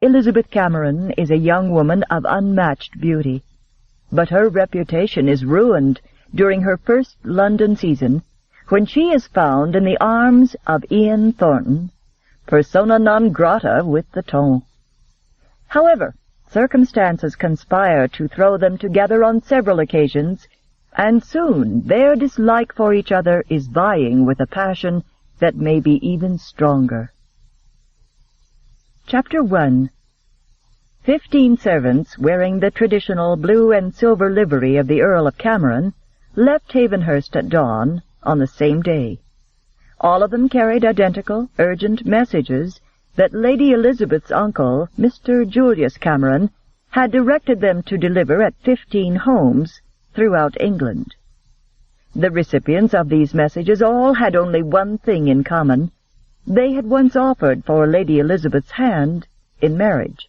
Elizabeth Cameron is a young woman of unmatched beauty, but her reputation is ruined during her first London season, when she is found in the arms of Ian Thornton, persona non grata with the ton. However, circumstances conspire to throw them together on several occasions, and soon their dislike for each other is vying with a passion that may be even stronger. Chapter 1. 15 servants, wearing the traditional blue and silver livery of the Earl of Cameron, left Havenhurst at dawn on the same day. All of them carried identical, urgent messages that Lady Elizabeth's uncle, Mr. Julius Cameron, had directed them to deliver at 15 homes throughout England. The recipients of these messages all had only one thing in common. They had once offered for Lady Elizabeth's hand in marriage.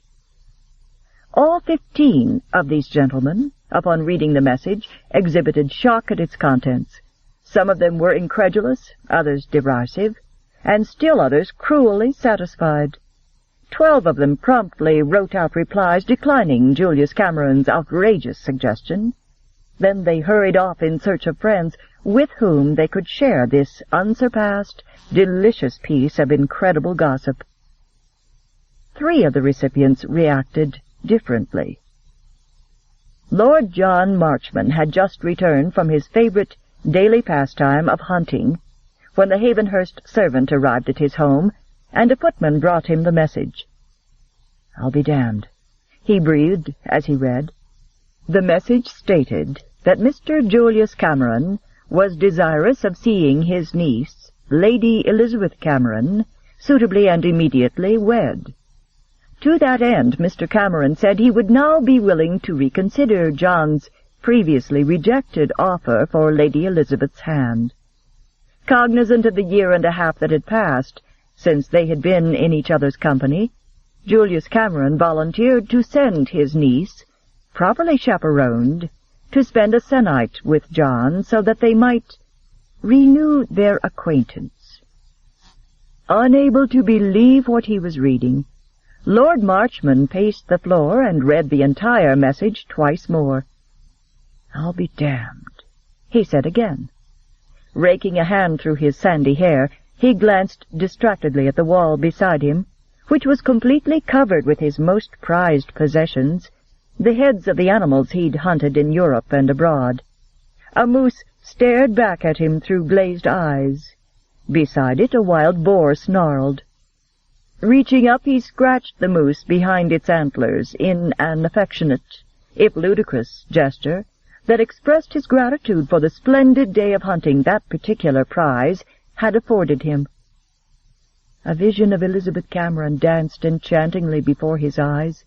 All 15 of these gentlemen, upon reading the message, exhibited shock at its contents. Some of them were incredulous, others derisive, and still others cruelly satisfied. 12 of them promptly wrote out replies declining Julius Cameron's outrageous suggestion. Then they hurried off in search of friends with whom they could share this unsurpassed, delicious piece of incredible gossip. 3 of the recipients reacted differently. Lord John Marchman had just returned from his favorite daily pastime of hunting when the Havenhurst servant arrived at his home, and a footman brought him the message. "I'll be damned," he breathed as he read. The message stated that Mr. Julius Cameron was desirous of seeing his niece, Lady Elizabeth Cameron, suitably and immediately wed. To that end, Mr. Cameron said he would now be willing to reconsider John's previously rejected offer for Lady Elizabeth's hand. Cognizant of the year and a half that had passed since they had been in each other's company, Julius Cameron volunteered to send his niece, properly chaperoned, to spend a se'nnight with John so that they might renew their acquaintance. Unable to believe what he was reading, Lord Marchman paced the floor and read the entire message twice more. "I'll be damned," he said again. Raking a hand through his sandy hair, he glanced distractedly at the wall beside him, which was completely covered with his most prized possessions, the heads of the animals he'd hunted in Europe and abroad. A moose stared back at him through glazed eyes. Beside it a wild boar snarled. Reaching up, he scratched the moose behind its antlers in an affectionate, if ludicrous, gesture that expressed his gratitude for the splendid day of hunting that particular prize had afforded him. A vision of Elizabeth Cameron danced enchantingly before his eyes.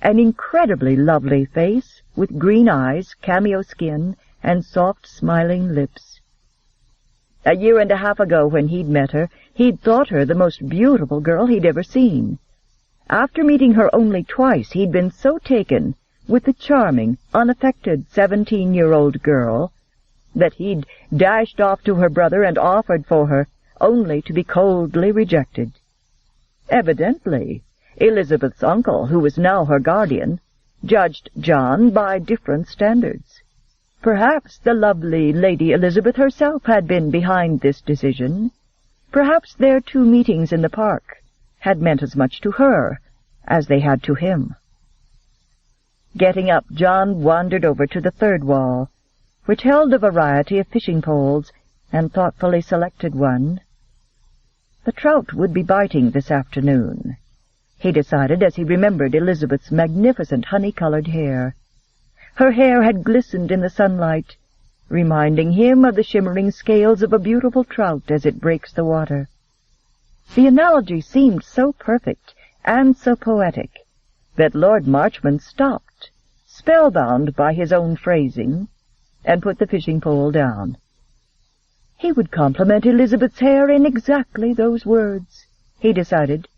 An incredibly lovely face, with green eyes, cameo skin, and soft, smiling lips. A year and a half ago, when he'd met her, he'd thought her the most beautiful girl he'd ever seen. After meeting her only twice, he'd been so taken with the charming, unaffected 17-year-old girl that he'd dashed off to her brother and offered for her, only to be coldly rejected. Evidently, Elizabeth's uncle, who was now her guardian, judged John by different standards. Perhaps the lovely Lady Elizabeth herself had been behind this decision. Perhaps their 2 meetings in the park had meant as much to her as they had to him. Getting up, John wandered over to the third wall, which held a variety of fishing poles, and thoughtfully selected one. The trout would be biting this afternoon, he decided as he remembered Elizabeth's magnificent honey-colored hair. Her hair had glistened in the sunlight, reminding him of the shimmering scales of a beautiful trout as it breaks the water. The analogy seemed so perfect and so poetic that Lord Marchman stopped, spellbound by his own phrasing, and put the fishing pole down. He would compliment Elizabeth's hair in exactly those words, he decided,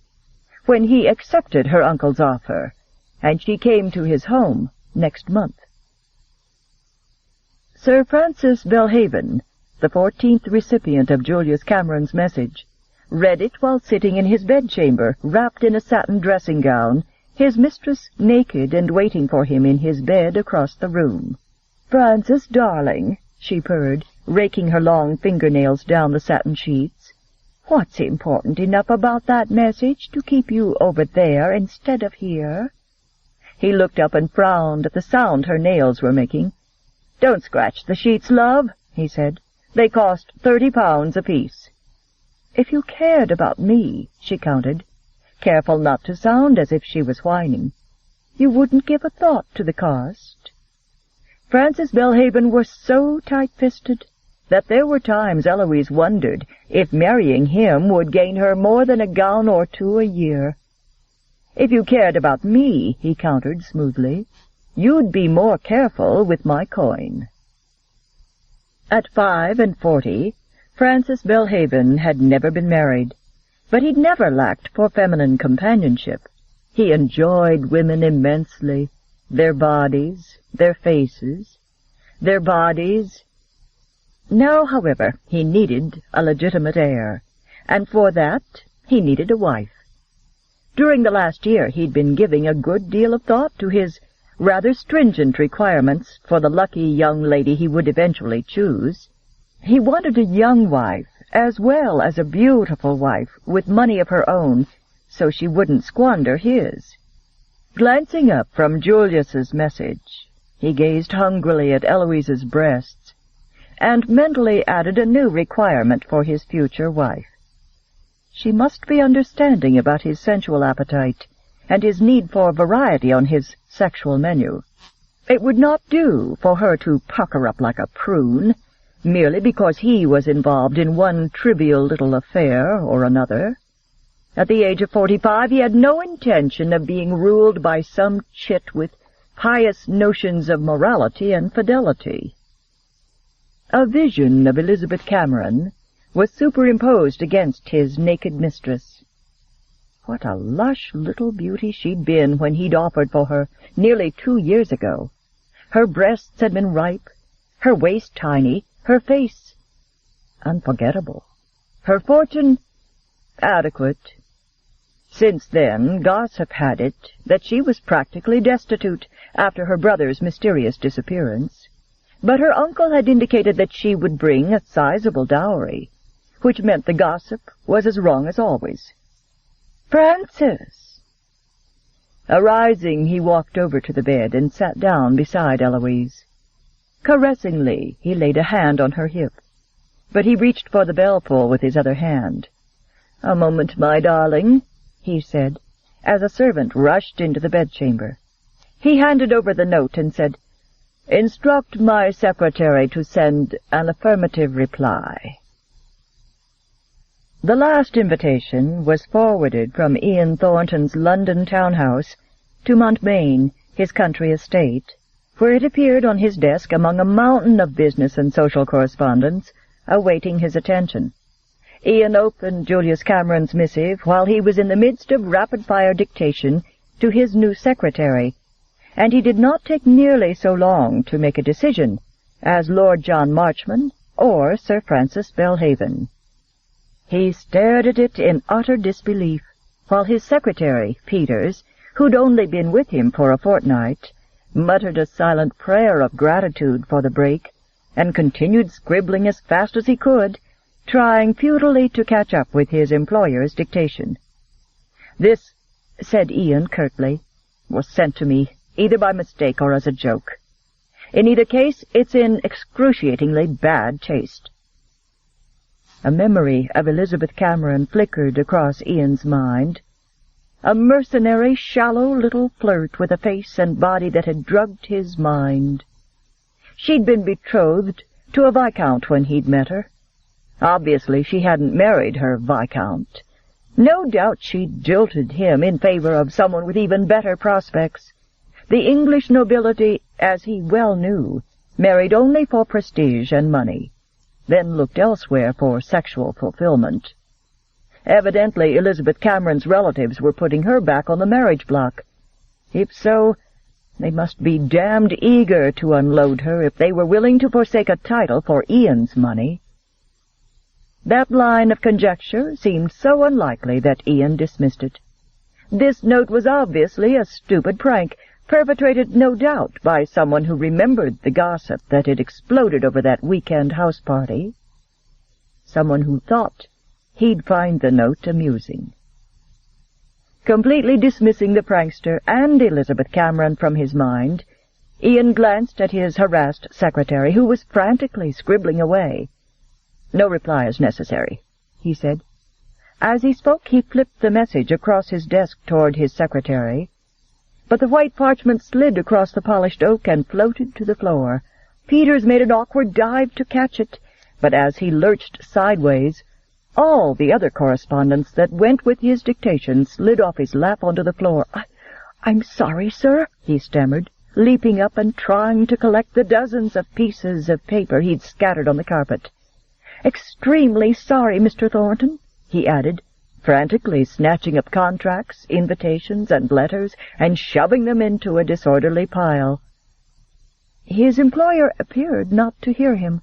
when he accepted her uncle's offer, and she came to his home next month. Sir Francis Belhaven, the 14th recipient of Julius Cameron's message, read it while sitting in his bedchamber, wrapped in a satin dressing-gown, his mistress naked and waiting for him in his bed across the room. "Francis, darling," she purred, raking her long fingernails down the satin sheets, "what's important enough about that message to keep you over there instead of here?" He looked up and frowned at the sound her nails were making. "Don't scratch the sheets, love," he said. "They cost £30 apiece." "If you cared about me," she countered, careful not to sound as if she was whining, "you wouldn't give a thought to the cost." Francis Belhaven was so tight-fisted that there were times Eloise wondered if marrying him would gain her more than a gown or two a year. "If you cared about me," he countered smoothly, "you'd be more careful with my coin." At 45, Francis Belhaven had never been married, but he'd never lacked for feminine companionship. He enjoyed women immensely, their bodies, their faces, their bodies. Now, however, he needed a legitimate heir, and for that he needed a wife. During the last year he'd been giving a good deal of thought to his rather stringent requirements for the lucky young lady he would eventually choose. He wanted a young wife, as well as a beautiful wife, with money of her own, so she wouldn't squander his. Glancing up from Julius's message, he gazed hungrily at Eloise's breasts, and mentally added a new requirement for his future wife. She must be understanding about his sensual appetite and his need for variety on his sexual menu. It would not do for her to pucker up like a prune, merely because he was involved in one trivial little affair or another. At the age of 45, he had no intention of being ruled by some chit with pious notions of morality and fidelity. A vision of Elizabeth Cameron was superimposed against his naked mistress. What a lush little beauty she'd been when he'd offered for her nearly 2 years ago. Her breasts had been ripe, her waist tiny, her face unforgettable, her fortune adequate. Since then, gossip had it that she was practically destitute after her brother's mysterious disappearance, but her uncle had indicated that she would bring a sizable dowry, which meant the gossip was as wrong as always. "Francis!" Arising, he walked over to the bed and sat down beside Eloise. Caressingly, he laid a hand on her hip, but he reached for the bell-pull with his other hand. "A moment, my darling," he said, as a servant rushed into the bedchamber. He handed over the note and said, "Instruct my secretary to send an affirmative reply." The last invitation was forwarded from Ian Thornton's London townhouse to Montmain, his country estate, where it appeared on his desk among a mountain of business and social correspondence awaiting his attention. Ian opened Julius Cameron's missive while he was in the midst of rapid-fire dictation to his new secretary, and he did not take nearly so long to make a decision as Lord John Marchmont or Sir Francis Belhaven. He stared at it in utter disbelief, while his secretary, Peters, who'd only been with him for a fortnight, muttered a silent prayer of gratitude for the break, and continued scribbling as fast as he could, trying futilely to catch up with his employer's dictation. "This," said Ian curtly, "was sent to me, either by mistake or as a joke. In either case, it's in excruciatingly bad taste." A memory of Elizabeth Cameron flickered across Ian's mind. A mercenary, shallow little flirt with a face and body that had drugged his mind. She'd been betrothed to a viscount when he'd met her. Obviously she hadn't married her viscount. No doubt she'd jilted him in favor of someone with even better prospects. The English nobility, as he well knew, married only for prestige and money, then looked elsewhere for sexual fulfillment. Evidently Elizabeth Cameron's relatives were putting her back on the marriage block. If so, they must be damned eager to unload her if they were willing to forsake a title for Ian's money. That line of conjecture seemed so unlikely that Ian dismissed it. This note was obviously a stupid prank, perpetrated no doubt by someone who remembered the gossip that had exploded over that weekend house party. Someone who thought he'd find the note amusing. Completely dismissing the prankster and Elizabeth Cameron from his mind, Ian glanced at his harassed secretary, who was frantically scribbling away. "No reply is necessary," he said. As he spoke, he flipped the message across his desk toward his secretary, but the white parchment slid across the polished oak and floated to the floor. Peters made an awkward dive to catch it, but as he lurched sideways, all the other correspondence that went with his dictation slid off his lap onto the floor. I'm sorry, sir," he stammered, leaping up and trying to collect the dozens of pieces of paper he'd scattered on the carpet. "Extremely sorry, Mr. Thornton," he added, frantically snatching up contracts, invitations, and letters, and shoving them into a disorderly pile. His employer appeared not to hear him.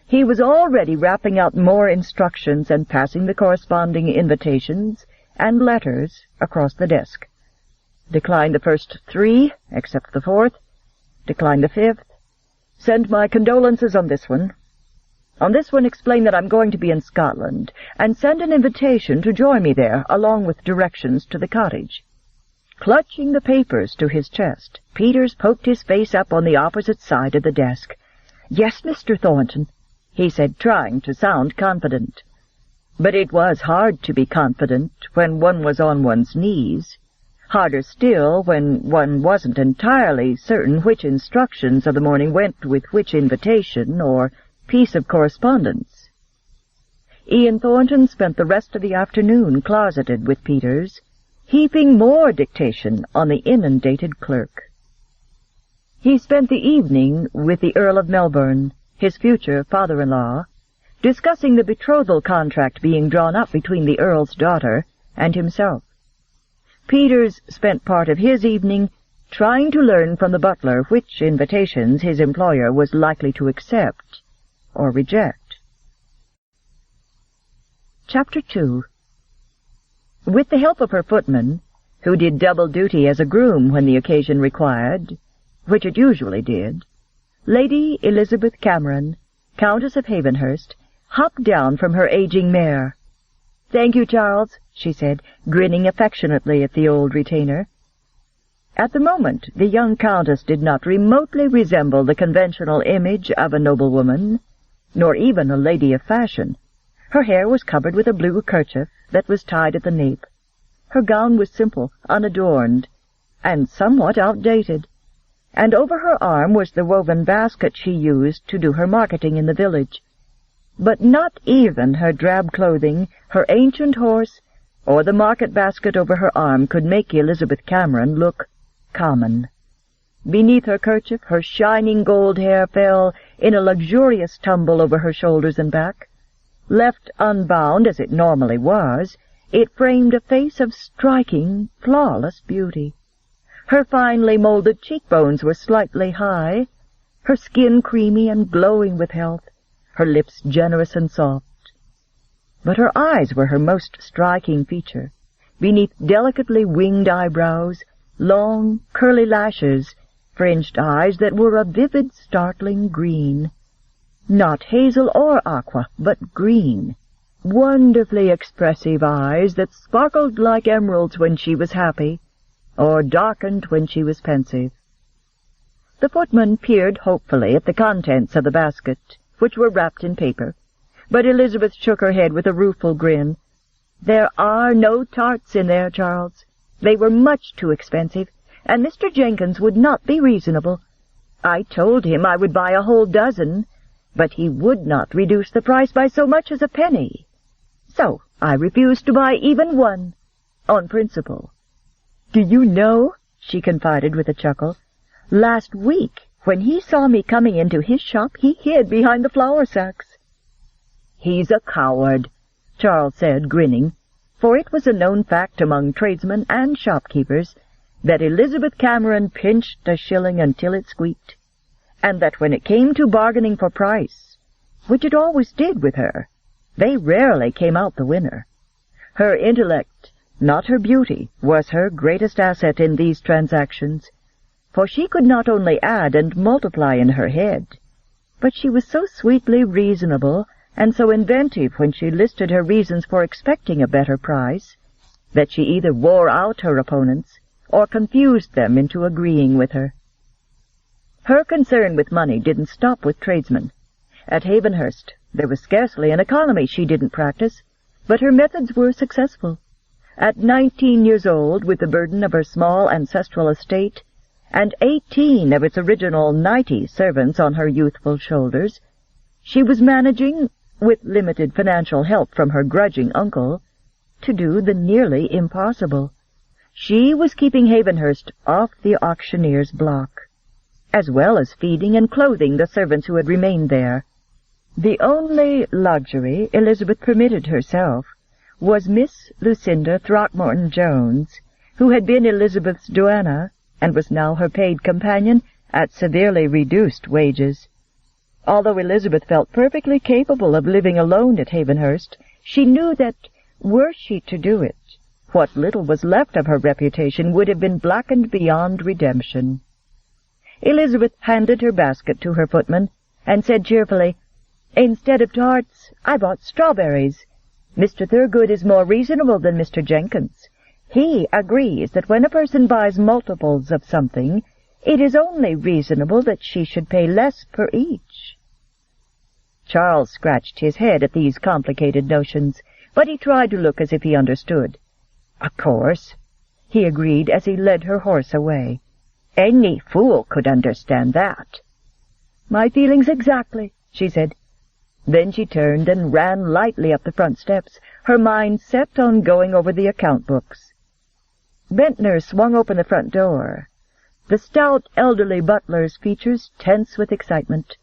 He was already rapping out more instructions and passing the corresponding invitations and letters across the desk. "Decline the first 3, accept the 4th. Decline the 5th. Send my condolences on this one. On this one, explain that I'm going to be in Scotland, and send an invitation to join me there, along with directions to the cottage." Clutching the papers to his chest, Peters poked his face up on the opposite side of the desk. "Yes, Mr. Thornton," he said, trying to sound confident. But it was hard to be confident when one was on one's knees. Harder still when one wasn't entirely certain which instructions of the morning went with which invitation or piece of correspondence. Ian Thornton spent the rest of the afternoon closeted with Peters, heaping more dictation on the inundated clerk. He spent the evening with the Earl of Melbourne, his future father-in-law, discussing the betrothal contract being drawn up between the Earl's daughter and himself. Peters spent part of his evening trying to learn from the butler which invitations his employer was likely to accept or reject. Chapter 2. With the help of her footman, who did double duty as a groom when the occasion required, which it usually did, Lady Elizabeth Cameron, Countess of Havenhurst, hopped down from her aging mare. "Thank you, Charles," she said, grinning affectionately at the old retainer. At the moment, the young countess did not remotely resemble the conventional image of a noblewoman, nor even a lady of fashion. Her hair was covered with a blue kerchief that was tied at the nape. Her gown was simple, unadorned, and somewhat outdated, and over her arm was the woven basket she used to do her marketing in the village. But not even her drab clothing, her ancient horse, or the market basket over her arm could make Elizabeth Cameron look common. Beneath her kerchief, her shining gold hair fell in a luxurious tumble over her shoulders and back. Left unbound, as it normally was, it framed a face of striking, flawless beauty. Her finely molded cheekbones were slightly high, her skin creamy and glowing with health, her lips generous and soft. But her eyes were her most striking feature. Beneath delicately winged eyebrows, long, curly lashes fringed eyes that were a vivid, startling green. Not hazel or aqua, but green. Wonderfully expressive eyes that sparkled like emeralds when she was happy, or darkened when she was pensive. The footman peered hopefully at the contents of the basket, which were wrapped in paper, but Elizabeth shook her head with a rueful grin. "There are no tarts in there, Charles. They were much too expensive, and Mr. Jenkins would not be reasonable. I told him I would buy a whole dozen, but he would not reduce the price by so much as a penny. So I refused to buy even one, on principle. Do you know," she confided with a chuckle, "last week, when he saw me coming into his shop, he hid behind the flour sacks." "He's a coward," Charles said, grinning, for it was a known fact among tradesmen and shopkeepers that Elizabeth Cameron pinched a shilling until it squeaked, and that when it came to bargaining for price, which it always did with her, They rarely came out the winner. Her intellect, not her beauty, was her greatest asset in these transactions, for she could not only add and multiply in her head, but she was so sweetly reasonable and so inventive when she listed her reasons for expecting a better price, that she either wore out her opponents or confused them into agreeing with her. Her concern with money didn't stop with tradesmen. At Havenhurst there was scarcely an economy she didn't practice, but her methods were successful. At 19 years old, with the burden of her small ancestral estate, and 18 of its original 90 servants on her youthful shoulders, she was managing, with limited financial help from her grudging uncle, to do the nearly impossible. She was keeping Havenhurst off the auctioneer's block, as well as feeding and clothing the servants who had remained there. The only luxury Elizabeth permitted herself was Miss Lucinda Throckmorton-Jones, who had been Elizabeth's duenna and was now her paid companion at severely reduced wages. Although Elizabeth felt perfectly capable of living alone at Havenhurst, she knew that, were she to do it, what little was left of her reputation would have been blackened beyond redemption. Elizabeth handed her basket to her footman and said cheerfully, "Instead of tarts, I bought strawberries. Mr. Thurgood is more reasonable than Mr. Jenkins. He agrees that when a person buys multiples of something, it is only reasonable that she should pay less per each." Charles scratched his head at these complicated notions, but he tried to look as if he understood. "Of course," he agreed as he led her horse away. "Any fool could understand that." "My feelings exactly," she said. Then she turned and ran lightly up the front steps, her mind set on going over the account books. Bentner swung open the front door, the stout elderly butler's features tense with excitement.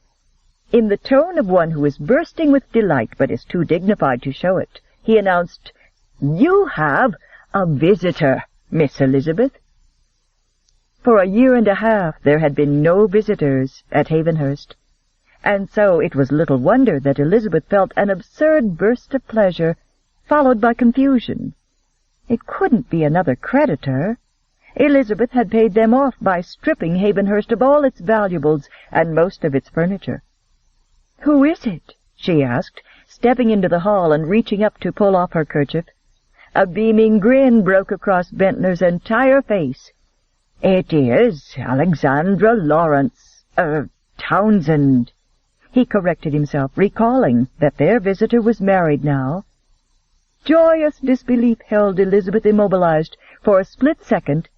In the tone of one who is bursting with delight but is too dignified to show it, he announced, "You have a visitor, Miss Elizabeth." For a year and a half there had been no visitors at Havenhurst, and so it was little wonder that Elizabeth felt an absurd burst of pleasure, followed by confusion. It couldn't be another creditor. Elizabeth had paid them off by stripping Havenhurst of all its valuables and most of its furniture. "Who is it?" she asked, stepping into the hall and reaching up to pull off her kerchief. A beaming grin broke across Bentner's entire face. "It is Alexandra Lawrence, Townsend." He corrected himself, recalling that their visitor was married now. Joyous disbelief held Elizabeth immobilized for a split second.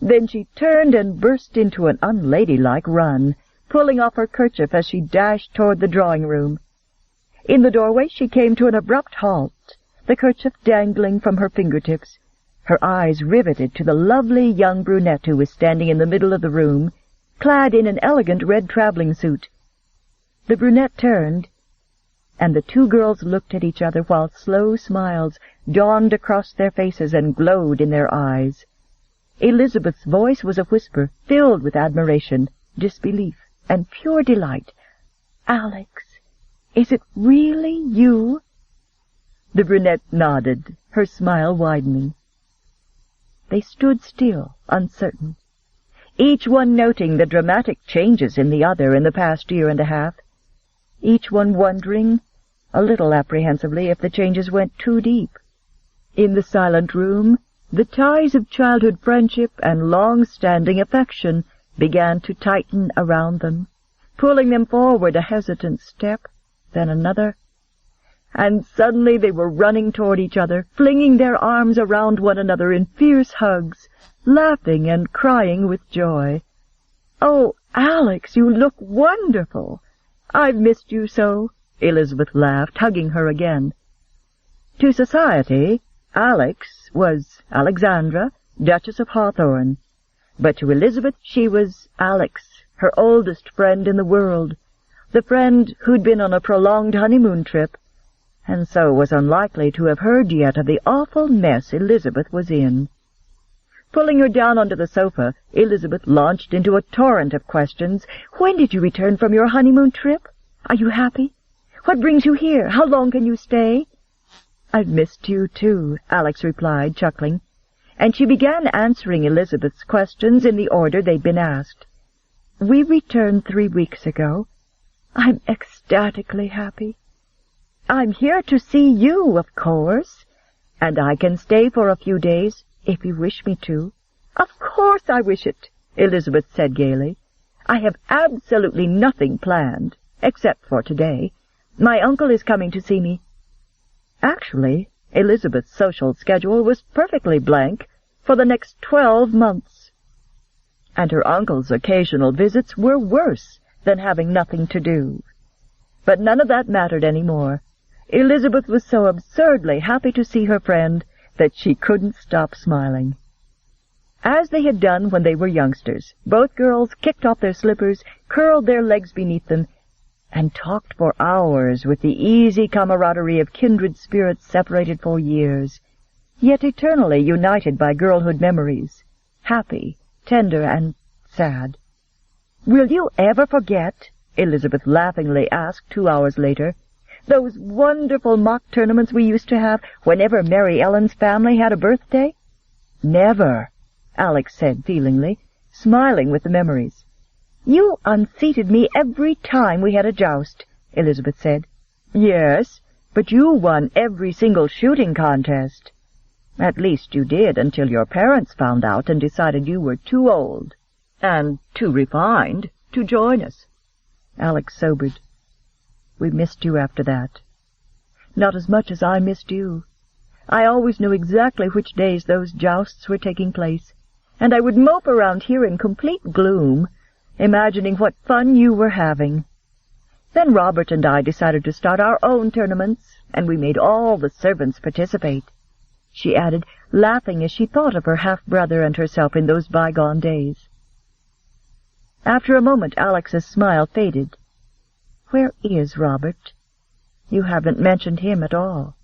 Then she turned and burst into an unladylike run, pulling off her kerchief as she dashed toward the drawing-room. In the doorway she came to an abrupt halt, the kerchief dangling from her fingertips, her eyes riveted to the lovely young brunette who was standing in the middle of the room, clad in an elegant red traveling suit. The brunette turned, and the two girls looked at each other while slow smiles dawned across their faces and glowed in their eyes. Elizabeth's voice was a whisper, filled with admiration, disbelief, and pure delight. "Alex, is it really you?" The brunette nodded, her smile widening. They stood still, uncertain, each one noting the dramatic changes in the other in the past year and a half, each one wondering, a little apprehensively, if the changes went too deep. In the silent room, the ties of childhood friendship and long-standing affection began to tighten around them, pulling them forward a hesitant step, then another, and suddenly they were running toward each other, flinging their arms around one another in fierce hugs, laughing and crying with joy. "Oh, Alex, you look wonderful! I've missed you so," Elizabeth laughed, hugging her again. To society, Alex was Alexandra, Duchess of Hawthorne, but to Elizabeth she was Alex, her oldest friend in the world, the friend who'd been on a prolonged honeymoon trip, and so was unlikely to have heard yet of the awful mess Elizabeth was in. Pulling her down onto the sofa, Elizabeth launched into a torrent of questions. "When did you return from your honeymoon trip? Are you happy? What brings you here? How long can you stay?" "I've missed you, too," Alex replied, chuckling, and she began answering Elizabeth's questions in the order they'd been asked. "We returned 3 weeks ago. I'm ecstatically happy. I'm here to see you, of course, and I can stay for a few days if you wish me to." "Of course I wish it," Elizabeth said gaily. "I have absolutely nothing planned, except for today. My uncle is coming to see me." Actually, Elizabeth's social schedule was perfectly blank for the next 12 months. And her uncle's occasional visits were worse than having nothing to do. But none of that mattered any more. Elizabeth was so absurdly happy to see her friend that she couldn't stop smiling. As they had done when they were youngsters, both girls kicked off their slippers, curled their legs beneath them, and talked for hours with the easy camaraderie of kindred spirits separated for years, yet eternally united by girlhood memories, happy, tender, and sad. "Will you ever forget," Elizabeth laughingly asked 2 hours later, "those wonderful mock tournaments we used to have whenever Mary Ellen's family had a birthday?" "Never," Alex said feelingly, smiling with the memories. "You unseated me every time we had a joust," Elizabeth said. "Yes, but you won every single shooting contest." "At least you did until your parents found out and decided you were too old and too refined to join us." Alex sobered. "We missed you after that. Not as much as I missed you. I always knew exactly which days those jousts were taking place, and I would mope around here in complete gloom, imagining what fun you were having. Then Robert and I decided to start our own tournaments, and we made all the servants participate," she added, laughing as she thought of her half-brother and herself in those bygone days. After a moment, Alex's smile faded. "Where is Robert? You haven't mentioned him at all.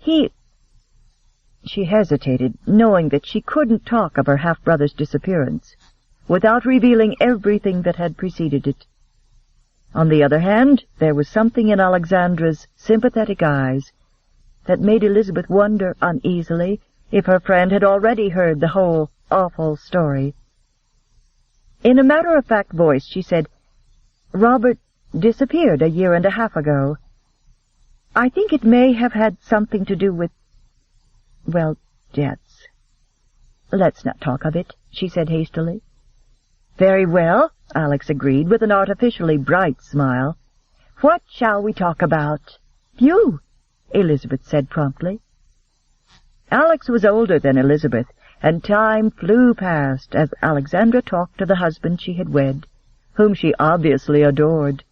She hesitated, knowing that she couldn't talk of her half-brother's disappearance without revealing everything that had preceded it. On the other hand, there was something in Alexandra's sympathetic eyes that made Elizabeth wonder uneasily if her friend had already heard the whole awful story. In a matter-of-fact voice, she said, "Robert disappeared 1.5 years ago. I think it may have had something to do with, well, debts." "Let's not talk of it," she said hastily. "Very well," Alex agreed with an artificially bright smile. "What shall we talk about?" "You," Elizabeth said promptly. Alex was older than Elizabeth, and time flew past as Alexandra talked to the husband she had wed, whom she obviously adored.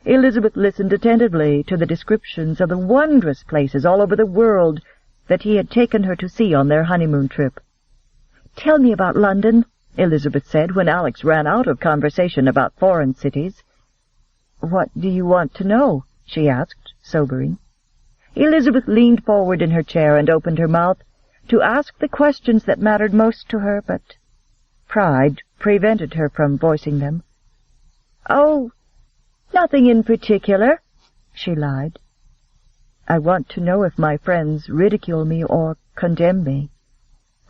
Elizabeth listened attentively to the descriptions of the wondrous places all over the world that he had taken her to see on their honeymoon trip. "Tell me about London," Elizabeth said when Alex ran out of conversation about foreign cities. "What do you want to know?" she asked, sobering. Elizabeth leaned forward in her chair and opened her mouth to ask the questions that mattered most to her, but pride prevented her from voicing them. "Oh, nothing in particular," she lied. "I want to know if my friends ridicule me or condemn me,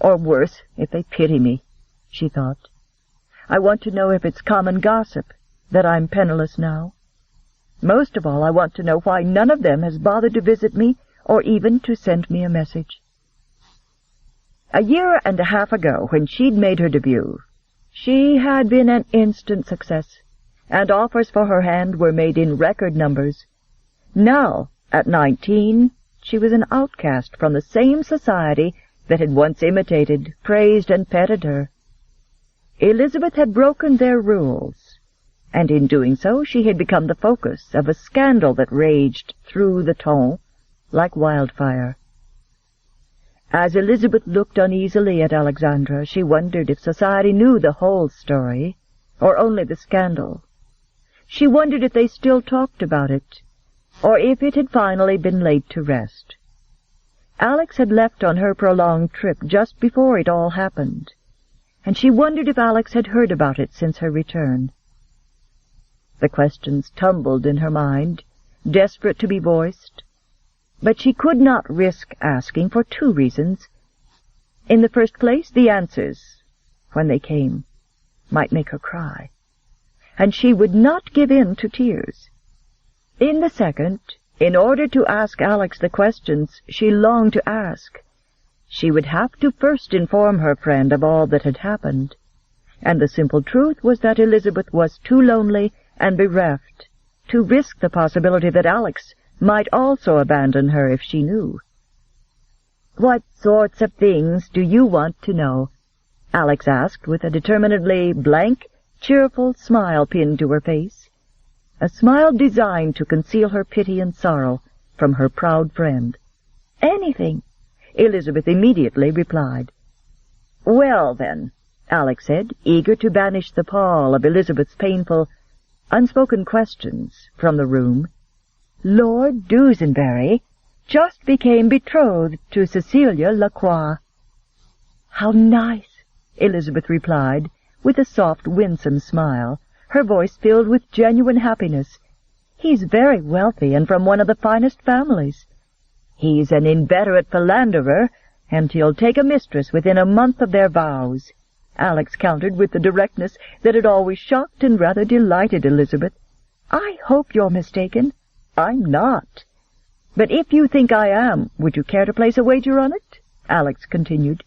or worse, if they pity me," she thought. "I want to know if it's common gossip that I'm penniless now. Most of all, I want to know why none of them has bothered to visit me or even to send me a message." 1.5 years ago, when she'd made her debut, she had been an instant success, and offers for her hand were made in record numbers. Now, at 19, she was an outcast from the same society that had once imitated, praised, and petted her. Elizabeth had broken their rules, and in doing so she had become the focus of a scandal that raged through the ton like wildfire. As Elizabeth looked uneasily at Alexandra, she wondered if society knew the whole story, or only the scandal. She wondered if they still talked about it, or if it had finally been laid to rest. Alex had left on her prolonged trip just before it all happened, and she wondered if Alex had heard about it since her return. The questions tumbled in her mind, desperate to be voiced. But she could not risk asking for 2 reasons. In the first place, the answers, when they came, might make her cry, and she would not give in to tears. In the second, in order to ask Alex the questions she longed to ask, she would have to first inform her friend of all that had happened, and the simple truth was that Elizabeth was too lonely and bereft to risk the possibility that Alex might also abandon her if she knew. "What sorts of things do you want to know?" Alex asked with a determinedly blank, cheerful smile pinned to her face, a smile designed to conceal her pity and sorrow from her proud friend. "Anything," Elizabeth immediately replied. "Well, then," Alex said, eager to banish the pall of Elizabeth's painful, unspoken questions from the room, "Lord Dusenberry just became betrothed to Cecilia Lacroix." "How nice," Elizabeth replied, with a soft, winsome smile, her voice filled with genuine happiness. "He's very wealthy and from one of the finest families. He's an inveterate philanderer, and he'll take a mistress within a month of their vows," Alex countered with the directness that had always shocked and rather delighted Elizabeth. "I hope you're mistaken." "I'm not. But if you think I am, would you care to place a wager on it?" Alex continued,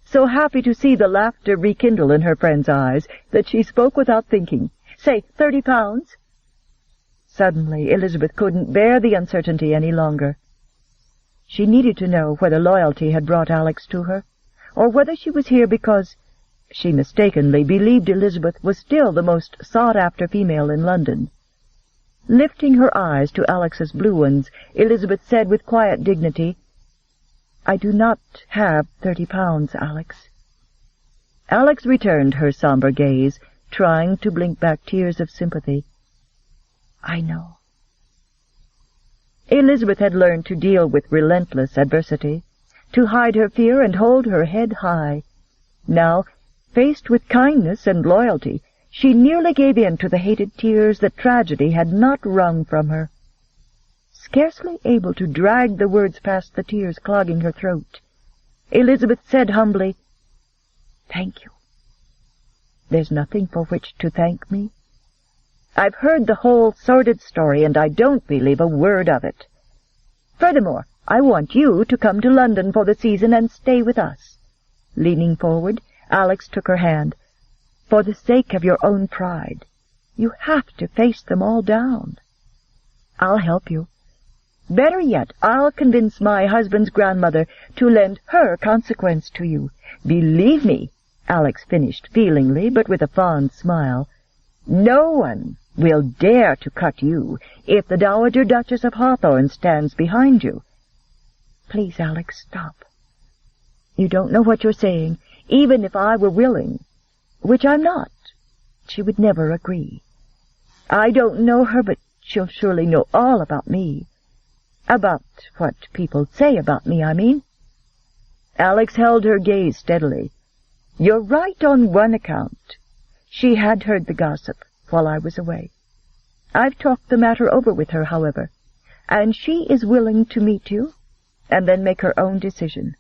so happy to see the laughter rekindle in her friend's eyes that she spoke without thinking. "Say, £30. Suddenly Elizabeth couldn't bear the uncertainty any longer. She needed to know whether loyalty had brought Alex to her, or whether she was here because she mistakenly believed Elizabeth was still the most sought-after female in London. Lifting her eyes to Alex's blue ones, Elizabeth said with quiet dignity, "I do not have £30, Alex." Alex returned her somber gaze, trying to blink back tears of sympathy. "I know." Elizabeth had learned to deal with relentless adversity, to hide her fear and hold her head high. Now, faced with kindness and loyalty, she nearly gave in to the hated tears that tragedy had not wrung from her. Scarcely able to drag the words past the tears clogging her throat, Elizabeth said humbly, "Thank you." "There's nothing for which to thank me. I've heard the whole sordid story, and I don't believe a word of it. Furthermore, I want you to come to London for the season and stay with us." Leaning forward, Alex took her hand. "For the sake of your own pride, you have to face them all down." "I'll help you. Better yet, I'll convince my husband's grandmother to lend her consequence to you. Believe me," Alex finished feelingly, but with a fond smile, "no one will dare to cut you if the Dowager Duchess of Hawthorne stands behind you." "Please, Alex, stop. You don't know what you're saying. Even if I were willing, which I'm not, she would never agree. I don't know her, but she'll surely know all about me. About what people say about me, I mean." Alex held her gaze steadily. "You're right on one account. She had heard the gossip while I was away. I've talked the matter over with her, however, and she is willing to meet you and then make her own decision.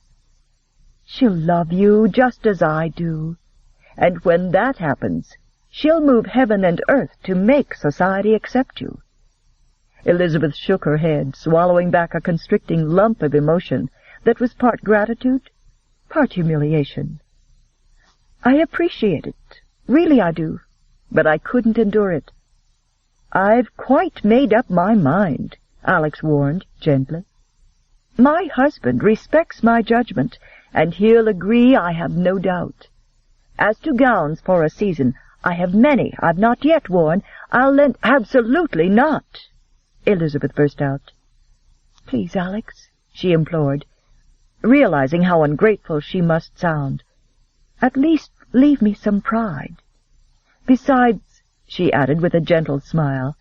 She'll love you just as I do, and when that happens, she'll move heaven and earth to make society accept you." Elizabeth shook her head, swallowing back a constricting lump of emotion that was part gratitude, part humiliation. "I appreciate it, really I do, but I couldn't endure it." "I've quite made up my mind," Alex warned gently. "My husband respects my judgment, and he'll agree, I have no doubt. As to gowns for a season, I have many I've not yet worn. I'll lend—" "Absolutely not!" Elizabeth burst out. "Please, Alex," she implored, realizing how ungrateful she must sound. "At least leave me some pride. Besides," she added with a gentle smile,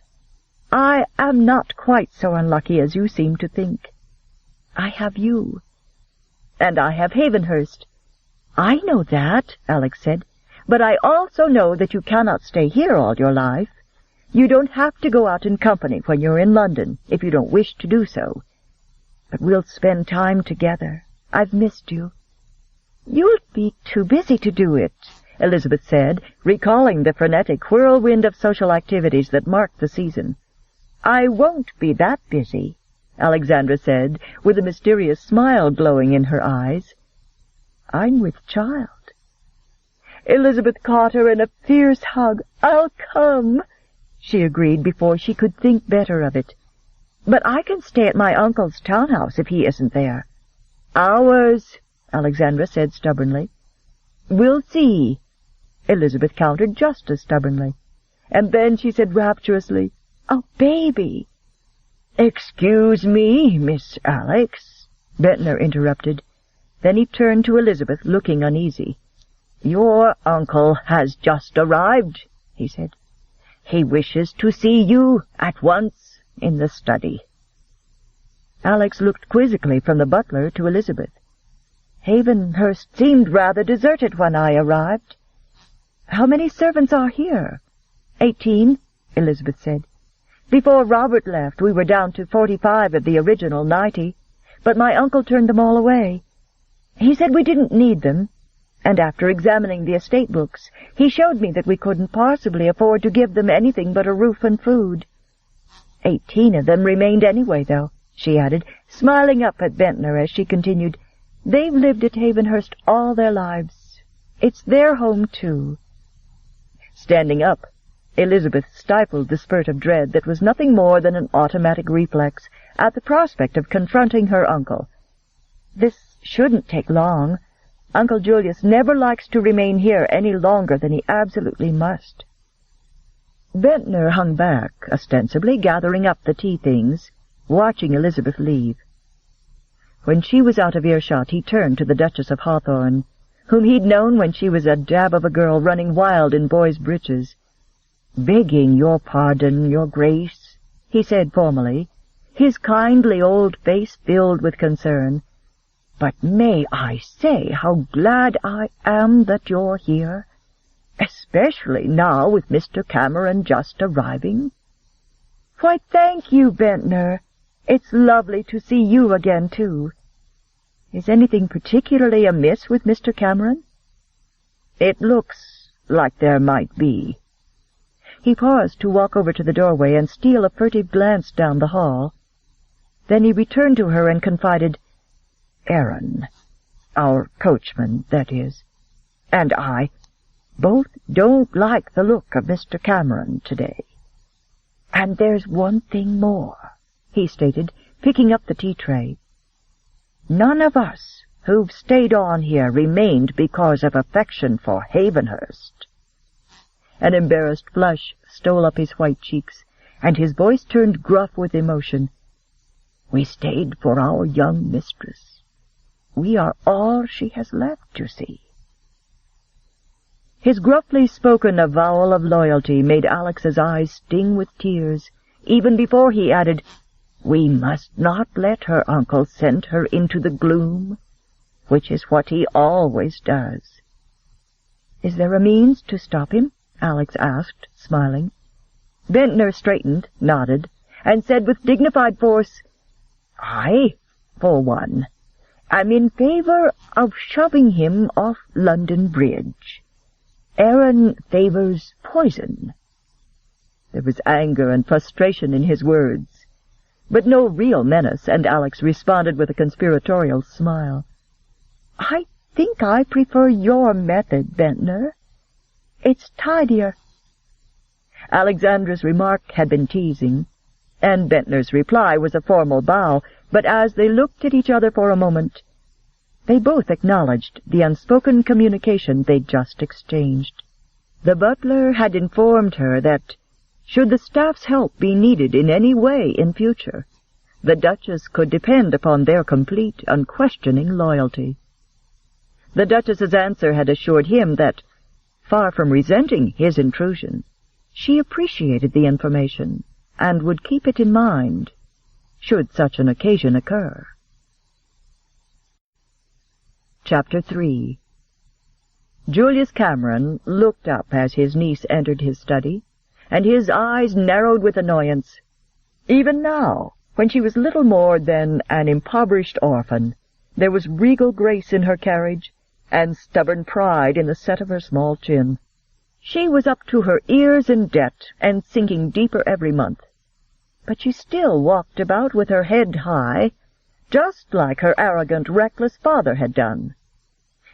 "I am not quite so unlucky as you seem to think. I have you. And I have Havenhurst." "I know that," Alex said, "but I also know that you cannot stay here all your life. You don't have to go out in company when you're in London, if you don't wish to do so. But we'll spend time together. I've missed you." "You'll be too busy to do it," Elizabeth said, recalling the frenetic whirlwind of social activities that marked the season. "I won't be that busy," Alexandra said, with a mysterious smile glowing in her eyes. "I'm with child." Elizabeth caught her in a fierce hug. "I'll come," she agreed before she could think better of it. "But I can stay at my uncle's townhouse if he isn't there." "Ours," Alexandra said stubbornly. "We'll see," Elizabeth countered just as stubbornly. And then she said rapturously, "Oh, baby!" "Excuse me, Miss Alex," Bentner interrupted. Then he turned to Elizabeth, looking uneasy. "Your uncle has just arrived," he said. "He wishes to see you at once in the study." Alex looked quizzically from the butler to Elizabeth. "Havenhurst seemed rather deserted when I arrived." "How many servants are here?" 18, Elizabeth said. "Before Robert left, we were down to 45 of the original 90, but my uncle turned them all away. He said we didn't need them, and after examining the estate books, he showed me that we couldn't possibly afford to give them anything but a roof and food. 18 of them remained anyway, though," she added, smiling up at Bentner as she continued. "They've lived at Havenhurst all their lives. It's their home, too." Standing up, Elizabeth stifled the spurt of dread that was nothing more than an automatic reflex at the prospect of confronting her uncle. "This shouldn't take long. Uncle Julius never likes to remain here any longer than he absolutely must." Bentner hung back, ostensibly gathering up the tea things, watching Elizabeth leave. When she was out of earshot, he turned to the Duchess of Hawthorne, whom he'd known when she was a dab of a girl running wild in boys' breeches. "Begging your pardon, Your Grace," he said formally, his kindly old face filled with concern, "but may I say how glad I am that you're here, especially now with Mr. Cameron just arriving?" "Why, thank you, Bentner. It's lovely to see you again, too. Is anything particularly amiss with Mr. Cameron?" "It looks like there might be." He paused to walk over to the doorway and steal a furtive glance down the hall. Then he returned to her and confided, "Aaron, our coachman, that is, and I both don't like the look of Mr. Cameron today. And there's one thing more," he stated, picking up the tea tray. "None of us who've stayed on here remained because of affection for Havenhurst." An embarrassed flush stole up his white cheeks, and his voice turned gruff with emotion. "We stayed for our young mistress. We are all she has left, you see." His gruffly spoken avowal of loyalty made Alex's eyes sting with tears, even before he added, "We must not let her uncle send her into the gloom, which is what he always does." "Is there a means to stop him?" Alex asked, smiling. Bentner straightened, nodded, and said with dignified force, "I, for one, am in favor of shoving him off London Bridge. Aaron favors poison." There was anger and frustration in his words, but no real menace, and Alex responded with a conspiratorial smile. "I think I prefer your method, Bentner. It's tidier." Alexandra's remark had been teasing, and Bentner's reply was a formal bow, but as they looked at each other for a moment, they both acknowledged the unspoken communication they'd just exchanged. The butler had informed her that, should the staff's help be needed in any way in future, the Duchess could depend upon their complete, unquestioning loyalty. The Duchess's answer had assured him that, far from resenting his intrusion, she appreciated the information and would keep it in mind, should such an occasion occur. Chapter 3. Julius Cameron looked up as his niece entered his study, and his eyes narrowed with annoyance. Even now, when she was little more than an impoverished orphan, there was regal grace in her carriage, and stubborn pride in the set of her small chin. She was up to her ears in debt, and sinking deeper every month. But she still walked about with her head high, just like her arrogant, reckless father had done.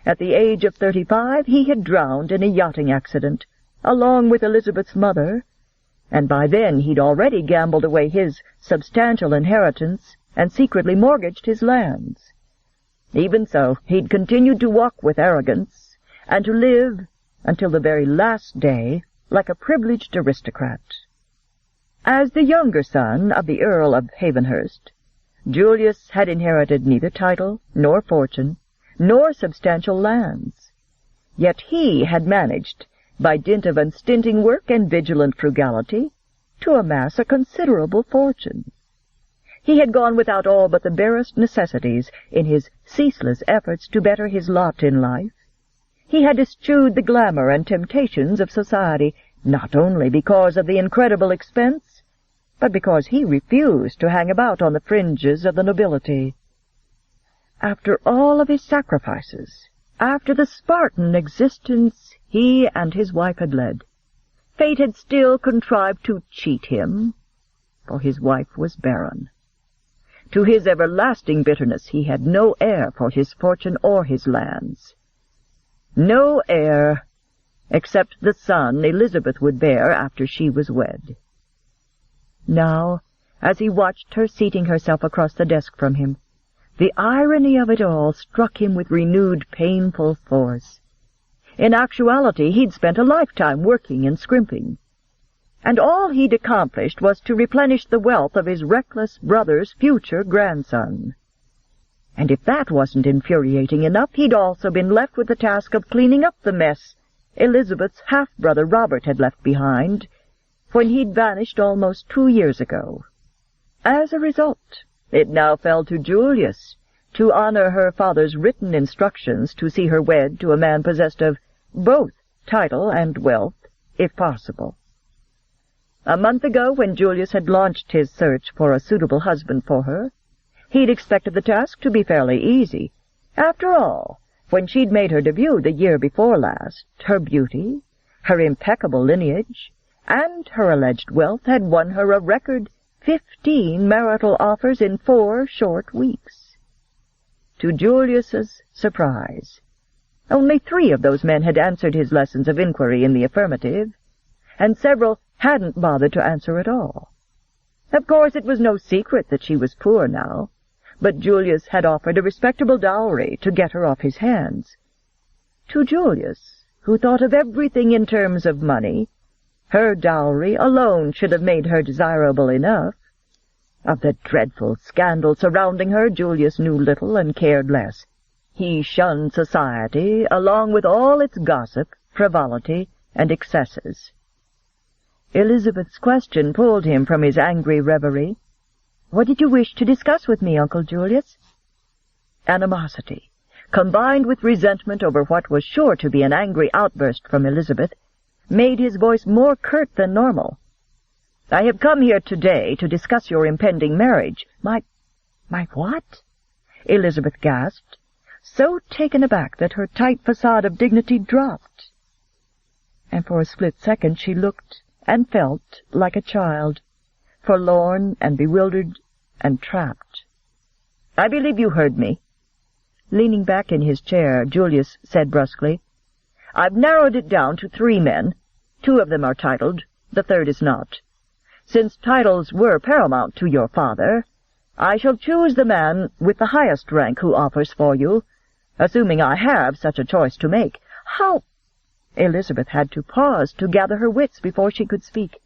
At the age of 35, he had drowned in a yachting accident, along with Elizabeth's mother, and by then he'd already gambled away his substantial inheritance and secretly mortgaged his lands. Even so, he'd continued to walk with arrogance, and to live, until the very last day, like a privileged aristocrat. As the younger son of the Earl of Havenhurst, Julius had inherited neither title, nor fortune, nor substantial lands. Yet he had managed, by dint of unstinting work and vigilant frugality, to amass a considerable fortune. He had gone without all but the barest necessities in his ceaseless efforts to better his lot in life. He had eschewed the glamour and temptations of society, not only because of the incredible expense, but because he refused to hang about on the fringes of the nobility. After all of his sacrifices, after the Spartan existence he and his wife had led, fate had still contrived to cheat him, for his wife was barren. To his everlasting bitterness he had no heir for his fortune or his lands. No heir, except the son Elizabeth would bear after she was wed. Now, as he watched her seating herself across the desk from him, the irony of it all struck him with renewed painful force. In actuality, he'd spent a lifetime working and scrimping, and all he'd accomplished was to replenish the wealth of his reckless brother's future grandson. And if that wasn't infuriating enough, he'd also been left with the task of cleaning up the mess Elizabeth's half-brother Robert had left behind when he'd vanished almost 2 years ago. As a result, it now fell to Julius to honor her father's written instructions to see her wed to a man possessed of both title and wealth, if possible. A month ago, when Julius had launched his search for a suitable husband for her, he'd expected the task to be fairly easy. After all, when she'd made her debut the year before last, her beauty, her impeccable lineage, and her alleged wealth had won her a record 15 marital offers in 4 short weeks. To Julius's surprise, only 3 of those men had answered his lessons of inquiry in the affirmative, and several hadn't bothered to answer at all. Of course, it was no secret that she was poor now, but Julius had offered a respectable dowry to get her off his hands. To Julius, who thought of everything in terms of money, her dowry alone should have made her desirable enough. Of the dreadful scandal surrounding her, Julius knew little and cared less. He shunned society, along with all its gossip, frivolity, and excesses. Elizabeth's question pulled him from his angry reverie. "What did you wish to discuss with me, Uncle Julius?" Animosity, combined with resentment over what was sure to be an angry outburst from Elizabeth, made his voice more curt than normal. "I have come here today to discuss your impending marriage." My what?" Elizabeth gasped, so taken aback that her tight facade of dignity dropped. And for a split second she looked and felt like a child, forlorn and bewildered and trapped. "I believe you heard me." Leaning back in his chair, Julius said brusquely, "I've narrowed it down to 3 men. 2 of them are titled, the 3rd is not. Since titles were paramount to your father, I shall choose the man with the highest rank who offers for you, assuming I have such a choice to make." "How—" Elizabeth had to pause to gather her wits before she could speak.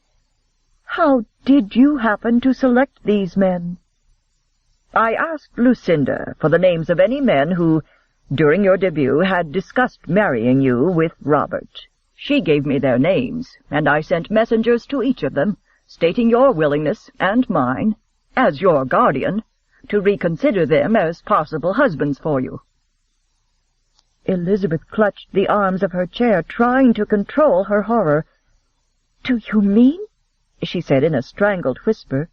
"How did you happen to select these men?" "I asked Lucinda for the names of any men who, during your debut, had discussed marrying you with Robert. She gave me their names, and I sent messengers to each of them, stating your willingness and mine, as your guardian, to reconsider them as possible husbands for you." Elizabeth clutched the arms of her chair, trying to control her horror. do you mean?" she said in a strangled whisper.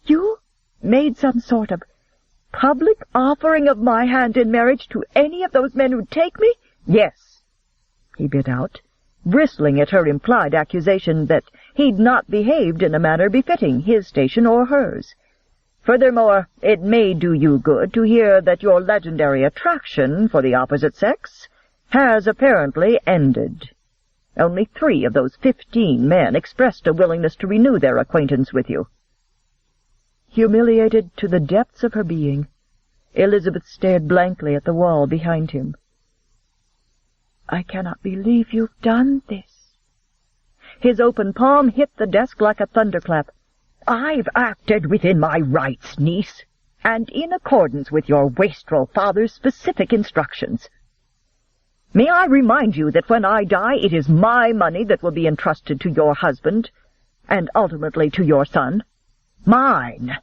"You made some sort of public offering of my hand in marriage to any of those men who'd take me?" "Yes," he bit out, bristling at her implied accusation that he'd not behaved in a manner befitting his station or hers. "Furthermore, it may do you good to hear that your legendary attraction for the opposite sex has apparently ended. Only 3 of those 15 men expressed a willingness to renew their acquaintance with you." Humiliated to the depths of her being, Elizabeth stared blankly at the wall behind him. "I cannot believe you've done this." His open palm hit the desk like a thunderclap. "I've acted within my rights, niece, and in accordance with your wastrel father's specific instructions. May I remind you that when I die, it is my money that will be entrusted to your husband, and ultimately to your son. Mine."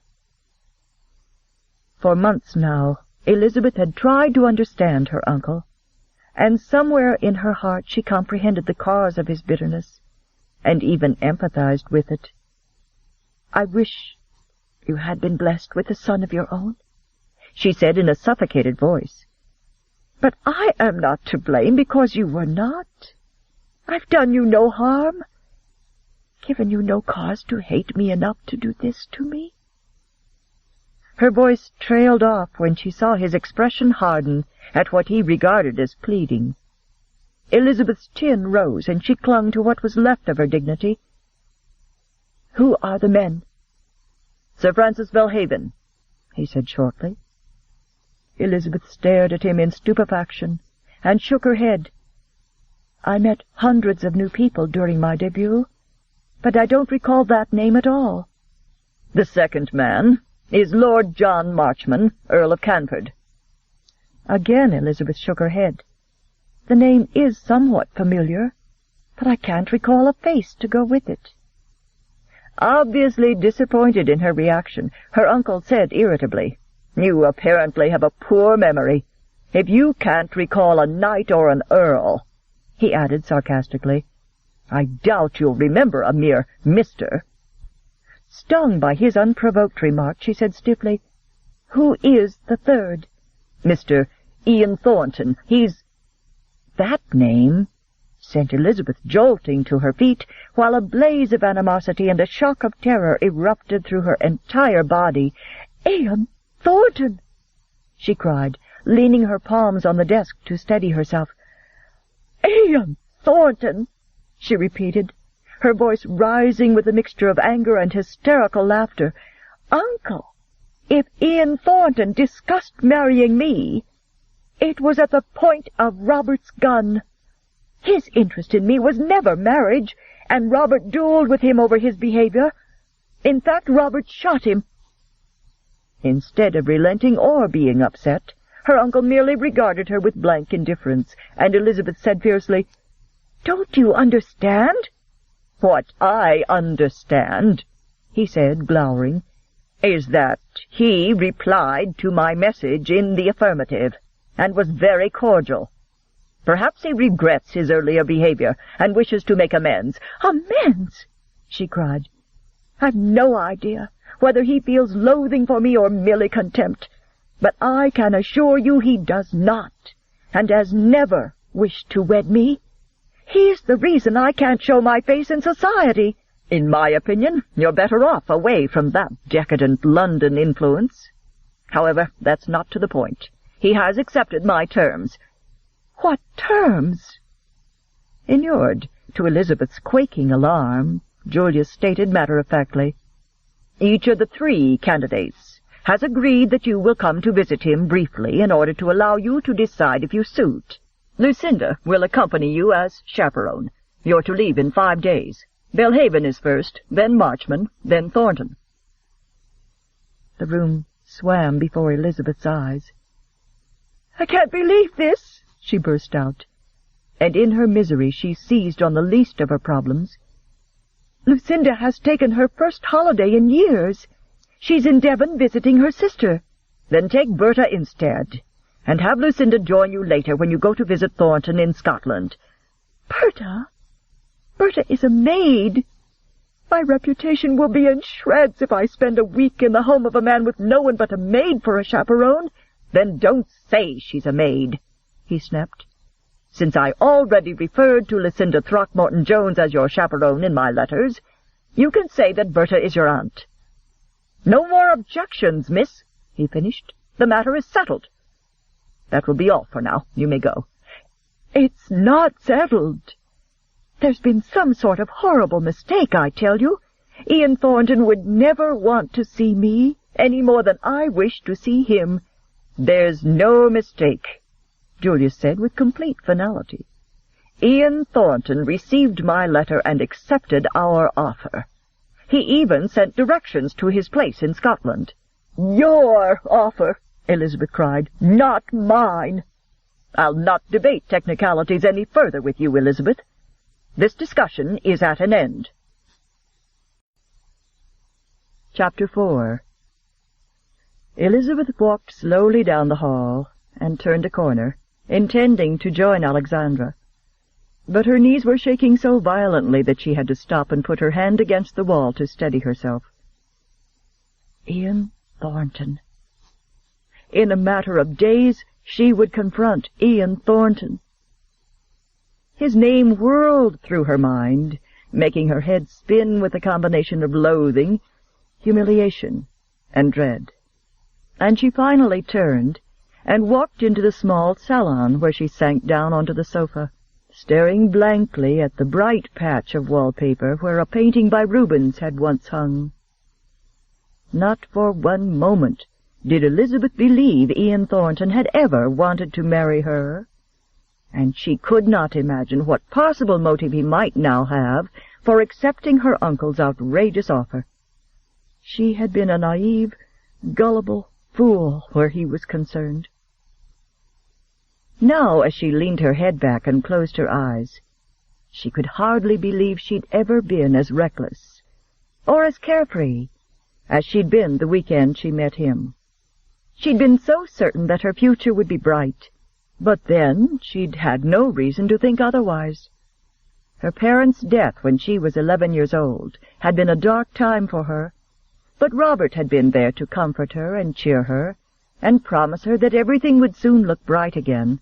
For months now, Elizabeth had tried to understand her uncle, and somewhere in her heart she comprehended the cause of his bitterness, and even empathized with it. "I wish you had been blessed with a son of your own," she said in a suffocated voice. "But I am not to blame because you were not. I've done you no harm, given you no cause to hate me enough to do this to me." Her voice trailed off when she saw his expression harden at what he regarded as pleading. Elizabeth's chin rose, and she clung to what was left of her dignity. "Who are the men?" "Sir Francis Belhaven," he said shortly. Elizabeth stared at him in stupefaction and shook her head. "I met hundreds of new people during my debut, but I don't recall that name at all." "The second man is Lord John Marchman, Earl of Canford." Again Elizabeth shook her head. "The name is somewhat familiar, but I can't recall a face to go with it." Obviously disappointed in her reaction, her uncle said irritably, "You apparently have a poor memory. If you can't recall a knight or an earl," he added sarcastically, "I doubt you'll remember a mere Mr." Stung by his unprovoked remark, she said stiffly, "Who is the third?" "Mr. Ian Thornton. He's—" That name sent Elizabeth jolting to her feet, while a blaze of animosity and a shock of terror erupted through her entire body. "Ian Thornton!" she cried, leaning her palms on the desk to steady herself. "Ian Thornton!" she repeated, her voice rising with a mixture of anger and hysterical laughter. "Uncle, if Ian Thornton discussed marrying me, it was at the point of Robert's gun. His interest in me was never marriage, and Robert duelled with him over his behavior. In fact, Robert shot him." Instead of relenting or being upset, her uncle merely regarded her with blank indifference, and Elizabeth said fiercely, "Don't you understand?" "What I understand," he said, glowering, "is that he replied to my message in the affirmative, and was very cordial. Perhaps he regrets his earlier behavior, and wishes to make amends." "Amends!" she cried. "I've no idea whether he feels loathing for me or merely contempt, but I can assure you he does not, and has never wished to wed me. He's the reason I can't show my face in society. In my opinion, you're better off away from that decadent London influence. However, that's not to the point. He has accepted my terms." "What terms?" Inured to Elizabeth's quaking alarm, Julius stated matter-of-factly, "Each of the 3 candidates has agreed that you will come to visit him briefly in order to allow you to decide if you suit. Lucinda will accompany you as chaperone. You're to leave in 5 days. Belhaven is first, then Marchman, then Thornton." The room swam before Elizabeth's eyes. "I can't believe this!" she burst out, and in her misery she seized on the least of her problems. "Lucinda has taken her first holiday in years. She's in Devon visiting her sister." "Then take Berta instead, and have Lucinda join you later when you go to visit Thornton in Scotland." "Berta? Berta is a maid," My reputation will be in shreds if I spend a week in the home of a man with no one but a maid for a chaperone. Then don't say she's a maid, he snapped. Since I already referred to Lucinda Throckmorton-Jones as your chaperone in my letters, you can say that Berta is your aunt. No more objections, miss, he finished. The matter is settled. That will be all for now. You may go. It's not settled. There's been some sort of horrible mistake, I tell you. Ian Thornton would never want to see me any more than I wish to see him. There's no mistake, Julius said with complete finality. Ian Thornton received my letter and accepted our offer. He even sent directions to his place in Scotland. Your offer, Elizabeth cried, not mine. I'll not debate technicalities any further with you, Elizabeth. This discussion is at an end. Chapter 4. Elizabeth walked slowly down the hall and turned a corner, intending to join Alexandra. But her knees were shaking so violently that she had to stop and put her hand against the wall to steady herself. Ian Thornton. In a matter of days, she would confront Ian Thornton. His name whirled through her mind, making her head spin with a combination of loathing, humiliation, and dread. And she finally turned and walked into the small salon where she sank down onto the sofa, staring blankly at the bright patch of wallpaper where a painting by Rubens had once hung. Not for one moment did Elizabeth believe Ian Thornton had ever wanted to marry her, and she could not imagine what possible motive he might now have for accepting her uncle's outrageous offer. She had been a naive, gullible fool where he was concerned. Now, as she leaned her head back and closed her eyes, she could hardly believe she'd ever been as reckless or as carefree as she'd been the weekend she met him. She'd been so certain that her future would be bright, but then she'd had no reason to think otherwise. Her parents' death when she was 11 years old had been a dark time for her, but Robert had been there to comfort her and cheer her and promise her that everything would soon look bright again.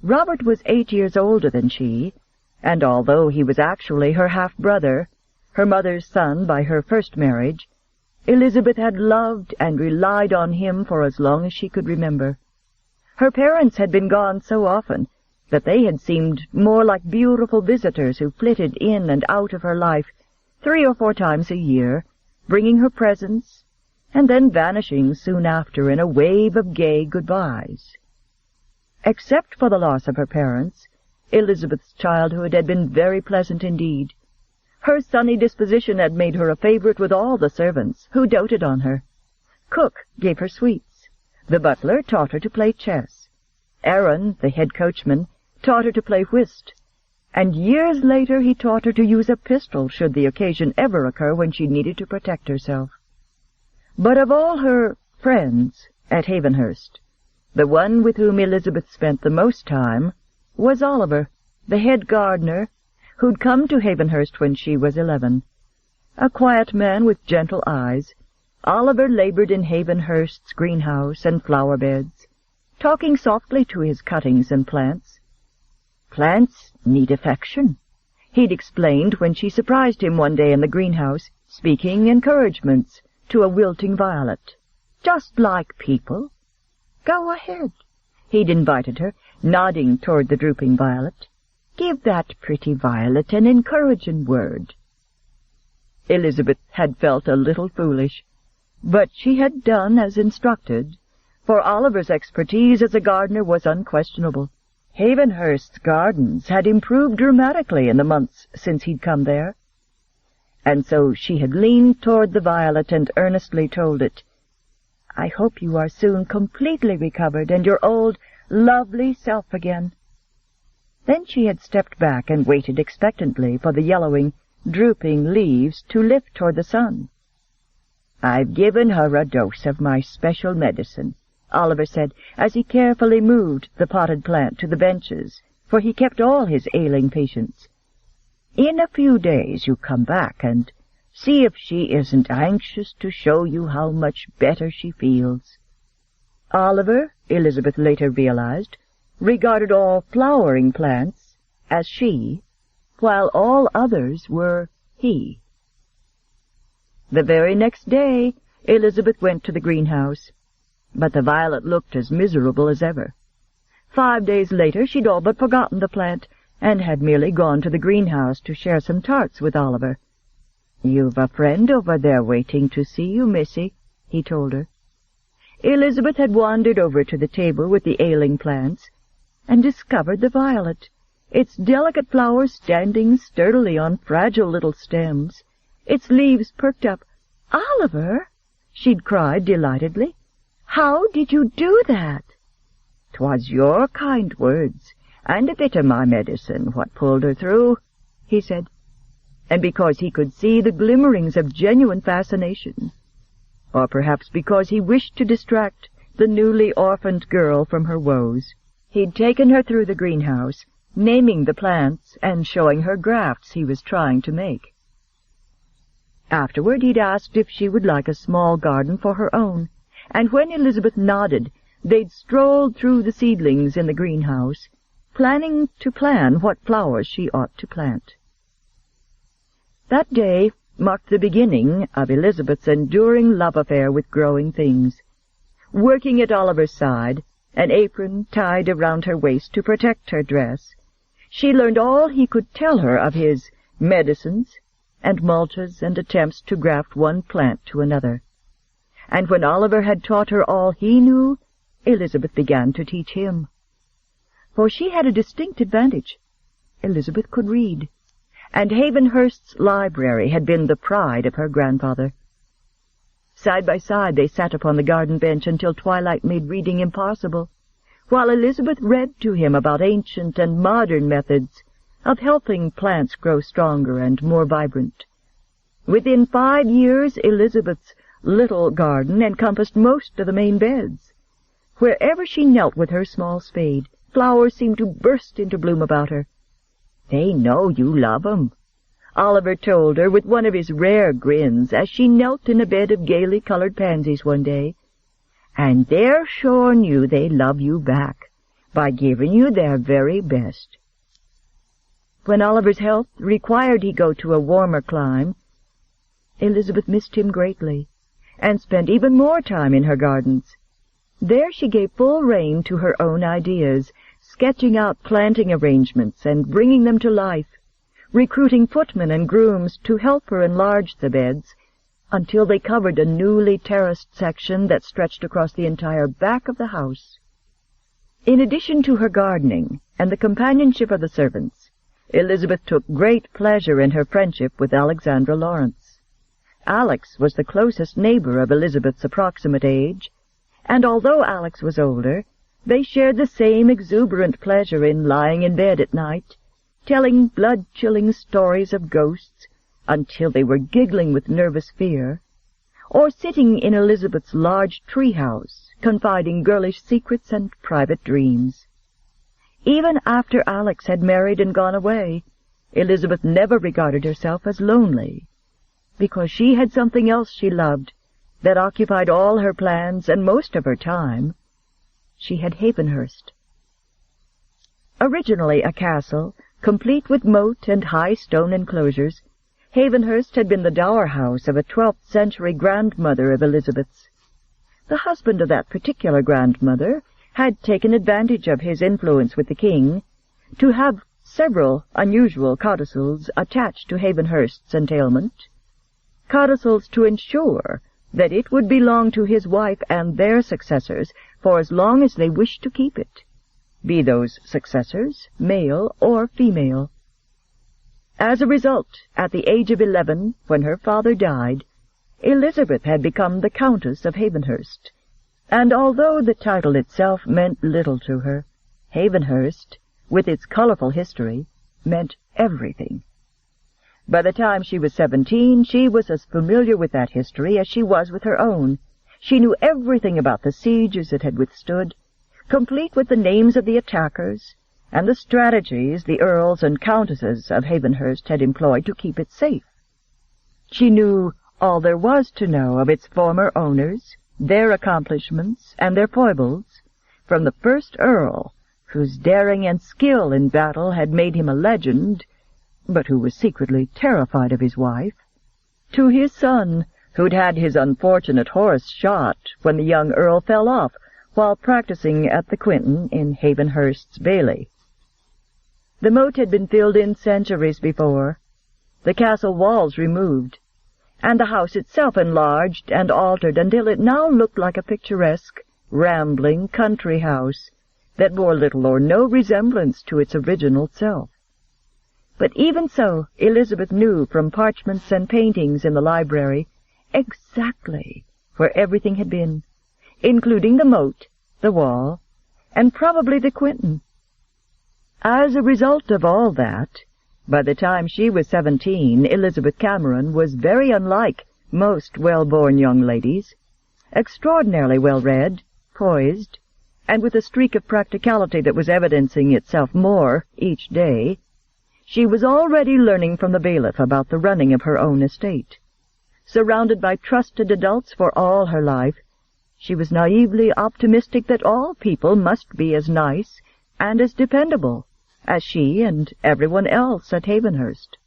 Robert was 8 years older than she, and although he was actually her half-brother, her mother's son by her first marriage, Elizabeth had loved and relied on him for as long as she could remember. Her parents had been gone so often that they had seemed more like beautiful visitors who flitted in and out of her life 3 or 4 times a year, bringing her presents, and then vanishing soon after in a wave of gay goodbyes. Except for the loss of her parents, Elizabeth's childhood had been very pleasant indeed. Her sunny disposition had made her a favorite with all the servants, who doted on her. Cook gave her sweets. The butler taught her to play chess. Aaron, the head coachman, taught her to play whist. And years later he taught her to use a pistol should the occasion ever occur when she needed to protect herself. But of all her friends at Havenhurst, the one with whom Elizabeth spent the most time was Oliver, the head gardener, who'd come to Havenhurst when she was 11. A quiet man with gentle eyes, Oliver labored in Havenhurst's greenhouse and flower beds, talking softly to his cuttings and plants. Plants need affection, he'd explained when she surprised him one day in the greenhouse, speaking encouragements to a wilting violet. Just like people. Go ahead, he'd invited her, nodding toward the drooping violet. Give that pretty violet an encouraging word. Elizabeth had felt a little foolish, but she had done as instructed, for Oliver's expertise as a gardener was unquestionable. Havenhurst's gardens had improved dramatically in the months since he'd come there, and so she had leaned toward the violet and earnestly told it, "I hope you are soon completely recovered and your old, lovely self again." Then she had stepped back and waited expectantly for the yellowing, drooping leaves to lift toward the sun. "I've given her a dose of my special medicine," Oliver said, as he carefully moved the potted plant to the benches, for he kept all his ailing patients. "In a few days you come back, and See if she isn't anxious to show you how much better she feels." Oliver, Elizabeth later realized, regarded all flowering plants as she, while all others were he. The very next day, Elizabeth went to the greenhouse, but the violet looked as miserable as ever. 5 days later she'd all but forgotten the plant, and had merely gone to the greenhouse to share some tarts with Oliver. "You've a friend over there waiting to see you, missy," he told her. Elizabeth had wandered over to the table with the ailing plants, and discovered the violet, its delicate flowers standing sturdily on fragile little stems, its leaves perked up. "Oliver," she'd cried delightedly, "how did you do that?" "'Twas your kind words, and a bit of my medicine, what pulled her through," he said, and because he could see the glimmerings of genuine fascination, or perhaps because he wished to distract the newly orphaned girl from her woes, he'd taken her through the greenhouse, naming the plants and showing her grafts he was trying to make. Afterward he'd asked if she would like a small garden for her own, and when Elizabeth nodded, they'd strolled through the seedlings in the greenhouse, planning to plan what flowers she ought to plant. That day marked the beginning of Elizabeth's enduring love affair with growing things. Working at Oliver's side, an apron tied around her waist to protect her dress, she learned all he could tell her of his medicines and mulches and attempts to graft one plant to another. And when Oliver had taught her all he knew, Elizabeth began to teach him. For she had a distinct advantage. Elizabeth could read, and Havenhurst's library had been the pride of her grandfather. Side by side they sat upon the garden bench until twilight made reading impossible, while Elizabeth read to him about ancient and modern methods of helping plants grow stronger and more vibrant. Within 5 years, Elizabeth's little garden encompassed most of the main beds. Wherever she knelt with her small spade, flowers seemed to burst into bloom about her. "They know you love 'em," Oliver told her with one of his rare grins as she knelt in a bed of gaily colored pansies one day, "and they're showing you they love you back by giving you their very best." When Oliver's health required he go to a warmer clime, Elizabeth missed him greatly, and spent even more time in her gardens. There she gave full rein to her own ideas, sketching out planting arrangements and bringing them to life, recruiting footmen and grooms to help her enlarge the beds until they covered a newly terraced section that stretched across the entire back of the house. In addition to her gardening and the companionship of the servants, Elizabeth took great pleasure in her friendship with Alexandra Lawrence. Alex was the closest neighbor of Elizabeth's approximate age, and although Alex was older, they shared the same exuberant pleasure in lying in bed at night, telling blood-chilling stories of ghosts until they were giggling with nervous fear, or sitting in Elizabeth's large tree-house, confiding girlish secrets and private dreams. Even after Alex had married and gone away, Elizabeth never regarded herself as lonely, because she had something else she loved that occupied all her plans and most of her time. She had Havenhurst. Originally a castle, complete with moat and high stone enclosures, Havenhurst had been the dower house of a 12th-century grandmother of Elizabeth's. The husband of that particular grandmother had taken advantage of his influence with the king to have several unusual codicils attached to Havenhurst's entailment, codicils to ensure that it would belong to his wife and their successors for as long as they wished to keep it, be those successors male or female. As a result, at the age of 11, when her father died, Elizabeth had become the Countess of Havenhurst, and although the title itself meant little to her, Havenhurst, with its colorful history, meant everything. By the time she was 17, she was as familiar with that history as she was with her own. She knew everything about the sieges it had withstood, complete with the names of the attackers, and the strategies the earls and countesses of Havenhurst had employed to keep it safe. She knew all there was to know of its former owners, their accomplishments, and their foibles, from the first Earl, whose daring and skill in battle had made him a legend, but who was secretly terrified of his wife, to his son, who'd had his unfortunate horse shot when the young Earl fell off while practicing at the Quinton in Havenhurst's bailey. The moat had been filled in centuries before, the castle walls removed, and the house itself enlarged and altered until it now looked like a picturesque, rambling country house that bore little or no resemblance to its original self. But even so, Elizabeth knew from parchments and paintings in the library exactly where everything had been, including the moat, the wall, and probably the Quinton. As a result of all that, by the time she was 17, Elizabeth Cameron was very unlike most well-born young ladies, extraordinarily well-read, poised, and with a streak of practicality that was evidencing itself more each day. She was already learning from the bailiff about the running of her own estate. Surrounded by trusted adults for all her life, she was naively optimistic that all people must be as nice and as dependable as she and everyone else at Havenhurst.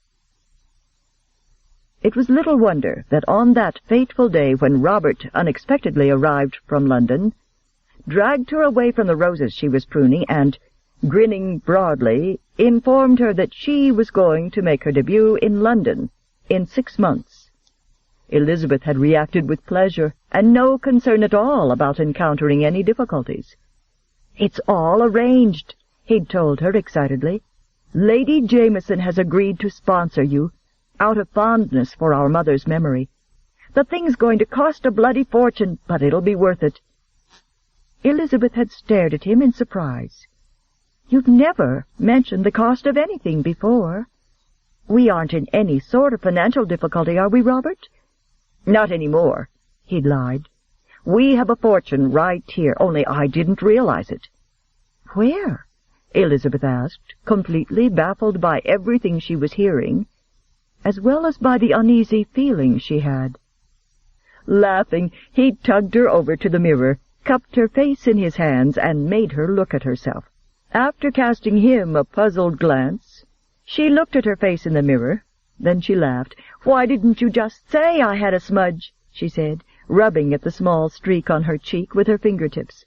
It was little wonder that on that fateful day when Robert unexpectedly arrived from London, dragged her away from the roses she was pruning, and, grinning broadly, informed her that she was going to make her debut in London in 6 months. Elizabeth had reacted with pleasure, and no concern at all about encountering any difficulties. "It's all arranged," he'd told her excitedly. "Lady Jameson has agreed to sponsor you, out of fondness for our mother's memory. The thing's going to cost a bloody fortune, but it'll be worth it." Elizabeth had stared at him in surprise. "You've never mentioned the cost of anything before. We aren't in any sort of financial difficulty, are we, Robert?" "Not any more," he'd lied. "We have a fortune right here, only I didn't realize it." "Where?" Elizabeth asked, completely baffled by everything she was hearing, as well as by the uneasy feeling she had. Laughing, he tugged her over to the mirror, cupped her face in his hands, and made her look at herself. After casting him a puzzled glance, she looked at her face in the mirror. Then she laughed. "Why didn't you just say I had a smudge?" she said, rubbing at the small streak on her cheek with her fingertips.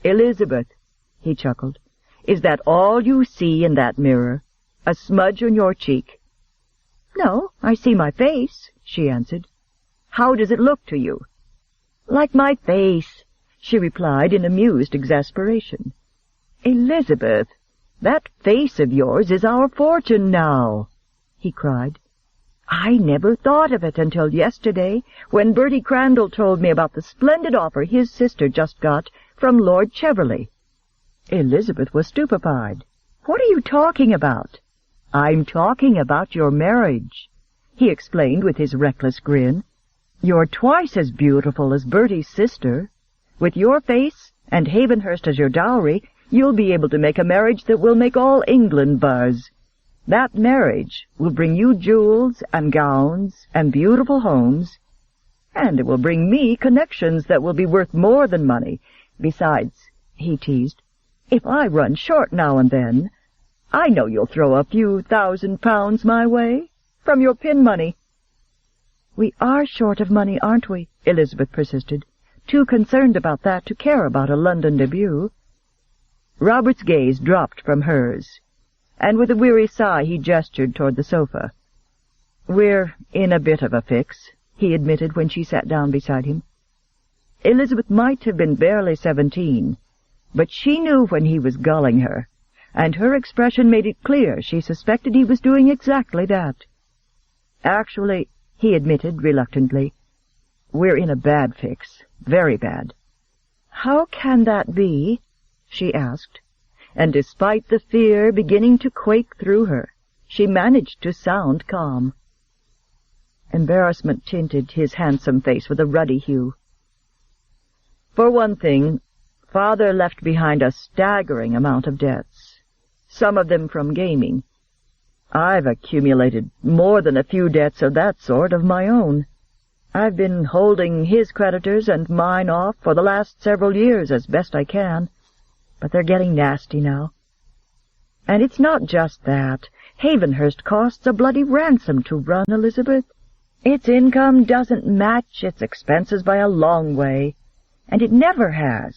"Elizabeth," he chuckled, "is that all you see in that mirror? A smudge on your cheek?" "No, I see my face," she answered. "How does it look to you?" "Like my face," she replied in amused exasperation. "Elizabeth, that face of yours is our fortune now," he cried. "I never thought of it until yesterday, when Bertie Crandall told me about the splendid offer his sister just got from Lord Cheverley." Elizabeth was stupefied. "What are you talking about?" "I'm talking about your marriage," he explained with his reckless grin. "You're twice as beautiful as Bertie's sister. With your face and Havenhurst as your dowry, you'll be able to make a marriage that will make all England buzz. That marriage will bring you jewels and gowns and beautiful homes, and it will bring me connections that will be worth more than money. Besides," he teased, "if I run short now and then, I know you'll throw a few £1,000 my way from your pin money." "We are short of money, aren't we?" Elizabeth persisted, too concerned about that to care about a London debut. Robert's gaze dropped from hers, and with a weary sigh he gestured toward the sofa. "We're in a bit of a fix," he admitted when she sat down beside him. Elizabeth might have been barely 17, but she knew when he was gulling her, and her expression made it clear she suspected he was doing exactly that. "Actually," he admitted reluctantly, "we're in a bad fix, very bad." "How can that be?" she asked, and despite the fear beginning to quake through her, she managed to sound calm. Embarrassment tinted his handsome face with a ruddy hue. "For one thing, Father left behind a staggering amount of debts, some of them from gaming. I've accumulated more than a few debts of that sort of my own. I've been holding his creditors and mine off for the last several years as best I can, but they're getting nasty now. And it's not just that. Havenhurst costs a bloody ransom to run, Elizabeth. Its income doesn't match its expenses by a long way, and it never has.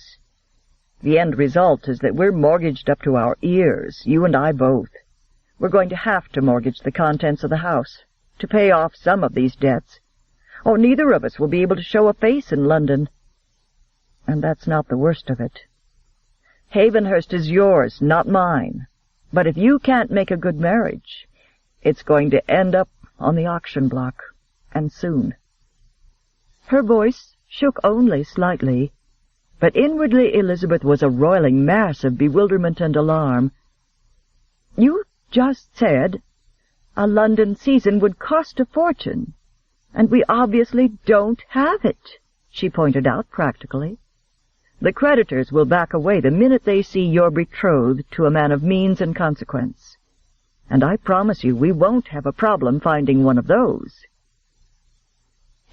The end result is that we're mortgaged up to our ears, you and I both. We're going to have to mortgage the contents of the house to pay off some of these debts, or neither of us will be able to show a face in London. And that's not the worst of it. Havenhurst is yours, not mine. But if you can't make a good marriage, it's going to end up on the auction block, and soon. Her voice shook only slightly, but inwardly Elizabeth was a roiling mass of bewilderment and alarm. You just said a London season would cost a fortune, and we obviously don't have it, she pointed out practically. The creditors will back away the minute they see you're betrothed to a man of means and consequence, and I promise you we won't have a problem finding one of those.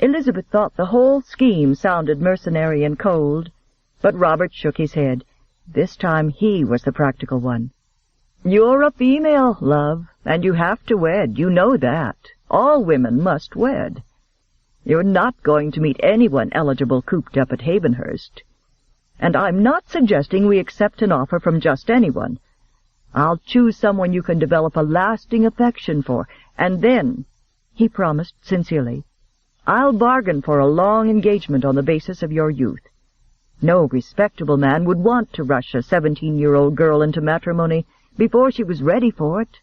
Elizabeth thought the whole scheme sounded mercenary and cold, but Robert shook his head. This time he was the practical one. You're a female, love, and you have to wed. You know that. All women must wed. You're not going to meet anyone eligible cooped up at Havenhurst. And I'm not suggesting we accept an offer from just anyone. I'll choose someone you can develop a lasting affection for, and then, he promised sincerely, I'll bargain for a long engagement on the basis of your youth. No respectable man would want to rush a 17-year-old girl into matrimony before she was ready for it.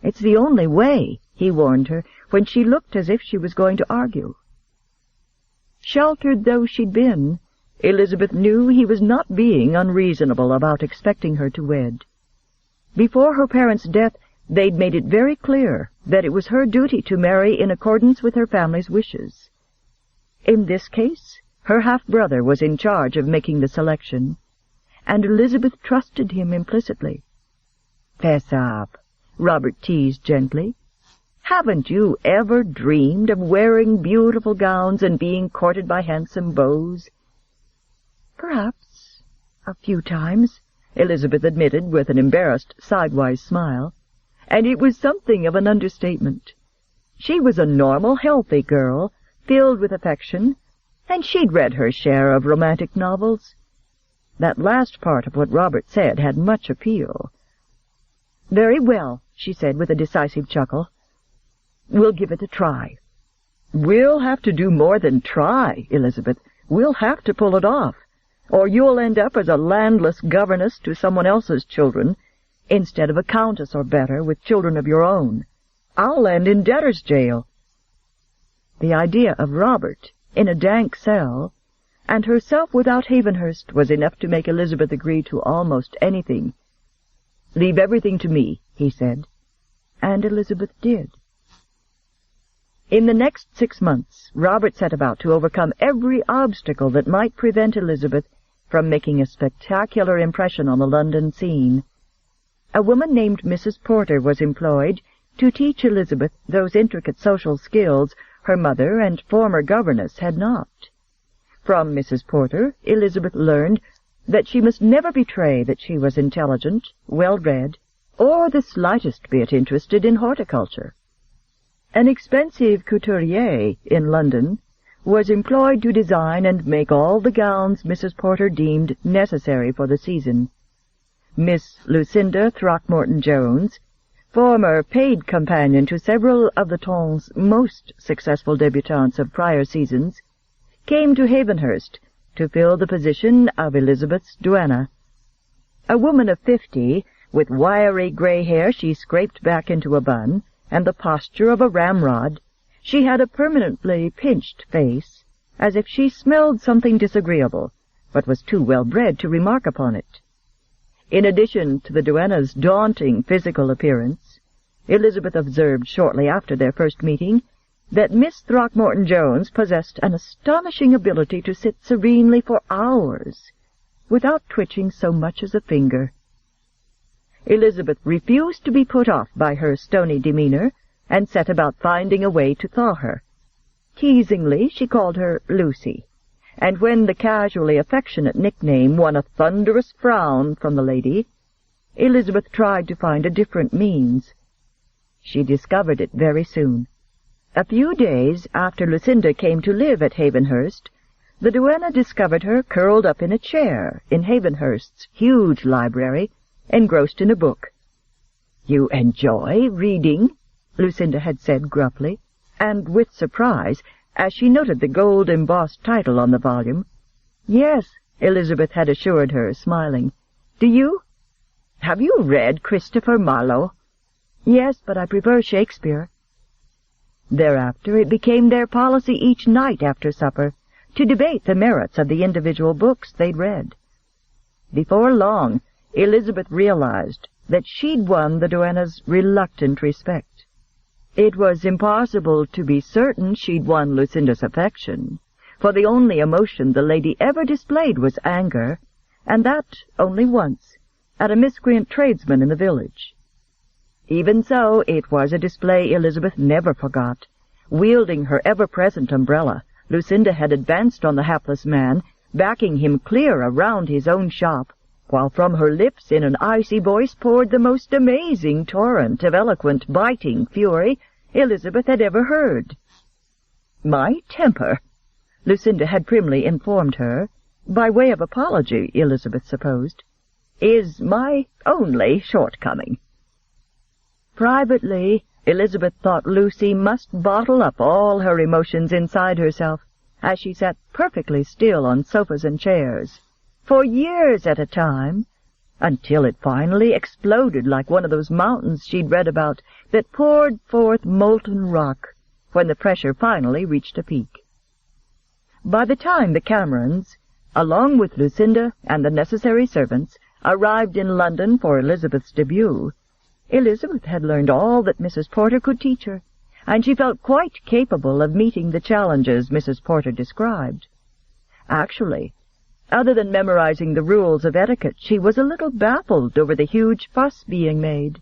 It's the only way, he warned her, when she looked as if she was going to argue. Sheltered though she'd been, Elizabeth knew he was not being unreasonable about expecting her to wed. Before her parents' death, they'd made it very clear that it was her duty to marry in accordance with her family's wishes. In this case, her half-brother was in charge of making the selection, and Elizabeth trusted him implicitly. "Fess up," Robert teased gently. "Haven't you ever dreamed of wearing beautiful gowns and being courted by handsome beaux?" "Perhaps a few times," Elizabeth admitted with an embarrassed sidewise smile, and it was something of an understatement. She was a normal, healthy girl, filled with affection, and she'd read her share of romantic novels. That last part of what Robert said had much appeal. "Very well," she said with a decisive chuckle. "We'll give it a try." "We'll have to do more than try, Elizabeth. We'll have to pull it off, or you'll end up as a landless governess to someone else's children, instead of a countess or better with children of your own. I'll end in debtor's jail." The idea of Robert in a dank cell, and herself without Havenhurst, was enough to make Elizabeth agree to almost anything. "Leave everything to me," he said, and Elizabeth did. In the next 6 months, Robert set about to overcome every obstacle that might prevent Elizabeth from making a spectacular impression on the London scene. A woman named Mrs. Porter was employed to teach Elizabeth those intricate social skills her mother and former governess had not. From Mrs. Porter, Elizabeth learned that she must never betray that she was intelligent, well-read, or the slightest bit interested in horticulture. An expensive couturier in London was employed to design and make all the gowns Mrs. Porter deemed necessary for the season. Miss Lucinda Throckmorton-Jones, former paid companion to several of the Ton's most successful debutantes of prior seasons, came to Havenhurst to fill the position of Elizabeth's duenna. A woman of 50, with wiry gray hair she scraped back into a bun, and the posture of a ramrod, she had a permanently pinched face, as if she smelled something disagreeable, but was too well-bred to remark upon it. In addition to the duenna's daunting physical appearance, Elizabeth observed shortly after their first meeting that Miss Throckmorton-Jones possessed an astonishing ability to sit serenely for hours, without twitching so much as a finger. Elizabeth refused to be put off by her stony demeanor, and set about finding a way to thaw her. Teasingly, she called her Lucy, and when the casually affectionate nickname won a thunderous frown from the lady, Elizabeth tried to find a different means. She discovered it very soon. A few days after Lucinda came to live at Havenhurst, the duenna discovered her curled up in a chair in Havenhurst's huge library, engrossed in a book. "You enjoy reading?" Lucinda had said gruffly, and with surprise, as she noted the gold-embossed title on the volume. "Yes," Elizabeth had assured her, smiling. "Do you? Have you read Christopher Marlowe?" "Yes, but I prefer Shakespeare." Thereafter it became their policy each night after supper to debate the merits of the individual books they'd read. Before long, Elizabeth realized that she'd won the duenna's reluctant respect. It was impossible to be certain she'd won Lucinda's affection, for the only emotion the lady ever displayed was anger, and that only once, at a miscreant tradesman in the village. Even so, it was a display Elizabeth never forgot. Wielding her ever-present umbrella, Lucinda had advanced on the hapless man, backing him clear around his own shop, while from her lips in an icy voice poured the most amazing torrent of eloquent, biting fury Elizabeth had ever heard. "My temper," Lucinda had primly informed her, by way of apology, Elizabeth supposed, "is my only shortcoming." Privately, Elizabeth thought Lucy must bottle up all her emotions inside herself, as she sat perfectly still on sofas and chairs, for years at a time, until it finally exploded like one of those mountains she'd read about that poured forth molten rock when the pressure finally reached a peak. By the time the Camerons, along with Lucinda and the necessary servants, arrived in London for Elizabeth's debut, Elizabeth had learned all that Mrs. Porter could teach her, and she felt quite capable of meeting the challenges Mrs. Porter described. Actually, other than memorizing the rules of etiquette, she was a little baffled over the huge fuss being made.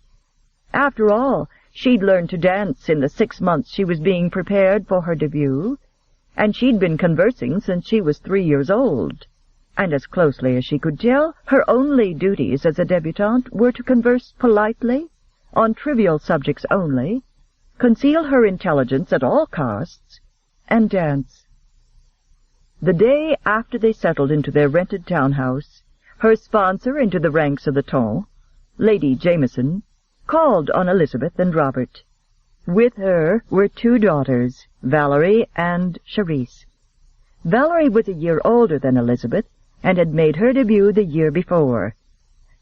After all, she'd learned to dance in the 6 months she was being prepared for her debut, and she'd been conversing since she was 3 years old. And as closely as she could tell, her only duties as a debutante were to converse politely, on trivial subjects only, conceal her intelligence at all costs, and dance. The day after they settled into their rented townhouse, her sponsor into the ranks of the ton, Lady Jameson, called on Elizabeth and Robert. With her were 2 daughters, Valerie and Charisse. Valerie was a year older than Elizabeth, and had made her debut the year before.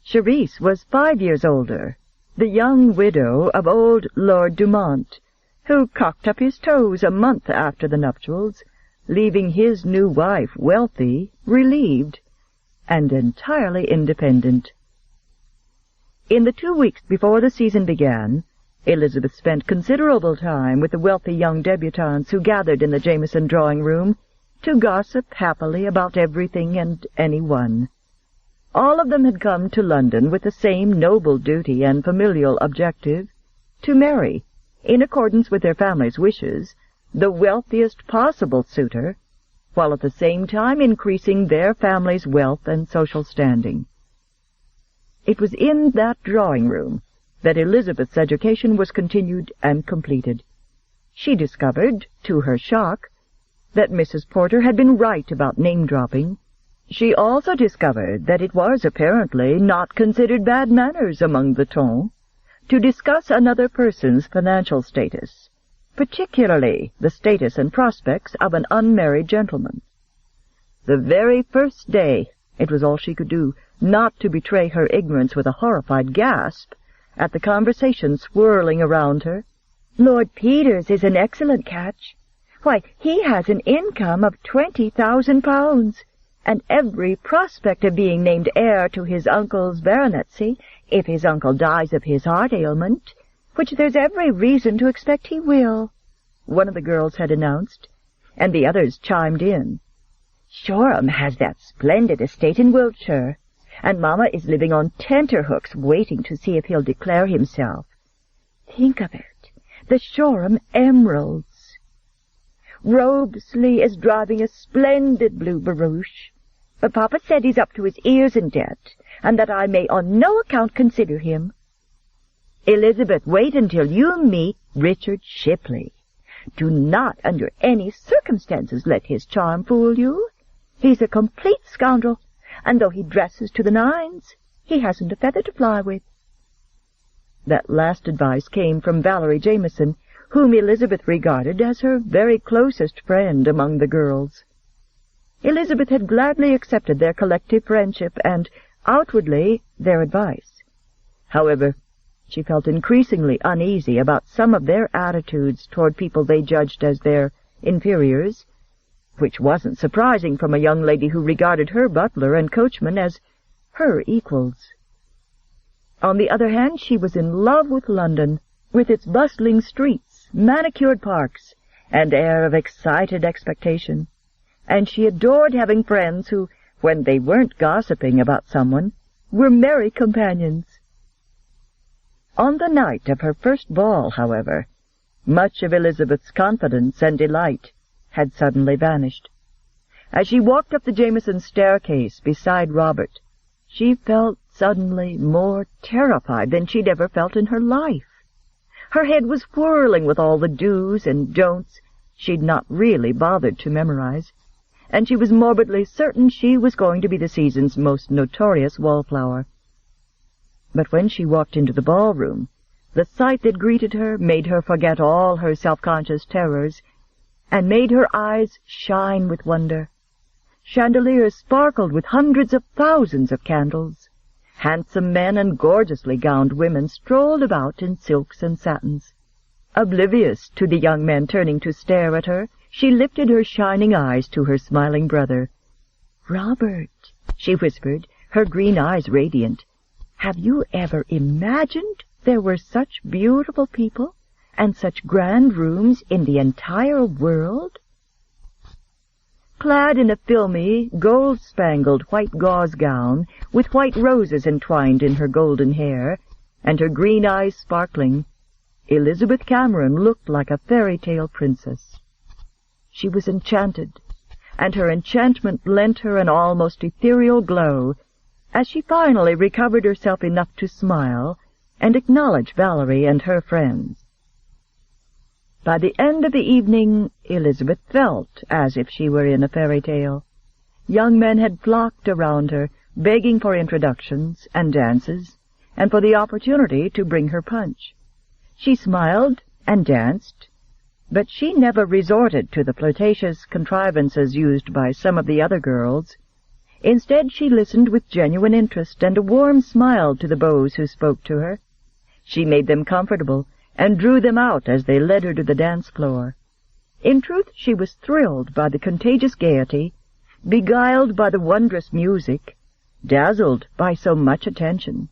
Charisse was 5 years older, the young widow of old Lord Dumont, who cocked up his toes a month after the nuptials, leaving his new wife wealthy, relieved, and entirely independent. In the 2 weeks before the season began, Elizabeth spent considerable time with the wealthy young debutantes who gathered in the Jameson drawing-room to gossip happily about everything and anyone. All of them had come to London with the same noble duty and familial objective, to marry, in accordance with their families' wishes, the wealthiest possible suitor, while at the same time increasing their family's wealth and social standing. It was in that drawing-room that Elizabeth's education was continued and completed. She discovered, to her shock, that Mrs. Porter had been right about name-dropping. She also discovered that it was apparently not considered bad manners among the ton to discuss another person's financial status, particularly the status and prospects of an unmarried gentleman. The very first day, it was all she could do not to betray her ignorance with a horrified gasp at the conversation swirling around her. "Lord Peters is an excellent catch. Why, he has an income of £20,000, and every prospect of being named heir to his uncle's baronetcy, if his uncle dies of his heart ailment, which there's every reason to expect he will," one of the girls had announced, and the others chimed in. "Shoreham has that splendid estate in Wiltshire, and Mama is living on tenterhooks waiting to see if he'll declare himself. Think of it, the Shoreham Emeralds. Robesley is driving a splendid blue barouche, but Papa said he's up to his ears in debt, and that I may on no account consider him. Elizabeth, wait until you meet Richard Shipley. Do not under any circumstances let his charm fool you. He's a complete scoundrel, and though he dresses to the nines, he hasn't a feather to fly with. That last advice came from Valerie Jameson, whom Elizabeth regarded as her very closest friend among the girls. Elizabeth had gladly accepted their collective friendship and, outwardly, their advice. However, she felt increasingly uneasy about some of their attitudes toward people they judged as their inferiors, which wasn't surprising from a young lady who regarded her butler and coachman as her equals. On the other hand, she was in love with London, with its bustling streets, manicured parks, and air of excited expectation, and she adored having friends who, when they weren't gossiping about someone, were merry companions. On the night of her first ball, however, much of Elizabeth's confidence and delight had suddenly vanished. As she walked up the Jameson staircase beside Robert, she felt suddenly more terrified than she'd ever felt in her life. Her head was whirling with all the do's and don'ts she'd not really bothered to memorize, and she was morbidly certain she was going to be the season's most notorious wallflower. But when she walked into the ballroom, the sight that greeted her made her forget all her self-conscious terrors, and made her eyes shine with wonder. Chandeliers sparkled with hundreds of thousands of candles. Handsome men and gorgeously gowned women strolled about in silks and satins. Oblivious to the young men turning to stare at her, she lifted her shining eyes to her smiling brother. "Robert," she whispered, her green eyes radiant, "have you ever imagined there were such beautiful people and such grand rooms in the entire world?" Clad in a filmy, gold-spangled white gauze gown, with white roses entwined in her golden hair, and her green eyes sparkling, Elizabeth Cameron looked like a fairy-tale princess. She was enchanted, and her enchantment lent her an almost ethereal glow, as she finally recovered herself enough to smile and acknowledge Valerie and her friends. By the end of the evening, Elizabeth felt as if she were in a fairy tale. Young men had flocked around her, begging for introductions and dances, and for the opportunity to bring her punch. She smiled and danced, but she never resorted to the flirtatious contrivances used by some of the other girls. Instead, she listened with genuine interest and a warm smile to the beaux who spoke to her. She made them comfortable, and drew them out as they led her to the dance floor. In truth, she was thrilled by the contagious gaiety, beguiled by the wondrous music, dazzled by so much attention,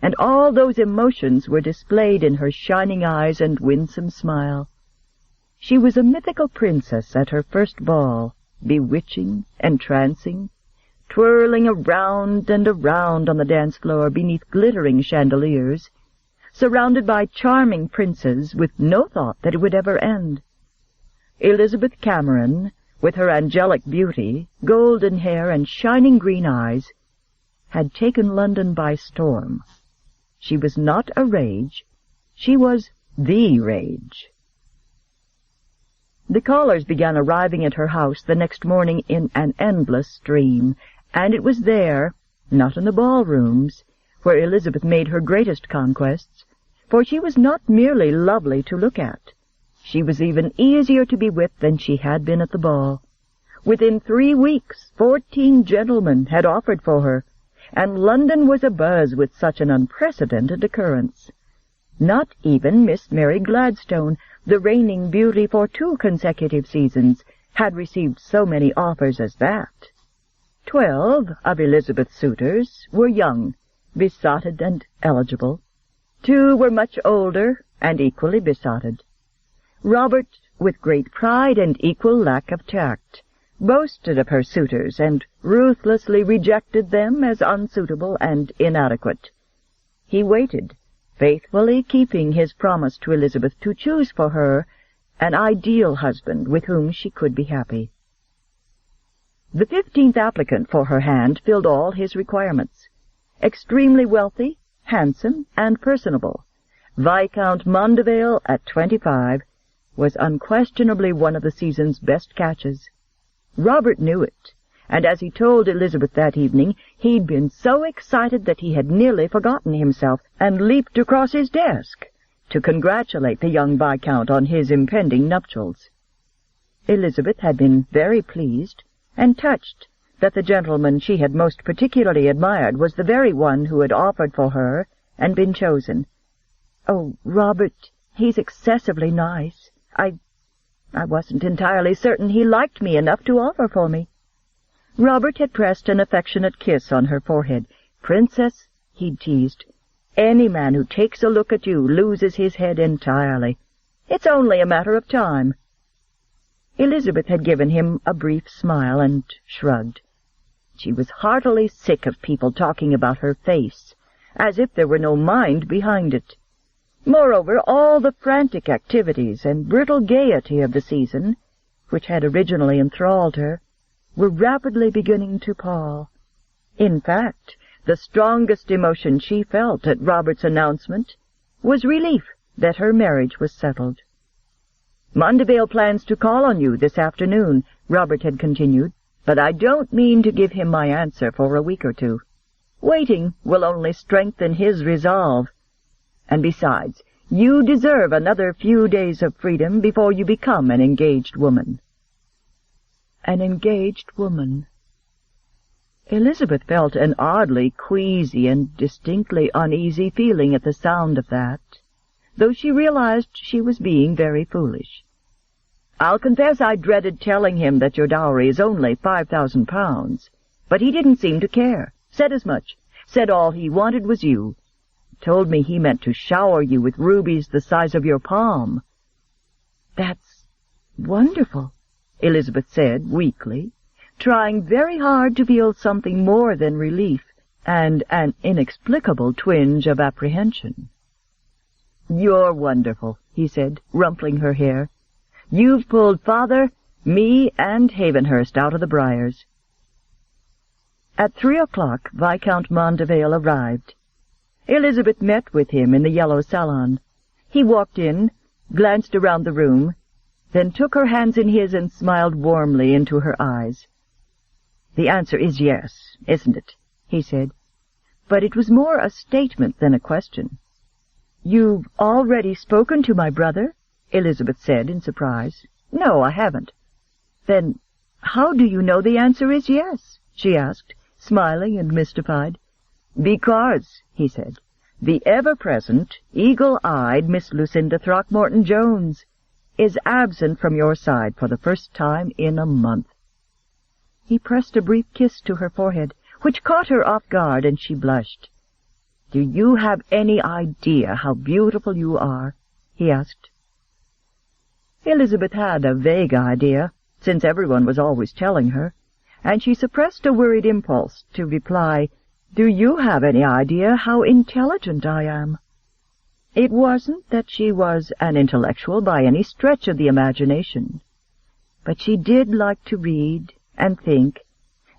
and all those emotions were displayed in her shining eyes and winsome smile. She was a mythical princess at her first ball, bewitching, entrancing, twirling around and around on the dance floor beneath glittering chandeliers, surrounded by charming princes with no thought that it would ever end. Elizabeth Cameron, with her angelic beauty, golden hair, and shining green eyes, had taken London by storm. She was not a rage, she was the rage. The callers began arriving at her house the next morning in an endless stream, and it was there, not in the ballrooms, where Elizabeth made her greatest conquests, for she was not merely lovely to look at. She was even easier to be with than she had been at the ball. Within 3 weeks, 14 gentlemen had offered for her, and London was abuzz with such an unprecedented occurrence. Not even Miss Mary Gladstone, the reigning beauty for 2 consecutive seasons, had received so many offers as that. 12 of Elizabeth's suitors were young, besotted and eligible. 2 were much older and equally besotted. Robert, with great pride and equal lack of tact, boasted of her suitors, and ruthlessly rejected them as unsuitable and inadequate. He waited, faithfully keeping his promise to Elizabeth to choose for her an ideal husband with whom she could be happy. The 15th applicant for her hand filled all his requirements. Extremely wealthy, handsome, and personable, Viscount Mondeville, at 25, was unquestionably one of the season's best catches. Robert knew it, and as he told Elizabeth that evening, he'd been so excited that he had nearly forgotten himself and leaped across his desk to congratulate the young Viscount on his impending nuptials. Elizabeth had been very pleased and touched that the gentleman she had most particularly admired was the very one who had offered for her and been chosen. "Oh, Robert, he's excessively nice. I wasn't entirely certain he liked me enough to offer for me." Robert had pressed an affectionate kiss on her forehead. "Princess," he'd teased, "any man who takes a look at you loses his head entirely. It's only a matter of time." Elizabeth had given him a brief smile and shrugged. She was heartily sick of people talking about her face, as if there were no mind behind it. Moreover, all the frantic activities and brittle gaiety of the season, which had originally enthralled her, were rapidly beginning to pall. In fact, the strongest emotion she felt at Robert's announcement was relief that her marriage was settled. "Mondeville plans to call on you this afternoon," Robert had continued, "but I don't mean to give him my answer for a week or two. Waiting will only strengthen his resolve. And besides, you deserve another few days of freedom before you become an engaged woman." An engaged woman. Elizabeth felt an oddly queasy and distinctly uneasy feeling at the sound of that, though she realized she was being very foolish. "I'll confess I dreaded telling him that your dowry is only £5,000, but he didn't seem to care. Said as much. Said all he wanted was you. Told me he meant to shower you with rubies the size of your palm." "That's wonderful," Elizabeth said weakly, trying very hard to feel something more than relief and an inexplicable twinge of apprehension. "You're wonderful," he said, rumpling her hair. "You've pulled Father, me, and Havenhurst out of the briars." At 3 o'clock, Viscount Mondeville arrived. Elizabeth met with him in the yellow salon. He walked in, glanced around the room, then took her hands in his and smiled warmly into her eyes. "The answer is yes, isn't it?" he said. But it was more a statement than a question. "You've already spoken to my brother?" Elizabeth said in surprise. "No, I haven't." "Then how do you know the answer is yes?" she asked, smiling and mystified. "Because," he said, "the ever-present, eagle-eyed Miss Lucinda Throckmorton-Jones is absent from your side for the first time in a month." He pressed a brief kiss to her forehead, which caught her off guard, and she blushed. "Do you have any idea how beautiful you are?" he asked. Elizabeth had a vague idea, since everyone was always telling her, and she suppressed a worried impulse to reply, "Do you have any idea how intelligent I am?" It wasn't that she was an intellectual by any stretch of the imagination, but she did like to read and think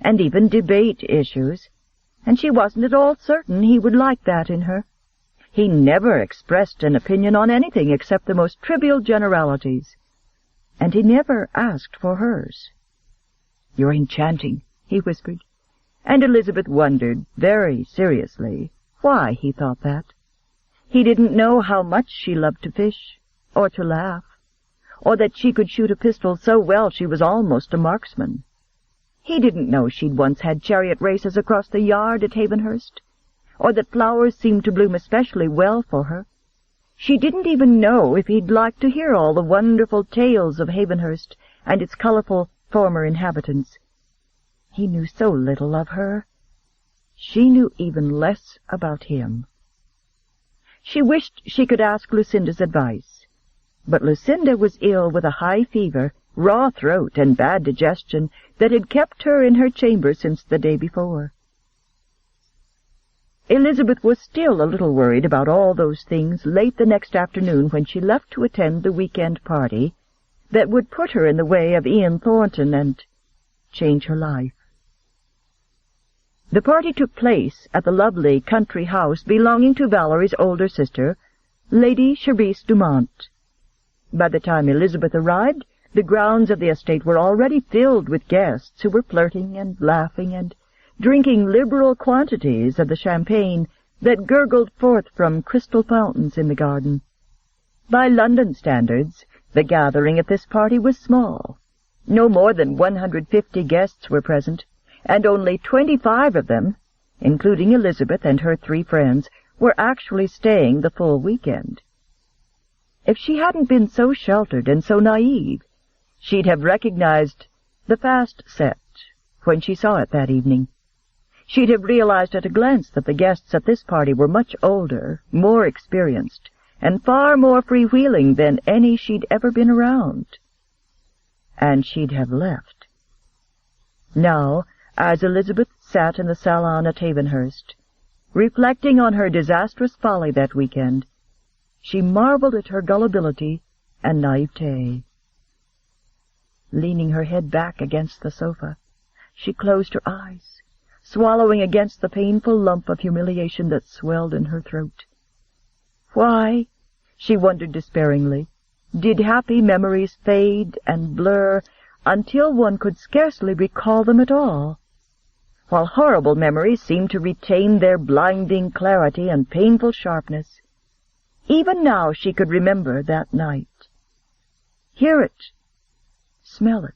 and even debate issues, and she wasn't at all certain he would like that in her. He never expressed an opinion on anything except the most trivial generalities, and he never asked for hers. "You're enchanting," he whispered, and Elizabeth wondered, very seriously, why he thought that. He didn't know how much she loved to fish, or to laugh, or that she could shoot a pistol so well she was almost a marksman. He didn't know she'd once had chariot races across the yard at Havenhurst, or that flowers seemed to bloom especially well for her. She didn't even know if he'd like to hear all the wonderful tales of Havenhurst and its colorful former inhabitants. He knew so little of her. She knew even less about him. She wished she could ask Lucinda's advice, but Lucinda was ill with a high fever, raw throat and bad digestion that had kept her in her chamber since the day before. Elizabeth was still a little worried about all those things late the next afternoon when she left to attend the weekend party that would put her in the way of Ian Thornton and change her life. The party took place at the lovely country house belonging to Valerie's older sister, Lady Charisse Dumont. By the time Elizabeth arrived, the grounds of the estate were already filled with guests who were flirting and laughing and drinking liberal quantities of the champagne that gurgled forth from crystal fountains in the garden. By London standards, the gathering at this party was small. No more than 150 guests were present, and only 25 of them, including Elizabeth and her 3 friends, were actually staying the full weekend. If she hadn't been so sheltered and so naive, she'd have recognized the fast set when she saw it that evening. She'd have realized at a glance that the guests at this party were much older, more experienced, and far more freewheeling than any she'd ever been around. And she'd have left. Now, as Elizabeth sat in the salon at Havenhurst, reflecting on her disastrous folly that weekend, she marveled at her gullibility and naivete. Leaning her head back against the sofa, she closed her eyes, swallowing against the painful lump of humiliation that swelled in her throat. Why, she wondered despairingly, did happy memories fade and blur until one could scarcely recall them at all, while horrible memories seemed to retain their blinding clarity and painful sharpness? Even now she could remember that night. Hear it. Smell it.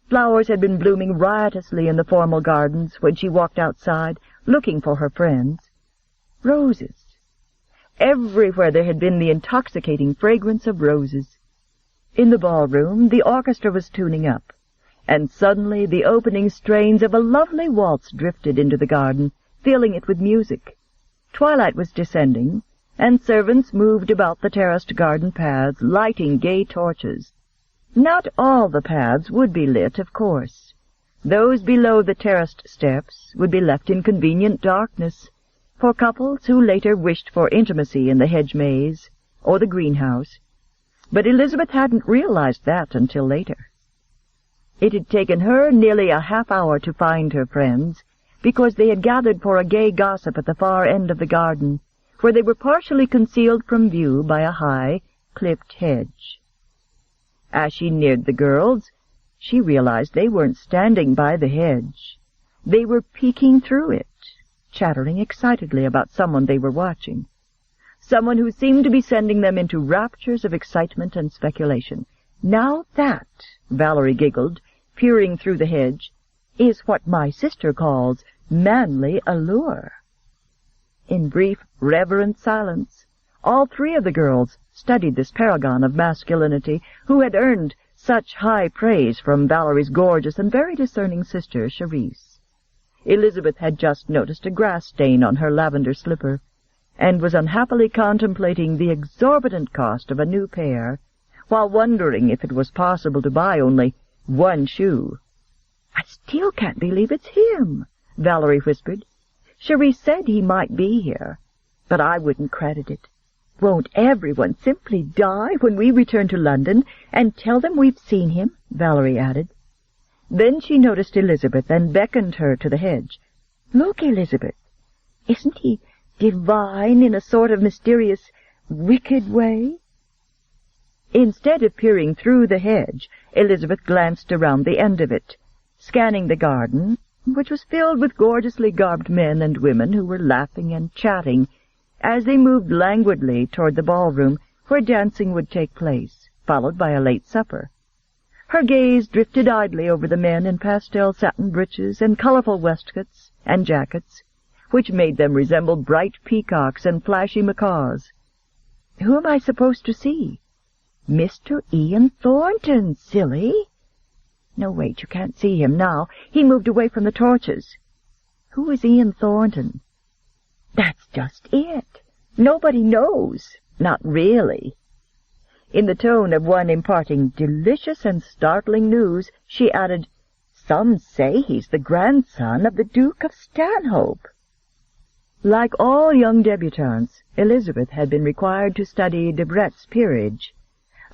Flowers had been blooming riotously in the formal gardens when she walked outside, looking for her friends. Roses. Everywhere there had been the intoxicating fragrance of roses. In the ballroom, the orchestra was tuning up, and suddenly the opening strains of a lovely waltz drifted into the garden, filling it with music. Twilight was descending, and servants moved about the terraced garden paths, lighting gay torches. Not all the paths would be lit, of course. Those below the terraced steps would be left in convenient darkness for couples who later wished for intimacy in the hedge maze or the greenhouse. But Elizabeth hadn't realized that until later. It had taken her nearly a half-hour to find her friends, because they had gathered for a gay gossip at the far end of the garden, where they were partially concealed from view by a high, clipped hedge. As she neared the girls, she realized they weren't standing by the hedge. They were peeking through it, chattering excitedly about someone they were watching, someone who seemed to be sending them into raptures of excitement and speculation. "Now that," Valerie giggled, peering through the hedge, "is what my sister calls manly allure." In brief, reverent silence, all 3 of the girls studied this paragon of masculinity who had earned such high praise from Valerie's gorgeous and very discerning sister, Charisse. Elizabeth had just noticed a grass stain on her lavender slipper, and was unhappily contemplating the exorbitant cost of a new pair, while wondering if it was possible to buy only 1 shoe. "I still can't believe it's him," Valerie whispered. "Charisse said he might be here, but I wouldn't credit it. Won't everyone simply die when we return to London and tell them we've seen him?" Valerie added. Then she noticed Elizabeth and beckoned her to the hedge. "Look, Elizabeth, isn't he divine in a sort of mysterious, wicked way?" Instead of peering through the hedge, Elizabeth glanced around the end of it, scanning the garden, which was filled with gorgeously garbed men and women who were laughing and chatting as they moved languidly toward the ballroom where dancing would take place, followed by a late supper. Her gaze drifted idly over the men in pastel satin breeches and colorful waistcoats and jackets, which made them resemble bright peacocks and flashy macaws. "Who am I supposed to see?" "Mr. Ian Thornton, silly." "No, wait, you can't see him now. He moved away from the torches." "Who is Ian Thornton?" "That's just it. Nobody knows. Not really." In the tone of one imparting delicious and startling news, she added, "Some say he's the grandson of the Duke of Stanhope." Like all young debutantes, Elizabeth had been required to study Debrett's Peerage,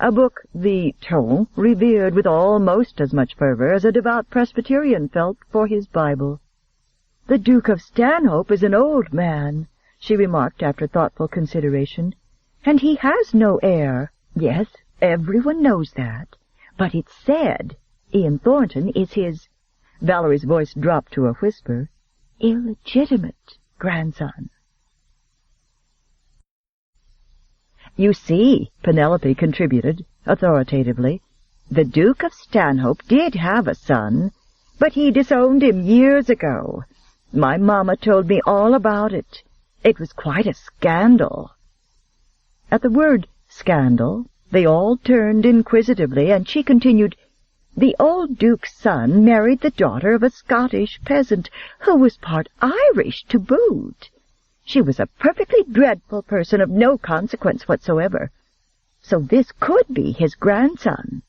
a book the Ton revered with almost as much fervor as a devout Presbyterian felt for his Bible. "The Duke of Stanhope is an old man," she remarked after thoughtful consideration, "and he has no heir. Yes, everyone knows that. But it's said Ian Thornton is his—" Valerie's voice dropped to a whisper, "illegitimate grandson." "You see," Penelope contributed, authoritatively, "the Duke of Stanhope did have a son, but he disowned him years ago. My mamma told me all about it. It was quite a scandal." At the word scandal, they all turned inquisitively, and she continued, "The old Duke's son married the daughter of a Scottish peasant, who was part Irish to boot. She was a perfectly dreadful person of no consequence whatsoever. So this could be his grandson.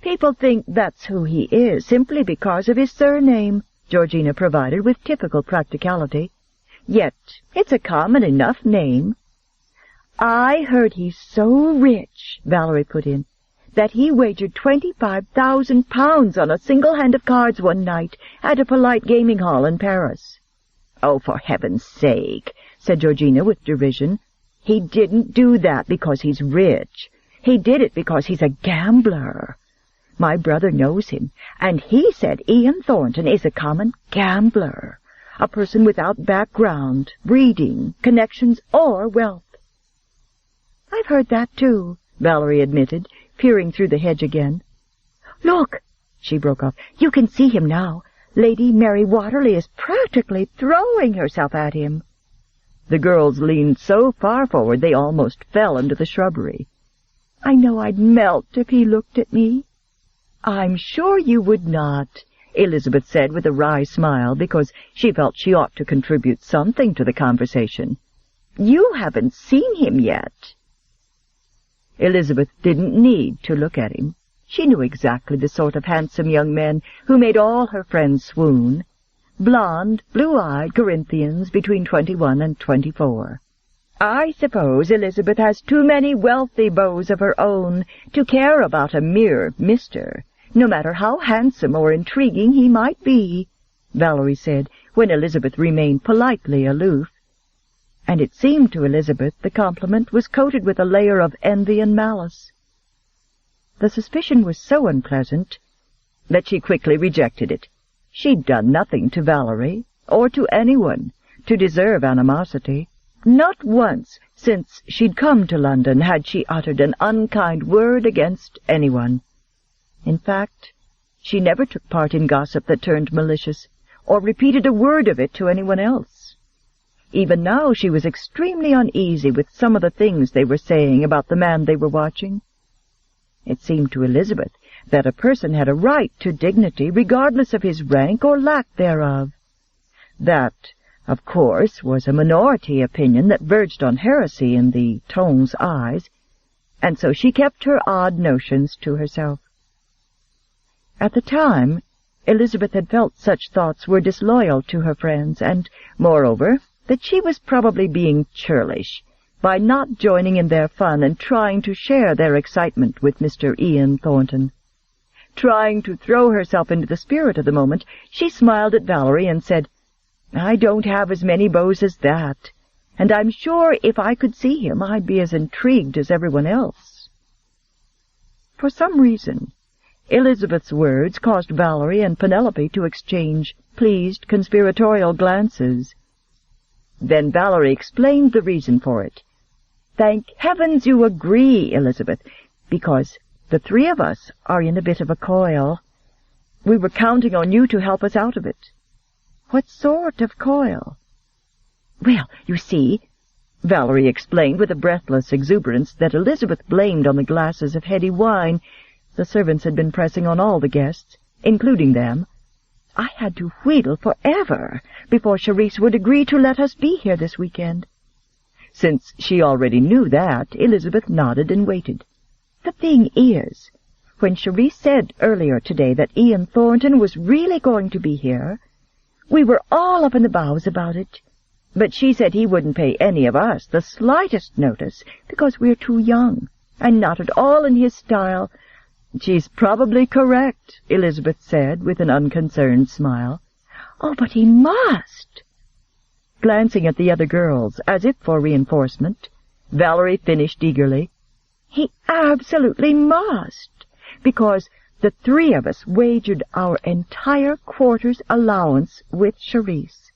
People think that's who he is simply because of his surname," Georgina provided with typical practicality. "Yet it's a common enough name." "I heard he's so rich," Valerie put in, "that he wagered £25,000 on a single hand of cards one night at a polite gaming hall in Paris." "Oh, for heaven's sake," said Georgina with derision. "He didn't do that because he's rich. He did it because he's a gambler. My brother knows him, and he said Ian Thornton is a common gambler, a person without background, breeding, connections, or wealth." "I've heard that, too," Valerie admitted, peering through the hedge again. "Look!" she broke off. "You can see him now. Lady Mary Waterley is practically throwing herself at him." The girls leaned so far forward they almost fell into the shrubbery. "I know I'd melt if he looked at me." "I'm sure you would not," Elizabeth said with a wry smile, because she felt she ought to contribute something to the conversation. "You haven't seen him yet." Elizabeth didn't need to look at him. She knew exactly the sort of handsome young men who made all her friends swoon. Blonde, blue-eyed Corinthians between 21 and 24. "I suppose Elizabeth has too many wealthy beaux of her own to care about a mere mister, no matter how handsome or intriguing he might be," Valerie said, when Elizabeth remained politely aloof. And it seemed to Elizabeth the compliment was coated with a layer of envy and malice. The suspicion was so unpleasant that she quickly rejected it. She'd done nothing to Valerie, or to anyone, to deserve animosity. Not once since she'd come to London had she uttered an unkind word against anyone. In fact, she never took part in gossip that turned malicious, or repeated a word of it to anyone else. Even now she was extremely uneasy with some of the things they were saying about the man they were watching. It seemed to Elizabeth that a person had a right to dignity regardless of his rank or lack thereof. That, of course, was a minority opinion that verged on heresy in the Ton's eyes, and so she kept her odd notions to herself. At the time, Elizabeth had felt such thoughts were disloyal to her friends, and, moreover, that she was probably being churlish by not joining in their fun and trying to share their excitement with Mr. Ian Thornton. Trying to throw herself into the spirit of the moment, she smiled at Valerie and said, "I don't have as many beaux as that, and I'm sure if I could see him I'd be as intrigued as everyone else." For some reason, Elizabeth's words caused Valerie and Penelope to exchange pleased, conspiratorial glances. Then Valerie explained the reason for it. "Thank heavens you agree, Elizabeth, because the three of us are in a bit of a coil. We were counting on you to help us out of it." "What sort of coil?" "Well, you see," Valerie explained with a breathless exuberance that Elizabeth blamed on the glasses of heady wine the servants had been pressing on all the guests, including them. "I had to wheedle forever before Charisse would agree to let us be here this weekend." Since she already knew that, Elizabeth nodded and waited. The thing is, when Cherie said earlier today that Ian Thornton was really going to be here, we were all up in the boughs about it. But she said he wouldn't pay any of us the slightest notice because we're too young and not at all in his style. She's probably correct, Elizabeth said with an unconcerned smile. Oh, but he must. Glancing at the other girls, as if for reinforcement, Valerie finished eagerly. He absolutely must, because the three of us wagered our entire quarter's allowance with Charisse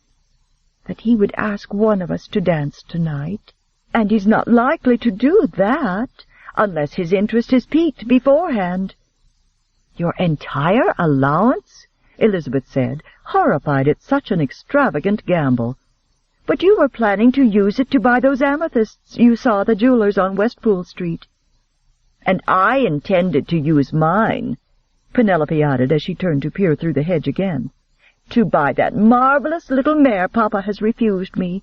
that he would ask one of us to dance tonight, and he's not likely to do that unless his interest is piqued beforehand. Your entire allowance? Elizabeth said, horrified at such an extravagant gamble. But you were planning to use it to buy those amethysts you saw at the jewelers on Westpool Street. And I intended to use mine, Penelope added as she turned to peer through the hedge again, to buy that marvelous little mare Papa has refused me.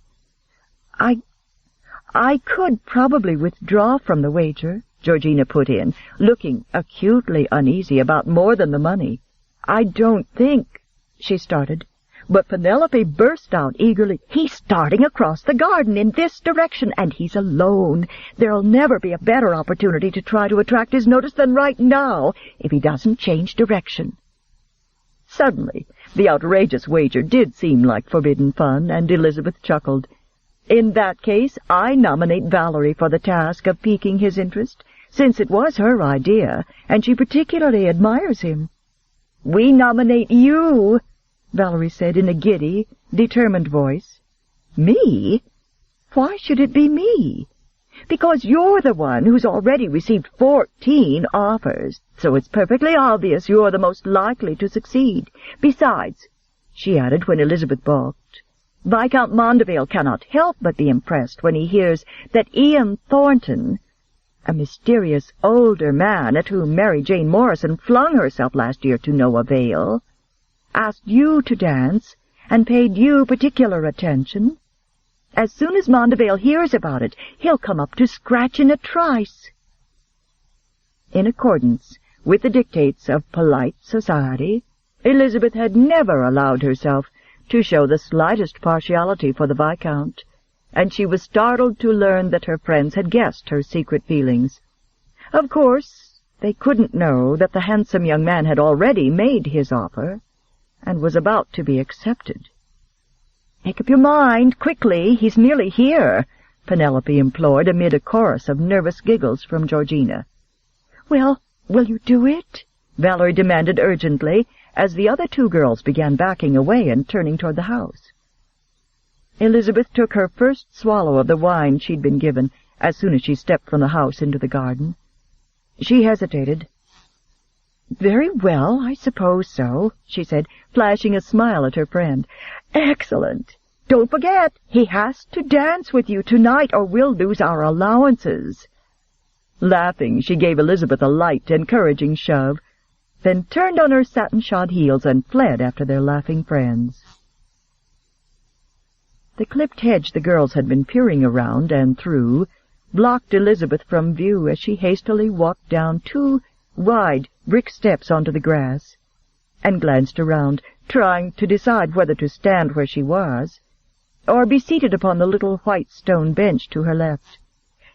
I could probably withdraw from the wager, Georgina put in, looking acutely uneasy about more than the money. I don't think, she started, but Penelope burst out eagerly. He's starting across the garden in this direction, and he's alone. There'll never be a better opportunity to try to attract his notice than right now, if he doesn't change direction. Suddenly, the outrageous wager did seem like forbidden fun, and Elizabeth chuckled. In that case, I nominate Valerie for the task of piquing his interest, since it was her idea, and she particularly admires him. We nominate you, Valerie said in a giddy, determined voice. Me? Why should it be me? Because you're the one who's already received 14 offers, so it's perfectly obvious you're the most likely to succeed. Besides, she added when Elizabeth balked, Viscount Mondeville cannot help but be impressed when he hears that Ian Thornton, a mysterious older man at whom Mary Jane Morrison flung herself last year to no avail, asked you to dance and paid you particular attention. As soon as Mondeville hears about it, he'll come up to scratch in a trice. In accordance with the dictates of polite society, Elizabeth had never allowed herself to show the slightest partiality for the Viscount, and she was startled to learn that her friends had guessed her secret feelings. Of course, they couldn't know that the handsome young man had already made his offer, and was about to be accepted. "Make up your mind, quickly, he's nearly here," Penelope implored amid a chorus of nervous giggles from Georgina. "Well, will you do it?" Valerie demanded urgently, as the other two girls began backing away and turning toward the house. Elizabeth took her first swallow of the wine she'd been given as soon as she stepped from the house into the garden. She hesitated. "Very well, I suppose so," she said, flashing a smile at her friend. "Excellent! Don't forget, he has to dance with you tonight, or we'll lose our allowances." Laughing, she gave Elizabeth a light, encouraging shove, then turned on her satin-shod heels and fled after their laughing friends. The clipped hedge the girls had been peering around and through blocked Elizabeth from view as she hastily walked down 2 wide brick steps onto the grass, and glanced around, trying to decide whether to stand where she was, or be seated upon the little white stone bench to her left.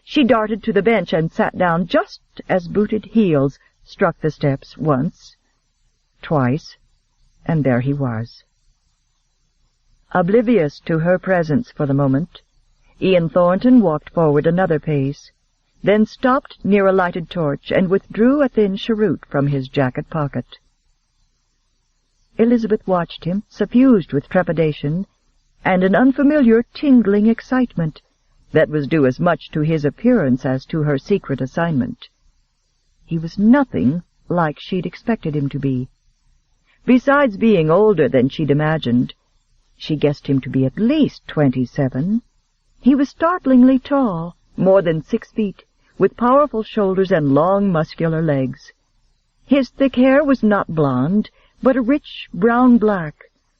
She darted to the bench and sat down just as booted heels struck the steps once, twice, and there he was. Oblivious to her presence for the moment, Ian Thornton walked forward another pace, then stopped near a lighted torch and withdrew a thin cheroot from his jacket pocket. Elizabeth watched him, suffused with trepidation and an unfamiliar tingling excitement that was due as much to his appearance as to her secret assignment. He was nothing like she'd expected him to be. Besides being older than she'd imagined, she guessed him to be at least 27. He was startlingly tall, more than 6 feet, with powerful shoulders and long, muscular legs. His thick hair was not blonde, but a rich brown-black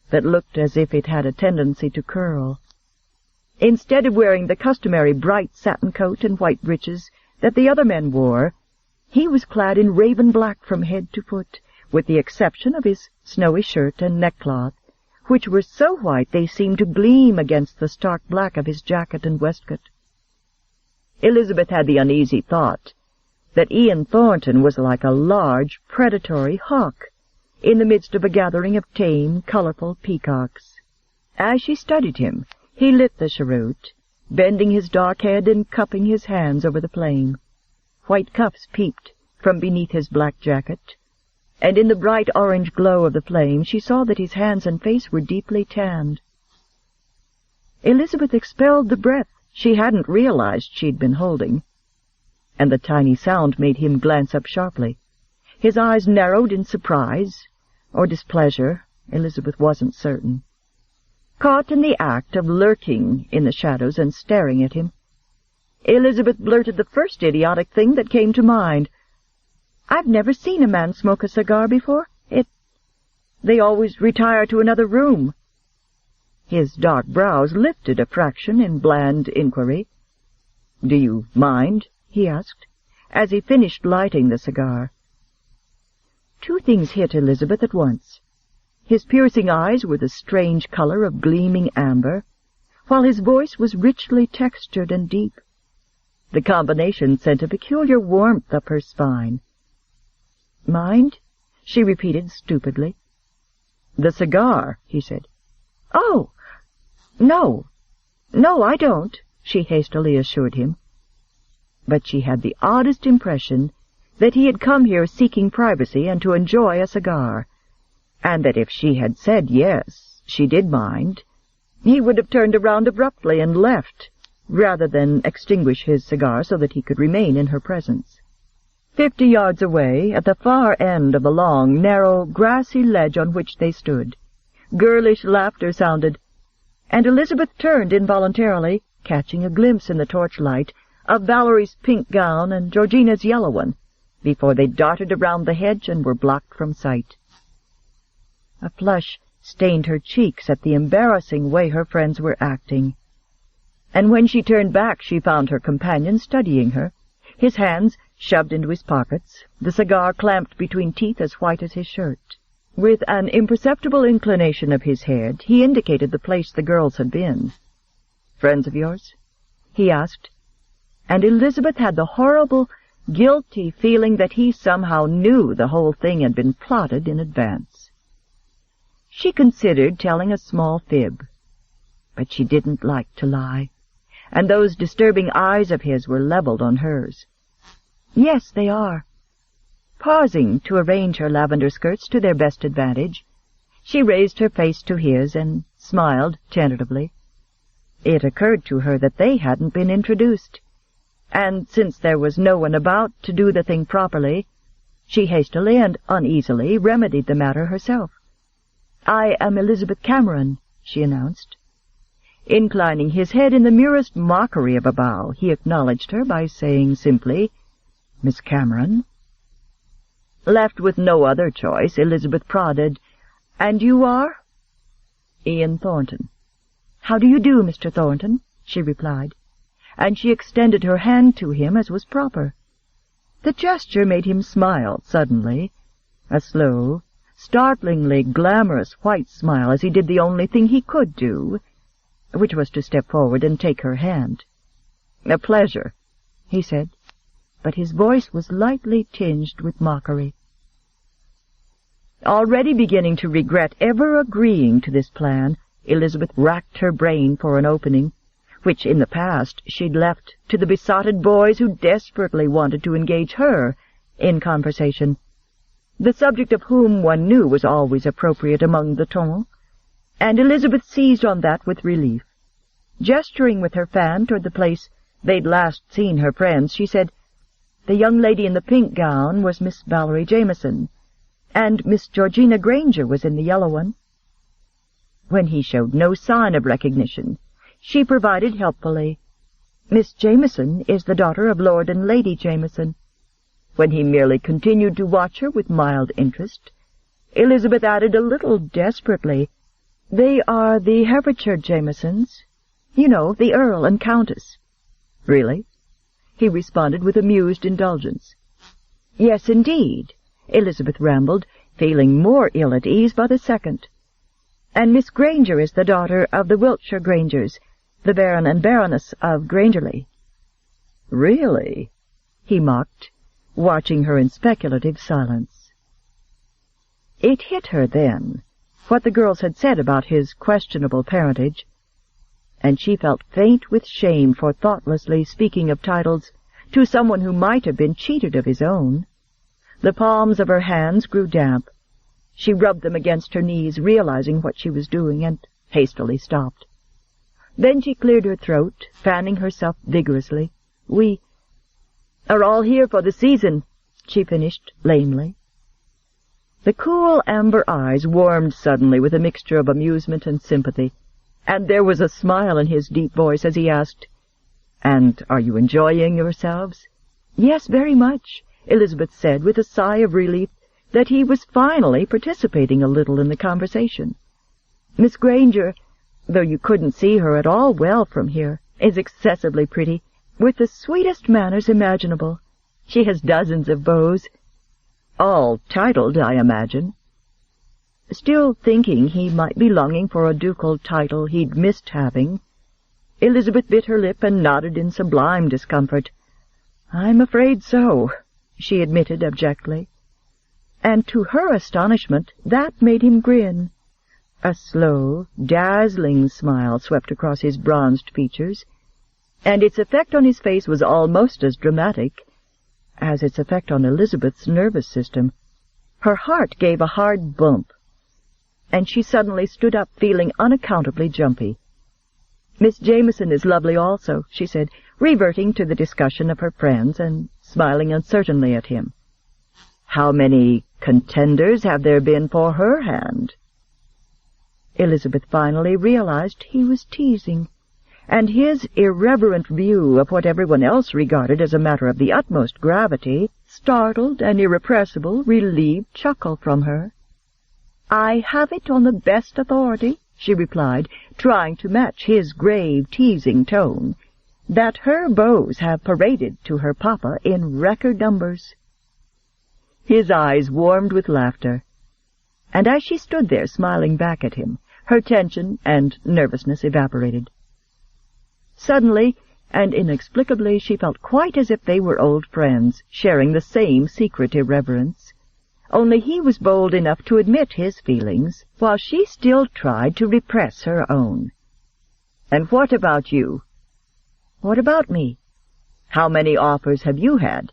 that looked as if it had a tendency to curl. Instead of wearing the customary bright satin coat and white breeches that the other men wore, He was clad in raven black from head to foot, with the exception of his snowy shirt and neckcloth, which were so white they seemed to gleam against the stark black of his jacket and waistcoat. Elizabeth had the uneasy thought that Ian Thornton was like a large, predatory hawk in the midst of a gathering of tame, colorful peacocks. As she studied him, he lit the cheroot, bending his dark head and cupping his hands over the flame. White cuffs peeped from beneath his black jacket, and in the bright orange glow of the flame she saw that his hands and face were deeply tanned. Elizabeth expelled the breath she hadn't realized she'd been holding, and the tiny sound made him glance up sharply. His eyes narrowed in surprise or displeasure, Elizabeth wasn't certain. Caught in the act of lurking in the shadows and staring at him, Elizabeth blurted the first idiotic thing that came to mind. "I've never seen a man smoke a cigar before. They always retire to another room." His dark brows lifted a fraction in bland inquiry. "Do you mind?" he asked, as he finished lighting the cigar. Two things hit Elizabeth at once. His piercing eyes were the strange color of gleaming amber, while his voice was richly textured and deep. The combination sent a peculiar warmth up her spine. "Mind?" she repeated stupidly. "The cigar," he said. "Oh, no, I don't," she hastily assured him. But she had the oddest impression that he had come here seeking privacy and to enjoy a cigar, and that if she had said yes, she did mind, he would have turned around abruptly and left, rather than extinguish his cigar so that he could remain in her presence. 50 yards away, at the far end of the long, narrow, grassy ledge on which they stood, girlish laughter sounded, and Elizabeth turned involuntarily, catching a glimpse in the torchlight of Valerie's pink gown and Georgina's yellow one, before they darted around the hedge and were blocked from sight. A flush stained her cheeks at the embarrassing way her friends were acting, and when she turned back she found her companion studying her, his hands shoved into his pockets, the cigar clamped between teeth as white as his shirt. With an imperceptible inclination of his head, he indicated the place the girls had been. "Friends of yours?" he asked, and Elizabeth had the horrible, guilty feeling that he somehow knew the whole thing had been plotted in advance. She considered telling a small fib, but she didn't like to lie, and those disturbing eyes of his were leveled on hers. "Yes, they are." Pausing to arrange her lavender skirts to their best advantage, she raised her face to his and smiled tentatively. It occurred to her that they hadn't been introduced, and since there was no one about to do the thing properly, she hastily and uneasily remedied the matter herself. "I am Elizabeth Cameron," she announced. Inclining his head in the merest mockery of a bow, he acknowledged her by saying simply, "Miss Cameron?" Left with no other choice, Elizabeth prodded, "And you are?" "Ian Thornton." "How do you do, Mr. Thornton?" she replied, and she extended her hand to him as was proper. The gesture made him smile suddenly, a slow, startlingly glamorous white smile as he did the only thing he could do, which was to step forward and take her hand. "A pleasure," he said, but his voice was lightly tinged with mockery. Already beginning to regret ever agreeing to this plan, Elizabeth racked her brain for an opening, which in the past she'd left to the besotted boys who desperately wanted to engage her in conversation, the subject of whom one knew was always appropriate among the tumult, and Elizabeth seized on that with relief. Gesturing with her fan toward the place they'd last seen her friends, she said, "The young lady in the pink gown was Miss Valerie Jameson, and Miss Georgina Granger was in the yellow one." When he showed no sign of recognition, she provided helpfully, "Miss Jameson is the daughter of Lord and Lady Jameson." When he merely continued to watch her with mild interest, Elizabeth added a little desperately, "They are the Herefordshire Jamesons. You know, the Earl and Countess." "Really?" he responded with amused indulgence. Yes, indeed, Elizabeth rambled, feeling more ill at ease by the second. And Miss Granger is the daughter of the Wiltshire Grangers, the Baron and Baroness of Grangerley. Really? He mocked, watching her in speculative silence. It hit her then, what the girls had said about his questionable parentage, and she felt faint with shame for thoughtlessly speaking of titles to someone who might have been cheated of his own. The palms of her hands grew damp. She rubbed them against her knees, realizing what she was doing, and hastily stopped. Then she cleared her throat, fanning herself vigorously. "We are all here for the season," she finished lamely. The cool amber eyes warmed suddenly with a mixture of amusement and sympathy, and there was a smile in his deep voice as he asked, "And are you enjoying yourselves?" "Yes, very much," Elizabeth said with a sigh of relief that he was finally participating a little in the conversation. "Miss Granger, though you couldn't see her at all well from here, is excessively pretty, with the sweetest manners imaginable. She has dozens of beaux, all titled, I imagine." Still thinking he might be longing for a ducal title he'd missed having, Elizabeth bit her lip and nodded in sublime discomfort. "I'm afraid so," she admitted abjectly. And to her astonishment, that made him grin. A slow, dazzling smile swept across his bronzed features, and its effect on his face was almost as dramatic as its effect on Elizabeth's nervous system. Her heart gave a hard bump, and she suddenly stood up, feeling unaccountably jumpy. "Miss Jameson is lovely also," she said, reverting to the discussion of her friends and smiling uncertainly at him. "How many contenders have there been for her hand?" Elizabeth finally realized he was teasing, and his irreverent view of what everyone else regarded as a matter of the utmost gravity startled an irrepressible, relieved chuckle from her. "I have it on the best authority," she replied, trying to match his grave, teasing tone, "that her beaux have paraded to her papa in record numbers." His eyes warmed with laughter, and as she stood there smiling back at him, her tension and nervousness evaporated. Suddenly and inexplicably she felt quite as if they were old friends, sharing the same secret irreverence. Only he was bold enough to admit his feelings, while she still tried to repress her own. "And what about you?" "What about me?" "How many offers have you had?"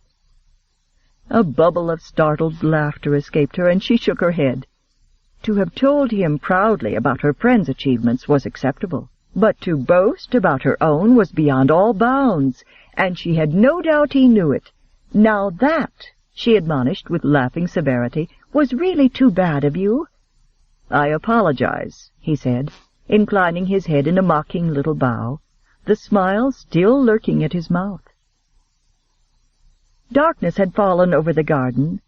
A bubble of startled laughter escaped her, and she shook her head. To have told him proudly about her friends' achievements was acceptable, but to boast about her own was beyond all bounds, and she had no doubt he knew it. "Now that," she admonished with laughing severity, "was really too bad of you." "I apologize," he said, inclining his head in a mocking little bow, the smile still lurking at his mouth. Darkness had fallen over the garden,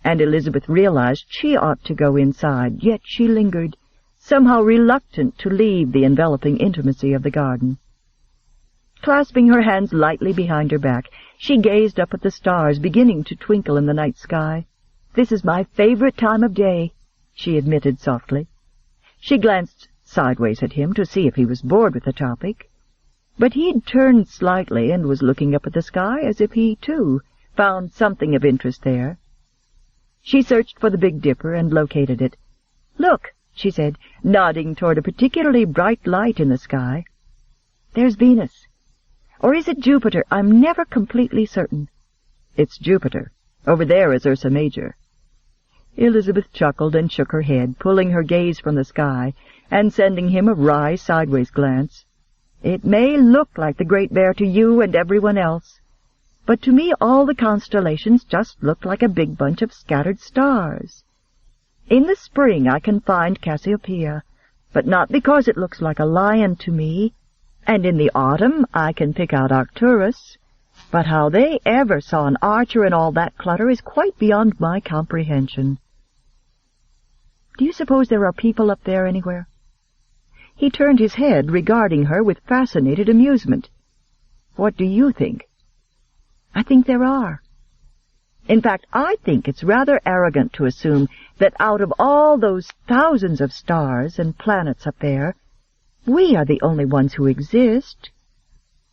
and Elizabeth realized she ought to go inside, yet she lingered, somehow reluctant to leave the enveloping intimacy of the garden. Clasping her hands lightly behind her back, she gazed up at the stars beginning to twinkle in the night sky. "This is my favorite time of day," she admitted softly. She glanced sideways at him to see if he was bored with the topic, but he'd turned slightly and was looking up at the sky as if he, too, found something of interest there. She searched for the Big Dipper and located it. "Look," she said, nodding toward a particularly bright light in the sky. "There's Venus. Or is it Jupiter? I'm never completely certain." "It's Jupiter. Over there is Ursa Major." Elizabeth chuckled and shook her head, pulling her gaze from the sky and sending him a wry sideways glance. "It may look like the Great Bear to you and everyone else, but to me all the constellations just look like a big bunch of scattered stars. In the spring I can find Cassiopeia, but not because it looks like a lion to me, and in the autumn I can pick out Arcturus, but how they ever saw an archer in all that clutter is quite beyond my comprehension." "Do you suppose there are people up there anywhere?" He turned his head, regarding her with fascinated amusement. "What do you think?" "I think there are." In fact, I think it's rather arrogant to assume that out of all those thousands of stars and planets up there, we are the only ones who exist.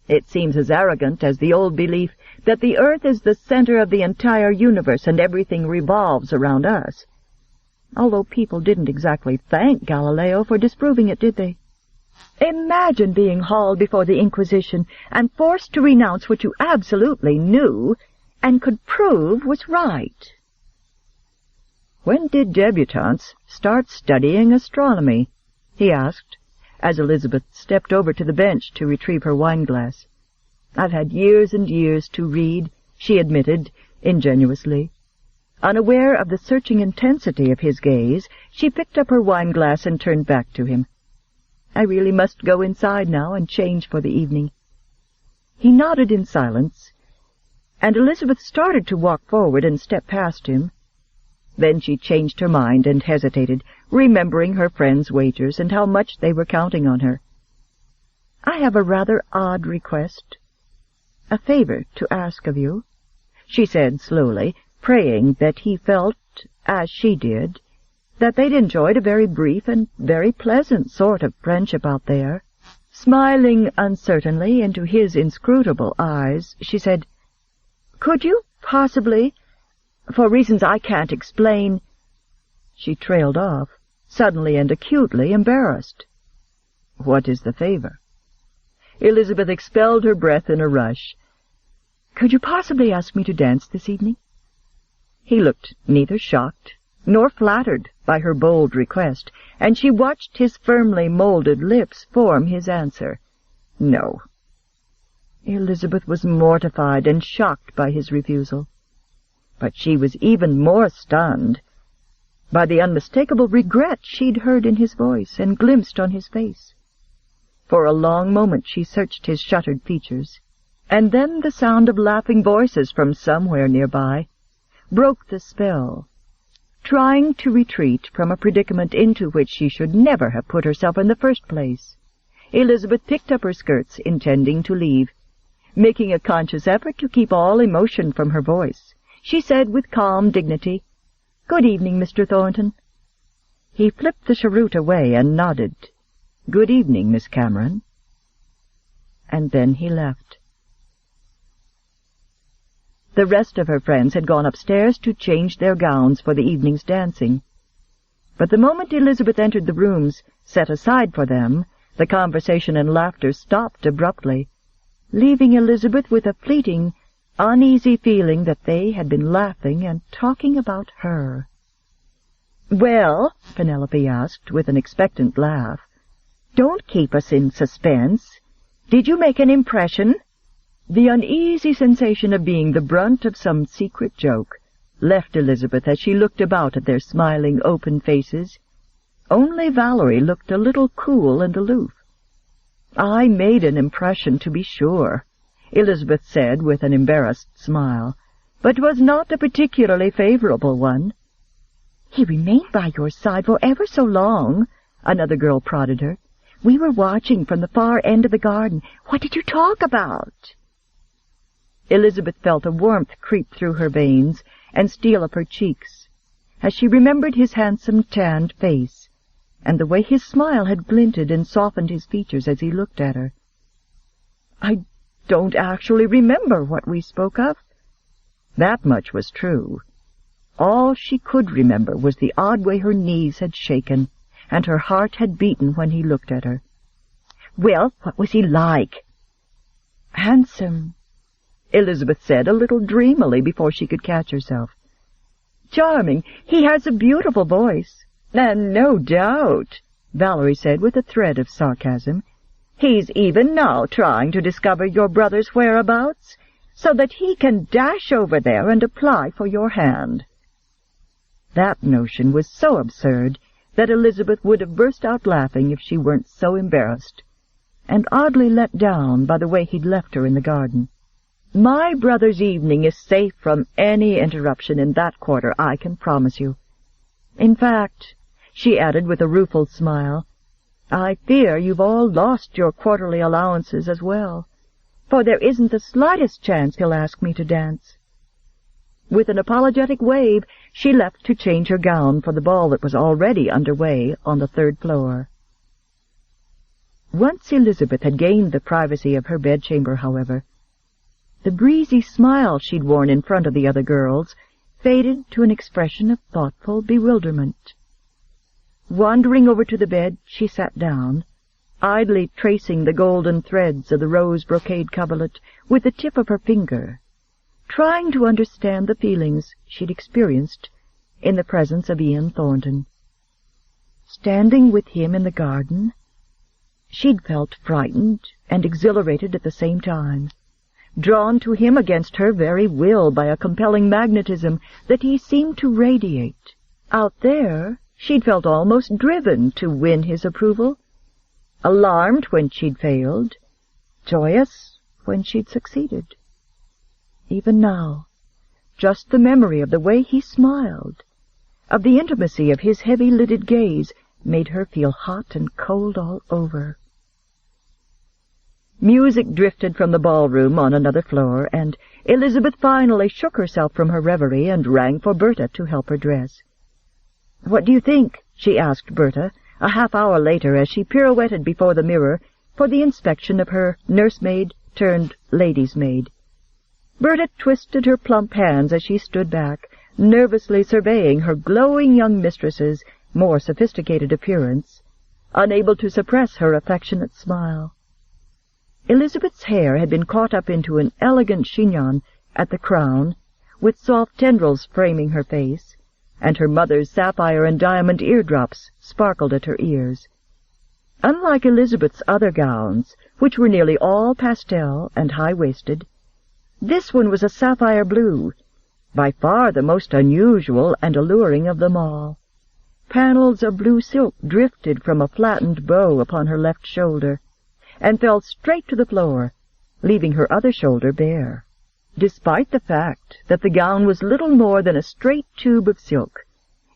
It seems as arrogant as the old belief that the Earth is the center of the entire universe and everything revolves around us. Although people didn't exactly thank Galileo for disproving it, did they? Imagine being hauled before the Inquisition and forced to renounce what you absolutely knew and could prove was right. "When did debutantes start studying astronomy?" he asked, as Elizabeth stepped over to the bench to retrieve her wine-glass. "I've had years and years to read," she admitted ingenuously. Unaware of the searching intensity of his gaze, she picked up her wine-glass and turned back to him. "I really must go inside now and change for the evening." He nodded in silence, and Elizabeth started to walk forward and step past him. Then she changed her mind and hesitated, remembering her friend's wagers and how much they were counting on her. "I have a rather odd request, a favor to ask of you," she said slowly, praying that he felt, as she did, that they'd enjoyed a very brief and very pleasant sort of friendship out there. Smiling uncertainly into his inscrutable eyes, she said, "Could you possibly, for reasons I can't explain—" She trailed off, suddenly and acutely embarrassed. "What is the favor?" Elizabeth expelled her breath in a rush. "Could you possibly ask me to dance this evening?" He looked neither shocked nor flattered by her bold request, and she watched his firmly molded lips form his answer. "No." Elizabeth was mortified and shocked by his refusal, but she was even more stunned by the unmistakable regret she'd heard in his voice and glimpsed on his face. For a long moment she searched his shuttered features, and then the sound of laughing voices from somewhere nearby broke the spell. Trying to retreat from a predicament into which she should never have put herself in the first place, Elizabeth picked up her skirts, intending to leave. Making a conscious effort to keep all emotion from her voice, she said with calm dignity, "Good evening, Mr. Thornton." He flipped the cheroot away and nodded. "Good evening, Miss Cameron." And then he left. The rest of her friends had gone upstairs to change their gowns for the evening's dancing. But the moment Elizabeth entered the rooms set aside for them, the conversation and laughter stopped abruptly, leaving Elizabeth with a fleeting, uneasy feeling that they had been laughing and talking about her. "Well," Penelope asked, with an expectant laugh, "don't keep us in suspense. Did you make an impression?" The uneasy sensation of being the brunt of some secret joke left Elizabeth as she looked about at their smiling, open faces. Only Valerie looked a little cool and aloof. "I made an impression, to be sure," Elizabeth said with an embarrassed smile, "but was not a particularly favorable one." "He remained by your side for ever so long," another girl prodded her. "We were watching from the far end of the garden. What did you talk about?" Elizabeth felt a warmth creep through her veins and steal up her cheeks, as she remembered his handsome, tanned face, and the way his smile had glinted and softened his features as he looked at her. "I don't actually remember what we spoke of." That much was true. All she could remember was the odd way her knees had shaken, and her heart had beaten when he looked at her. "Well, what was he like?" "Handsome," Elizabeth said a little dreamily before she could catch herself. "Charming. He has a beautiful voice." "And no doubt," Valerie said with a thread of sarcasm, "he's even now trying to discover your brother's whereabouts, so that he can dash over there and apply for your hand." That notion was so absurd that Elizabeth would have burst out laughing if she weren't so embarrassed, and oddly let down by the way he'd left her in the garden. "My brother's evening is safe from any interruption in that quarter, I can promise you. In fact," she added with a rueful smile, "I fear you've all lost your quarterly allowances as well, for there isn't the slightest chance he'll ask me to dance." With an apologetic wave, she left to change her gown for the ball that was already underway on the 3rd floor. Once Elizabeth had gained the privacy of her bedchamber, however, the breezy smile she'd worn in front of the other girls faded to an expression of thoughtful bewilderment. Wandering over to the bed, she sat down, idly tracing the golden threads of the rose brocade coverlet with the tip of her finger, trying to understand the feelings she'd experienced in the presence of Ian Thornton. Standing with him in the garden, she'd felt frightened and exhilarated at the same time, drawn to him against her very will by a compelling magnetism that he seemed to radiate. Out there, she'd felt almost driven to win his approval, alarmed when she'd failed, joyous when she'd succeeded. Even now, just the memory of the way he smiled, of the intimacy of his heavy-lidded gaze, made her feel hot and cold all over. Music drifted from the ballroom on another floor, and Elizabeth finally shook herself from her reverie and rang for Berta to help her dress. "What do you think?" she asked Berta, a half-hour later, as she pirouetted before the mirror for the inspection of her nursemaid-turned-lady's maid. Berta twisted her plump hands as she stood back, nervously surveying her glowing young mistress's more sophisticated appearance, unable to suppress her affectionate smile. Elizabeth's hair had been caught up into an elegant chignon at the crown, with soft tendrils framing her face, and her mother's sapphire and diamond eardrops sparkled at her ears. Unlike Elizabeth's other gowns, which were nearly all pastel and high-waisted, this one was a sapphire blue, by far the most unusual and alluring of them all. Panels of blue silk drifted from a flattened bow upon her left shoulder, and fell straight to the floor, leaving her other shoulder bare. Despite the fact that the gown was little more than a straight tube of silk,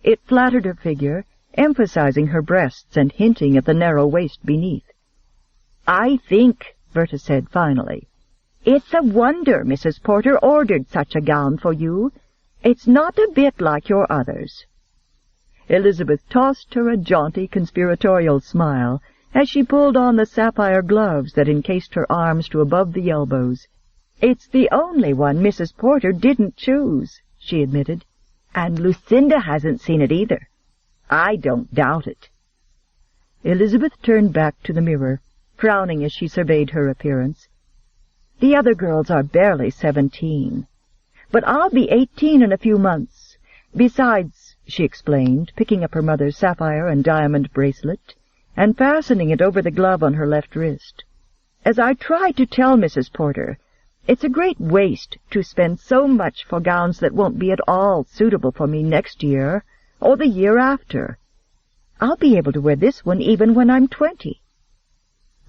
it flattered her figure, emphasizing her breasts and hinting at the narrow waist beneath. "I think," Berta said finally, "it's a wonder Mrs. Porter ordered such a gown for you. It's not a bit like your others." Elizabeth tossed her a jaunty conspiratorial smile as she pulled on the sapphire gloves that encased her arms to above the elbows. "It's the only one Mrs. Porter didn't choose," she admitted, "and Lucinda hasn't seen it either. I don't doubt it." Elizabeth turned back to the mirror, frowning as she surveyed her appearance. "The other girls are barely 17, but I'll be 18 in a few months. Besides," she explained, picking up her mother's sapphire and diamond bracelet and fastening it over the glove on her left wrist, "as I tried to tell Mrs. Porter, it's a great waste to spend so much for gowns that won't be at all suitable for me next year or the year after. I'll be able to wear this one even when I'm 20.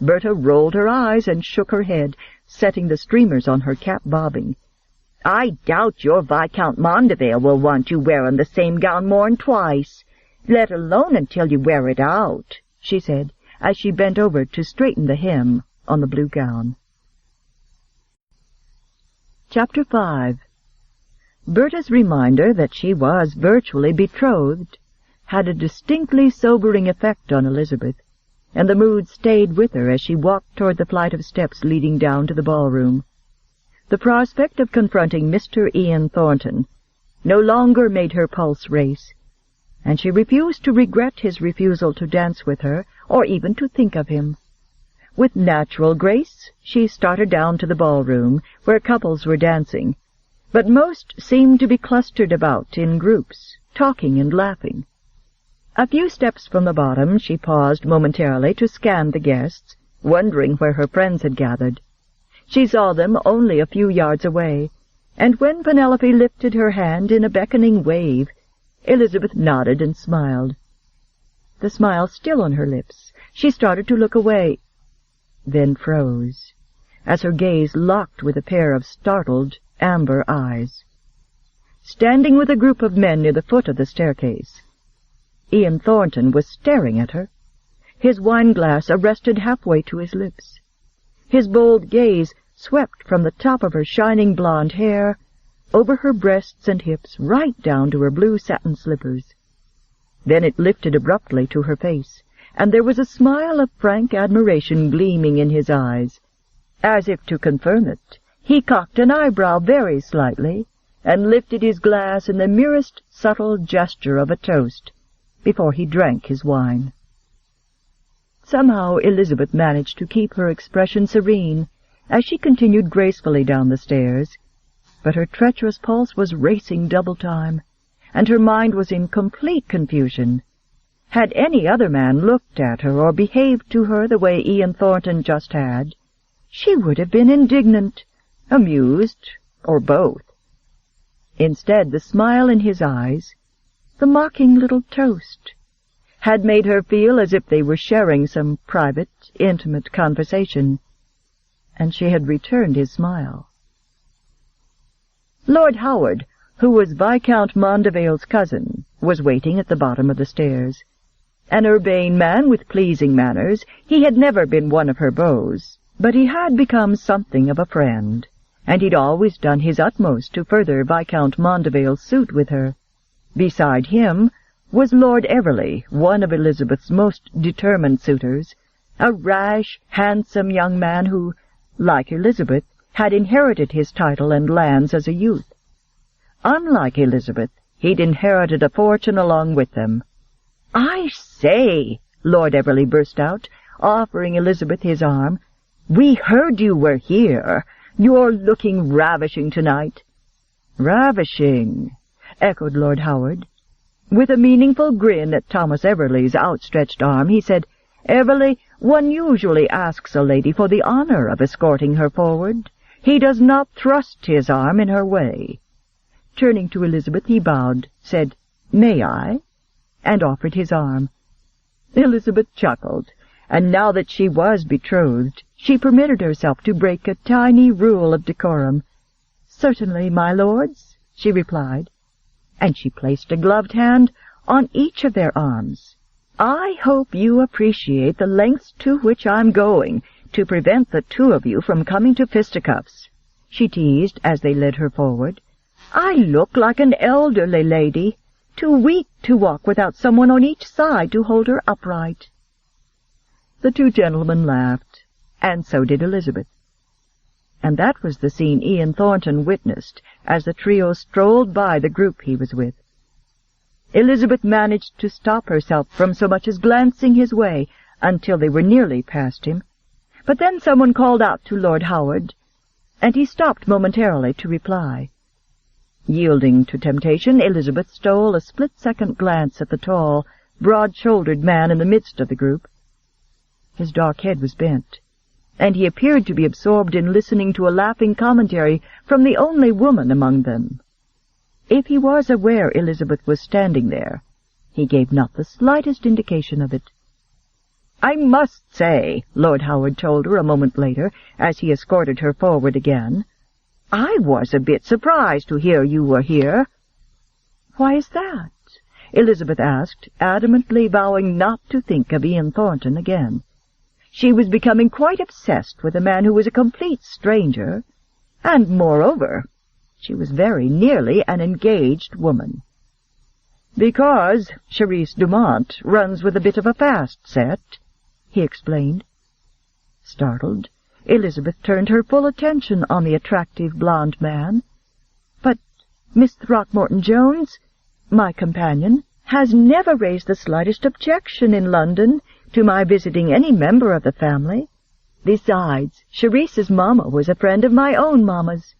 Berta rolled her eyes and shook her head, setting the streamers on her cap bobbing. "I doubt your Viscount Mondavale will want you wearing the same gown more'n twice, let alone until you wear it out," she said, as she bent over to straighten the hem on the blue gown. Chapter 5. Berta's reminder that she was virtually betrothed had a distinctly sobering effect on Elizabeth, and the mood stayed with her as she walked toward the flight of steps leading down to the ballroom. The prospect of confronting Mr. Ian Thornton no longer made her pulse race, and she refused to regret his refusal to dance with her or even to think of him. With natural grace, she started down to the ballroom, where couples were dancing, but most seemed to be clustered about in groups, talking and laughing. A few steps from the bottom, she paused momentarily to scan the guests, wondering where her friends had gathered. She saw them only a few yards away, and when Penelope lifted her hand in a beckoning wave, Elizabeth nodded and smiled. The smile still on her lips, she started to look away, then froze, as her gaze locked with a pair of startled, amber eyes. Standing with a group of men near the foot of the staircase, Ian Thornton was staring at her, his wine-glass arrested halfway to his lips. His bold gaze swept from the top of her shining blonde hair over her breasts and hips, right down to her blue satin slippers. Then it lifted abruptly to her face, and there was a smile of frank admiration gleaming in his eyes. As if to confirm it, he cocked an eyebrow very slightly, and lifted his glass in the merest subtle gesture of a toast, before he drank his wine. Somehow Elizabeth managed to keep her expression serene as she continued gracefully down the stairs, but her treacherous pulse was racing double time, and her mind was in complete confusion. Had any other man looked at her or behaved to her the way Ian Thornton just had, she would have been indignant, amused, or both. Instead, the smile in his eyes, the mocking little toast, had made her feel as if they were sharing some private, intimate conversation, and she had returned his smile. Lord Howard, who was Viscount Mondevale's cousin, was waiting at the bottom of the stairs. An urbane man with pleasing manners, he had never been one of her beaux, but he had become something of a friend, and he'd always done his utmost to further Viscount Mondevale's suit with her. Beside him was Lord Everley, one of Elizabeth's most determined suitors, a rash, handsome young man who, like Elizabeth, had inherited his title and lands as a youth. Unlike Elizabeth, he'd inherited a fortune along with them. "I say," Lord Everley burst out, offering Elizabeth his arm, "we heard you were here. You're looking ravishing tonight." "Ravishing," echoed Lord Howard. With a meaningful grin at Thomas Everley's outstretched arm, he said, "Everley, one usually asks a lady for the honor of escorting her forward. He does not thrust his arm in her way." Turning to Elizabeth, he bowed, said, "May I?" and offered his arm. Elizabeth chuckled, and now that she was betrothed, she permitted herself to break a tiny rule of decorum. "Certainly, my lords," she replied, and she placed a gloved hand on each of their arms. "I hope you appreciate the lengths to which I'm going to prevent the two of you from coming to fisticuffs," she teased as they led her forward. "I look like an elderly lady, too weak to walk without someone on each side to hold her upright." The two gentlemen laughed, and so did Elizabeth. And that was the scene Ian Thornton witnessed as the trio strolled by the group he was with. Elizabeth managed to stop herself from so much as glancing his way until they were nearly past him, but then someone called out to Lord Howard, and he stopped momentarily to reply. Yielding to temptation, Elizabeth stole a split-second glance at the tall, broad-shouldered man in the midst of the group. His dark head was bent, and he appeared to be absorbed in listening to a laughing commentary from the only woman among them. If he was aware Elizabeth was standing there, he gave not the slightest indication of it. "I must say," Lord Howard told her a moment later, as he escorted her forward again, "I was a bit surprised to hear you were here." "Why is that?" Elizabeth asked, adamantly vowing not to think of Ian Thornton again. She was becoming quite obsessed with a man who was a complete stranger, and, moreover, she was very nearly an engaged woman. "Because Charisse Dumont runs with a bit of a fast set," he explained. Startled, Elizabeth turned her full attention on the attractive blonde man. "But Miss Throckmorton-Jones, my companion, has never raised the slightest objection in London to my visiting any member of the family. Besides, Charisse's mamma was a friend of my own mamma's."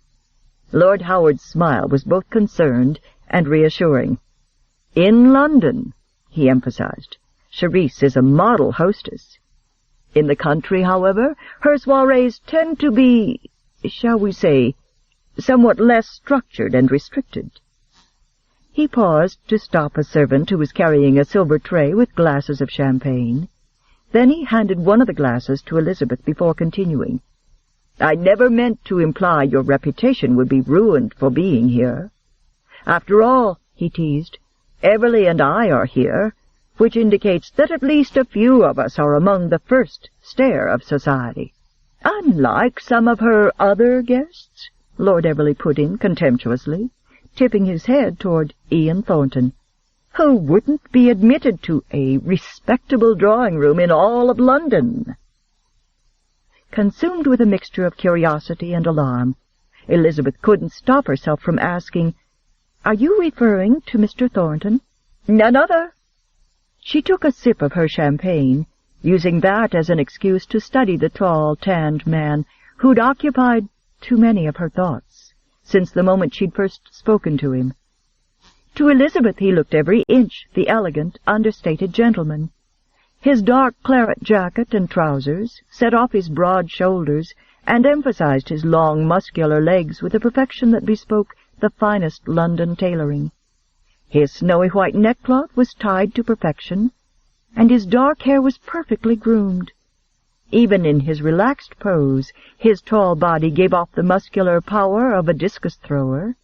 Lord Howard's smile was both concerned and reassuring. "In London," he emphasized, "Charisse is a model hostess. In the country, however, her soirees tend to be, shall we say, somewhat less structured and restricted." He paused to stop a servant who was carrying a silver tray with glasses of champagne. Then he handed one of the glasses to Elizabeth before continuing. "I never meant to imply your reputation would be ruined for being here. After all," he teased, "Everley and I are here, which indicates that at least a few of us are among the first stair of society. Unlike some of her other guests, Lord Everley put in contemptuously, tipping his head toward Ian Thornton, who wouldn't be admitted to a respectable drawing-room in all of London. Consumed with a mixture of curiosity and alarm, Elizabeth couldn't stop herself from asking, "Are you referring to Mr. Thornton?" "None other." She took a sip of her champagne, using that as an excuse to study the tall, tanned man who'd occupied too many of her thoughts since the moment she'd first spoken to him. To Elizabeth he looked every inch the elegant, understated gentleman. His dark claret jacket and trousers set off his broad shoulders and emphasized his long, muscular legs with a perfection that bespoke the finest London tailoring. His snowy white neckcloth was tied to perfection, and his dark hair was perfectly groomed. Even in his relaxed pose, his tall body gave off the muscular power of a discus thrower,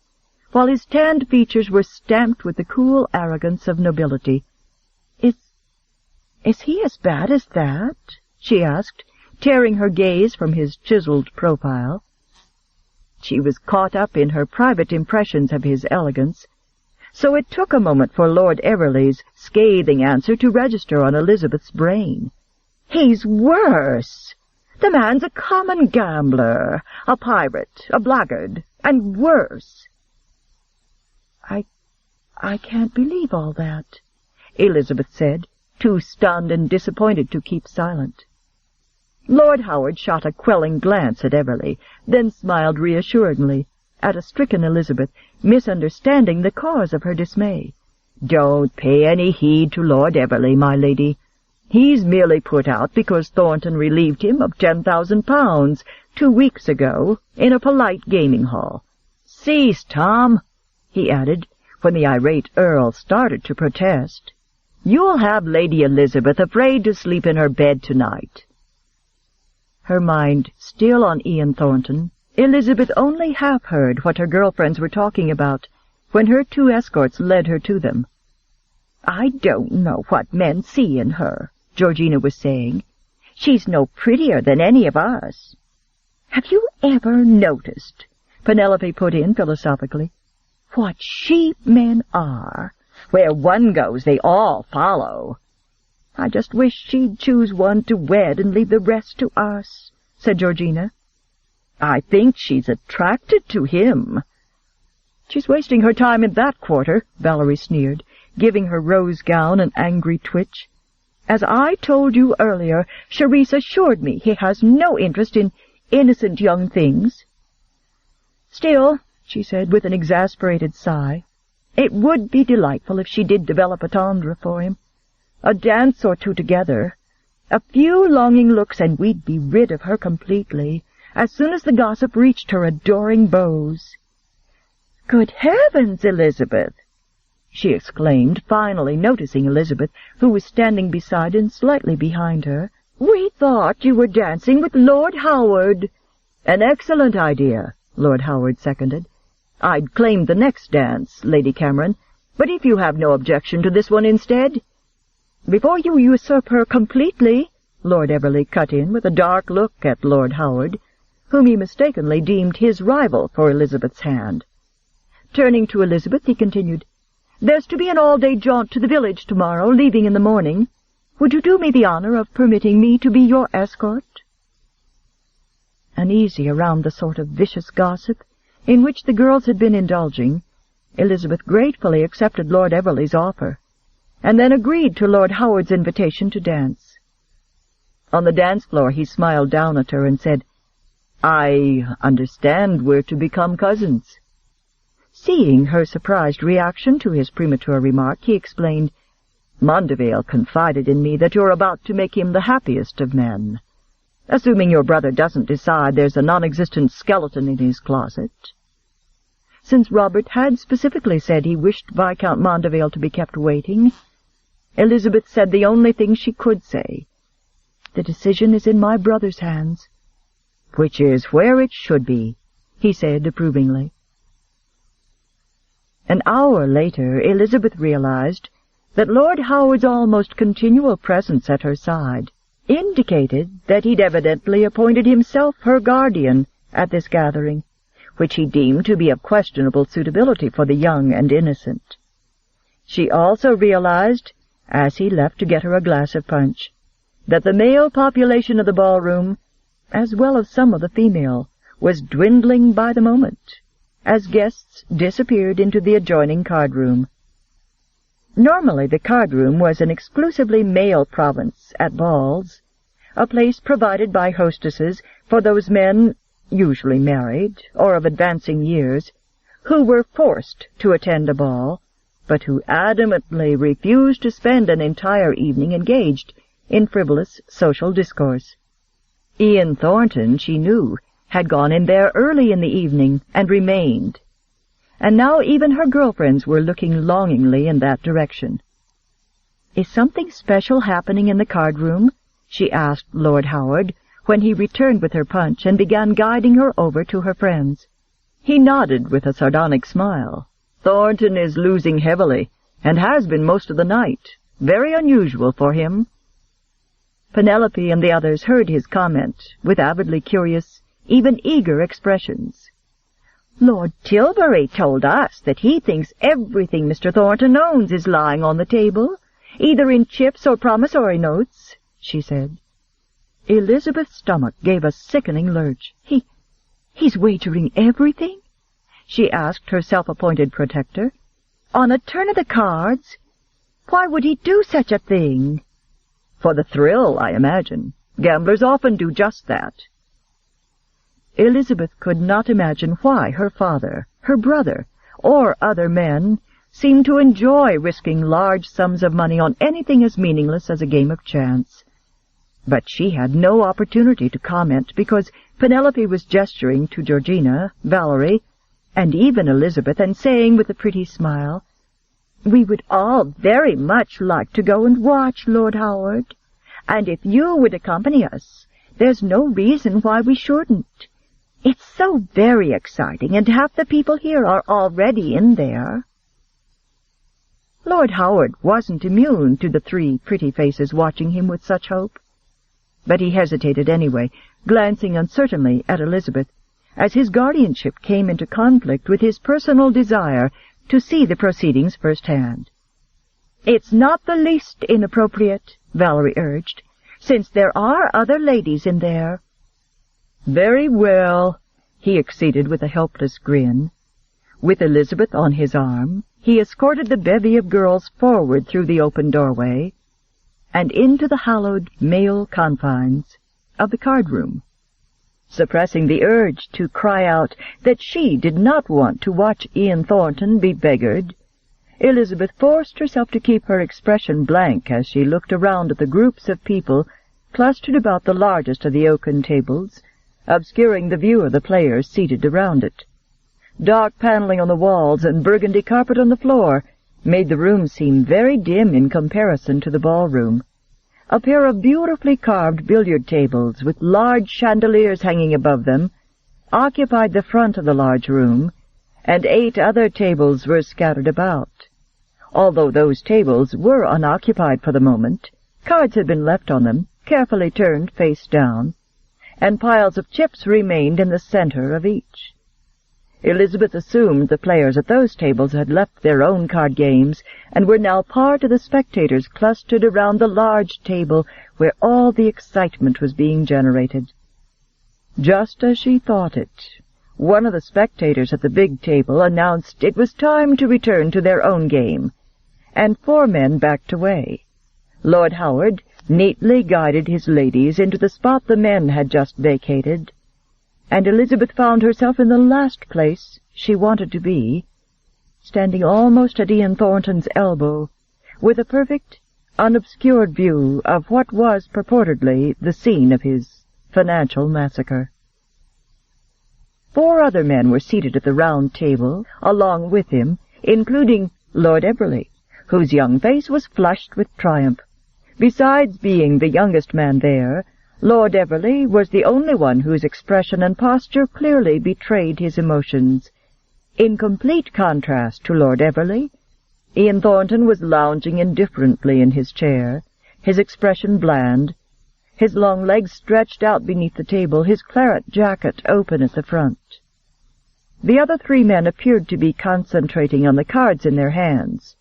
while his tanned features were stamped with the cool arrogance of nobility. Is he as bad as that?" she asked, tearing her gaze from his chiseled profile. She was caught up in her private impressions of his elegance, so it took a moment for Lord Everley's scathing answer to register on Elizabeth's brain. "He's worse. The man's a common gambler, a pirate, a blackguard, and worse." I can't believe all that," Elizabeth said, too stunned and disappointed to keep silent. Lord Howard shot a quelling glance at Everley, then smiled reassuringly at a stricken Elizabeth, misunderstanding the cause of her dismay. "Don't pay any heed to Lord Everley, my lady. He's merely put out because Thornton relieved him of £10,000 2 weeks ago in a polite gaming hall. Cease, Tom," he added, when the irate Earl started to protest. "You'll have Lady Elizabeth afraid to sleep in her bed tonight." Her mind still on Ian Thornton, Elizabeth only half heard what her girlfriends were talking about when her 2 escorts led her to them. "I don't know what men see in her," Georgina was saying. "She's no prettier than any of us." "Have you ever noticed," Penelope put in philosophically, "what sheep men are? Where one goes, they all follow." "I just wish she'd choose one to wed and leave the rest to us," said Georgina. "I think she's attracted to him." "She's wasting her time in that quarter," Valerie sneered, giving her rose gown an angry twitch. "As I told you earlier, Charisse assured me he has no interest in innocent young things." "Still," she said with an exasperated sigh, "it would be delightful if she did develop a tendre for him. A dance or 2 together, a few longing looks, and we'd be rid of her completely, as soon as the gossip reached her adoring beaux." "Good heavens, Elizabeth!" she exclaimed, finally noticing Elizabeth, who was standing beside and slightly behind her. "We thought you were dancing with Lord Howard." "An excellent idea," Lord Howard seconded. "I'd claim the next dance, Lady Cameron, but if you have no objection to this one instead—" "Before you usurp her completely," Lord Everley cut in with a dark look at Lord Howard, whom he mistakenly deemed his rival for Elizabeth's hand. Turning to Elizabeth, he continued, "There's to be an all-day jaunt to the village tomorrow, leaving in the morning. Would you do me the honor of permitting me to be your escort?" Uneasy around the sort of vicious gossip in which the girls had been indulging, Elizabeth gratefully accepted Lord Everley's offer, and then agreed to Lord Howard's invitation to dance. On the dance floor he smiled down at her and said, "I understand we're to become cousins." Seeing her surprised reaction to his premature remark, he explained, "Mondeville confided in me that you're about to make him the happiest of men, assuming your brother doesn't decide there's a non-existent skeleton in his closet." Since Robert had specifically said he wished Viscount Mondeville to be kept waiting, Elizabeth said the only thing she could say, "The decision is in my brother's hands." "Which is where it should be," he said approvingly. An hour later, Elizabeth realized that Lord Howard's almost continual presence at her side indicated that he'd evidently appointed himself her guardian at this gathering, which he deemed to be of questionable suitability for the young and innocent. She also realized, as he left to get her a glass of punch, that the male population of the ballroom, as well as some of the female, was dwindling by the moment, as guests disappeared into the adjoining card-room. Normally the card-room was an exclusively male province at balls, a place provided by hostesses for those men, usually married or of advancing years, who were forced to attend a ball, but who adamantly refused to spend an entire evening engaged in frivolous social discourse. Ian Thornton, she knew, had gone in there early in the evening and remained, and now even her girlfriends were looking longingly in that direction. "Is something special happening in the card-room?" she asked Lord Howard, when he returned with her punch and began guiding her over to her friends. He nodded with a sardonic smile. "Thornton is losing heavily, and has been most of the night. Very unusual for him." Penelope and the others heard his comment with avidly curious, even eager expressions. "Lord Tilbury told us that he thinks everything Mr. Thornton owns is lying on the table, either in chips or promissory notes," she said. Elizabeth's stomach gave a sickening lurch. He's wagering everything?" she asked her self-appointed protector. "On a turn of the cards? Why would he do such a thing?" "For the thrill, I imagine. Gamblers often do just that." Elizabeth could not imagine why her father, her brother, or other men seemed to enjoy risking large sums of money on anything as meaningless as a game of chance. But she had no opportunity to comment because Penelope was gesturing to Georgina, Valerie, and even Elizabeth, and saying with a pretty smile, "We would all very much like to go and watch, Lord Howard, and if you would accompany us, there's no reason why we shouldn't. It's so very exciting, and half the people here are already in there." Lord Howard wasn't immune to the three pretty faces watching him with such hope. But he hesitated anyway, glancing uncertainly at Elizabeth, as his guardianship came into conflict with his personal desire to see the proceedings firsthand. "It's not the least inappropriate," Valerie urged, "since there are other ladies in there." "Very well," he acceded with a helpless grin. With Elizabeth on his arm, he escorted the bevy of girls forward through the open doorway and into the hallowed male confines of the card-room. Suppressing the urge to cry out that she did not want to watch Ian Thornton be beggared, Elizabeth forced herself to keep her expression blank as she looked around at the groups of people clustered about the largest of the oaken tables, obscuring the view of the players seated around it. Dark paneling on the walls and burgundy carpet on the floor made the room seem very dim in comparison to the ballroom. A pair of beautifully carved billiard tables with large chandeliers hanging above them occupied the front of the large room, and 8 other tables were scattered about. Although those tables were unoccupied for the moment, cards had been left on them, carefully turned face down, and piles of chips remained in the center of each. Elizabeth assumed the players at those tables had left their own card games and were now part of the spectators clustered around the large table where all the excitement was being generated. Just as she thought it, one of the spectators at the big table announced it was time to return to their own game, and 4 men backed away. Lord Howard neatly guided his ladies into the spot the men had just vacated, and Elizabeth found herself in the last place she wanted to be, standing almost at Ian Thornton's elbow, with a perfect, unobscured view of what was purportedly the scene of his financial massacre. 4 other men were seated at the round table along with him, including Lord Everley, whose young face was flushed with triumph. Besides being the youngest man there, Lord Everley was the only one whose expression and posture clearly betrayed his emotions. In complete contrast to Lord Everley, Ian Thornton was lounging indifferently in his chair, his expression bland, his long legs stretched out beneath the table, his claret jacket open at the front. The other 3 men appeared to be concentrating on the cards in their hands,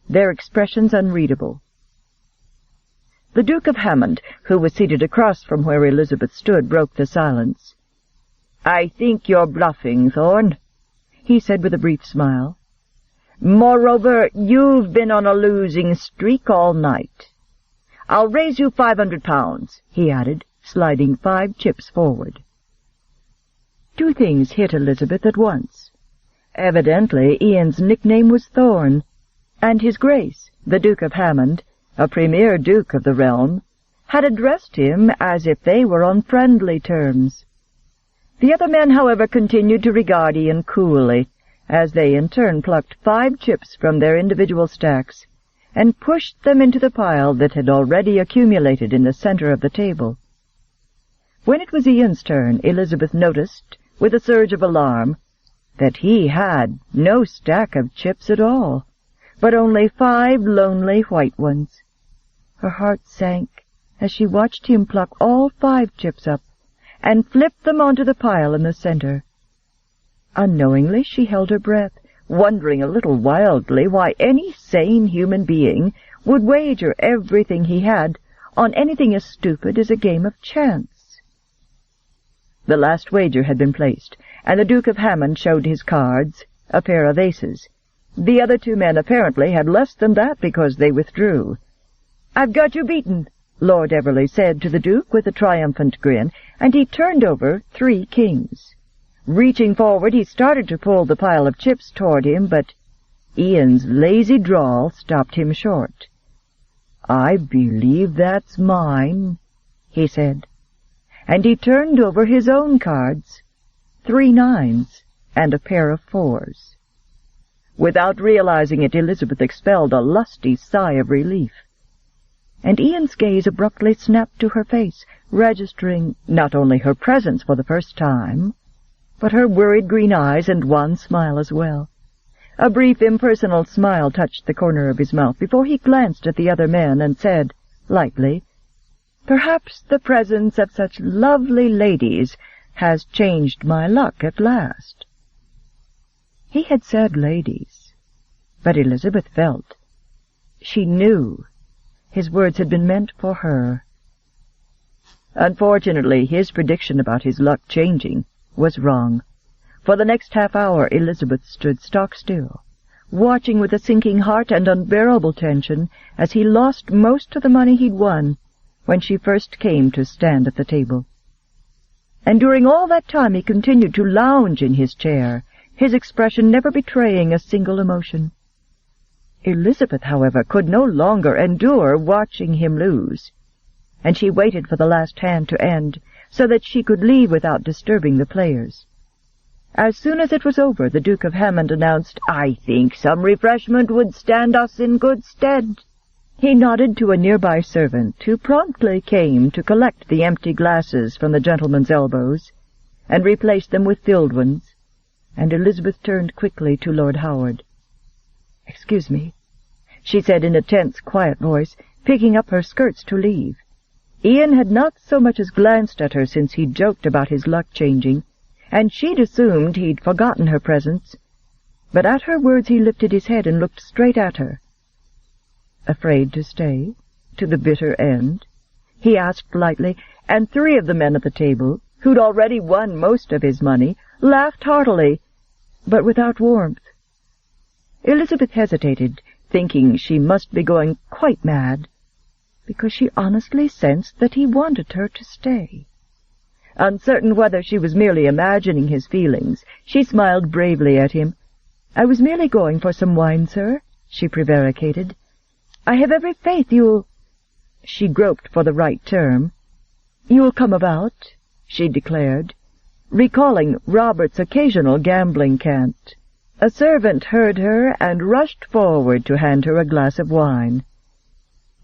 their expressions unreadable. The Duke of Hammond, who was seated across from where Elizabeth stood, broke the silence. "I think you're bluffing, Thorne," he said with a brief smile. "Moreover, you've been on a losing streak all night. I'll raise you £500, he added, sliding 5 chips forward. 2 things hit Elizabeth at once. Evidently Ian's nickname was Thorne, and his Grace, the Duke of Hammond, a premier duke of the realm, had addressed him as if they were on friendly terms. The other men, however, continued to regard Ian coolly, as they in turn plucked 5 chips from their individual stacks and pushed them into the pile that had already accumulated in the center of the table. When it was Ian's turn, Elizabeth noticed, with a surge of alarm, that he had no stack of chips at all, but only 5 lonely white ones. Her heart sank as she watched him pluck all 5 chips up and flip them onto the pile in the center. Unknowingly she held her breath, wondering a little wildly why any sane human being would wager everything he had on anything as stupid as a game of chance. The last wager had been placed, and the Duke of Hammond showed his cards, a pair of aces. The other 2 men apparently had less than that because they withdrew. "I've got you beaten," Lord Everley said to the Duke with a triumphant grin, and he turned over 3 kings. Reaching forward, he started to pull the pile of chips toward him, but Ian's lazy drawl stopped him short. "I believe that's mine," he said, and he turned over his own cards, 3 nines and a pair of 4s. Without realizing it, Elizabeth expelled a lusty sigh of relief, and Ian's gaze abruptly snapped to her face, registering not only her presence for the first time, but her worried green eyes and wan smile as well. A brief impersonal smile touched the corner of his mouth before he glanced at the other men and said, lightly, "Perhaps the presence of such lovely ladies has changed my luck at last." He had said ladies, but Elizabeth felt, she knew, his words had been meant for her. Unfortunately, his prediction about his luck changing was wrong. For the next half-hour Elizabeth stood stock-still, watching with a sinking heart and unbearable tension as he lost most of the money he'd won when she first came to stand at the table. And during all that time he continued to lounge in his chair, his expression never betraying a single emotion. Elizabeth, however, could no longer endure watching him lose, and she waited for the last hand to end, so that she could leave without disturbing the players. As soon as it was over, the Duke of Hammond announced, "I think some refreshment would stand us in good stead." He nodded to a nearby servant, who promptly came to collect the empty glasses from the gentlemen's elbows, and replace them with filled ones, and Elizabeth turned quickly to Lord Howard. "Excuse me," she said in a tense, quiet voice, picking up her skirts to leave. Ian had not so much as glanced at her since he'd joked about his luck changing, and she'd assumed he'd forgotten her presence. But at her words he lifted his head and looked straight at her. "Afraid to stay? To the bitter end?" he asked lightly, and 3 of the men at the table, who'd already won most of his money, laughed heartily, but without warmth. Elizabeth hesitated, thinking she must be going quite mad, because she honestly sensed that he wanted her to stay. Uncertain whether she was merely imagining his feelings, she smiled bravely at him. "I was merely going for some wine, sir," she prevaricated. "I have every faith you'll—" She groped for the right term. "You'll come about," she declared, recalling Robert's occasional gambling cant. A servant heard her and rushed forward to hand her a glass of wine,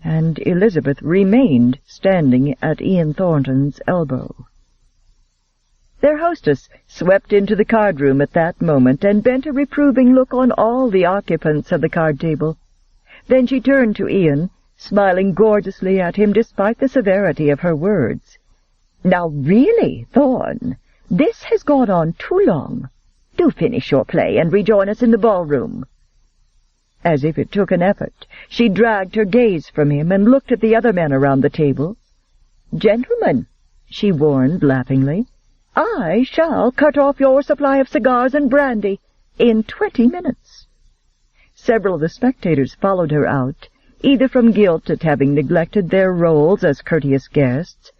and Elizabeth remained standing at Ian Thornton's elbow. Their hostess swept into the card-room at that moment and bent a reproving look on all the occupants of the card table. Then she turned to Ian, smiling gorgeously at him despite the severity of her words. "Now really, Thorne, this has gone on too long. Do finish your play and rejoin us in the ballroom." As if it took an effort, she dragged her gaze from him and looked at the other men around the table. "Gentlemen," she warned laughingly, "I shall cut off your supply of cigars and brandy in 20 minutes. Several of the spectators followed her out, either from guilt at having neglected their roles as courteous guests,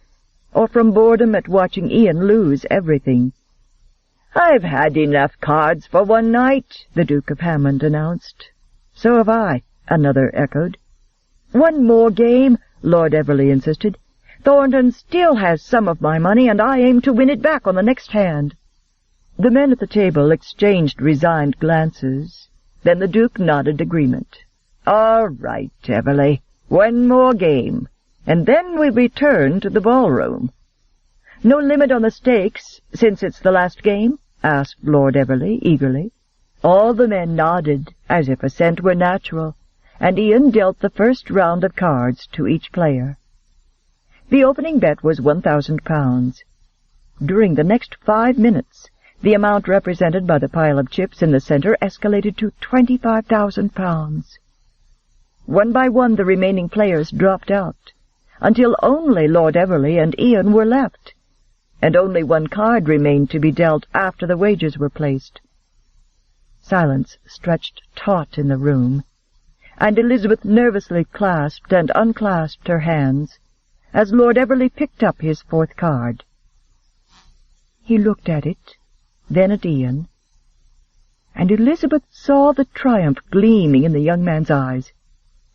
or from boredom at watching Ian lose everything. "I've had enough cards for one night," the Duke of Hammond announced. "So have I," another echoed. "One more game," Lord Everley insisted. "Thornton still has some of my money, and I aim to win it back on the next hand." The men at the table exchanged resigned glances. Then the Duke nodded agreement. "All right, Everley, one more game, and then we return to the ballroom." "No limit on the stakes, since it's the last game?" asked Lord Everley eagerly. All the men nodded, as if assent were natural, and Ian dealt the first round of cards to each player. The opening bet was £1,000. During the next 5 minutes, the amount represented by the pile of chips in the center escalated to £25,000. One by one the remaining players dropped out, until only Lord Everley and Ian were left, and only one card remained to be dealt after the wagers were placed. Silence stretched taut in the room, and Elizabeth nervously clasped and unclasped her hands as Lord Everley picked up his 4th card. He looked at it, then at Ian, and Elizabeth saw the triumph gleaming in the young man's eyes.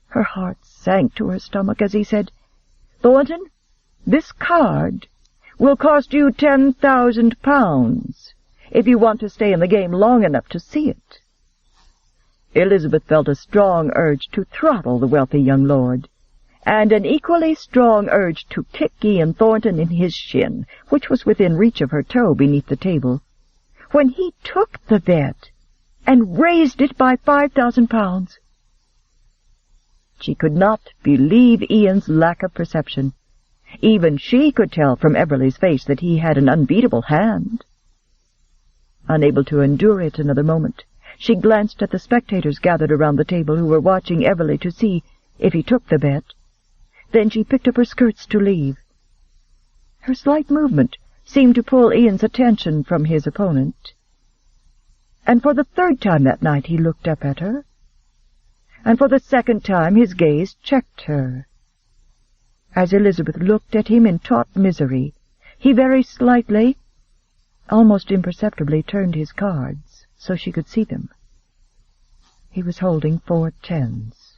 Her heart sank to her stomach as he said, "Thornton, this card will cost you £10,000 if you want to stay in the game long enough to see it." Elizabeth felt a strong urge to throttle the wealthy young lord, and an equally strong urge to kick Ian Thornton in his shin, which was within reach of her toe beneath the table, when he took the bet and raised it by £5,000. She could not believe Ian's lack of perception. Even she could tell from Everley's face that he had an unbeatable hand. Unable to endure it another moment, she glanced at the spectators gathered around the table who were watching Everley to see if he took the bet. Then she picked up her skirts to leave. Her slight movement seemed to pull Ian's attention from his opponent, and for the 3rd time that night he looked up at her, and for the 2nd time his gaze checked her. As Elizabeth looked at him in taut misery, he very slightly, almost imperceptibly, turned his cards so she could see them. He was holding 4 tens.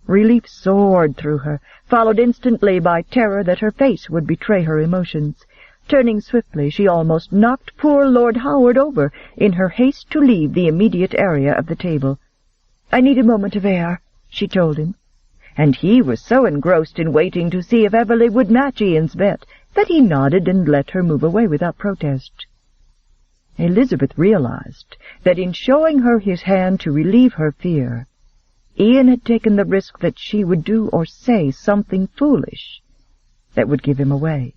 Relief soared through her, followed instantly by terror that her face would betray her emotions. Turning swiftly, she almost knocked poor Lord Howard over in her haste to leave the immediate area of the table. "I need a moment of air," she told him, and he was so engrossed in waiting to see if Everley would match Ian's bet that he nodded and let her move away without protest. Elizabeth realized that in showing her his hand to relieve her fear, Ian had taken the risk that she would do or say something foolish that would give him away,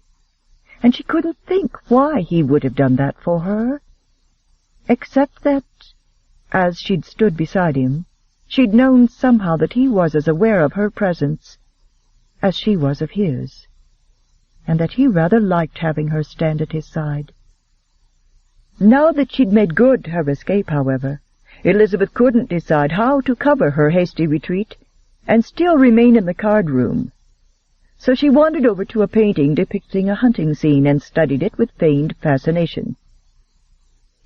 and she couldn't think why he would have done that for her, except that, as she'd stood beside him, she'd known somehow that he was as aware of her presence as she was of his, and that he rather liked having her stand at his side. Now that she'd made good her escape, however, Elizabeth couldn't decide how to cover her hasty retreat and still remain in the card-room. So she wandered over to a painting depicting a hunting scene and studied it with feigned fascination.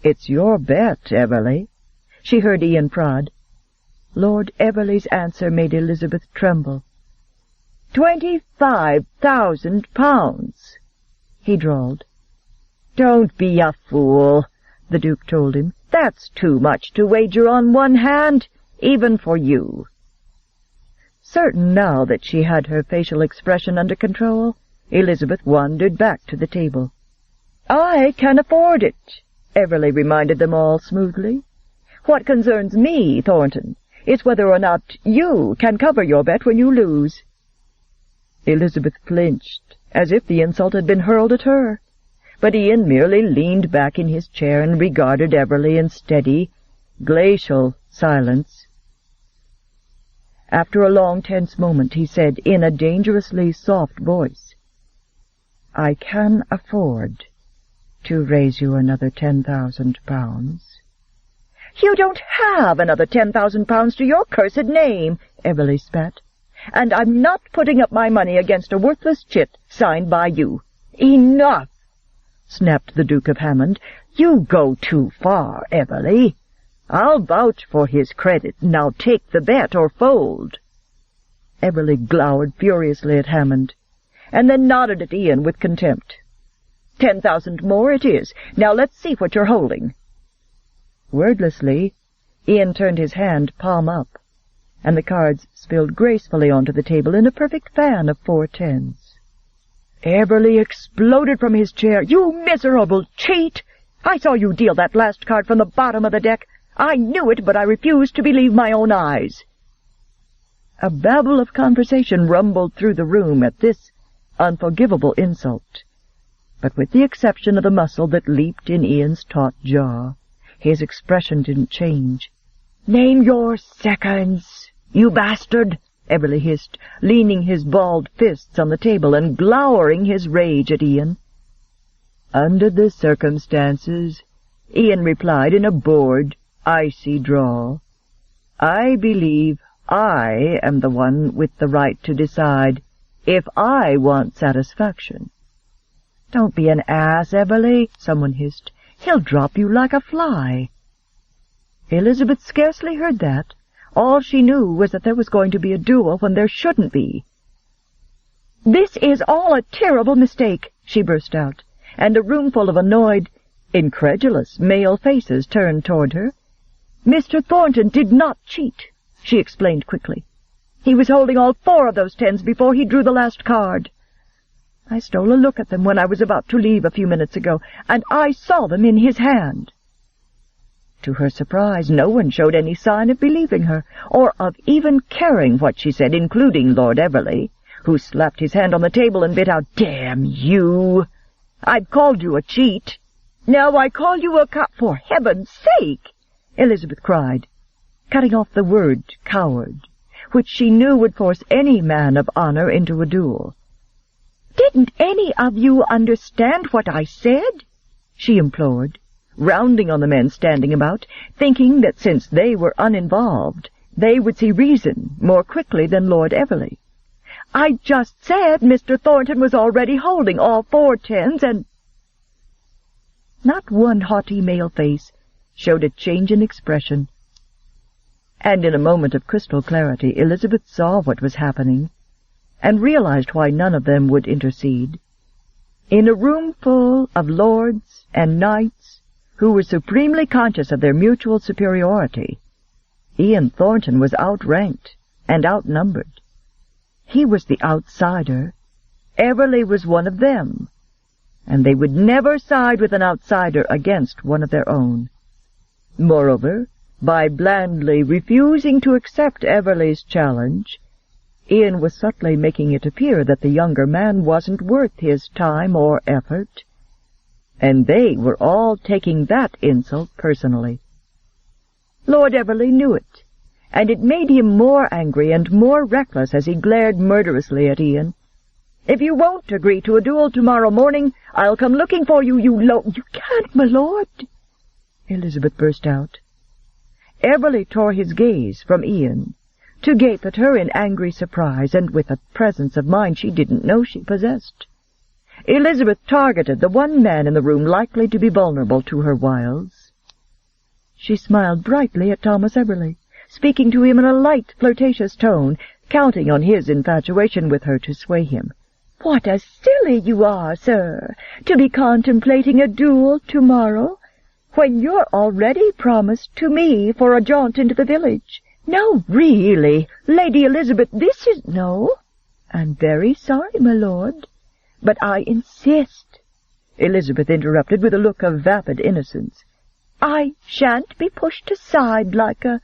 "It's your bet, Everley," she heard Ian prod. Lord Everley's answer made Elizabeth tremble. £25,000, he drawled. "Don't be a fool," the Duke told him. "That's too much to wager on one hand, even for you." Certain now that she had her facial expression under control, Elizabeth wandered back to the table. "I can afford it," Everley reminded them all smoothly. "What concerns me, Thornton, is whether or not you can cover your bet when you lose." Elizabeth flinched, as if the insult had been hurled at her. but Ian merely leaned back in his chair and regarded Everly in steady, glacial silence. After a long, tense moment, he said in a dangerously soft voice, "I can afford to raise you another £10,000. "You don't have another £10,000 to your cursed name," Everly spat. "And I'm not putting up my money against a worthless chit signed by you." "Enough!" snapped the Duke of Hammond. "You go too far, Everly. I'll vouch for his credit. Now take the bet or fold." Everly glowered furiously at Hammond, and then nodded at Ian with contempt. 10,000 more it is. Now let's see what you're holding." Wordlessly, Ian turned his hand palm up, and the cards spilled gracefully onto the table in a perfect fan of 4 tens. Everly exploded from his chair. "You miserable cheat! I saw you deal that last card from the bottom of the deck. I knew it, but I refused to believe my own eyes." A babble of conversation rumbled through the room at this unforgivable insult, but with the exception of the muscle that leaped in Ian's taut jaw, his expression didn't change. "Name your seconds, you bastard!" Everly hissed, leaning his balled fists on the table and glowering his rage at Ian. "Under the circumstances," Ian replied in a bored, icy drawl, "I believe I am the one with the right to decide if I want satisfaction." "Don't be an ass, Everly," someone hissed. "He'll drop you like a fly." Elizabeth scarcely heard that. All she knew was that there was going to be a duel when there shouldn't be. "This is all a terrible mistake," she burst out, and a roomful of annoyed, incredulous male faces turned toward her. "Mr. Thornton did not cheat," she explained quickly. "He was holding all 4 of those 10s before he drew the last card. I stole a look at them when I was about to leave a few minutes ago, and I saw them in his hand." To her surprise, no one showed any sign of believing her, or of even caring what she said, including Lord Everly, who slapped his hand on the table and bit out, "Damn you! I've called you a cheat. Now I call you a for heaven's sake!" Elizabeth cried, cutting off the word coward, which she knew would force any man of honor into a duel. "Didn't any of you understand what I said?" she implored, rounding on the men standing about, thinking that since they were uninvolved, they would see reason more quickly than Lord Everly. "I just said Mr. Thornton was already holding all 4 10s, and—" Not one haughty male face showed a change in expression, and in a moment of crystal clarity Elizabeth saw what was happening, and realized why none of them would intercede. In a room full of lords and knights who were supremely conscious of their mutual superiority, Ian Thornton was outranked and outnumbered. He was the outsider. Everly was one of them, and they would never side with an outsider against one of their own. Moreover, by blandly refusing to accept Everly's challenge, Ian was subtly making it appear that the younger man wasn't worth his time or effort, and they were all taking that insult personally. Lord Everly knew it, and it made him more angry and more reckless as he glared murderously at Ian. "If you won't agree to a duel tomorrow morning, I'll come looking for you, you "You can't, my lord," Elizabeth burst out. Everly tore his gaze from Ian, to gape at her in angry surprise and with a presence of mind she didn't know she possessed. Elizabeth targeted the one man in the room likely to be vulnerable to her wiles. She smiled brightly at Thomas Everly, speaking to him in a light, flirtatious tone, counting on his infatuation with her to sway him. "What a silly you are, sir, to be contemplating a duel tomorrow, when you're already promised to me for a jaunt into the village. No, really, Lady Elizabeth, this is—" "No, I'm very sorry, my lord, but I insist," Elizabeth interrupted with a look of vapid innocence. "I shan't be pushed aside like a...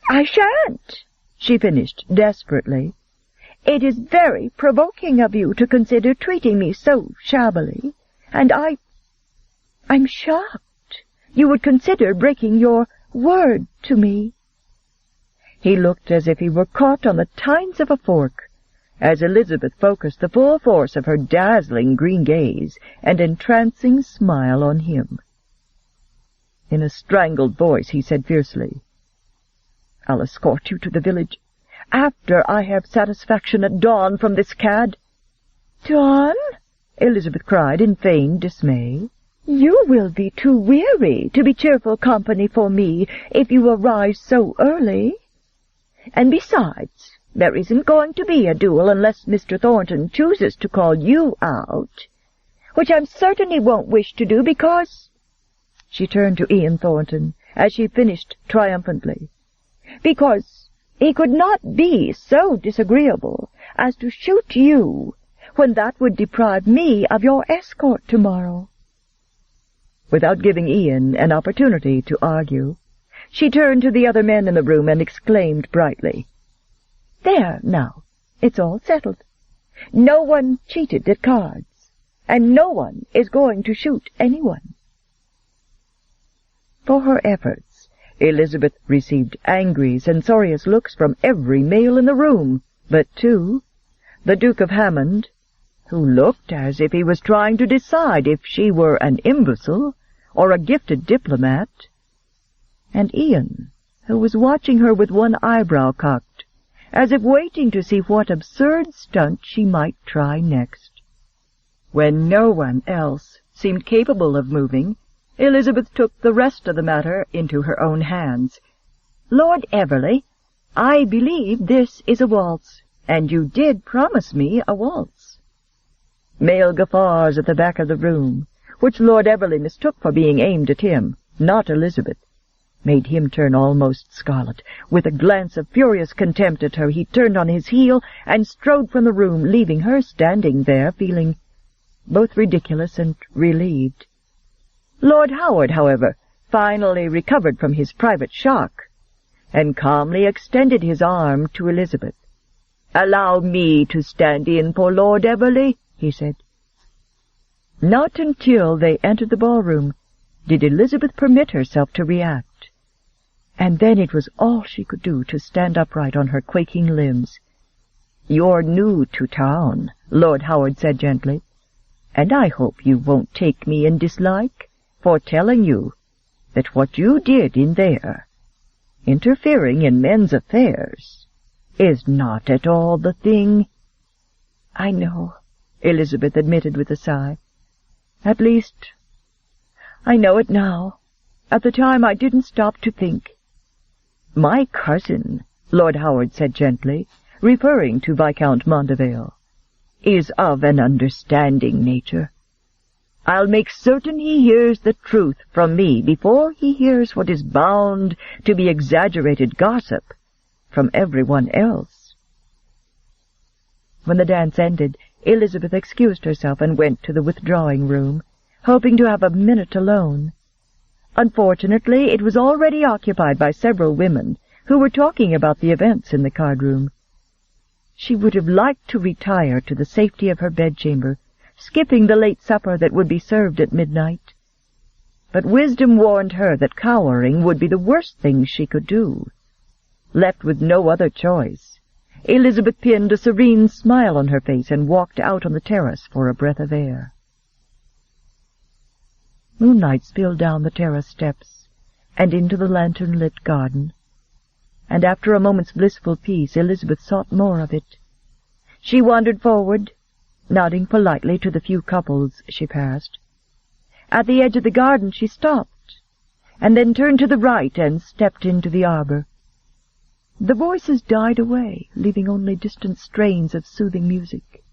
I shan't," she finished desperately. It is very provoking of you to consider treating me so shabbily, and I'm shocked you would consider breaking your word to me." He looked as if he were caught on the tines of a fork, as Elizabeth focused the full force of her dazzling green gaze and entrancing smile on him. In a strangled voice he said fiercely, "I'll escort you to the village, after I have satisfaction at dawn from this cad." "Dawn?" Elizabeth cried in feigned dismay. "You will be too weary to be cheerful company for me if you arise so early. And besides, there isn't going to be a duel unless Mr. Thornton chooses to call you out, which I'm certain he won't wish to do because—" She turned to Ian Thornton as she finished triumphantly, "because he could not be so disagreeable as to shoot you when that would deprive me of your escort tomorrow." Without giving Ian an opportunity to argue, she turned to the other men in the room and exclaimed brightly, "There, now, it's all settled. No one cheated at cards, and no one is going to shoot anyone." For her efforts, Elizabeth received angry, censorious looks from every male in the room, but two, the Duke of Hammond, who looked as if he was trying to decide if she were an imbecile or a gifted diplomat, and Ian, who was watching her with one eyebrow cocked, as if waiting to see what absurd stunt she might try next. When no one else seemed capable of moving, Elizabeth took the rest of the matter into her own hands. "Lord Everley, I believe this is a waltz, and you did promise me a waltz." Male guffaws at the back of the room, which Lord Everley mistook for being aimed at him, not Elizabeth, made him turn almost scarlet. With a glance of furious contempt at her, he turned on his heel and strode from the room, leaving her standing there, feeling both ridiculous and relieved. Lord Howard, however, finally recovered from his private shock, and calmly extended his arm to Elizabeth. "Allow me to stand in for Lord Everley," he said. Not until they entered the ballroom did Elizabeth permit herself to react, and then it was all she could do to stand upright on her quaking limbs. "You're new to town," Lord Howard said gently, "and I hope you won't take me in dislike for telling you that what you did in there, interfering in men's affairs, is not at all the thing." "I know," Elizabeth admitted with a sigh. "At least, I know it now. At the time I didn't stop to think." "My cousin," Lord Howard said gently, referring to Viscount Mondavale, "is of an understanding nature. I'll make certain he hears the truth from me before he hears what is bound to be exaggerated gossip from everyone else." When the dance ended, Elizabeth excused herself and went to the withdrawing room, hoping to have a minute alone. Unfortunately, it was already occupied by several women who were talking about the events in the card-room. She would have liked to retire to the safety of her bedchamber, skipping the late supper that would be served at midnight. But wisdom warned her that cowering would be the worst thing she could do. Left with no other choice, Elizabeth pinned a serene smile on her face and walked out on the terrace for a breath of air. Moonlight spilled down the terrace steps and into the lantern-lit garden, and after a moment's blissful peace Elizabeth sought more of it. She wandered forward, nodding politely to the few couples she passed. At the edge of the garden she stopped, and then turned to the right and stepped into the arbor. The voices died away, leaving only distant strains of soothing music.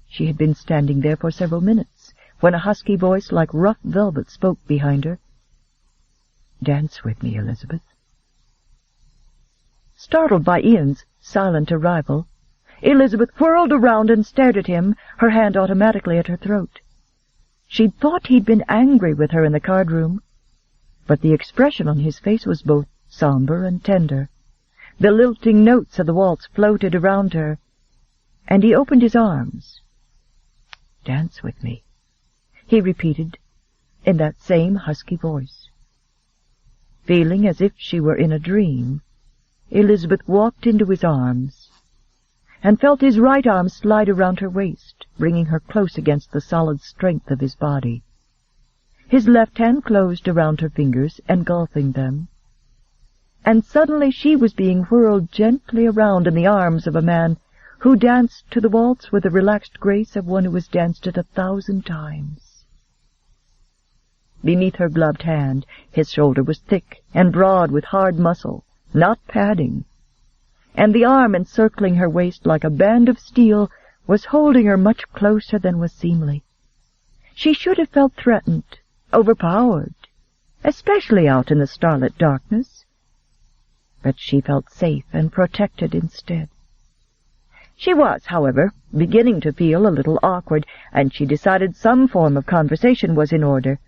She had been standing there for several minutes, when a husky voice like rough velvet spoke behind her. "Dance with me, Elizabeth." Startled by Ian's silent arrival, Elizabeth whirled around and stared at him, her hand automatically at her throat. She'd thought he'd been angry with her in the card-room, but the expression on his face was both somber and tender. The lilting notes of the waltz floated around her, and he opened his arms. "Dance with me," he repeated, in that same husky voice. Feeling as if she were in a dream, Elizabeth walked into his arms, and felt his right arm slide around her waist, bringing her close against the solid strength of his body. His left hand closed around her fingers, engulfing them, and suddenly she was being whirled gently around in the arms of a man who danced to the waltz with the relaxed grace of one who has danced it 1,000 times. Beneath her gloved hand, his shoulder was thick and broad with hard muscle, not padding, and the arm encircling her waist like a band of steel was holding her much closer than was seemly. She should have felt threatened, overpowered, especially out in the starlit darkness, but she felt safe and protected instead. She was, however, beginning to feel a little awkward, and she decided some form of conversation was in order.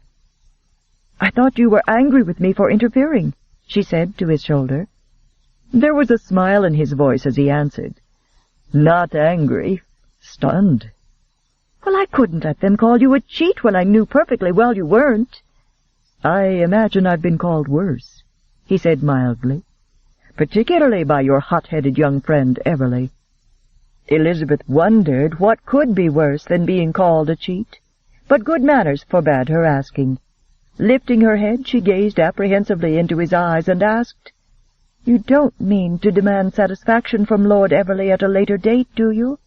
"I thought you were angry with me for interfering," she said to his shoulder. There was a smile in his voice as he answered, "Not angry, stunned." "Well, I couldn't let them call you a cheat when I knew perfectly well you weren't." "I imagine I've been called worse," he said mildly, "particularly by your hot-headed young friend Everly." Elizabeth wondered what could be worse than being called a cheat, but good manners forbade her asking. Lifting her head, she gazed apprehensively into his eyes and asked, "You don't mean to demand satisfaction from Lord Everly at a later date, do you?"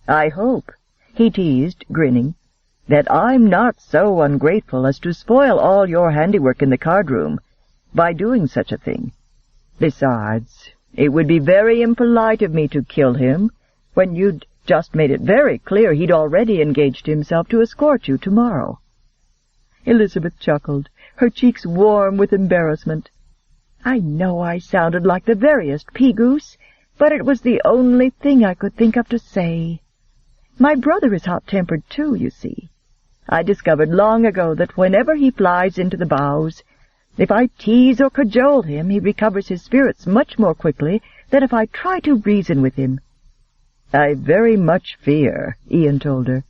"I hope," he teased, grinning, "that I'm not so ungrateful as to spoil all your handiwork in the card-room by doing such a thing. Besides, it would be very impolite of me to kill him when you'd just made it very clear he'd already engaged himself to escort you tomorrow." Elizabeth chuckled, her cheeks warm with embarrassment. "I know I sounded like the veriest pea-goose, but it was the only thing I could think of to say. My brother is hot-tempered too, you see. I discovered long ago that whenever he flies into the bows, if I tease or cajole him, he recovers his spirits much more quickly than if I try to reason with him." "I very much fear," Ian told her,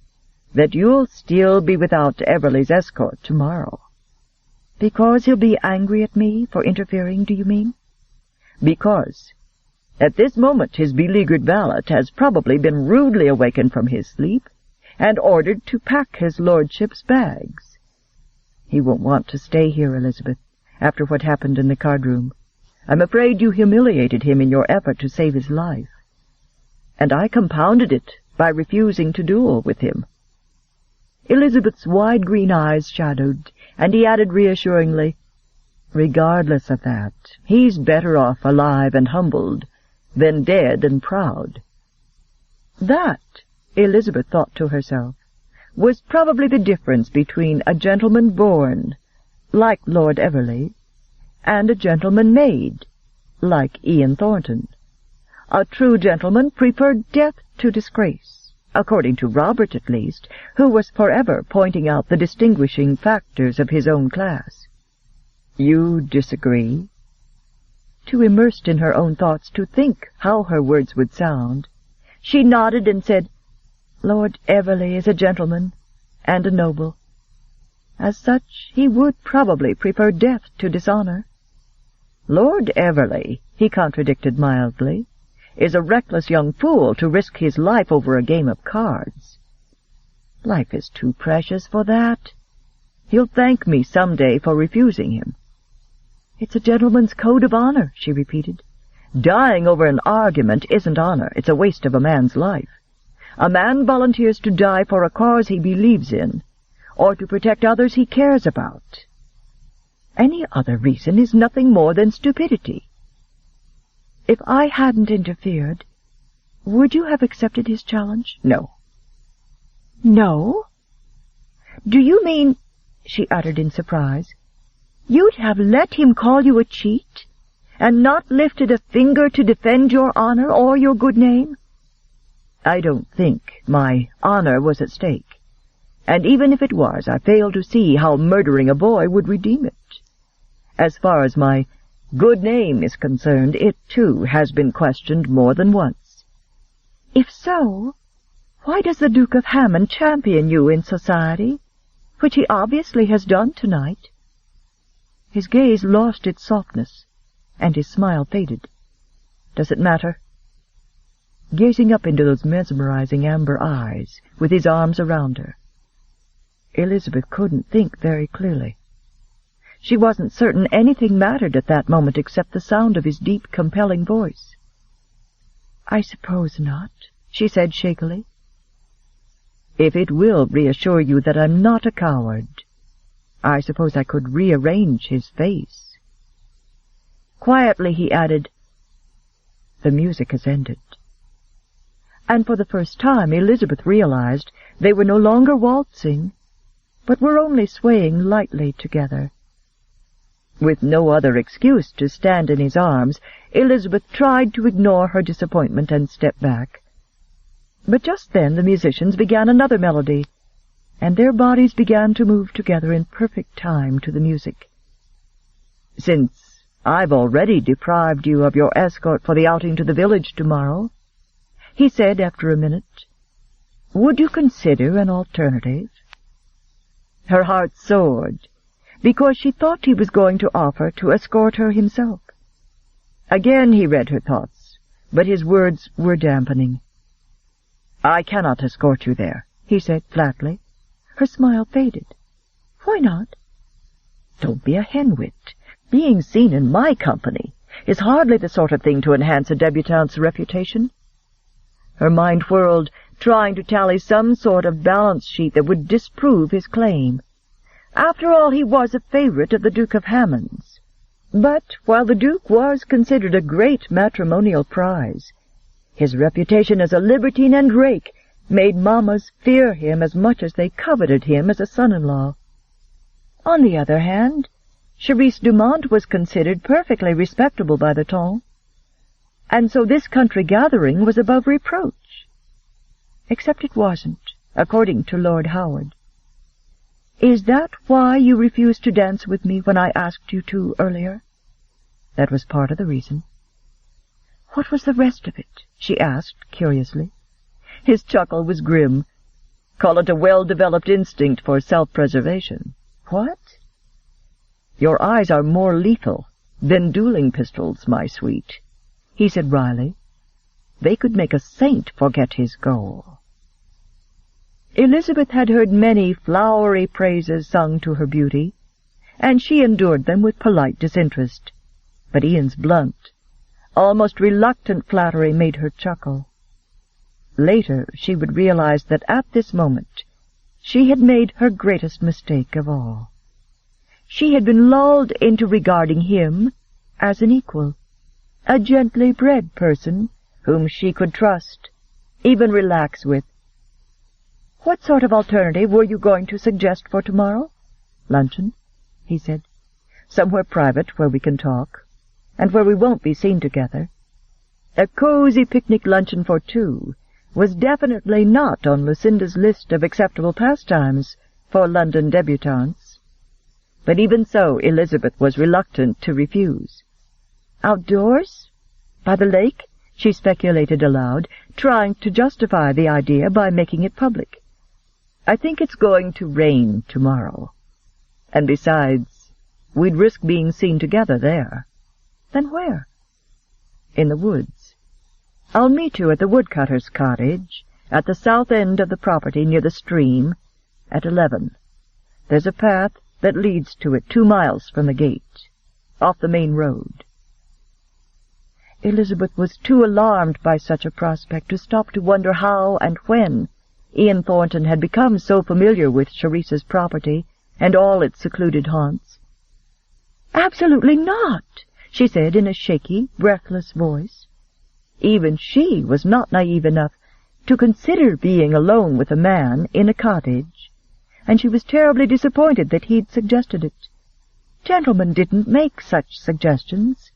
"that you'll still be without Everly's escort tomorrow." "Because he'll be angry at me for interfering, do you mean?" "Because at this moment his beleaguered valet has probably been rudely awakened from his sleep and ordered to pack his lordship's bags. He won't want to stay here, Elizabeth, after what happened in the card-room. I'm afraid you humiliated him in your effort to save his life, and I compounded it by refusing to duel with him." Elizabeth's wide green eyes shadowed, and he added reassuringly, "Regardless of that, he's better off alive and humbled than dead and proud." That, Elizabeth thought to herself, was probably the difference between a gentleman born, like Lord Everly, and a gentleman made, like Ian Thornton. A true gentleman preferred death to disgrace, according to Robert at least, who was forever pointing out the distinguishing factors of his own class. "You disagree?" Too immersed in her own thoughts to think how her words would sound, she nodded and said, "Lord Everly is a gentleman and a noble. As such, he would probably prefer death to dishonor." "Lord Everly," he contradicted mildly, "is a reckless young fool to risk his life over a game of cards. Life is too precious for that. He'll thank me some day for refusing him." "It's a gentleman's code of honor," she repeated. "Dying over an argument isn't honor. It's a waste of a man's life. A man volunteers to die for a cause he believes in, or to protect others he cares about. Any other reason is nothing more than stupidity." "If I hadn't interfered, would you have accepted his challenge?" "No." "No? Do you mean," she uttered in surprise, "you'd have let him call you a cheat, and not lifted a finger to defend your honor or your good name?" "I don't think my honor was at stake, and even if it was, I fail to see how murdering a boy would redeem it. As far as my good name is concerned, it, too, has been questioned more than once. If so, why does the Duke of Hammond champion you in society, which he obviously has done tonight?" His gaze lost its softness, and his smile faded. "Does it matter?" Gazing up into those mesmerizing amber eyes, with his arms around her, Elizabeth couldn't think very clearly. She wasn't certain anything mattered at that moment except the sound of his deep, compelling voice. "I suppose not," she said shakily. "If it will reassure you that I'm not a coward, I suppose I could rearrange his face." Quietly he added, "The music has ended." And for the first time Elizabeth realized they were no longer waltzing, but were only swaying lightly together. With no other excuse to stand in his arms, Elizabeth tried to ignore her disappointment and step back. But just then the musicians began another melody, and their bodies began to move together in perfect time to the music. "Since I've already deprived you of your escort for the outing to the village tomorrow," he said after a minute, "would you consider an alternative?" Her heart soared, because she thought he was going to offer to escort her himself. Again he read her thoughts, but his words were dampening. "I cannot escort you there," he said flatly. Her smile faded. "Why not?" "Don't be a henwit. Being seen in my company is hardly the sort of thing to enhance a debutante's reputation." Her mind whirled, trying to tally some sort of balance sheet that would disprove his claim. After all, he was a favorite of the Duke of Hammond's. But while the Duke was considered a great matrimonial prize, his reputation as a libertine and rake made mammas fear him as much as they coveted him as a son-in-law. On the other hand, Charisse Dumont was considered perfectly respectable by the temps, and so this country gathering was above reproach. Except it wasn't, according to Lord Howard. "Is that why you refused to dance with me when I asked you to earlier?" "That was part of the reason." "What was the rest of it?" she asked, curiously. His chuckle was grim. "Call it a well-developed instinct for self-preservation." "What?" "Your eyes are more lethal than dueling pistols, my sweet," he said wryly. "They could make a saint forget his goal." Elizabeth had heard many flowery praises sung to her beauty, and she endured them with polite disinterest. But Ian's blunt, almost reluctant flattery made her chuckle. Later she would realize that at this moment she had made her greatest mistake of all. She had been lulled into regarding him as an equal, a gently bred person whom she could trust, even relax with. "What sort of alternative were you going to suggest for tomorrow?" "Luncheon," he said. "Somewhere private where we can talk, and where we won't be seen together." A cozy picnic luncheon for two was definitely not on Lucinda's list of acceptable pastimes for London debutantes. But even so, Elizabeth was reluctant to refuse. "Outdoors? By the lake?" she speculated aloud, trying to justify the idea by making it public. "I think it's going to rain tomorrow. And besides, we'd risk being seen together there." "Then where?" "In the woods. I'll meet you at the woodcutter's cottage, at the south end of the property near the stream, at 11. There's a path that leads to it 2 miles from the gate, off the main road." Elizabeth was too alarmed by such a prospect to stop to wonder how and when Ian Thornton had become so familiar with Charisse's property and all its secluded haunts. "Absolutely not," she said in a shaky, breathless voice. Even she was not naive enough to consider being alone with a man in a cottage, and she was terribly disappointed that he'd suggested it. Gentlemen didn't make such suggestions,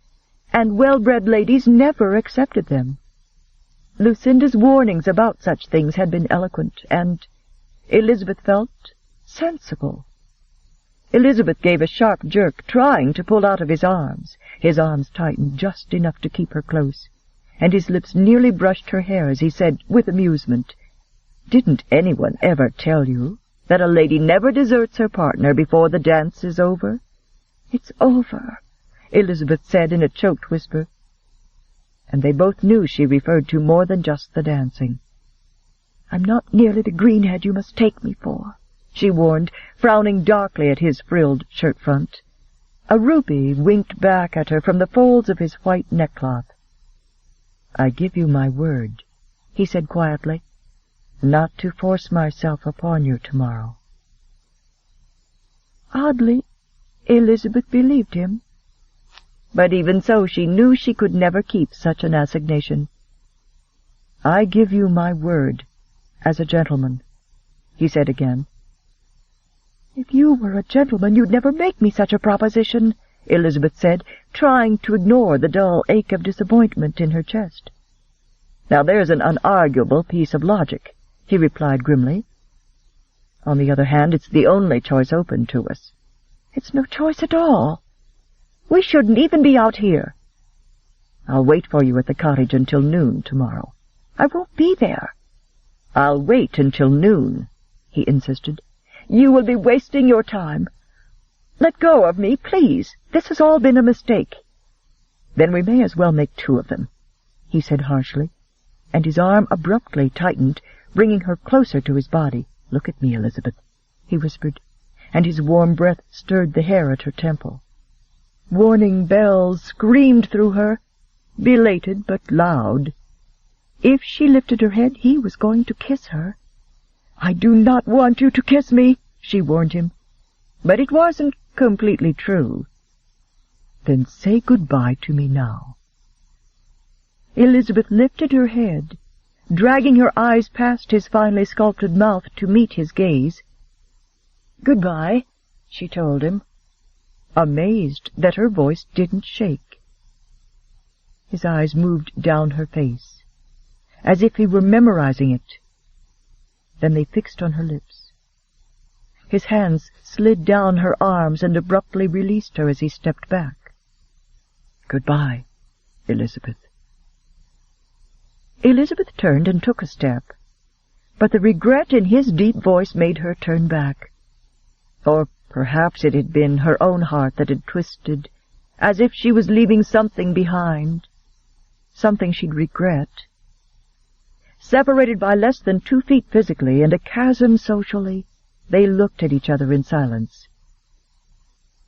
and well-bred ladies never accepted them. Lucinda's warnings about such things had been eloquent and, Elizabeth felt, sensible. Elizabeth gave a sharp jerk, trying to pull out of his arms. His arms tightened just enough to keep her close, and his lips nearly brushed her hair as he said, with amusement, "Didn't anyone ever tell you that a lady never deserts her partner before the dance is over?" "It's over," Elizabeth said in a choked whisper. And they both knew she referred to more than just the dancing. "I'm not nearly the greenhead you must take me for," she warned, frowning darkly at his frilled shirt-front. A rupee winked back at her from the folds of his white neckcloth. "I give you my word," he said quietly, "not to force myself upon you tomorrow." Oddly, Elizabeth believed him. But even so, she knew she could never keep such an assignation. "I give you my word, as a gentleman," he said again. "If you were a gentleman, you'd never make me such a proposition," Elizabeth said, trying to ignore the dull ache of disappointment in her chest. "Now there's an unarguable piece of logic," he replied grimly. "On the other hand, it's the only choice open to us." "It's no choice at all. We shouldn't even be out here." "I'll wait for you at the cottage until noon tomorrow." "I won't be there." "I'll wait until noon," he insisted. "You will be wasting your time. Let go of me, please. This has all been a mistake." "Then we may as well make two of them," he said harshly, and his arm abruptly tightened, bringing her closer to his body. "Look at me, Elizabeth," he whispered, and his warm breath stirred the hair at her temple. Warning bells screamed through her, belated but loud. If she lifted her head, he was going to kiss her. "I do not want you to kiss me," she warned him. But it wasn't completely true. "Then say goodbye to me now." Elizabeth lifted her head, dragging her eyes past his finely sculpted mouth to meet his gaze. "Goodbye," she told him, amazed that her voice didn't shake. His eyes moved down her face, as if he were memorizing it. Then they fixed on her lips. His hands slid down her arms and abruptly released her as he stepped back. "Goodbye, Elizabeth." Elizabeth turned and took a step, but the regret in his deep voice made her turn back. Or perhaps it had been her own heart that had twisted, as if she was leaving something behind, something she'd regret. Separated by less than 2 feet physically and a chasm socially, they looked at each other in silence.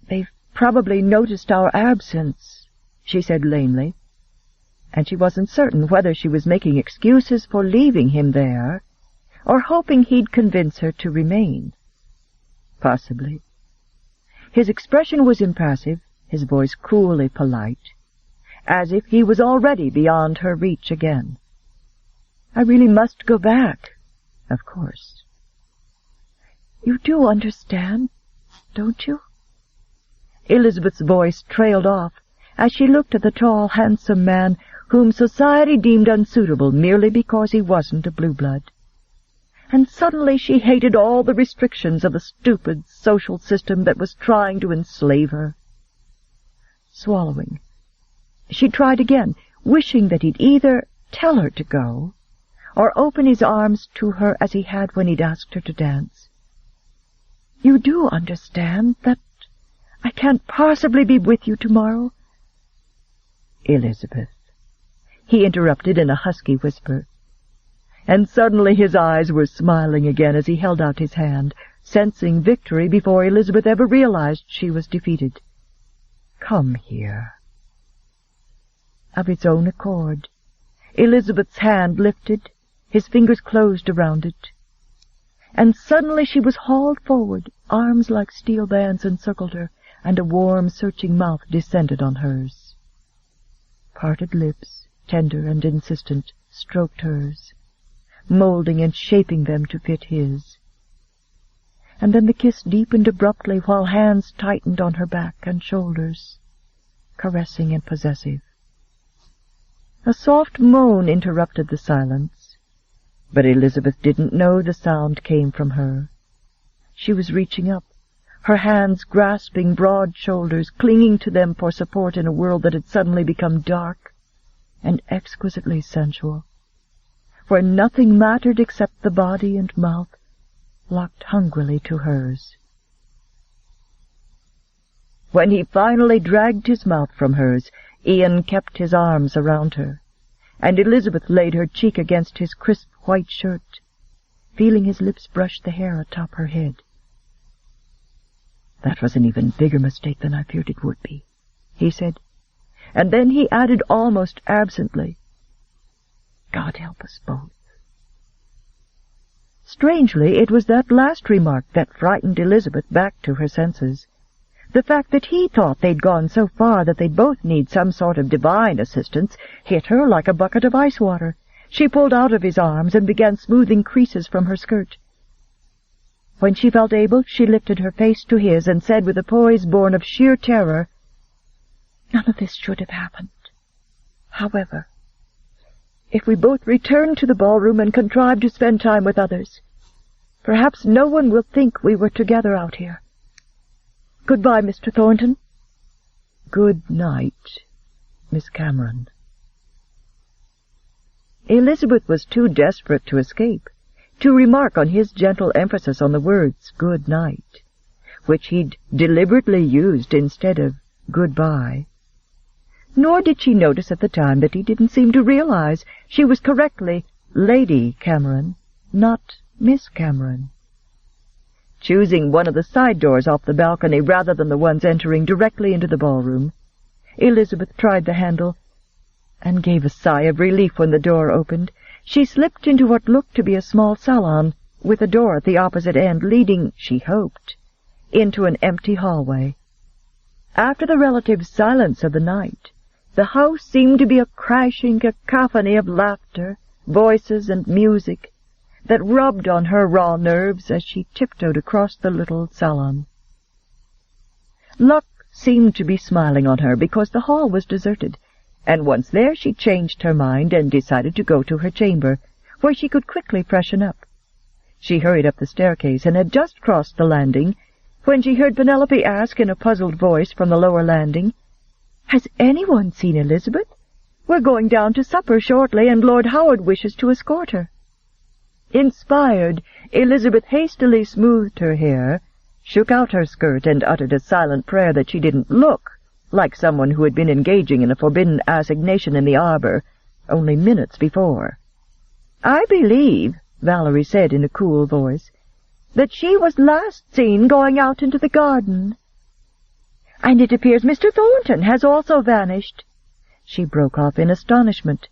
"They've probably noticed our absence," she said lamely, and she wasn't certain whether she was making excuses for leaving him there or hoping he'd convince her to remain. Possibly. His expression was impassive, his voice coolly polite, as if he was already beyond her reach again. "I really must go back, of course." "You do understand, don't you?" Elizabeth's voice trailed off as she looked at the tall, handsome man whom society deemed unsuitable merely because he wasn't a blue-blood. And suddenly she hated all the restrictions of the stupid social system that was trying to enslave her. Swallowing, she tried again, wishing that he'd either tell her to go or open his arms to her as he had when he'd asked her to dance. "You do understand that I can't possibly be with you tomorrow?" "Elizabeth," he interrupted in a husky whisper. And suddenly his eyes were smiling again as he held out his hand, sensing victory before Elizabeth ever realized she was defeated. "Come here." Of its own accord, Elizabeth's hand lifted, his fingers closed around it, and suddenly she was hauled forward, arms like steel bands encircled her, and a warm, searching mouth descended on hers. Parted lips, tender and insistent, stroked hers, molding and shaping them to fit his. And then the kiss deepened abruptly while hands tightened on her back and shoulders, caressing and possessive. A soft moan interrupted the silence, but Elizabeth didn't know the sound came from her. She was reaching up, her hands grasping broad shoulders, clinging to them for support in a world that had suddenly become dark and exquisitely sensual, where nothing mattered except the body and mouth locked hungrily to hers. When he finally dragged his mouth from hers, Ian kept his arms around her, and Elizabeth laid her cheek against his crisp white shirt, feeling his lips brush the hair atop her head. "That was an even bigger mistake than I feared it would be," he said, and then he added almost absently, "God help us both." Strangely, it was that last remark that frightened Elizabeth back to her senses. The fact that he thought they'd gone so far that they'd both need some sort of divine assistance hit her like a bucket of ice water. She pulled out of his arms and began smoothing creases from her skirt. When she felt able, she lifted her face to his and said with a poise born of sheer terror, "None of this should have happened. However, if we both return to the ballroom and contrive to spend time with others, perhaps no one will think we were together out here. Goodbye, Mr. Thornton." "Good night, Miss Cameron." Elizabeth was too desperate to escape, to remark on his gentle emphasis on the words "good night," which he'd deliberately used instead of "goodbye. Nor did she notice at the time that he didn't seem to realize she was correctly Lady Cameron, not Miss Cameron. Choosing one of the side doors off the balcony rather than the ones entering directly into the ballroom, Elizabeth tried the handle and gave a sigh of relief when the door opened. She slipped into what looked to be a small salon, with a door at the opposite end leading, she hoped, into an empty hallway. After the relative silence of the night, the house seemed to be a crashing cacophony of laughter, voices, and music that rubbed on her raw nerves as she tiptoed across the little salon. Luck seemed to be smiling on her because the hall was deserted, and once there she changed her mind and decided to go to her chamber, where she could quickly freshen up. She hurried up the staircase and had just crossed the landing when she heard Penelope ask in a puzzled voice from the lower landing, "Has anyone seen Elizabeth? We're going down to supper shortly, and Lord Howard wishes to escort her." Inspired, Elizabeth hastily smoothed her hair, shook out her skirt, and uttered a silent prayer that she didn't look like someone who had been engaging in a forbidden assignation in the arbor only minutes before. "I believe," Valerie said in a cool voice, "that she was last seen going out into the garden. And it appears Mr. Thornton has also vanished." She broke off in astonishment.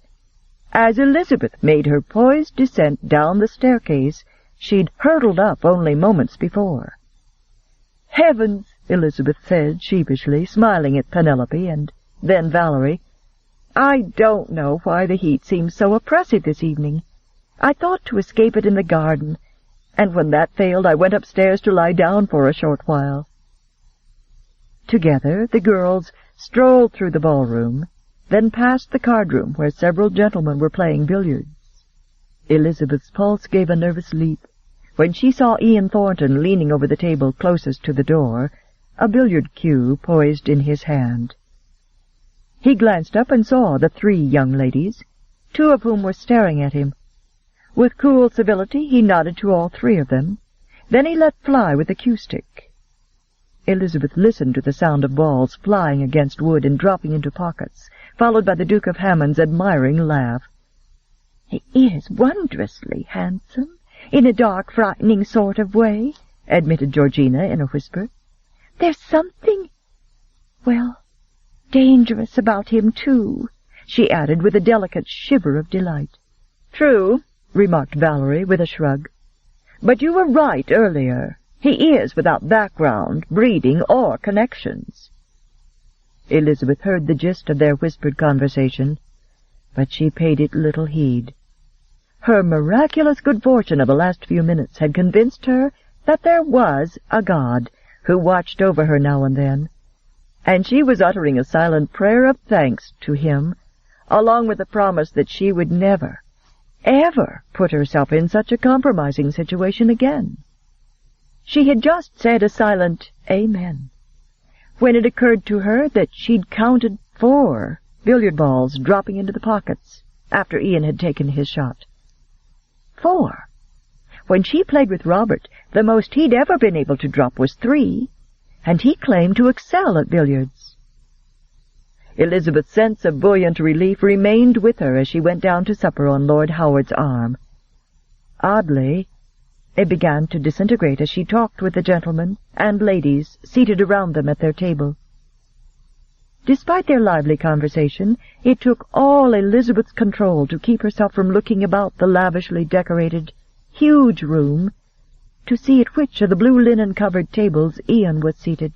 As Elizabeth made her poised descent down the staircase she'd hurtled up only moments before. "Heavens," Elizabeth said sheepishly, smiling at Penelope and then Valerie, "I don't know why the heat seems so oppressive this evening. I thought to escape it in the garden, and when that failed I went upstairs to lie down for a short while." Together the girls strolled through the ballroom, then past the card-room where several gentlemen were playing billiards. Elizabeth's pulse gave a nervous leap when she saw Ian Thornton leaning over the table closest to the door, a billiard cue poised in his hand. He glanced up and saw the 3 young ladies, 2 of whom were staring at him. With cool civility he nodded to all 3 of them. Then he let fly with the cue stick. Elizabeth listened to the sound of balls flying against wood and dropping into pockets, followed by the Duke of Hammond's admiring laugh. "He is wondrously handsome, in a dark, frightening sort of way," admitted Georgina in a whisper. "There's something, well, dangerous about him, too," she added with a delicate shiver of delight. "True," remarked Valerie with a shrug. "But you were right earlier. He is without background, breeding, or connections." Elizabeth heard the gist of their whispered conversation, but she paid it little heed. Her miraculous good fortune of the last few minutes had convinced her that there was a God who watched over her now and then, and she was uttering a silent prayer of thanks to him, along with the promise that she would never, ever put herself in such a compromising situation again. She had just said a silent amen, when it occurred to her that she'd counted 4 billiard balls dropping into the pockets after Ian had taken his shot. 4. When she played with Robert, the most he'd ever been able to drop was 3, and he claimed to excel at billiards. Elizabeth's sense of buoyant relief remained with her as she went down to supper on Lord Howard's arm. Oddly, it began to disintegrate as she talked with the gentlemen and ladies seated around them at their table. Despite their lively conversation, it took all Elizabeth's control to keep herself from looking about the lavishly decorated, huge room to see at which of the blue linen-covered tables Ian was seated.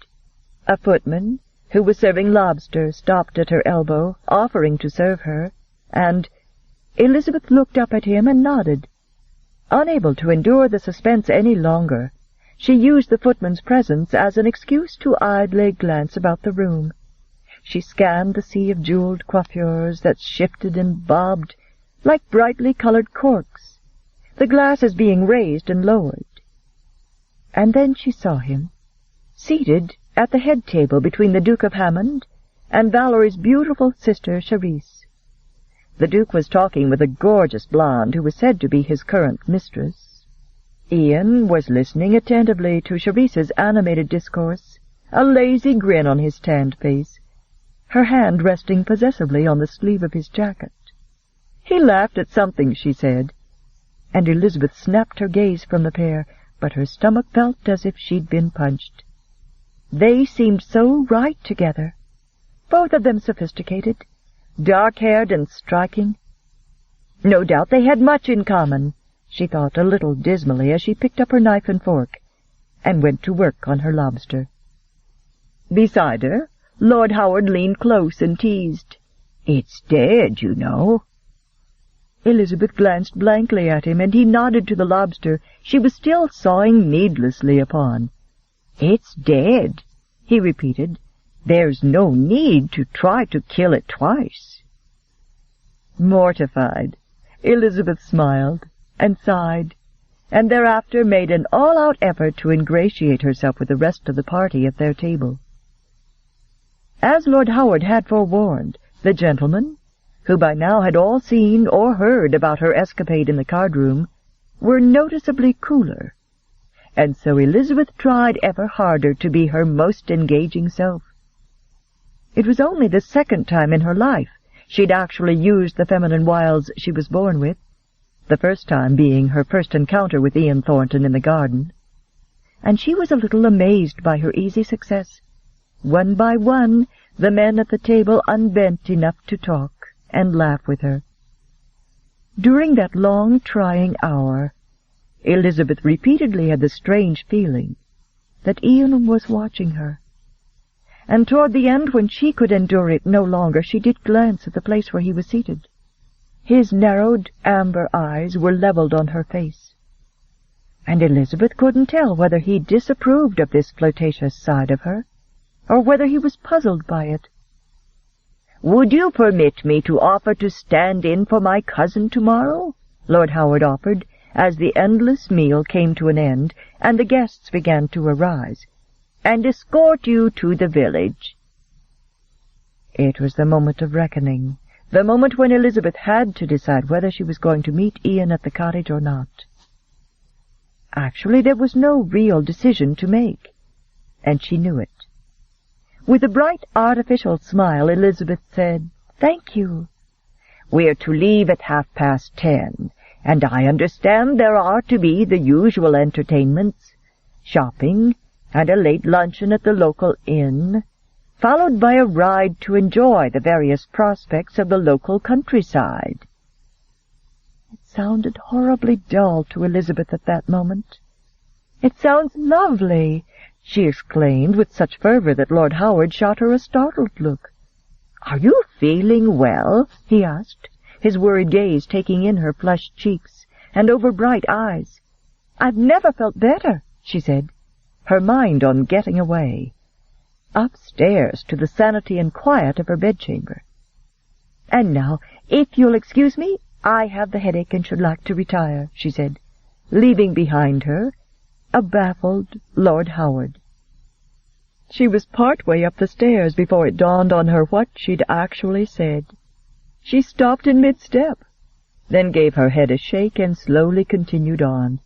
A footman, who was serving lobster, stopped at her elbow, offering to serve her, and Elizabeth looked up at him and nodded. Unable to endure the suspense any longer, she used the footman's presence as an excuse to idly glance about the room. She scanned the sea of jeweled coiffures that shifted and bobbed like brightly colored corks, the glasses being raised and lowered. And then she saw him, seated at the head table between the Duke of Hammond and Valerie's beautiful sister Charisse. The Duke was talking with a gorgeous blonde who was said to be his current mistress. Ian was listening attentively to Charisse's animated discourse, a lazy grin on his tanned face, her hand resting possessively on the sleeve of his jacket. He laughed at something she said, and Elizabeth snapped her gaze from the pair, but her stomach felt as if she'd been punched. They seemed so right together, both of them sophisticated, dark-haired and striking. No doubt they had much in common, she thought a little dismally as she picked up her knife and fork and went to work on her lobster. Beside her, Lord Howard leaned close and teased, "It's dead, you know." Elizabeth glanced blankly at him, and he nodded to the lobster she was still sawing needlessly upon. "It's dead," he repeated. "There's no need to try to kill it twice." Mortified, Elizabeth smiled and sighed, and thereafter made an all-out effort to ingratiate herself with the rest of the party at their table. As Lord Howard had forewarned, the gentlemen, who by now had all seen or heard about her escapade in the card-room, were noticeably cooler, and so Elizabeth tried ever harder to be her most engaging self. It was only the second time in her life she'd actually used the feminine wiles she was born with, the first time being her first encounter with Ian Thornton in the garden, and she was a little amazed by her easy success. One by one, the men at the table unbent enough to talk and laugh with her. During that long, trying hour, Elizabeth repeatedly had the strange feeling that Ian was watching her, and toward the end, when she could endure it no longer, she did glance at the place where he was seated. His narrowed amber eyes were leveled on her face, and Elizabeth couldn't tell whether he disapproved of this flirtatious side of her, or whether he was puzzled by it. "Would you permit me to offer to stand in for my cousin tomorrow?" Lord Howard offered, as the endless meal came to an end and the guests began to arise, "and escort you to the village." It was the moment of reckoning, the moment when Elizabeth had to decide whether she was going to meet Ian at the cottage or not. Actually, there was no real decision to make, and she knew it. With a bright, artificial smile, Elizabeth said, "Thank you. We're to leave at 10:30, and I understand there are to be the usual entertainments, shopping, and a late luncheon at the local inn, followed by a ride to enjoy the various prospects of the local countryside." It sounded horribly dull to Elizabeth at that moment. "It sounds lovely!" she exclaimed with such fervor that Lord Howard shot her a startled look. "Are you feeling well?" he asked, his worried gaze taking in her flushed cheeks and over bright eyes. "I've never felt better," she said, her mind on getting away, upstairs to the sanity and quiet of her bedchamber. "And now, if you'll excuse me, I have the headache and should like to retire," she said, leaving behind her a baffled Lord Howard. She was part way up the stairs before it dawned on her what she'd actually said. She stopped in mid-step, then gave her head a shake and slowly continued on.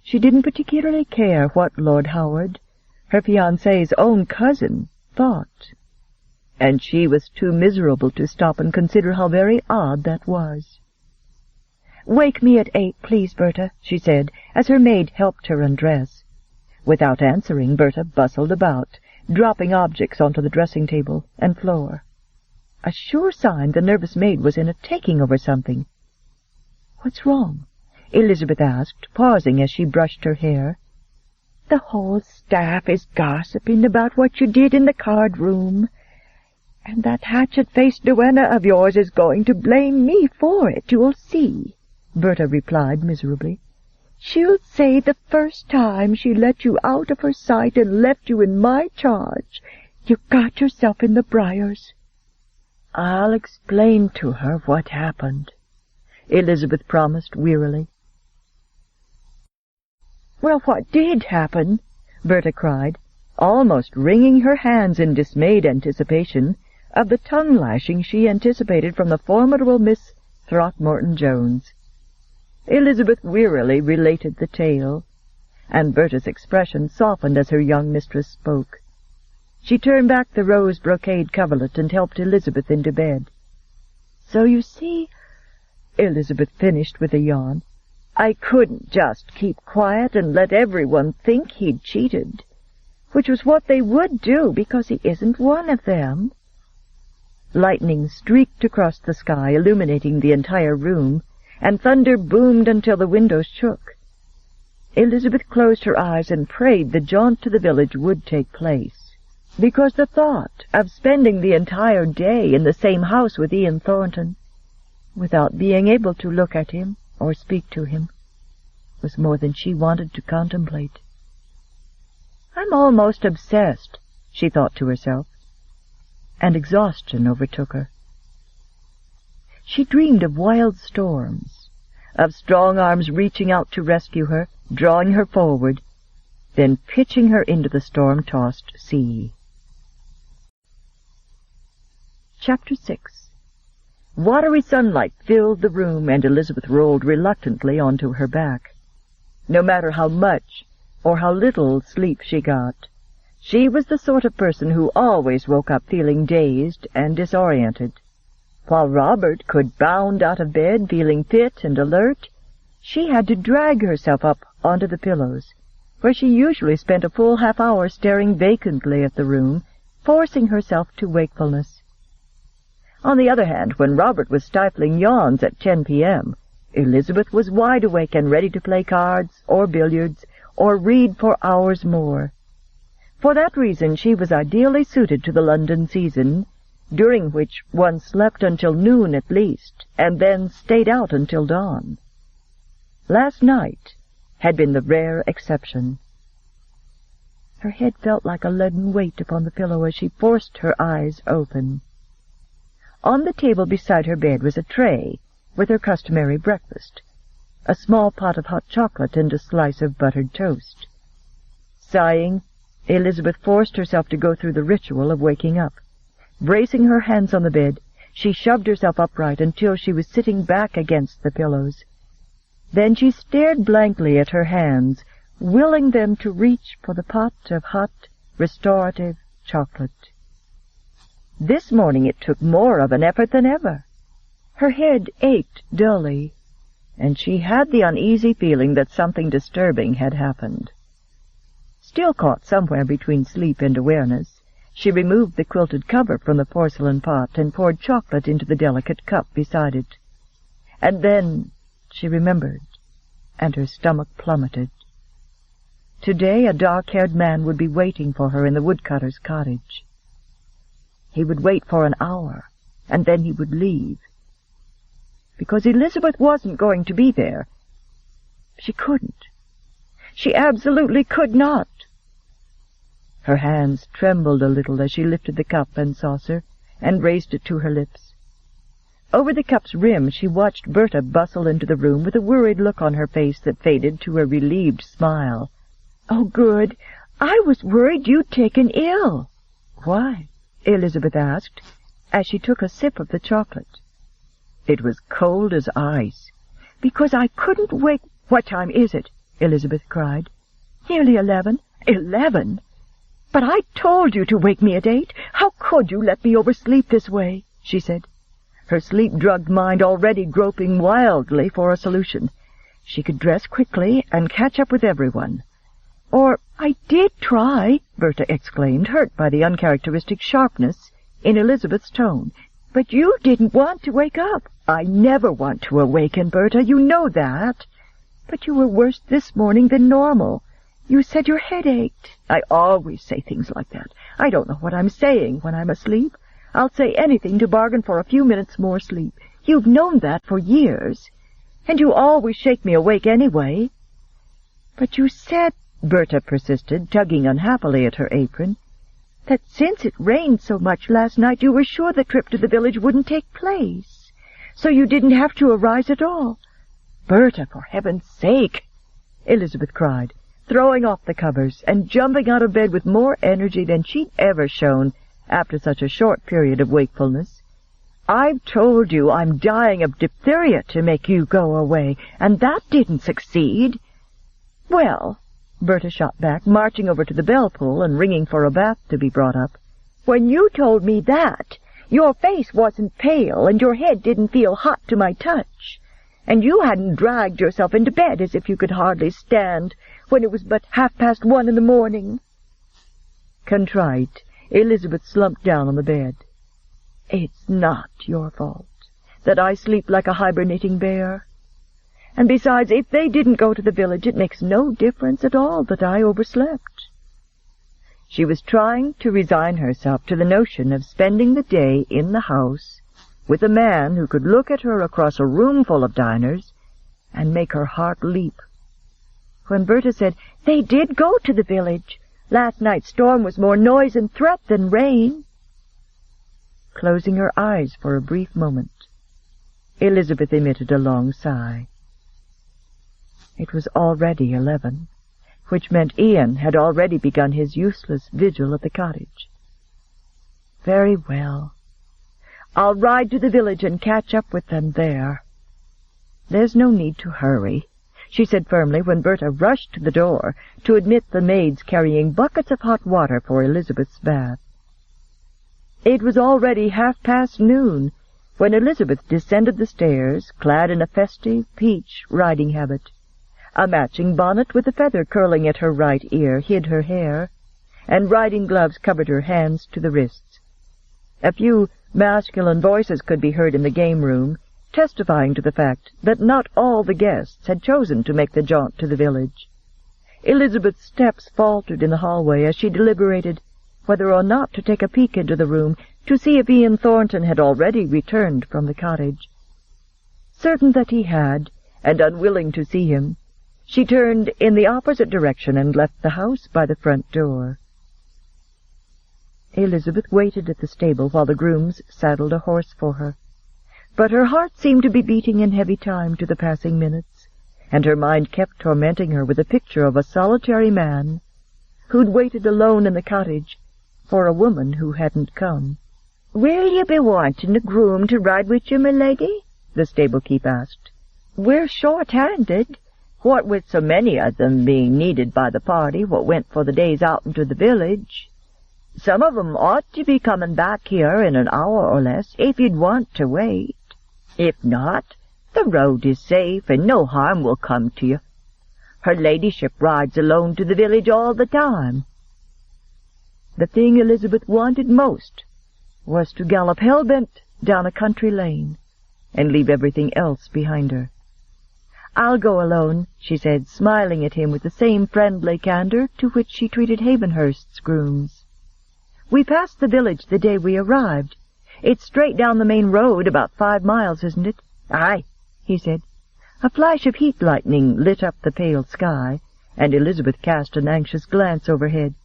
She didn't particularly care what Lord Howard, her fiancé's own cousin, thought, and she was too miserable to stop and consider how very odd that was. "Wake me at 8, please, Berta," she said, as her maid helped her undress. Without answering, Berta bustled about, dropping objects onto the dressing-table and floor. A sure sign the nervous maid was in a taking over something. "What's wrong?" Elizabeth asked, pausing as she brushed her hair. "The whole staff is gossiping about what you did in the card-room, and that hatchet-faced duenna of yours is going to blame me for it, you'll see," Berta replied miserably. "She'll say the first time she let you out of her sight and left you in my charge, you got yourself in the briars." "I'll explain to her what happened," Elizabeth promised wearily. "Well, what did happen?" Berta cried, almost wringing her hands in dismayed anticipation of the tongue-lashing she anticipated from the formidable Miss Throckmorton-Jones. Elizabeth wearily related the tale, and Berta's expression softened as her young mistress spoke. She turned back the rose brocade coverlet and helped Elizabeth into bed. "So you see," Elizabeth finished with a yawn, "I couldn't just keep quiet and let everyone think he'd cheated, which was what they would do because he isn't one of them." Lightning streaked across the sky, illuminating the entire room, and thunder boomed until the windows shook. Elizabeth closed her eyes and prayed the jaunt to the village would take place, because the thought of spending the entire day in the same house with Ian Thornton, without being able to look at him or speak to him, was more than she wanted to contemplate. "I'm almost obsessed," she thought to herself, and exhaustion overtook her. She dreamed of wild storms, of strong arms reaching out to rescue her, drawing her forward, then pitching her into the storm-tossed sea. Chapter 6. Watery sunlight filled the room, and Elizabeth rolled reluctantly onto her back. No matter how much or how little sleep she got, she was the sort of person who always woke up feeling dazed and disoriented. While Robert could bound out of bed feeling fit and alert, she had to drag herself up onto the pillows, where she usually spent a full half-hour staring vacantly at the room, forcing herself to wakefulness. On the other hand, when Robert was stifling yawns at 10 p.m., Elizabeth was wide awake and ready to play cards or billiards or read for hours more. For that reason she was ideally suited to the London season, during which one slept until noon at least, and then stayed out until dawn. Last night had been the rare exception. Her head felt like a leaden weight upon the pillow as she forced her eyes open. On the table beside her bed was a tray with her customary breakfast, a small pot of hot chocolate and a slice of buttered toast. Sighing, Elizabeth forced herself to go through the ritual of waking up. Bracing her hands on the bed, she shoved herself upright until she was sitting back against the pillows. Then she stared blankly at her hands, willing them to reach for the pot of hot, restorative chocolate. This morning it took more of an effort than ever. Her head ached dully, and she had the uneasy feeling that something disturbing had happened. Still caught somewhere between sleep and awareness, she removed the quilted cover from the porcelain pot and poured chocolate into the delicate cup beside it. And then she remembered, and her stomach plummeted. Today a dark-haired man would be waiting for her in the woodcutter's cottage. He would wait for an hour, and then he would leave. Because Elizabeth wasn't going to be there. She couldn't. She absolutely could not. Her hands trembled a little as she lifted the cup and saucer and raised it to her lips. Over the cup's rim she watched Berta bustle into the room with a worried look on her face that faded to a relieved smile "Oh, good. I was worried you'd taken ill." "Why?" Elizabeth asked, as she took a sip of the chocolate. It was cold as ice. "Because I couldn't wake—" "What time is it?" Elizabeth cried. "Nearly 11. 11? But I told you to wake me at 8. How could you let me oversleep this way?" she said, her sleep-drugged mind already groping wildly for a solution. She could dress quickly and catch up with everyone. "Or I did try," Berta exclaimed, hurt by the uncharacteristic sharpness in Elizabeth's tone. "But you didn't want to wake up." "I never want to awaken, Berta. You know that." "But you were worse this morning than normal. You said your head ached." "I always say things like that. I don't know what I'm saying when I'm asleep. I'll say anything to bargain for a few minutes more sleep. You've known that for years. And you always shake me awake anyway." "But you said," Berta persisted, tugging unhappily at her apron, "that since it rained so much last night you were sure the trip to the village wouldn't take place. So you didn't have to arise at all." "Berta, for heaven's sake!" Elizabeth cried, throwing off the covers and jumping out of bed with more energy than she'd ever shown after such a short period of wakefulness. "I've told you I'm dying of diphtheria to make you go away, and that didn't succeed." "Well," Berta shot back, marching over to the bell pull and ringing for a bath to be brought up, "when you told me that, your face wasn't pale and your head didn't feel hot to my touch, and you hadn't dragged yourself into bed as if you could hardly stand when it was but 1:30 in the morning." Contrite, Elizabeth slumped down on the bed. "It's not your fault that I sleep like a hibernating bear. And besides, if they didn't go to the village, it makes no difference at all that I overslept." She was trying to resign herself to the notion of spending the day in the house with a man who could look at her across a room full of diners and make her heart leap. When Berta said, "They did go to the village. Last night's storm was more noise and threat than rain." Closing her eyes for a brief moment, Elizabeth emitted a long sigh. It was already 11, which meant Ian had already begun his useless vigil at the cottage. "Very well. I'll ride to the village and catch up with them there." "There's no need to hurry," she said firmly when Berta rushed to the door to admit the maids carrying buckets of hot water for Elizabeth's bath. It was already noon when Elizabeth descended the stairs, clad in a festive peach riding habit. A matching bonnet with a feather curling at her right ear hid her hair, and riding gloves covered her hands to the wrists. A few masculine voices could be heard in the game-room, testifying to the fact that not all the guests had chosen to make the jaunt to the village. Elizabeth's steps faltered in the hallway as she deliberated whether or not to take a peek into the room to see if Ian Thornton had already returned from the cottage. Certain that he had, and unwilling to see him, she turned in the opposite direction and left the house by the front door. Elizabeth waited at the stable while the grooms saddled a horse for her. But her heart seemed to be beating in heavy time to the passing minutes, and her mind kept tormenting her with a picture of a solitary man who'd waited alone in the cottage for a woman who hadn't come. "Will you be wanting a groom to ride with you, my lady?" the stable-keep asked. "We're short-handed, what with so many of them being needed by the party what went for the days out into the village. Some of 'em ought to be coming back here in an hour or less, if you'd want to wait. If not, the road is safe, and no harm will come to you. Her ladyship rides alone to the village all the time." The thing Elizabeth wanted most was to gallop hell-bent down a country lane and leave everything else behind her. "I'll go alone," she said, smiling at him with the same friendly candor to which she treated Havenhurst's grooms. "We passed the village the day we arrived. It's straight down the main road, about 5 miles, isn't it?" "Aye," he said. A flash of heat lightning lit up the pale sky, and Elizabeth cast an anxious glance overhead.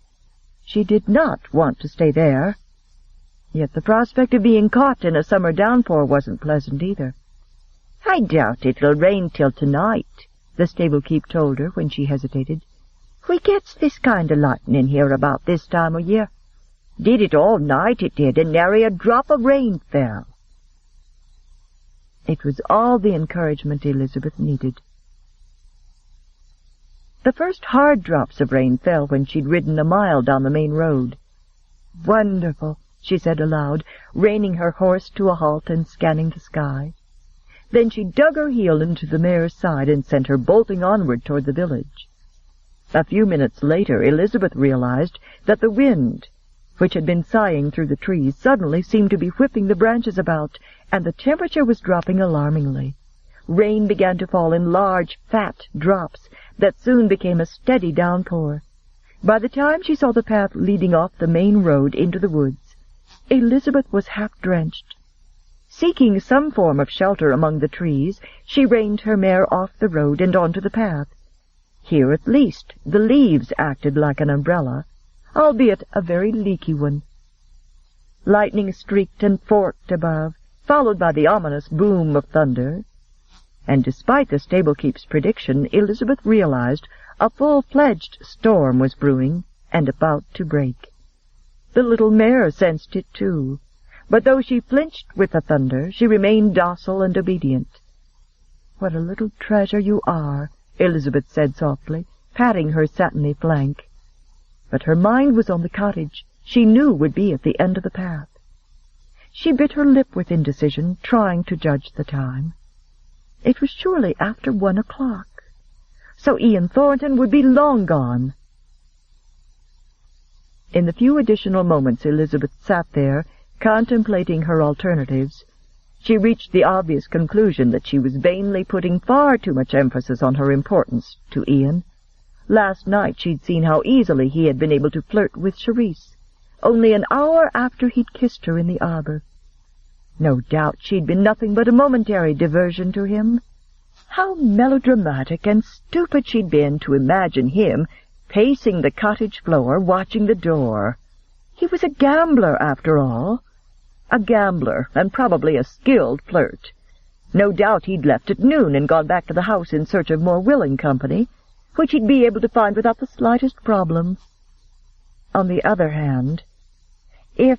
She did not want to stay there. Yet the prospect of being caught in a summer downpour wasn't pleasant either. "I doubt it'll rain till tonight," the stable-keep told her when she hesitated. We gets this kind of lightning here about this time of year. Did it all night, it did, and nary a drop of rain fell." It was all the encouragement Elizabeth needed. The first hard drops of rain fell when she'd ridden a mile down the main road. "Wonderful," she said aloud, reining her horse to a halt and scanning the sky. Then she dug her heel into the mare's side and sent her bolting onward toward the village. A few minutes later, Elizabeth realized that the wind, which had been sighing through the trees, suddenly seemed to be whipping the branches about, and the temperature was dropping alarmingly. Rain began to fall in large, fat drops that soon became a steady downpour. By the time she saw the path leading off the main road into the woods, Elizabeth was half-drenched. Seeking some form of shelter among the trees, she reined her mare off the road and onto the path. Here at least the leaves acted like an umbrella, albeit a very leaky one. Lightning streaked and forked above, followed by the ominous boom of thunder, and despite the stable-keep's prediction, Elizabeth realized a full-fledged storm was brewing and about to break. The little mare sensed it too, but though she flinched with the thunder, she remained docile and obedient. "What a little treasure you are," Elizabeth said softly, patting her satiny flank. But her mind was on the cottage she knew would be at the end of the path. She bit her lip with indecision, trying to judge the time. It was surely after 1 o'clock, so Ian Thornton would be long gone. In the few additional moments Elizabeth sat there, contemplating her alternatives, she reached the obvious conclusion that she was vainly putting far too much emphasis on her importance to Ian. Last night she'd seen how easily he had been able to flirt with Charisse, only an hour after he'd kissed her in the arbor. No doubt she'd been nothing but a momentary diversion to him. How melodramatic and stupid she'd been to imagine him pacing the cottage floor, watching the door. He was a gambler, after all. A gambler, and probably a skilled flirt. No doubt he'd left at noon and gone back to the house in search of more willing company, which he'd be able to find without the slightest problem. On the other hand, if,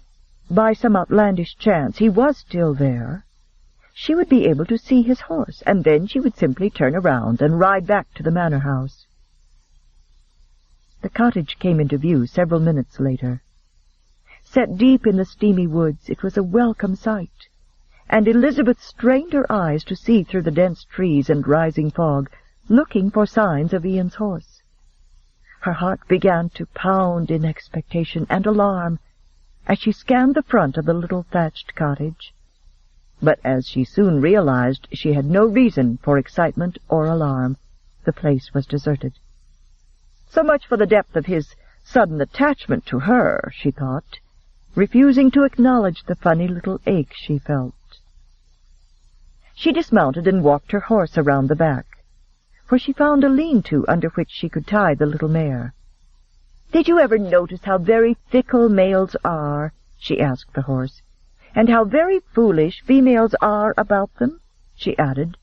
by some outlandish chance, he was still there, she would be able to see his horse, and then she would simply turn around and ride back to the manor house. The cottage came into view several minutes later. Set deep in the steamy woods, it was a welcome sight, and Elizabeth strained her eyes to see through the dense trees and rising fog, looking for signs of Ian's horse. Her heart began to pound in expectation and alarm as she scanned the front of the little thatched cottage. But as she soon realized, she had no reason for excitement or alarm. The place was deserted. So much for the depth of his sudden attachment to her, she thought, refusing to acknowledge the funny little ache she felt. She dismounted and walked her horse around the back, where she found a lean-to under which she could tie the little mare. "Did you ever notice how very fickle males are?" she asked the horse, "and how very foolish females are about them?" she added,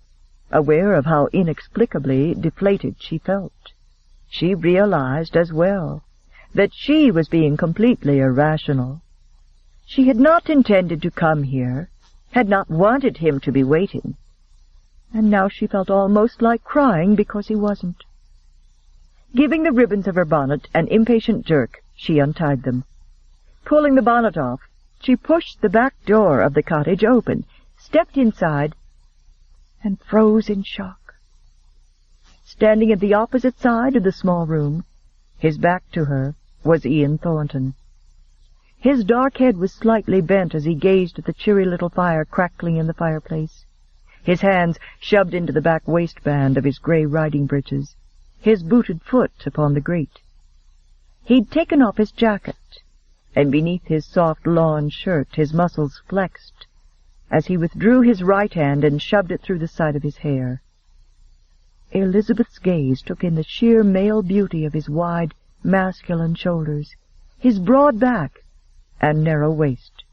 aware of how inexplicably deflated she felt. She realized as well that she was being completely irrational. She had not intended to come here, had not wanted him to be waiting, and now she felt almost like crying because he wasn't. Giving the ribbons of her bonnet an impatient jerk, she untied them. Pulling the bonnet off, she pushed the back door of the cottage open, stepped inside, and froze in shock. Standing at the opposite side of the small room, his back to her, was Ian Thornton. His dark head was slightly bent as he gazed at the cheery little fire crackling in the fireplace, his hands shoved into the back waistband of his grey riding breeches, his booted foot upon the grate. He'd taken off his jacket, and beneath his soft lawn shirt his muscles flexed as he withdrew his right hand and shoved it through the side of his hair. Elizabeth's gaze took in the sheer male beauty of his wide, masculine shoulders, his broad back, and narrow waist.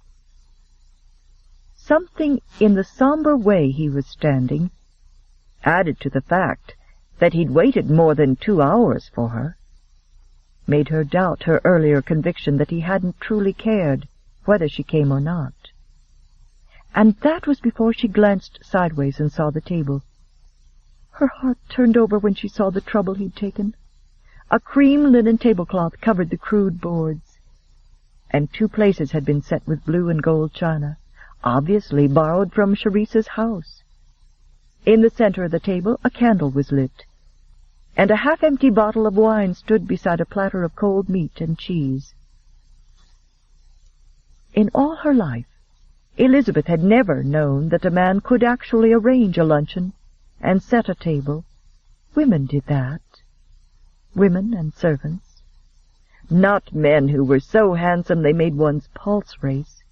Something in the somber way he was standing, added to the fact that he'd waited more than 2 hours for her, made her doubt her earlier conviction that he hadn't truly cared whether she came or not. And that was before she glanced sideways and saw the table. Her heart turned over when she saw the trouble he'd taken. A cream linen tablecloth covered the crude boards, and 2 places had been set with blue and gold china, obviously borrowed from Cherise's house. In the center of the table a candle was lit, and a half-empty bottle of wine stood beside a platter of cold meat and cheese. In all her life, Elizabeth had never known that a man could actually arrange a luncheon and set a table. Women did that. Women and servants. Not men who were so handsome they made one's pulse race.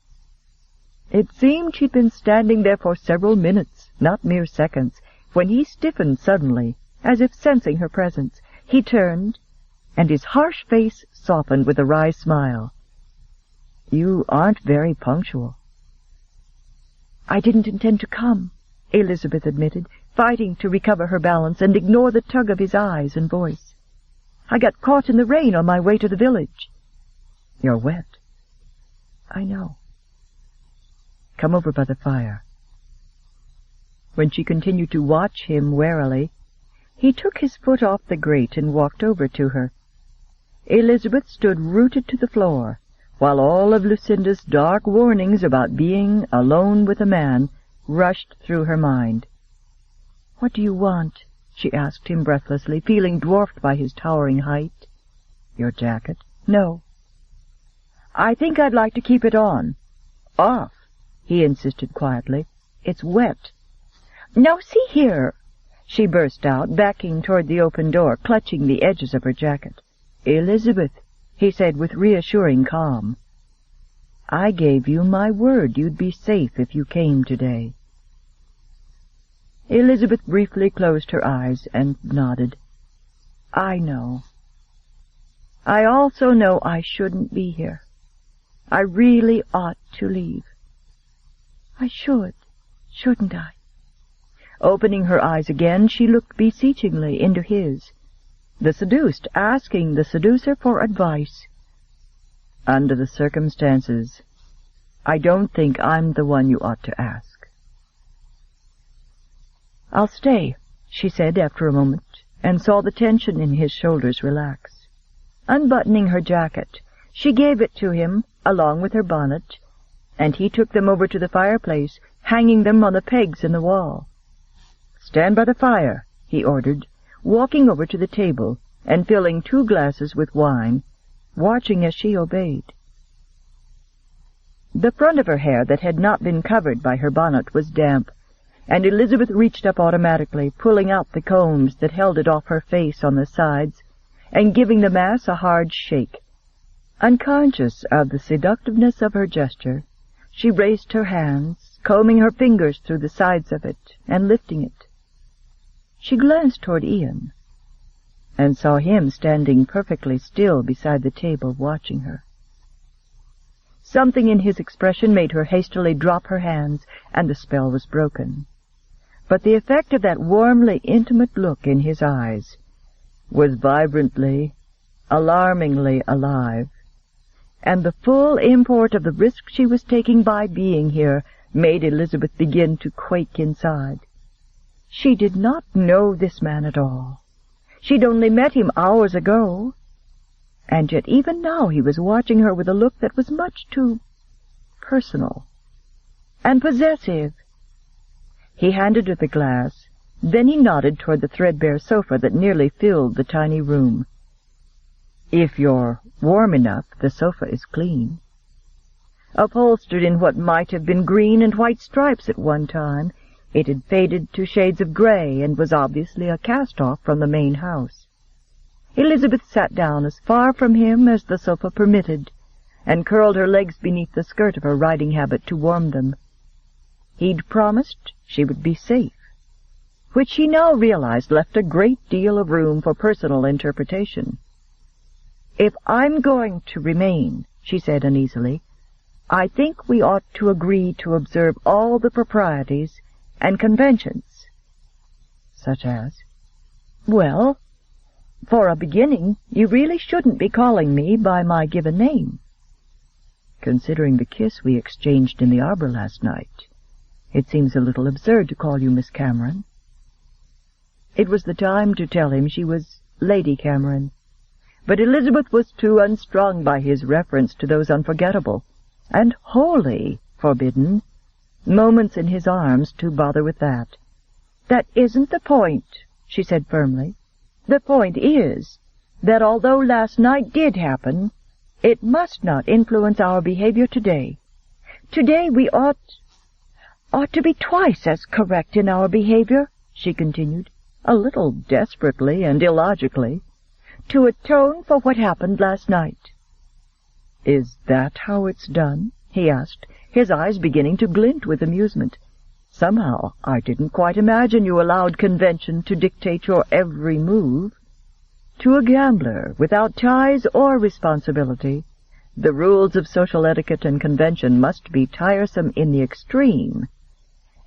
It seemed she'd been standing there for several minutes, not mere seconds, when he stiffened suddenly, as if sensing her presence. He turned, and his harsh face softened with a wry smile. "You aren't very punctual." "I didn't intend to come," Elizabeth admitted, fighting to recover her balance and ignore the tug of his eyes and voice. "I got caught in the rain on my way to the village." "You're wet." "I know." "Come over by the fire." When she continued to watch him warily, he took his foot off the grate and walked over to her. Elizabeth stood rooted to the floor, while all of Lucinda's dark warnings about being alone with a man rushed through her mind. "What do you want?" she asked him breathlessly, feeling dwarfed by his towering height. "Your jacket?" "No." "I think I'd like to keep it on." "Off," he insisted quietly. "It's wet." "Now see here," she burst out, backing toward the open door, clutching the edges of her jacket. "Elizabeth," he said with reassuring calm, "I gave you my word you'd be safe if you came today." Elizabeth briefly closed her eyes and nodded. "I know. I also know I shouldn't be here. I really ought to leave. I should, shouldn't I?" Opening her eyes again, she looked beseechingly into his. The seduced asking the seducer for advice. "Under the circumstances, I don't think I'm the one you ought to ask." "I'll stay," she said after a moment, and saw the tension in his shoulders relax. Unbuttoning her jacket, she gave it to him, along with her bonnet, and he took them over to the fireplace, hanging them on the pegs in the wall. "Stand by the fire," he ordered, walking over to the table and filling 2 glasses with wine, watching as she obeyed. The front of her hair that had not been covered by her bonnet was damp, and Elizabeth reached up automatically, pulling out the combs that held it off her face on the sides, and giving the mass a hard shake. Unconscious of the seductiveness of her gesture, she raised her hands, combing her fingers through the sides of it, and lifting it. She glanced toward Ian, and saw him standing perfectly still beside the table, watching her. Something in his expression made her hastily drop her hands, and the spell was broken. But the effect of that warmly intimate look in his eyes was vibrantly, alarmingly alive, and the full import of the risk she was taking by being here made Elizabeth begin to quake inside. She did not know this man at all. She'd only met him hours ago, and yet even now he was watching her with a look that was much too personal and possessive. He handed her the glass, then he nodded toward the threadbare sofa that nearly filled the tiny room. "If you're warm enough, the sofa is clean." Upholstered in what might have been green and white stripes at one time, it had faded to shades of gray and was obviously a cast-off from the main house. Elizabeth sat down as far from him as the sofa permitted, and curled her legs beneath the skirt of her riding habit to warm them. He'd promised she would be safe, which she now realized left a great deal of room for personal interpretation. "If I'm going to remain," she said uneasily, "I think we ought to agree to observe all the proprieties and conventions." "Such as?" "Well, For a beginning, you really shouldn't be calling me by my given name. Considering the kiss we exchanged in the arbor last night, it seems a little absurd to call you Miss Cameron. It was the time to tell him she was Lady Cameron, but Elizabeth was too unstrung by his reference to those unforgettable and wholly forbidden moments in his arms to bother with that. That isn't the point, she said firmly. The point is that although last night did happen, it must not influence our behavior today. Today we ought to be twice as correct in our behavior, she continued, a little desperately and illogically, to atone for what happened last night. Is that how it's done? He asked, his eyes beginning to glint with amusement. Somehow I didn't quite imagine you allowed convention to dictate your every move. To a gambler without ties or responsibility, the rules of social etiquette and convention must be tiresome in the extreme,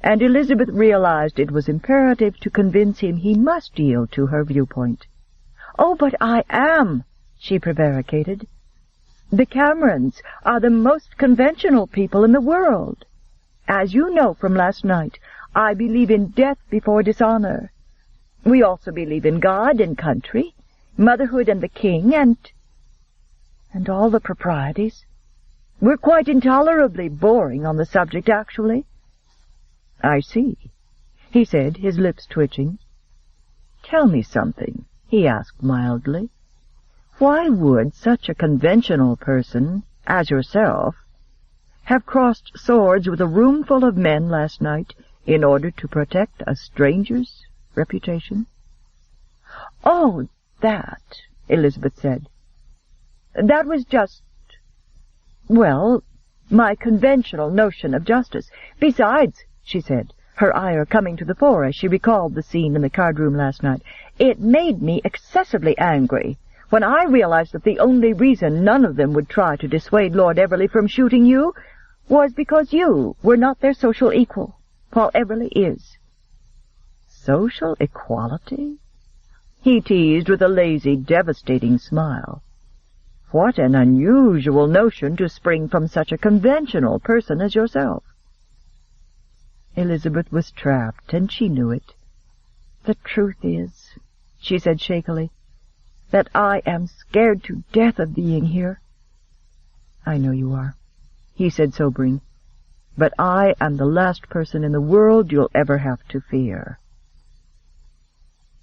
and Elizabeth realized it was imperative to convince him he must yield to her viewpoint. "Oh, but I am," she prevaricated. "The Camerons are the most conventional people in the world. As you know from last night, I believe in death before dishonor. We also believe in God and country, motherhood and the king, and all the proprieties. We're quite intolerably boring on the subject, actually." "I see," he said, his lips twitching. "Tell me something," he asked mildly. "Why would such a conventional person as yourself have crossed swords with a room full of men last night in order to protect a stranger's reputation?" "Oh, that," Elizabeth said. "That was just, well, my conventional notion of justice. Besides," she said, her ire coming to the fore as she recalled the scene in the card-room last night, "it made me excessively angry when I realized that the only reason none of them would try to dissuade Lord Everley from shooting you was because you were not their social equal, while Everley is." "Social equality?" he teased with a lazy, devastating smile. "What an unusual notion to spring from such a conventional person as yourself." Elizabeth was trapped, and she knew it. "The truth is," she said shakily, "that I am scared to death of being here." "I know you are," he said, sobering, "but I am the last person in the world you'll ever have to fear."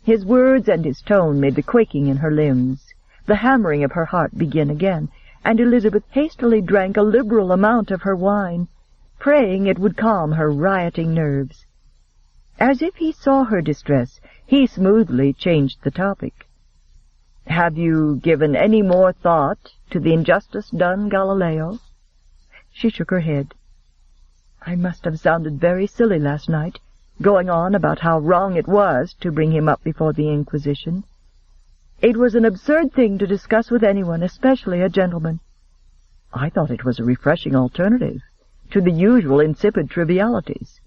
His words and his tone made the quaking in her limbs, the hammering of her heart begin again, and Elizabeth hastily drank a liberal amount of her wine, praying it would calm her rioting nerves. As if he saw her distress, he smoothly changed the topic. "Have you given any more thought to the injustice done Galileo?" She shook her head. "I must have sounded very silly last night, going on about how wrong it was to bring him up before the Inquisition. It was an absurd thing to discuss with anyone, especially a gentleman." "I thought it was a refreshing alternative to the usual insipid trivialities."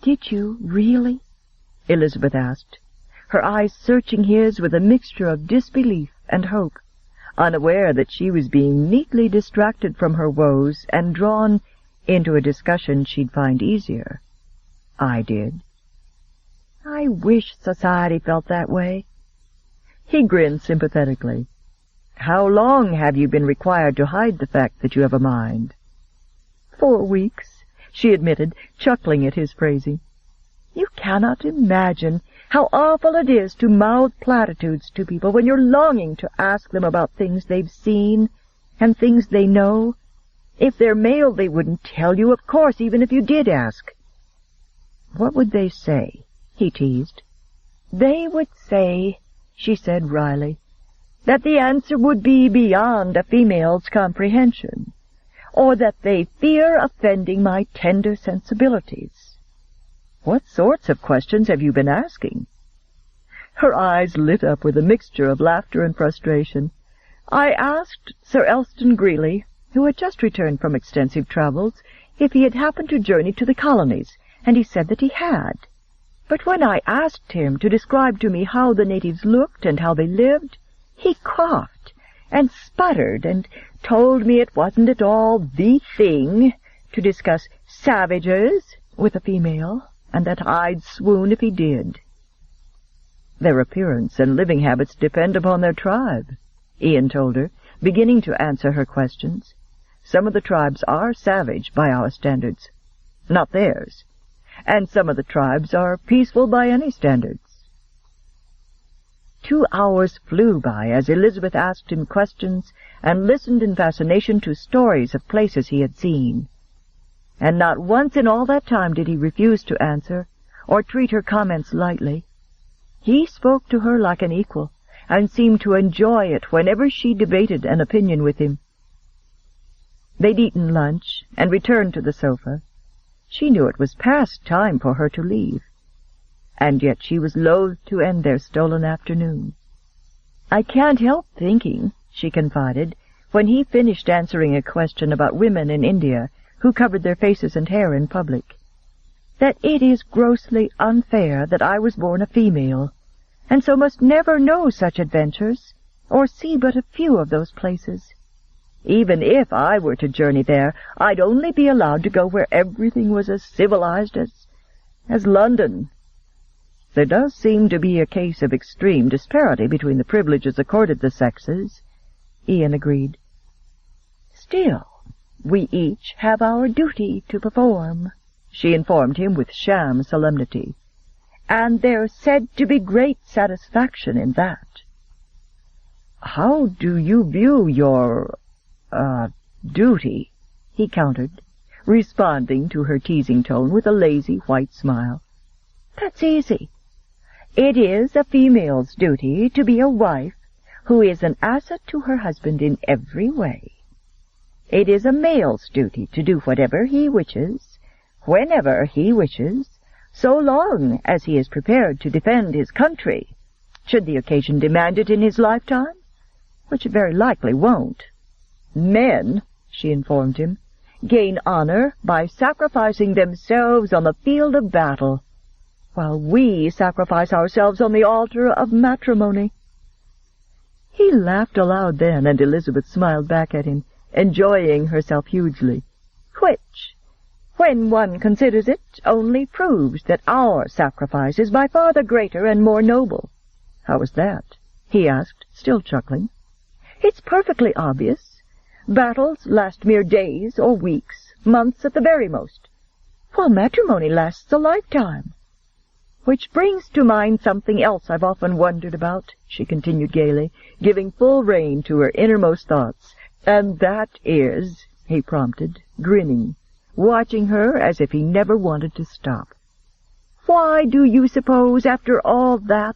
"Did you really?" Elizabeth asked, her eyes searching his with a mixture of disbelief and hope, unaware that she was being neatly distracted from her woes and drawn into a discussion she'd find easier. "I did." "I wish society felt that way." He grinned sympathetically. "How long have you been required to hide the fact that you have a mind?" 4 weeks, she admitted, chuckling at his phrasing. "You cannot imagine how awful it is to mouth platitudes to people when you're longing to ask them about things they've seen and things they know. If they're male, they wouldn't tell you, of course, even if you did ask." "What would they say?" he teased. "They would say," she said wryly, "that the answer would be beyond a female's comprehension, or that they fear offending my tender sensibilities." "What sorts of questions have you been asking?" Her eyes lit up with a mixture of laughter and frustration. "I asked Sir Elston Greeley, who had just returned from extensive travels, if he had happened to journey to the colonies, and he said that he had. But when I asked him to describe to me how the natives looked and how they lived, he coughed and sputtered and told me it wasn't at all the thing to discuss savages with a female, and that I'd swoon if he did. Their appearance and living habits depend upon their tribe, Ian told her, beginning to answer her questions. Some of the tribes are savage by our standards, not theirs, and some of the tribes are peaceful by any standards. 2 hours flew by as Elizabeth asked him questions and listened in fascination to stories of places he had seen. And not once in all that time did he refuse to answer or treat her comments lightly. He spoke to her like an equal, and seemed to enjoy it whenever she debated an opinion with him. They'd eaten lunch and returned to the sofa. She knew it was past time for her to leave, and yet she was loath to end their stolen afternoon. "I can't help thinking," she confided, when he finished answering a question about women in India who covered their faces and hair in public, "that it is grossly unfair that I was born a female, and so must never know such adventures, or see but a few of those places. Even if I were to journey there, I'd only be allowed to go where everything was as civilized as London." "There does seem to be a case of extreme disparity between the privileges accorded the sexes," Ian agreed. "Still, we each have our duty to perform," she informed him with sham solemnity, "and there's said to be great satisfaction in that." "How do you view your, duty?" he countered, responding to her teasing tone with a lazy white smile. "That's easy. It is a female's duty to be a wife who is an asset to her husband in every way. It is a male's duty to do whatever he wishes, whenever he wishes, so long as he is prepared to defend his country, should the occasion demand it in his lifetime, which it very likely won't. Men," she informed him, "gain honor by sacrificing themselves on the field of battle, while we sacrifice ourselves on the altar of matrimony." He laughed aloud then, and Elizabeth smiled back at him, enjoying herself hugely, which, when one considers it, only proves that our sacrifice is by far the greater and more noble. "How is that?" he asked, still chuckling. "It's perfectly obvious. Battles last mere days or weeks, months at the very most, while matrimony lasts a lifetime. Which brings to mind something else I've often wondered about," she continued gaily, giving full rein to her innermost thoughts. "And that is," he prompted, grinning, watching her as if he never wanted to stop, "why do you suppose, after all that,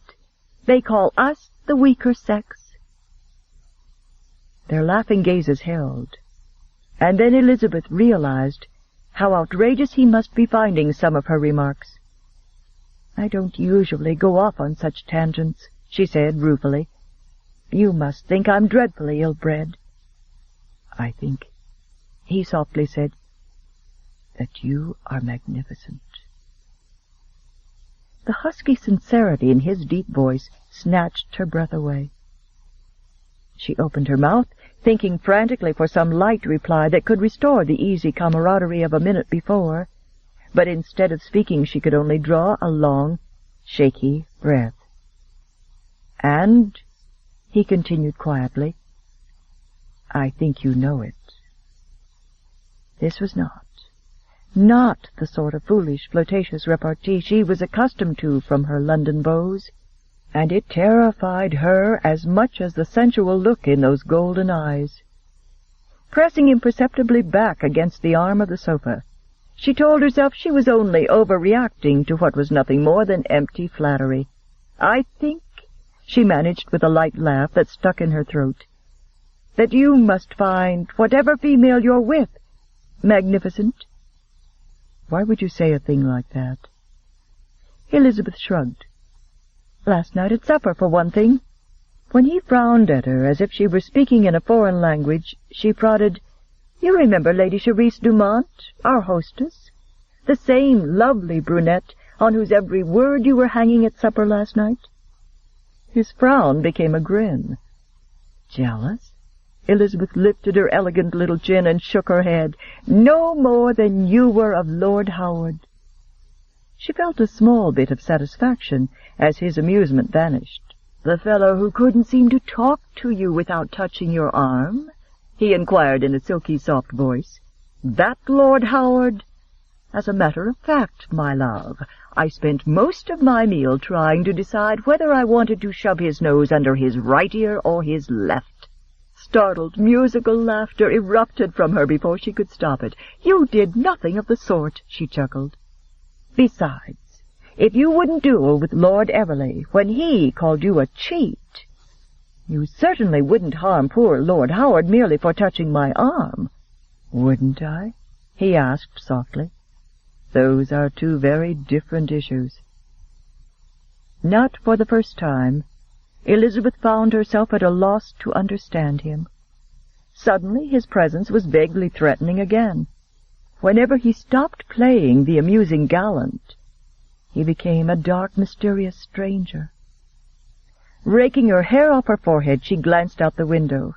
they call us the weaker sex?" Their laughing gazes held, and then Elizabeth realized how outrageous he must be finding some of her remarks. "I don't usually go off on such tangents," she said ruefully. "You must think I'm dreadfully ill-bred." "I think," he softly said, "that you are magnificent." The husky sincerity in his deep voice snatched her breath away. She opened her mouth, thinking frantically for some light reply that could restore the easy camaraderie of a minute before, but instead of speaking she could only draw a long, shaky breath. "And," he continued quietly, "I think you know it." This was not the sort of foolish, flirtatious repartee she was accustomed to from her London beaux, and it terrified her as much as the sensual look in those golden eyes. Pressing imperceptibly back against the arm of the sofa, she told herself she was only overreacting to what was nothing more than empty flattery. "I think," she managed with a light laugh that stuck in her throat, "that you must find whatever female you're with magnificent." "Why would you say a thing like that?" Elizabeth shrugged. "Last night at supper, for one thing." When he frowned at her as if she were speaking in a foreign language, she prodded, "You remember Lady Charisse Dumont, our hostess? The same lovely brunette on whose every word you were hanging at supper last night?" His frown became a grin. "Jealous?" Elizabeth lifted her elegant little chin and shook her head. "No more than you were of Lord Howard." She felt a small bit of satisfaction as his amusement vanished. "The fellow who couldn't seem to talk to you without touching your arm?" he inquired in a silky, soft voice. "That Lord Howard? As a matter of fact, my love, I spent most of my meal trying to decide whether I wanted to shove his nose under his right ear or his left." Startled, musical laughter erupted from her before she could stop it. "You did nothing of the sort," she chuckled. "Besides, if you wouldn't duel with Lord Everley when he called you a cheat, you certainly wouldn't harm poor Lord Howard merely for touching my arm." "Wouldn't I?" he asked softly. "Those are two very different issues." Not for the first time, Elizabeth found herself at a loss to understand him. Suddenly his presence was vaguely threatening again. Whenever he stopped playing the amusing gallant, he became a dark, mysterious stranger. Raking her hair off her forehead, she glanced out the window.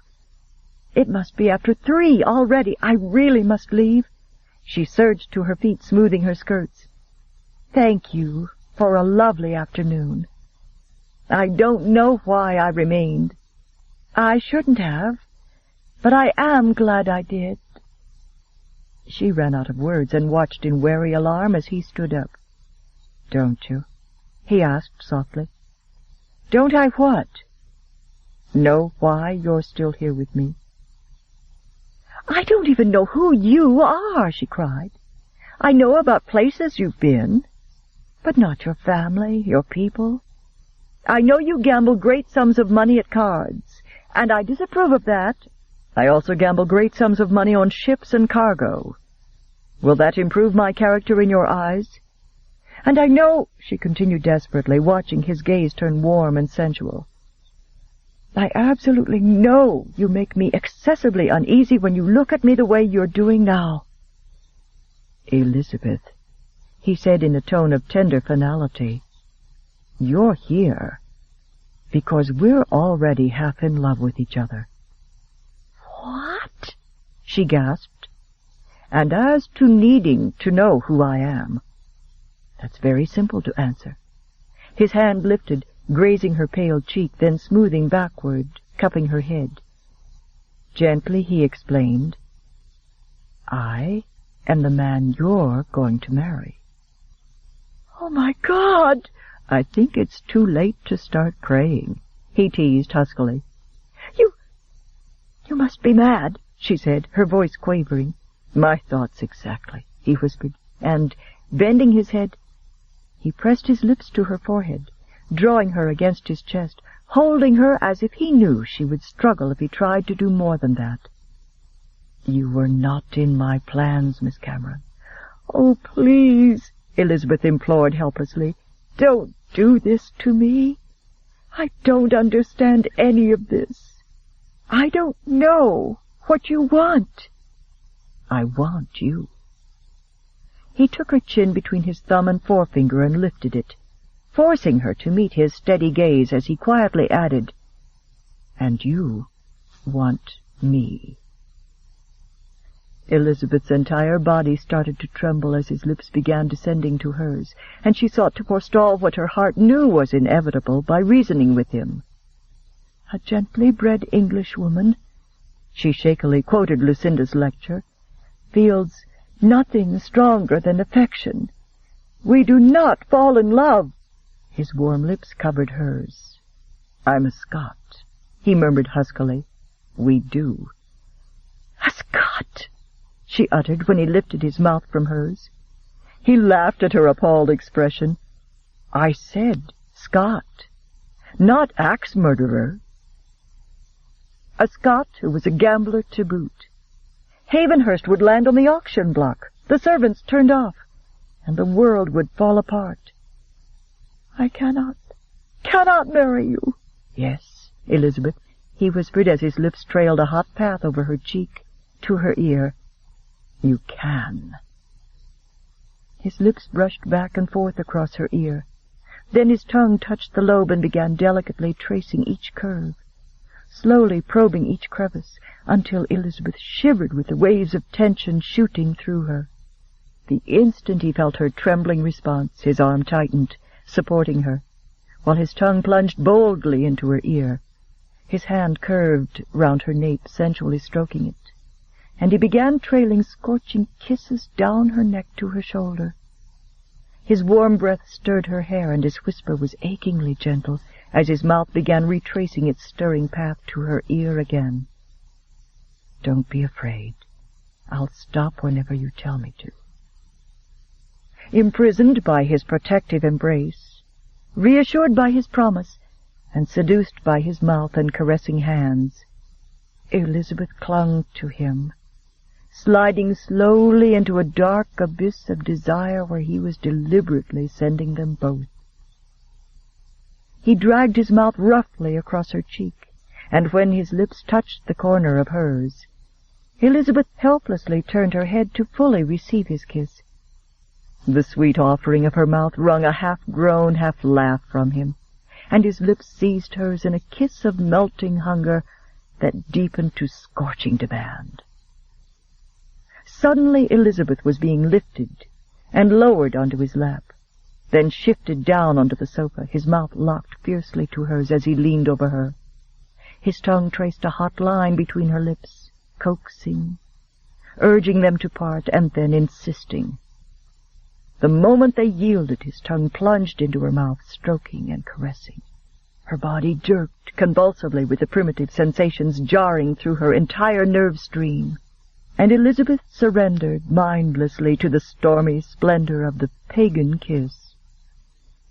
"It must be after 3 already. I really must leave." She surged to her feet, smoothing her skirts. "Thank you for a lovely afternoon. I don't know why I remained. I shouldn't have, but I am glad I did." She ran out of words and watched in wary alarm as he stood up. "Don't you?" he asked softly. "Don't I what?" "Know why you're still here with me?" "I don't even know who you are," she cried. "I know about places you've been, but not your family, your people. I know you gamble great sums of money at cards, and I disapprove of that. I also gamble great sums of money on ships and cargo. Will that improve my character in your eyes? And I know," she continued desperately, watching his gaze turn warm and sensual, "I absolutely know you make me excessively uneasy when you look at me the way you're doing now." "Elizabeth," he said in a tone of tender finality, "you're here because we're already half in love with each other." "What?" she gasped. "And as to needing to know who I am, that's very simple to answer." His hand lifted, grazing her pale cheek, then smoothing backward, cupping her head. Gently he explained, "I am the man you're going to marry." "Oh, my God!" "I think it's too late to start praying," he teased huskily. You must be mad," she said, her voice quavering. "My thoughts exactly," he whispered, and, bending his head, he pressed his lips to her forehead, drawing her against his chest, holding her as if he knew she would struggle if he tried to do more than that. "You were not in my plans, Miss Cameron." "Oh, please," Elizabeth implored helplessly, "don't do this to me. I don't understand any of this. I don't know what you want." "I want you." He took her chin between his thumb and forefinger and lifted it, forcing her to meet his steady gaze as he quietly added, "And you want me." Elizabeth's entire body started to tremble as his lips began descending to hers, and she sought to forestall what her heart knew was inevitable by reasoning with him. "A gently bred Englishwoman," she shakily quoted Lucinda's lecture, "feels nothing stronger than affection. We do not fall in love." His warm lips covered hers. "I'm a Scot," he murmured huskily. "We do." "A Scot!" she uttered when he lifted his mouth from hers. He laughed at her appalled expression. "I said Scot, not axe-murderer." A Scot who was a gambler to boot. Havenhurst would land on the auction block, the servants turned off, and the world would fall apart. "I cannot marry you." "Yes, Elizabeth," he whispered as his lips trailed a hot path over her cheek to her ear. "You can." His lips brushed back and forth across her ear. Then his tongue touched the lobe and began delicately tracing each curve, slowly probing each crevice, until Elizabeth shivered with the waves of tension shooting through her. The instant he felt her trembling response, his arm tightened, supporting her, while his tongue plunged boldly into her ear. His hand curved round her nape, sensually stroking it, and he began trailing scorching kisses down her neck to her shoulder. His warm breath stirred her hair, and his whisper was achingly gentle as his mouth began retracing its stirring path to her ear again. "Don't be afraid. I'll stop whenever you tell me to." Imprisoned by his protective embrace, reassured by his promise, and seduced by his mouth and caressing hands, Elizabeth clung to him, sliding slowly into a dark abyss of desire where he was deliberately sending them both. He dragged his mouth roughly across her cheek, and when his lips touched the corner of hers, Elizabeth helplessly turned her head to fully receive his kiss. The sweet offering of her mouth wrung a half-groan, half-laugh from him, and his lips seized hers in a kiss of melting hunger that deepened to scorching demand. Suddenly Elizabeth was being lifted and lowered onto his lap, then shifted down onto the sofa, his mouth locked fiercely to hers as he leaned over her. His tongue traced a hot line between her lips, coaxing, urging them to part, and then insisting. The moment they yielded, his tongue plunged into her mouth, stroking and caressing. Her body jerked convulsively with the primitive sensations jarring through her entire nerve stream, and Elizabeth surrendered mindlessly to the stormy splendor of the pagan kiss.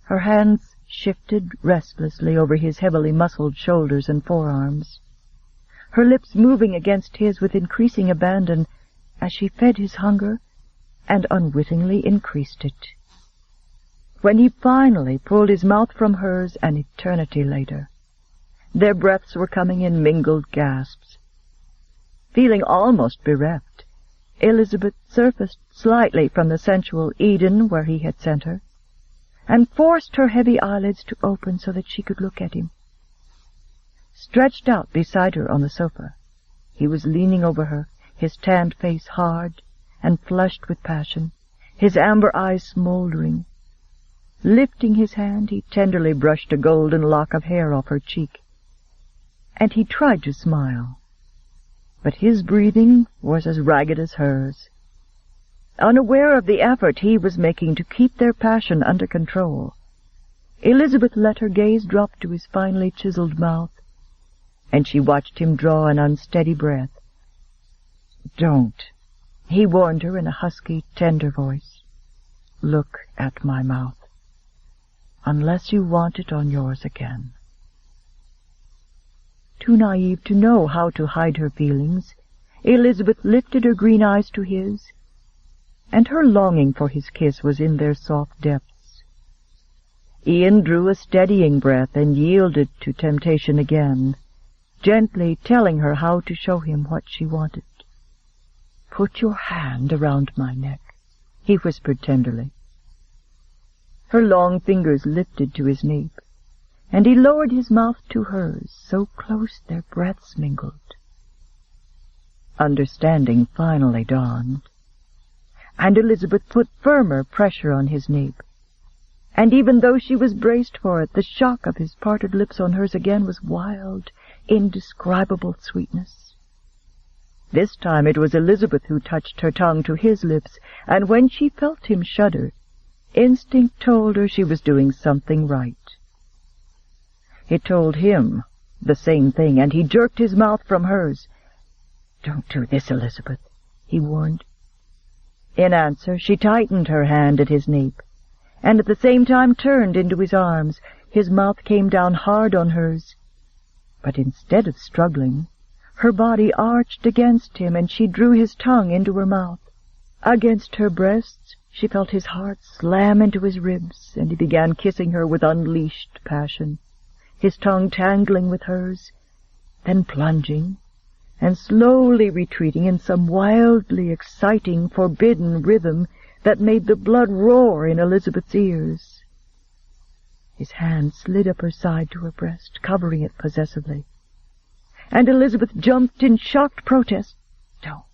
Her hands shifted restlessly over his heavily muscled shoulders and forearms, her lips moving against his with increasing abandon as she fed his hunger and unwittingly increased it. When he finally pulled his mouth from hers an eternity later, their breaths were coming in mingled gasps. Feeling almost bereft, Elizabeth surfaced slightly from the sensual Eden where he had sent her, and forced her heavy eyelids to open so that she could look at him. Stretched out beside her on the sofa, he was leaning over her, his tanned face hard and flushed with passion, his amber eyes smoldering. Lifting his hand, he tenderly brushed a golden lock of hair off her cheek, and he tried to smile, but his breathing was as ragged as hers. Unaware of the effort he was making to keep their passion under control, Elizabeth let her gaze drop to his finely chiseled mouth, and she watched him draw an unsteady breath. "Don't," he warned her in a husky, tender voice. "Look at my mouth, unless you want it on yours again." Too naive to know how to hide her feelings, Elizabeth lifted her green eyes to his, and her longing for his kiss was in their soft depths. Ian drew a steadying breath and yielded to temptation again, gently telling her how to show him what she wanted. "Put your hand around my neck," he whispered tenderly. Her long fingers lifted to his nape, and he lowered his mouth to hers, so close their breaths mingled. Understanding finally dawned, and Elizabeth put firmer pressure on his nape, and even though she was braced for it, the shock of his parted lips on hers again was wild, indescribable sweetness. This time it was Elizabeth who touched her tongue to his lips, and when she felt him shudder, instinct told her she was doing something right. It told him the same thing, and he jerked his mouth from hers. "Don't do this, Elizabeth," he warned. In answer, she tightened her hand at his nape, and at the same time turned into his arms. His mouth came down hard on hers, but instead of struggling, her body arched against him, and she drew his tongue into her mouth. Against her breasts, she felt his heart slam into his ribs, and he began kissing her with unleashed passion, his tongue tangling with hers, then plunging, and slowly retreating in some wildly exciting, forbidden rhythm that made the blood roar in Elizabeth's ears. His hand slid up her side to her breast, covering it possessively. And Elizabeth jumped in shocked protest. "Don't,"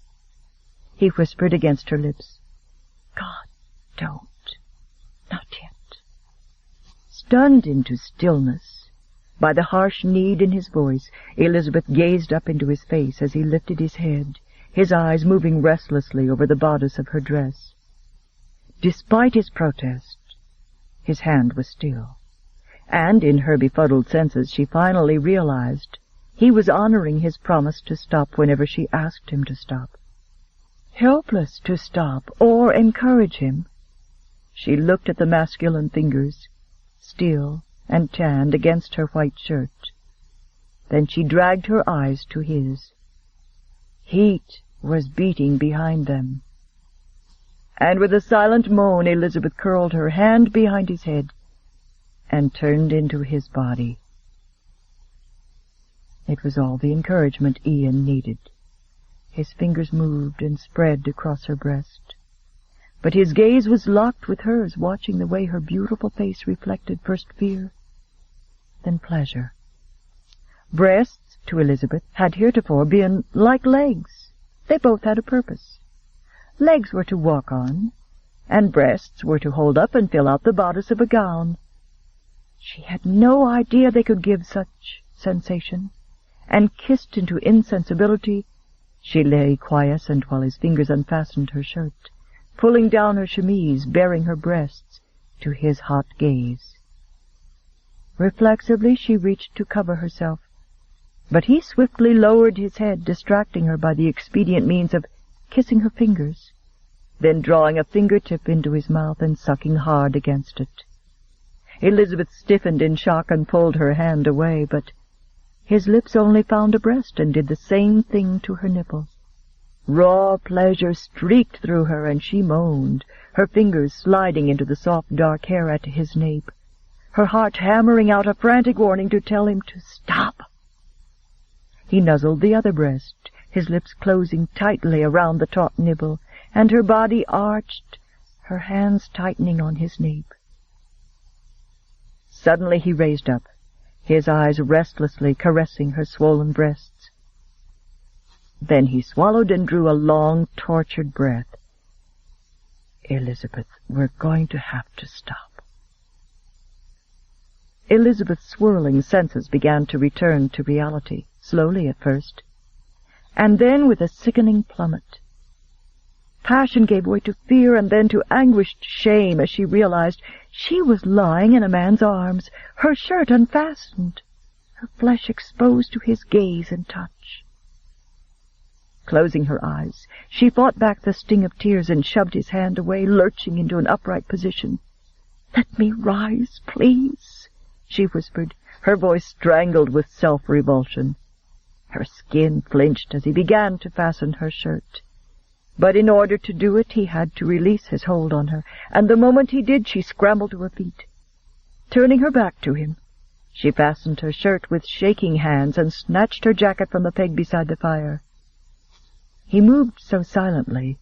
he whispered against her lips. "God, don't. Not yet." Stunned into stillness by the harsh need in his voice, Elizabeth gazed up into his face as he lifted his head, his eyes moving restlessly over the bodice of her dress. Despite his protest, his hand was still, and in her befuddled senses she finally realized he was honoring his promise to stop whenever she asked him to stop. Helpless to stop or encourage him, she looked at the masculine fingers, still and tanned against her white shirt. Then she dragged her eyes to his. Heat was beating behind them. And with a silent moan, Elizabeth curled her hand behind his head and turned into his body. It was all the encouragement Ian needed. His fingers moved and spread across her breast, but his gaze was locked with hers, watching the way her beautiful face reflected first fear, then pleasure. Breasts, to Elizabeth, had heretofore been like legs. They both had a purpose. Legs were to walk on, and breasts were to hold up and fill out the bodice of a gown. She had no idea they could give such sensation, and kissed into insensibility, she lay quiescent while his fingers unfastened her shirt, pulling down her chemise, baring her breasts to his hot gaze. Reflexively she reached to cover herself, but he swiftly lowered his head, distracting her by the expedient means of kissing her fingers, then drawing a fingertip into his mouth and sucking hard against it. Elizabeth stiffened in shock and pulled her hand away, but his lips only found a breast and did the same thing to her nipple. Raw pleasure streaked through her, and she moaned, her fingers sliding into the soft dark hair at his nape, her heart hammering out a frantic warning to tell him to stop. He nuzzled the other breast, his lips closing tightly around the taut nibble, and her body arched, her hands tightening on his nape. Suddenly he raised up, his eyes restlessly caressing her swollen breasts. Then he swallowed and drew a long, tortured breath. "Elizabeth, we're going to have to stop." Elizabeth's swirling senses began to return to reality, slowly at first, and then with a sickening plummet. Passion gave way to fear and then to anguished shame as she realized she was lying in a man's arms, her shirt unfastened, her flesh exposed to his gaze and touch. Closing her eyes, she fought back the sting of tears and shoved his hand away, lurching into an upright position. "Let me rise, please," she whispered, her voice strangled with self-revulsion. Her skin flinched as he began to fasten her shirt. But in order to do it, he had to release his hold on her, and the moment he did, she scrambled to her feet. Turning her back to him, she fastened her shirt with shaking hands and snatched her jacket from the peg beside the fire. He moved so silently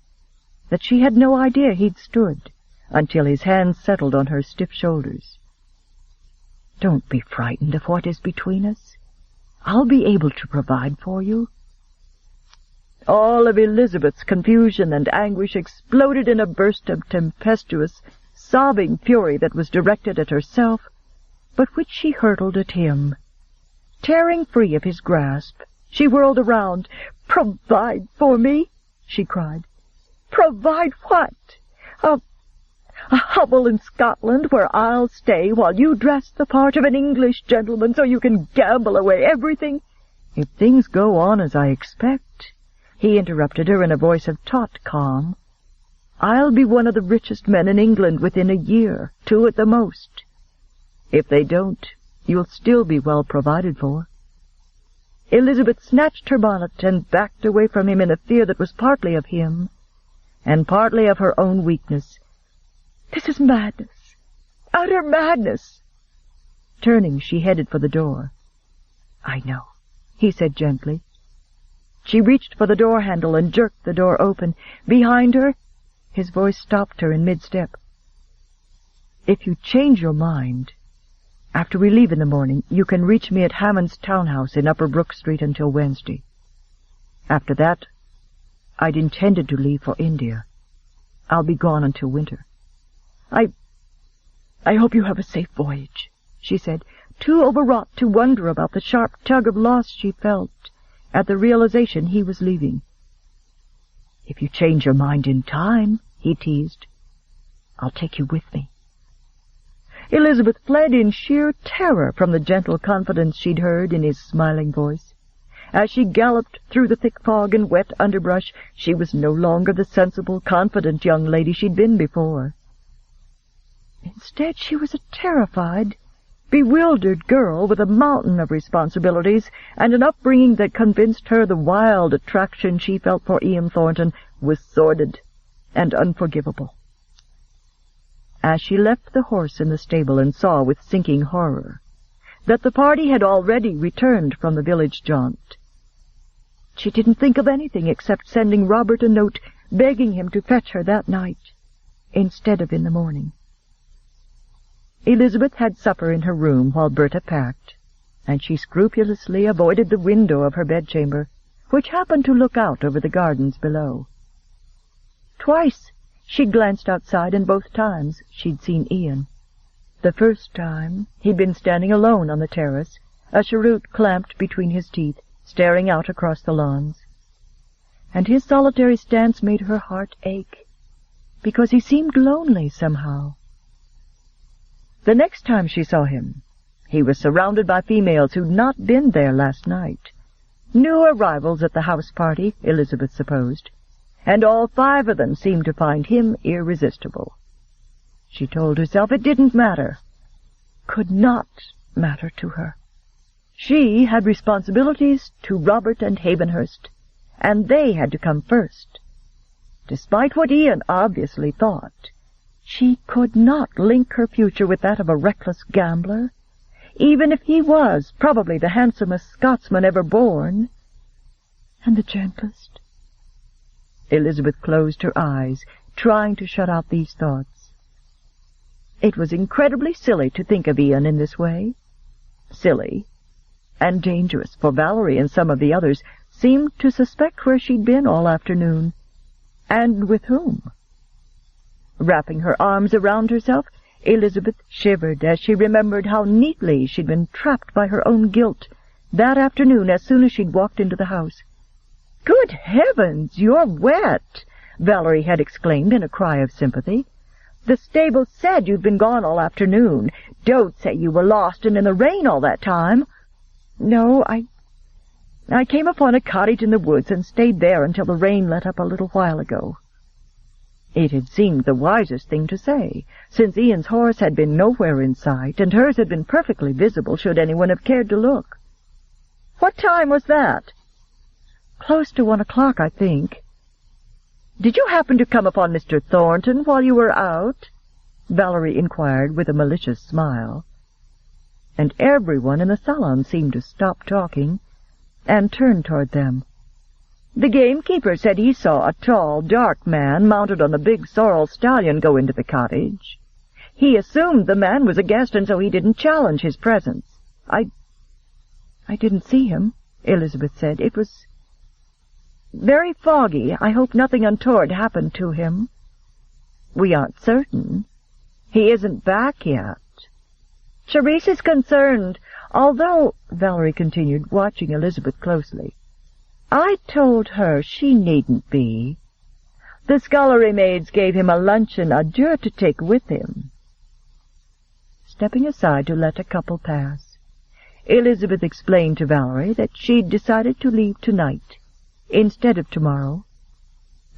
that she had no idea he'd stood until his hands settled on her stiff shoulders. "Don't be frightened of what is between us. I'll be able to provide for you." All of Elizabeth's confusion and anguish exploded in a burst of tempestuous, sobbing fury that was directed at herself, but which she hurled at him. Tearing free of his grasp, she whirled around. "Provide for me?" she cried. "Provide what? A hovel in Scotland where I'll stay while you dress the part of an English gentleman so you can gamble away everything?" "If things go on as I expect," he interrupted her in a voice of taut calm, "I'll be one of the richest men in England within a year, 2 at the most. If they don't, you'll still be well provided for." Elizabeth snatched her bonnet and backed away from him in a fear that was partly of him and partly of her own weakness. "This is madness, utter madness." Turning, she headed for the door. "I know," he said gently. She reached for the door handle and jerked the door open. Behind her, His voice stopped her in mid-step. "If you change your mind, after we leave in the morning, you can reach me at Hammond's townhouse in Upper Brook Street until Wednesday. After that, I'd intended to leave for India. I'll be gone until winter. I hope you have a safe voyage," she said, too overwrought to wonder about the sharp tug of loss she felt at the realization he was leaving. "If you change your mind in time," he teased, "I'll take you with me." Elizabeth fled in sheer terror from the gentle confidence she'd heard in his smiling voice. As she galloped through the thick fog and wet underbrush, she was no longer the sensible, confident young lady she'd been before. Instead, she was a terrified, bewildered girl with a mountain of responsibilities and an upbringing that convinced her the wild attraction she felt for Ian Thornton was sordid and unforgivable. As she left the horse in the stable and saw with sinking horror that the party had already returned from the village jaunt, she didn't think of anything except sending Robert a note begging him to fetch her that night instead of in the morning. Elizabeth had supper in her room while Berta packed, and she scrupulously avoided the window of her bedchamber, which happened to look out over the gardens below. Twice she'd glanced outside, and both times she'd seen Ian. The first time he'd been standing alone on the terrace, a cheroot clamped between his teeth, staring out across the lawns. And his solitary stance made her heart ache, because he seemed lonely somehow. The next time she saw him, he was surrounded by females who'd not been there last night. New arrivals at the house party, Elizabeth supposed, and all 5 of them seemed to find him irresistible. She told herself it didn't matter, could not matter to her. She had responsibilities to Robert and Havenhurst, and they had to come first. Despite what Ian obviously thought, she could not link her future with that of a reckless gambler, even if he was probably the handsomest Scotsman ever born, and the gentlest. Elizabeth closed her eyes, trying to shut out these thoughts. It was incredibly silly to think of Ian in this way. Silly and dangerous, for Valerie and some of the others seemed to suspect where she'd been all afternoon, and with whom. Wrapping her arms around herself, Elizabeth shivered as she remembered how neatly she'd been trapped by her own guilt that afternoon as soon as she'd walked into the house. "Good heavens, you're wet!" Valerie had exclaimed in a cry of sympathy. "The stable said you'd been gone all afternoon. Don't say you were lost and in the rain all that time." "No, I came upon a cottage in the woods and stayed there until the rain let up a little while ago." It had seemed the wisest thing to say, since Ian's horse had been nowhere in sight, and hers had been perfectly visible should anyone have cared to look. "What time was that?" "Close to 1 o'clock, I think." "Did you happen to come upon Mr. Thornton while you were out?" Valerie inquired with a malicious smile. And everyone in the salon seemed to stop talking and turn toward them. "The gamekeeper said he saw a tall, dark man mounted on a big sorrel stallion go into the cottage. He assumed the man was a guest, and so he didn't challenge his presence." I didn't see him," Elizabeth said. "It was very foggy. I hope nothing untoward happened to him." "We aren't certain. He isn't back yet. Charisse is concerned, although," Valerie continued, watching Elizabeth closely, "I told her she needn't be. The scullery maids gave him a luncheon à deux to take with him." Stepping aside to let a couple pass, Elizabeth explained to Valerie that she'd decided to leave tonight instead of tomorrow,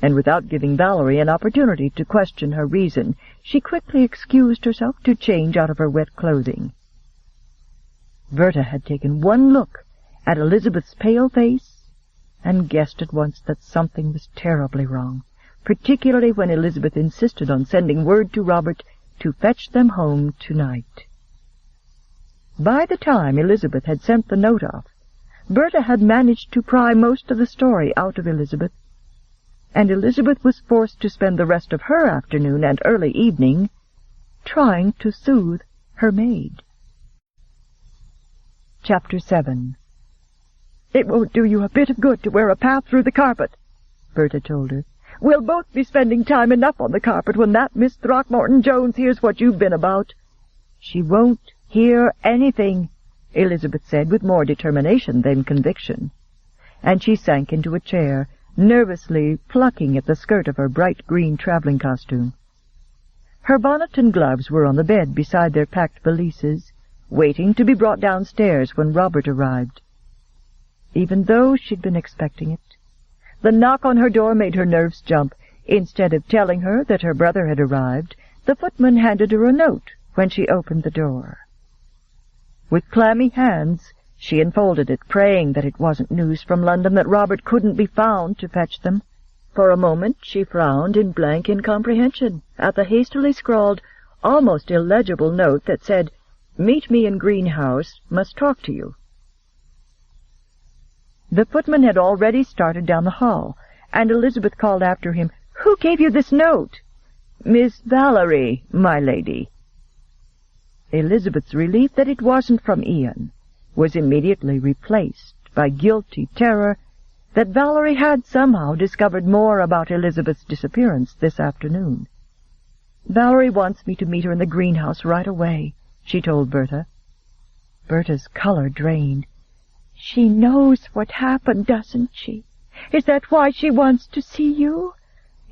and without giving Valerie an opportunity to question her reason, she quickly excused herself to change out of her wet clothing. Berta had taken one look at Elizabeth's pale face and guessed at once that something was terribly wrong, particularly when Elizabeth insisted on sending word to Robert to fetch them home tonight. By the time Elizabeth had sent the note off, Berta had managed to pry most of the story out of Elizabeth. and Elizabeth was forced to spend the rest of her afternoon and early evening trying to soothe her maid. Chapter 7. "It won't do you a bit of good to wear a path through the carpet," Berta told her. "We'll both be spending time enough on the carpet when that Miss Throckmorton-Jones hears what you've been about." "She won't hear anything," Elizabeth said with more determination than conviction, and she sank into a chair, nervously plucking at the skirt of her bright green traveling costume. Her bonnet and gloves were on the bed beside their packed valises, waiting to be brought downstairs when Robert arrived. Even though she'd been expecting it, the knock on her door made her nerves jump. Instead of telling her that her brother had arrived, the footman handed her a note when she opened the door. With clammy hands, she unfolded it, praying that it wasn't news from London, that Robert couldn't be found to fetch them. For a moment she frowned in blank incomprehension at the hastily scrawled, almost illegible note that said, "Meet me in greenhouse, must talk to you." The footman had already started down the hall, and Elizabeth called after him, "Who gave you this note?" "Miss Valerie, my lady." Elizabeth's relief that it wasn't from Ian was immediately replaced by guilty terror that Valerie had somehow discovered more about Elizabeth's disappearance this afternoon. "Valerie wants me to meet her in the greenhouse right away," she told Berta. Berta's color drained. "She knows what happened, doesn't she? Is that why she wants to see you?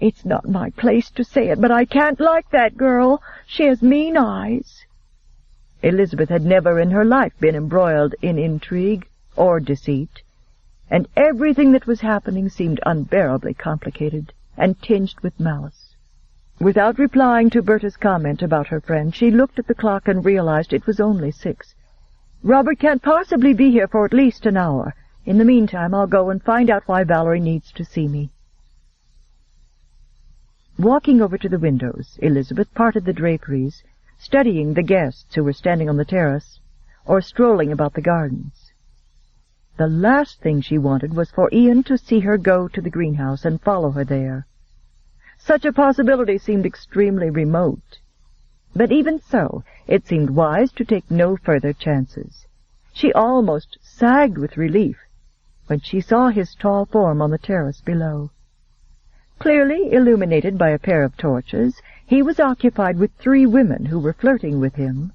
It's not my place to say it, but I can't like that girl. She has mean eyes." Elizabeth had never in her life been embroiled in intrigue or deceit, and everything that was happening seemed unbearably complicated and tinged with malice. Without replying to Berta's comment about her friend, she looked at the clock and realized it was only 6. "Robert can't possibly be here for at least an hour. In the meantime, I'll go and find out why Valerie needs to see me." Walking over to the windows, Elizabeth parted the draperies, studying the guests who were standing on the terrace or strolling about the gardens. The last thing she wanted was for Ian to see her go to the greenhouse and follow her there. Such a possibility seemed extremely remote. But even so, it seemed wise to take no further chances. She almost sagged with relief when she saw his tall form on the terrace below. Clearly illuminated by a pair of torches, he was occupied with 3 women who were flirting with him,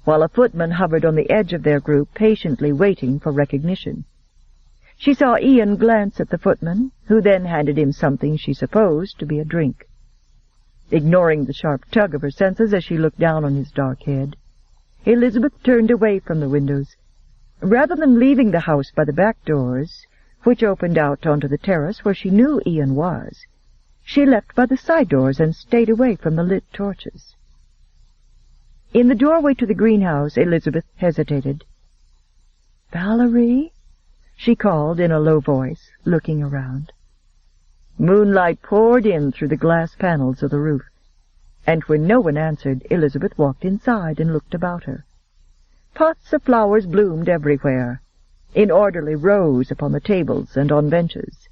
while a footman hovered on the edge of their group, patiently waiting for recognition. She saw Ian glance at the footman, who then handed him something she supposed to be a drink. Ignoring the sharp tug of her senses as she looked down on his dark head, Elizabeth turned away from the windows. Rather than leaving the house by the back doors, which opened out onto the terrace where she knew Ian was, she left by the side doors and stayed away from the lit torches. In the doorway to the greenhouse, Elizabeth hesitated. "Valerie?" she called in a low voice, looking around. Moonlight poured in through the glass panels of the roof, and when no one answered, Elizabeth walked inside and looked about her. Pots of flowers bloomed everywhere, in orderly rows upon the tables and on benches.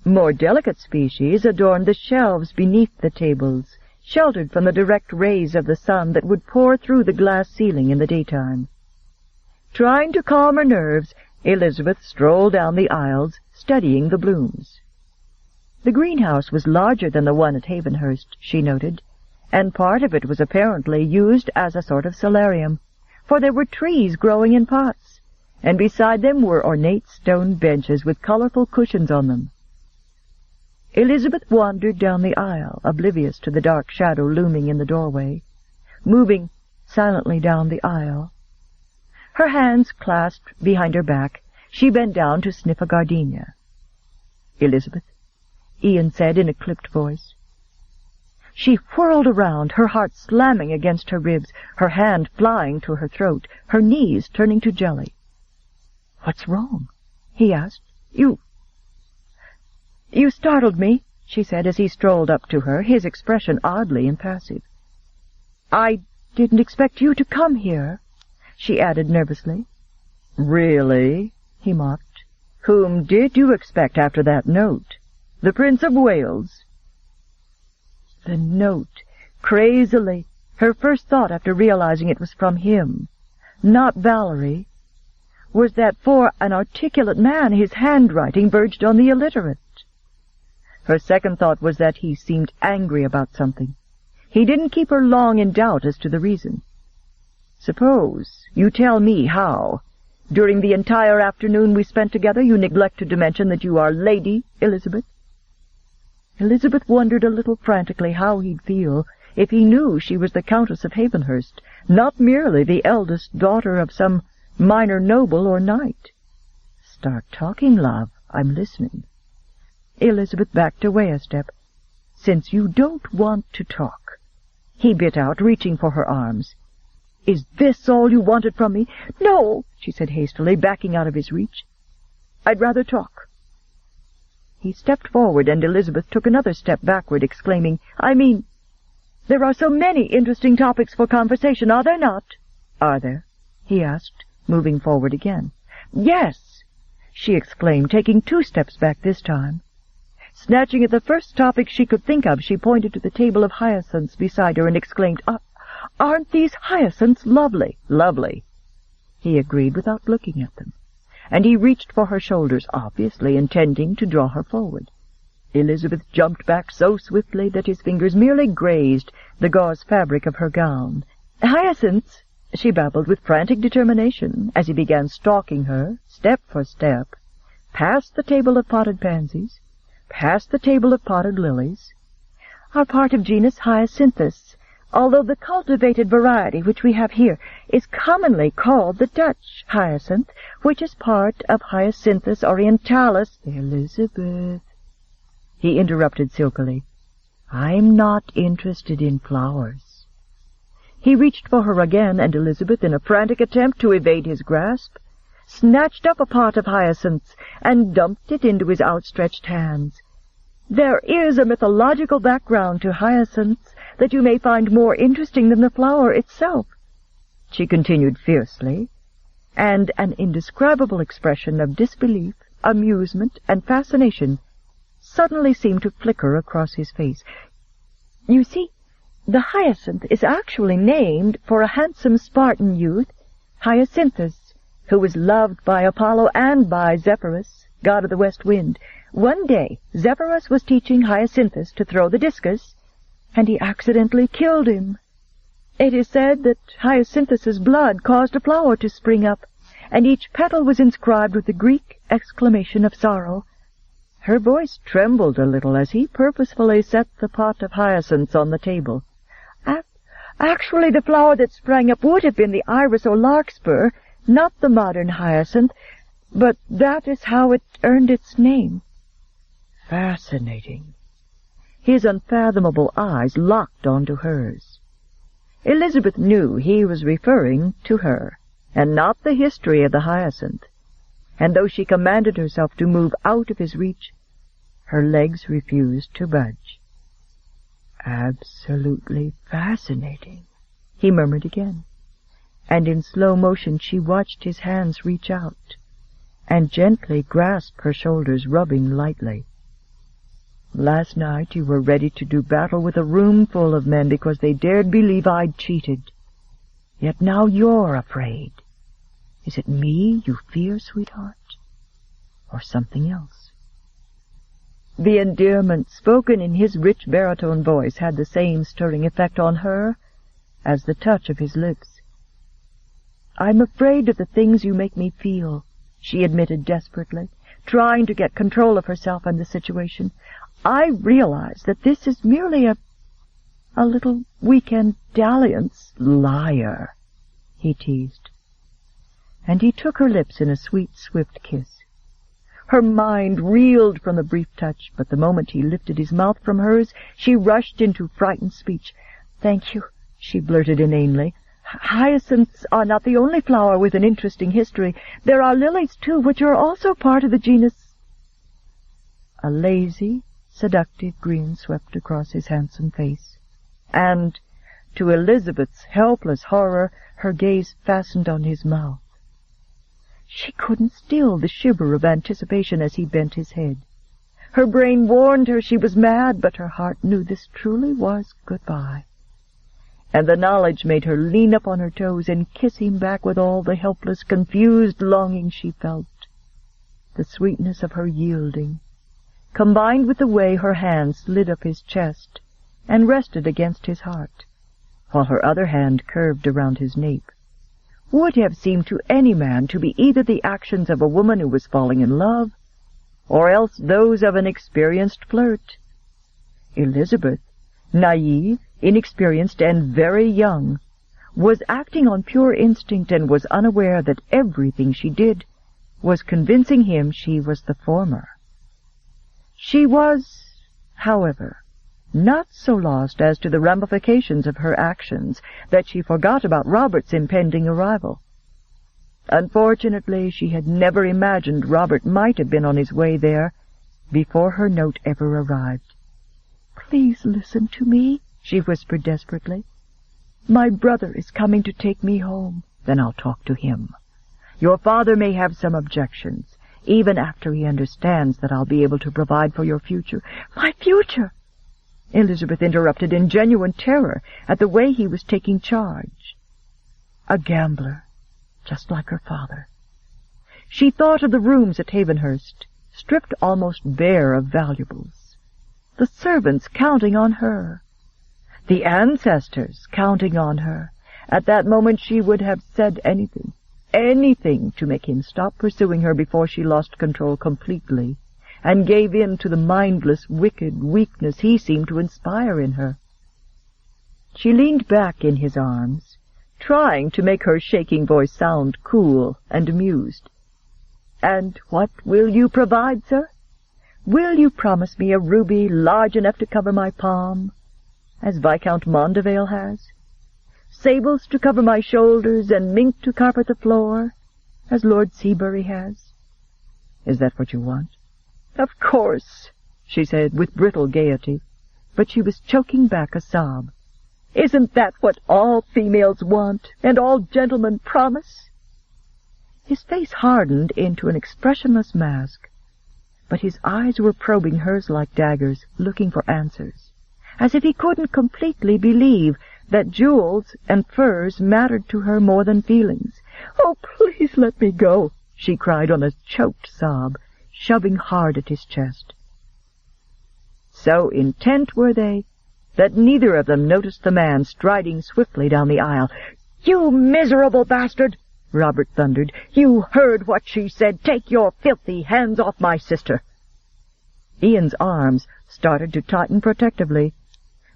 More delicate species adorned the shelves beneath the tables, sheltered from the direct rays of the sun that would pour through the glass ceiling in the daytime. Trying to calm her nerves, Elizabeth strolled down the aisles, studying the blooms. The greenhouse was larger than the one at Havenhurst, she noted, and part of it was apparently used as a sort of solarium, for there were trees growing in pots, and beside them were ornate stone benches with colorful cushions on them. Elizabeth wandered down the aisle, oblivious to the dark shadow looming in the doorway, moving silently down the aisle. Her hands clasped behind her back, she bent down to sniff a gardenia. "Elizabeth," Ian said in a clipped voice. She whirled around, her heart slamming against her ribs, her hand flying to her throat, her knees turning to jelly. "What's wrong?" he asked. You startled me," she said as he strolled up to her, his expression oddly impassive. "I didn't expect you to come here," she added nervously. "Really?" he mocked. "Whom did you expect after that note?" The Prince of Wales. The note, crazily, her first thought after realizing it was from him, not Valerie, was that for an articulate man his handwriting verged on the illiterate. Her second thought was that he seemed angry about something. He didn't keep her long in doubt as to the reason. "Suppose you tell me how, during the entire afternoon we spent together, you neglected to mention that you are Lady Elizabeth?" Elizabeth wondered a little frantically how he'd feel if he knew she was the Countess of Havenhurst, not merely the eldest daughter of some minor noble or knight. "Start talking, love. I'm listening." Elizabeth backed away a step. "Since you don't want to talk," he bit out, reaching for her arms. "Is this all you wanted from me?" "No," she said hastily, backing out of his reach. "I'd rather talk." He stepped forward, and Elizabeth took another step backward, exclaiming, "I mean, there are so many interesting topics for conversation, are there not?" "Are there?" he asked, moving forward again. "Yes," she exclaimed, taking 2 steps back this time. Snatching at the first topic she could think of, she pointed to the table of hyacinths beside her and exclaimed, "Aren't these hyacinths lovely?" "Lovely," he agreed without looking at them, and he reached for her shoulders, obviously intending to draw her forward. Elizabeth jumped back so swiftly that his fingers merely grazed the gauze fabric of her gown. "Hyacinths," she babbled with frantic determination, as he began stalking her, step for step, past the table of potted pansies, past the table of potted lilies, are part of genus Hyacinthus, although the cultivated variety which we have here is commonly called the Dutch hyacinth, which is part of Hyacinthus orientalis." "Elizabeth," he interrupted silkily, "I'm not interested in flowers." He reached for her again, and Elizabeth, in a frantic attempt to evade his grasp, snatched up a pot of hyacinths and dumped it into his outstretched hands. "There is a mythological background to hyacinths that you may find more interesting than the flower itself," she continued fiercely, and an indescribable expression of disbelief, amusement, and fascination suddenly seemed to flicker across his face. "You see, the hyacinth is actually named for a handsome Spartan youth, Hyacinthus, who was loved by Apollo and by Zephyrus, god of the west wind. One day Zephyrus was teaching Hyacinthus to throw the discus, and he accidentally killed him. It is said that Hyacinthus's blood caused a flower to spring up, and each petal was inscribed with the Greek exclamation of sorrow." Her voice trembled a little as he purposefully set the pot of hyacinths on the table. Actually, the flower that sprang up would have been the iris or larkspur, not the modern hyacinth, but that is how it earned its name." "Fascinating." His unfathomable eyes locked onto hers. Elizabeth knew he was referring to her, and not the history of the hyacinth, and though she commanded herself to move out of his reach, her legs refused to budge. "Absolutely fascinating," he murmured again, and in slow motion she watched his hands reach out and gently grasp her shoulders, rubbing lightly. "Last night you were ready to do battle with a room full of men because they dared believe I'd cheated. Yet now you're afraid. Is it me you fear, sweetheart, or something else?" The endearment spoken in his rich baritone voice had the same stirring effect on her as the touch of his lips. "I'm afraid of the things you make me feel," she admitted desperately, trying to get control of herself and the situation. "I realize that this is merely a little weekend dalliance." "Liar," he teased, and he took her lips in a sweet, swift kiss. Her mind reeled from the brief touch, but the moment he lifted his mouth from hers, she rushed into frightened speech. "Thank you," she blurted inanely. "Hyacinths are not the only flower with an interesting history. There are lilies, too, which are also part of the genus." A lazy, seductive grin swept across his handsome face, and, to Elizabeth's helpless horror, her gaze fastened on his mouth. She couldn't still the shiver of anticipation as he bent his head. Her brain warned her she was mad, but her heart knew this truly was goodbye. And the knowledge made her lean up on her toes and kiss him back with all the helpless, confused longing she felt. The sweetness of her yielding, combined with the way her hand slid up his chest and rested against his heart, while her other hand curved around his nape, would have seemed to any man to be either the actions of a woman who was falling in love, or else those of an experienced flirt. Elizabeth, naive, inexperienced, and very young, was acting on pure instinct and was unaware that everything she did was convincing him she was the former. She was, however, not so lost as to the ramifications of her actions that she forgot about Robert's impending arrival. Unfortunately, she had never imagined Robert might have been on his way there before her note ever arrived. "Please listen to me," she whispered desperately. "My brother is coming to take me home." "Then I'll talk to him. Your father may have some objections, even after he understands that I'll be able to provide for your future." "My future!" Elizabeth interrupted in genuine terror at the way he was taking charge. A gambler, just like her father. She thought of the rooms at Havenhurst, stripped almost bare of valuables. The servants counting on her. The ancestors counting on her. At that moment she would have said anything to make him stop pursuing her before she lost control completely and gave in to the mindless, wicked weakness he seemed to inspire in her. She leaned back in his arms, trying to make her shaking voice sound cool and amused. "And what will you provide, sir? Will you promise me a ruby large enough to cover my palm, as Viscount Mondevale has? Sables to cover my shoulders and mink to carpet the floor, as Lord Seabury has?" "Is that what you want?" "Of course," she said with brittle gaiety, but she was choking back a sob. "Isn't that what all females want, and all gentlemen promise?" His face hardened into an expressionless mask, but his eyes were probing hers like daggers, looking for answers, as if he couldn't completely believe that jewels and furs mattered to her more than feelings. "Oh, please let me go," she cried on a choked sob, shoving hard at his chest. So intent were they that neither of them noticed the man striding swiftly down the aisle. "You miserable bastard!" Robert thundered. "You heard what she said. Take your filthy hands off my sister." Ian's arms started to tighten protectively,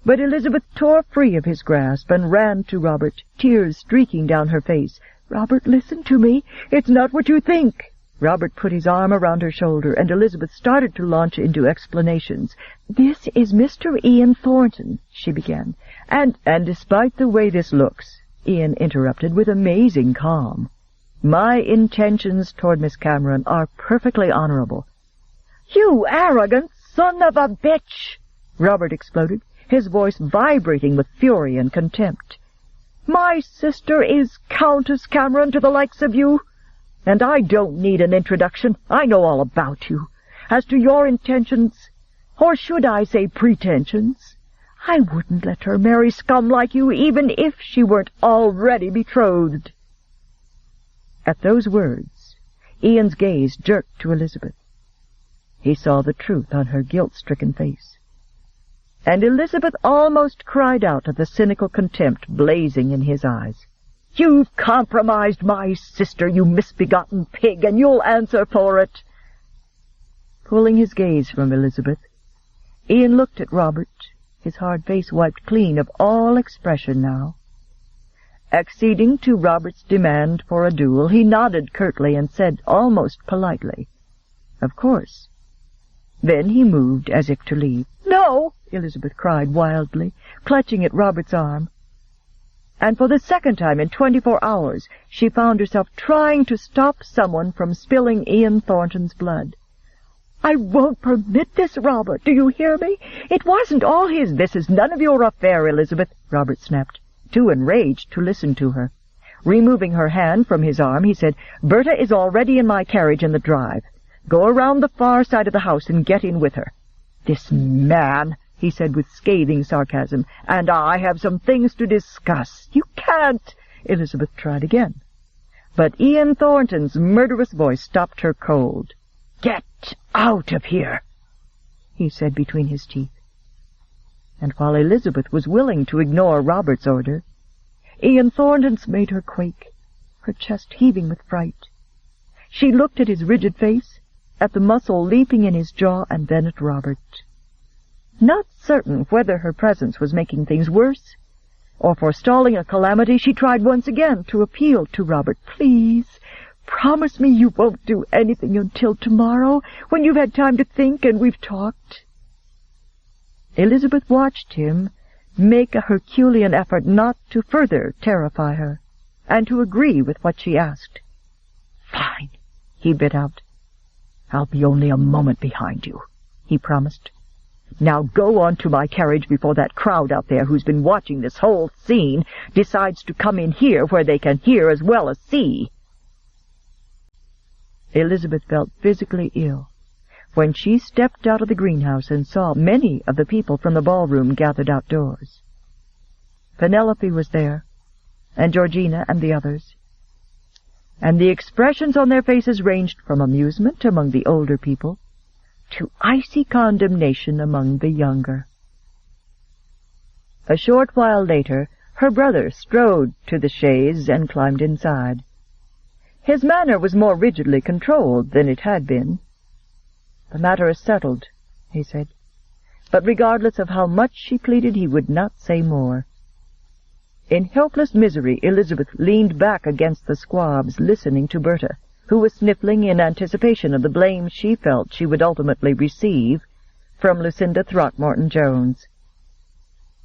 but Elizabeth tore free of his grasp and ran to Robert, tears streaking down her face. "Robert, listen to me. It's not what you think." Robert put his arm around her shoulder, and Elizabeth started to launch into explanations. "This is Mr. Ian Thornton," she began. And despite the way this looks," Ian interrupted with amazing calm, "my intentions toward Miss Cameron are perfectly honorable." "You arrogant son of a bitch!" Robert exploded, his voice vibrating with fury and contempt. "My sister is Countess Cameron to the likes of you, and I don't need an introduction. I know all about you. As to your intentions, or should I say pretensions, I wouldn't let her marry scum like you, even if she weren't already betrothed." At those words, Ian's gaze jerked to Elizabeth. He saw the truth on her guilt-stricken face, and Elizabeth almost cried out at the cynical contempt blazing in his eyes. "You've compromised my sister, you misbegotten pig, and you'll answer for it." Pulling his gaze from Elizabeth, Ian looked at Robert, his hard face wiped clean of all expression now. Acceding to Robert's demand for a duel, he nodded curtly and said almost politely, "Of course." Then he moved as if to leave. "No!" Elizabeth cried wildly, clutching at Robert's arm. And for the second time in 24 hours she found herself trying to stop someone from spilling Ian Thornton's blood. "I won't permit this, Robert. Do you hear me? It wasn't all his." "This is none of your affair, Elizabeth," Robert snapped, too enraged to listen to her. Removing her hand from his arm, he said, "Berta is already in my carriage in the drive. Go around the far side of the house and get in with her. This man, he said with scathing sarcasm, and I have some things to discuss. You can't. Elizabeth tried again. But Ian Thornton's murderous voice stopped her cold. Get out of here, he said between his teeth. And while Elizabeth was willing to ignore Robert's order, Ian Thornton's made her quake, her chest heaving with fright. She looked at his rigid face, at the muscle leaping in his jaw, and then at Robert. Not certain whether her presence was making things worse, or forestalling a calamity, she tried once again to appeal to Robert. Please, promise me you won't do anything until tomorrow, when you've had time to think and we've talked. Elizabeth watched him make a Herculean effort not to further terrify her, and to agree with what she asked. Fine, he bit out. I'll be only a moment behind you, he promised. Now go on to my carriage before that crowd out there who's been watching this whole scene decides to come in here where they can hear as well as see. Elizabeth felt physically ill when she stepped out of the greenhouse and saw many of the people from the ballroom gathered outdoors. Penelope was there, and Georgina and the others, and the expressions on their faces ranged from amusement among the older people to icy condemnation among the younger. A short while later, her brother strode to the chaise and climbed inside. His manner was more rigidly controlled than it had been. The matter is settled, he said, but regardless of how much she pleaded, he would not say more. In helpless misery, Elizabeth leaned back against the squabs, listening to Berta, who was sniffling in anticipation of the blame she felt she would ultimately receive from Lucinda Throckmorton-Jones.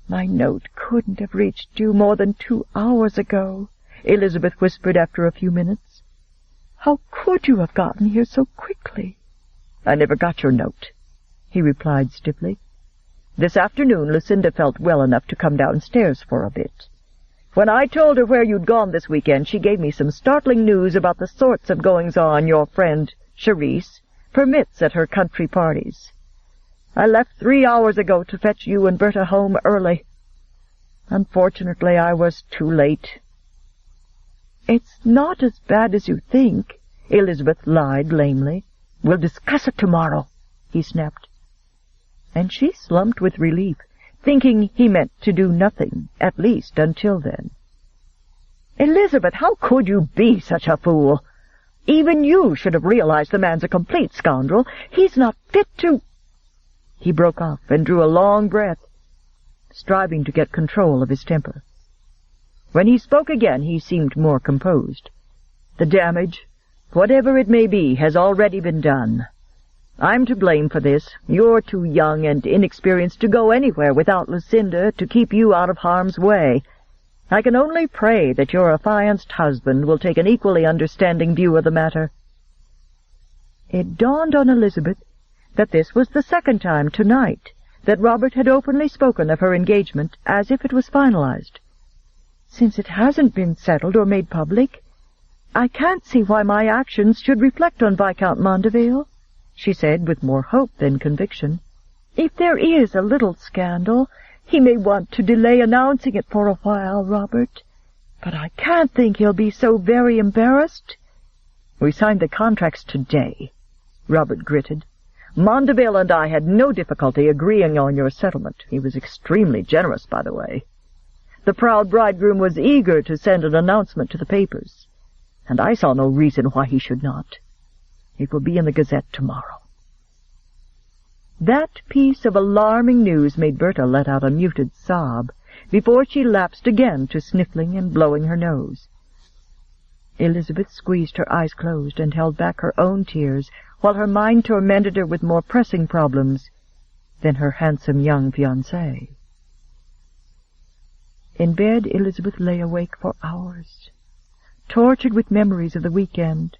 My note couldn't have reached you more than 2 hours ago, Elizabeth whispered after a few minutes. How could you have gotten here so quickly? I never got your note, he replied stiffly. This afternoon Lucinda felt well enough to come downstairs for a bit. When I told her where you'd gone this weekend, she gave me some startling news about the sorts of goings-on your friend, Charisse, permits at her country parties. I left 3 hours ago to fetch you and Berta home early. Unfortunately, I was too late. It's not as bad as you think, Elizabeth lied lamely. We'll discuss it tomorrow, he snapped. And she slumped with relief, thinking he meant to do nothing, at least until then. Elizabeth, how could you be such a fool? Even you should have realized the man's a complete scoundrel. He's not fit to— He broke off and drew a long breath, striving to get control of his temper. When he spoke again, he seemed more composed. The damage, whatever it may be, has already been done. I'm to blame for this. You're too young and inexperienced to go anywhere without Lucinda to keep you out of harm's way. I can only pray that your affianced husband will take an equally understanding view of the matter. It dawned on Elizabeth that this was the second time tonight that Robert had openly spoken of her engagement as if it was finalized. Since it hasn't been settled or made public, I can't see why my actions should reflect on Viscount Mondeville, she said with more hope than conviction. If there is a little scandal, he may want to delay announcing it for a while, Robert, but I can't think he'll be so very embarrassed. We signed the contracts today, Robert gritted. Mondeville and I had no difficulty agreeing on your settlement. He was extremely generous, by the way. The proud bridegroom was eager to send an announcement to the papers, and I saw no reason why he should not. It will be in the Gazette tomorrow. That piece of alarming news made Berta let out a muted sob before she lapsed again to sniffling and blowing her nose. Elizabeth squeezed her eyes closed and held back her own tears while her mind tormented her with more pressing problems than her handsome young fiancé. In bed, Elizabeth lay awake for hours, tortured with memories of the weekend,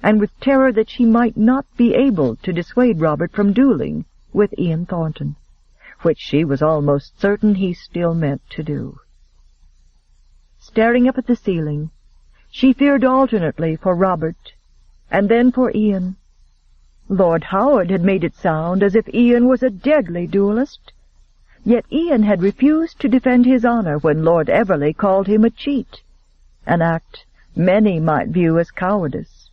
and with terror that she might not be able to dissuade Robert from dueling with Ian Thornton, which she was almost certain he still meant to do. Staring up at the ceiling, she feared alternately for Robert and then for Ian, Lord Howard had made it sound as if Ian was a deadly duellist. Yet Ian had refused to defend his honor when Lord Everley called him a cheat, an act many might view as cowardice.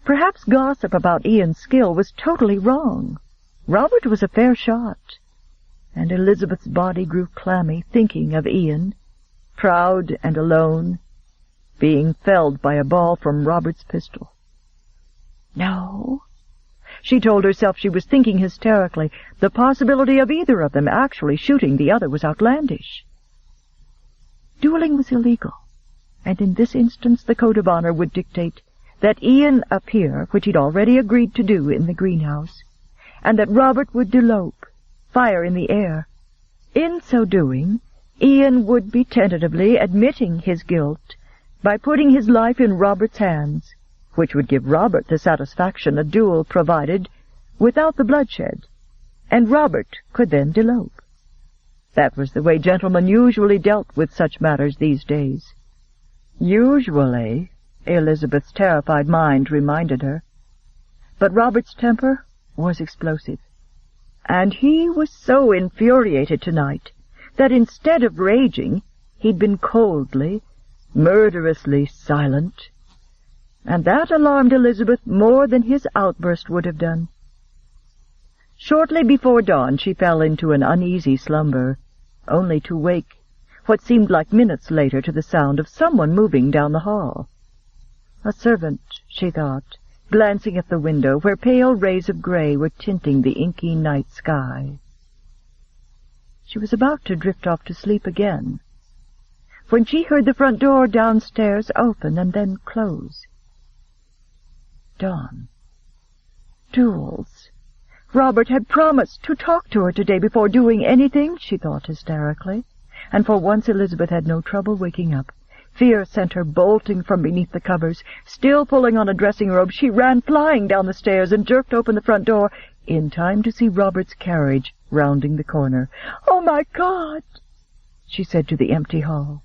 Perhaps gossip about Ian's skill was totally wrong. Robert was a fair shot, and Elizabeth's body grew clammy thinking of Ian, proud and alone, being felled by a ball from Robert's pistol. No, she told herself she was thinking hysterically. The possibility of either of them actually shooting the other was outlandish. Dueling was illegal, and in this instance the code of honor would dictate that Ian appear, which he'd already agreed to do in the greenhouse, and that Robert would delope, fire in the air. In so doing, Ian would be tentatively admitting his guilt by putting his life in Robert's hands, which would give Robert the satisfaction a duel provided without the bloodshed, and Robert could then delope. That was the way gentlemen usually dealt with such matters these days. Usually, Elizabeth's terrified mind reminded her. But Robert's temper was explosive, and he was so infuriated tonight that instead of raging, he'd been coldly, murderously silent, and that alarmed Elizabeth more than his outburst would have done. Shortly before dawn she fell into an uneasy slumber, only to wake, what seemed like minutes later, to the sound of someone moving down the hall. A servant, she thought, glancing at the window where pale rays of gray were tinting the inky night sky. She was about to drift off to sleep again, when she heard the front door downstairs open and then close. Dawn. Duels. Robert had promised to talk to her today before doing anything, she thought hysterically, and for once Elizabeth had no trouble waking up. Fear sent her bolting from beneath the covers. Still pulling on a dressing robe, she ran flying down the stairs and jerked open the front door in time to see Robert's carriage rounding the corner. "Oh, my God!" she said to the empty hall.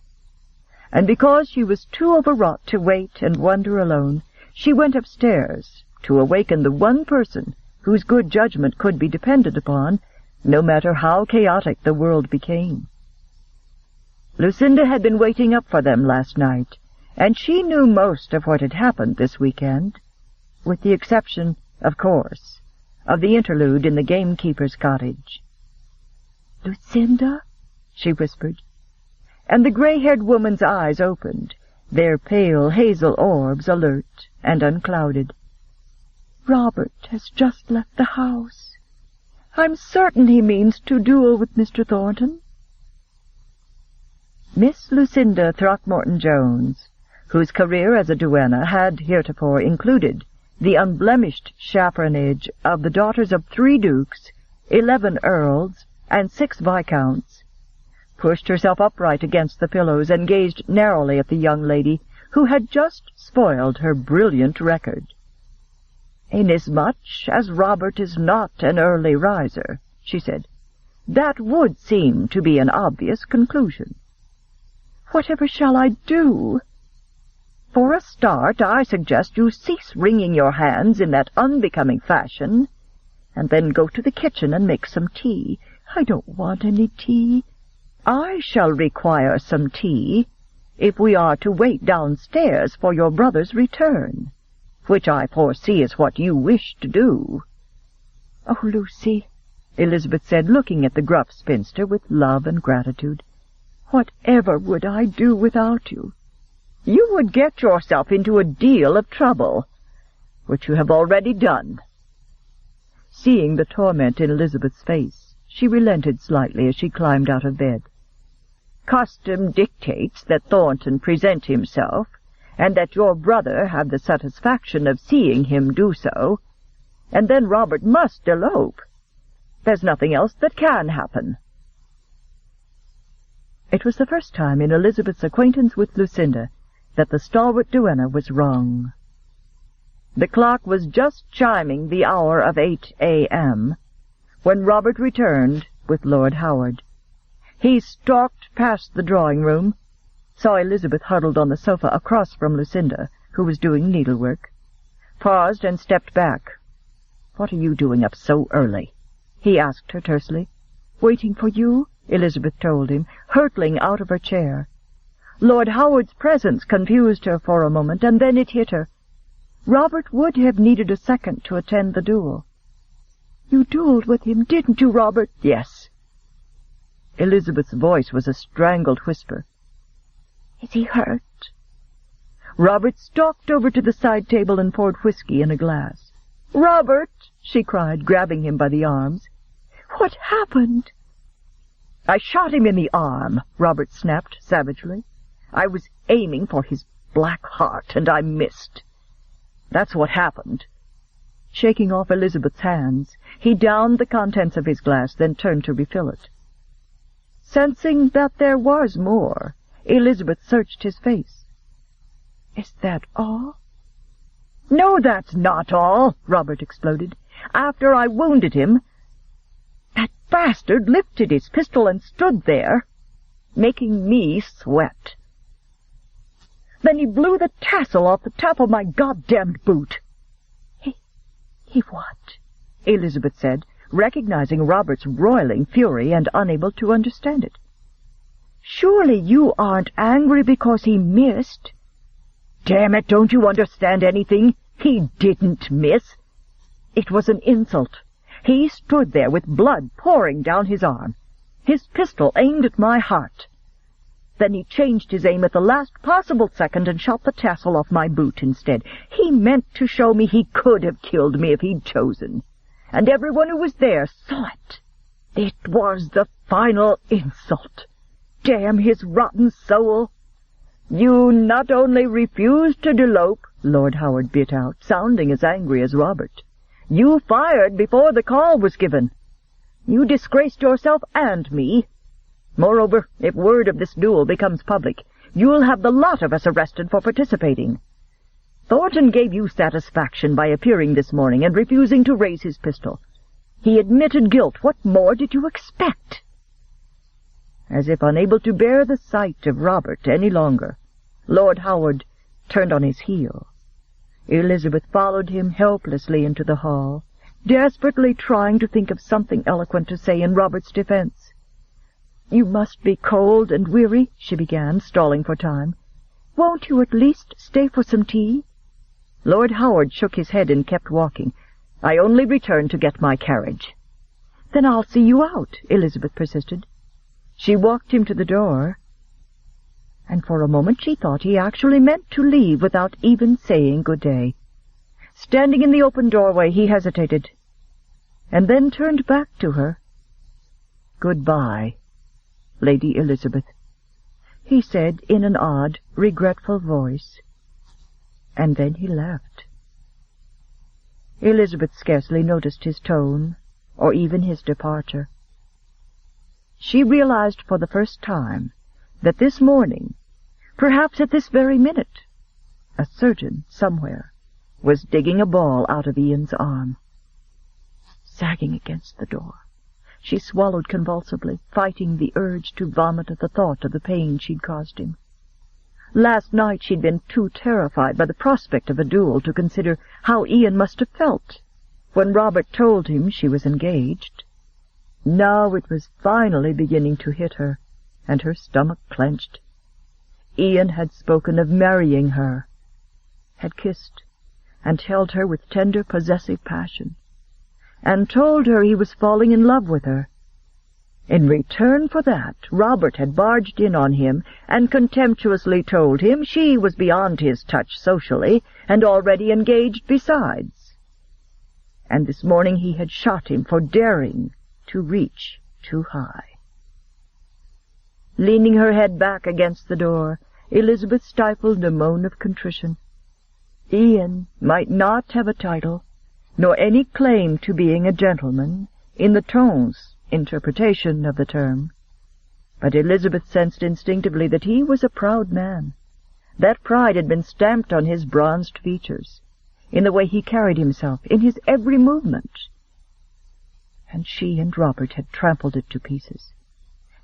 And because she was too overwrought to wait and wonder alone, she went upstairs to awaken the one person whose good judgment could be depended upon, no matter how chaotic the world became. Lucinda had been waiting up for them last night, and she knew most of what had happened this weekend, with the exception, of course, of the interlude in the gamekeeper's cottage. "Lucinda?" she whispered, and the gray-haired woman's eyes opened, their pale hazel orbs alert and unclouded. "Robert has just left the house. I'm certain he means to duel with Mr. Thornton." Miss Lucinda Throckmorton-Jones, whose career as a duenna had heretofore included the unblemished chaperonage of the daughters of 3 dukes, 11 earls, and 6 viscounts, pushed herself upright against the pillows and gazed narrowly at the young lady who had just spoiled her brilliant record. "Inasmuch as Robert is not an early riser," she said, "that would seem to be an obvious conclusion." "Whatever shall I do?" "For a start, I suggest you cease wringing your hands in that unbecoming fashion, and then go to the kitchen and make some tea." "I don't want any tea." "I shall require some tea if we are to wait downstairs for your brother's return, which I foresee is what you wish to do." "Oh, Lucy," Elizabeth said, looking at the gruff spinster with love and gratitude, "whatever would I do without you?" "You would get yourself into a deal of trouble, which you have already done." Seeing the torment in Elizabeth's face, she relented slightly as she climbed out of bed. "Custom dictates that Thornton present himself, and that your brother have the satisfaction of seeing him do so, and then Robert must elope. There's nothing else that can happen." It was the first time in Elizabeth's acquaintance with Lucinda that the stalwart duenna was wrong. The clock was just chiming the hour of 8 a.m. when Robert returned with Lord Howard. He stalked past the drawing-room, saw Elizabeth huddled on the sofa across from Lucinda, who was doing needlework, paused and stepped back. "What are you doing up so early?" he asked her tersely. "Waiting for you," Elizabeth told him, hurtling out of her chair. Lord Howard's presence confused her for a moment, and then it hit her. Robert would have needed a second to attend the duel. "You duelled with him, didn't you, Robert?" "Yes." Elizabeth's voice was a strangled whisper. "Is he hurt?" Robert stalked over to the side table and poured whiskey in a glass. "Robert!" she cried, grabbing him by the arms. "What happened?" "I shot him in the arm," Robert snapped savagely. "I was aiming for his black heart, and I missed. That's what happened." Shaking off Elizabeth's hands, he downed the contents of his glass, then turned to refill it. Sensing that there was more, Elizabeth searched his face. "Is that all?" "No, that's not all," Robert exploded. "After I wounded him, that bastard lifted his pistol and stood there, making me sweat. Then he blew the tassel off the top of my goddamned boot." He what?" Elizabeth said, recognizing Robert's roiling fury and unable to understand it. "Surely you aren't angry because he missed?" "Damn it, don't you understand anything? He didn't miss. It was an insult. He stood there with blood pouring down his arm, his pistol aimed at my heart. Then he changed his aim at the last possible second and shot the tassel off my boot instead. He meant to show me he could have killed me if he'd chosen. And everyone who was there saw it. It was the final insult. Damn his rotten soul." "You not only refused to delope," Lord Howard bit out, sounding as angry as Robert. "You fired before the call was given. You disgraced yourself and me. Moreover, if word of this duel becomes public, you'll have the lot of us arrested for participating. Thornton gave you satisfaction by appearing this morning and refusing to raise his pistol. He admitted guilt. What more did you expect?" As if unable to bear the sight of Robert any longer, Lord Howard turned on his heel. Elizabeth followed him helplessly into the hall, desperately trying to think of something eloquent to say in Robert's defense. "You must be cold and weary," she began, stalling for time. "Won't you at least stay for some tea?" Lord Howard shook his head and kept walking. "I only returned to get my carriage." "Then I'll see you out," Elizabeth persisted. She walked him to the door, and for a moment she thought he actually meant to leave without even saying good day. Standing in the open doorway, he hesitated, and then turned back to her. "Goodbye, Lady Elizabeth," he said in an odd, regretful voice, and then he left. Elizabeth scarcely noticed his tone, or even his departure. She realized for the first time that this morning, perhaps at this very minute, a surgeon somewhere was digging a ball out of Ian's arm. Sagging against the door, she swallowed convulsively, fighting the urge to vomit at the thought of the pain she'd caused him. Last night she'd been too terrified by the prospect of a duel to consider how Ian must have felt when Robert told him she was engaged. Now it was finally beginning to hit her, and her stomach clenched. Ian had spoken of marrying her, had kissed and held her with tender, possessive passion, and told her he was falling in love with her. In return for that, Robert had barged in on him and contemptuously told him she was beyond his touch socially and already engaged besides. And this morning he had shot him for daring to reach too high. Leaning her head back against the door, Elizabeth stifled a moan of contrition. Ian might not have a title, nor any claim to being a gentleman, in the Ton's interpretation of the term, but Elizabeth sensed instinctively that he was a proud man. That pride had been stamped on his bronzed features, in the way he carried himself, in his every movement. And she and Robert had trampled it to pieces.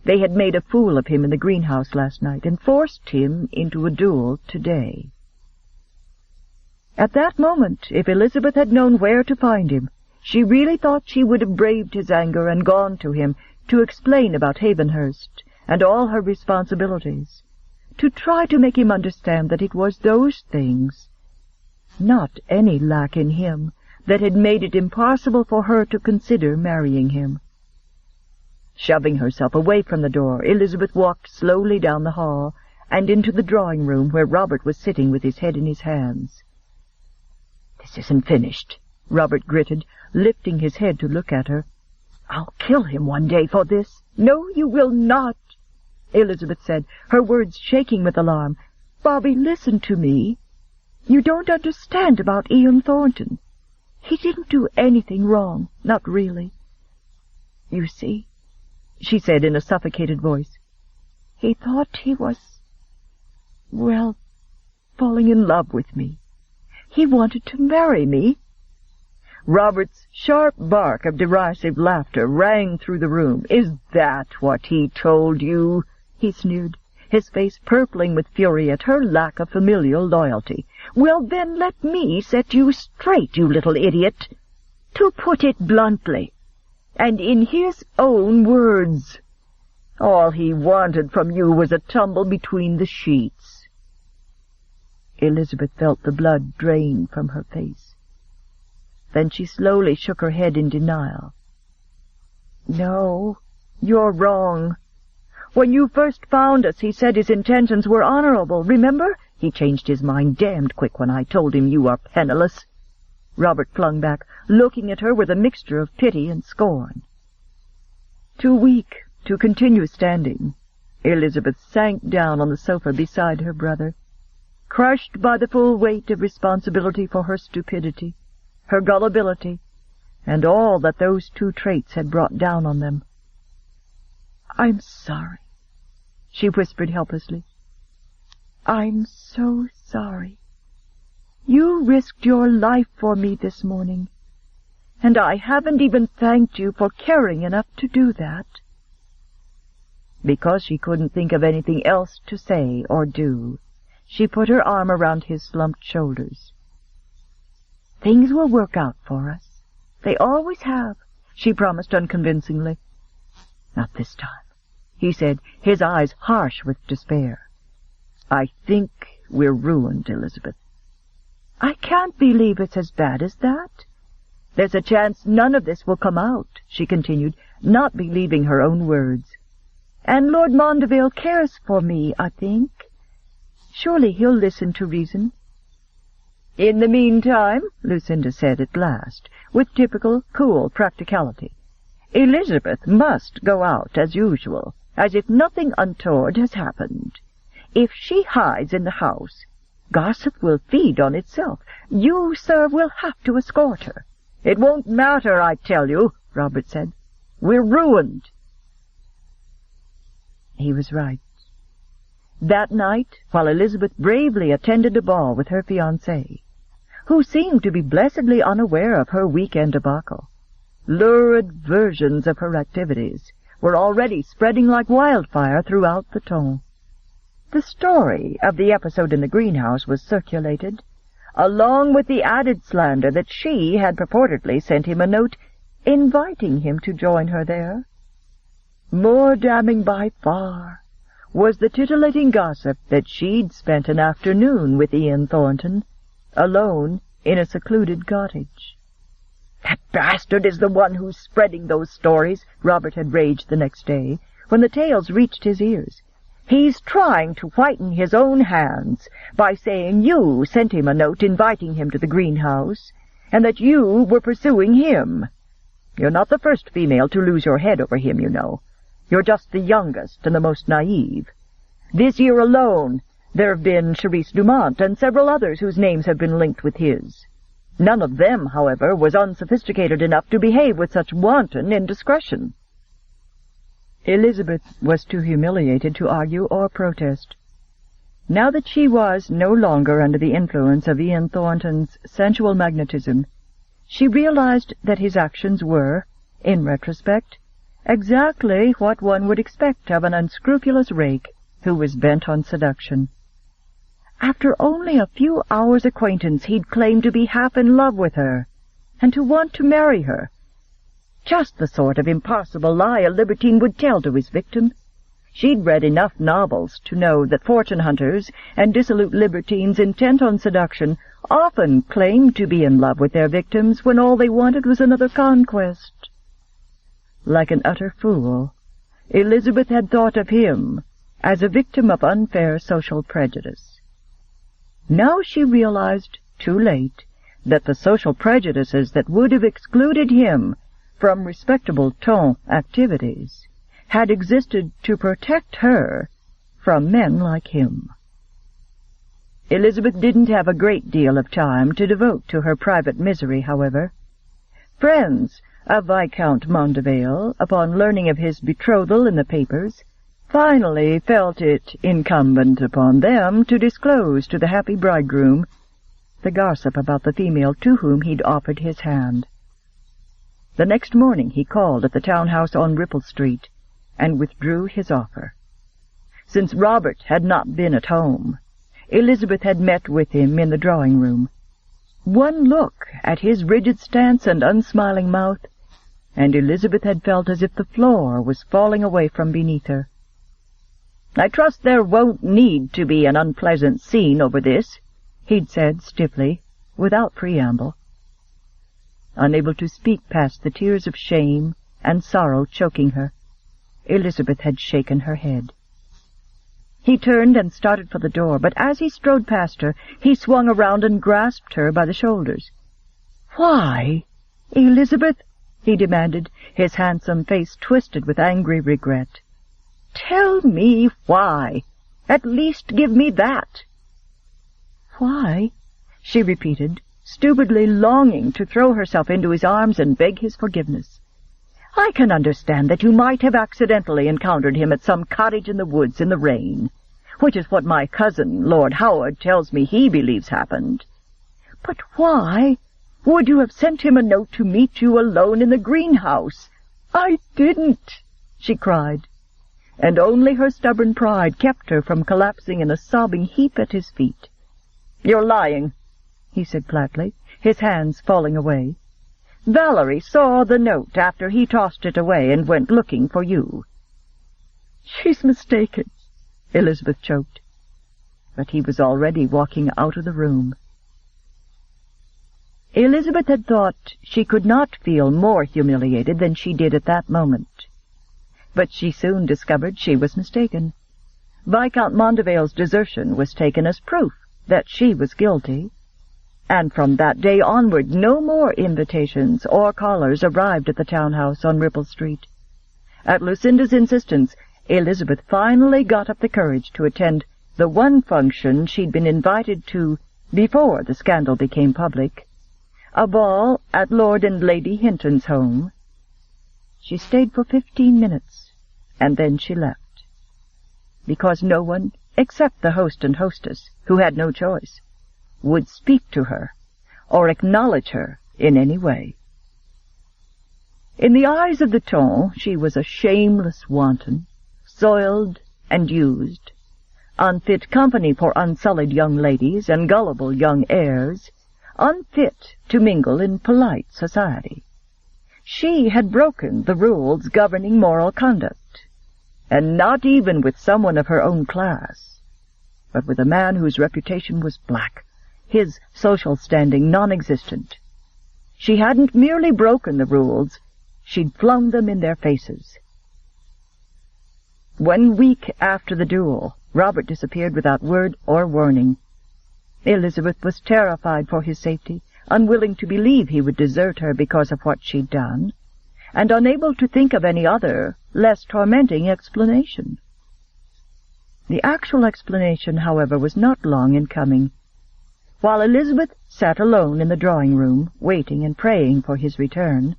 They had made a fool of him in the greenhouse last night and forced him into a duel today. At that moment, if Elizabeth had known where to find him, She really thought she would have braved his anger and gone to him to explain about Havenhurst and all her responsibilities, to try to make him understand that it was those things, not any lack in him, that had made it impossible for her to consider marrying him. Shoving herself away from the door, Elizabeth walked slowly down the hall and into the drawing-room where Robert was sitting with his head in his hands. "This isn't finished," Robert gritted, lifting his head to look at her. "I'll kill him one day for this." "No, you will not," Elizabeth said, her words shaking with alarm. "Bobby, listen to me. You don't understand about Ian Thornton. He didn't do anything wrong, not really. You see," she said in a suffocated voice, "he thought he was, well, falling in love with me. He wanted to marry me." Robert's sharp bark of derisive laughter rang through the room. "Is that what he told you?" he sneered, his face purpling with fury at her lack of familial loyalty. "Well, then let me set you straight, you little idiot. To put it bluntly, and in his own words, all he wanted from you was a tumble between the sheets." Elizabeth felt the blood drain from her face. Then she slowly shook her head in denial. "No, you're wrong. When you first found us, he said his intentions were honorable. Remember? He changed his mind damned quick when I told him you are penniless." Robert flung back, looking at her with a mixture of pity and scorn. Too weak to continue standing, Elizabeth sank down on the sofa beside her brother, crushed by the full weight of responsibility for her stupidity, her gullibility, and all that those two traits had brought down on them. "I'm sorry," she whispered helplessly. "I'm so sorry. You risked your life for me this morning, and I haven't even thanked you for caring enough to do that." Because she couldn't think of anything else to say or do, she put her arm around his slumped shoulders. "Things will work out for us. They always have," she promised unconvincingly. "Not this time," he said, his eyes harsh with despair. "I think we're ruined, Elizabeth." "I can't believe it's as bad as that. There's a chance none of this will come out," she continued, not believing her own words. "And Lord Mondeville cares for me, I think. Surely he'll listen to reason." "In the meantime," Lucinda said at last, with typical cool practicality, "Elizabeth must go out as usual, as if nothing untoward has happened. If she hides in the house, gossip will feed on itself. You, sir, will have to escort her." "It won't matter, I tell you," Robert said. "We're ruined." He was right. That night, while Elizabeth bravely attended a ball with her fiancé, who seemed to be blessedly unaware of her weekend debacle, lurid versions of her activities were already spreading like wildfire throughout the ton. The story of the episode in the greenhouse was circulated, along with the added slander that she had purportedly sent him a note inviting him to join her there. More damning by far was the titillating gossip that she'd spent an afternoon with Ian Thornton, alone in a secluded cottage. "That bastard is the one who's spreading those stories," Robert had raged the next day, when the tales reached his ears. "He's trying to whiten his own hands by saying you sent him a note inviting him to the greenhouse, and that you were pursuing him. You're not the first female to lose your head over him, you know. You're just the youngest and the most naive. This year alone there have been Charisse Dumont and several others whose names have been linked with his. None of them, however, was unsophisticated enough to behave with such wanton indiscretion." Elizabeth was too humiliated to argue or protest. Now that she was no longer under the influence of Ian Thornton's sensual magnetism, she realized that his actions were, in retrospect, exactly what one would expect of an unscrupulous rake who was bent on seduction. After only a few hours' acquaintance, he'd claimed to be half in love with her, and to want to marry her. Just the sort of impossible lie a libertine would tell to his victim. She'd read enough novels to know that fortune hunters and dissolute libertines intent on seduction often claimed to be in love with their victims when all they wanted was another conquest. Like an utter fool, Elizabeth had thought of him as a victim of unfair social prejudice. Now she realized, too late, that the social prejudices that would have excluded him from respectable ton activities had existed to protect her from men like him. Elizabeth didn't have a great deal of time to devote to her private misery, however. Friends of Viscount Mondeville, upon learning of his betrothal in the papers, finally felt it incumbent upon them to disclose to the happy bridegroom the gossip about the female to whom he'd offered his hand. The next morning he called at the townhouse on Ripple Street and withdrew his offer. Since Robert had not been at home, Elizabeth had met with him in the drawing-room. One look at his rigid stance and unsmiling mouth, and Elizabeth had felt as if the floor was falling away from beneath her. "I trust there won't need to be an unpleasant scene over this," he'd said stiffly, without preamble. Unable to speak past the tears of shame and sorrow choking her, Elizabeth had shaken her head. He turned and started for the door, but as he strode past her, he swung around and grasped her by the shoulders. "Why, Elizabeth?" he demanded, his handsome face twisted with angry regret. "Tell me why. At least give me that." "Why?" she repeated, stupidly longing to throw herself into his arms and beg his forgiveness. "I can understand that you might have accidentally encountered him at some cottage in the woods in the rain, which is what my cousin, Lord Howard, tells me he believes happened. But why would you have sent him a note to meet you alone in the greenhouse?" "I didn't," she cried, and only her stubborn pride kept her from collapsing in a sobbing heap at his feet. "You're lying," he said flatly, his hands falling away. "Valerie saw the note after he tossed it away and went looking for you." "She's mistaken," Elizabeth choked. But he was already walking out of the room. Elizabeth had thought she could not feel more humiliated than she did at that moment. But she soon discovered she was mistaken. Viscount Mondeville's desertion was taken as proof that she was guilty, and from that day onward no more invitations or callers arrived at the townhouse on Ripple Street. At Lucinda's insistence, Elizabeth finally got up the courage to attend the one function she'd been invited to before the scandal became public, a ball at Lord and Lady Hinton's home. She stayed for 15 minutes, and then she left, because no one, except the host and hostess, who had no choice, would speak to her or acknowledge her in any way. In the eyes of the ton, she was a shameless wanton, soiled and used, unfit company for unsullied young ladies and gullible young heirs, unfit to mingle in polite society. She had broken the rules governing moral conduct, and not even with someone of her own class, but with a man whose reputation was black, his social standing non-existent. She hadn't merely broken the rules, she'd flung them in their faces. 1 week after the duel, Robert disappeared without word or warning. Elizabeth was terrified for his safety, unwilling to believe he would desert her because of what she'd done, and unable to think of any other, less tormenting explanation. The actual explanation, however, was not long in coming. While Elizabeth sat alone in the drawing-room, waiting and praying for his return,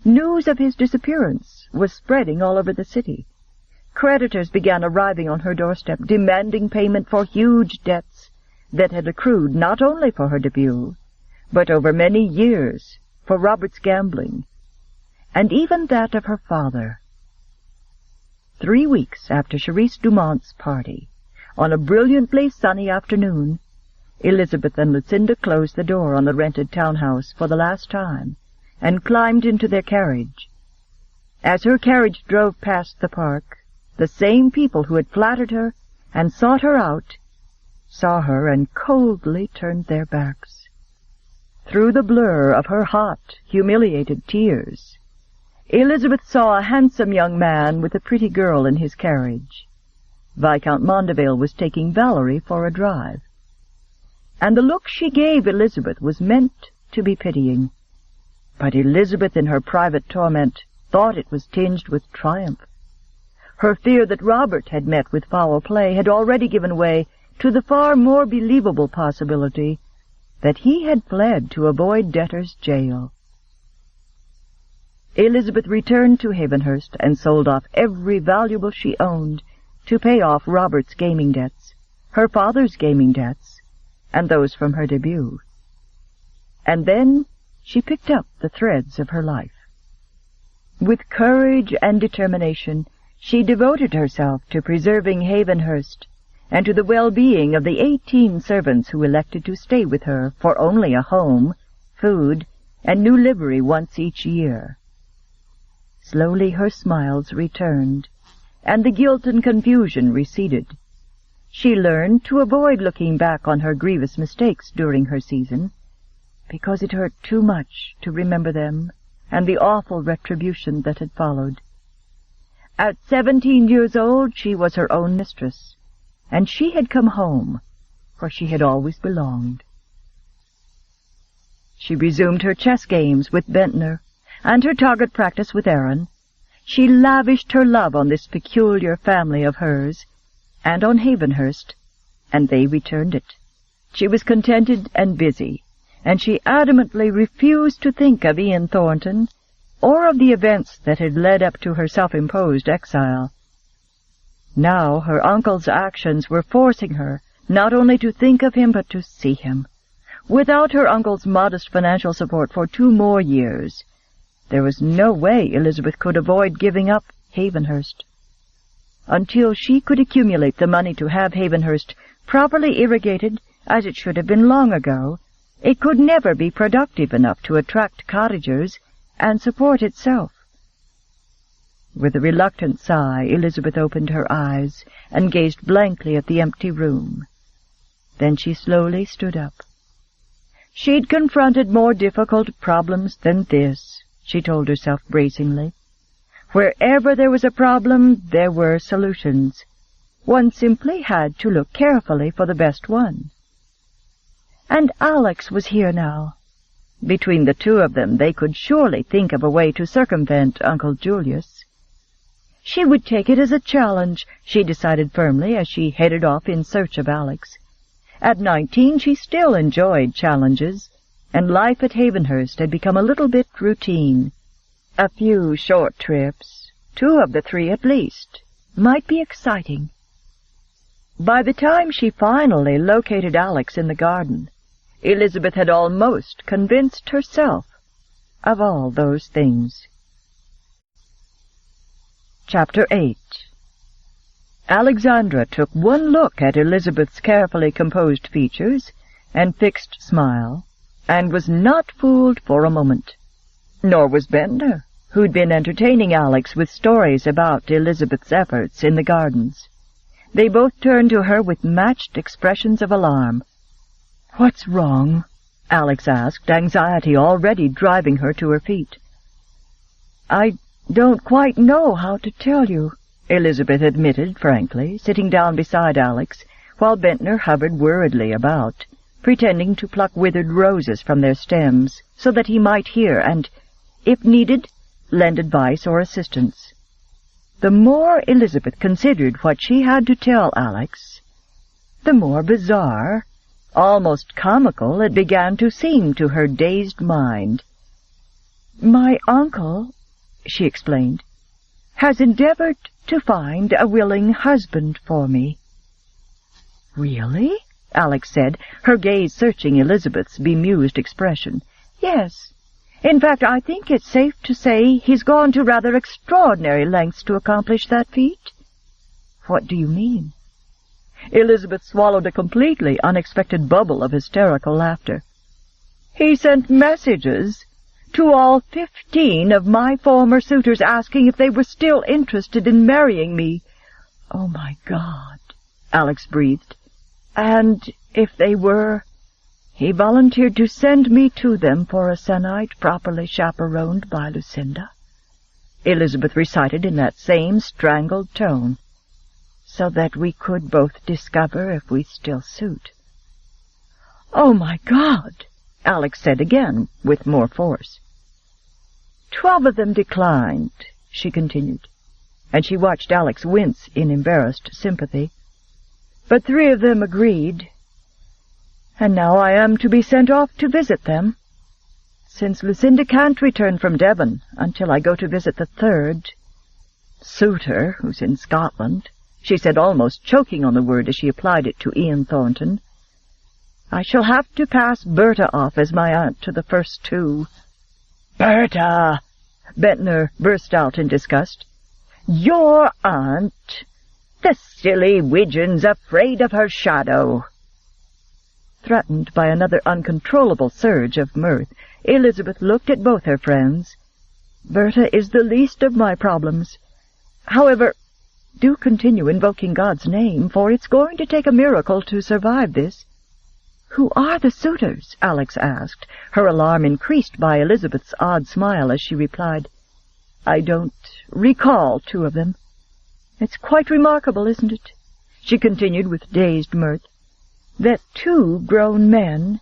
news of his disappearance was spreading all over the city. Creditors began arriving on her doorstep, demanding payment for huge debts that had accrued not only for her debut, but over many years for Robert's gambling, and even that of her father. 3 weeks after Charisse Dumont's party, on a brilliantly sunny afternoon, Elizabeth and Lucinda closed the door on the rented townhouse for the last time and climbed into their carriage. As her carriage drove past the park, the same people who had flattered her and sought her out saw her and coldly turned their backs. Through the blur of her hot, humiliated tears, Elizabeth saw a handsome young man with a pretty girl in his carriage. Viscount Mondeville was taking Valerie for a drive, and the look she gave Elizabeth was meant to be pitying. But Elizabeth, in her private torment, thought it was tinged with triumph. Her fear that Robert had met with foul play had already given way to the far more believable possibility that he had fled to avoid debtor's jail. Elizabeth returned to Havenhurst and sold off every valuable she owned to pay off Robert's gaming debts, her father's gaming debts, and those from her debut. And then she picked up the threads of her life. With courage and determination, she devoted herself to preserving Havenhurst and to the well-being of the 18 servants who elected to stay with her for only a home, food, and new livery once each year. Slowly her smiles returned, and the guilt and confusion receded. She learned to avoid looking back on her grievous mistakes during her season, because it hurt too much to remember them and the awful retribution that had followed. At 17 years old she was her own mistress, and she had come home, where she had always belonged. She resumed her chess games with Ventnor, and her target practice with Aaron. She lavished her love on this peculiar family of hers, and on Havenhurst, and they returned it. She was contented and busy, and she adamantly refused to think of Ian Thornton, or of the events that had led up to her self-imposed exile. Now her uncle's actions were forcing her not only to think of him, but to see him. Without her uncle's modest financial support for 2 more years, there was no way Elizabeth could avoid giving up Havenhurst. Until she could accumulate the money to have Havenhurst properly irrigated, as it should have been long ago, it could never be productive enough to attract cottagers and support itself. With a reluctant sigh, Elizabeth opened her eyes and gazed blankly at the empty room. Then she slowly stood up. She'd confronted more difficult problems than this, she told herself bracingly. Wherever there was a problem, there were solutions. One simply had to look carefully for the best one. And Alex was here now. Between the two of them, they could surely think of a way to circumvent Uncle Julius. She would take it as a challenge, she decided firmly as she headed off in search of Alex. At 19, she still enjoyed challenges, and life at Havenhurst had become a little bit routine. A few short trips, 2 of the 3 at least, might be exciting. By the time she finally located Alex in the garden, Elizabeth had almost convinced herself of all those things. Chapter 8. Alexandra took one look at Elizabeth's carefully composed features and fixed smile, and was not fooled for a moment. Nor was Bender, who'd been entertaining Alex with stories about Elizabeth's efforts in the gardens. They both turned to her with matched expressions of alarm. "What's wrong?" Alex asked, anxiety already driving her to her feet. "I don't quite know how to tell you," Elizabeth admitted frankly, sitting down beside Alex, while Bentner hovered worriedly about, pretending to pluck withered roses from their stems, so that he might hear and, if needed, lend advice or assistance. The more Elizabeth considered what she had to tell Alex, the more bizarre, almost comical, it began to seem to her dazed mind. "My uncle," she explained, "has endeavored to find a willing husband for me." "Really?" Alex said, her gaze searching Elizabeth's bemused expression. "Yes. In fact, I think it's safe to say he's gone to rather extraordinary lengths to accomplish that feat." "What do you mean?" Elizabeth swallowed a completely unexpected bubble of hysterical laughter. "He sent messages to all 15 of my former suitors asking if they were still interested in marrying me." "Oh, my God," Alex breathed. "And if they were, he volunteered to send me to them for a sennight properly chaperoned by Lucinda," Elizabeth recited in that same strangled tone, "so that we could both discover if we still suit." "Oh, my God," Alex said again, with more force. 12 of them declined, she continued, and she watched Alex wince in embarrassed sympathy. "But 3 of them agreed, and now I am to be sent off to visit them, since Lucinda can't return from Devon until I go to visit the 3rd suitor, who's in Scotland," she said, almost choking on the word as she applied it to Ian Thornton. "I shall have to pass Berta off as my aunt to the first 2. "Berta!" Bentner burst out in disgust. "Your aunt? The silly widgeon's afraid of her shadow." Threatened by another uncontrollable surge of mirth, Elizabeth looked at both her friends. "Berta is the least of my problems. However, do continue invoking God's name, for it's going to take a miracle to survive this." "Who are the suitors?" Alex asked, her alarm increased by Elizabeth's odd smile as she replied, "I don't recall 2 of them. It's quite remarkable, isn't it?" she continued with dazed mirth, "that 2 grown men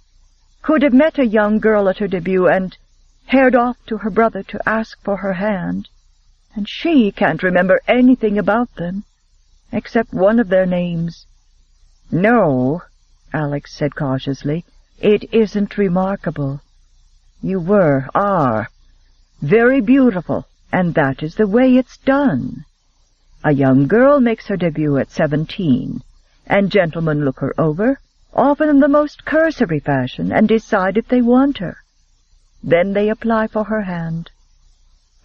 could have met a young girl at her debut and haired off to her brother to ask for her hand, and she can't remember anything about them, except one of their names." "No," Alex said cautiously, "it isn't remarkable. You are very beautiful, and that is the way it's done. A young girl makes her debut at 17, and gentlemen look her over, often in the most cursory fashion, and decide if they want her. Then they apply for her hand.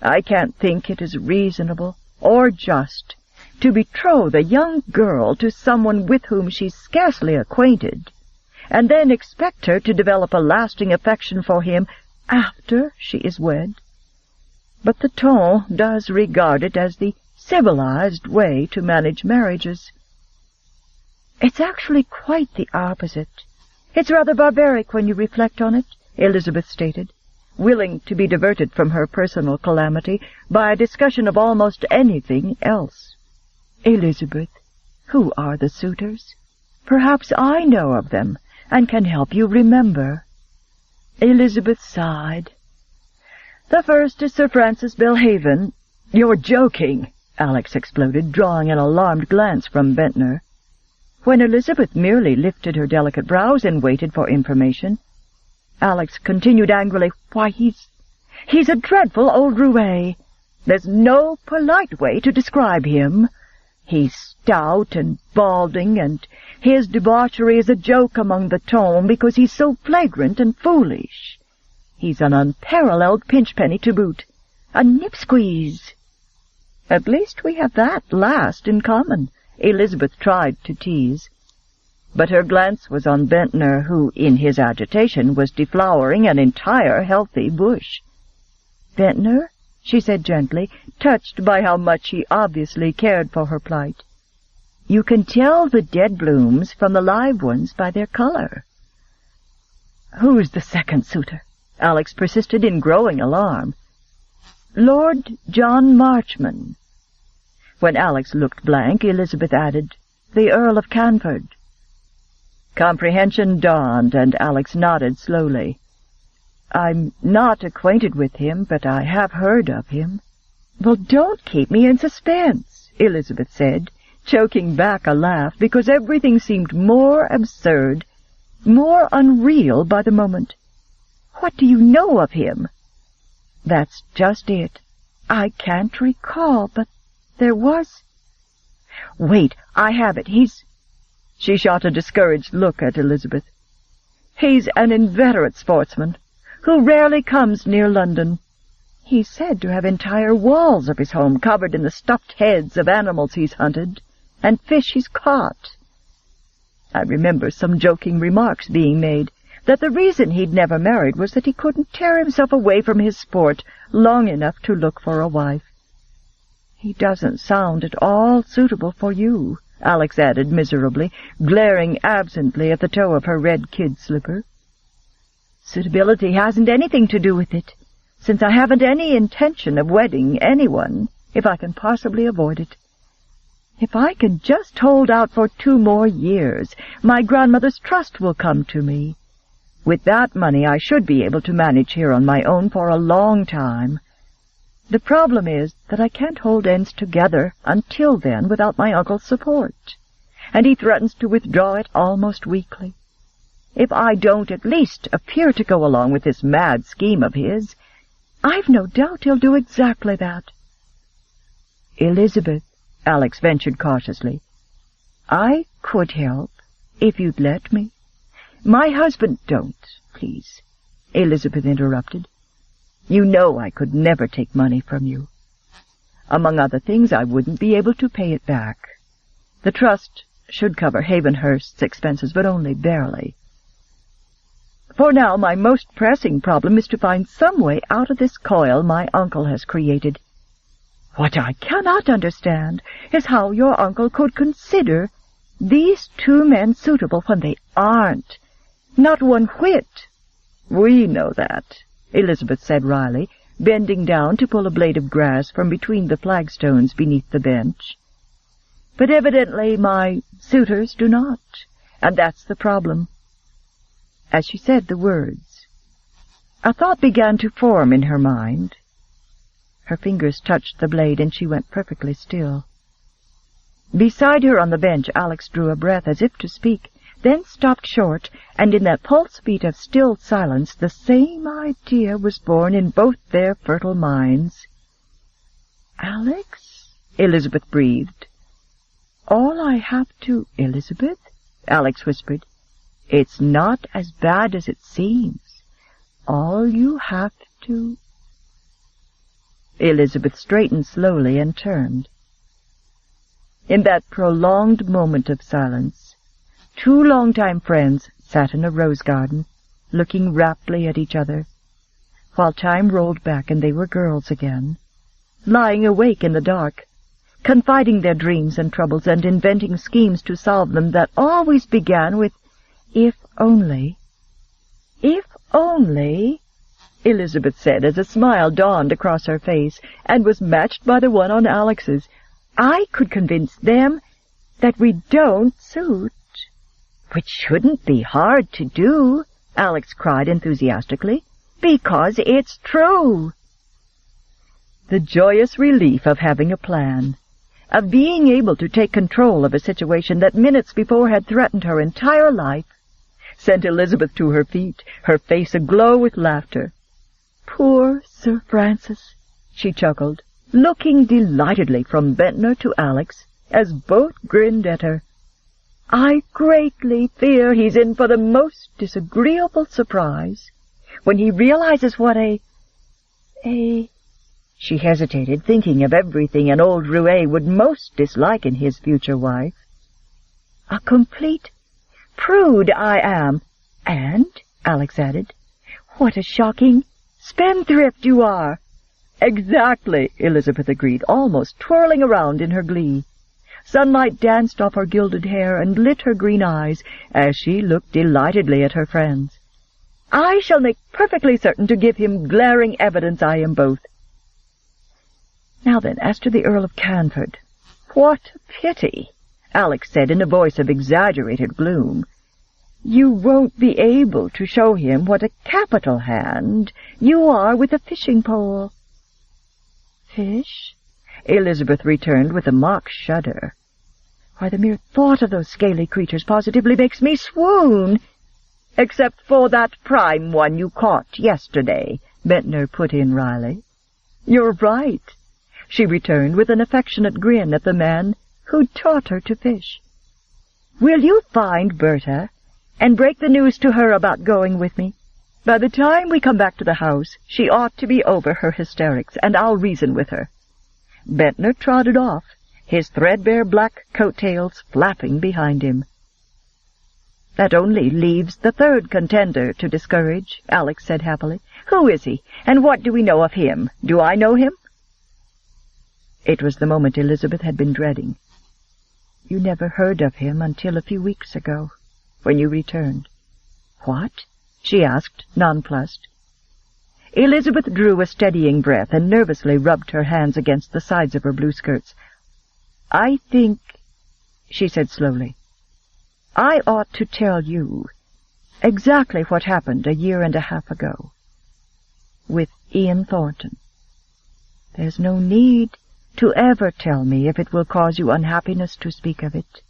I can't think it is reasonable or just to betroth a young girl to someone with whom she's scarcely acquainted, and then expect her to develop a lasting affection for him after she is wed. But the ton does regard it as the civilized way to manage marriages." "It's actually quite the opposite. It's rather barbaric when you reflect on it," Elizabeth stated, willing to be diverted from her personal calamity by a discussion of almost anything else. "Elizabeth, who are the suitors? Perhaps I know of them, and can help you remember." Elizabeth sighed. "The first is Sir Francis Belhaven." "You're joking," Alex exploded, drawing an alarmed glance from Bentner. When Elizabeth merely lifted her delicate brows and waited for information, Alex continued angrily, "Why, he's a dreadful old roue. There's no polite way to describe him. He's stout and balding, and his debauchery is a joke among the ton because he's so flagrant and foolish. He's an unparalleled pinchpenny to boot, a nip-squeeze." "At least we have that last in common," Elizabeth tried to tease. But her glance was on Bentner, who, in his agitation, was deflowering an entire healthy bush. "Bentner," she said gently, touched by how much he obviously cared for her plight, "you can tell the dead blooms from the live ones by their color." "Who's the second suitor?" Alex persisted in growing alarm. "Lord John Marchman." When Alex looked blank, Elizabeth added, "The Earl of Canford." Comprehension dawned, and Alex nodded slowly. "I'm not acquainted with him, but I have heard of him." "Well, don't keep me in suspense," Elizabeth said, choking back a laugh, because everything seemed more absurd, more unreal by the moment. "What do you know of him?" "That's just it. I can't recall, but there was—" "Wait, I have it. She shot a discouraged look at Elizabeth. "He's an inveterate sportsman, who rarely comes near London. He's said to have entire walls of his home covered in the stuffed heads of animals he's hunted and fish he's caught. I remember some joking remarks being made, that the reason he'd never married was that he couldn't tear himself away from his sport long enough to look for a wife. He doesn't sound at all suitable for you, Alex added miserably, glaring absently at the toe of her red kid slipper. Suitability hasn't anything to do with it, since I haven't any intention of wedding anyone, if I can possibly avoid it. If I can just hold out for 2 more years, my grandmother's trust will come to me. With that money, I should be able to manage here on my own for a long time. The problem is that I can't hold ends together until then without my uncle's support, and he threatens to withdraw it almost weekly. If I don't at least appear to go along with this mad scheme of his, I've no doubt he'll do exactly that. Elizabeth, Alex ventured cautiously, I could help, if you'd let me. My husband— Don't, please, Elizabeth interrupted. You know I could never take money from you. Among other things, I wouldn't be able to pay it back. The trust should cover Havenhurst's expenses, but only barely. For now, my most pressing problem is to find some way out of this coil my uncle has created. What I cannot understand is how your uncle could consider these 2 men suitable when they aren't. Not one whit. We know that, Elizabeth said wryly, bending down to pull a blade of grass from between the flagstones beneath the bench. But evidently my suitors do not, and that's the problem. As she said the words, a thought began to form in her mind. Her fingers touched the blade, and she went perfectly still. Beside her on the bench, Alex drew a breath as if to speak, then stopped short, and in that pulse beat of still silence the same idea was born in both their fertile minds. "Alex?" Elizabeth breathed. "All I have to—" "Elizabeth?" Alex whispered. "It's not as bad as it seems. All you have to—" Elizabeth straightened slowly and turned. In that prolonged moment of silence, 2 longtime friends sat in a rose garden, looking raptly at each other, while time rolled back and they were girls again, lying awake in the dark, confiding their dreams and troubles and inventing schemes to solve them that always began with, "If only." "If only," Elizabeth said as a smile dawned across her face and was matched by the one on Alex's, "I could convince them that we don't suit." "Which shouldn't be hard to do," Alex cried enthusiastically, "because it's true." The joyous relief of having a plan, of being able to take control of a situation that minutes before had threatened her entire life, sent Elizabeth to her feet, her face aglow with laughter. "Poor Sir Francis," she chuckled, looking delightedly from Bentner to Alex, as both grinned at her. "I greatly fear he's in for the most disagreeable surprise when he realizes what a—" She hesitated, thinking of everything an old roué would most dislike in his future wife. "A complete prude I am. And," Alex added, "what a shocking spendthrift you are." "Exactly," Elizabeth agreed, almost twirling around in her glee. Sunlight danced off her gilded hair and lit her green eyes as she looked delightedly at her friends. "I shall make perfectly certain to give him glaring evidence I am both." "Now then, as to the Earl of Canford." "What a pity," Alex said in a voice of exaggerated gloom. "You won't be able to show him what a capital hand you are with a fishing pole." "Fish?" Elizabeth returned with a mock shudder. "Why, the mere thought of those scaly creatures positively makes me swoon." "Except for that prime one you caught yesterday," Bentner put in wryly. "You're right," she returned with an affectionate grin at the man who'd taught her to fish. "Will you find Berta and break the news to her about going with me? By the time we come back to the house, she ought to be over her hysterics, and I'll reason with her." Bentner trotted off, his threadbare black coat-tails flapping behind him. That only leaves the third contender to discourage, Alex said happily. Who is he, and what do we know of him? Do I know him? It was the moment Elizabeth had been dreading. You never heard of him until a few weeks ago, when you returned. What? She asked, nonplussed. Elizabeth drew a steadying breath and nervously rubbed her hands against the sides of her blue skirts. I think, she said slowly, I ought to tell you exactly what happened 1.5 years ago with Ian Thornton. There's no need to ever tell me if it will cause you unhappiness to speak of it.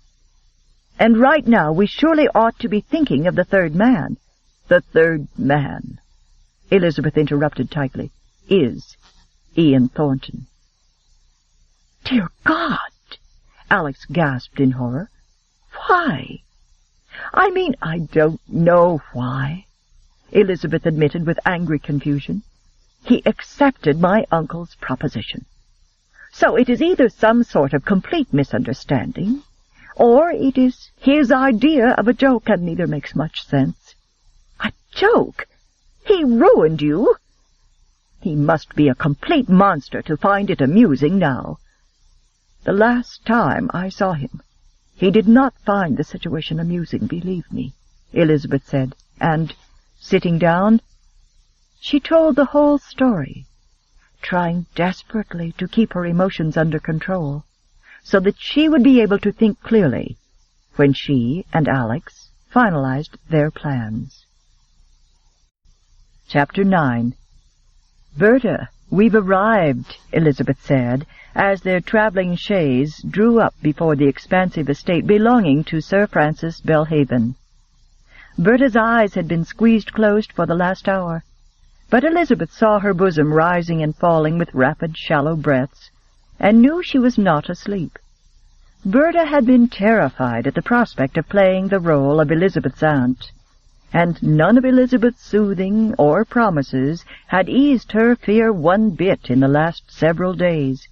And right now we surely ought to be thinking of the third man. The third man, Elizabeth interrupted tightly, is Ian Thornton. Dear God! Alex gasped in horror. Why? I mean, I don't know why, Elizabeth admitted with angry confusion. He accepted my uncle's proposition. So it is either some sort of complete misunderstanding, or it is his idea of a joke, and neither makes much sense. A joke? He ruined you? He must be a complete monster to find it amusing now. The last time I saw him, he did not find the situation amusing, believe me, Elizabeth said, and, sitting down, she told the whole story, trying desperately to keep her emotions under control, so that she would be able to think clearly when she and Alex finalized their plans. Chapter 9. Berta, we've arrived, Elizabeth said, as their travelling chaise drew up before the expansive estate belonging to Sir Francis Belhaven. Berta's eyes had been squeezed closed for the last hour, but Elizabeth saw her bosom rising and falling with rapid, shallow breaths, and knew she was not asleep. Berta had been terrified at the prospect of playing the role of Elizabeth's aunt, and none of Elizabeth's soothing or promises had eased her fear one bit in the last several days.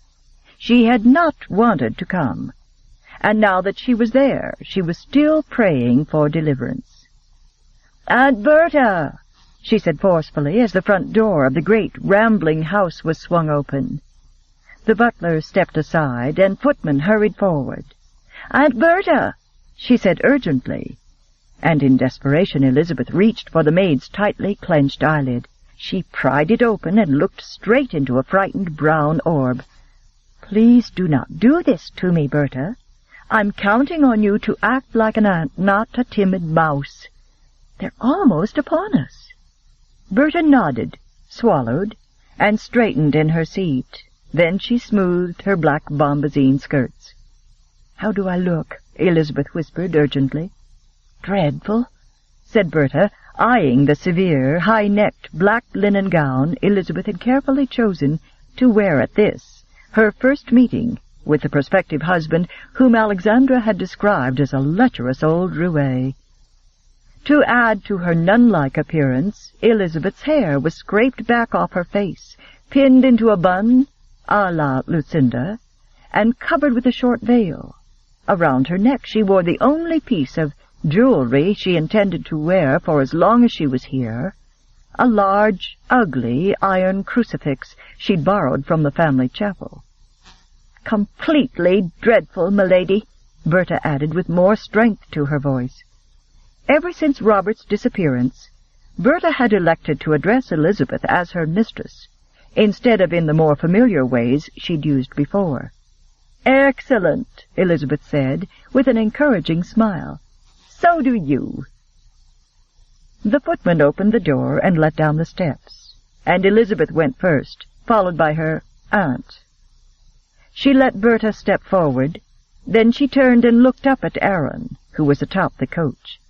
She had not wanted to come, and now that she was there, she was still praying for deliverance. "Aunt Berta!" she said forcefully as the front door of the great rambling house was swung open. The butler stepped aside, and footmen hurried forward. "Aunt Berta!" she said urgently, and in desperation Elizabeth reached for the maid's tightly clenched eyelid. She pried it open and looked straight into a frightened brown orb. "Please do not do this to me, Berta. I'm counting on you to act like an aunt, not a timid mouse. They're almost upon us." Berta nodded, swallowed, and straightened in her seat. Then she smoothed her black bombazine skirts. "How do I look?" Elizabeth whispered urgently. "Dreadful," said Berta, eyeing the severe, high-necked black linen gown Elizabeth had carefully chosen to wear at this, her first meeting with the prospective husband whom Alexandra had described as a lecherous old roué. To add to her nun-like appearance, Elizabeth's hair was scraped back off her face, pinned into a bun à la Lucinda, and covered with a short veil. Around her neck she wore the only piece of jewelry she intended to wear for as long as she was here, a large, ugly iron crucifix she'd borrowed from the family chapel. "Completely dreadful, milady," Berta added with more strength to her voice. Ever since Robert's disappearance, Berta had elected to address Elizabeth as her mistress, instead of in the more familiar ways she'd used before. "Excellent," Elizabeth said, with an encouraging smile. "So do you." The footman opened the door and let down the steps, and Elizabeth went first, followed by her aunt. She let Berta step forward, then she turned and looked up at Aaron, who was atop the coach.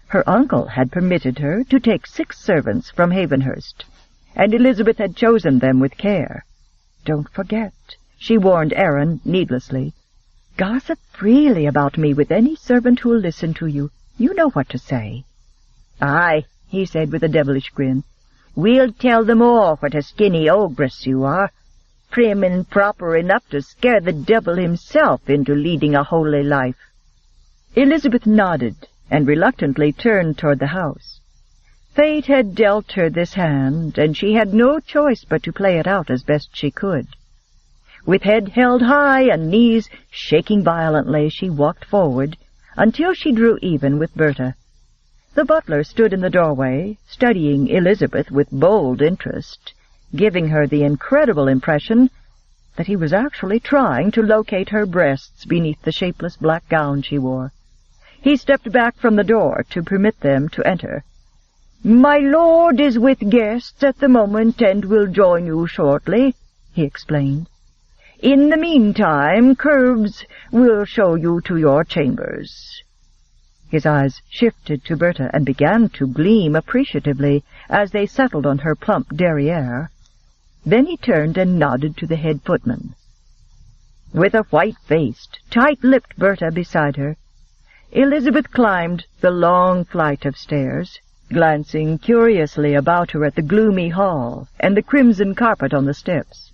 Her uncle had permitted her to take 6 servants from Havenhurst, and Elizabeth had chosen them with care. "Don't forget," she warned Aaron needlessly. "Gossip freely about me with any servant who'll listen to you. You know what to say." "Aye," he said with a devilish grin. "We'll tell them all what a skinny ogress you are, prim and proper enough to scare the devil himself into leading a holy life." Elizabeth nodded and reluctantly turned toward the house. Fate had dealt her this hand, and she had no choice but to play it out as best she could. With head held high and knees shaking violently, she walked forward until she drew even with Berta. The butler stood in the doorway, studying Elizabeth with bold interest, giving her the incredible impression that he was actually trying to locate her breasts beneath the shapeless black gown she wore. He stepped back from the door to permit them to enter. "My lord is with guests at the moment and will join you shortly," he explained. "In the meantime, Curbs will show you to your chambers." His eyes shifted to Berta and began to gleam appreciatively as they settled on her plump derriere. Then he turned and nodded to the head footman. With a white-faced, tight-lipped Berta beside her, Elizabeth climbed the long flight of stairs, glancing curiously about her at the gloomy hall and the crimson carpet on the steps.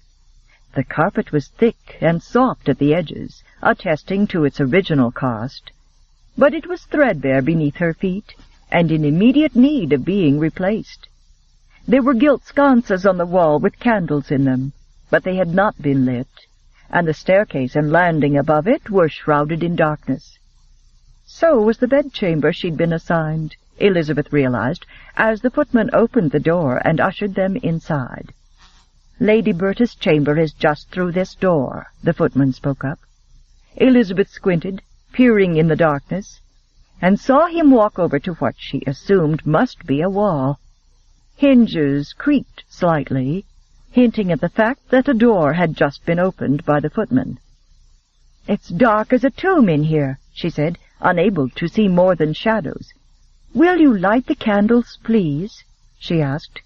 The carpet was thick and soft at the edges, attesting to its original cost, but it was threadbare beneath her feet and in immediate need of being replaced. There were gilt sconces on the wall with candles in them, but they had not been lit, and the staircase and landing above it were shrouded in darkness. So was the bedchamber she'd been assigned, Elizabeth realized, as the footman opened the door and ushered them inside. "Lady Berta's chamber is just through this door," the footman spoke up. Elizabeth squinted, peering in the darkness, and saw him walk over to what she assumed must be a wall. Hinges creaked slightly, hinting at the fact that a door had just been opened by the footman. "It's dark as a tomb in here," she said, unable to see more than shadows. "Will you light the candles, please?" she asked,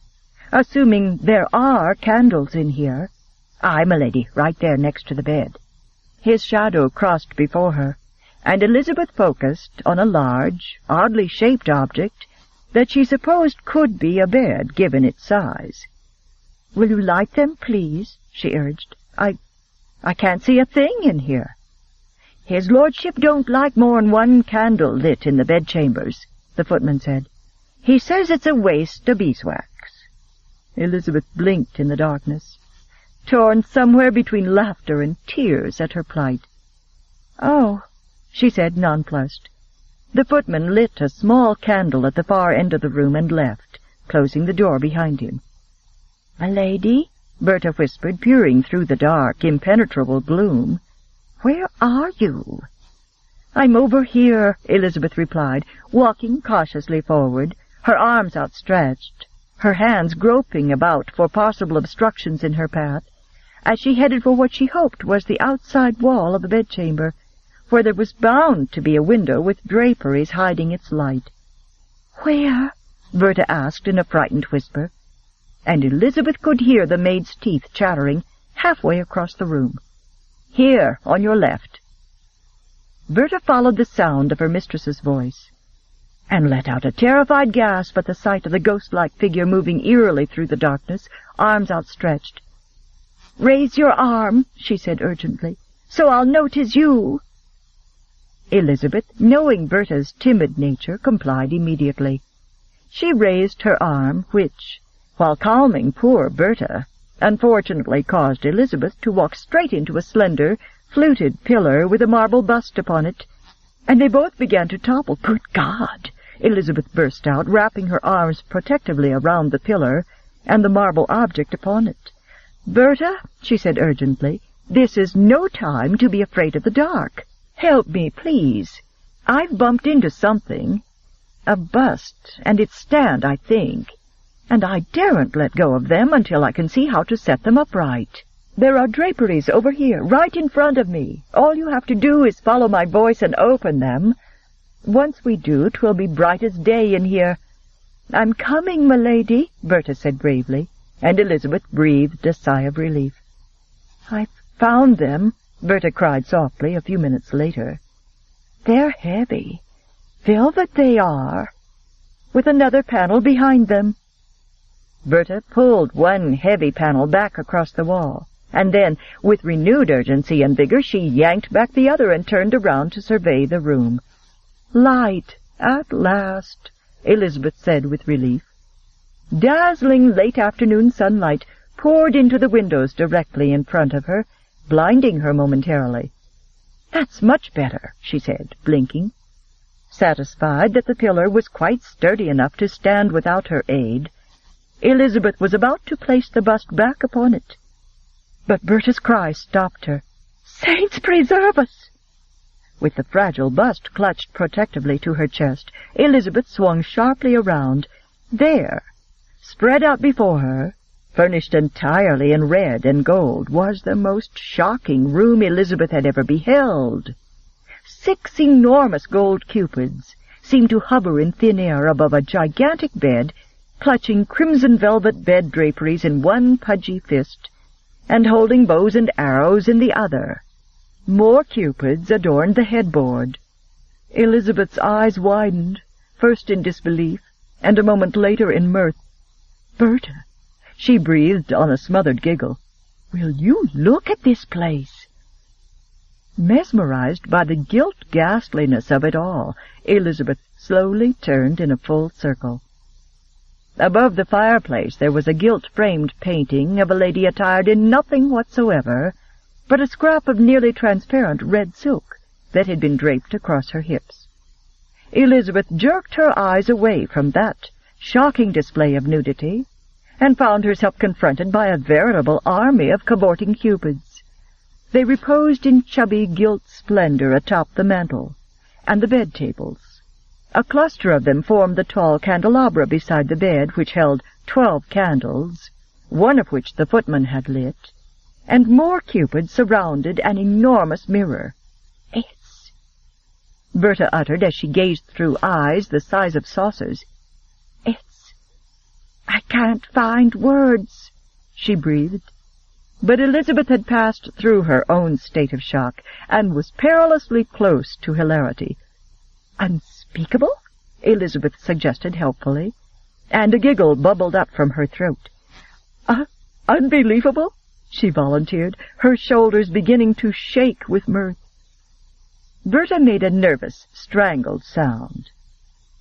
"assuming there are candles in here." "Aye, my lady, right there next to the bed." His shadow crossed before her, and Elizabeth focused on a large, oddly shaped object that she supposed could be a bed, given its size. "Will you light them, please?" she urged. I can't see a thing in here." "His lordship don't like more'n one candle lit in the bedchambers," the footman said. "He says it's a waste of beeswax." Elizabeth blinked in the darkness, torn somewhere between laughter and tears at her plight. "Oh," she said, nonplussed. The footman lit a small candle at the far end of the room and left, closing the door behind him. "My lady," Berta whispered, peering through the dark, impenetrable gloom, "where are you?" "I'm over here," Elizabeth replied, walking cautiously forward, her arms outstretched, her hands groping about for possible obstructions in her path, as she headed for what she hoped was the outside wall of the bedchamber, where there was bound to be a window with draperies hiding its light. "Where?" Berta asked in a frightened whisper, and Elizabeth could hear the maid's teeth chattering halfway across the room. "Here, on your left." Berta followed the sound of her mistress's voice, and let out a terrified gasp at the sight of the ghost-like figure moving eerily through the darkness, arms outstretched. "Raise your arm," she said urgently, "so I'll know 'tis you." Elizabeth, knowing Berta's timid nature, complied immediately. She raised her arm, which, while calming poor Berta, unfortunately caused Elizabeth to walk straight into a slender, fluted pillar with a marble bust upon it, and they both began to topple. "Good God!" Elizabeth burst out, wrapping her arms protectively around the pillar and the marble object upon it. "Berta," she said urgently, "this is no time to be afraid of the dark. Help me, please. I've bumped into something. A bust and its stand, I think, and I daren't let go of them until I can see how to set them upright. There are draperies over here, right in front of me. All you have to do is follow my voice and open them. Once we do, 'twill be bright as day in here." "I'm coming, my lady," Berta said bravely, and Elizabeth breathed a sigh of relief. "I've found them," Berta cried softly a few minutes later. "They're heavy. Velvet they are, with another panel behind them." Berta pulled one heavy panel back across the wall, and then, with renewed urgency and vigor, she yanked back the other and turned around to survey the room. "Light," "At last," Elizabeth said with relief. Dazzling late afternoon sunlight poured into the windows directly in front of her, blinding her momentarily. "That's much better," she said, blinking. Satisfied that the pillar was quite sturdy enough to stand without her aid, Elizabeth was about to place the bust back upon it. But Berta's cry stopped her. "Saints preserve us!" With the fragile bust clutched protectively to her chest, Elizabeth swung sharply around. There, spread out before her, furnished entirely in red and gold, was the most shocking room Elizabeth had ever beheld. 6 enormous gold cupids seemed to hover in thin air above a gigantic bed, clutching crimson velvet bed draperies in one pudgy fist, and holding bows and arrows in the other. More cupids adorned the headboard. Elizabeth's eyes widened, first in disbelief, and a moment later in mirth. "Berta," she breathed on a smothered giggle, "will you look at this place?" Mesmerized by the gilt ghastliness of it all, Elizabeth slowly turned in a full circle. Above the fireplace there was a gilt-framed painting of a lady attired in nothing whatsoever but a scrap of nearly transparent red silk that had been draped across her hips. Elizabeth jerked her eyes away from that shocking display of nudity and found herself confronted by a veritable army of cavorting cupids. They reposed in chubby gilt splendor atop the mantel and the bed tables. A cluster of them formed the tall candelabra beside the bed, which held 12 candles, one of which the footman had lit, and more cupids surrounded an enormous mirror. "It's—" Berta uttered as she gazed through eyes the size of saucers. "I can't find words," she breathed. But Elizabeth had passed through her own state of shock and was perilously close to hilarity. "Unspeakable?" Elizabeth suggested helpfully, and a giggle bubbled up from her throat. "Unbelievable?" she volunteered, her shoulders beginning to shake with mirth. Berta made a nervous, strangled sound.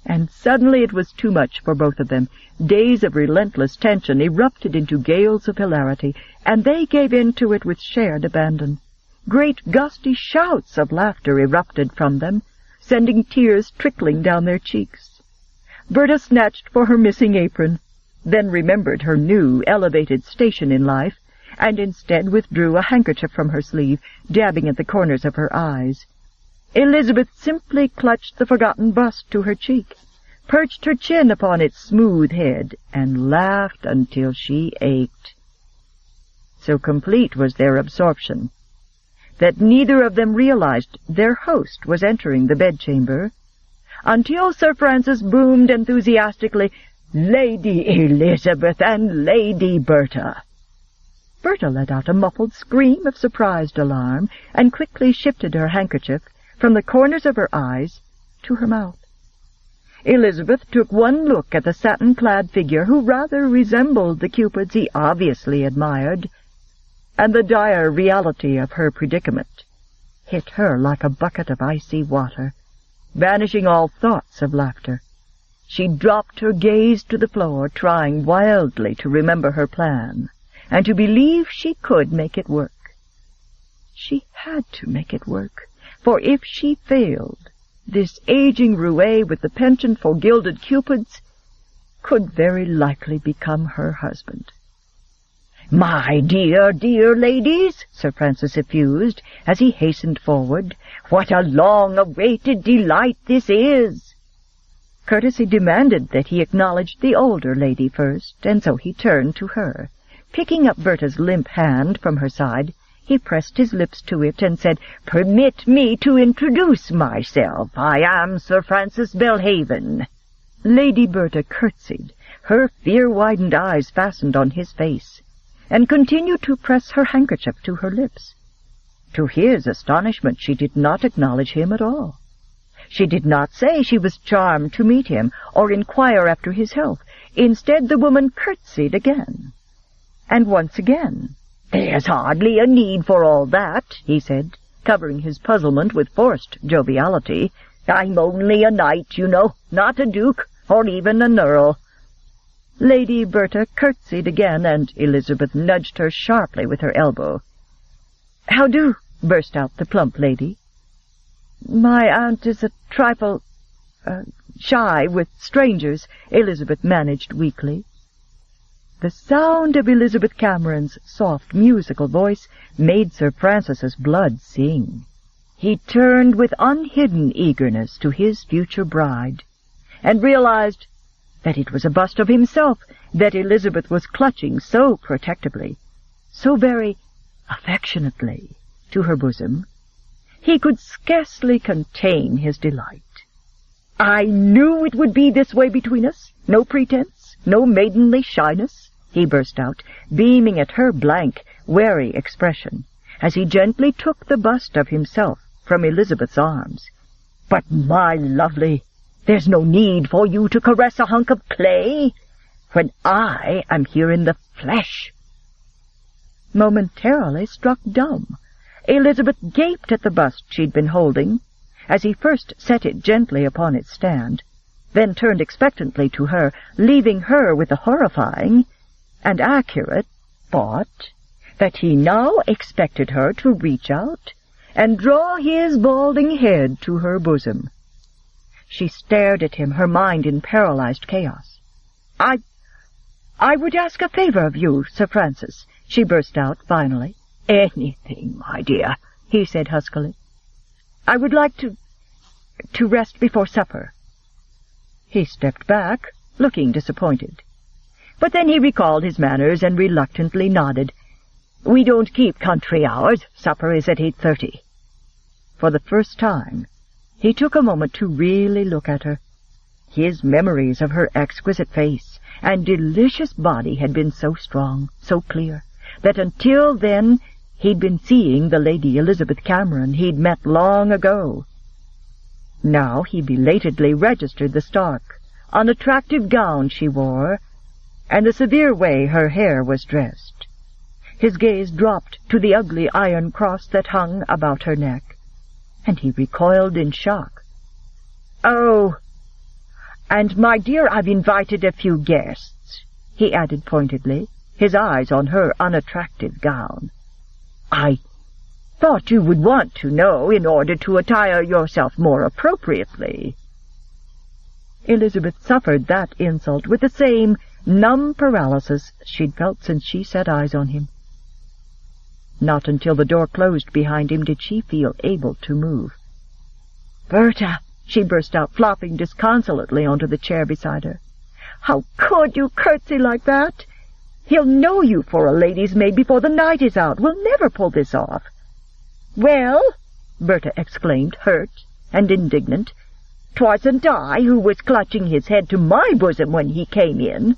And suddenly it was too much for both of them. Days of relentless tension erupted into gales of hilarity, and they gave in to it with shared abandon. Great gusty shouts of laughter erupted from them, sending tears trickling down their cheeks. Berta snatched for her missing apron, then remembered her new, elevated station in life, and instead withdrew a handkerchief from her sleeve, dabbing at the corners of her eyes. Elizabeth simply clutched the forgotten bust to her cheek, perched her chin upon its smooth head, and laughed until she ached. So complete was their absorption that neither of them realized their host was entering the bedchamber, until Sir Francis boomed enthusiastically, "Lady Elizabeth and Lady Berta." Berta let out a muffled scream of surprised alarm, and quickly shifted her handkerchief from the corners of her eyes to her mouth. Elizabeth took one look at the satin-clad figure who rather resembled the cupids he obviously admired, and the dire reality of her predicament hit her like a bucket of icy water, banishing all thoughts of laughter. She dropped her gaze to the floor, trying wildly to remember her plan, and to believe she could make it work. She had to make it work, for if she failed, this aging roue with the penchant for gilded cupids could very likely become her husband. "My dear, dear ladies," Sir Francis effused, as he hastened forward, "what a long-awaited delight this is!" Courtesy demanded that he acknowledge the older lady first, and so he turned to her. Picking up Berta's limp hand from her side, he pressed his lips to it and said, "Permit me to introduce myself. I am Sir Francis Belhaven." Lady Berta curtsied, her fear-widened eyes fastened on his face, and continued to press her handkerchief to her lips. To his astonishment, she did not acknowledge him at all. She did not say she was charmed to meet him or inquire after his health. Instead, the woman curtsied again. And once again. "There's hardly a need for all that," he said, covering his puzzlement with forced joviality. I'm only a knight, you know, not a duke, or even an earl." Lady Berta curtsied again, and Elizabeth nudged her sharply with her elbow. "How do?" burst out the plump lady. "My aunt is a trifle shy with strangers," Elizabeth managed weakly. The sound of Elizabeth Cameron's soft, musical voice made Sir Francis's blood sing. He turned with unhidden eagerness to his future bride, and realized that it was a bust of himself that Elizabeth was clutching so protectively, so very affectionately, to her bosom. He could scarcely contain his delight. "I knew it would be this way between us. No pretense, no maidenly shyness," he burst out, beaming at her blank, wary expression, as he gently took the bust of himself from Elizabeth's arms. "But, my lovely, there's no need for you to caress a hunk of clay when I am here in the flesh." Momentarily struck dumb, Elizabeth gaped at the bust she'd been holding, as he first set it gently upon its stand, then turned expectantly to her, leaving her with the horrifying and accurate thought that he now expected her to reach out and draw his balding head to her bosom. She stared at him, her mind in paralyzed chaos. I would ask a favor of you, Sir Francis," she burst out finally. "Anything, my dear," he said huskily. "I would like to rest before supper." He stepped back, looking disappointed. But then he recalled his manners and reluctantly nodded. "We don't keep country hours. Supper is at 8:30. For the first time, he took a moment to really look at her. His memories of her exquisite face and delicious body had been so strong, so clear, that until then he'd been seeing the Lady Elizabeth Cameron he'd met long ago. Now he belatedly registered the stark, unattractive gown she wore, and the severe way her hair was dressed. His gaze dropped to the ugly iron cross that hung about her neck, and he recoiled in shock. "Oh, and, my dear, I've invited a few guests," he added pointedly, his eyes on her unattractive gown. "I thought you would want to know in order to attire yourself more appropriately." Elizabeth suffered that insult with the same numb paralysis she'd felt since she set eyes on him. Not until the door closed behind him did she feel able to move. "Berta!" she burst out, flopping disconsolately onto the chair beside her. "How could you curtsy like that? He'll know you for a lady's maid before the night is out. We'll never pull this off." "Well," Berta exclaimed, hurt and indignant, "'twasn't I who was clutching his head to my bosom when he came in."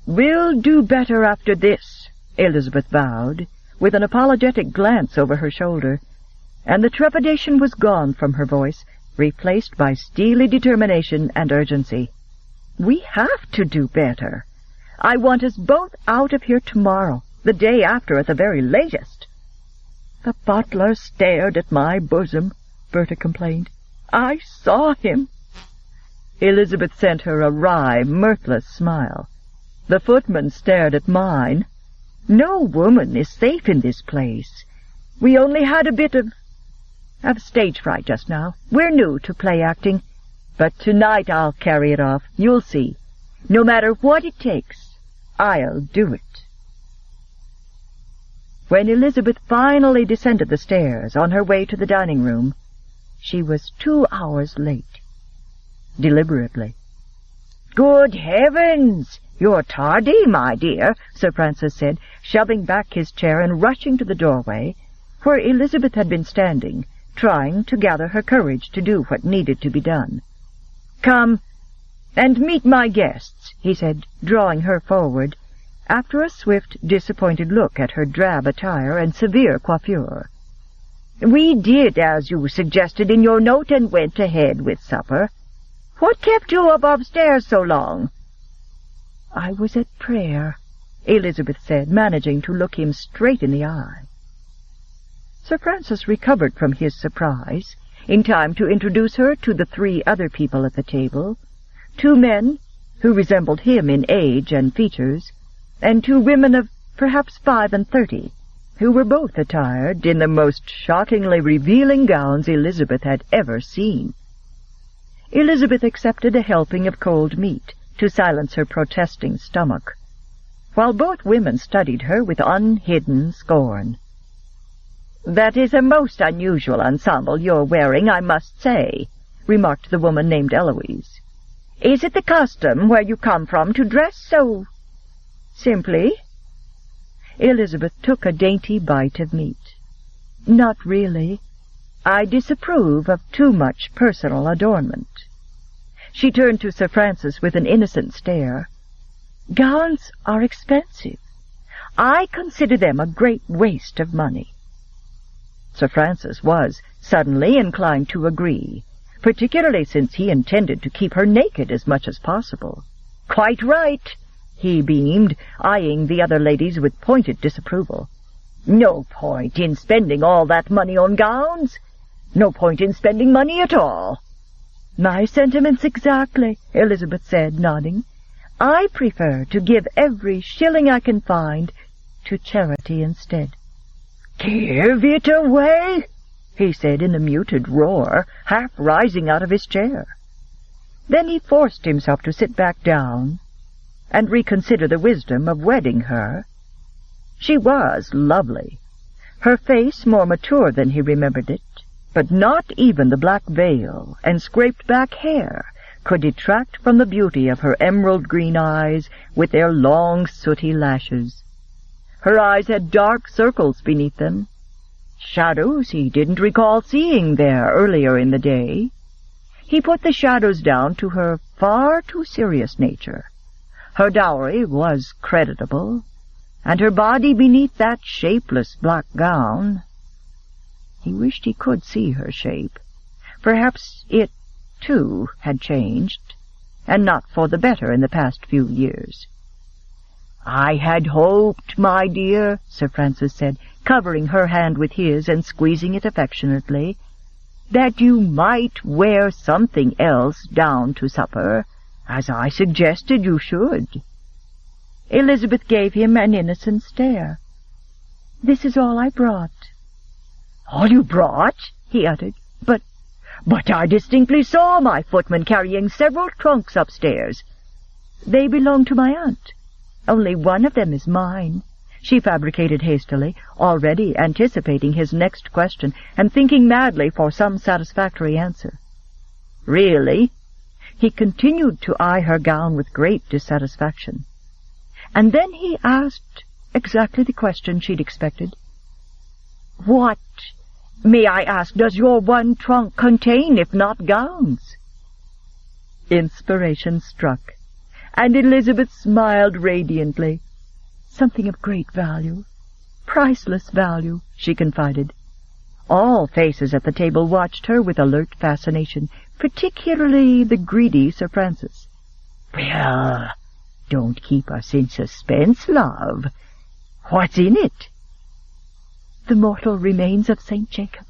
"We'll do better after this," Elizabeth vowed, with an apologetic glance over her shoulder, and the trepidation was gone from her voice, replaced by steely determination and urgency. "We have to do better. I want us both out of here tomorrow, the day after at the very latest." "The butler stared at my bosom," Berta complained. "I saw him." Elizabeth sent her a wry, mirthless smile. "The footman stared at mine. No woman is safe in this place. We only had a bit of stage fright just now. We're new to play acting, but tonight I'll carry it off. You'll see. No matter what it takes, I'll do it." When Elizabeth finally descended the stairs on her way to the dining room, she was 2 hours late. Deliberately. "Good heavens! You're tardy, my dear," Sir Francis said, shoving back his chair and rushing to the doorway, where Elizabeth had been standing, trying to gather her courage to do what needed to be done. "Come and meet my guests," he said, drawing her forward, after a swift, disappointed look at her drab attire and severe coiffure. "We did as you suggested in your note and went ahead with supper. What kept you up upstairs so long?" "I was at prayer," Elizabeth said, managing to look him straight in the eye. Sir Francis recovered from his surprise, in time to introduce her to the 3 other people at the table, 2 men who resembled him in age and features, and 2 women of perhaps 5 and 30, who were both attired in the most shockingly revealing gowns Elizabeth had ever seen. Elizabeth accepted a helping of cold meat to silence her protesting stomach, while both women studied her with unhidden scorn. "That is a most unusual ensemble you're wearing, I must say," remarked the woman named Eloise. "Is it the custom where you come from to dress so simply?" Elizabeth took a dainty bite of meat. "Not really. I disapprove of too much personal adornment." She turned to Sir Francis with an innocent stare. "Gowns are expensive. I consider them a great waste of money." Sir Francis was suddenly inclined to agree, particularly since he intended to keep her naked as much as possible. "Quite right," he beamed, eyeing the other ladies with pointed disapproval. "No point in spending all that money on gowns. No point in spending money at all." "My sentiments exactly," Elizabeth said, nodding. "I prefer to give every shilling I can find to charity instead." "Give it away?" he said in a muted roar, half rising out of his chair. Then he forced himself to sit back down and reconsider the wisdom of wedding her. She was lovely, her face more mature than he remembered it, but not even the black veil and scraped-back hair could detract from the beauty of her emerald-green eyes with their long, sooty lashes. Her eyes had dark circles beneath them, shadows he didn't recall seeing there earlier in the day. He put the shadows down to her far too serious nature. Her dowry was creditable, and her body beneath that shapeless black gown. He wished he could see her shape. Perhaps it, too, had changed, and not for the better in the past few years. "I had hoped, my dear," Sir Francis said, covering her hand with his and squeezing it affectionately, "that you might wear something else down to supper, as I suggested you should." Elizabeth gave him an innocent stare. "This is all I brought." "All you brought?" he uttered. But I distinctly saw my footman carrying several trunks upstairs." "They belong to my aunt. Only one of them is mine," she fabricated hastily, already anticipating his next question and thinking madly for some satisfactory answer. "Really?" He continued to eye her gown with great dissatisfaction. And then he asked exactly the question she'd expected. "What, may I ask, does your one trunk contain, if not gowns?" Inspiration struck, and Elizabeth smiled radiantly. "Something of great value, priceless value," she confided. All faces at the table watched her with alert fascination, particularly the greedy Sir Francis. "Well, don't keep us in suspense, love. What's in it?" "The mortal remains of St. Jacob."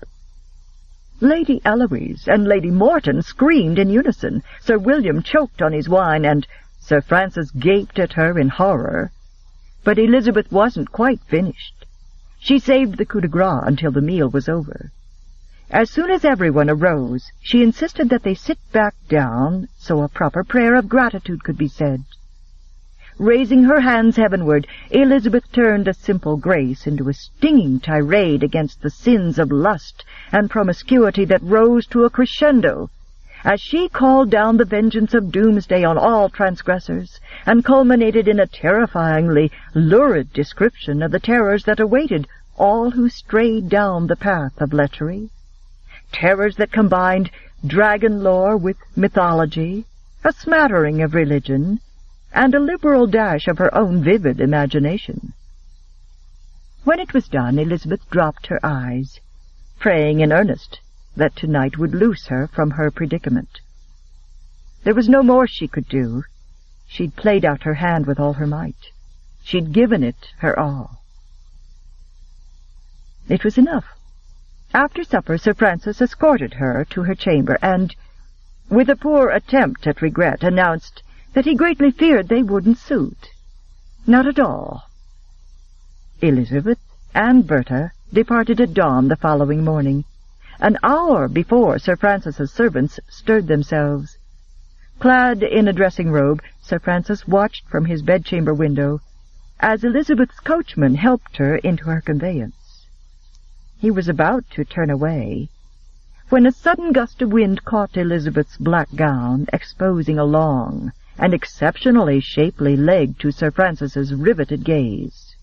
Lady Eloise and Lady Morton screamed in unison. Sir William choked on his wine, and Sir Francis gaped at her in horror. But Elizabeth wasn't quite finished. She saved the coup de grace until the meal was over. As soon as everyone arose, she insisted that they sit back down so a proper prayer of gratitude could be said. Raising her hands heavenward, Elizabeth turned a simple grace into a stinging tirade against the sins of lust and promiscuity that rose to a crescendo, as she called down the vengeance of doomsday on all transgressors, and culminated in a terrifyingly lurid description of the terrors that awaited all who strayed down the path of lechery. Terrors that combined dragon lore with mythology, a smattering of religion, and a liberal dash of her own vivid imagination. When it was done, Elizabeth dropped her eyes, praying in earnest that tonight would loose her from her predicament. There was no more she could do. She'd played out her hand with all her might. She'd given it her all. It was enough. After supper, Sir Francis escorted her to her chamber, and, with a poor attempt at regret, announced that he greatly feared they wouldn't suit. Not at all. Elizabeth and Berta departed at dawn the following morning, an hour before Sir Francis's servants stirred themselves. Clad in a dressing-robe, Sir Francis watched from his bedchamber window as Elizabeth's coachman helped her into her conveyance. He was about to turn away, when a sudden gust of wind caught Elizabeth's black gown, exposing a long and exceptionally shapely leg to Sir Francis's riveted gaze.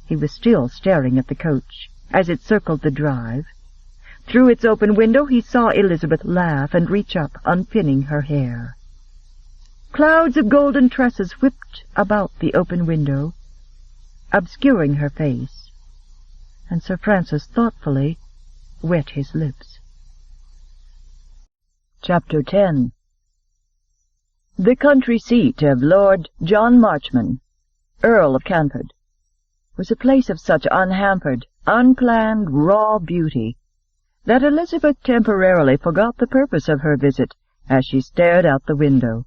He was still staring at the coach as it circled the drive. Through its open window he saw Elizabeth laugh and reach up, unpinning her hair. Clouds of golden tresses whipped about the open window, obscuring her face, and Sir Francis thoughtfully wet his lips. Chapter 10. The country seat of Lord John Marchman, Earl of Canford, was a place of such unhampered, unplanned, raw beauty that Elizabeth temporarily forgot the purpose of her visit as she stared out the window.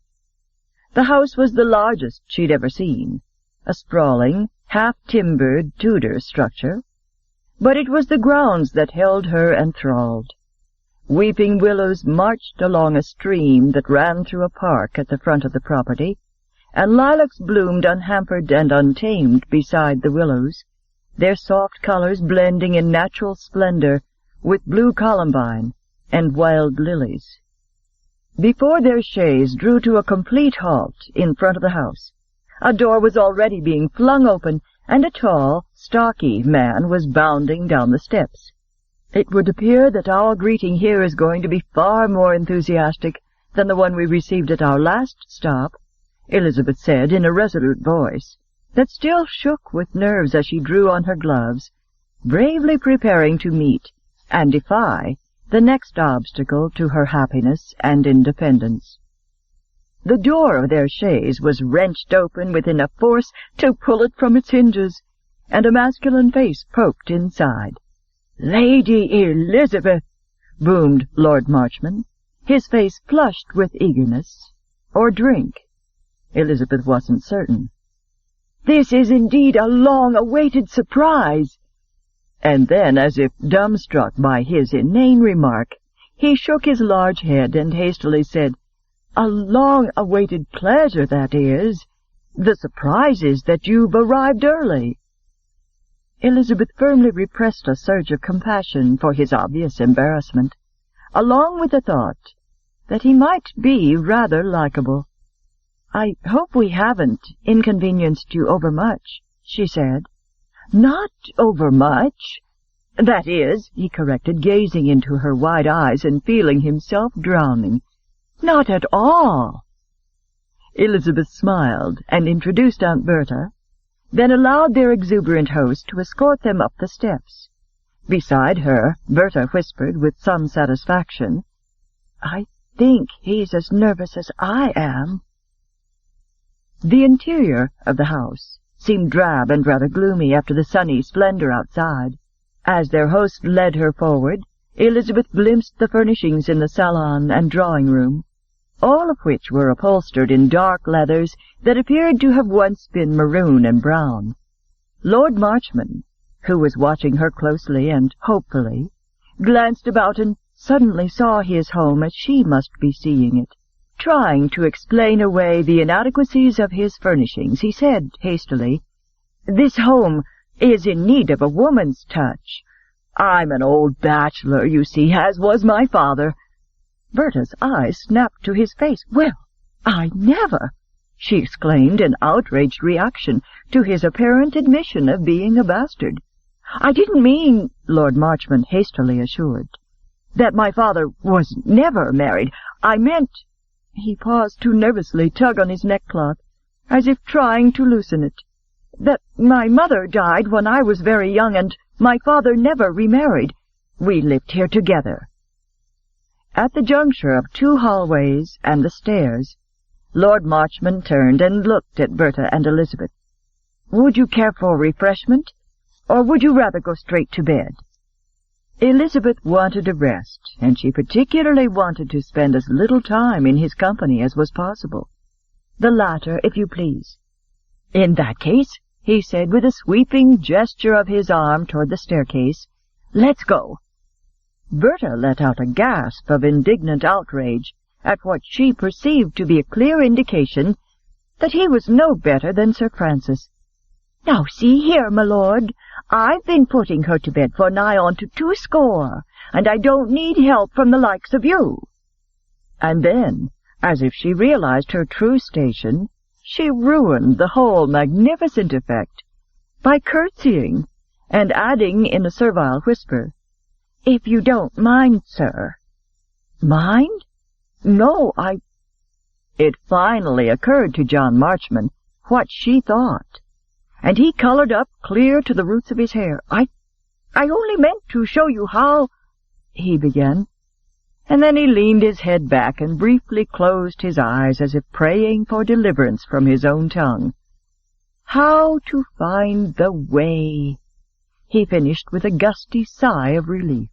The house was the largest she'd ever seen, a sprawling, half-timbered Tudor structure, but it was the grounds that held her enthralled. Weeping willows marched along a stream that ran through a park at the front of the property, and lilacs bloomed unhampered and untamed beside the willows, their soft colors blending in natural splendor with blue columbine and wild lilies. Before their chaise drew to a complete halt in front of the house, a door was already being flung open, and a tall, stocky man was bounding down the steps. "It would appear that our greeting here is going to be far more enthusiastic than the one we received at our last stop," Elizabeth said in a resolute voice that still shook with nerves as she drew on her gloves, bravely preparing to meet and defy the next obstacle to her happiness and independence. The door of their chaise was wrenched open with enough force to pull it from its hinges, and a masculine face poked inside. "Lady Elizabeth!" boomed Lord Marchman, his face flushed with eagerness. Or drink. Elizabeth wasn't certain. "This is indeed a long-awaited surprise." And then, as if dumbstruck by his inane remark, he shook his large head and hastily said, "A long-awaited pleasure, that is. The surprise is that you've arrived early." Elizabeth firmly repressed a surge of compassion for his obvious embarrassment, along with the thought that he might be rather likable. "I hope we haven't inconvenienced you overmuch," she said. "Not overmuch. That is," he corrected, gazing into her wide eyes and feeling himself drowning, "not at all." Elizabeth smiled and introduced Aunt Berta, then allowed their exuberant host to escort them up the steps. Beside her, Berta whispered with some satisfaction, "I think he's as nervous as I am." The interior of the house seemed drab and rather gloomy after the sunny splendor outside. As their host led her forward, Elizabeth glimpsed the furnishings in the salon and drawing-room, all of which were upholstered in dark leathers that appeared to have once been maroon and brown. Lord Marchman, who was watching her closely and hopefully, glanced about and suddenly saw his home as she must be seeing it. Trying to explain away the inadequacies of his furnishings, he said hastily, "This home is in need of a woman's touch. I'm an old bachelor, you see, as was my father." Berta's eyes snapped to his face. "Well, I never!" she exclaimed in outraged reaction to his apparent admission of being a bastard. "I didn't mean," Lord Marchman hastily assured, "that my father was never married. I meant—" He paused to nervously tug on his neckcloth, as if trying to loosen it. "That my mother died when I was very young, and my father never remarried. We lived here together." At the juncture of two hallways and the stairs, Lord Marchman turned and looked at Berta and Elizabeth. "Would you care for refreshment, or would you rather go straight to bed?" Elizabeth wanted a rest, and she particularly wanted to spend as little time in his company as was possible. "The latter, if you please." "In that case," he said with a sweeping gesture of his arm toward the staircase, "let's go." Berta let out a gasp of indignant outrage at what she perceived to be a clear indication that he was no better than Sir Francis. "Now see here, my lord, I've been putting her to bed for nigh on to 20, and I don't need help from the likes of you." And then, as if she realized her true station, she ruined the whole magnificent effect by curtsying and adding in a servile whisper, "If you don't mind, sir." "Mind? No, It finally occurred to John Marchman what she thought, and he colored up clear to the roots of his hair. I only meant to show you how—" he began, and then he leaned his head back and briefly closed his eyes as if praying for deliverance from his own tongue. "How to find the way," he finished with a gusty sigh of relief.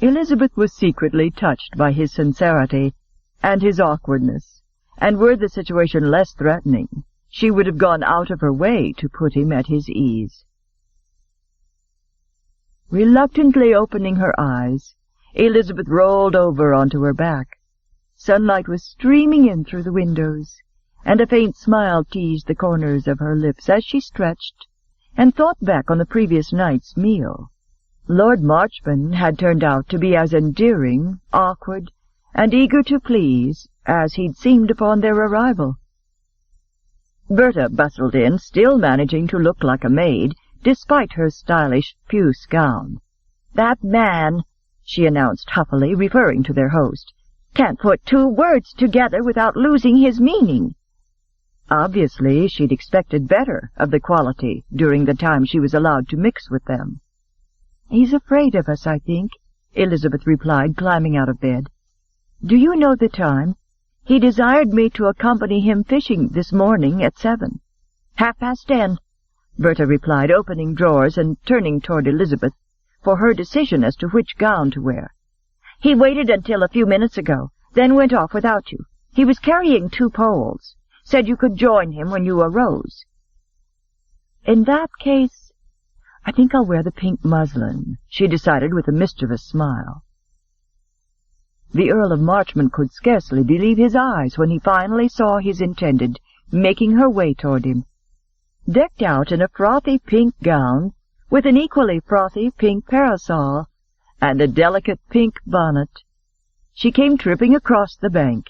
Elizabeth was secretly touched by his sincerity and his awkwardness, and were the situation less threatening, she would have gone out of her way to put him at his ease. Reluctantly opening her eyes, Elizabeth rolled over onto her back. Sunlight was streaming in through the windows, and a faint smile teased the corners of her lips as she stretched and thought back on the previous night's meal. Lord Marchman had turned out to be as endearing, awkward, and eager to please as he'd seemed upon their arrival. Berta bustled in, still managing to look like a maid, despite her stylish puce gown. "That man," she announced huffily, referring to their host, "can't put 2 words together without losing his meaning." Obviously, she'd expected better of the quality during the time she was allowed to mix with them. "He's afraid of us, I think," Elizabeth replied, climbing out of bed. "Do you know the time? He desired me to accompany him fishing this morning at 7. "10:30, Berta replied, opening drawers and turning toward Elizabeth for her decision as to which gown to wear. "He waited until a few minutes ago, then went off without you. He was carrying 2 poles. Said you could join him when you arose." "In that case, I think I'll wear the pink muslin," she decided with a mischievous smile. The Earl of Marchman could scarcely believe his eyes when he finally saw his intended making her way toward him. Decked out in a frothy pink gown, with an equally frothy pink parasol, and a delicate pink bonnet, she came tripping across the bank.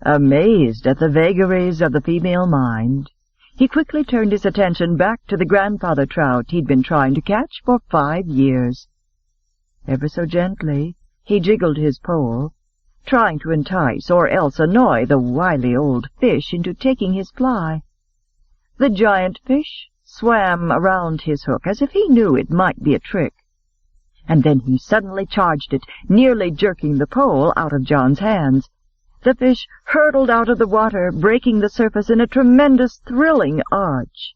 Amazed at the vagaries of the female mind, he quickly turned his attention back to the grandfather trout he'd been trying to catch for 5 years. Ever so gently, he jiggled his pole, trying to entice or else annoy the wily old fish into taking his fly. The giant fish swam around his hook as if he knew it might be a trick, and then he suddenly charged it, nearly jerking the pole out of John's hands. The fish hurtled out of the water, breaking the surface in a tremendous, thrilling arch.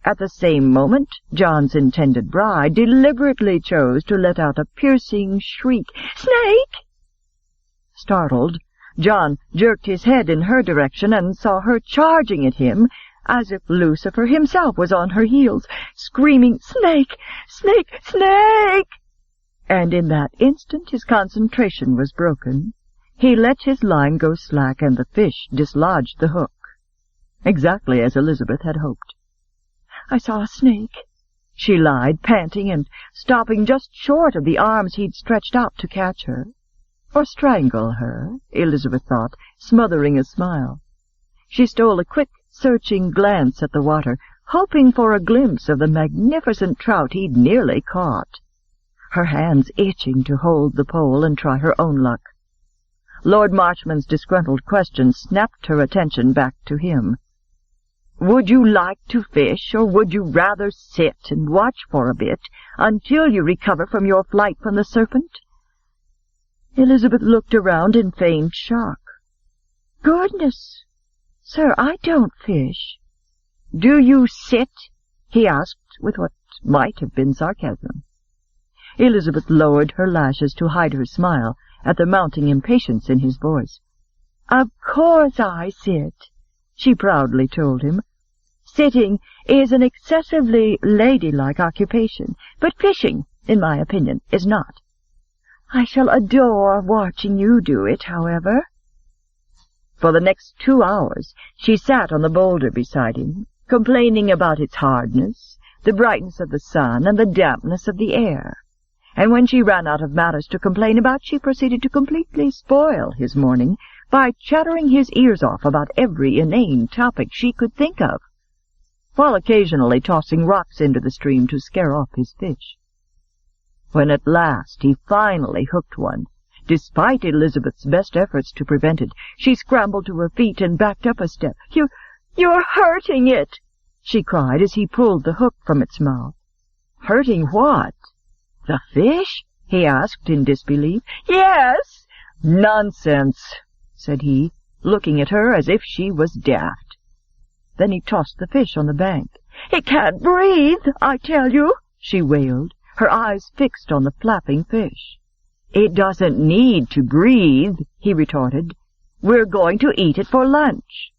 At the same moment, John's intended bride deliberately chose to let out a piercing shriek. "Snake!" Startled, John jerked his head in her direction and saw her charging at him as if Lucifer himself was on her heels, screaming, "Snake! Snake! Snake!" And in that instant his concentration was broken. He let his line go slack, and the fish dislodged the hook, exactly as Elizabeth had hoped. "I saw a snake," she lied, panting and stopping just short of the arms he'd stretched out to catch her. Or strangle her, Elizabeth thought, smothering a smile. She stole a quick, searching glance at the water, hoping for a glimpse of the magnificent trout he'd nearly caught, her hands itching to hold the pole and try her own luck. Lord Marchman's disgruntled question snapped her attention back to him. "Would you like to fish, or would you rather sit and watch for a bit until you recover from your flight from the serpent?" Elizabeth looked around in feigned shock. "Goodness, sir, I don't fish." "Do you sit?" he asked with what might have been sarcasm. Elizabeth lowered her lashes to hide her smile at the mounting impatience in his voice. "Of course I sit," she proudly told him. "Sitting is an excessively ladylike occupation, but fishing, in my opinion, is not. I shall adore watching you do it, however." For the next 2 hours she sat on the boulder beside him, complaining about its hardness, the brightness of the sun, and the dampness of the air. And when she ran out of matters to complain about, she proceeded to completely spoil his morning by chattering his ears off about every inane topic she could think of, while occasionally tossing rocks into the stream to scare off his fish. When at last he finally hooked one, despite Elizabeth's best efforts to prevent it, she scrambled to her feet and backed up a step. You're hurting it," she cried as he pulled the hook from its mouth. "Hurting what? The fish?" he asked in disbelief. "Yes." "Nonsense," said he, looking at her as if she was daft. Then he tossed the fish on the bank. "It can't breathe, I tell you," she wailed, her eyes fixed on the flapping fish. "It doesn't need to breathe," he retorted. "We're going to eat it for lunch."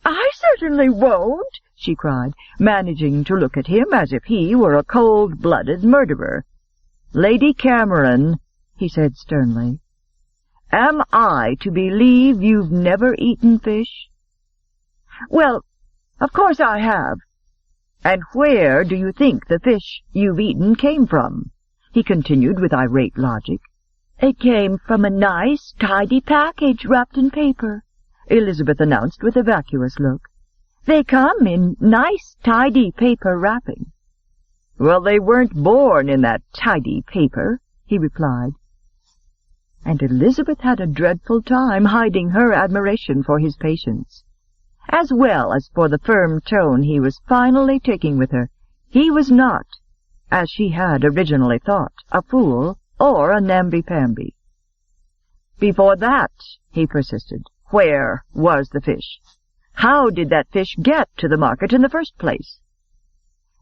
"I certainly won't," she cried, managing to look at him as if he were a cold-blooded murderer. "Lady Cameron," he said sternly, "am I to believe you've never eaten fish?" "Well, of course I have." "And where do you think the fish you've eaten came from?" he continued with irate logic. "It came from a nice, tidy package wrapped in paper," Elizabeth announced with a vacuous look. "They come in nice, tidy paper wrapping." "Well, they weren't born in that tidy paper," he replied. And Elizabeth had a dreadful time hiding her admiration for his patience, as well as for the firm tone he was finally taking with her. He was not, as she had originally thought, a fool or a namby-pamby. "Before that," he persisted, "where was the fish? How did that fish get to the market in the first place?"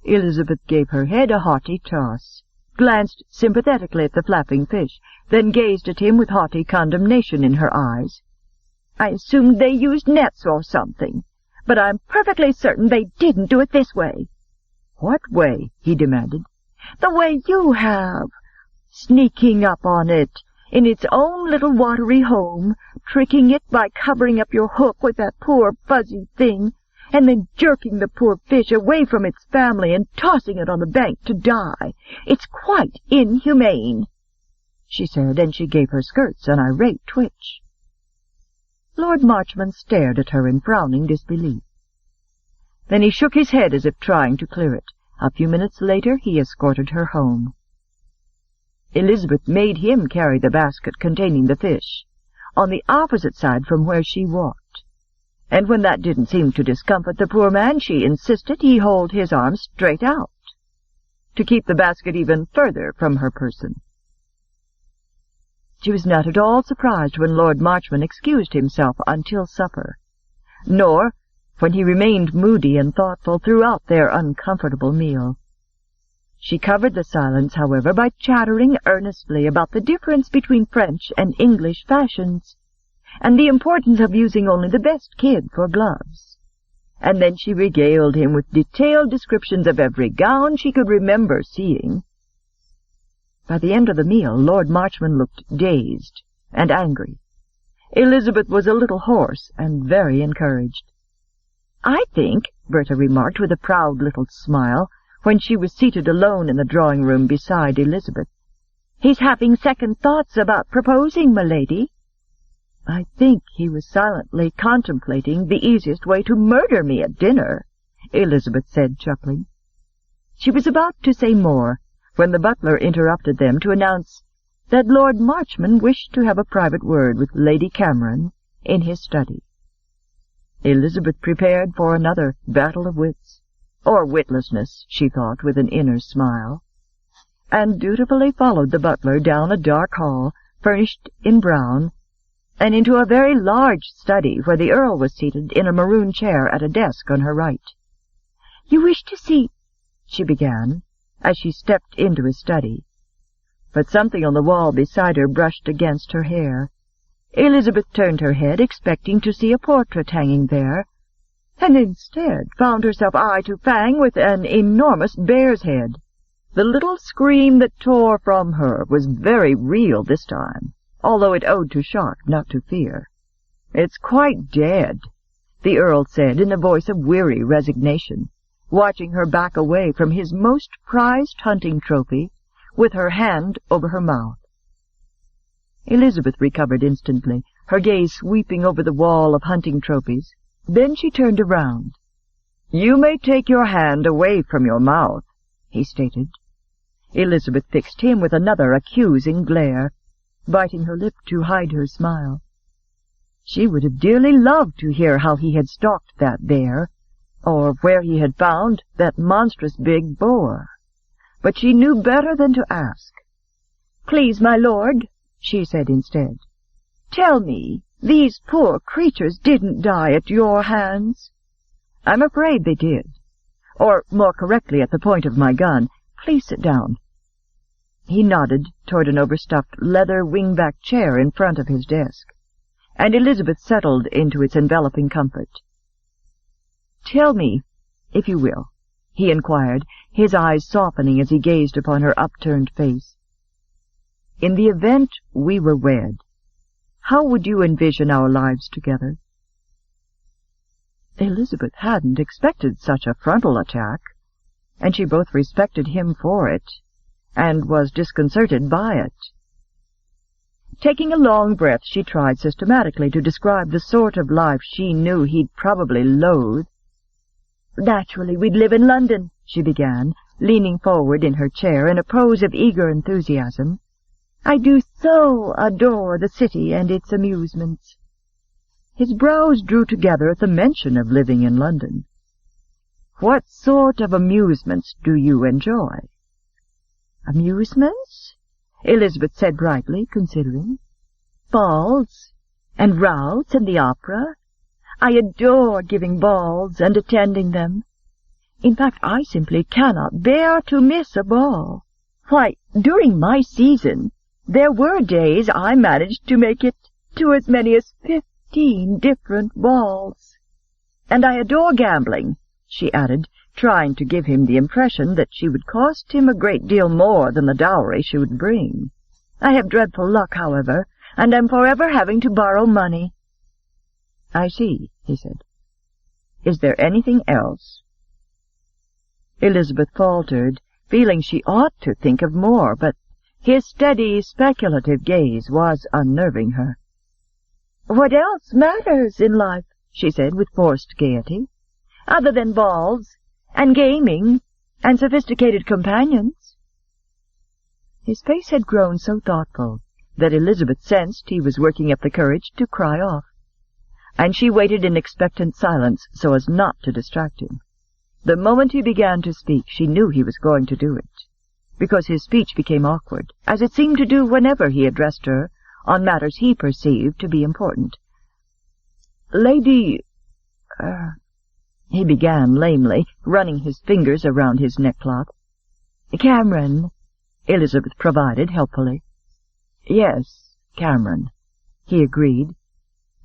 Elizabeth gave her head a haughty toss, glanced sympathetically at the flapping fish, then gazed at him with haughty condemnation in her eyes. "I assumed they used nets or something, but I'm perfectly certain they didn't do it this way." "What way?" he demanded. "The way you have. Sneaking up on it in its own little watery home, tricking it by covering up your hook with that poor fuzzy thing, and then jerking the poor fish away from its family and tossing it on the bank to die. It's quite inhumane," she said, and she gave her skirts an irate twitch. Lord Marchmont stared at her in frowning disbelief. Then he shook his head as if trying to clear it. A few minutes later he escorted her home. Elizabeth made him carry the basket containing the fish, on the opposite side from where she walked, and when that didn't seem to discomfort the poor man, she insisted he hold his arms straight out, to keep the basket even further from her person. She was not at all surprised when Lord Marchmont excused himself until supper, nor when he remained moody and thoughtful throughout their uncomfortable meal. She covered the silence, however, by chattering earnestly about the difference between French and English fashions, and the importance of using only the best kid for gloves. And then she regaled him with detailed descriptions of every gown she could remember seeing. By the end of the meal, Lord Marchmont looked dazed and angry. Elizabeth was a little hoarse and very encouraged. "I think," Bertha remarked with a proud little smile, when she was seated alone in the drawing-room beside Elizabeth, "he's having second thoughts about proposing, my lady." "I think he was silently contemplating the easiest way to murder me at dinner," Elizabeth said, chuckling. She was about to say more when the butler interrupted them to announce that Lord Marchmont wished to have a private word with Lady Cameron in his study. Elizabeth prepared for another battle of wits, or witlessness, she thought with an inner smile, and dutifully followed the butler down a dark hall, furnished in brown, and into a very large study where the Earl was seated in a maroon chair at a desk on her right. "You wish to see—" she began, as she stepped into his study. but something on the wall beside her brushed against her hair. Elizabeth turned her head, expecting to see a portrait hanging there, and instead found herself eye to fang with an enormous bear's head. The little scream that tore from her was very real this time, although it owed to shock, not to fear. "It's quite dead," the Earl said in a voice of weary resignation, watching her back away from his most prized hunting trophy, with her hand over her mouth. Elizabeth recovered instantly, her gaze sweeping over the wall of hunting trophies. Then she turned around. "You may take your hand away from your mouth," he stated. Elizabeth fixed him with another accusing glare, biting her lip to hide her smile. She would have dearly loved to hear how he had stalked that bear, or where he had found that monstrous big boar, but she knew better than to ask. "Please, my lord," she said instead, "tell me, these poor creatures didn't die at your hands?" "I'm afraid they did. Or, more correctly, at the point of my gun. Please sit down." He nodded toward an overstuffed leather wing-back chair in front of his desk, and Elizabeth settled into its enveloping comfort. "Tell me, if you will," he inquired, his eyes softening as he gazed upon her upturned face. "In the event we were wed, how would you envision our lives together?" Elizabeth hadn't expected such a frontal attack, and she both respected him for it and was disconcerted by it. Taking a long breath, she tried systematically to describe the sort of life she knew he'd probably loathe. "Naturally, we'd live in London," she began, leaning forward in her chair in a pose of eager enthusiasm. "I do so adore the city and its amusements." His brows drew together at the mention of living in London. "What sort of amusements do you enjoy?" "Amusements?" Elizabeth said brightly, considering. "Balls, and routs, and the opera. I adore giving balls and attending them. In fact, I simply cannot bear to miss a ball. Why, during my season, there were days I managed to make it to as many as 15 different balls. And I adore gambling," she added, trying to give him the impression that she would cost him a great deal more than the dowry she would bring. "I have dreadful luck, however, and am forever having to borrow money." "I see," he said. "Is there anything else?" Elizabeth faltered, feeling she ought to think of more, but his steady, speculative gaze was unnerving her. "What else matters in life?" she said with forced gaiety, "other than balls, and gaming, and sophisticated companions?" His face had grown so thoughtful that Elizabeth sensed he was working up the courage to cry off, and she waited in expectant silence so as not to distract him. The moment he began to speak, she knew he was going to do it, because his speech became awkward, as it seemed to do whenever he addressed her on matters he perceived to be important. "Lady, he began lamely, running his fingers around his neckcloth. "Cameron," Elizabeth provided helpfully. "Yes, Cameron," he agreed,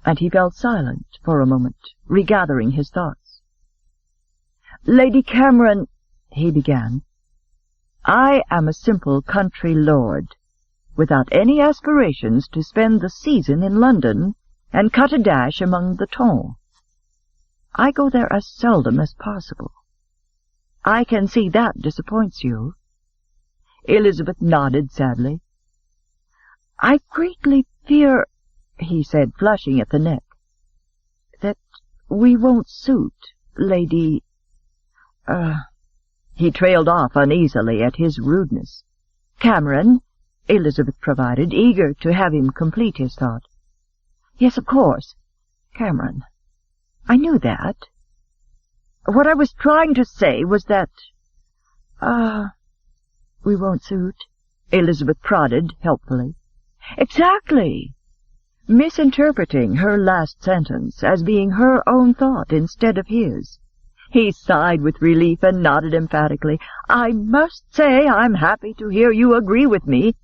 and he fell silent for a moment, regathering his thoughts. "Lady Cameron," he began, "I am a simple country lord, without any aspirations to spend the season in London and cut a dash among the ton. I go there as seldom as possible. I can see that disappoints you." Elizabeth nodded sadly. "I greatly fear," he said, flushing at the neck, "that we won't suit, Lady—" He trailed off uneasily at his rudeness. "Cameron," Elizabeth provided, eager to have him complete his thought. "Yes, of course, Cameron. I knew that. What I was trying to say was that—" "We won't suit," Elizabeth prodded helpfully. "Exactly," misinterpreting her last sentence as being her own thought instead of his. He sighed with relief and nodded emphatically. "I must say I'm happy to hear you agree with me.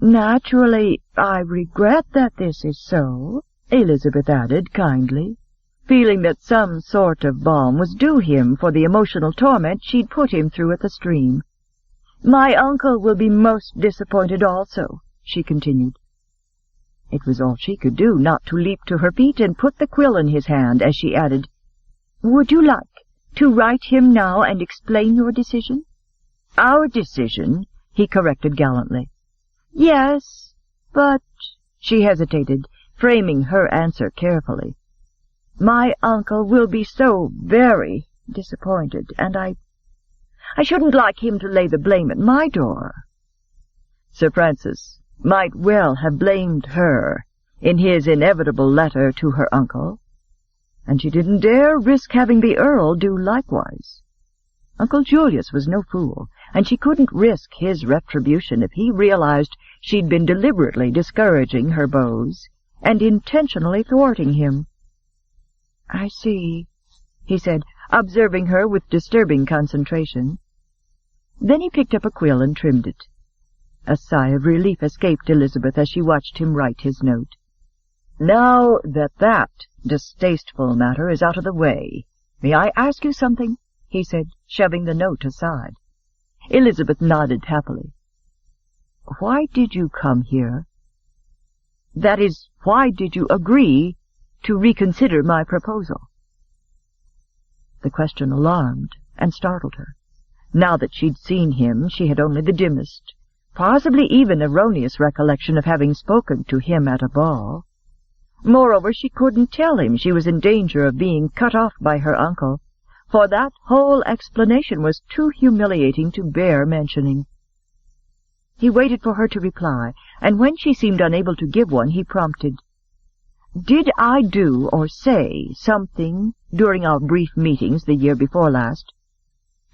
Naturally, I regret that this is so, Elizabeth added kindly, feeling that some sort of balm was due him for the emotional torment she'd put him through at the stream. My uncle will be most disappointed also, she continued. It was all she could do not to leap to her feet and put the quill in his hand as she added, Would you like to write him now and explain your decision? Our decision, he corrected gallantly. Yes, but, she hesitated, framing her answer carefully. My uncle will be so very disappointed, and I shouldn't like him to lay the blame at my door. Sir Francis might well have blamed her in his inevitable letter to her uncle, and she didn't dare risk having the Earl do likewise. Uncle Julius was no fool, and she couldn't risk his retribution if he realized she'd been deliberately discouraging her beaux and intentionally thwarting him. I see, he said, observing her with disturbing concentration. Then he picked up a quill and trimmed it. A sigh of relief escaped Elizabeth as she watched him write his note. Now that distasteful matter is out of the way, may I ask you something? He said, shoving the note aside. Elizabeth nodded happily. Why did you come here? That is, why did you agree to reconsider my proposal? The question alarmed and startled her. Now that she'd seen him, she had only the dimmest, possibly even erroneous recollection of having spoken to him at a ball. Moreover, she couldn't tell him she was in danger of being cut off by her uncle, for that whole explanation was too humiliating to bear mentioning. He waited for her to reply, and when she seemed unable to give one, he prompted, Did I do or say something during our brief meetings the year before last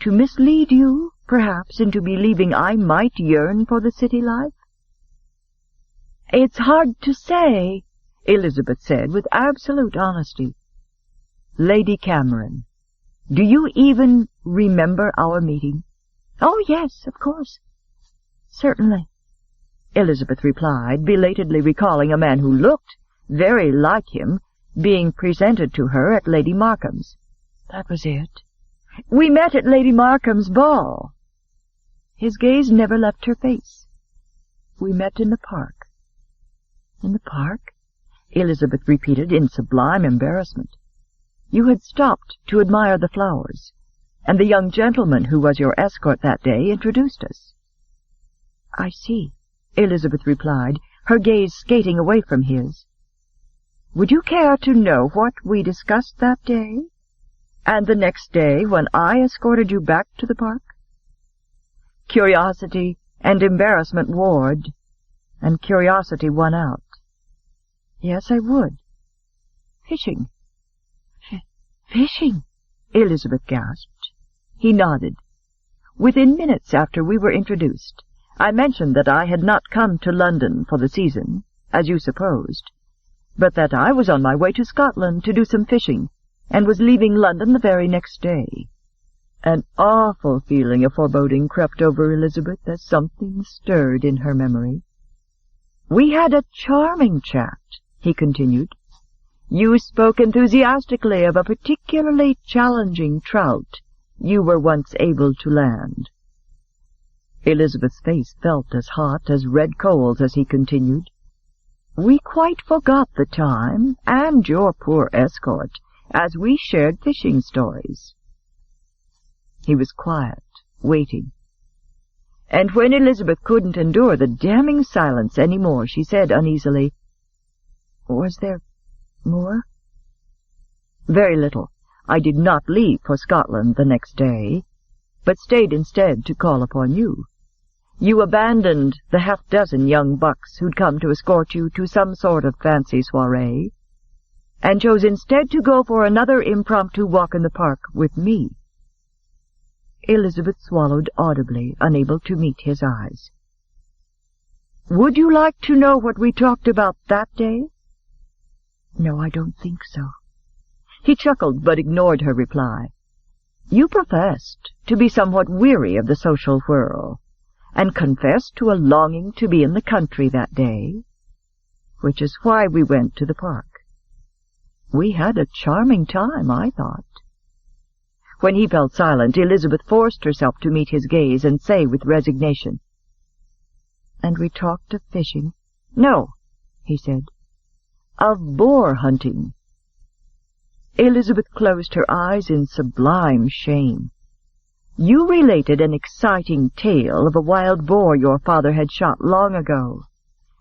to mislead you, perhaps, into believing I might yearn for the city life? It's hard to say, Elizabeth said with absolute honesty. Lady Cameron, do you even remember our meeting? Oh, yes, of course. Certainly, Elizabeth replied, belatedly recalling a man who looked very like him being presented to her at Lady Markham's. That was it. We met at Lady Markham's ball. His gaze never left her face. We met in the park. In the park? Elizabeth repeated in sublime embarrassment. You had stopped to admire the flowers, and the young gentleman who was your escort that day introduced us. I see, Elizabeth replied, her gaze skating away from his. Would you care to know what we discussed that day, and the next day when I escorted you back to the park? Curiosity and embarrassment warred, and curiosity won out. Yes, I would. Fishing. Fishing, Elizabeth gasped. He nodded. Within minutes after we were introduced, I mentioned that I had not come to London for the season, as you supposed, but that I was on my way to Scotland to do some fishing, and was leaving London the very next day. An awful feeling of foreboding crept over Elizabeth as something stirred in her memory. We had a charming chat, he continued. You spoke enthusiastically of a particularly challenging trout you were once able to land. Elizabeth's face felt as hot as red coals as he continued. We quite forgot the time and your poor escort as we shared fishing stories. He was quiet, waiting. And when Elizabeth couldn't endure the damning silence any more, she said uneasily, Was there more? Very little. I did not leave for Scotland the next day, but stayed instead to call upon you. You abandoned the half-dozen young bucks who'd come to escort you to some sort of fancy soiree, and chose instead to go for another impromptu walk in the park with me. Elizabeth swallowed audibly, unable to meet his eyes. Would you like to know what we talked about that day? No, I don't think so. He chuckled, but ignored her reply. You professed to be somewhat weary of the social whirl, and confessed to a longing to be in the country that day, which is why we went to the park. We had a charming time, I thought. When he fell silent, Elizabeth forced herself to meet his gaze and say with resignation, "And we talked of fishing." "No," he said, "of boar hunting." Elizabeth closed her eyes in sublime shame. "You related an exciting tale of a wild boar your father had shot long ago,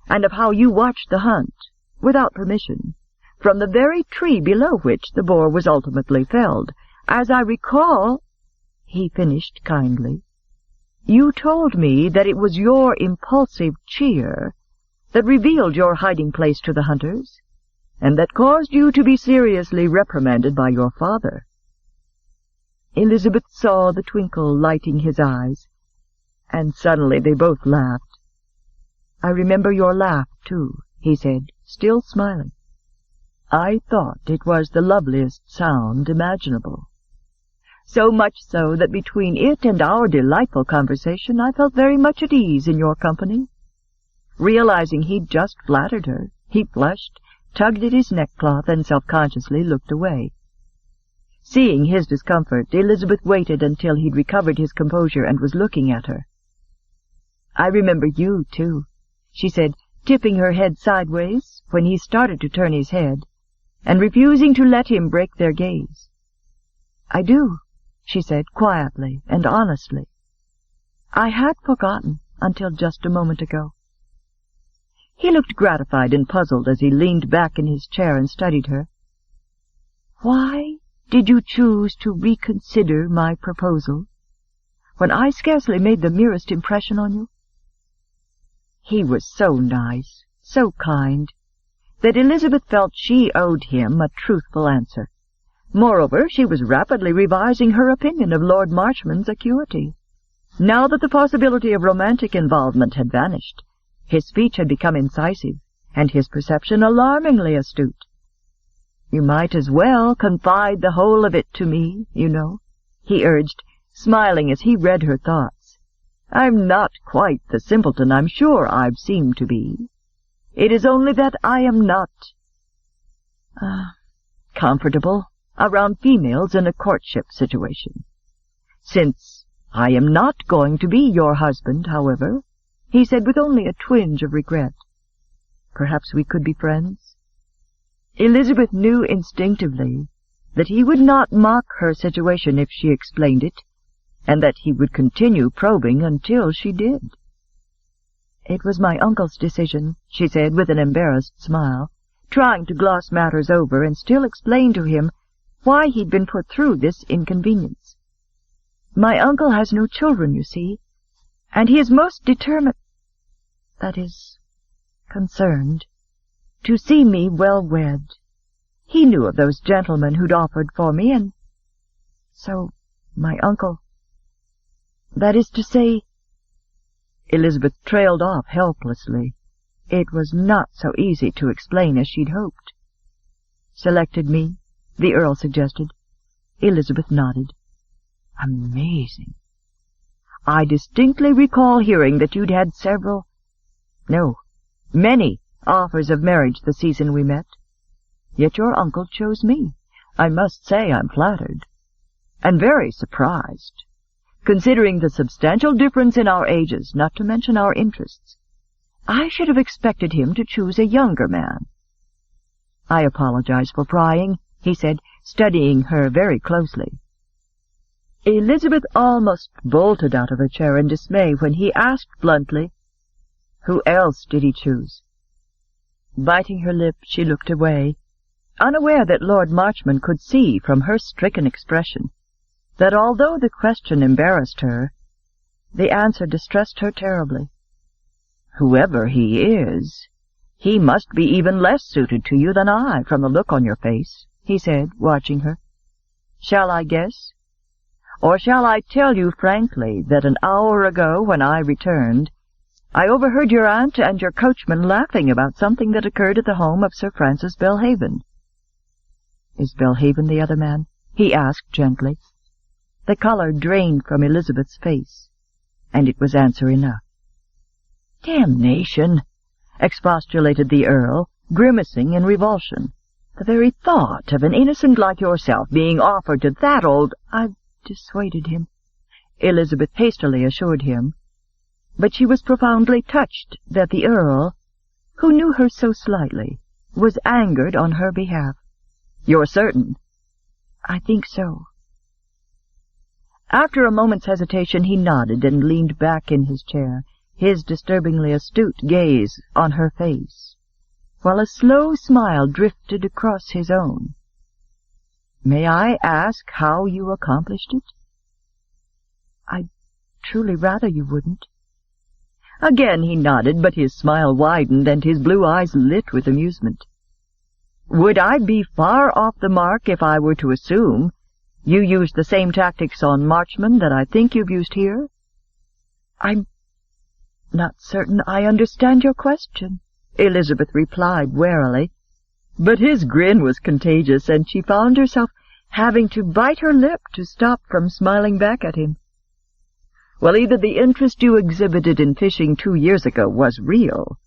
and of how you watched the hunt, without permission, from the very tree below which the boar was ultimately felled. As I recall," he finished kindly, "you told me that it was your impulsive cheer that revealed your hiding place to the hunters, and that caused you to be seriously reprimanded by your father." Elizabeth saw the twinkle lighting his eyes, and suddenly they both laughed. "I remember your laugh, too," he said, still smiling. "I thought it was the loveliest sound imaginable. So much so that between it and our delightful conversation I felt very much at ease in your company." Realizing he'd just flattered her, he flushed, tugged at his neckcloth, and self-consciously looked away. Seeing his discomfort, Elizabeth waited until he'd recovered his composure and was looking at her. "I remember you, too," she said, tipping her head sideways when he started to turn his head, and refusing to let him break their gaze. "I do," she said, quietly and honestly. "I had forgotten until just a moment ago." He looked gratified and puzzled as he leaned back in his chair and studied her. "Why did you choose to reconsider my proposal, when I scarcely made the merest impression on you?" He was so nice, so kind, that Elizabeth felt she owed him a truthful answer. Moreover, she was rapidly revising her opinion of Lord Marchmont's acuity. Now that the possibility of romantic involvement had vanished, his speech had become incisive, and his perception alarmingly astute. "You might as well confide the whole of it to me, you know," he urged, smiling as he read her thoughts. "I'm not quite the simpleton I'm sure I've seemed to be. It is only that I am not comfortable around females in a courtship situation. Since I am not going to be your husband, however," he said with only a twinge of regret, "perhaps we could be friends." Elizabeth knew instinctively that he would not mock her situation if she explained it, and that he would continue probing until she did. "It was my uncle's decision," she said with an embarrassed smile, trying to gloss matters over and still explain to him why he'd been put through this inconvenience. "My uncle has no children, you see, and he is most determined, that is, concerned, to see me well wed. He knew of those gentlemen who'd offered for me, and so my uncle, that is to say—" Elizabeth trailed off helplessly. It was not so easy to explain as she'd hoped. "Selected me," the Earl suggested. Elizabeth nodded. "Amazing. I distinctly recall hearing that you'd had many offers of marriage the season we met. Yet your uncle chose me. I must say I'm flattered, and very surprised, considering the substantial difference in our ages, not to mention our interests. I should have expected him to choose a younger man." "I apologize for prying," he said, studying her very closely. Elizabeth almost bolted out of her chair in dismay when he asked bluntly, "Who else did he choose?" Biting her lip, she looked away, unaware that Lord Marchmont could see from her stricken expression that although the question embarrassed her, the answer distressed her terribly. "Whoever he is, he must be even less suited to you than I, from the look on your face," he said, watching her. "Shall I guess? Or shall I tell you frankly that an hour ago, when I returned, I overheard your aunt and your coachman laughing about something that occurred at the home of Sir Francis Belhaven?" "Is Belhaven the other man?" he asked gently. The color drained from Elizabeth's face. and it was answer enough. "Damnation!" expostulated the Earl, grimacing in revulsion. "The very thought of an innocent like yourself being offered to that old—" "I've dissuaded him," Elizabeth hastily assured him, but she was profoundly touched that the Earl, who knew her so slightly, was angered on her behalf. "You're certain?" "I think so." After a moment's hesitation he nodded and leaned back in his chair, his disturbingly astute gaze on her face, while a slow smile drifted across his own. "May I ask how you accomplished it?" "I'd truly rather you wouldn't." Again he nodded, but his smile widened and his blue eyes lit with amusement. "Would I be far off the mark if I were to assume you used the same tactics on Marchman that I think you've used here?" "I'm not certain I understand your question," Elizabeth replied warily. But his grin was contagious, and she found herself having to bite her lip to stop from smiling back at him. "Well, either the interest you exhibited in fishing 2 years ago was real,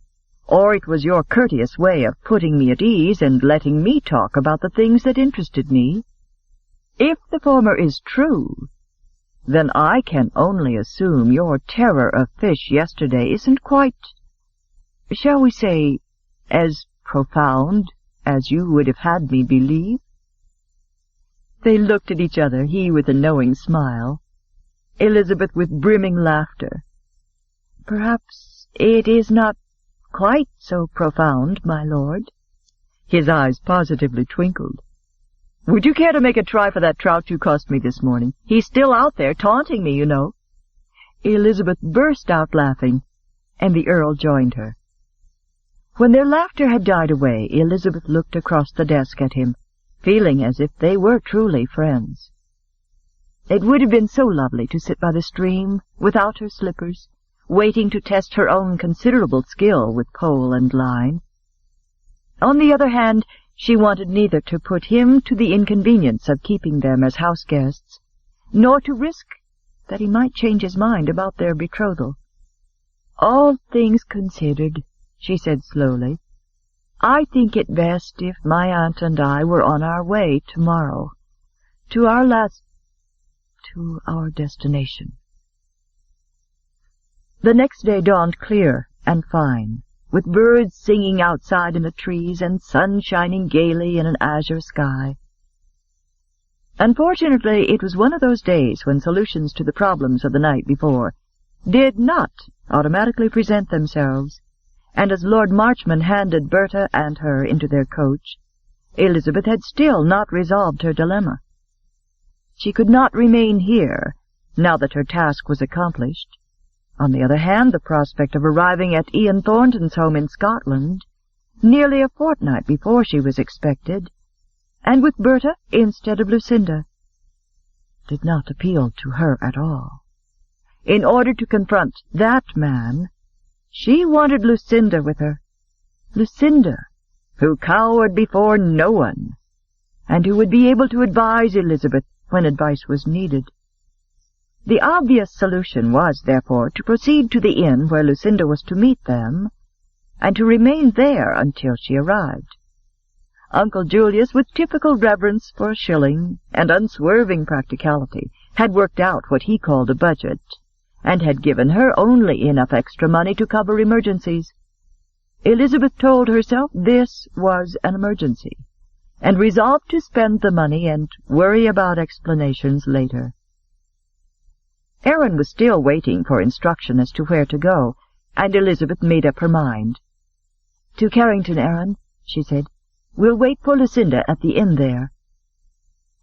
or it was your courteous way of putting me at ease and letting me talk about the things that interested me. If the former is true, then I can only assume your terror of fish yesterday isn't quite, shall we say, as profound as you would have had me believe." They looked at each other, he with a knowing smile, Elizabeth with brimming laughter. "Perhaps it is not quite so profound, my lord." His eyes positively twinkled. "Would you care to make a try for that trout you cost me this morning? He's still out there, taunting me, you know." Elizabeth burst out laughing, and the Earl joined her. When their laughter had died away, Elizabeth looked across the desk at him, feeling as if they were truly friends. It would have been so lovely to sit by the stream, without her slippers, waiting to test her own considerable skill with pole and line. On the other hand, she wanted neither to put him to the inconvenience of keeping them as house guests, nor to risk that he might change his mind about their betrothal. "All things considered," she said slowly, "I think it best if my aunt and I were on our way tomorrow, to our destination." The next day dawned clear and fine, with birds singing outside in the trees and sun shining gaily in an azure sky. Unfortunately, it was one of those days when solutions to the problems of the night before did not automatically present themselves, and as Lord Marchman handed Berta and her into their coach, Elizabeth had still not resolved her dilemma. She could not remain here, now that her task was accomplished. On the other hand, the prospect of arriving at Ian Thornton's home in Scotland, nearly a fortnight before she was expected, and with Berta instead of Lucinda, did not appeal to her at all. In order to confront that man, she wanted Lucinda with her. Lucinda, who cowered before no one, and who would be able to advise Elizabeth when advice was needed. The obvious solution was, therefore, to proceed to the inn where Lucinda was to meet them, and to remain there until she arrived. Uncle Julius, with typical reverence for a shilling and unswerving practicality, had worked out what he called a budget, and had given her only enough extra money to cover emergencies. Elizabeth told herself this was an emergency, and resolved to spend the money and worry about explanations later. Aaron was still waiting for instruction as to where to go, and Elizabeth made up her mind. "To Carrington, Aaron," she said. "We'll wait for Lucinda at the inn there."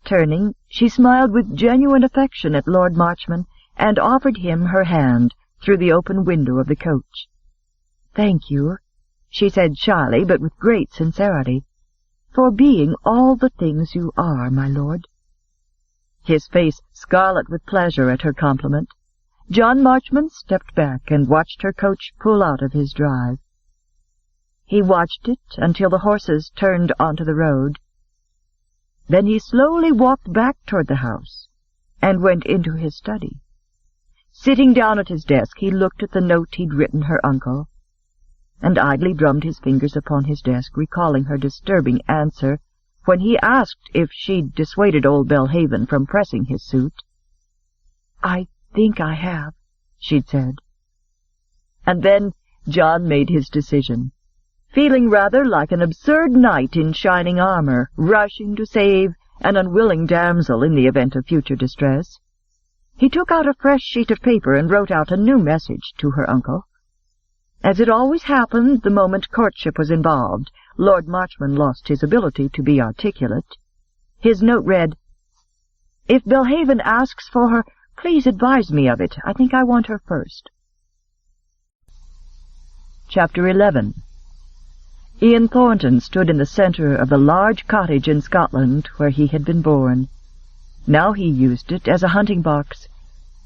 Turning, she smiled with genuine affection at Lord Marchman, and offered him her hand through the open window of the coach. "Thank you," she said shyly, but with great sincerity, "for being all the things you are, my lord." His face scarlet with pleasure at her compliment, John Marchman stepped back and watched her coach pull out of his drive. He watched it until the horses turned onto the road. Then he slowly walked back toward the house and went into his study. Sitting down at his desk, he looked at the note he'd written her uncle, and idly drummed his fingers upon his desk, recalling her disturbing answer when he asked if she'd dissuaded old Belhaven from pressing his suit. "I think I have," she'd said. And then John made his decision, feeling rather like an absurd knight in shining armor, rushing to save an unwilling damsel in the event of future distress. He took out a fresh sheet of paper and wrote out a new message to her uncle. As it always happened the moment courtship was involved, Lord Marchmont lost his ability to be articulate. His note read, "If Belhaven asks for her, please advise me of it. I think I want her first." Chapter 11. Ian Thornton stood in the centre of the large cottage in Scotland where he had been born. Now he used it as a hunting box,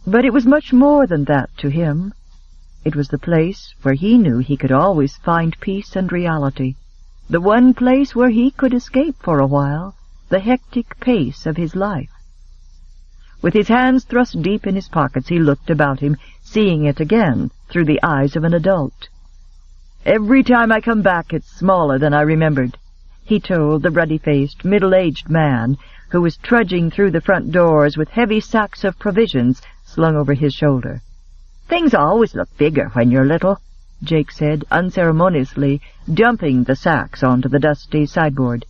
but it was much more than that to him. It was the place where he knew he could always find peace and reality, the one place where he could escape for a while the hectic pace of his life. With his hands thrust deep in his pockets, he looked about him, seeing it again through the eyes of an adult. "Every time I come back it's smaller than I remembered," he told the ruddy-faced, middle-aged man who was trudging through the front doors with heavy sacks of provisions slung over his shoulder. "Things always look bigger when you're little," Jake said, unceremoniously dumping the sacks onto the dusty sideboard.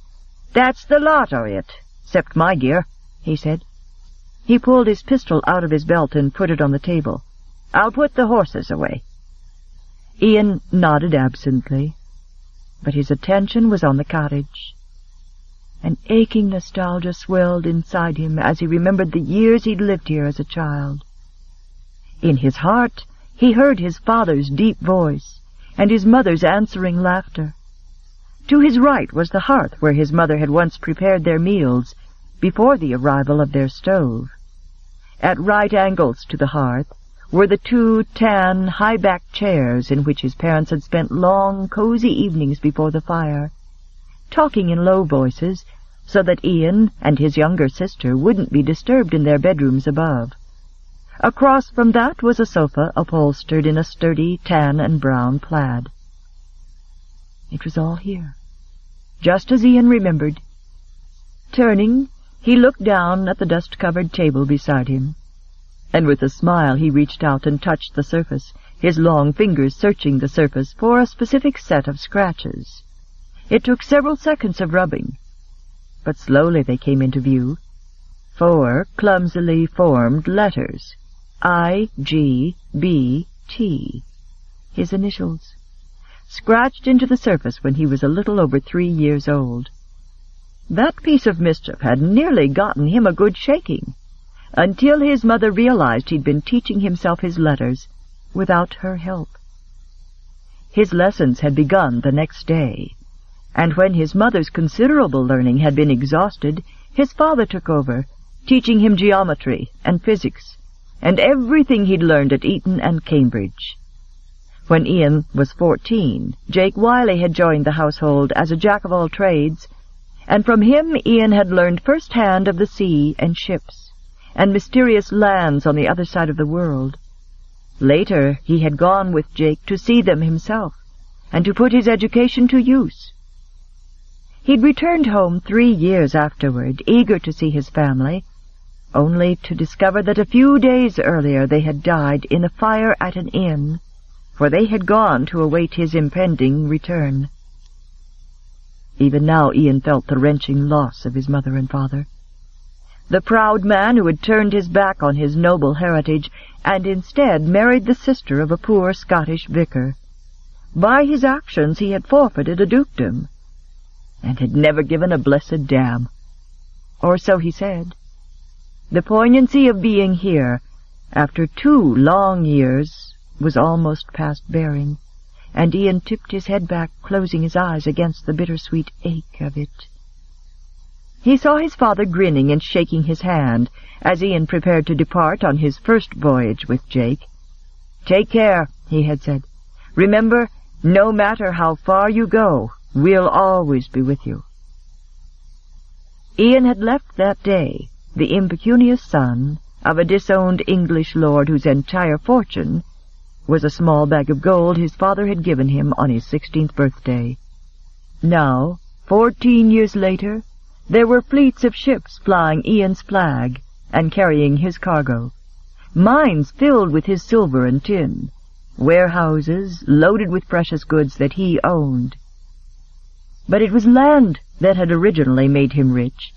"That's the lot o' it, 'cept my gear," he said. He pulled his pistol out of his belt and put it on the table. "I'll put the horses away." Ian nodded absently, but his attention was on the cottage. An aching nostalgia swelled inside him as he remembered the years he'd lived here as a child. In his heart he heard his father's deep voice and his mother's answering laughter. To his right was the hearth where his mother had once prepared their meals before the arrival of their stove. At right angles to the hearth were the two tan, high-backed chairs in which his parents had spent long, cozy evenings before the fire, talking in low voices so that Ian and his younger sister wouldn't be disturbed in their bedrooms above. Across from that was a sofa upholstered in a sturdy tan and brown plaid. It was all here, just as Ian remembered. Turning, he looked down at the dust-covered table beside him, and with a smile he reached out and touched the surface, his long fingers searching the surface for a specific set of scratches. It took several seconds of rubbing, but slowly they came into view. 4 clumsily formed letters, I-G-B-T, his initials, scratched into the surface when he was a little over 3 years old. That piece of mischief had nearly gotten him a good shaking, until his mother realized he'd been teaching himself his letters without her help. His lessons had begun the next day, and when his mother's considerable learning had been exhausted, his father took over, teaching him geometry and physics, and everything he'd learned at Eton and Cambridge. When Ian was 14, Jake Wiley had joined the household as a jack-of-all-trades, and from him Ian had learned firsthand of the sea and ships, and mysterious lands on the other side of the world. Later he had gone with Jake to see them himself, and to put his education to use. He'd returned home 3 years afterward, eager to see his family, only to discover that a few days earlier they had died in a fire at an inn, where they had gone to await his impending return. Even now Ian felt the wrenching loss of his mother and father. The proud man who had turned his back on his noble heritage and instead married the sister of a poor Scottish vicar. By his actions he had forfeited a dukedom, and had never given a blessed damn. Or so he said. The poignancy of being here, after 2 long years, was almost past bearing, and Ian tipped his head back, closing his eyes against the bittersweet ache of it. He saw his father grinning and shaking his hand as Ian prepared to depart on his first voyage with Jake. "Take care," he had said. "Remember, no matter how far you go, we'll always be with you." Ian had left that day, the impecunious son of a disowned English lord whose entire fortune was a small bag of gold his father had given him on his 16th birthday. Now, 14 years later, there were fleets of ships flying Ian's flag and carrying his cargo, mines filled with his silver and tin, warehouses loaded with precious goods that he owned. But it was land that had originally made him rich,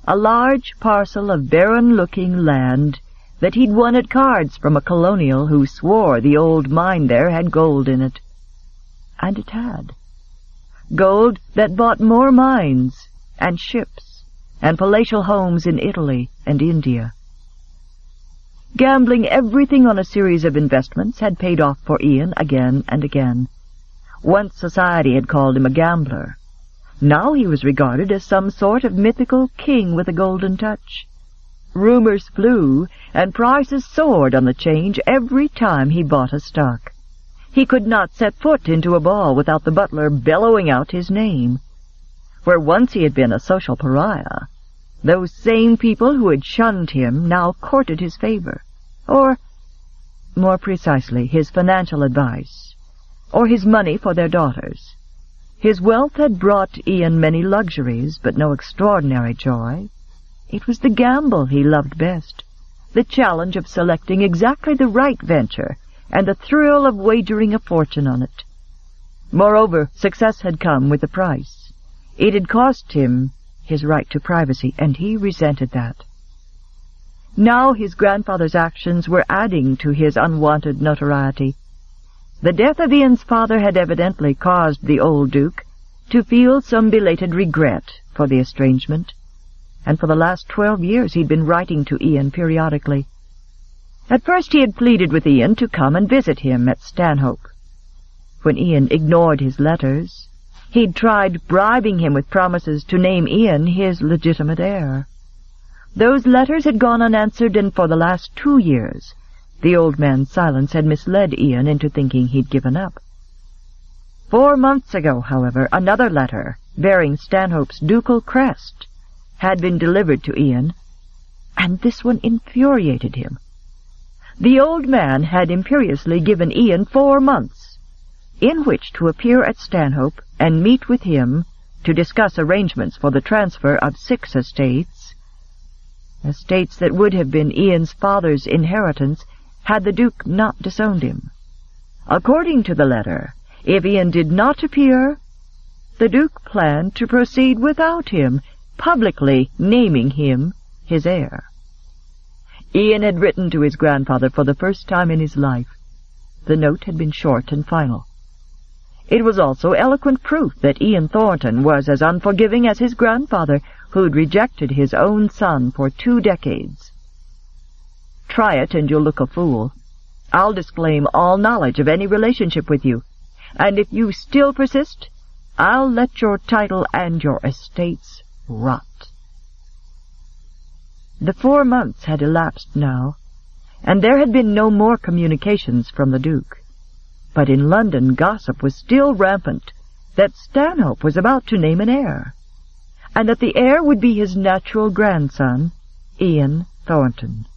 a large parcel of barren-looking land that he'd won at cards from a colonial who swore the old mine there had gold in it. And it had. Gold that bought more mines and ships and palatial homes in Italy and India. Gambling everything on a series of investments had paid off for Ian again and again. Once society had called him a gambler. Now he was regarded as some sort of mythical king with a golden touch. Rumors flew, and prices soared on the change every time he bought a stock. He could not set foot into a ball without the butler bellowing out his name. Where once he had been a social pariah, those same people who had shunned him now courted his favor, or, more precisely, his financial advice, or his money for their daughters. His wealth had brought Ian many luxuries, but no extraordinary joy. It was the gamble he loved best, the challenge of selecting exactly the right venture, and the thrill of wagering a fortune on it. Moreover, success had come with a price. It had cost him his right to privacy, and he resented that. Now his grandfather's actions were adding to his unwanted notoriety. The death of Ian's father had evidently caused the old duke to feel some belated regret for the estrangement, and for the last 12 years he'd been writing to Ian periodically. At first he had pleaded with Ian to come and visit him at Stanhope. When Ian ignored his letters, he'd tried bribing him with promises to name Ian his legitimate heir. Those letters had gone unanswered, and for the last 2 years the old man's silence had misled Ian into thinking he'd given up. 4 months ago, however, another letter, bearing Stanhope's ducal crest, had been delivered to Ian, and this one infuriated him. The old man had imperiously given Ian 4 months, in which to appear at Stanhope and meet with him to discuss arrangements for the transfer of 6 estates that would have been Ian's father's inheritance had the Duke not disowned him. According to the letter, if Ian did not appear, the Duke planned to proceed without him, publicly naming him his heir. Ian had written to his grandfather for the first time in his life. The note had been short and final. It was also eloquent proof that Ian Thornton was as unforgiving as his grandfather, who'd rejected his own son for 2 decades. Try it and you'll look a fool. I'll disclaim all knowledge of any relationship with you, and if you still persist, I'll let your title and your estates rot. The 4 months had elapsed now, and there had been no more communications from the Duke. But in London gossip was still rampant that Stanhope was about to name an heir, and that the heir would be his natural grandson, Ian Thornton.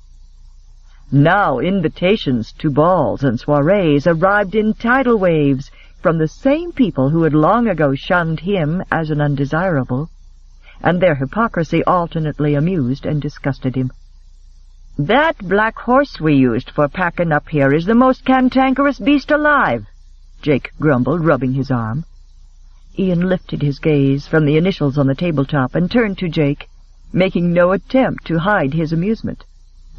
Now invitations to balls and soirees arrived in tidal waves from the same people who had long ago shunned him as an undesirable, and their hypocrisy alternately amused and disgusted him. "That black horse we used for packing up here is the most cantankerous beast alive," Jake grumbled, rubbing his arm. Ian lifted his gaze from the initials on the tabletop and turned to Jake, making no attempt to hide his amusement.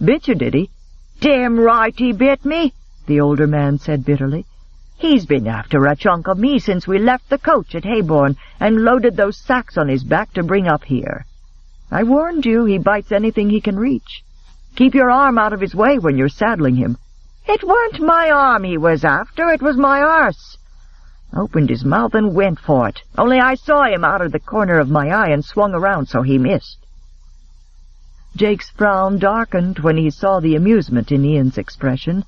"Bit you, did he?" "Damn right he bit me," the older man said bitterly. "He's been after a chunk of me since we left the coach at Hayborn and loaded those sacks on his back to bring up here. I warned you, he bites anything he can reach. Keep your arm out of his way when you're saddling him." "It weren't my arm he was after, it was my arse." Opened his mouth and went for it, only I saw him out of the corner of my eye and swung around so he missed. Jake's frown darkened when he saw the amusement in Ian's expression.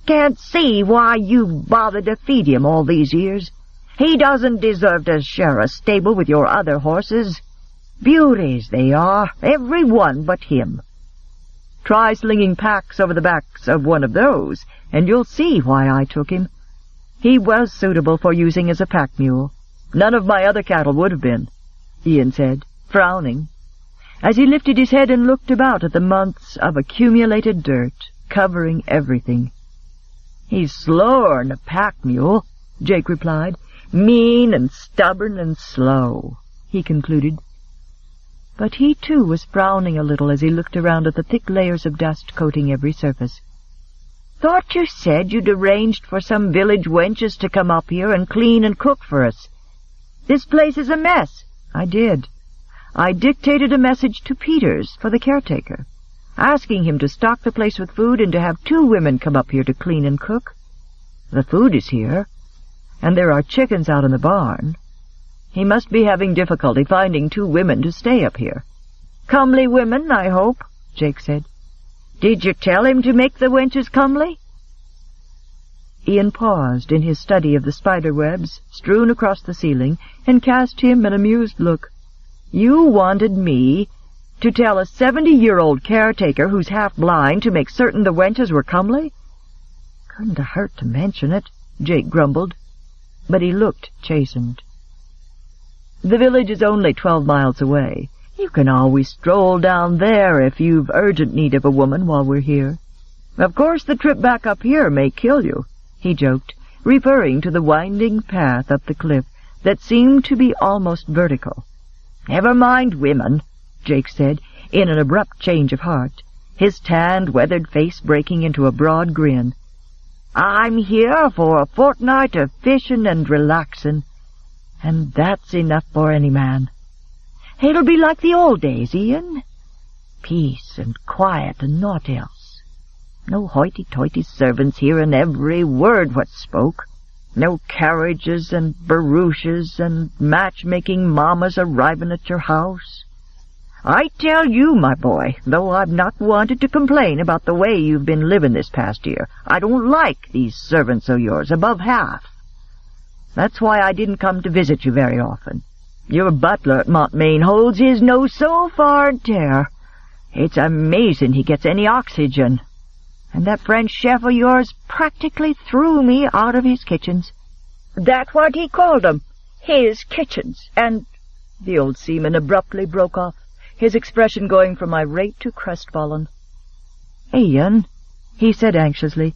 "Can't see why you've bothered to feed him all these years. He doesn't deserve to share a stable with your other horses. Beauties they are, every one but him." Try slinging packs over the backs of one of those, and you'll see why I took him. He was suitable for using as a pack mule. None of my other cattle would have been, Ian said, frowning, as he lifted his head and looked about at the months of accumulated dirt covering everything. He's slower'n a pack mule, Jake replied. Mean and stubborn and slow, he concluded. But he, too, was frowning a little as he looked around at the thick layers of dust coating every surface. "Thought you said you'd arranged for some village wenches to come up here and clean and cook for us. This place is a mess." "I did. I dictated a message to Peters for the caretaker, asking him to stock the place with food and to have 2 women come up here to clean and cook. The food is here, and there are chickens out in the barn. He must be having difficulty finding 2 women to stay up here." "Comely women, I hope," Jake said. "Did you tell him to make the wenches comely?" Ian paused in his study of the spider webs strewn across the ceiling and cast him an amused look. "You wanted me to tell a 70-year-old caretaker who's half-blind to make certain the wenches were comely?" "Couldn't have hurt to mention it," Jake grumbled, but he looked chastened. "The village is only 12 miles away. You can always stroll down there if you've urgent need of a woman while we're here. Of course the trip back up here may kill you," he joked, referring to the winding path up the cliff that seemed to be almost vertical. "Never mind women," Jake said, in an abrupt change of heart, his tanned, weathered face breaking into a broad grin. "I'm here for a fortnight of fishing and relaxing, and that's enough for any man. It'll be like the old days, Ian. Peace and quiet and naught else. No hoity-toity servants hearing every word what's spoke. No carriages and barouches and matchmaking mammas arriving at your house. I tell you, my boy, though I've not wanted to complain about the way you've been living this past year, I don't like these servants of yours above half. That's why I didn't come to visit you very often. Your butler at Montmain holds his nose so far in tear. It's amazing he gets any oxygen. And that French chef of yours practically threw me out of his kitchens." "That's what he called 'em, his kitchens, and—" The old seaman abruptly broke off, his expression going from irate to crestfallen. "Ian," he said anxiously,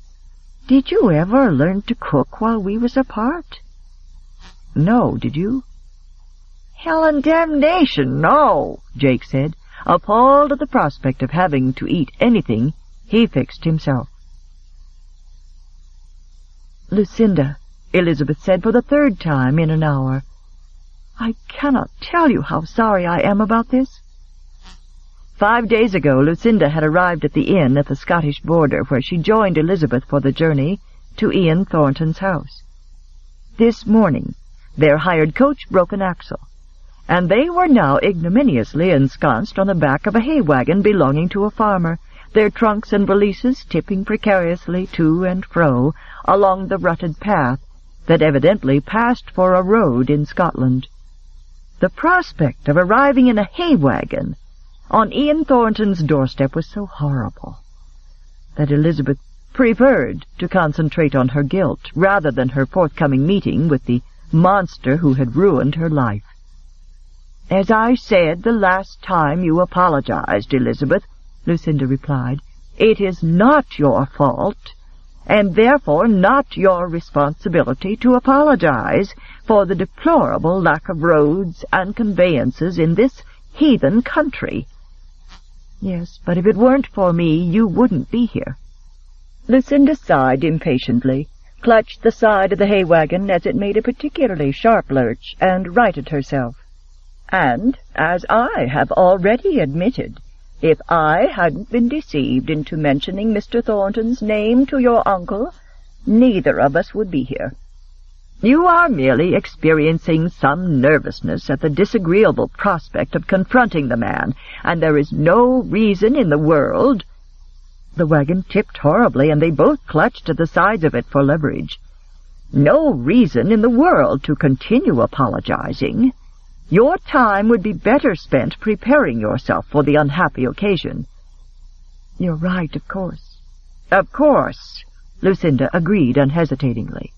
"did you ever learn to cook while we was apart?" "No, did you?" "Hell and damnation, no," Jake said, appalled at the prospect of having to eat anything he fixed himself. "Lucinda," Elizabeth said for the 3rd time in an hour, "I cannot tell you how sorry I am about this." 5 days ago Lucinda had arrived at the inn at the Scottish border, where she joined Elizabeth for the journey to Ian Thornton's house. This morning their hired coach broke an axle, and they were now ignominiously ensconced on the back of a hay wagon belonging to a farmer, their trunks and valises tipping precariously to and fro along the rutted path that evidently passed for a road in Scotland. The prospect of arriving in a hay wagon on Ian Thornton's doorstep was so horrible that Elizabeth preferred to concentrate on her guilt rather than her forthcoming meeting with the monster who had ruined her life. "As I said the last time you apologized, Elizabeth," Lucinda replied, "it is not your fault, and therefore not your responsibility to apologize for the deplorable lack of roads and conveyances in this heathen country." "Yes, but if it weren't for me, you wouldn't be here." Lucinda sighed impatiently, clutched the side of the hay wagon as it made a particularly sharp lurch, and righted herself. "And, as I have already admitted, if I hadn't been deceived into mentioning Mr. Thornton's name to your uncle, neither of us would be here. You are merely experiencing some nervousness at the disagreeable prospect of confronting the man, and there is no reason in the world—" The wagon tipped horribly, and they both clutched at the sides of it for leverage. "No reason in the world to continue apologizing. Your time would be better spent preparing yourself for the unhappy occasion." "You're right, of course." "Of course," Lucinda agreed unhesitatingly.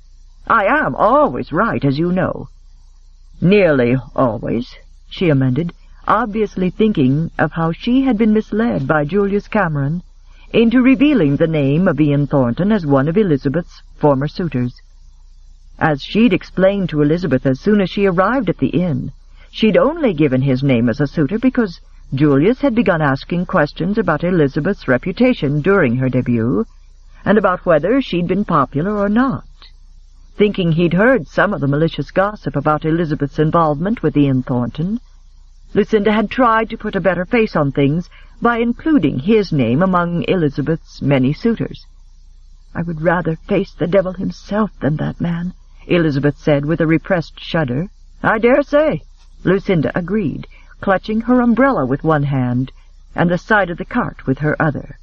"I am always right, as you know." "Nearly always," she amended, obviously thinking of how she had been misled by Julius Cameron into revealing the name of Ian Thornton as one of Elizabeth's former suitors. As she'd explained to Elizabeth as soon as she arrived at the inn, she'd only given his name as a suitor because Julius had begun asking questions about Elizabeth's reputation during her debut, and about whether she'd been popular or not. Thinking he'd heard some of the malicious gossip about Elizabeth's involvement with Ian Thornton, Lucinda had tried to put a better face on things by including his name among Elizabeth's many suitors. "I would rather face the devil himself than that man," Elizabeth said with a repressed shudder. "I dare say," Lucinda agreed, clutching her umbrella with one hand and the side of the cart with her other.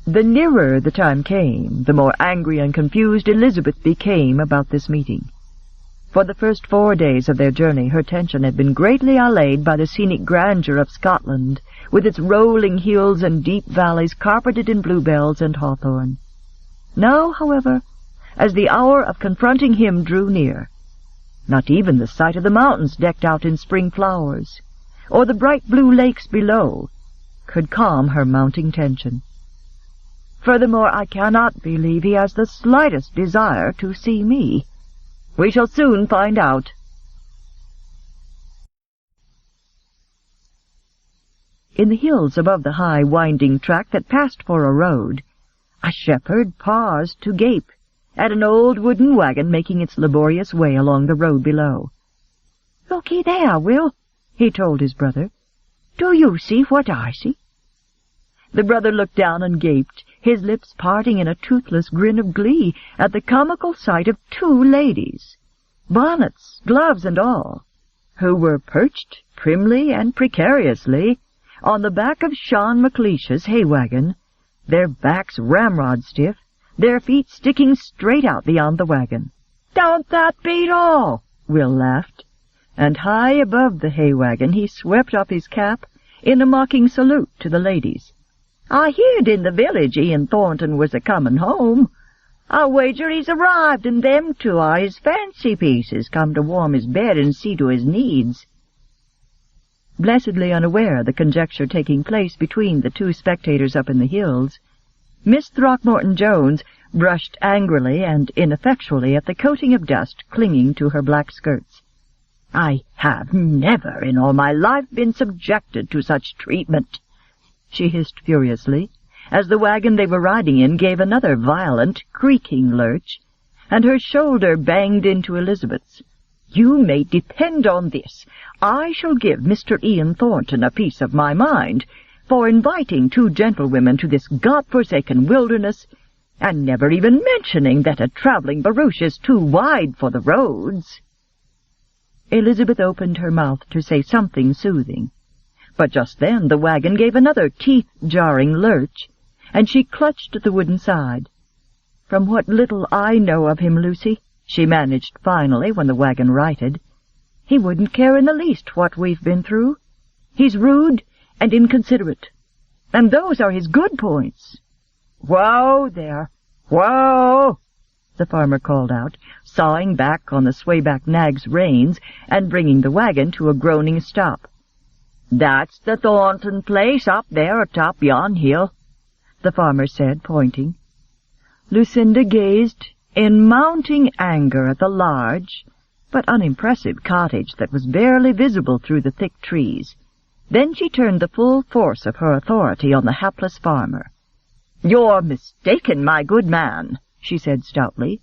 The nearer the time came, the more angry and confused Elizabeth became about this meeting. For the first 4 days of their journey, her attention had been greatly allayed by the scenic grandeur of Scotland, with its rolling hills and deep valleys carpeted in bluebells and hawthorn. Now, however, as the hour of confronting him drew near, not even the sight of the mountains decked out in spring flowers, or the bright blue lakes below, could calm her mounting tension. "Furthermore, I cannot believe he has the slightest desire to see me. We shall soon find out." In the hills above the high, winding track that passed for a road, a shepherd paused to gape at an old wooden wagon making its laborious way along the road below. "Looky there, Will," he told his brother. "Do you see what I see?" The brother looked down and gaped, his lips parting in a toothless grin of glee at the comical sight of 2 ladies, bonnets, gloves, and all, who were perched primly and precariously on the back of Sean McLeish's hay wagon, their backs ramrod stiff, their feet sticking straight out beyond the wagon. "Don't that beat all?" Will laughed, and high above the hay wagon he swept up his cap in a mocking salute to the ladies. "I heerd in the village Ian Thornton was a-comin' home. I'll wager he's arrived, and them 2 are his fancy pieces, come to warm his bed and see to his needs." Blessedly unaware of the conjecture taking place between the 2 spectators up in the hills, Miss Throckmorton-Jones brushed angrily and ineffectually at the coating of dust clinging to her black skirts. "I have never in all my life been subjected to such treatment," she hissed furiously, as the wagon they were riding in gave another violent, creaking lurch, and her shoulder banged into Elizabeth's. "You may depend on this. I shall give Mr. Ian Thornton a piece of my mind for inviting 2 gentlewomen to this God-forsaken wilderness, and never even mentioning that a traveling barouche is too wide for the roads." Elizabeth opened her mouth to say something soothing, but just then the wagon gave another teeth-jarring lurch, and she clutched at the wooden side. "From what little I know of him, Lucy," she managed finally when the wagon righted, "he wouldn't care in the least what we've been through. He's rude and inconsiderate, and those are his good points." "Whoa there! Whoa!" the farmer called out, sawing back on the swayback nag's reins and bringing the wagon to a groaning stop. "That's the Thornton place up there atop yon hill," the farmer said, pointing. Lucinda gazed in mounting anger at the large but unimpressive cottage that was barely visible through the thick trees. Then she turned the full force of her authority on the hapless farmer. "You're mistaken, my good man," she said stoutly.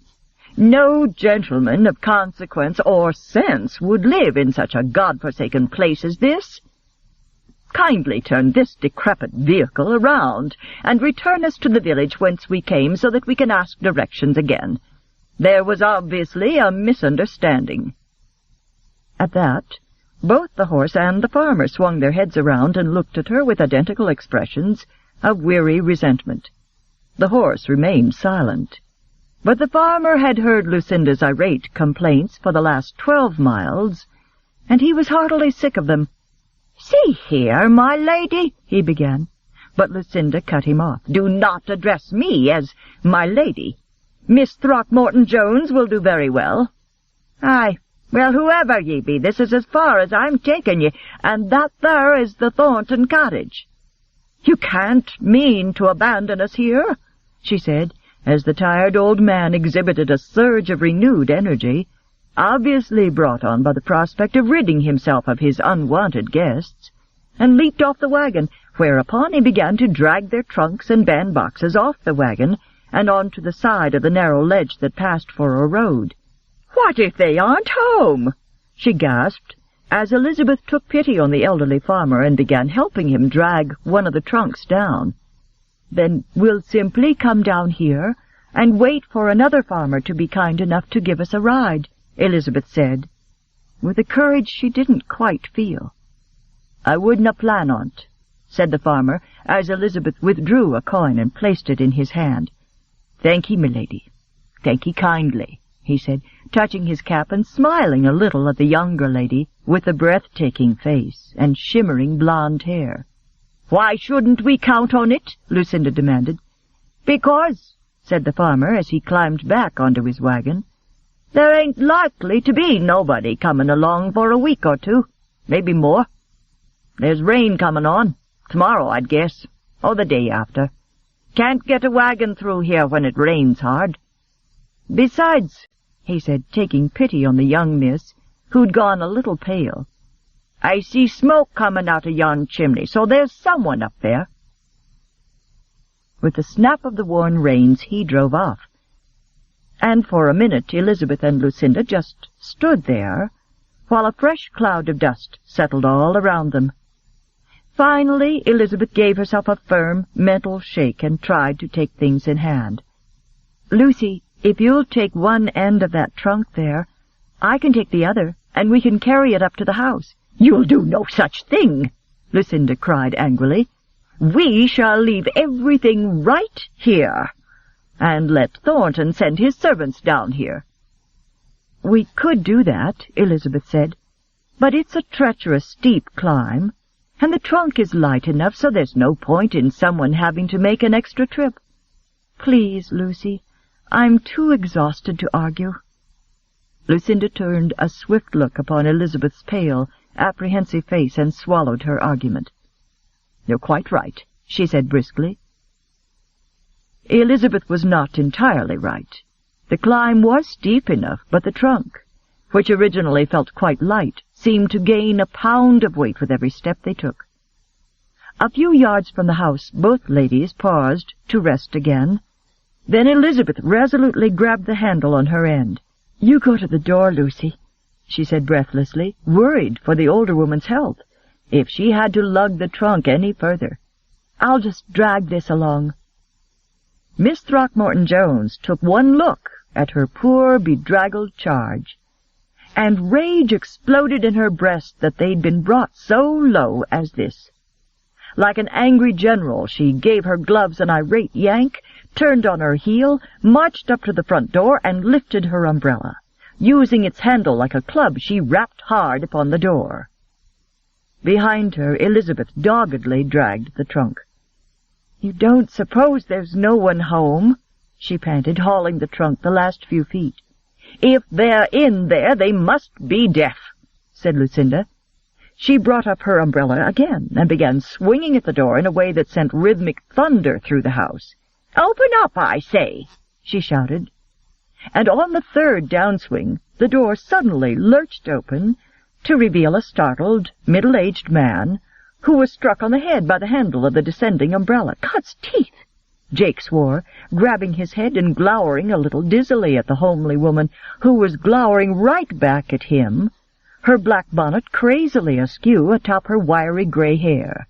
"No gentleman of consequence or sense would live in such a God-forsaken place as this. Kindly turn this decrepit vehicle around and return us to the village whence we came so that we can ask directions again. There was obviously a misunderstanding." At that, both the horse and the farmer swung their heads around and looked at her with identical expressions of weary resentment. The horse remained silent, but the farmer had heard Lucinda's irate complaints for the last 12 miles, and he was heartily sick of them. "See here, my lady," he began, But Lucinda cut him off. "Do not address me as my lady. Miss Throckmorton-Jones will do very well." "Aye, well, whoever ye be, this is as far as I'm taking ye, and that there is the Thornton cottage." "You can't mean to abandon us here," she said, as the tired old man exhibited a surge of renewed energy, obviously brought on by the prospect of ridding himself of his unwanted guests, and leaped off the wagon, whereupon he began to drag their trunks and bandboxes off the wagon and onto the side of the narrow ledge that passed for a road. "What if they aren't home?" she gasped, as Elizabeth took pity on the elderly farmer and began helping him drag one of the trunks down. "Then we'll simply come down here and wait for another farmer to be kind enough to give us a ride," Elizabeth said, with a courage she didn't quite feel. "I wouldna plan on't," said the farmer, as Elizabeth withdrew a coin and placed it in his hand. "Thank ye, milady. Thank ye kindly," he said, touching his cap and smiling a little at the younger lady with the breathtaking face and shimmering blonde hair. "Why shouldn't we count on it?" Lucinda demanded. "Because," said the farmer as he climbed back onto his wagon, "there ain't likely to be nobody comin' along for a week or two, maybe more. There's rain comin' on, tomorrow, I'd guess, or the day after. Can't get a wagon through here when it rains hard. Besides," he said, taking pity on the young miss, who'd gone a little pale, "I see smoke comin' out of yon chimney, so there's someone up there." With the snap of the worn reins he drove off, and for a minute Elizabeth and Lucinda just stood there, while a fresh cloud of dust settled all around them. Finally Elizabeth gave herself a firm mental shake and tried to take things in hand. "Lucy, if you'll take one end of that trunk there, I can take the other, and we can carry it up to the house." "You'll do no such thing," Lucinda cried angrily. "We shall leave everything right here, and let Thornton send his servants down here." "We could do that," Elizabeth said, "but it's a treacherous, steep climb, and the trunk is light enough so there's no point in someone having to make an extra trip. Please, Lucy, I'm too exhausted to argue." Lucinda turned a swift look upon Elizabeth's pale, apprehensive face and swallowed her argument. "You're quite right," she said briskly. Elizabeth was not entirely right. The climb was steep enough, but the trunk, which originally felt quite light, seemed to gain a pound of weight with every step they took. A few yards from the house both ladies paused to rest again. Then Elizabeth resolutely grabbed the handle on her end. "You go to the door, Lucy," she said breathlessly, worried for the older woman's health, if she had to lug the trunk any further. "I'll just drag this along." Miss Throckmorton-Jones took one look at her poor, bedraggled charge, and rage exploded in her breast that they'd been brought so low as this. Like an angry general, she gave her gloves an irate yank, turned on her heel, marched up to the front door, and lifted her umbrella. Using its handle like a club, she rapped hard upon the door. Behind her, Elizabeth doggedly dragged the trunk. "You don't suppose there's no one home?" she panted, hauling the trunk the last few feet. "If they're in there, they must be deaf," said Lucinda. She brought up her umbrella again and began swinging at the door in a way that sent rhythmic thunder through the house. "Open up, I say!" she shouted. And on the third downswing, the door suddenly lurched open to reveal a startled, middle-aged man who was struck on the head by the handle of the descending umbrella. "God's teeth!" Jake swore, grabbing his head and glowering a little dizzily at the homely woman, who was glowering right back at him, her black bonnet crazily askew atop her wiry gray hair.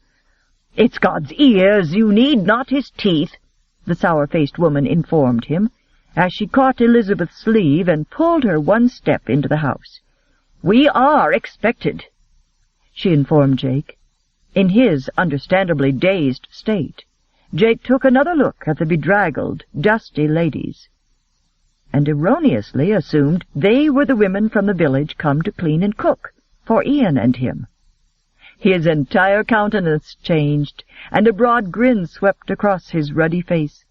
"It's God's ears you need, not his teeth," the sour-faced woman informed him, as she caught Elizabeth's sleeve and pulled her one step into the house. "We are expected," she informed Jake. In his understandably dazed state, Jake took another look at the bedraggled, dusty ladies, and erroneously assumed they were the women from the village come to clean and cook for Ian and him. His entire countenance changed, and a broad grin swept across his ruddy face.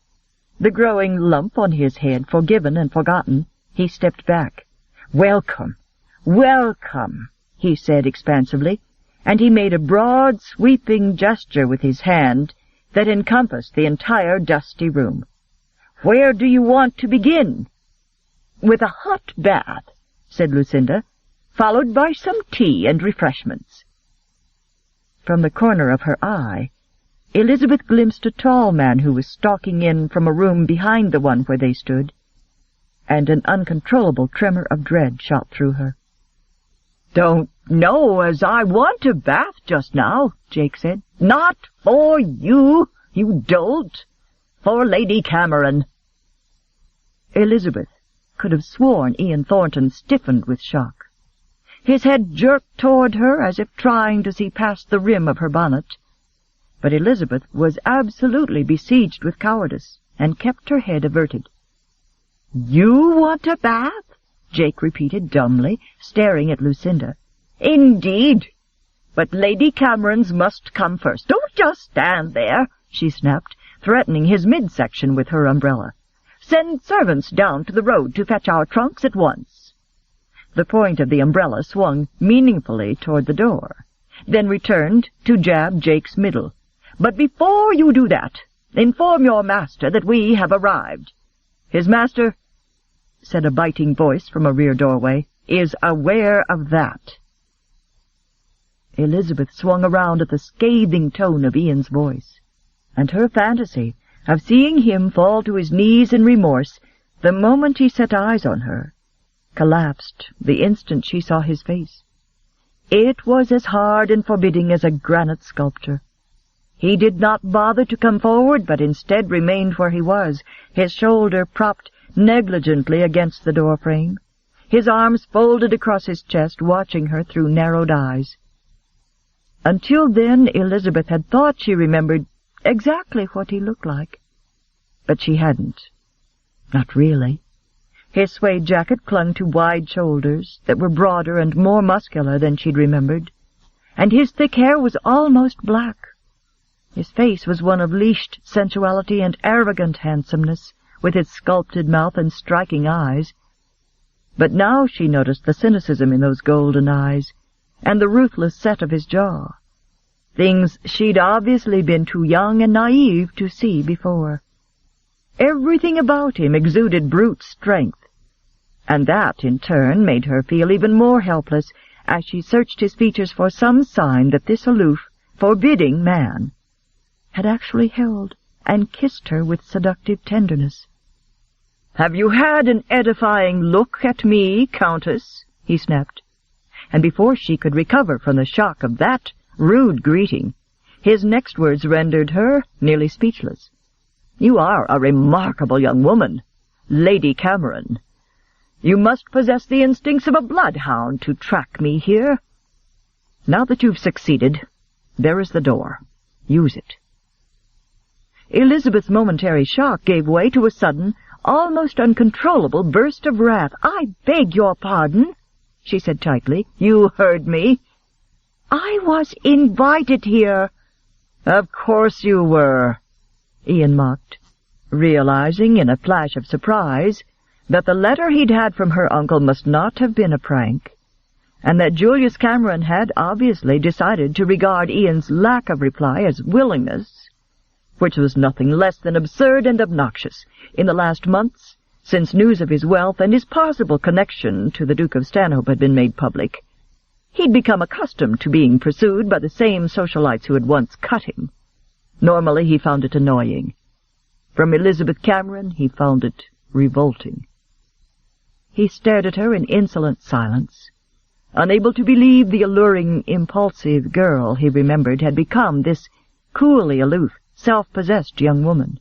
The growing lump on his head forgiven and forgotten, he stepped back. "Welcome, welcome," he said expansively, and he made a broad, sweeping gesture with his hand that encompassed the entire dusty room. "Where do you want to begin?" "With a hot bath," said Lucinda, "followed by some tea and refreshments." From the corner of her eye, Elizabeth glimpsed a tall man who was stalking in from a room behind the one where they stood, and an uncontrollable tremor of dread shot through her. "Don't know as I want a bath just now," Jake said. "Not for you, you dolt. For Lady Cameron." Elizabeth could have sworn Ian Thornton stiffened with shock. His head jerked toward her as if trying to see past the rim of her bonnet. But Elizabeth was absolutely besieged with cowardice, and kept her head averted. "You want a bath?" Jake repeated dumbly, staring at Lucinda. "Indeed. But Lady Cameron's must come first. Don't just stand there," she snapped, threatening his midsection with her umbrella. "Send servants down to the road to fetch our trunks at once." The point of the umbrella swung meaningfully toward the door, then returned to jab Jake's middle. "But before you do that, inform your master that we have arrived." "His master," said a biting voice from a rear doorway, "is aware of that." Elizabeth swung around at the scathing tone of Ian's voice, and her fantasy of seeing him fall to his knees in remorse the moment he set eyes on her collapsed the instant she saw his face. It was as hard and forbidding as a granite sculpture. He did not bother to come forward, but instead remained where he was, his shoulder propped negligently against the door-frame, his arms folded across his chest, watching her through narrowed eyes. Until then, Elizabeth had thought she remembered exactly what he looked like. But she hadn't. Not really. His suede jacket clung to wide shoulders that were broader and more muscular than she'd remembered, and his thick hair was almost black. His face was one of leashed sensuality and arrogant handsomeness, with its sculpted mouth and striking eyes. But now she noticed the cynicism in those golden eyes, and the ruthless set of his jaw, things she'd obviously been too young and naive to see before. Everything about him exuded brute strength, and that, in turn, made her feel even more helpless as she searched his features for some sign that this aloof, forbidding man had actually held and kissed her with seductive tenderness. "Have you had an edifying look at me, Countess?" he snapped, and before she could recover from the shock of that rude greeting, his next words rendered her nearly speechless. "You are a remarkable young woman, Lady Cameron. You must possess the instincts of a bloodhound to track me here. Now that you've succeeded, there is the door. Use it." Elizabeth's momentary shock gave way to a sudden, almost uncontrollable burst of wrath. "I beg your pardon," she said tightly. "You heard me." "I was invited here." "Of course you were," Ian mocked, realizing in a flash of surprise that the letter he'd had from her uncle must not have been a prank, and that Julius Cameron had obviously decided to regard Ian's lack of reply as willingness, which was nothing less than absurd and obnoxious. In the last months, since news of his wealth and his possible connection to the Duke of Stanhope had been made public, he'd become accustomed to being pursued by the same socialites who had once cut him. Normally he found it annoying. From Elizabeth Cameron he found it revolting. He stared at her in insolent silence, unable to believe the alluring, impulsive girl he remembered had become this coolly aloof, self-possessed young woman.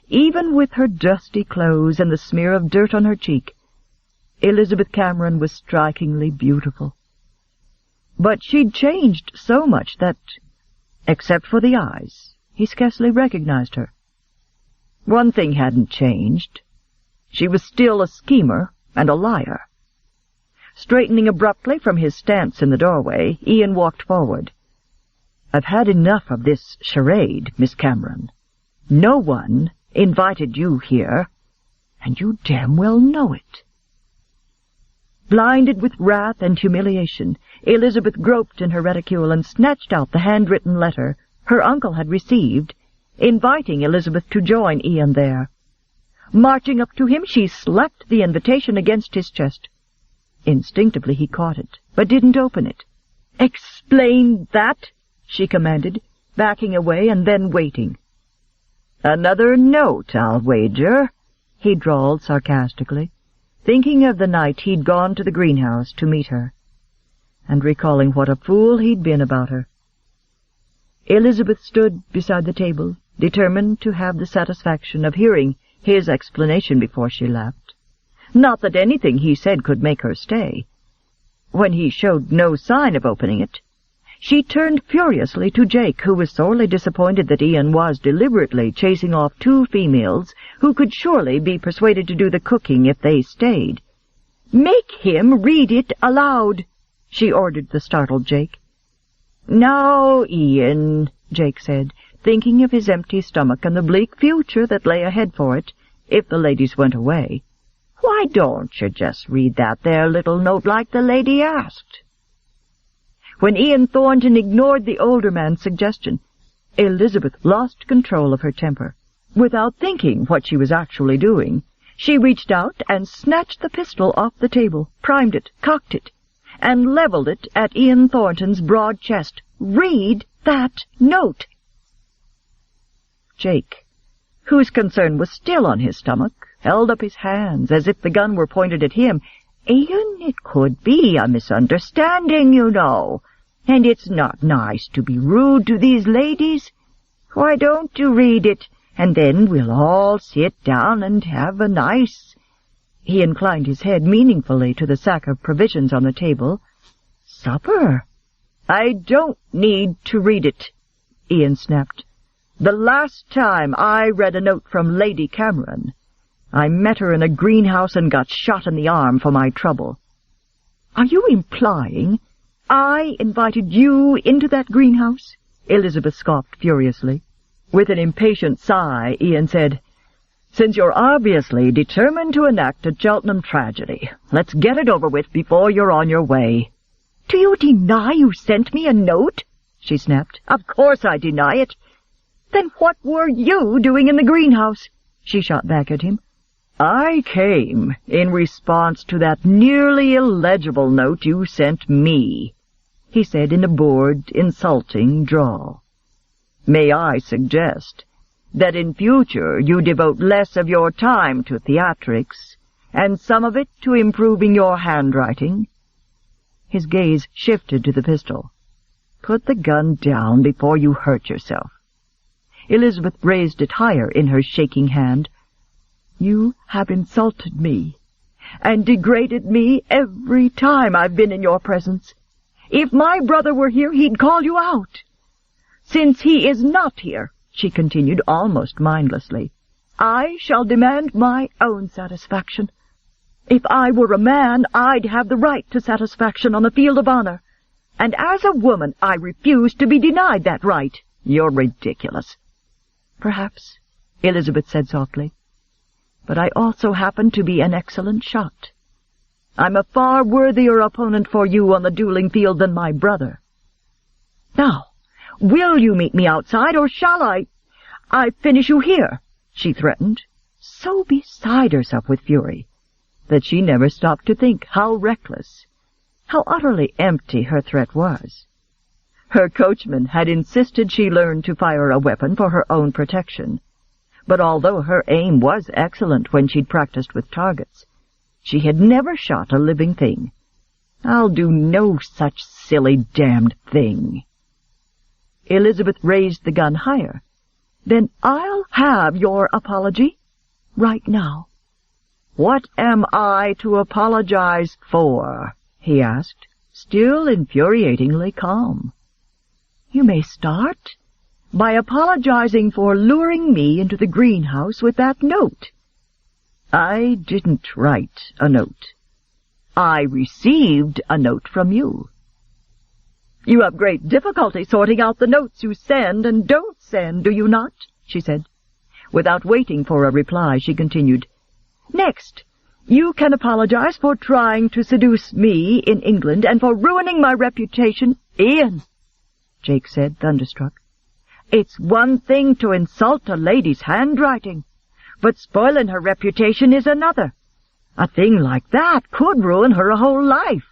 Even with her dusty clothes and the smear of dirt on her cheek, Elizabeth Cameron was strikingly beautiful. But she'd changed so much that, except for the eyes, he scarcely recognized her. One thing hadn't changed. She was still a schemer and a liar. Straightening abruptly from his stance in the doorway, Ian walked forward, I've had enough of this charade, Miss Cameron. No one invited you here, and you damn well know it." Blinded with wrath and humiliation, Elizabeth groped in her reticule and snatched out the handwritten letter her uncle had received, inviting Elizabeth to join Ian there. Marching up to him, she slapped the invitation against his chest. Instinctively he caught it, but didn't open it. "Explain that," she commanded, backing away and then waiting. "Another note, I'll wager," he drawled sarcastically, thinking of the night he'd gone to the greenhouse to meet her, and recalling what a fool he'd been about her. Elizabeth stood beside the table, determined to have the satisfaction of hearing his explanation before she left. Not that anything he said could make her stay. When he showed no sign of opening it, she turned furiously to Jake, who was sorely disappointed that Ian was deliberately chasing off two females who could surely be persuaded to do the cooking if they stayed. "Make him read it aloud," she ordered the startled Jake. "Now, Ian," Jake said, thinking of his empty stomach and the bleak future that lay ahead for it if the ladies went away, "why don't you just read that there little note like the lady asked?" When Ian Thornton ignored the older man's suggestion, Elizabeth lost control of her temper. Without thinking what she was actually doing, she reached out and snatched the pistol off the table, primed it, cocked it, and leveled it at Ian Thornton's broad chest. "Read that note!" Jake, whose concern was still on his stomach, held up his hands as if the gun were pointed at him. "Ian, it could be a misunderstanding, you know, and it's not nice to be rude to these ladies. Why don't you read it, and then we'll all sit down and have a nice—" He inclined his head meaningfully to the sack of provisions on the table. "Supper." "I don't need to read it," Ian snapped. "The last time I read a note from Lady Cameron, I met her in a greenhouse and got shot in the arm for my trouble." "Are you implying I invited you into that greenhouse?" Elizabeth scoffed furiously. With an impatient sigh, Ian said, "Since you're obviously determined to enact a Cheltenham tragedy, let's get it over with before you're on your way." "Do you deny you sent me a note?" she snapped. "Of course I deny it." "Then what were you doing in the greenhouse?" she shot back at him. "I came in response to that nearly illegible note you sent me," he said in a bored, insulting drawl. "May I suggest that in future you devote less of your time to theatrics and some of it to improving your handwriting?" His gaze shifted to the pistol. "Put the gun down before you hurt yourself." Elizabeth raised it higher in her shaking hand. "You have insulted me and degraded me every time I've been in your presence. If my brother were here, he'd call you out. Since he is not here," she continued almost mindlessly, "I shall demand my own satisfaction. If I were a man, I'd have the right to satisfaction on the field of honor, and as a woman I refuse to be denied that right." "You're ridiculous." "Perhaps," Elizabeth said softly, "but I also happen to be an excellent shot. I'm a far worthier opponent for you on the dueling field than my brother. Now, will you meet me outside, or shall I finish you here?" she threatened, so beside herself with fury that she never stopped to think how reckless, how utterly empty her threat was. Her coachman had insisted she learn to fire a weapon for her own protection, but although her aim was excellent when she'd practiced with targets, she had never shot a living thing. "I'll do no such silly damned thing." Elizabeth raised the gun higher. "Then I'll have your apology right now." "What am I to apologize for?" he asked, still infuriatingly calm. "You may start by apologizing for luring me into the greenhouse with that note." "I didn't write a note. I received a note from you." You have great difficulty sorting out the notes you send and don't send, do you not? She said. Without waiting for a reply, she continued, Next, you can apologize for trying to seduce me in England and for ruining my reputation. Ian, Jake said, thunderstruck. It's one thing to insult a lady's handwriting, but spoiling her reputation is another. A thing like that could ruin her whole life.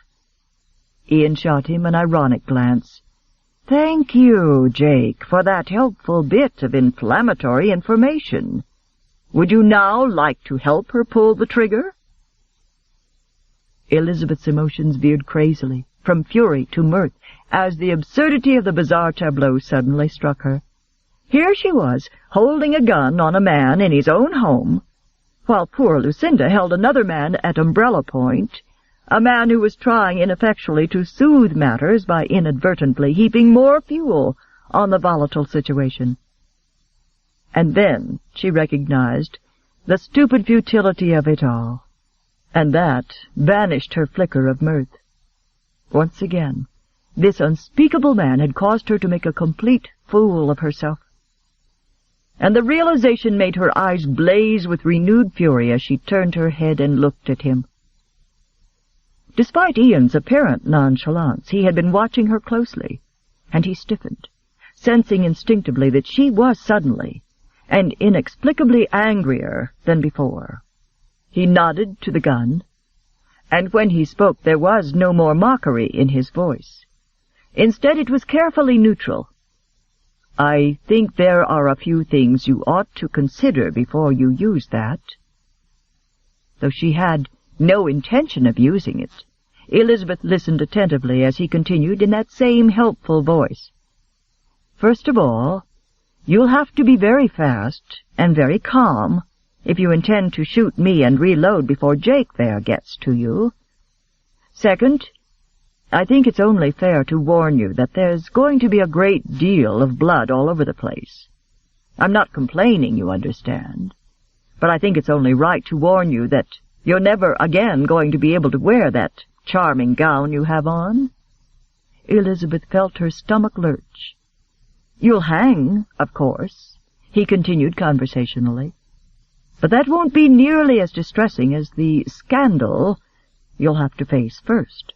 Ian shot him an ironic glance. Thank you, Jake, for that helpful bit of inflammatory information. Would you now like to help her pull the trigger? Elizabeth's emotions veered crazily, from fury to mirth, as the absurdity of the bizarre tableau suddenly struck her. Here she was, holding a gun on a man in his own home, while poor Lucinda held another man at umbrella point, a man who was trying ineffectually to soothe matters by inadvertently heaping more fuel on the volatile situation. And then she recognized the stupid futility of it all, and that banished her flicker of mirth. Once again, this unspeakable man had caused her to make a complete fool of herself. And the realization made her eyes blaze with renewed fury as she turned her head and looked at him. Despite Ian's apparent nonchalance, he had been watching her closely, and he stiffened, sensing instinctively that she was suddenly and inexplicably angrier than before. He nodded to the gun, and when he spoke there was no more mockery in his voice. Instead, it was carefully neutral. I think there are a few things you ought to consider before you use that. Though she had no intention of using it, Elizabeth listened attentively as he continued in that same helpful voice. First of all, you'll have to be very fast and very calm if you intend to shoot me and reload before Jake there gets to you. Second, I think it's only fair to warn you that there's going to be a great deal of blood all over the place. I'm not complaining, you understand, but I think it's only right to warn you that you're never again going to be able to wear that charming gown you have on. Elizabeth felt her stomach lurch. You'll hang, of course, he continued conversationally, but that won't be nearly as distressing as the scandal you'll have to face first.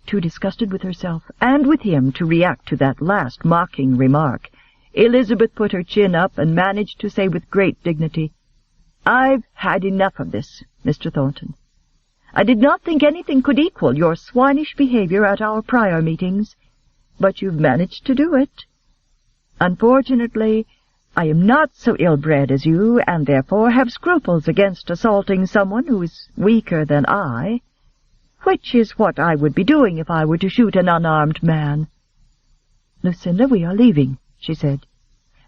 Too disgusted with herself and with him to react to that last mocking remark, Elizabeth put her chin up and managed to say with great dignity, I've had enough of this, Mr. Thornton. I did not think anything could equal your swinish behavior at our prior meetings, but you've managed to do it. Unfortunately, I am not so ill-bred as you, and therefore have scruples against assaulting someone who is weaker than I, which is what I would be doing if I were to shoot an unarmed man. Lucinda, we are leaving, she said.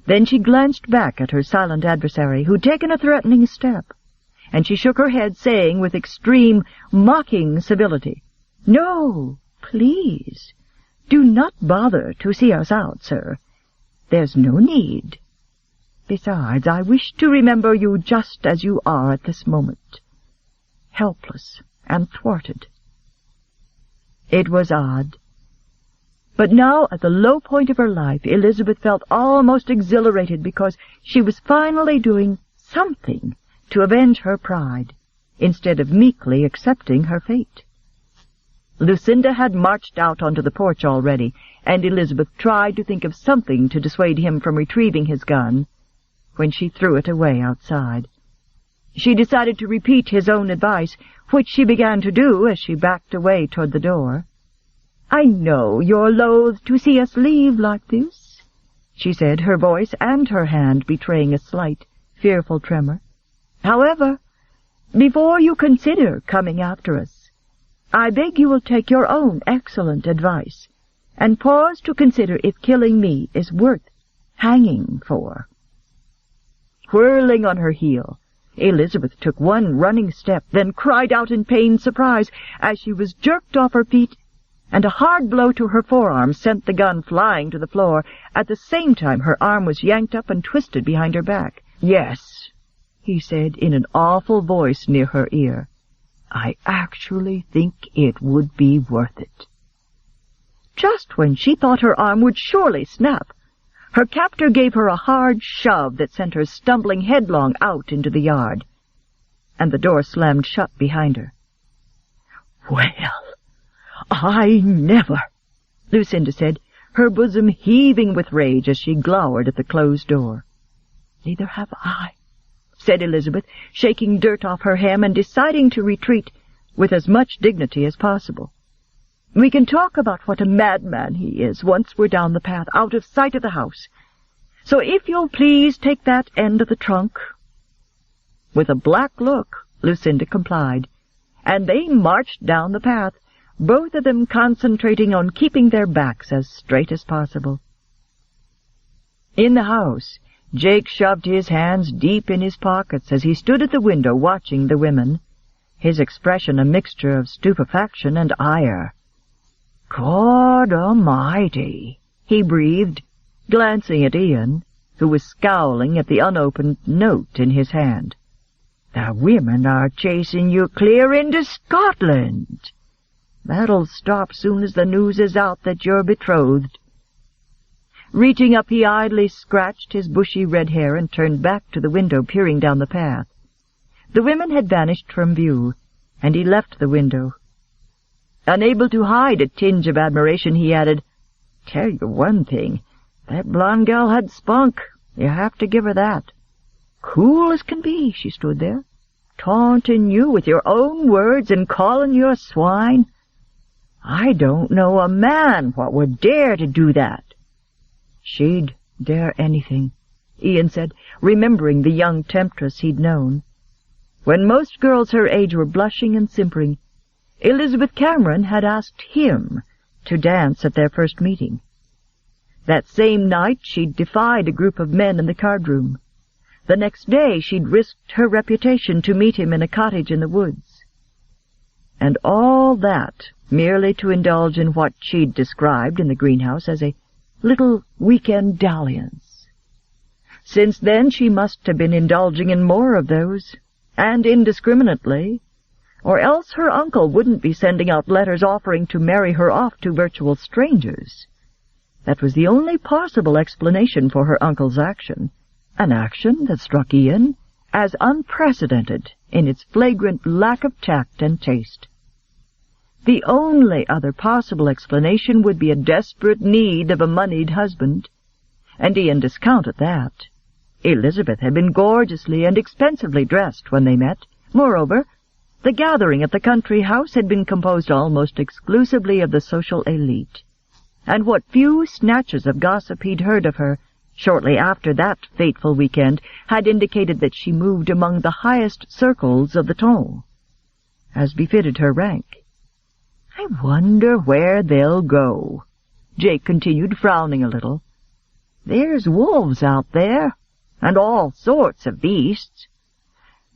Then she glanced back at her silent adversary, who'd taken a threatening step, and she shook her head, saying with extreme, mocking civility, No, please, do not bother to see us out, sir. There's no need. Besides, I wish to remember you just as you are at this moment, helpless and thwarted. It was odd. But now, at the low point of her life, Elizabeth felt almost exhilarated because she was finally doing something to avenge her pride, instead of meekly accepting her fate. Lucinda had marched out onto the porch already, and Elizabeth tried to think of something to dissuade him from retrieving his gun, when she threw it away outside. She decided to repeat his own advice, which she began to do as she backed away toward the door. I know you're loath to see us leave like this, she said, her voice and her hand betraying a slight, fearful tremor. However, before you consider coming after us, I beg you will take your own excellent advice and pause to consider if killing me is worth hanging for. Whirling on her heel, Elizabeth took one running step, then cried out in pained surprise as she was jerked off her feet, and a hard blow to her forearm sent the gun flying to the floor. At the same time her arm was yanked up and twisted behind her back. Yes, he said in an awful voice near her ear, I actually think it would be worth it. just when she thought her arm would surely snap, her captor gave her a hard shove that sent her stumbling headlong out into the yard, and the door slammed shut behind her. "Well, I never," Lucinda said, her bosom heaving with rage as she glowered at the closed door. "Neither have I," said Elizabeth, shaking dirt off her hem and deciding to retreat with as much dignity as possible. "We can talk about what a madman he is once we're down the path, out of sight of the house. So if you'll please take that end of the trunk." With a black look, Lucinda complied, and they marched down the path, both of them concentrating on keeping their backs as straight as possible. In the house, Jake shoved his hands deep in his pockets as he stood at the window watching the women, his expression a mixture of stupefaction and ire. "God Almighty," he breathed, glancing at Ian, who was scowling at the unopened note in his hand. "The women are chasing you clear into Scotland. That'll stop soon as the news is out that you're betrothed." Reaching up, he idly scratched his bushy red hair and turned back to the window, peering down the path. The women had vanished from view, and he left the window. Unable to hide a tinge of admiration, he added, "Tell you one thing, that blonde gal had spunk. You have to give her that. Cool as can be, she stood there, taunting you with your own words and calling you a swine. I don't know a man what would dare to do that." "She'd dare anything," Ian said, remembering the young temptress he'd known. When most girls her age were blushing and simpering, Elizabeth Cameron had asked him to dance at their first meeting. That same night she'd defied a group of men in the card-room. The next day she'd risked her reputation to meet him in a cottage in the woods. And all that merely to indulge in what she'd described in the greenhouse as a little weekend dalliance. Since then she must have been indulging in more of those, and indiscriminately, or else her uncle wouldn't be sending out letters offering to marry her off to virtual strangers. That was the only possible explanation for her uncle's action, an action that struck Ian as unprecedented in its flagrant lack of tact and taste. The only other possible explanation would be a desperate need of a moneyed husband, and Ian discounted that. Elizabeth had been gorgeously and expensively dressed when they met. Moreover, the gathering at the country house had been composed almost exclusively of the social elite, and what few snatches of gossip he'd heard of her shortly after that fateful weekend had indicated that she moved among the highest circles of the ton, as befitted her rank. "I wonder where they'll go," Jake continued, frowning a little. "There's wolves out there, and all sorts of beasts.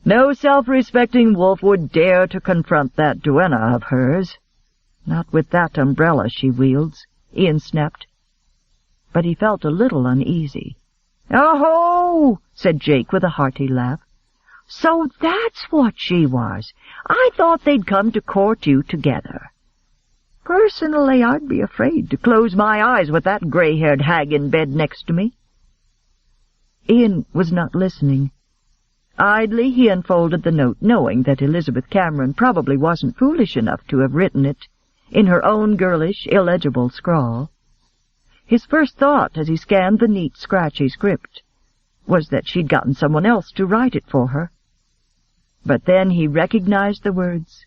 No self-respecting wolf would dare to confront that duenna of hers. Not with that umbrella she wields," Ian snapped. But he felt a little uneasy. "Oh-ho!" said Jake with a hearty laugh. "So that's what she was. I thought they'd come to court you together. Personally, I'd be afraid to close my eyes with that gray-haired hag in bed next to me." Ian was not listening. Idly he unfolded the note, knowing that Elizabeth Cameron probably wasn't foolish enough to have written it in her own girlish, illegible scrawl. His first thought, as he scanned the neat, scratchy script, was that she'd gotten someone else to write it for her. But then he recognized the words,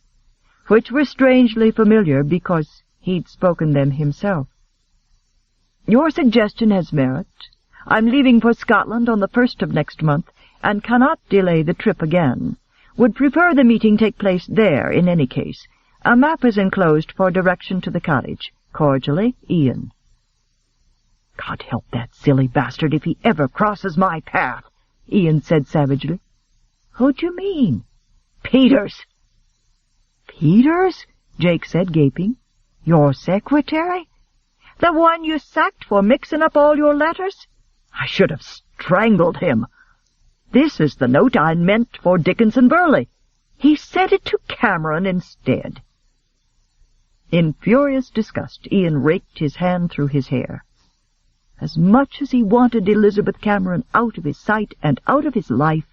which were strangely familiar because he'd spoken them himself. "Your suggestion has merit. I'm leaving for Scotland on the 1st of next month, and cannot delay the trip again. Would prefer the meeting take place there in any case. A map is enclosed for direction to the cottage. Cordially, Ian." "God help that silly bastard if he ever crosses my path," Ian said savagely. "Who do you mean?" "Peters." "Peters?" Jake said, gaping. "Your secretary? The one you sacked for mixing up all your letters? I should have strangled him. This is the note I meant for Dickinson Burley. He sent it to Cameron instead." In furious disgust, Ian raked his hand through his hair. As much as he wanted Elizabeth Cameron out of his sight and out of his life,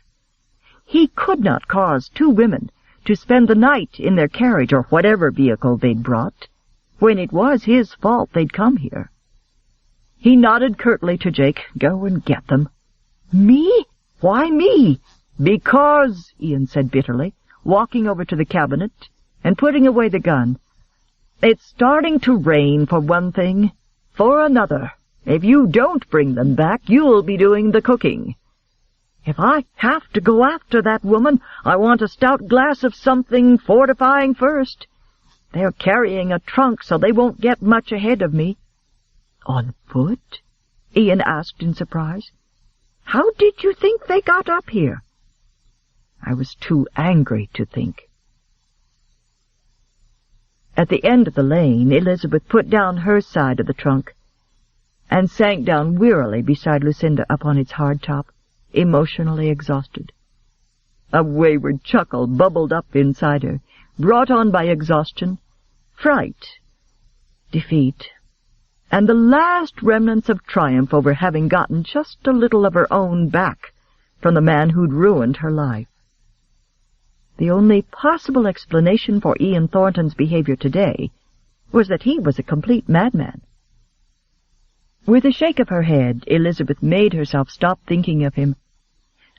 he could not cause two women to spend the night in their carriage or whatever vehicle they'd brought, when it was his fault they'd come here. He nodded curtly to Jake. "Go and get them." "Me? Why me?" "Because," Ian said bitterly, walking over to the cabinet and putting away the gun, "it's starting to rain, for one thing. For another, if you don't bring them back, you'll be doing the cooking. If I have to go after that woman, I want a stout glass of something fortifying first. They're carrying a trunk, so they won't get much ahead of me." "On foot?" Ian asked in surprise. "How did you think they got up here?" "I was too angry to think." At the end of the lane, Elizabeth put down her side of the trunk and sank down wearily beside Lucinda upon its hard top, emotionally exhausted. A wayward chuckle bubbled up inside her, brought on by exhaustion, fright, defeat, and the last remnants of triumph over having gotten just a little of her own back from the man who'd ruined her life. The only possible explanation for Ian Thornton's behavior today was that he was a complete madman. With a shake of her head, Elizabeth made herself stop thinking of him.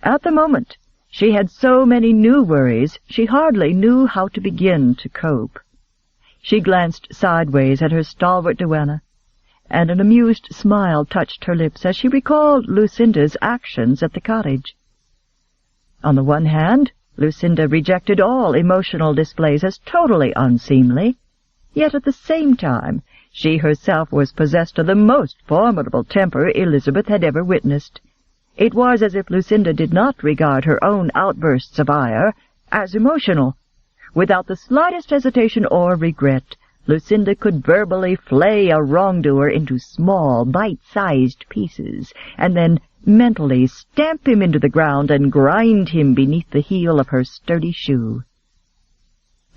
At the moment, she had so many new worries, she hardly knew how to begin to cope. She glanced sideways at her stalwart duenna, and an amused smile touched her lips as she recalled Lucinda's actions at the cottage. On the one hand, Lucinda rejected all emotional displays as totally unseemly, yet at the same time she herself was possessed of the most formidable temper Elizabeth had ever witnessed. It was as if Lucinda did not regard her own outbursts of ire as emotional. Without the slightest hesitation or regret, Lucinda could verbally flay a wrongdoer into small, bite-sized pieces, and then mentally stamp him into the ground and grind him beneath the heel of her sturdy shoe.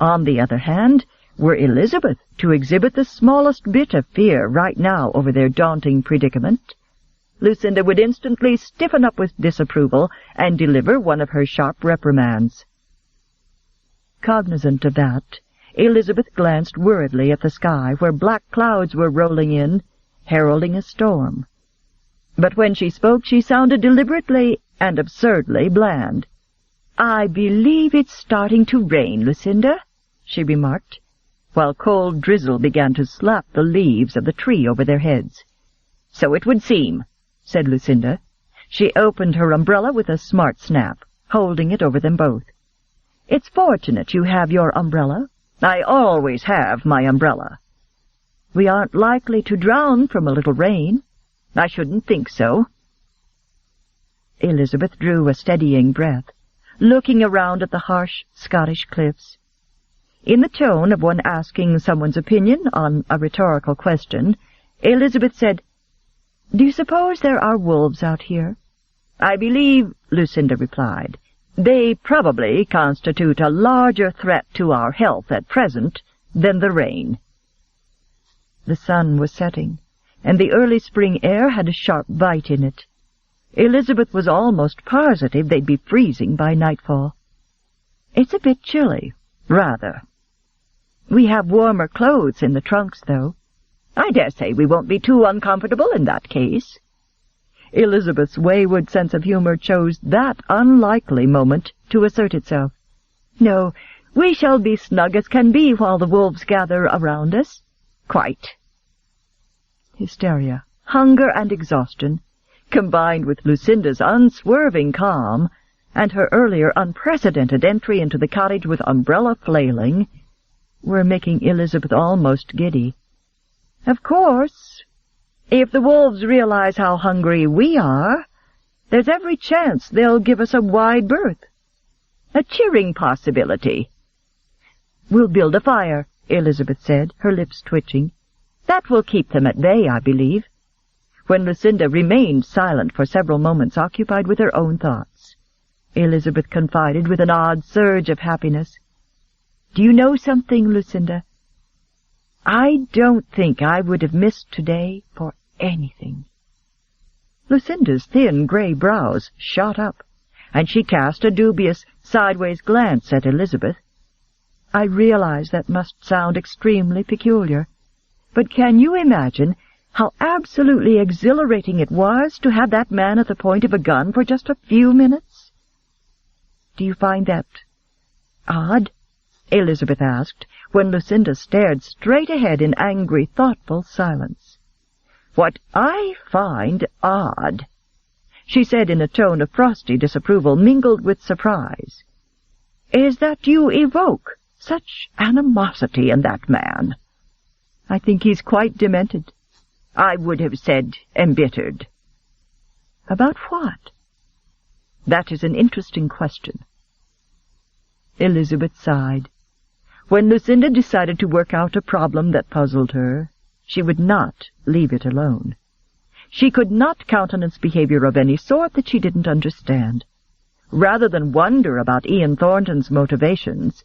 On the other hand, were Elizabeth to exhibit the smallest bit of fear right now over their daunting predicament, Lucinda would instantly stiffen up with disapproval and deliver one of her sharp reprimands. Cognizant of that, Elizabeth glanced worriedly at the sky, where black clouds were rolling in, heralding a storm. But when she spoke, she sounded deliberately and absurdly bland. "I believe it's starting to rain, Lucinda," she remarked, while cold drizzle began to slap the leaves of the tree over their heads. "So it would seem," said Lucinda. She opened her umbrella with a smart snap, holding it over them both. "It's fortunate you have your umbrella. I always have my umbrella. We aren't likely to drown from a little rain. I shouldn't think so." Elizabeth drew a steadying breath, looking around at the harsh Scottish cliffs. In the tone of one asking someone's opinion on a rhetorical question, Elizabeth said, "Do you suppose there are wolves out here?" "I believe," Lucinda replied, "they probably constitute a larger threat to our health at present than the rain." The sun was setting, and the early spring air had a sharp bite in it. Elizabeth was almost positive they'd be freezing by nightfall. "It's a bit chilly, rather. We have warmer clothes in the trunks, though. I dare say we won't be too uncomfortable in that case." Elizabeth's wayward sense of humor chose that unlikely moment to assert itself. "No, we shall be snug as can be while the wolves gather around us. Quite." Hysteria, hunger, and exhaustion, combined with Lucinda's unswerving calm and her earlier unprecedented entry into the cottage with umbrella flailing, were making Elizabeth almost giddy. "Of course, if the wolves realize how hungry we are, there's every chance they'll give us a wide berth. A cheering possibility." "We'll build a fire," Elizabeth said, her lips twitching. "That will keep them at bay, I believe," when Lucinda remained silent for several moments, occupied with her own thoughts. Elizabeth confided with an odd surge of happiness, "Do you know something, Lucinda? I don't think I would have missed today for anything." Lucinda's thin grey brows shot up, and she cast a dubious, sideways glance at Elizabeth. "I realize that must sound extremely peculiar, but can you imagine how absolutely exhilarating it was to have that man at the point of a gun for just a few minutes?" "Do you find that odd?" Elizabeth asked, when Lucinda stared straight ahead in angry, thoughtful silence. "What I find odd," she said in a tone of frosty disapproval mingled with surprise, "is that you evoke such animosity in that man." "I think he's quite demented." "I would have said embittered." "About what?" "That is an interesting question." Elizabeth sighed. When Lucinda decided to work out a problem that puzzled her, she would not leave it alone. She could not countenance behavior of any sort that she didn't understand. Rather than wonder about Ian Thornton's motivations,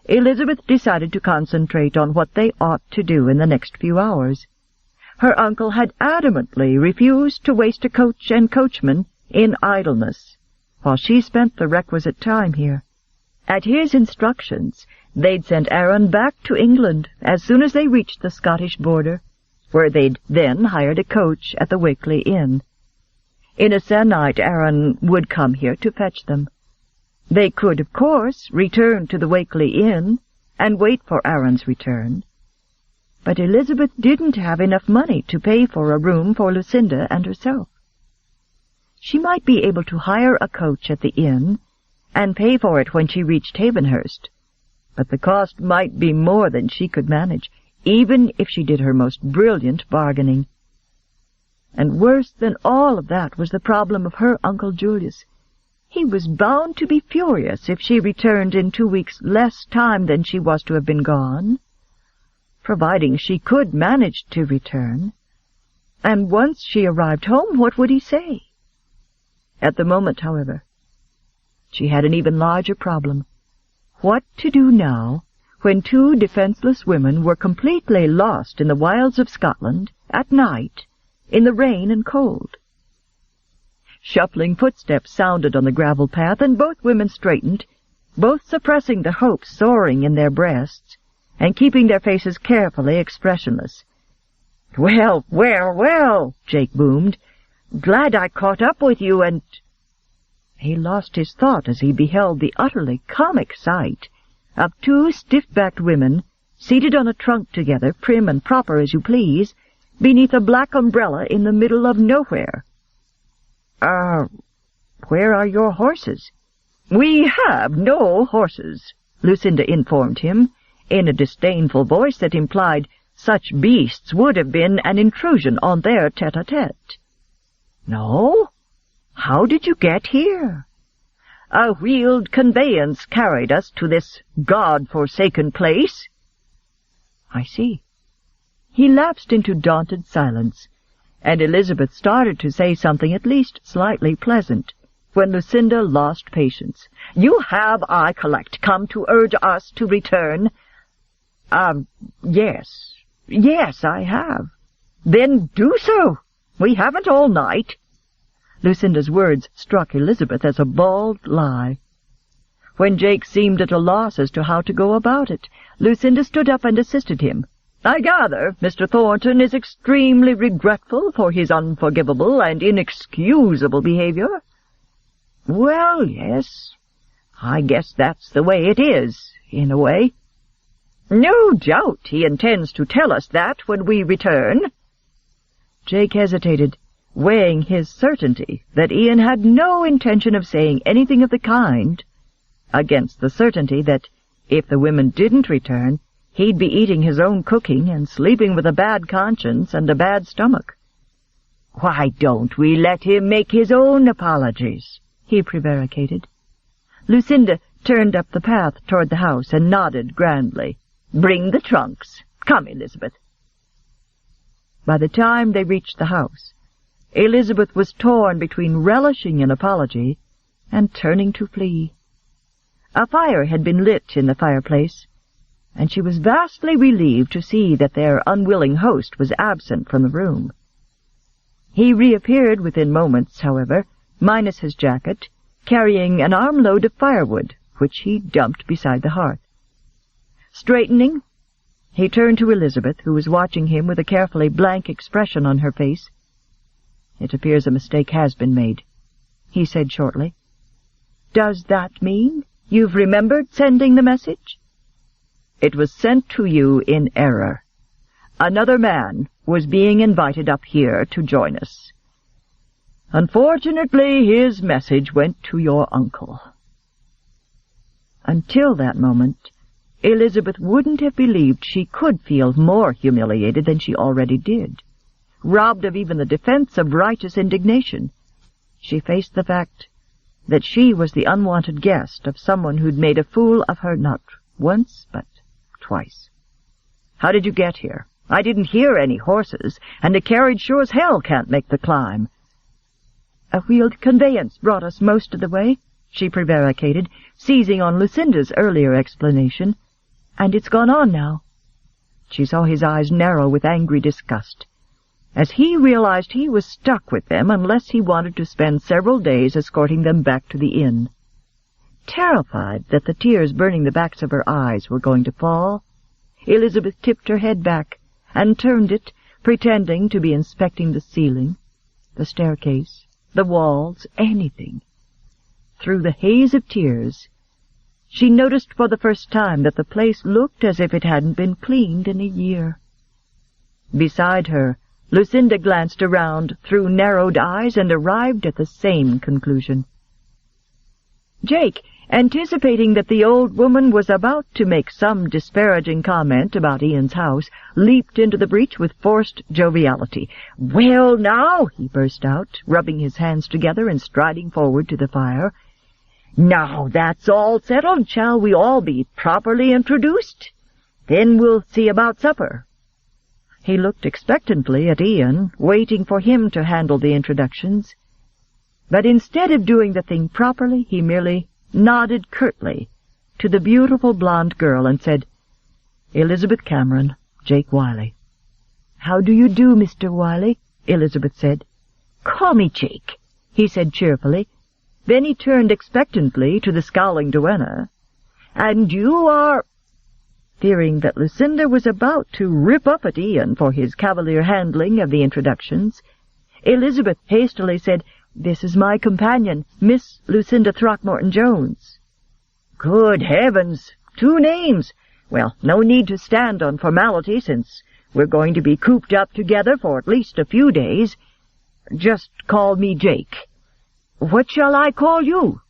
Elizabeth decided to concentrate on what they ought to do in the next few hours. Her uncle had adamantly refused to waste a coach and coachman in idleness, while she spent the requisite time here. At his instructions, they'd send Aaron back to England as soon as they reached the Scottish border, where they'd then hired a coach at the Wakeley Inn. In a se'nnight Aaron would come here to fetch them. They could, of course, return to the Wakeley Inn and wait for Aaron's return. But Elizabeth didn't have enough money to pay for a room for Lucinda and herself. She might be able to hire a coach at the inn and pay for it when she reached Havenhurst, but the cost might be more than she could manage, even if she did her most brilliant bargaining. And worse than all of that was the problem of her Uncle Julius. He was bound to be furious if she returned in 2 weeks less time than she was to have been gone, providing she could manage to return. And once she arrived home, what would he say? At the moment, however, she had an even larger problem. What to do now, when 2 defenseless women were completely lost in the wilds of Scotland, at night, in the rain and cold? Shuffling footsteps sounded on the gravel path, and both women straightened, both suppressing the hopes soaring in their breasts, and keeping their faces carefully expressionless. "Well, well, well," Jake boomed. "Glad I caught up with you, and—" He lost his thought as he beheld the utterly comic sight of 2 stiff-backed women seated on a trunk together, prim and proper as you please, beneath a black umbrella in the middle of nowhere. Where are your horses?" "We have no horses," Lucinda informed him, in a disdainful voice that implied such beasts would have been an intrusion on their tete-a-tete. "No? How did you get here?" "A wheeled conveyance carried us to this God-forsaken place." "I see." He lapsed into daunted silence, and Elizabeth started to say something at least slightly pleasant, when Lucinda lost patience. "You have, I collect, come to urge us to return?" Yes. Yes, I have." "Then do so. We haven't all night." Lucinda's words struck Elizabeth as a bald lie. When Jake seemed at a loss as to how to go about it, Lucinda stood up and assisted him. "I gather Mr. Thornton is extremely regretful for his unforgivable and inexcusable behavior?" "Well, yes. I guess that's the way it is, in a way." "No doubt he intends to tell us that when we return." Jake hesitated, weighing his certainty that Ian had no intention of saying anything of the kind, against the certainty that, if the women didn't return, he'd be eating his own cooking and sleeping with a bad conscience and a bad stomach. "Why don't we let him make his own apologies?" he prevaricated. Lucinda turned up the path toward the house and nodded grandly. "Bring the trunks. Come, Elizabeth." By the time they reached the house, Elizabeth was torn between relishing an apology and turning to flee. A fire had been lit in the fireplace, and she was vastly relieved to see that their unwilling host was absent from the room. He reappeared within moments, however, minus his jacket, carrying an armload of firewood, which he dumped beside the hearth. Straightening, he turned to Elizabeth, who was watching him with a carefully blank expression on her face. "It appears a mistake has been made," he said shortly. "Does that mean you've remembered sending the message?" "It was sent to you in error. Another man was being invited up here to join us. Unfortunately, his message went to your uncle." Until that moment, Elizabeth wouldn't have believed she could feel more humiliated than she already did. Robbed of even the defense of righteous indignation, she faced the fact that she was the unwanted guest of someone who'd made a fool of her not once, but twice. "How did you get here? I didn't hear any horses, and a carriage sure as hell can't make the climb." "A wheeled conveyance brought us most of the way," she prevaricated, seizing on Lucinda's earlier explanation. "And it's gone on now." She saw his eyes narrow with angry disgust, as he realized he was stuck with them unless he wanted to spend several days escorting them back to the inn. Terrified that the tears burning the backs of her eyes were going to fall, Elizabeth tipped her head back and turned it, pretending to be inspecting the ceiling, the staircase, the walls, anything. Through the haze of tears, she noticed for the first time that the place looked as if it hadn't been cleaned in a year. Beside her, Lucinda glanced around through narrowed eyes and arrived at the same conclusion. Jake, anticipating that the old woman was about to make some disparaging comment about Ian's house, leaped into the breach with forced joviality. "Well, now," he burst out, rubbing his hands together and striding forward to the fire, "now that's all settled, shall we all be properly introduced? Then we'll see about supper." He looked expectantly at Ian, waiting for him to handle the introductions. But instead of doing the thing properly, he merely nodded curtly to the beautiful blonde girl and said, "Elizabeth Cameron, Jake Wiley." "How do you do, Mr. Wiley?" Elizabeth said. "Call me Jake," he said cheerfully. Then he turned expectantly to the scowling duenna. "And you are—" Fearing that Lucinda was about to rip up at Ian for his cavalier handling of the introductions, Elizabeth hastily said, "This is my companion, Miss Lucinda Throckmorton-Jones." "Good heavens! 2 names! Well, no need to stand on formality, since we're going to be cooped up together for at least a few days. Just call me Jake. What shall I call you?"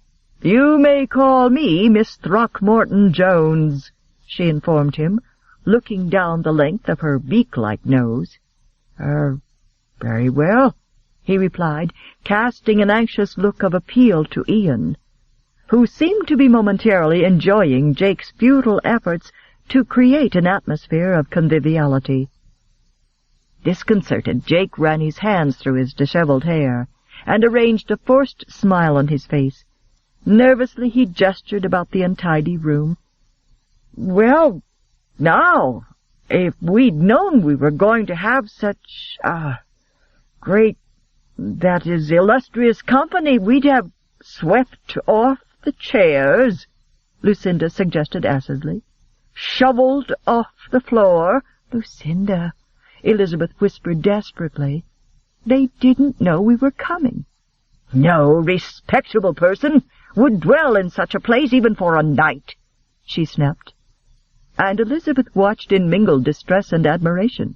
"You may call me Miss Throckmorton-Jones," she informed him, looking down the length of her beak-like nose. Very well," he replied, casting an anxious look of appeal to Ian, who seemed to be momentarily enjoying Jake's futile efforts to create an atmosphere of conviviality. Disconcerted, Jake ran his hands through his disheveled hair and arranged a forced smile on his face. Nervously he gestured about the untidy room. "Well, now, if we'd known we were going to have such, that is, illustrious company, we'd have swept off the chairs," Lucinda suggested acidly. "Shoveled off the floor." "Lucinda," Elizabeth whispered desperately, "they didn't know we were coming." "No respectable person would dwell in such a place even for a night," she snapped. And Elizabeth watched in mingled distress and admiration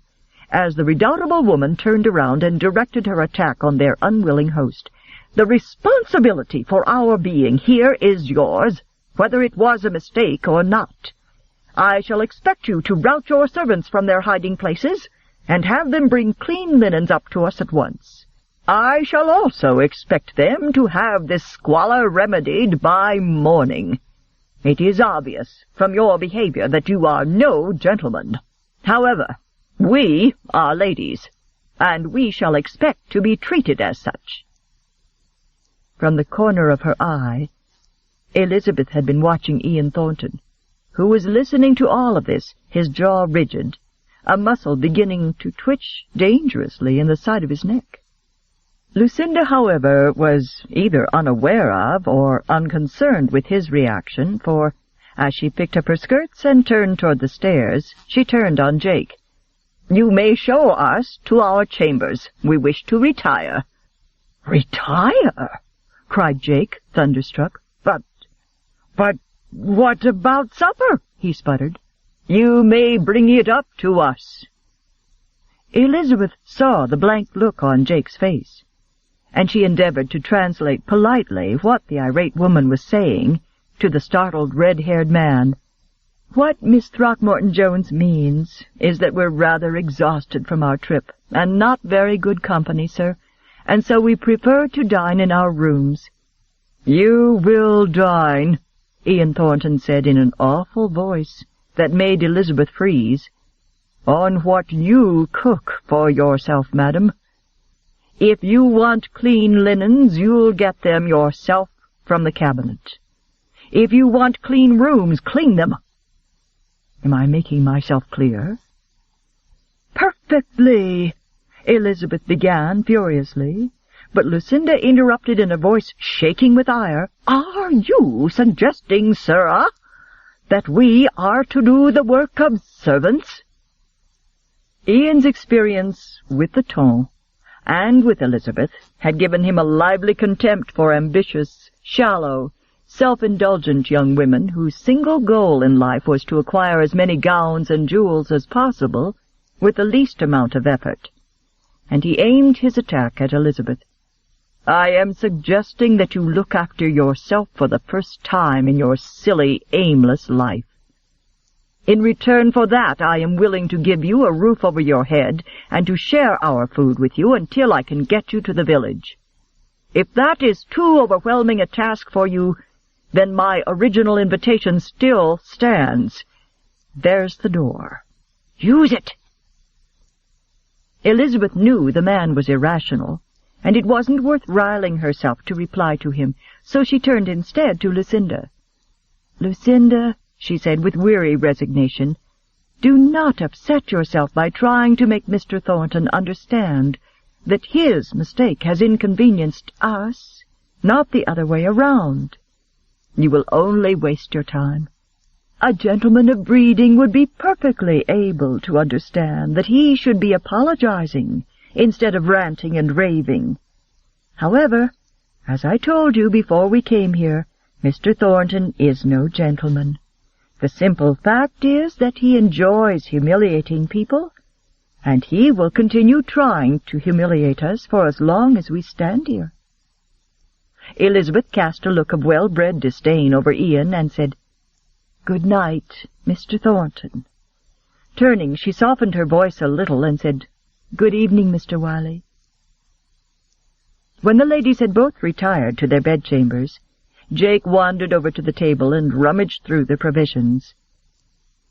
as the redoubtable woman turned around and directed her attack on their unwilling host. "The responsibility for our being here is yours, whether it was a mistake or not. I shall expect you to rout your servants from their hiding places and have them bring clean linens up to us at once. I shall also expect them to have this squalor remedied by morning. It is obvious from your behavior that you are no gentleman. However, we are ladies, and we shall expect to be treated as such." From the corner of her eye, Elizabeth had been watching Ian Thornton, who was listening to all of this, his jaw rigid, a muscle beginning to twitch dangerously in the side of his neck. Lucinda, however, was either unaware of or unconcerned with his reaction, for, as she picked up her skirts and turned toward the stairs, she turned on Jake. "You may show us to our chambers. We wish to retire." "Retire?" cried Jake, thunderstruck. But what about supper?" he sputtered. "You may bring it up to us." Elizabeth saw the blank look on Jake's face, and she endeavored to translate politely what the irate woman was saying to the startled red-haired man. "What Miss Throckmorton-Jones means is that we're rather exhausted from our trip, and not very good company, sir, and so we prefer to dine in our rooms." "You will dine," Ian Thornton said in an awful voice that made Elizabeth freeze, "on what you cook for yourself, madam. If you want clean linens, you'll get them yourself from the cabinet. If you want clean rooms, clean them." Am I making myself clear? "Perfectly," Elizabeth began furiously, but Lucinda interrupted in a voice shaking with ire. "Are you suggesting, sirrah, that we are to do the work of servants?" Ian's experience with the ton and with Elizabeth had given him a lively contempt for ambitious, shallow, self-indulgent young women whose single goal in life was to acquire as many gowns and jewels as possible with the least amount of effort, and he aimed his attack at Elizabeth. "I am suggesting that you look after yourself for the first time in your silly, aimless life. In return for that, I am willing to give you a roof over your head and to share our food with you until I can get you to the village. If that is too overwhelming a task for you, then my original invitation still stands. There's the door. Use it." Elizabeth knew the man was irrational, and it wasn't worth riling herself to reply to him, so she turned instead to Lucinda. "Lucinda," she said with weary resignation, "do not upset yourself by trying to make Mr. Thornton understand that his mistake has inconvenienced us, not the other way around. You will only waste your time. A gentleman of breeding would be perfectly able to understand that he should be apologizing instead of ranting and raving. However, as I told you before we came here, Mr. Thornton is no gentleman. The simple fact is that he enjoys humiliating people, and he will continue trying to humiliate us for as long as we stand here." Elizabeth cast a look of well-bred disdain over Ian and said, "Good night, Mr. Thornton." Turning, she softened her voice a little and said, "Good evening, Mr. Wiley." When the ladies had both retired to their bedchambers, Jake wandered over to the table and rummaged through the provisions.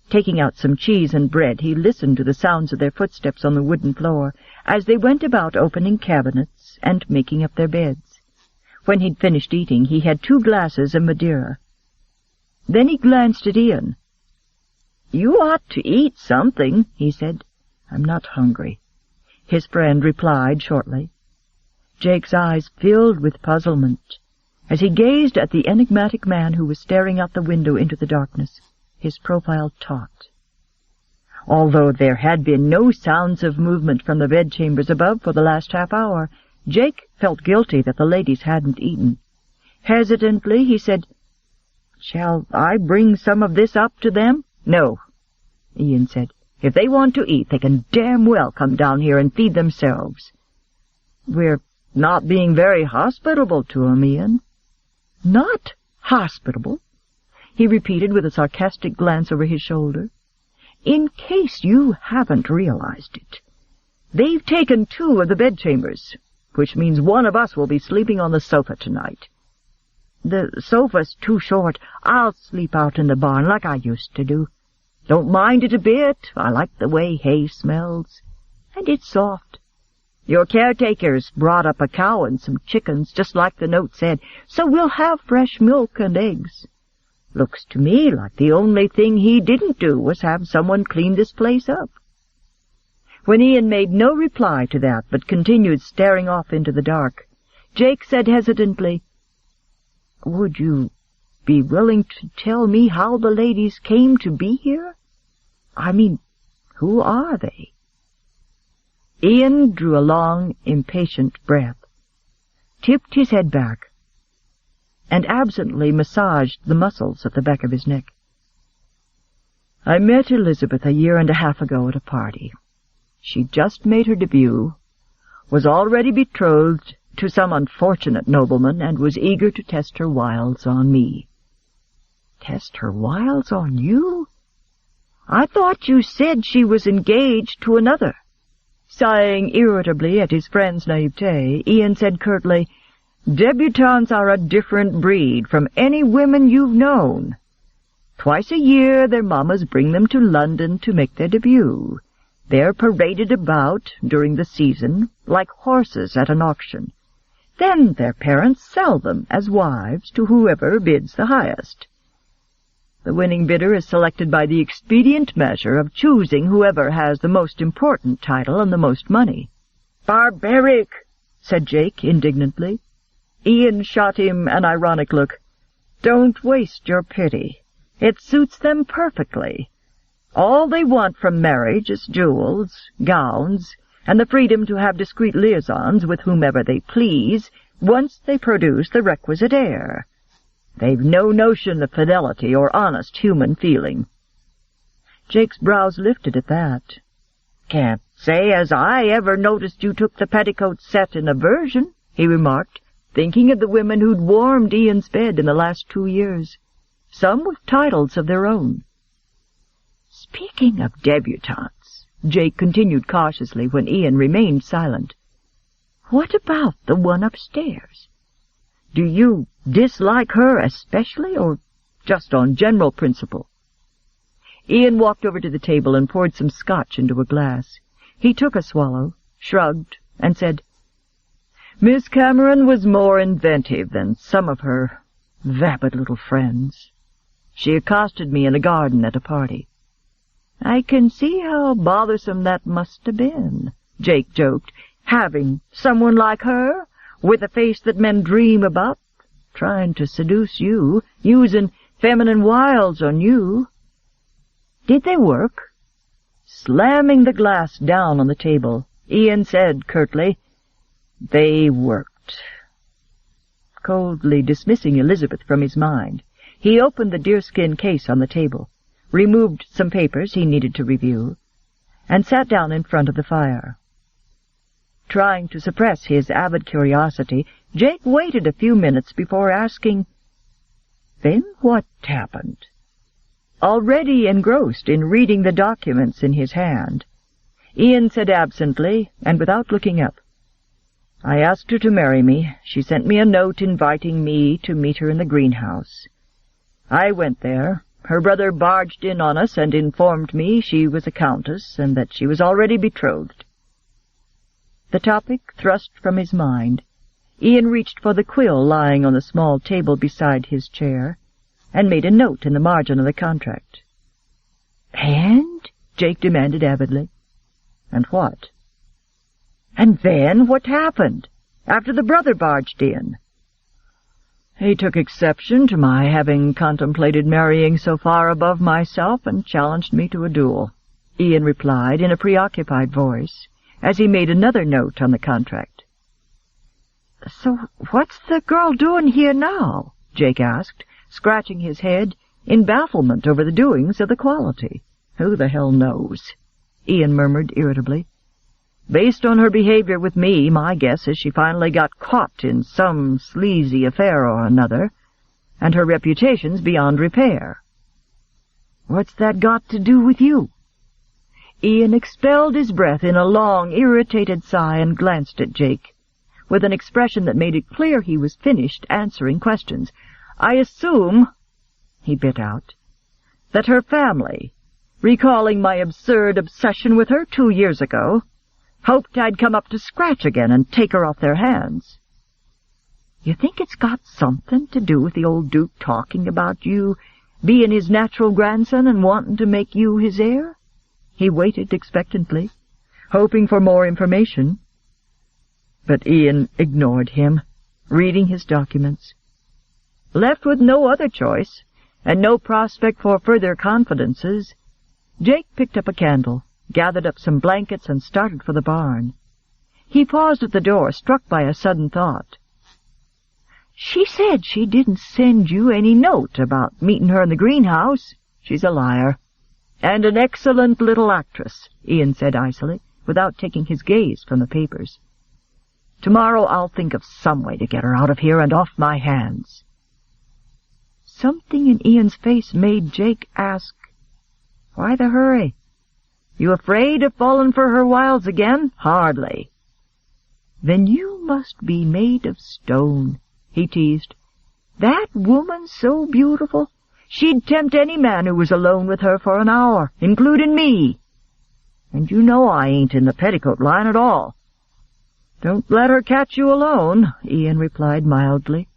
Taking out some cheese and bread, he listened to the sounds of their footsteps on the wooden floor as they went about opening cabinets and making up their beds. When he'd finished eating, he had 2 glasses of Madeira. Then he glanced at Ian. "You ought to eat something," he said. "I'm not hungry," his friend replied shortly. Jake's eyes filled with puzzlement as he gazed at the enigmatic man who was staring out the window into the darkness, his profile taut. Although there had been no sounds of movement from the bedchambers above for the last half-hour, Jake felt guilty that the ladies hadn't eaten. Hesitantly he said, "Shall I bring some of this up to them?" "No," Ian said. "If they want to eat, they can damn well come down here and feed themselves." "We're not being very hospitable to 'em, Ian." "Not hospitable?" he repeated with a sarcastic glance over his shoulder. "In case you haven't realized it, they've taken 2 of the bedchambers, which means one of us will be sleeping on the sofa tonight. The sofa's too short. I'll sleep out in the barn like I used to do. Don't mind it a bit. I like the way hay smells, and it's soft. Your caretaker's brought up a cow and some chickens, just like the note said, so we'll have fresh milk and eggs. Looks to me like the only thing he didn't do was have someone clean this place up." When Ian made no reply to that, but continued staring off into the dark, Jake said hesitantly, "Would you be willing to tell me how the ladies came to be here? I mean, who are they?" Ian drew a long, impatient breath, tipped his head back, and absently massaged the muscles at the back of his neck. "I met Elizabeth 1.5 years ago at a party. She'd just made her debut, was already betrothed to some unfortunate nobleman, and was eager to test her wiles on me." "Test her wiles on you? I thought you said she was engaged to another." Sighing irritably at his friend's naivete, Ian said curtly, "Debutantes are a different breed from any women you've known. Twice a year their mammas bring them to London to make their debut. They're paraded about during the season like horses at an auction. Then their parents sell them as wives to whoever bids the highest. The winning bidder is selected by the expedient measure of choosing whoever has the most important title and the most money." "Barbaric," said Jake indignantly. Ian shot him an ironic look. "Don't waste your pity. It suits them perfectly. All they want from marriage is jewels, gowns, and the freedom to have discreet liaisons with whomever they please once they produce the requisite heir. They've no notion of fidelity or honest human feeling." Jake's brows lifted at that. "Can't say as I ever noticed you took the petticoat set in aversion," he remarked, thinking of the women who'd warmed Ian's bed in the last 2 years, some with titles of their own. "Speaking of debutantes," Jake continued cautiously when Ian remained silent, "what about the one upstairs? Do you dislike her especially, or just on general principle?" Ian walked over to the table and poured some scotch into a glass. He took a swallow, shrugged, and said, "Miss Cameron was more inventive than some of her vapid little friends. She accosted me in the garden at a party." "I can see how bothersome that must have been," Jake joked, "having someone like her, with a face that men dream about, trying to seduce you, using feminine wiles on you. Did they work?" Slamming the glass down on the table, Ian said curtly, "They worked." Coldly dismissing Elizabeth from his mind, he opened the deerskin case on the table, removed some papers he needed to review, and sat down in front of the fire. Trying to suppress his avid curiosity, Jake waited a few minutes before asking, "Then what happened?" Already engrossed in reading the documents in his hand, Ian said absently, and without looking up, "I asked her to marry me. She sent me a note inviting me to meet her in the greenhouse. I went there. Her brother barged in on us and informed me she was a countess and that she was already betrothed." The topic thrust from his mind, Ian reached for the quill lying on the small table beside his chair, and made a note in the margin of the contract. "And?" Jake demanded avidly. "And what?" "And then what happened, after the brother barged in?" "He took exception to my having contemplated marrying so far above myself and challenged me to a duel," Ian replied in a preoccupied voice, as he made another note on the contract. "So what's the girl doing here now?" Jake asked, scratching his head in bafflement over the doings of the quality. "Who the hell knows?" Ian murmured irritably. "Based on her behavior with me, my guess is she finally got caught in some sleazy affair or another, and her reputation's beyond repair." "What's that got to do with you?" Ian expelled his breath in a long, irritated sigh and glanced at Jake, with an expression that made it clear he was finished answering questions. "I assume," he bit out, "that her family, recalling my absurd obsession with her 2 years ago, hoped I'd come up to scratch again and take her off their hands." "You think it's got something to do with the old Duke talking about you being his natural grandson and wanting to make you his heir? He waited expectantly, hoping for more information. But Ian ignored him, reading his documents. Left with no other choice, and no prospect for further confidences, Jake picked up a candle, gathered up some blankets, and started for the barn. He paused at the door, struck by a sudden thought. "She said she didn't send you any note about meeting her in the greenhouse. She's a liar. And an excellent little actress," Ian said icily, without taking his gaze from the papers. "Tomorrow I'll think of some way to get her out of here and off my hands." Something in Ian's face made Jake ask, "Why the hurry? You afraid of falling for her wiles again? Hardly." "Then you must be made of stone," he teased. "That woman so beautiful, she'd tempt any man who was alone with her for an hour, including me. And you know I ain't in the petticoat line at all." "Don't let her catch you alone," Ian replied mildly.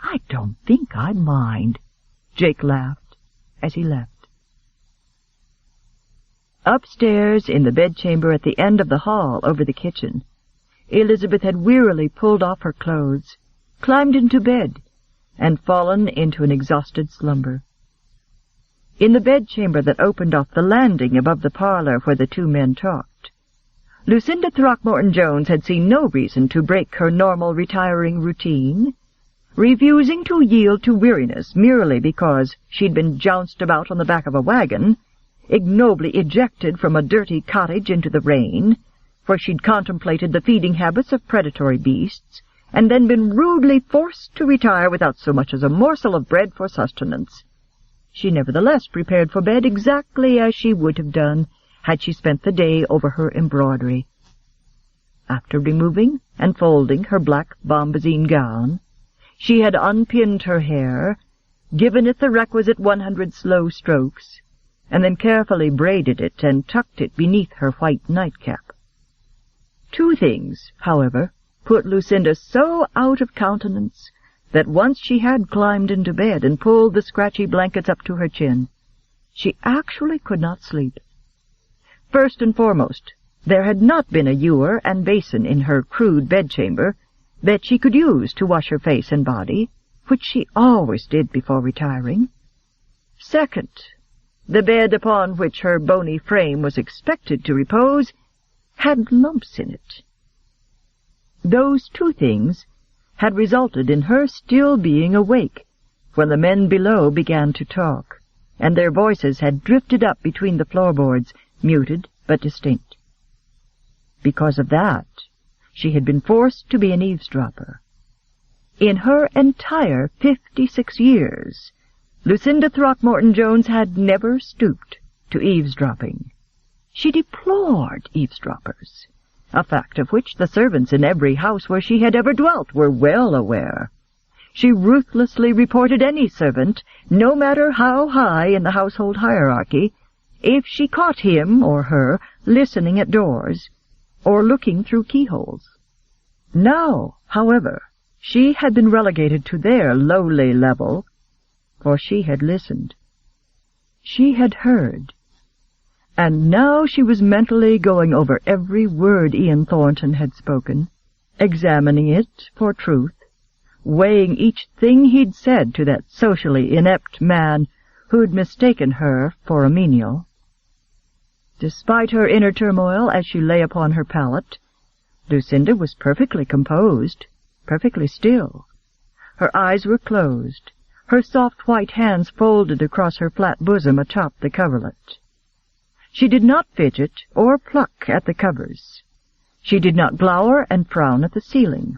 "I don't think I'd mind," Jake laughed as he left. Upstairs, in the bedchamber at the end of the hall over the kitchen, Elizabeth had wearily pulled off her clothes, climbed into bed, and fallen into an exhausted slumber. In the bedchamber that opened off the landing above the parlor where the two men talked, Lucinda Throckmorton-Jones had seen no reason to break her normal retiring routine, refusing to yield to weariness merely because she'd been jounced about on the back of a wagon, ignobly ejected from a dirty cottage into the rain, where she'd contemplated the feeding habits of predatory beasts, and then been rudely forced to retire without so much as a morsel of bread for sustenance. She nevertheless prepared for bed exactly as she would have done had she spent the day over her embroidery. After removing and folding her black bombazine gown, she had unpinned her hair, given it the requisite 100 slow strokes, and then carefully braided it and tucked it beneath her white nightcap. Two things, however, put Lucinda so out of countenance that once she had climbed into bed and pulled the scratchy blankets up to her chin, she actually could not sleep. First and foremost, there had not been a ewer and basin in her crude bedchamber that she could use to wash her face and body, which she always did before retiring. Second, the bed upon which her bony frame was expected to repose had lumps in it. Those two things had resulted in her still being awake when the men below began to talk, and their voices had drifted up between the floorboards, muted but distinct. Because of that, she had been forced to be an eavesdropper. In her entire 56 years, Lucinda Throckmorton-Jones had never stooped to eavesdropping. She deplored eavesdroppers, a fact of which the servants in every house where she had ever dwelt were well aware. She ruthlessly reported any servant, no matter how high in the household hierarchy, if she caught him or her listening at doors or looking through keyholes. Now, however, she had been relegated to their lowly level, for she had listened. She had heard. And now she was mentally going over every word Ian Thornton had spoken, examining it for truth, weighing each thing he'd said to that socially inept man who'd mistaken her for a menial. Despite her inner turmoil as she lay upon her pallet, Lucinda was perfectly composed, perfectly still. Her eyes were closed, her soft white hands folded across her flat bosom atop the coverlet. She did not fidget or pluck at the covers. She did not glower and frown at the ceiling.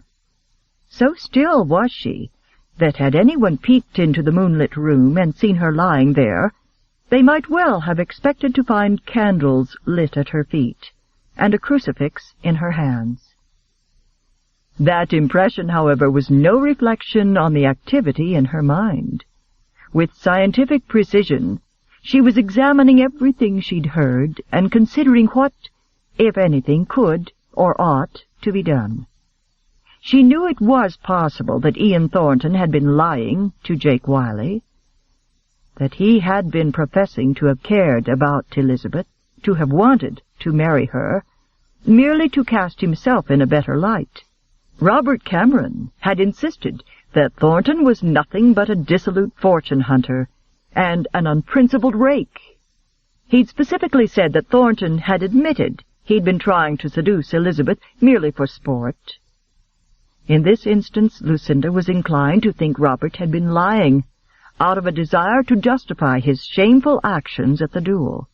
So still was she that had anyone peeked into the moonlit room and seen her lying there, they might well have expected to find candles lit at her feet and a crucifix in her hands. That impression, however, was no reflection on the activity in her mind. With scientific precision, she was examining everything she'd heard and considering what, if anything, could or ought to be done. She knew it was possible that Ian Thornton had been lying to Jake Wiley. that he had been professing to have cared about Elizabeth, to have wanted to marry her, merely to cast himself in a better light. Robert Cameron had insisted that Thornton was nothing but a dissolute fortune-hunter and an unprincipled rake. He'd specifically said that Thornton had admitted he'd been trying to seduce Elizabeth merely for sport. In this instance, Lucinda was inclined to think Robert had been lying, out of a desire to justify his shameful actions at the duel.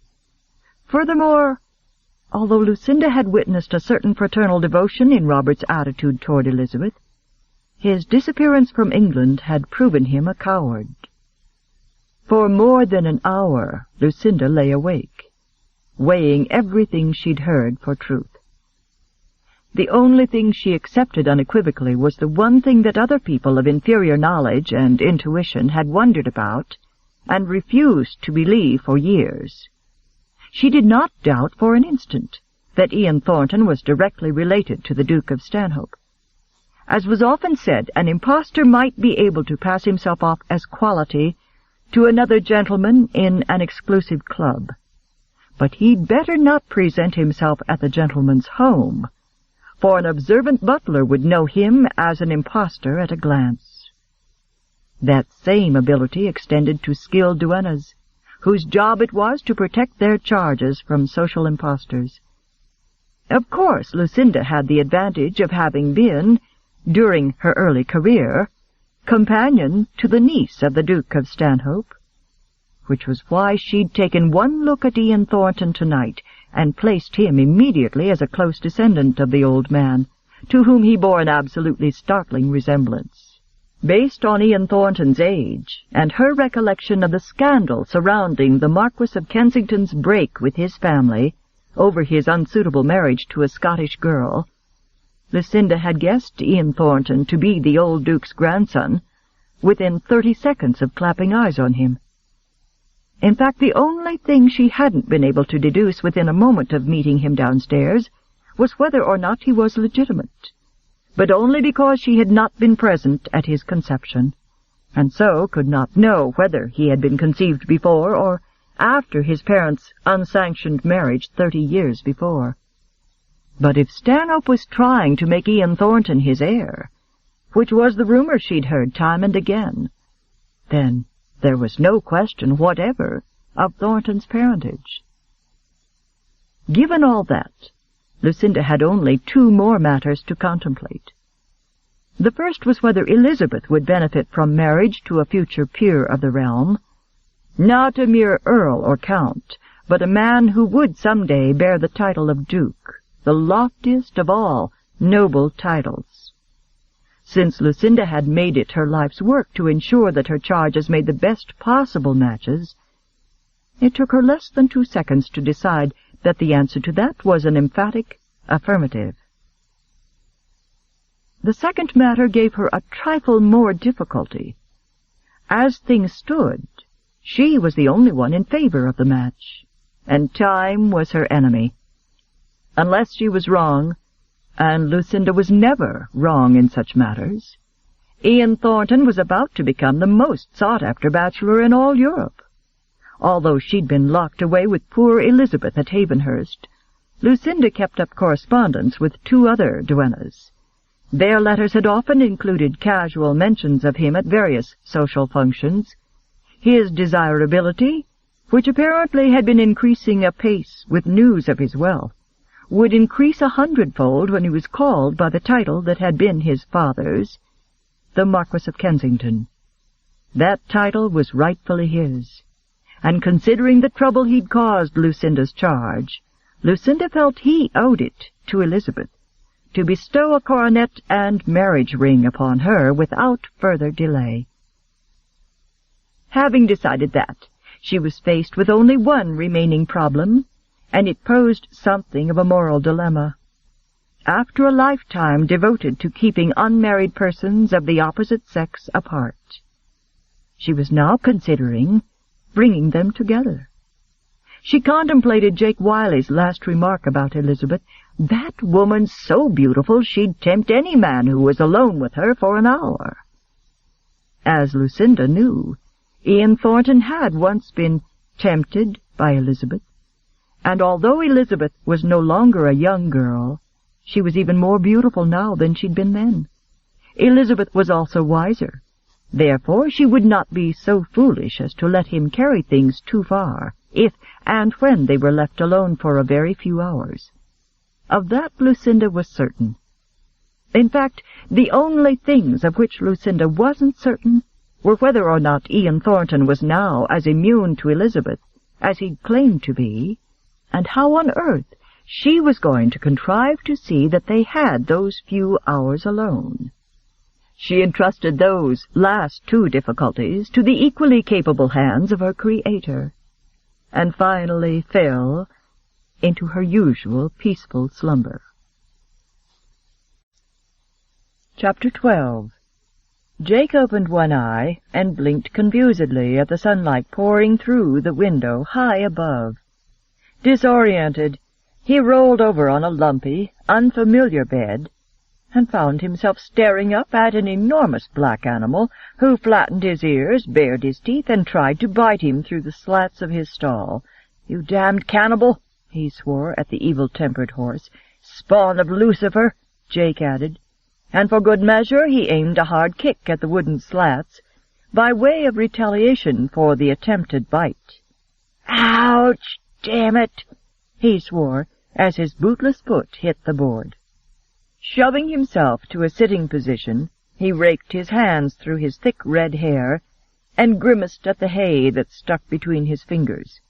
Furthermore, although Lucinda had witnessed a certain fraternal devotion in Robert's attitude toward Elizabeth, his disappearance from England had proven him a coward. For more than an hour, Lucinda lay awake, weighing everything she'd heard for truth. The only thing she accepted unequivocally was the one thing that other people of inferior knowledge and intuition had wondered about and refused to believe for years. She did not doubt for an instant that Ian Thornton was directly related to the Duke of Stanhope. As was often said, an impostor might be able to pass himself off as quality to another gentleman in an exclusive club, but he'd better not present himself at the gentleman's home, for an observant butler would know him as an impostor at a glance. That same ability extended to skilled duennas, whose job it was to protect their charges from social impostors. Of course, Lucinda had the advantage of having been, during her early career, companion to the niece of the Duke of Stanhope, which was why she'd taken one look at Ian Thornton tonight and placed him immediately as a close descendant of the old man, to whom he bore an absolutely startling resemblance. Based on Ian Thornton's age, and her recollection of the scandal surrounding the Marquis of Kensington's break with his family over his unsuitable marriage to a Scottish girl, Lucinda had guessed Ian Thornton to be the old Duke's grandson within 30 seconds of clapping eyes on him. In fact, the only thing she hadn't been able to deduce within a moment of meeting him downstairs was whether or not he was legitimate, but only because she had not been present at his conception, and so could not know whether he had been conceived before or after his parents' unsanctioned marriage 30 years before. But if Stanhope was trying to make Ian Thornton his heir, which was the rumor she'd heard time and again, then there was no question whatever of Thornton's parentage. Given all that, Lucinda had only 2 more matters to contemplate. The first was whether Elizabeth would benefit from marriage to a future peer of the realm, not a mere earl or count, but a man who would some day bear the title of duke, the loftiest of all noble titles. Since Lucinda had made it her life's work to ensure that her charges made the best possible matches, it took her less than 2 seconds to decide that the answer to that was an emphatic affirmative. The second matter gave her a trifle more difficulty. As things stood, she was the only one in favor of the match, and time was her enemy. Unless she was wrong, and Lucinda was never wrong in such matters, Ian Thornton was about to become the most sought-after bachelor in all Europe. Although she'd been locked away with poor Elizabeth at Havenhurst, Lucinda kept up correspondence with 2 other duennas. Their letters had often included casual mentions of him at various social functions. His desirability, which apparently had been increasing apace with news of his wealth, would increase 100-fold when he was called by the title that had been his father's, the Marquis of Kensington. That title was rightfully his, and considering the trouble he'd caused Lucinda's charge, Lucinda felt he owed it to Elizabeth to bestow a coronet and marriage ring upon her without further delay. Having decided that, she was faced with only one remaining problem, and it posed something of a moral dilemma. After a lifetime devoted to keeping unmarried persons of the opposite sex apart, she was now considering bringing them together. She contemplated Jake Wiley's last remark about Elizabeth. That woman's so beautiful she'd tempt any man who was alone with her for an hour. As Lucinda knew, Ian Thornton had once been tempted by Elizabeth, and although Elizabeth was no longer a young girl, she was even more beautiful now than she'd been then. Elizabeth was also wiser. Therefore she would not be so foolish as to let him carry things too far, if and when they were left alone for a very few hours. Of that Lucinda was certain. In fact, the only things of which Lucinda wasn't certain were whether or not Ian Thornton was now as immune to Elizabeth as he'd claimed to be, and how on earth she was going to contrive to see that they had those few hours alone. She entrusted those last two difficulties to the equally capable hands of her Creator, and finally fell into her usual peaceful slumber. Chapter 12. Jake opened one eye and blinked confusedly at the sunlight pouring through the window high above. Disoriented, he rolled over on a lumpy, unfamiliar bed and found himself staring up at an enormous black animal who flattened his ears, bared his teeth, and tried to bite him through the slats of his stall. "You damned cannibal!" he swore at the evil-tempered horse. "Spawn of Lucifer," Jake added, and for good measure he aimed a hard kick at the wooden slats, by way of retaliation for the attempted bite. "Ouch! Damn it!" he swore, as his bootless foot hit the board. Shoving himself to a sitting position, he raked his hands through his thick red hair and grimaced at the hay that stuck between his fingers.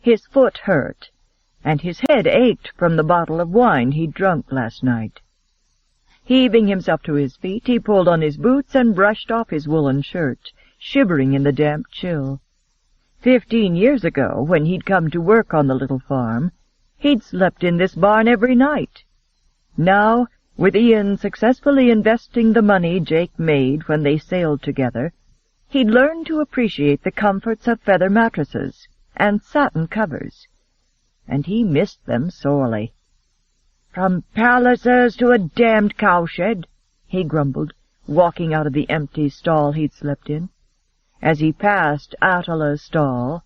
His foot hurt, and his head ached from the bottle of wine he'd drunk last night. Heaving himself to his feet, he pulled on his boots and brushed off his woolen shirt, shivering in the damp chill. 15 years ago, when he'd come to work on the little farm, he'd slept in this barn every night. Now, with Ian successfully investing the money Jake made when they sailed together, he'd learned to appreciate the comforts of feather mattresses and satin covers, and he missed them sorely. "From palaces to a damned cowshed," he grumbled, walking out of the empty stall he'd slept in. As he passed Attila's stall,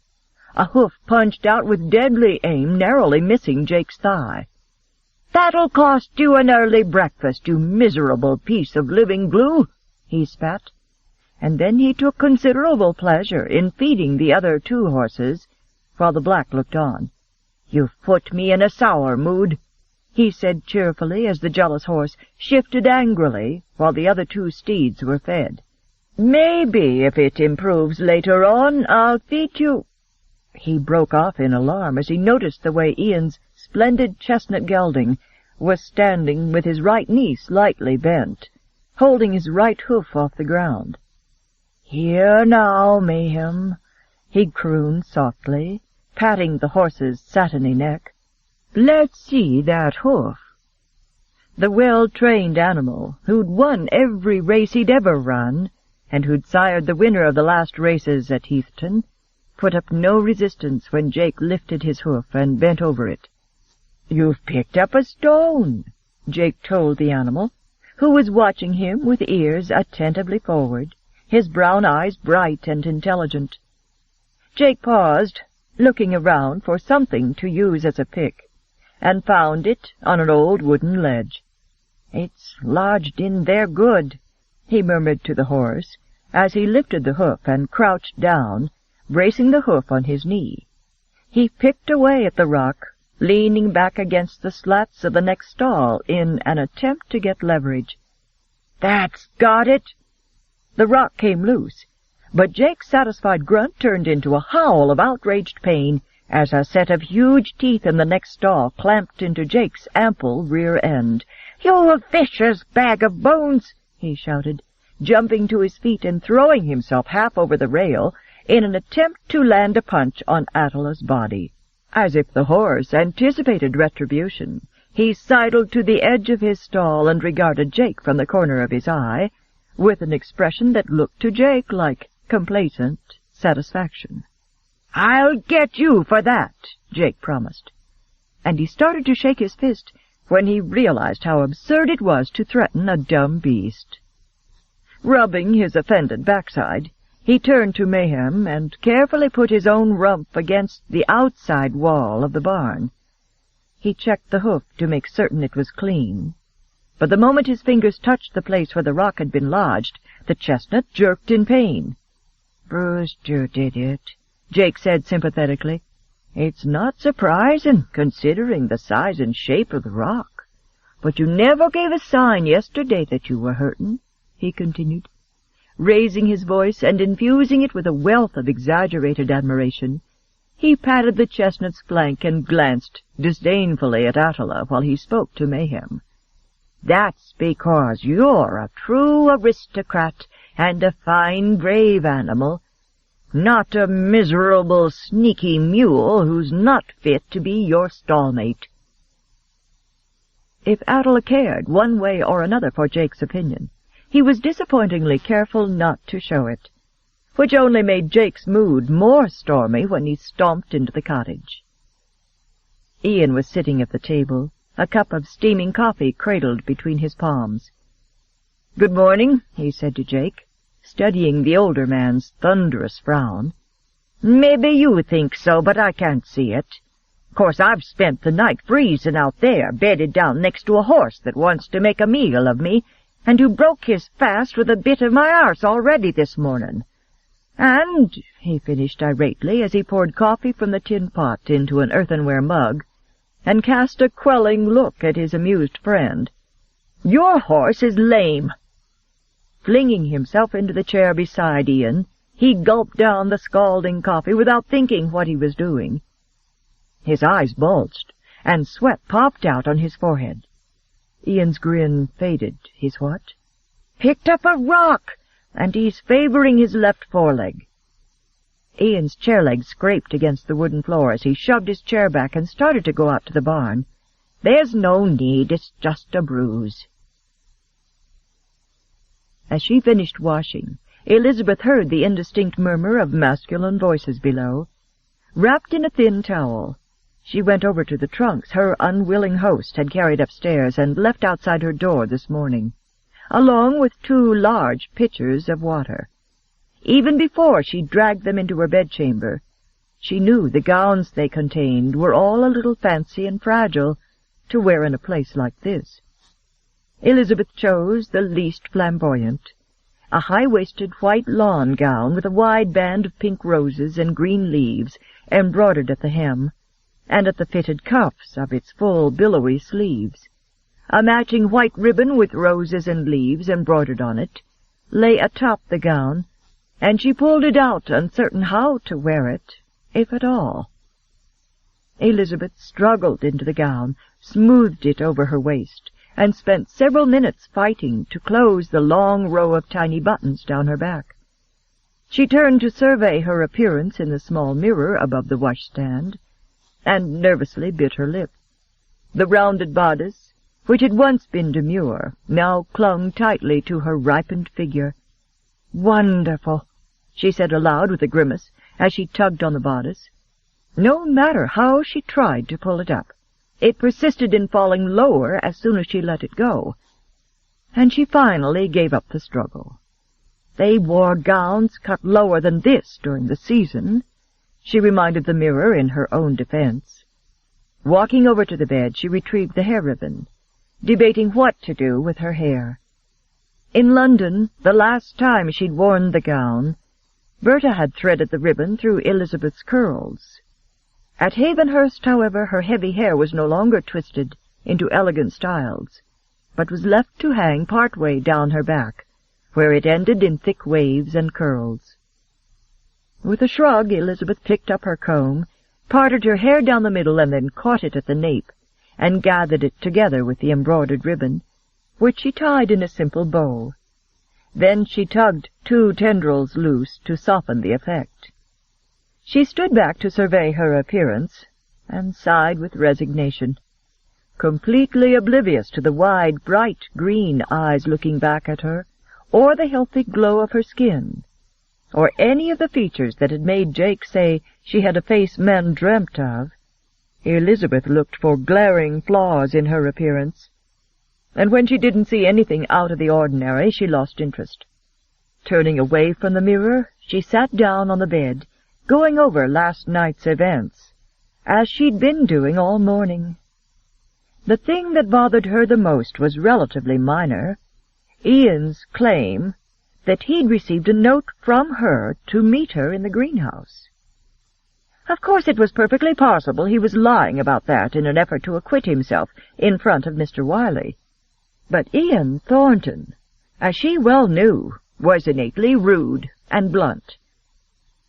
a hoof punched out with deadly aim, narrowly missing Jake's thigh. "That'll cost you an early breakfast, you miserable piece of living glue," he spat, and then he took considerable pleasure in feeding the other 2 horses, while the black looked on. "You've put me in a sour mood," he said cheerfully as the jealous horse shifted angrily while the other 2 steeds were fed. "Maybe if it improves later on, I'll feed you—" He broke off in alarm as he noticed the way Ian's splendid chestnut gelding was standing with his right knee slightly bent, holding his right hoof off the ground. "Here now, Mayhem," he crooned softly, patting the horse's satiny neck. "Let's see that hoof." The well-trained animal, who'd won every race he'd ever run, and who'd sired the winner of the last races at Heathton, put up no resistance when Jake lifted his hoof and bent over it. "You've picked up a stone," Jake told the animal, who was watching him with ears attentively forward, his brown eyes bright and intelligent. Jake paused, looking around for something to use as a pick, and found it on an old wooden ledge. "It's lodged in there good," he murmured to the horse, as he lifted the hoof and crouched down, bracing the hoof on his knee. He picked away at the rock, leaning back against the slats of the next stall in an attempt to get leverage. "That's got it!" The rock came loose, but Jake's satisfied grunt turned into a howl of outraged pain as a set of huge teeth in the next stall clamped into Jake's ample rear end. "You vicious bag of bones!" he shouted, jumping to his feet and throwing himself half over the rail in an attempt to land a punch on Attila's body. As if the horse anticipated retribution, he sidled to the edge of his stall and regarded Jake from the corner of his eye, with an expression that looked to Jake like complacent satisfaction. "I'll get you for that," Jake promised, and he started to shake his fist when he realized how absurd it was to threaten a dumb beast. Rubbing his offended backside, He turned to Mayhem and carefully put his own rump against the outside wall of the barn. He checked the hoof to make certain it was clean, but the moment his fingers touched the place where the rock had been lodged, the chestnut jerked in pain. "Bruised you, did it?" Jake said sympathetically. "It's not surprising, considering the size and shape of the rock. But you never gave a sign yesterday that you were hurtin'," he continued, raising his voice and infusing it with a wealth of exaggerated admiration. He patted the chestnut's flank and glanced disdainfully at Attila while he spoke to Mayhem. "That's because you're a true aristocrat and a fine, brave animal, not a miserable, sneaky mule who's not fit to be your stallmate." If Attila cared one way or another for Jake's opinion, he was disappointingly careful not to show it, which only made Jake's mood more stormy when he stomped into the cottage. Ian was sitting at the table, a cup of steaming coffee cradled between his palms. "Good morning," he said to Jake, studying the older man's thunderous frown. "Maybe you think so, but I can't see it. Course I've spent the night freezing out there, bedded down next to a horse that wants to make a meal of me, and who broke his fast with a bit of my arse already this morning. And," he finished irately as he poured coffee from the tin pot into an earthenware mug, and cast a quelling look at his amused friend, "your horse is lame." Flinging himself into the chair beside Ian, he gulped down the scalding coffee without thinking what he was doing. His eyes bulged, and sweat popped out on his forehead. Ian's grin faded. His what? "Picked up a rock, and he's favoring his left foreleg." Ian's chair leg scraped against the wooden floor as he shoved his chair back and started to go out to the barn. "There's no need, it's just a bruise." As she finished washing, Elizabeth heard the indistinct murmur of masculine voices below. Wrapped in a thin towel, she went over to the trunks her unwilling host had carried upstairs and left outside her door this morning, along with 2 large pitchers of water. Even before she dragged them into her bedchamber, she knew the gowns they contained were all a little fancy and fragile to wear in a place like this. Elizabeth chose the least flamboyant, a high-waisted white lawn gown with a wide band of pink roses and green leaves embroidered at the hem, and at the fitted cuffs of its full, billowy sleeves. A matching white ribbon with roses and leaves embroidered on it lay atop the gown, and she pulled it out, uncertain how to wear it, if at all. Elizabeth struggled into the gown, smoothed it over her waist, and spent several minutes fighting to close the long row of tiny buttons down her back. She turned to survey her appearance in the small mirror above the washstand, and nervously bit her lip. The rounded bodice, which had once been demure, now clung tightly to her ripened figure. "Wonderful," she said aloud with a grimace as she tugged on the bodice. No matter how she tried to pull it up, it persisted in falling lower as soon as she let it go, and she finally gave up the struggle. They wore gowns cut lower than this during the season, she reminded the mirror in her own defense. Walking over to the bed, she retrieved the hair ribbon, debating what to do with her hair. In London, the last time she'd worn the gown, Berta had threaded the ribbon through Elizabeth's curls. At Havenhurst, however, her heavy hair was no longer twisted into elegant styles, but was left to hang part way down her back, where it ended in thick waves and curls. With a shrug, Elizabeth picked up her comb, parted her hair down the middle, and then caught it at the nape, and gathered it together with the embroidered ribbon, which she tied in a simple bow. Then she tugged 2 tendrils loose to soften the effect. She stood back to survey her appearance, and sighed with resignation, completely oblivious to the wide, bright green eyes looking back at her, or the healthy glow of her skin, or any of the features that had made Jake say she had a face men dreamt of. Elizabeth looked for glaring flaws in her appearance, and when she didn't see anything out of the ordinary, she lost interest. Turning away from the mirror, She sat down on the bed, going over last night's events, as she'd been doing all morning. The thing that bothered her the most was relatively minor, Ian's claim that he'd received a note from her to meet her in the greenhouse. Of course, it was perfectly possible he was lying about that in an effort to acquit himself in front of Mr. Wiley. But Ian Thornton, as she well knew, was innately rude and blunt,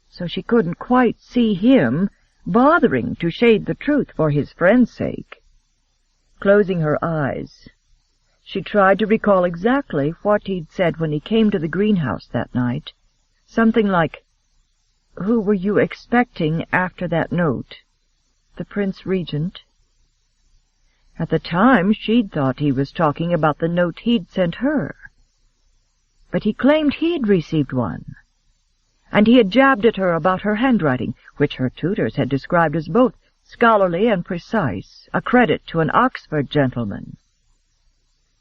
so she couldn't quite see him bothering to shade the truth for his friend's sake. Closing her eyes, she tried to recall exactly what he'd said when he came to the greenhouse that night. Something like, "Who were you expecting after that note? The Prince Regent?" At the time, she'd thought he was talking about the note he'd sent her. But he claimed he'd received one, and he had jabbed at her about her handwriting, which her tutors had described as both scholarly and precise, a credit to an Oxford gentleman.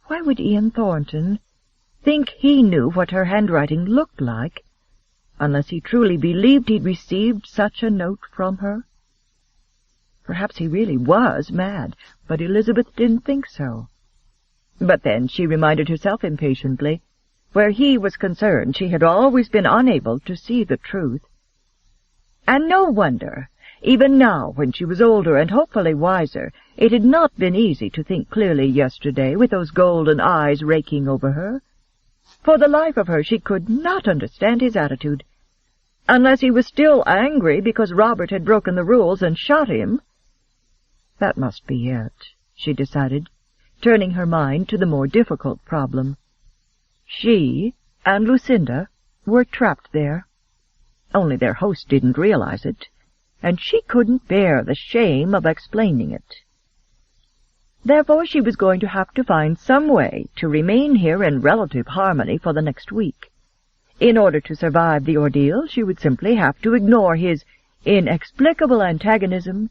Why would Ian Thornton think he knew what her handwriting looked like, unless he truly believed he'd received such a note from her? Perhaps he really was mad, but Elizabeth didn't think so. But then, she reminded herself impatiently, where he was concerned, she had always been unable to see the truth. And no wonder, even now, when she was older and hopefully wiser, it had not been easy to think clearly yesterday with those golden eyes raking over her. For the life of her, she could not understand his attitude, unless he was still angry because Robert had broken the rules and shot him. That must be it, she decided, turning her mind to the more difficult problem. She and Lucinda were trapped there. Only their host didn't realize it, and she couldn't bear the shame of explaining it. Therefore she was going to have to find some way to remain here in relative harmony for the next week. In order to survive the ordeal, she would simply have to ignore his inexplicable antagonism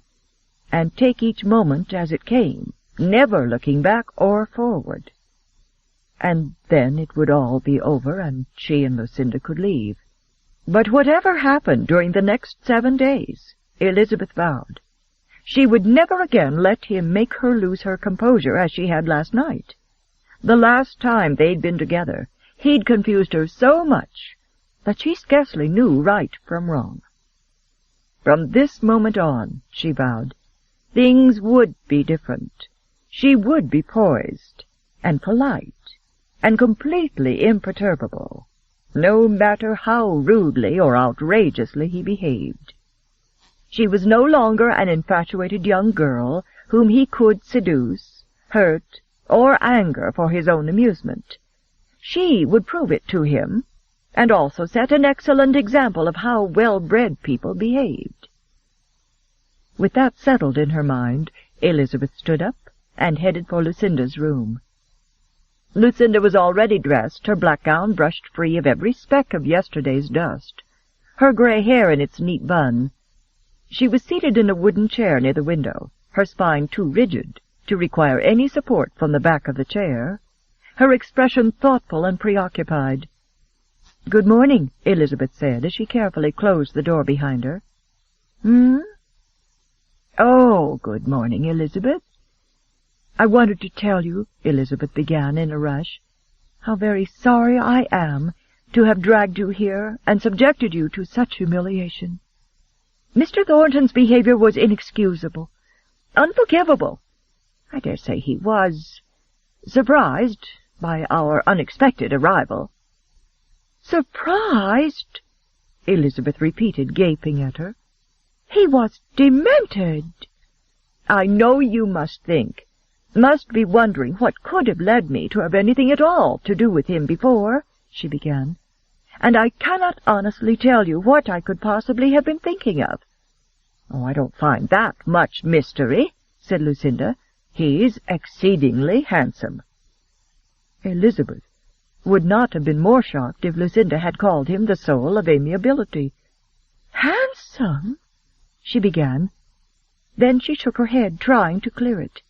and take each moment as it came, never looking back or forward. And then it would all be over, and she and Lucinda could leave. But whatever happened during the next 7 days, Elizabeth vowed, she would never again let him make her lose her composure as she had last night. The last time they'd been together, he'd confused her so much that she scarcely knew right from wrong. From this moment on, she vowed, things would be different. She would be poised and polite and completely imperturbable, no matter how rudely or outrageously he behaved. She was no longer an infatuated young girl whom he could seduce, hurt, or anger for his own amusement. She would prove it to him, and also set an excellent example of how well-bred people behaved. With that settled in her mind, Elizabeth stood up and headed for Lucinda's room. Lucinda was already dressed, her black gown brushed free of every speck of yesterday's dust, her gray hair in its neat bun. She was seated in a wooden chair near the window, her spine too rigid to require any support from the back of the chair, her expression thoughtful and preoccupied. "Good morning," Elizabeth said, as she carefully closed the door behind her. "Oh, good morning, Elizabeth. I wanted to tell you," Elizabeth began in a rush, "how very sorry I am to have dragged you here and subjected you to such humiliation. Mr. Thornton's behavior was inexcusable, unforgivable. I dare say he was surprised by our unexpected arrival." "Surprised?" Elizabeth repeated, gaping at her. "He was demented." "I know you must be wondering what could have led me to have anything at all to do with him before," she began, "and I cannot honestly tell you what I could possibly have been thinking of." "Oh, I don't find that much mystery," said Lucinda. "He's exceedingly handsome." Elizabeth would not have been more shocked if Lucinda had called him the soul of amiability. "Handsome?" she began. Then she shook her head, trying to clear it.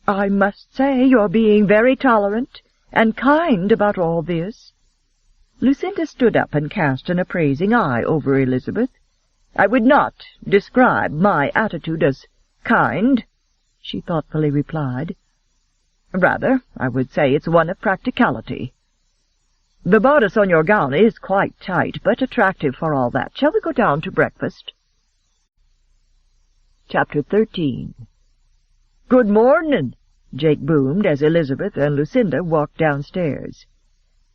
"I must say you're being very tolerant and kind about all this." Lucinda stood up and cast an appraising eye over Elizabeth. "I would not describe my attitude as kind," she thoughtfully replied. "Rather, I would say it's one of practicality. The bodice on your gown is quite tight, but attractive for all that. Shall we go down to breakfast?" Chapter 13. "Good morning," Jake boomed as Elizabeth and Lucinda walked downstairs.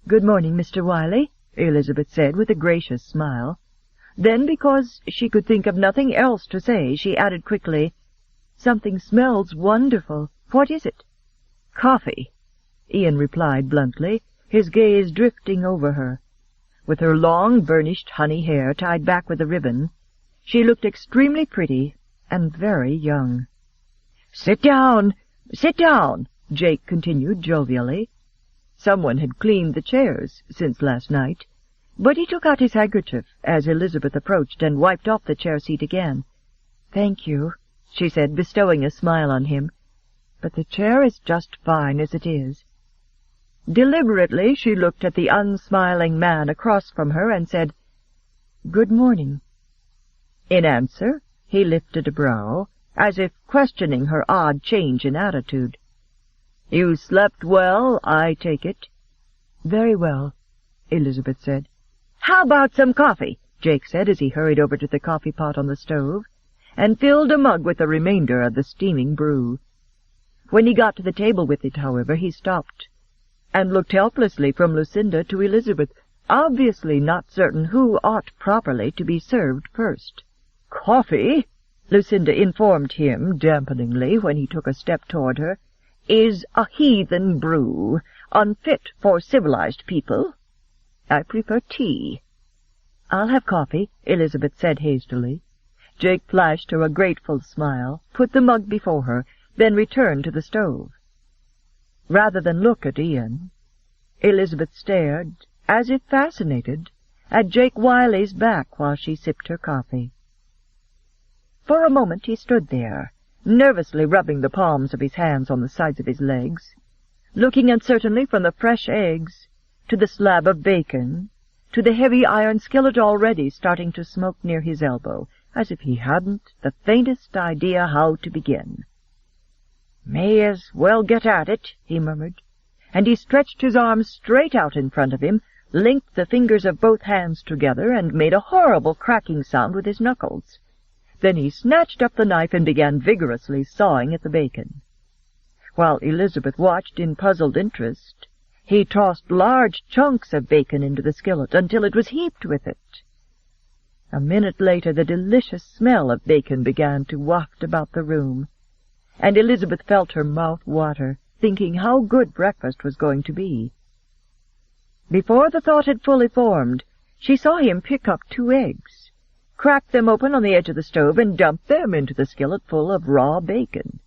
"Good morning, Mr. Wiley," Elizabeth said with a gracious smile. Then, because she could think of nothing else to say, she added quickly, "Something smells wonderful. What is it?" "Coffee," Ian replied bluntly, his gaze drifting over her. With her long, burnished honey hair tied back with a ribbon, she looked extremely pretty and very young. "Sit down, Jake continued jovially. Someone had cleaned the chairs since last night, but he took out his handkerchief as Elizabeth approached and wiped off the chair seat again. "Thank you," she said, bestowing a smile on him, "but the chair is just fine as it is." Deliberately she looked at the unsmiling man across from her and said, "Good morning." In answer, he lifted a brow, as if questioning her odd change in attitude. "You slept well, I take it?" "Very well," Elizabeth said. "How about some coffee?" Jake said as he hurried over to the coffee pot on the stove, and filled a mug with the remainder of the steaming brew. When he got to the table with it, however, he stopped, and looked helplessly from Lucinda to Elizabeth, obviously not certain who ought properly to be served first. "Coffee," Lucinda informed him dampeningly when he took a step toward her, "is a heathen brew, unfit for civilized people. I prefer tea." "I'll have coffee," Elizabeth said hastily. Jake flashed her a grateful smile, put the mug before her, then returned to the stove. Rather than look at Ian, Elizabeth stared, as if fascinated, at Jake Wiley's back while she sipped her coffee. For a moment he stood there, nervously rubbing the palms of his hands on the sides of his legs, looking uncertainly from the fresh eggs to the slab of bacon, to the heavy iron skillet already starting to smoke near his elbow, as if he hadn't the faintest idea how to begin. "May as well get at it," he murmured, and he stretched his arms straight out in front of him, linked the fingers of both hands together, and made a horrible cracking sound with his knuckles. Then he snatched up the knife and began vigorously sawing at the bacon. While Elizabeth watched in puzzled interest, he tossed large chunks of bacon into the skillet until it was heaped with it. A minute later the delicious smell of bacon began to waft about the room, and Elizabeth felt her mouth water, thinking how good breakfast was going to be. Before the thought had fully formed, she saw him pick up 2 eggs, crack them open on the edge of the stove, and dump them into the skillet full of raw bacon.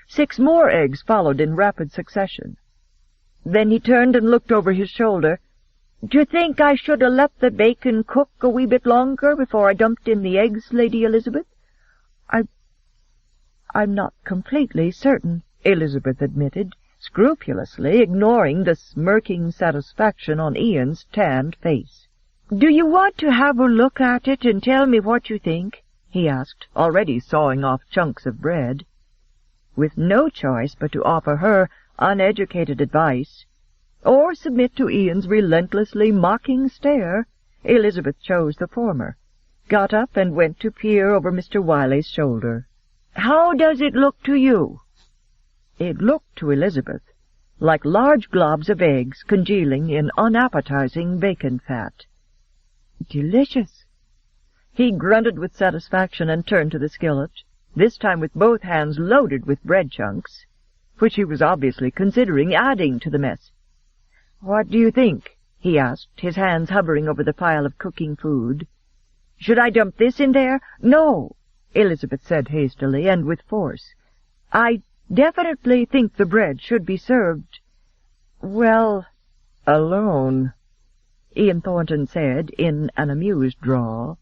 6 more eggs followed in rapid succession. Then he turned and looked over his shoulder. "D'you think I should have let the bacon cook a wee bit longer before I dumped in the eggs, Lady Elizabeth?" I'm not completely certain," Elizabeth admitted, scrupulously ignoring the smirking satisfaction on Ian's tanned face. "Do you want to have a look at it and tell me what you think?" he asked, already sawing off chunks of bread. With no choice but to offer her uneducated advice, or submit to Ian's relentlessly mocking stare, Elizabeth chose the former, got up and went to peer over Mr. Wiley's shoulder. "How does it look to you?" It looked to Elizabeth like large globs of eggs congealing in unappetizing bacon fat. "Delicious!" He grunted with satisfaction and turned to the skillet, this time with both hands loaded with bread chunks, which he was obviously considering adding to the mess. "What do you think?" he asked, his hands hovering over the pile of cooking food. "Should I dump this in there?" "No," Elizabeth said hastily and with force. "I definitely think the bread should be served, well, alone," Ian Thornton said in an amused drawl,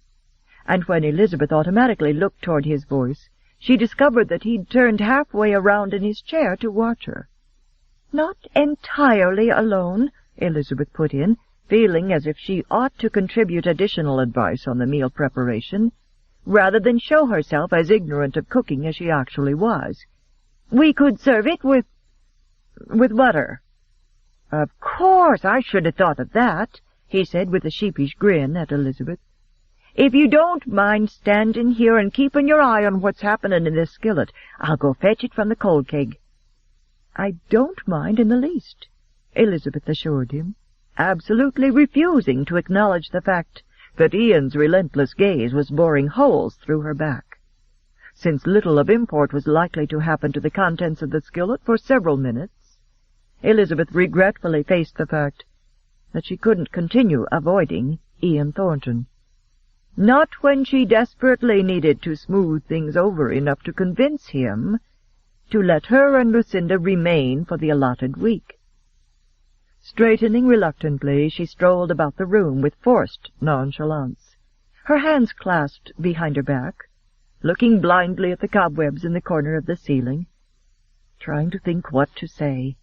and when Elizabeth automatically looked toward his voice, she discovered that he'd turned halfway around in his chair to watch her. "Not entirely alone," Elizabeth put in, feeling as if she ought to contribute additional advice on the meal preparation, rather than show herself as ignorant of cooking as she actually was. "We could serve it with butter." "Of course, I should have thought of that," he said with a sheepish grin at Elizabeth. "If you don't mind standing here and keeping your eye on what's happening in this skillet, I'll go fetch it from the coal keg." "I don't mind in the least," Elizabeth assured him, absolutely refusing to acknowledge the fact that Ian's relentless gaze was boring holes through her back. Since little of import was likely to happen to the contents of the skillet for several minutes, Elizabeth regretfully faced the fact that she couldn't continue avoiding Ian Thornton. Not when she desperately needed to smooth things over enough to convince him to let her and Lucinda remain for the allotted week. Straightening reluctantly, she strolled about the room with forced nonchalance, her hands clasped behind her back, looking blindly at the cobwebs in the corner of the ceiling, trying to think what to say.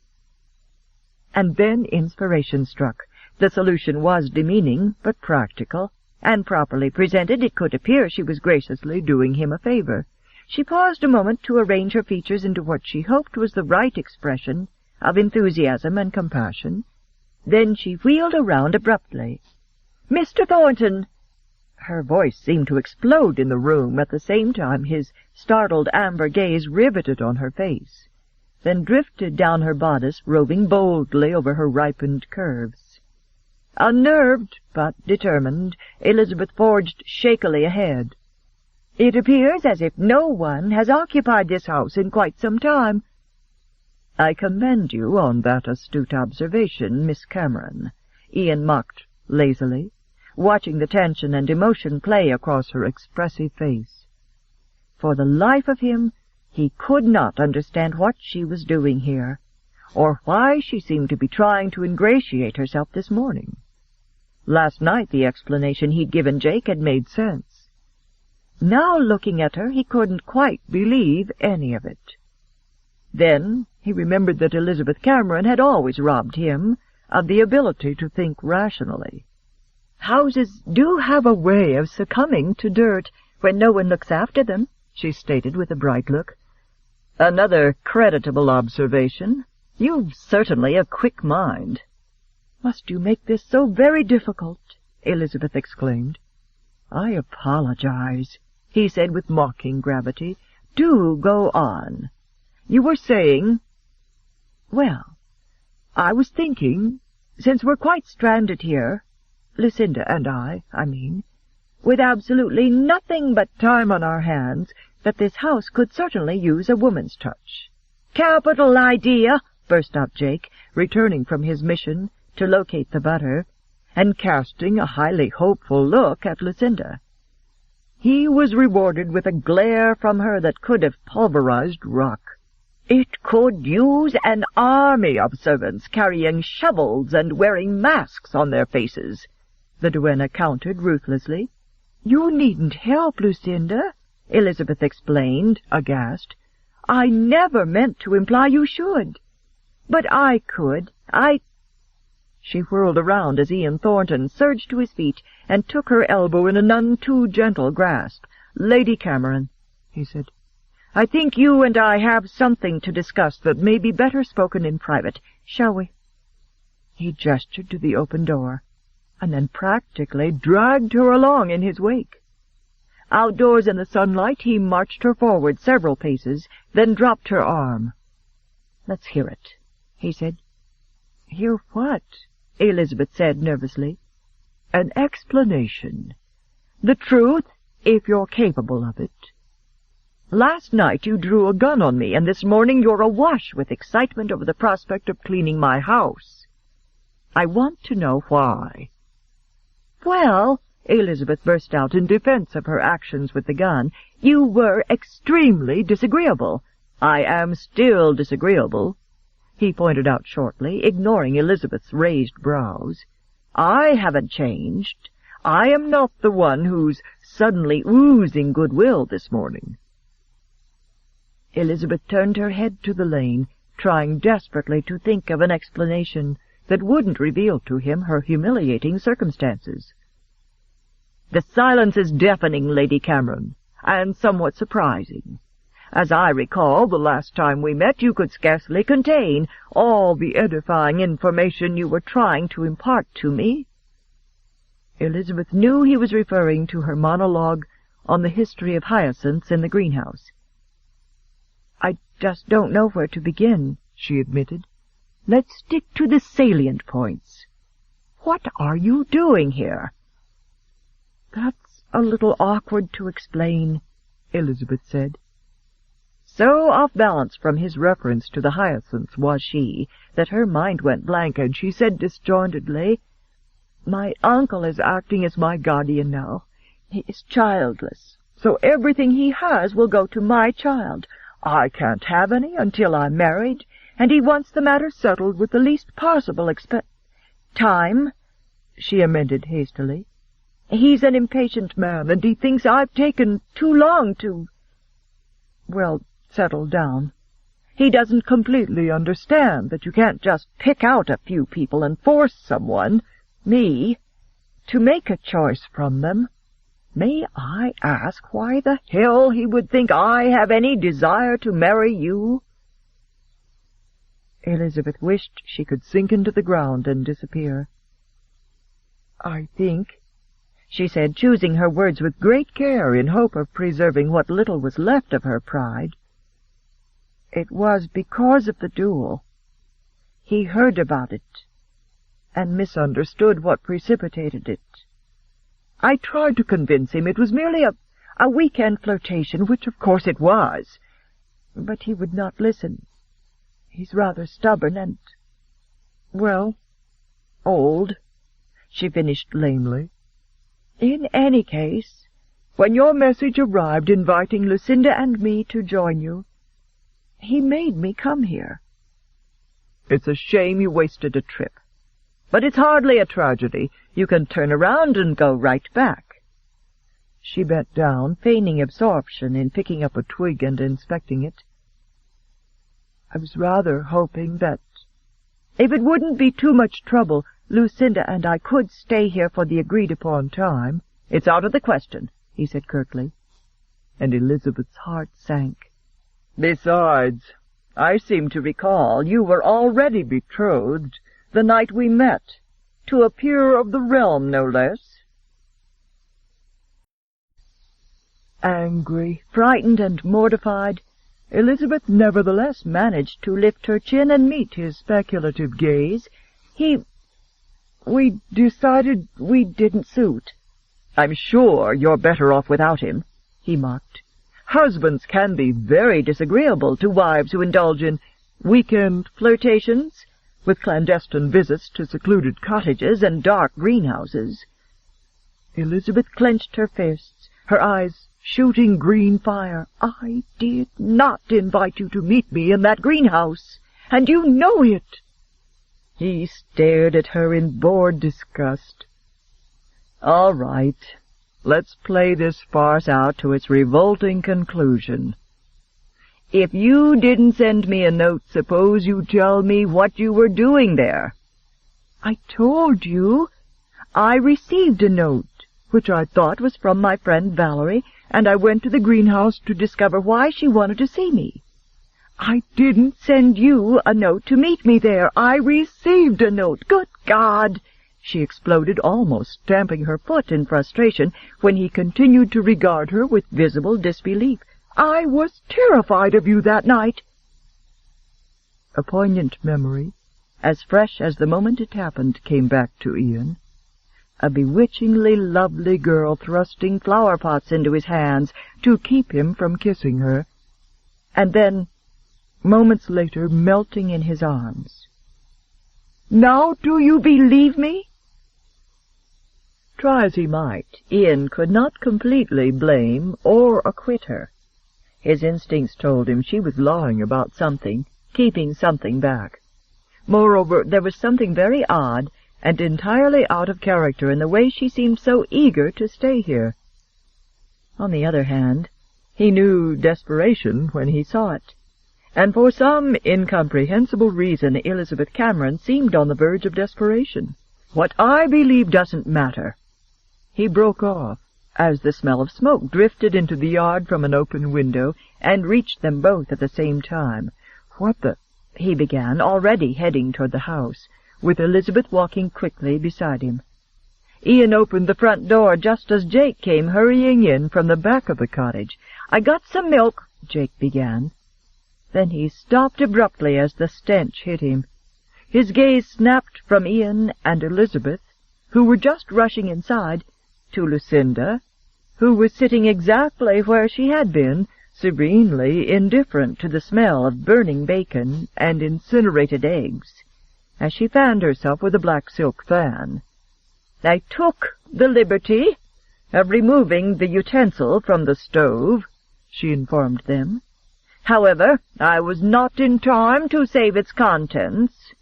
And then inspiration struck. The solution was demeaning, but practical, and properly presented it could appear she was graciously doing him a favor. She paused a moment to arrange her features into what she hoped was the right expression of enthusiasm and compassion. Then she wheeled around abruptly. "Mr. Thornton!" Her voice seemed to explode in the room at the same time his startled amber gaze riveted on her face, then drifted down her bodice, roving boldly over her ripened curves. Unnerved, but determined, Elizabeth forged shakily ahead. "It appears as if no one has occupied this house in quite some time." "I commend you on that astute observation, Miss Cameron," Ian mocked lazily, watching the tension and emotion play across her expressive face. For the life of him, he could not understand what she was doing here, or why she seemed to be trying to ingratiate herself this morning. Last night the explanation he'd given Jake had made sense. Now, looking at her, he couldn't quite believe any of it. Then he remembered that Elizabeth Cameron had always robbed him of the ability to think rationally. "Houses do have a way of succumbing to dirt when no one looks after them," she stated with a bright look. "Another creditable observation. You've certainly a quick mind." "Must you make this so very difficult?" Elizabeth exclaimed. "I apologize," he said with mocking gravity. "Do go on. You were saying—" "Well, I was thinking, since we're quite stranded here, Lucinda and I mean, with absolutely nothing but time on our hands, that this house could certainly use a woman's touch." "Capital idea!" burst out Jake, returning from his mission to locate the butter, and casting a highly hopeful look at Lucinda. He was rewarded with a glare from her that could have pulverized rock. "It could use an army of servants carrying shovels and wearing masks on their faces," the duenna countered ruthlessly. "You needn't help, Lucinda," Elizabeth explained, aghast. "I never meant to imply you should. But I could. She whirled around as Ian Thornton surged to his feet and took her elbow in a none too gentle grasp. "Lady Cameron," he said, "I think you and I have something to discuss that may be better spoken in private. Shall we?" He gestured to the open door, and then practically dragged her along in his wake. Outdoors in the sunlight, he marched her forward several paces, then dropped her arm. "Let's hear it," he said. "Hear what?" Elizabeth said nervously. "An explanation. The truth, if you're capable of it. Last night you drew a gun on me, and this morning you're awash with excitement over the prospect of cleaning my house. I want to know why." "Well," Elizabeth burst out in defense of her actions with the gun, "you were extremely disagreeable." "I am still disagreeable," he pointed out shortly, ignoring Elizabeth's raised brows. "I haven't changed. I am not the one who's suddenly oozing goodwill this morning." Elizabeth turned her head to the lane, trying desperately to think of an explanation, that wouldn't reveal to him her humiliating circumstances. "The silence is deafening, Lady Cameron, and somewhat surprising. As I recall, the last time we met you could scarcely contain all the edifying information you were trying to impart to me." Elizabeth knew he was referring to her monologue on the history of hyacinths in the greenhouse. "I just don't know where to begin," she admitted. "Let's stick to the salient points. What are you doing here?" "That's a little awkward to explain," Elizabeth said. So off-balance from his reference to the hyacinths was she, that her mind went blank, and she said disjointedly, "My uncle is acting as my guardian now. He is childless, so everything he has will go to my child. I can't have any until I'm married, and he wants the matter settled with the least possible time," she amended hastily. "He's an impatient man, and he thinks I've taken too long to, settle down. He doesn't completely understand that you can't just pick out a few people and force someone, me, to make a choice from them. May I ask why the hell he would think I have any desire to marry you?" Elizabeth wished she could sink into the ground and disappear. "I think," she said, choosing her words with great care in hope of preserving what little was left of her pride, "it was because of the duel. He heard about it and misunderstood what precipitated it. I tried to convince him it was merely a weekend flirtation, which of course it was, but he would not listen. He's rather stubborn and, old," she finished lamely. "In any case, when your message arrived inviting Lucinda and me to join you, he made me come here." "It's a shame you wasted a trip. But it's hardly a tragedy. You can turn around and go right back." She bent down, feigning absorption in picking up a twig and inspecting it. "I was rather hoping that, if it wouldn't be too much trouble, Lucinda and I could stay here for the agreed-upon time." "It's out of the question," he said curtly, and Elizabeth's heart sank. "Besides, I seem to recall you were already betrothed the night we met, to a peer of the realm, no less." Angry, frightened, and mortified, Elizabeth nevertheless managed to lift her chin and meet his speculative gaze. We decided we didn't suit." "I'm sure you're better off without him," he mocked. "Husbands can be very disagreeable to wives who indulge in weekend flirtations, with clandestine visits to secluded cottages and dark greenhouses." Elizabeth clenched her fists, her eyes shooting green fire. "I did not invite you to meet me in that greenhouse, and you know it." He stared at her in bored disgust. "All right, let's play this farce out to its revolting conclusion. If you didn't send me a note, suppose you tell me what you were doing there." "I told you. I received a note, which I thought was from my friend Valerie, and I went to the greenhouse to discover why she wanted to see me. I didn't send you a note to meet me there. I received a note. Good God!" she exploded, almost stamping her foot in frustration, when he continued to regard her with visible disbelief. "I was terrified of you that night." A poignant memory, as fresh as the moment it happened, came back to Ian. A bewitchingly lovely girl thrusting flower-pots into his hands to keep him from kissing her, and then, moments later, melting in his arms. "Now do you believe me?" Try as he might, Ian could not completely blame or acquit her. His instincts told him she was lying about something, keeping something back. Moreover, there was something very odd and entirely out of character in the way she seemed so eager to stay here. On the other hand, he knew desperation when he saw it, and for some incomprehensible reason Elizabeth Cameron seemed on the verge of desperation. "What I believe doesn't matter." He broke off, as the smell of smoke drifted into the yard from an open window and reached them both at the same time. "What the—" he began, already heading toward the house, with Elizabeth walking quickly beside him. Ian opened the front door just as Jake came hurrying in from the back of the cottage. "I got some milk," Jake began. Then he stopped abruptly as the stench hit him. His gaze snapped from Ian and Elizabeth, who were just rushing inside, to Lucinda, who was sitting exactly where she had been, serenely indifferent to the smell of burning bacon and incinerated eggs, as she fanned herself with a black silk fan. "I took the liberty of removing the utensil from the stove," she informed them. "However, I was not in time to save its contents,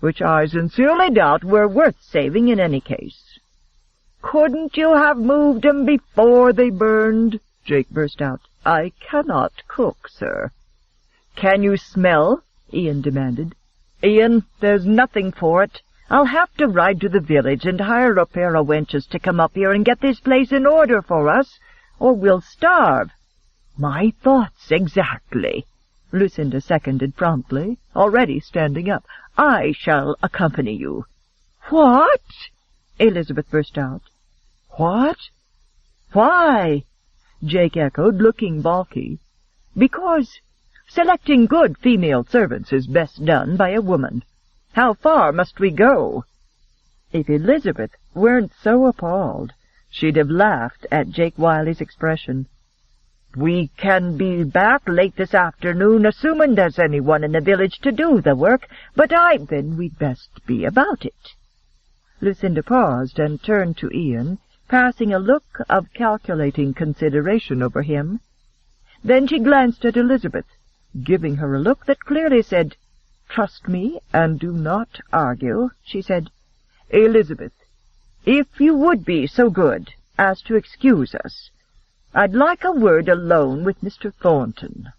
which I sincerely doubt were worth saving in any case." "Couldn't you have moved 'em before they burned?" Jake burst out. "I cannot cook, sir." "Can you smell?" Ian demanded. "Ian, there's nothing for it. I'll have to ride to the village and hire a pair of wenches to come up here and get this place in order for us, or we'll starve." "My thoughts exactly," Lucinda seconded promptly, already standing up. "I shall accompany you." "What?" Elizabeth burst out. "What? Why?" Jake echoed, looking balky. "Because selecting good female servants is best done by a woman. How far must we go?" If Elizabeth weren't so appalled, she'd have laughed at Jake Wiley's expression. "We can be back late this afternoon, assuming there's anyone in the village to do the work, but then we'd best be about it." Lucinda paused and turned to Ian, passing a look of calculating consideration over him. Then she glanced at Elizabeth, giving her a look that clearly said, "Trust me and do not argue," she said. "Elizabeth, if you would be so good as to excuse us, I'd like a word alone with Mr. Thornton."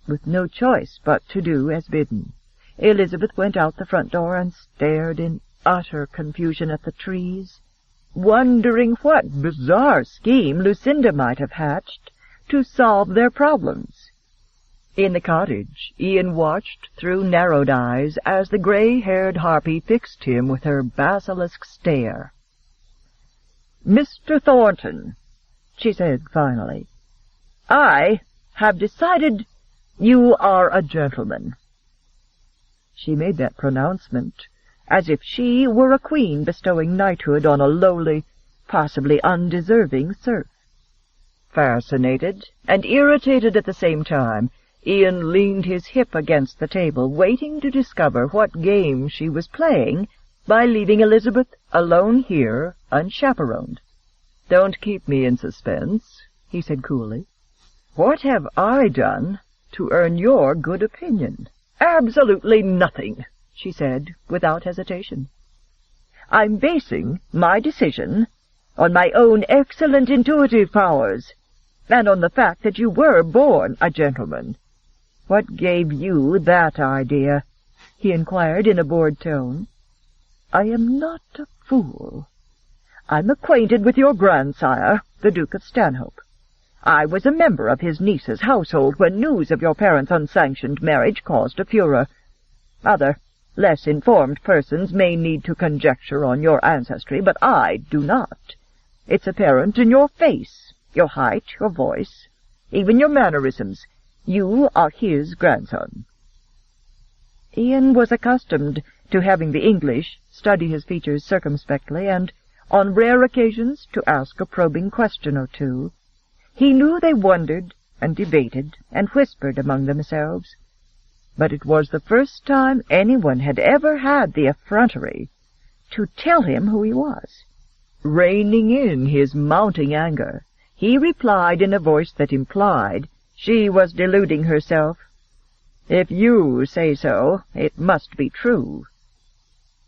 With no choice but to do as bidden, Elizabeth went out the front door and stared in utter confusion at the trees, wondering what bizarre scheme Lucinda might have hatched to solve their problems. In the cottage, Ian watched through narrowed eyes as the gray-haired harpy fixed him with her basilisk stare. "Mr. Thornton," she said finally, "I have decided you are a gentleman." She made that pronouncement as if she were a queen bestowing knighthood on a lowly, possibly undeserving serf. Fascinated and irritated at the same time, Ian leaned his hip against the table, waiting to discover what game she was playing by leaving Elizabeth alone here, unchaperoned. "Don't keep me in suspense," he said coolly. "What have I done to earn your good opinion?" "Absolutely nothing," she said, without hesitation. "I'm basing my decision on my own excellent intuitive powers, and on the fact that you were born a gentleman." "What gave you that idea?" he inquired in a bored tone. "I am not a fool. I'm acquainted with your grandsire, the Duke of Stanhope. I was a member of his niece's household when news of your parents' unsanctioned marriage caused a furor. Other, less informed persons may need to conjecture on your ancestry, but I do not. It's apparent in your face, your height, your voice, even your mannerisms. You are his grandson." Ian was accustomed to having the English study his features circumspectly and, on rare occasions, to ask a probing question or two. He knew they wondered and debated and whispered among themselves, but it was the first time anyone had ever had the effrontery to tell him who he was. Reining in his mounting anger, he replied in a voice that implied she was deluding herself, "If you say so, it must be true."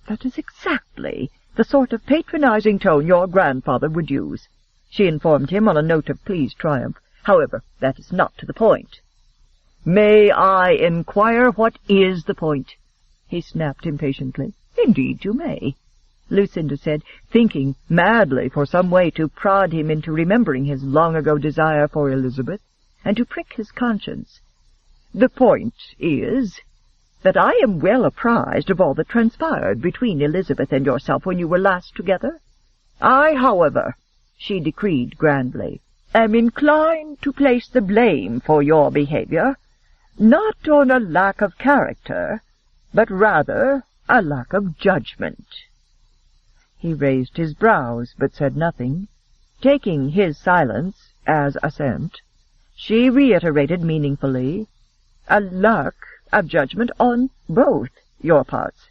"That is exactly the sort of patronizing tone your grandfather would use," she informed him on a note of pleased triumph. "However, that is not to the point." "May I inquire what is the point?" he snapped impatiently. "Indeed you may," Lucinda said, thinking madly for some way to prod him into remembering his long-ago desire for Elizabeth, and to prick his conscience. "The point is that I am well apprised of all that transpired between Elizabeth and yourself when you were last together. I, however," she decreed grandly, "am inclined to place the blame for your behavior not on a lack of character, but rather a lack of judgment." He raised his brows, but said nothing. Taking his silence as assent, she reiterated meaningfully, "A lack of judgment on both your parts."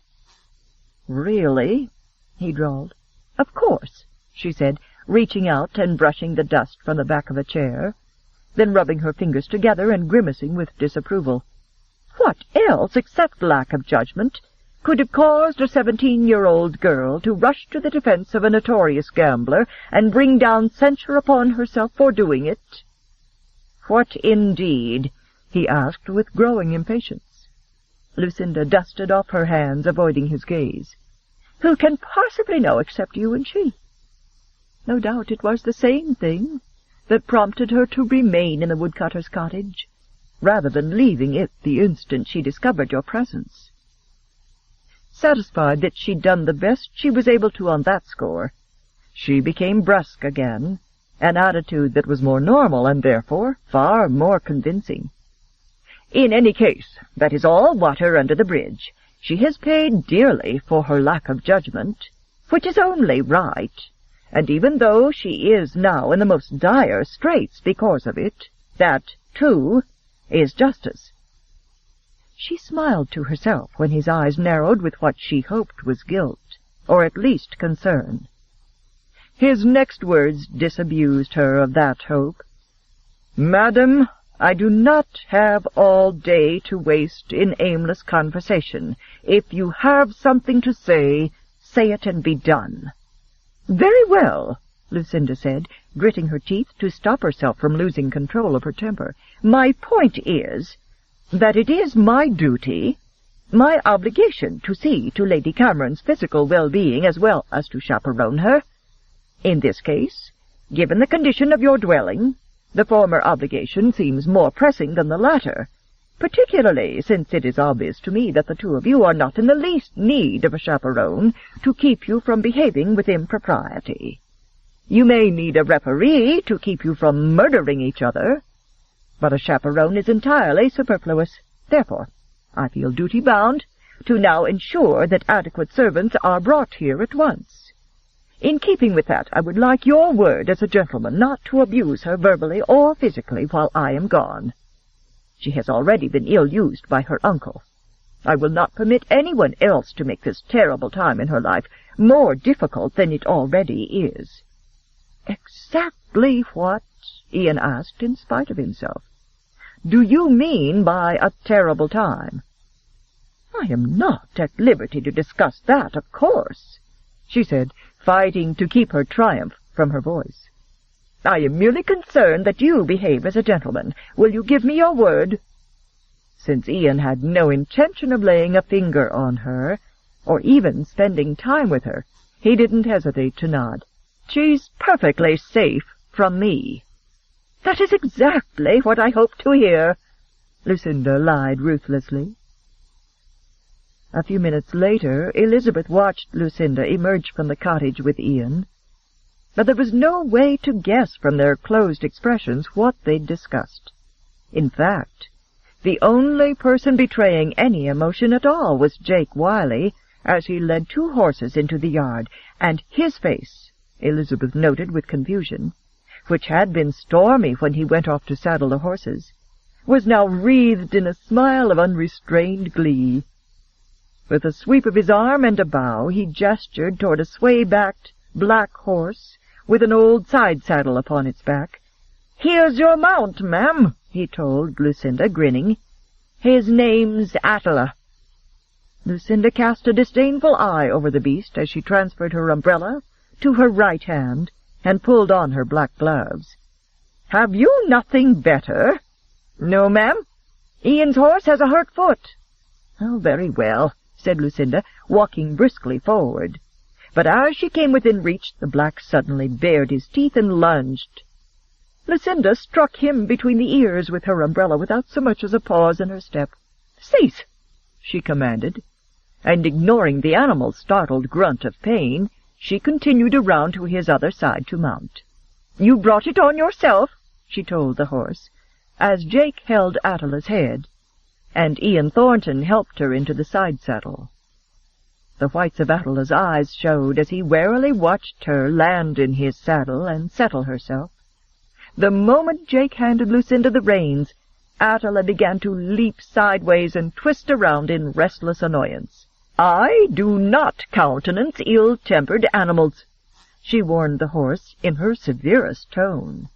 "Really?" he drawled. "Of course," she said, reaching out and brushing the dust from the back of a chair, then rubbing her fingers together and grimacing with disapproval. "What else, except lack of judgment, could have caused a 17-year-old girl to rush to the defense of a notorious gambler and bring down censure upon herself for doing it?" "What indeed?" he asked with growing impatience. Lucinda dusted off her hands, avoiding his gaze. "Who can possibly know except you and she? No doubt it was the same thing that prompted her to remain in the woodcutter's cottage, rather than leaving it the instant she discovered your presence." Satisfied that she'd done the best she was able to on that score, she became brusque again, an attitude that was more normal and therefore far more convincing. "In any case, that is all water under the bridge. She has paid dearly for her lack of judgment, which is only right, and even though she is now in the most dire straits because of it, that, too, is justice." She smiled to herself when his eyes narrowed with what she hoped was guilt, or at least concern. His next words disabused her of that hope. "Madam, I do not have all day to waste in aimless conversation. If you have something to say, say it and be done." "Very well," Lucinda said, gritting her teeth to stop herself from losing control of her temper. "My point is that it is my duty, my obligation, to see to Lady Cameron's physical well-being as well as to chaperone her. In this case, given the condition of your dwelling, the former obligation seems more pressing than the latter, particularly since it is obvious to me that the two of you are not in the least need of a chaperone to keep you from behaving with impropriety. You may need a referee to keep you from murdering each other, but a chaperone is entirely superfluous. Therefore, I feel duty-bound to now ensure that adequate servants are brought here at once. In keeping with that, I would like your word as a gentleman not to abuse her verbally or physically while I am gone. She has already been ill-used by her uncle. I will not permit anyone else to make this terrible time in her life more difficult than it already is." "Exactly what," Ian asked in spite of himself, "do you mean by a terrible time?" "I am not at liberty to discuss that, of course," she said, fighting to keep her triumph from her voice. "I am merely concerned that you behave as a gentleman. Will you give me your word?" Since Ian had no intention of laying a finger on her, or even spending time with her, he didn't hesitate to nod. "She's perfectly safe from me." "That is exactly what I hoped to hear," Lucinda lied ruthlessly. A few minutes later, Elizabeth watched Lucinda emerge from the cottage with Ian, but there was no way to guess from their closed expressions what they'd discussed. In fact, the only person betraying any emotion at all was Jake Wiley, as he led two horses into the yard, and his face, Elizabeth noted with confusion, which had been stormy when he went off to saddle the horses, was now wreathed in a smile of unrestrained glee. With a sweep of his arm and a bow, he gestured toward a sway-backed black horse with an old side-saddle upon its back. "Here's your mount, ma'am," he told Lucinda, grinning. "His name's Attila." Lucinda cast a disdainful eye over the beast as she transferred her umbrella to her right hand and pulled on her black gloves. "Have you nothing better?" "No, ma'am," Ian's horse has a hurt foot." "Oh, very well," said Lucinda, walking briskly forward. But as she came within reach, the black suddenly bared his teeth and lunged. Lucinda struck him between the ears with her umbrella without so much as a pause in her step. "Cease!" she commanded, and ignoring the animal's startled grunt of pain, she continued around to his other side to mount. "You brought it on yourself," she told the horse, as Jake held Attila's head, and Ian Thornton helped her into the side saddle. The whites of Attila's eyes showed as he warily watched her land in his saddle and settle herself. The moment Jake handed Lucinda the reins, Attila began to leap sideways and twist around in restless annoyance. "I do not countenance ill-tempered animals," she warned the horse in her severest tone.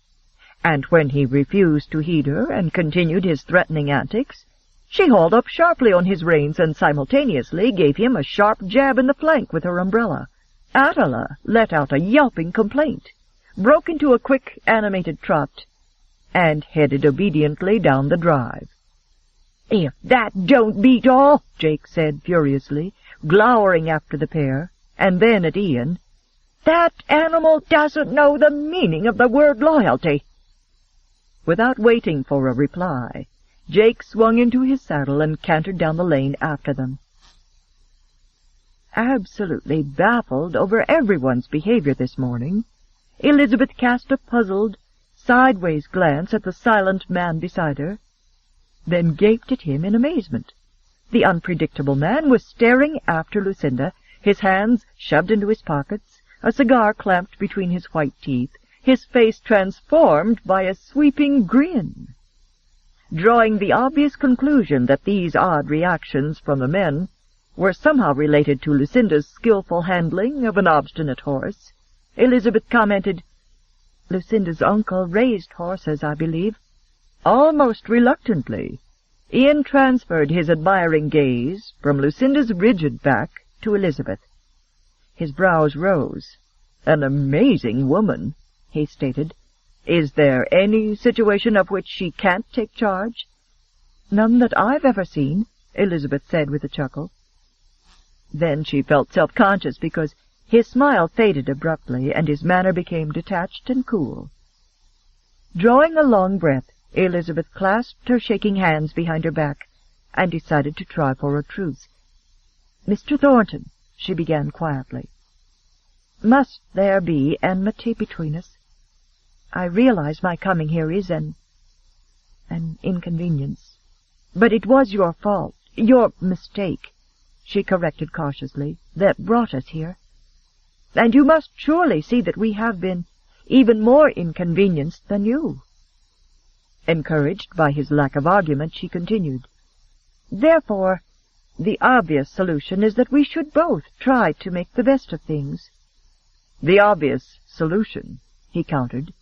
And when he refused to heed her and continued his threatening antics, she hauled up sharply on his reins and simultaneously gave him a sharp jab in the flank with her umbrella. Attila let out a yelping complaint, broke into a quick, animated trot, and headed obediently down the drive. "If that don't beat all," Jake said furiously, glowering after the pair, and then at Ian, "that animal doesn't know the meaning of the word loyalty." Without waiting for a reply, Jake swung into his saddle and cantered down the lane after them. Absolutely baffled over everyone's behavior this morning, Elizabeth cast a puzzled, sideways glance at the silent man beside her, then gaped at him in amazement. The unpredictable man was staring after Lucinda, his hands shoved into his pockets, a cigar clamped between his white teeth, his face transformed by a sweeping grin. Drawing the obvious conclusion that these odd reactions from the men were somehow related to Lucinda's skillful handling of an obstinate horse, Elizabeth commented, "Lucinda's uncle raised horses, I believe." Almost reluctantly, Ian transferred his admiring gaze from Lucinda's rigid back to Elizabeth. His brows rose. "An amazing woman," he stated. "Is there any situation of which she can't take charge?" "None that I've ever seen," Elizabeth said with a chuckle. Then she felt self-conscious because his smile faded abruptly and his manner became detached and cool. Drawing a long breath, Elizabeth clasped her shaking hands behind her back and decided to try for a truce. "Mr. Thornton," she began quietly, "must there be enmity between us? I realize my coming here is an inconvenience. But it was your fault, your mistake," she corrected cautiously, "that brought us here. And you must surely see that we have been even more inconvenienced than you." Encouraged by his lack of argument, she continued, "Therefore, the obvious solution is that we should both try to make the best of things." "The obvious solution," he countered,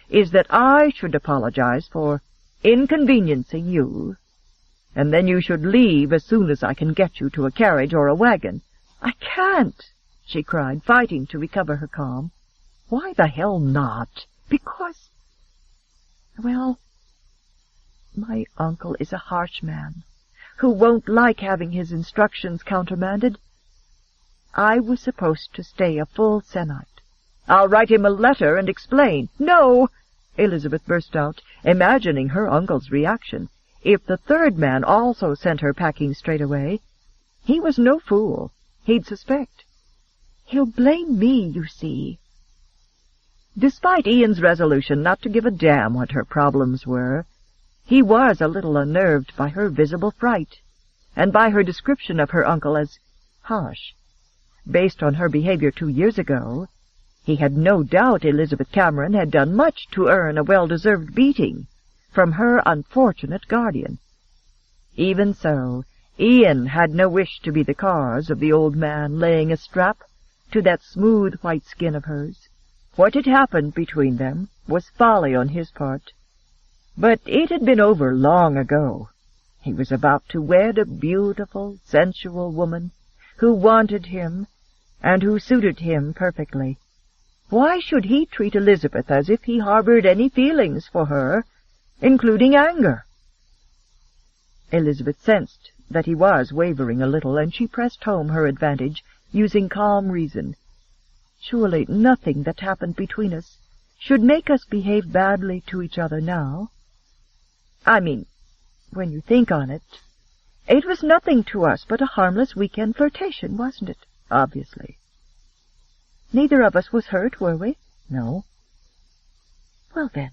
"is that I should apologize for inconveniencing you, and then you should leave as soon as I can get you to a carriage or a wagon." "I can't," she cried, fighting to recover her calm. "Why the hell not?" "Because, well, my uncle is a harsh man who won't like having his instructions countermanded. I was supposed to stay a full sennight." "I'll write him a letter and explain." "No!" Elizabeth burst out, imagining her uncle's reaction. If the third man also sent her packing straight away, he was no fool. He'd suspect. "He'll blame me, you see." Despite Ian's resolution not to give a damn what her problems were, he was a little unnerved by her visible fright, and by her description of her uncle as harsh. Based on her behavior 2 years ago, he had no doubt Elizabeth Cameron had done much to earn a well-deserved beating from her unfortunate guardian. Even so, Ian had no wish to be the cause of the old man laying a strap to that smooth white skin of hers. What had happened between them was folly on his part, but it had been over long ago. He was about to wed a beautiful, sensual woman who wanted him and who suited him perfectly. Why should he treat Elizabeth as if he harbored any feelings for her, including anger? Elizabeth sensed that he was wavering a little, and she pressed home her advantage, using calm reason. Surely nothing that happened between us should make us behave badly to each other now. I mean, when you think on it, it was nothing to us but a harmless weekend flirtation, wasn't it? Obviously. Neither of us was hurt, were we? No. Well, then,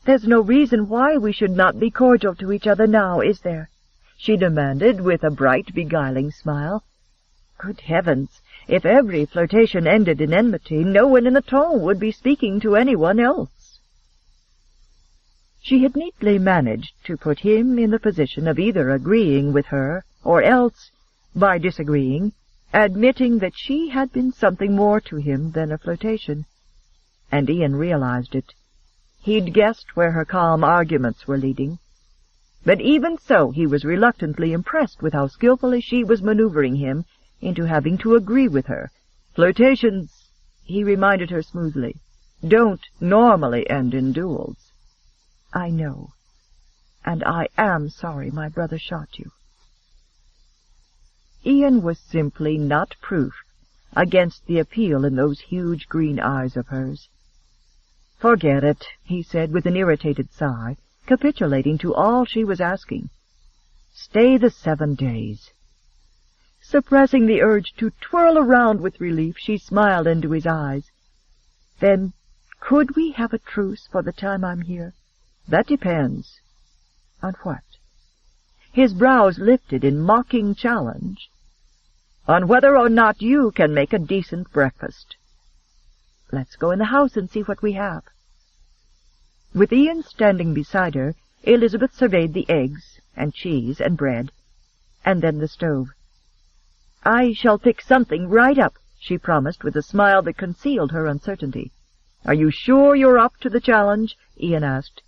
there's no reason why we should not be cordial to each other now, is there? She demanded with a bright, beguiling smile. Good heavens, if every flirtation ended in enmity, no one in the town would be speaking to anyone else. She had neatly managed to put him in the position of either agreeing with her, or else, by disagreeing, admitting that she had been something more to him than a flirtation. And Ian realized it. He'd guessed where her calm arguments were leading. But even so, he was reluctantly impressed with how skillfully she was maneuvering him into having to agree with her. Flirtations, he reminded her smoothly, don't normally end in duels. I know, and I am sorry my brother shot you. Ian was simply not proof against the appeal in those huge green eyes of hers. Forget it, he said with an irritated sigh, capitulating to all she was asking. Stay the 7 days. Suppressing the urge to twirl around with relief, she smiled into his eyes. Then, could we have a truce for the time I'm here? That depends. On what? His brows lifted in mocking challenge. On whether or not you can make a decent breakfast. Let's go in the house and see what we have. With Ian standing beside her, Elizabeth surveyed the eggs and cheese and bread, and then the stove. I shall fix something right up, she promised with a smile that concealed her uncertainty. Are you sure you're up to the challenge? Ian asked.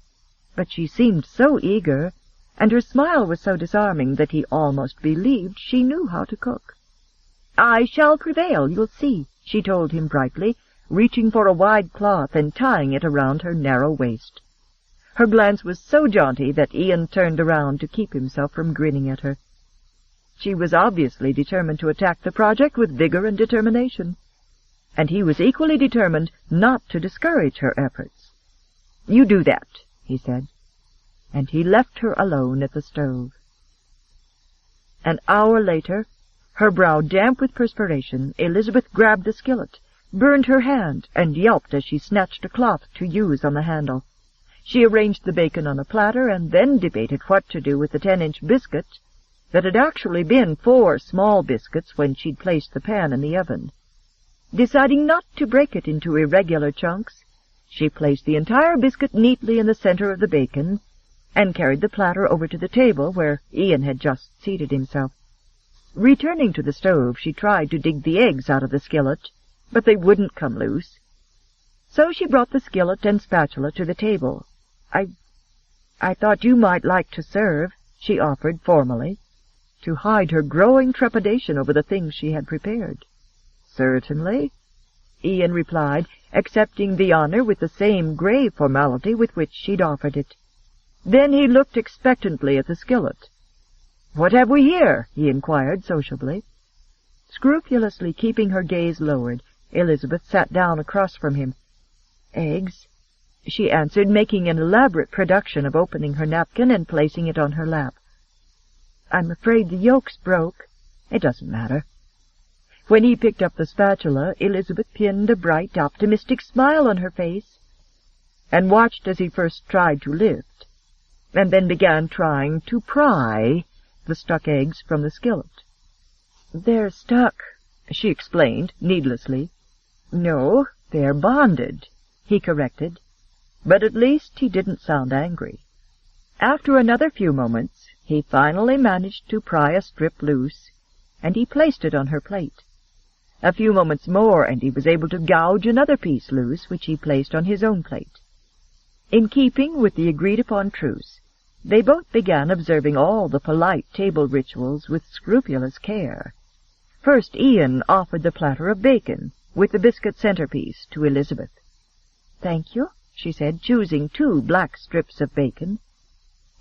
But she seemed so eager, and her smile was so disarming that he almost believed she knew how to cook. I shall prevail, you'll see, she told him brightly, reaching for a wide cloth and tying it around her narrow waist. Her glance was so jaunty that Ian turned around to keep himself from grinning at her. She was obviously determined to attack the project with vigor and determination, and he was equally determined not to discourage her efforts. You do that, he said, and he left her alone at the stove. An hour later, her brow damp with perspiration, Elizabeth grabbed the skillet, burned her hand, and yelped as she snatched a cloth to use on the handle. She arranged the bacon on a platter and then debated what to do with the 10-inch biscuit that had actually been 4 small biscuits when she'd placed the pan in the oven. Deciding not to break it into irregular chunks, she placed the entire biscuit neatly in the center of the bacon and carried the platter over to the table where Ian had just seated himself. Returning to the stove, she tried to dig the eggs out of the skillet, but they wouldn't come loose. So she brought the skillet and spatula to the table. I thought you might like to serve, she offered formally, to hide her growing trepidation over the things she had prepared. Certainly, Ian replied, accepting the honor with the same grave formality with which she'd offered it. Then he looked expectantly at the skillet. What have we here? He inquired sociably. Scrupulously keeping her gaze lowered, Elizabeth sat down across from him. Eggs, she answered, making an elaborate production of opening her napkin and placing it on her lap. I'm afraid the yolks broke. It doesn't matter. When he picked up the spatula, Elizabeth pinned a bright, optimistic smile on her face and watched as he first tried to lift, and then began trying to pry the stuck eggs from the skillet. They're stuck, she explained, needlessly. No, they're bonded, he corrected, but at least he didn't sound angry. After another few moments, he finally managed to pry a strip loose, and he placed it on her plate. A few moments more, and he was able to gouge another piece loose, which he placed on his own plate. In keeping with the agreed-upon truce, they both began observing all the polite table rituals with scrupulous care. First, Ian offered the platter of bacon, with the biscuit centerpiece, to Elizabeth. "Thank you," she said, choosing 2 black strips of bacon.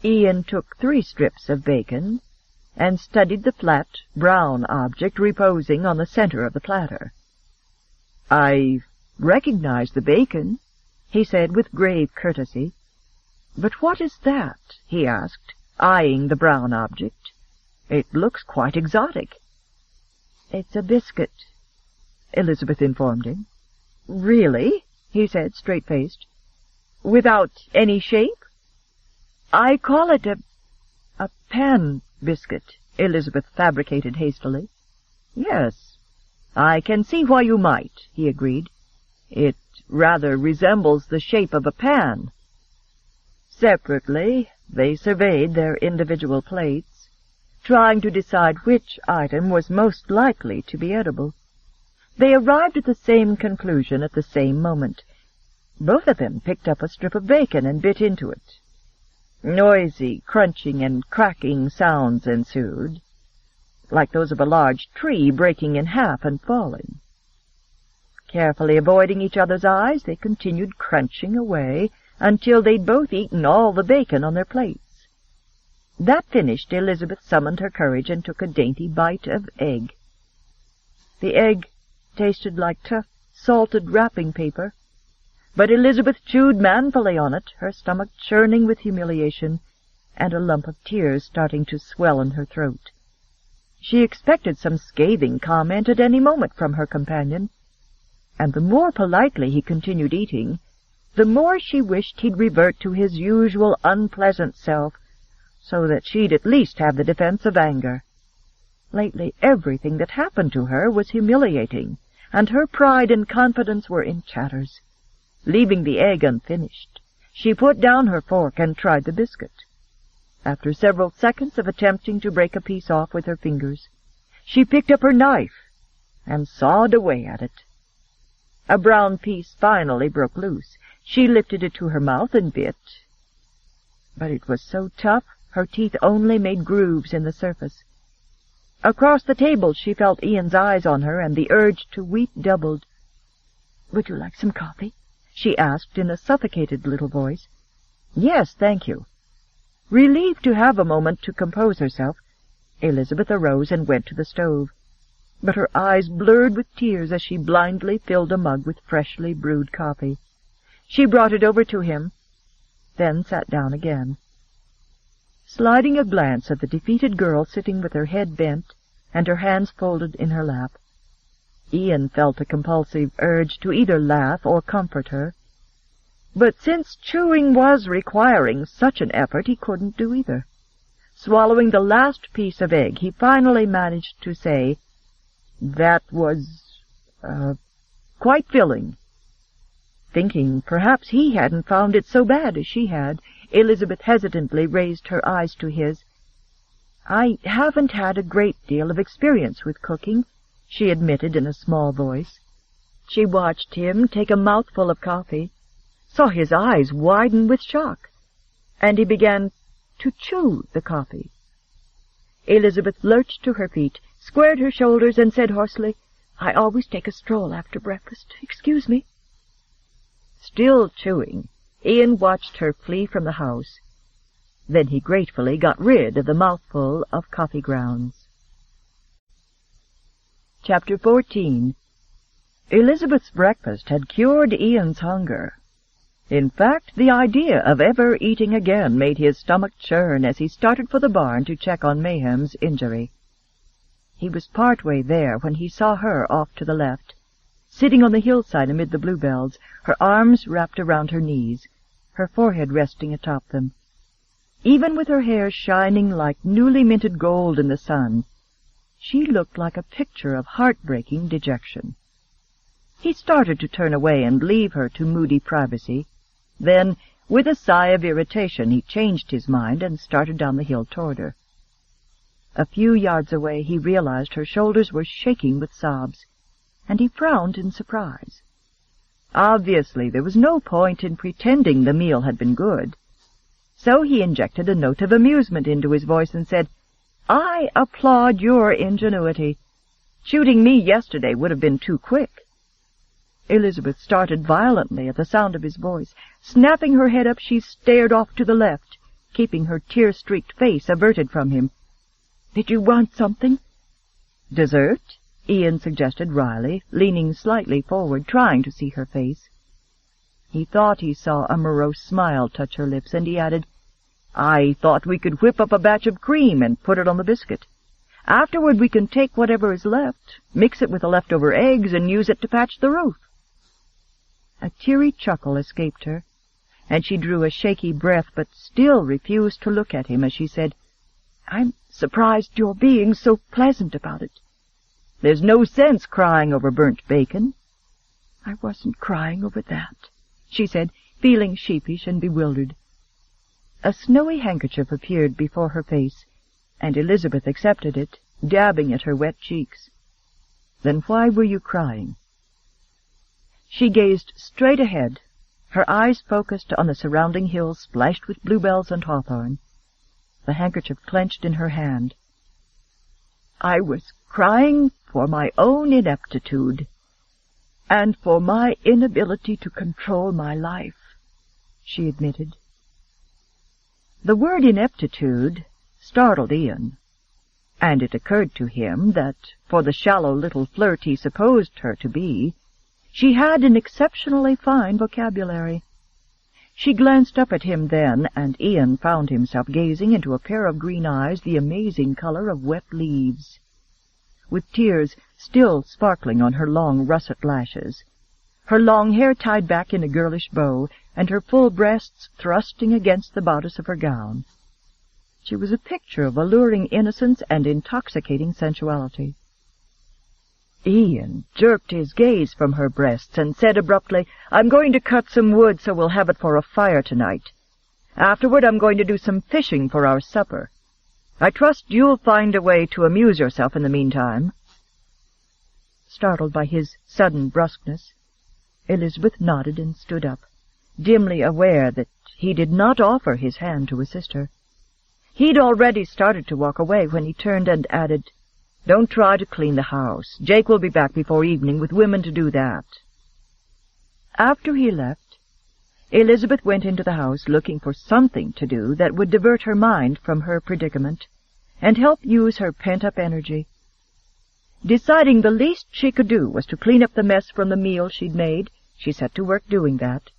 Ian took 3 strips of bacon and studied the flat, brown object reposing on the center of the platter. "I recognize the bacon," he said with grave courtesy. "But what is that?" he asked, eyeing the brown object. "It looks quite exotic." "It's a biscuit," Elizabeth informed him. "Really?" he said, straight-faced. "Without any shape?" "I call it a pan biscuit," Elizabeth fabricated hastily. "Yes, I can see why you might," he agreed. "It rather resembles the shape of a pan." Separately, they surveyed their individual plates, trying to decide which item was most likely to be edible. They arrived at the same conclusion at the same moment. Both of them picked up a strip of bacon and bit into it. Noisy crunching and cracking sounds ensued, like those of a large tree breaking in half and falling. Carefully avoiding each other's eyes, they continued crunching away until they'd both eaten all the bacon on their plates. That finished, Elizabeth summoned her courage and took a dainty bite of egg. The egg tasted like tough, salted wrapping paper, but Elizabeth chewed manfully on it, her stomach churning with humiliation, and a lump of tears starting to swell in her throat. She expected some scathing comment at any moment from her companion, and the more politely he continued eating, the more she wished he'd revert to his usual unpleasant self, so that she'd at least have the defense of anger. Lately everything that happened to her was humiliating, and her pride and confidence were in tatters. Leaving the egg unfinished, she put down her fork and tried the biscuit. After several seconds of attempting to break a piece off with her fingers, she picked up her knife and sawed away at it. A brown piece finally broke loose. She lifted it to her mouth and bit, but it was so tough her teeth only made grooves in the surface. Across the table she felt Ian's eyes on her, and the urge to weep doubled. "Would you like some coffee?" she asked in a suffocated little voice. "Yes, thank you." Relieved to have a moment to compose herself, Elizabeth arose and went to the stove, but her eyes blurred with tears as she blindly filled a mug with freshly brewed coffee. She brought it over to him, then sat down again. Sliding a glance at the defeated girl sitting with her head bent and her hands folded in her lap, Ian felt a compulsive urge to either laugh or comfort her. But since chewing was requiring such an effort, he couldn't do either. Swallowing the last piece of egg, he finally managed to say, "That was, quite filling." Thinking perhaps he hadn't found it so bad as she had, Elizabeth hesitantly raised her eyes to his. "I haven't had a great deal of experience with cooking," she admitted in a small voice. She watched him take a mouthful of coffee, saw his eyes widen with shock, and he began to chew the coffee. Elizabeth lurched to her feet, squared her shoulders, and said hoarsely, "I always take a stroll after breakfast. Excuse me." Still chewing, Ian watched her flee from the house. Then he gratefully got rid of the mouthful of coffee grounds. Chapter 14. Elizabeth's breakfast had cured Ian's hunger. In fact, the idea of ever eating again made his stomach churn as he started for the barn to check on Mayhem's injury. He was part way there when he saw her off to the left, sitting on the hillside amid the bluebells, her arms wrapped around her knees, her forehead resting atop them. Even with her hair shining like newly minted gold in the sun, she looked like a picture of heartbreaking dejection. He started to turn away and leave her to moody privacy. Then, with a sigh of irritation, he changed his mind and started down the hill toward her. A few yards away he realized her shoulders were shaking with sobs, and he frowned in surprise. Obviously, there was no point in pretending the meal had been good. So he injected a note of amusement into his voice and said, "I applaud your ingenuity. Shooting me yesterday would have been too quick." Elizabeth started violently at the sound of his voice. Snapping her head up, she stared off to the left, keeping her tear-streaked face averted from him. "Did you want something?" "Dessert?" Ian suggested wryly, leaning slightly forward, trying to see her face. He thought he saw a morose smile touch her lips, and he added, "I thought we could whip up a batch of cream and put it on the biscuit. Afterward we can take whatever is left, mix it with the leftover eggs, and use it to patch the roof." A teary chuckle escaped her, and she drew a shaky breath, but still refused to look at him as she said, "I'm surprised you're being so pleasant about it. There's no sense crying over burnt bacon." "I wasn't crying over that," she said, feeling sheepish and bewildered. A snowy handkerchief appeared before her face, and Elizabeth accepted it, dabbing at her wet cheeks. "Then why were you crying?" She gazed straight ahead, her eyes focused on the surrounding hills splashed with bluebells and hawthorn, the handkerchief clenched in her hand. "I was crying for my own ineptitude, and for my inability to control my life," she admitted. The word ineptitude startled Ian, and it occurred to him that, for the shallow little flirt he supposed her to be, she had an exceptionally fine vocabulary. She glanced up at him then, and Ian found himself gazing into a pair of green eyes the amazing color of wet leaves, with tears still sparkling on her long russet lashes, her long hair tied back in a girlish bow, and her full breasts thrusting against the bodice of her gown. She was a picture of alluring innocence and intoxicating sensuality. Ian jerked his gaze from her breasts and said abruptly, "I'm going to cut some wood so we'll have it for a fire tonight. Afterward I'm going to do some fishing for our supper. I trust you'll find a way to amuse yourself in the meantime." Startled by his sudden brusqueness, Elizabeth nodded and stood up, dimly aware that he did not offer his hand to assist her. He'd already started to walk away when he turned and added, "Don't try to clean the house. Jake will be back before evening with women to do that." After he left, Elizabeth went into the house looking for something to do that would divert her mind from her predicament and help use her pent-up energy. Deciding the least she could do was to clean up the mess from the meal she'd made, she set to work doing that.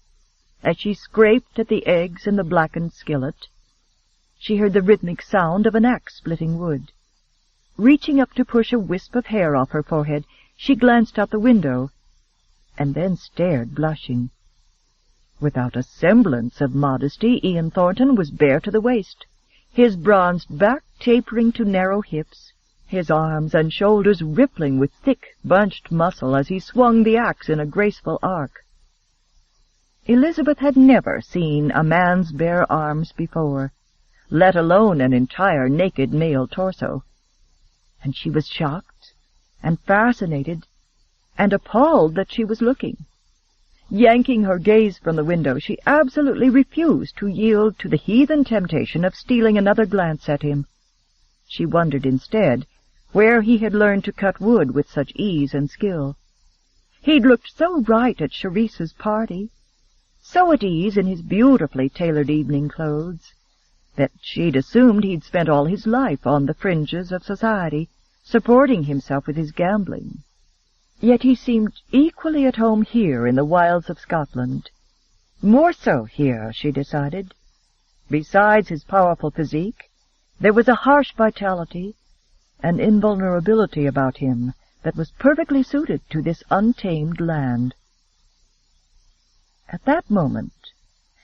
As she scraped at the eggs in the blackened skillet, she heard the rhythmic sound of an axe splitting wood. Reaching up to push a wisp of hair off her forehead, she glanced out the window, and then stared, blushing. Without a semblance of modesty, Ian Thornton was bare to the waist, his bronzed back tapering to narrow hips, his arms and shoulders rippling with thick, bunched muscle as he swung the axe in a graceful arc. Elizabeth had never seen a man's bare arms before, let alone an entire naked male torso, and she was shocked and fascinated and appalled that she was looking. Yanking her gaze from the window, she absolutely refused to yield to the heathen temptation of stealing another glance at him. She wondered instead where he had learned to cut wood with such ease and skill. He'd looked so right at Cherise's party, so at ease in his beautifully tailored evening clothes, that she'd assumed he'd spent all his life on the fringes of society, supporting himself with his gambling. Yet he seemed equally at home here in the wilds of Scotland. More so here, she decided. Besides his powerful physique, there was a harsh vitality, an invulnerability about him that was perfectly suited to this untamed land. At that moment,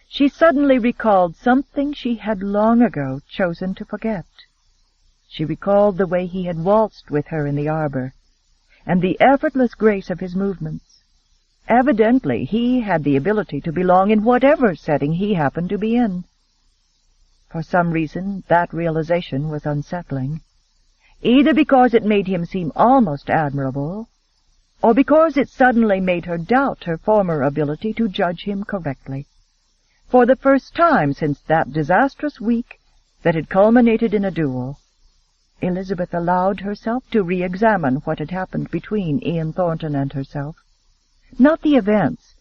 she suddenly recalled something she had long ago chosen to forget. She recalled the way he had waltzed with her in the arbor, and the effortless grace of his movements. Evidently, he had the ability to belong in whatever setting he happened to be in. For some reason, that realization was unsettling, either because it made him seem almost admirable, or because it suddenly made her doubt her former ability to judge him correctly. For the first time since that disastrous week that had culminated in a duel, Elizabeth allowed herself to re-examine what had happened between Ian Thornton and herself. Not the events,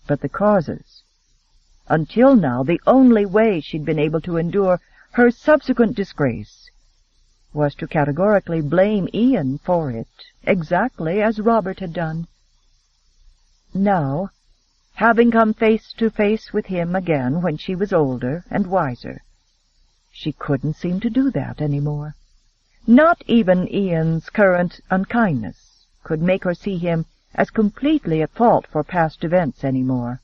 but the causes. Until now, the only way she'd been able to endure her subsequent disgrace was to categorically blame Ian for it, exactly as Robert had done. Now, having come face to face with him again when she was older and wiser, she couldn't seem to do that any more. Not even Ian's current unkindness could make her see him as completely at fault for past events any more.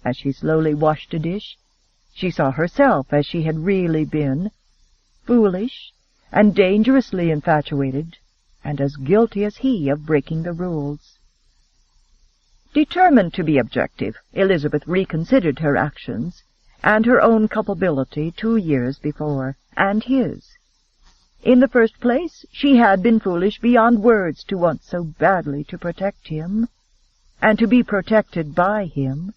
As she slowly washed a dish, she saw herself as she had really been, foolish and dangerously infatuated, and as guilty as he of breaking the rules. Determined to be objective, Elizabeth reconsidered her actions and her own culpability 2 years before, and his. In the first place, she had been foolish beyond words to want so badly to protect him, and to be protected by him.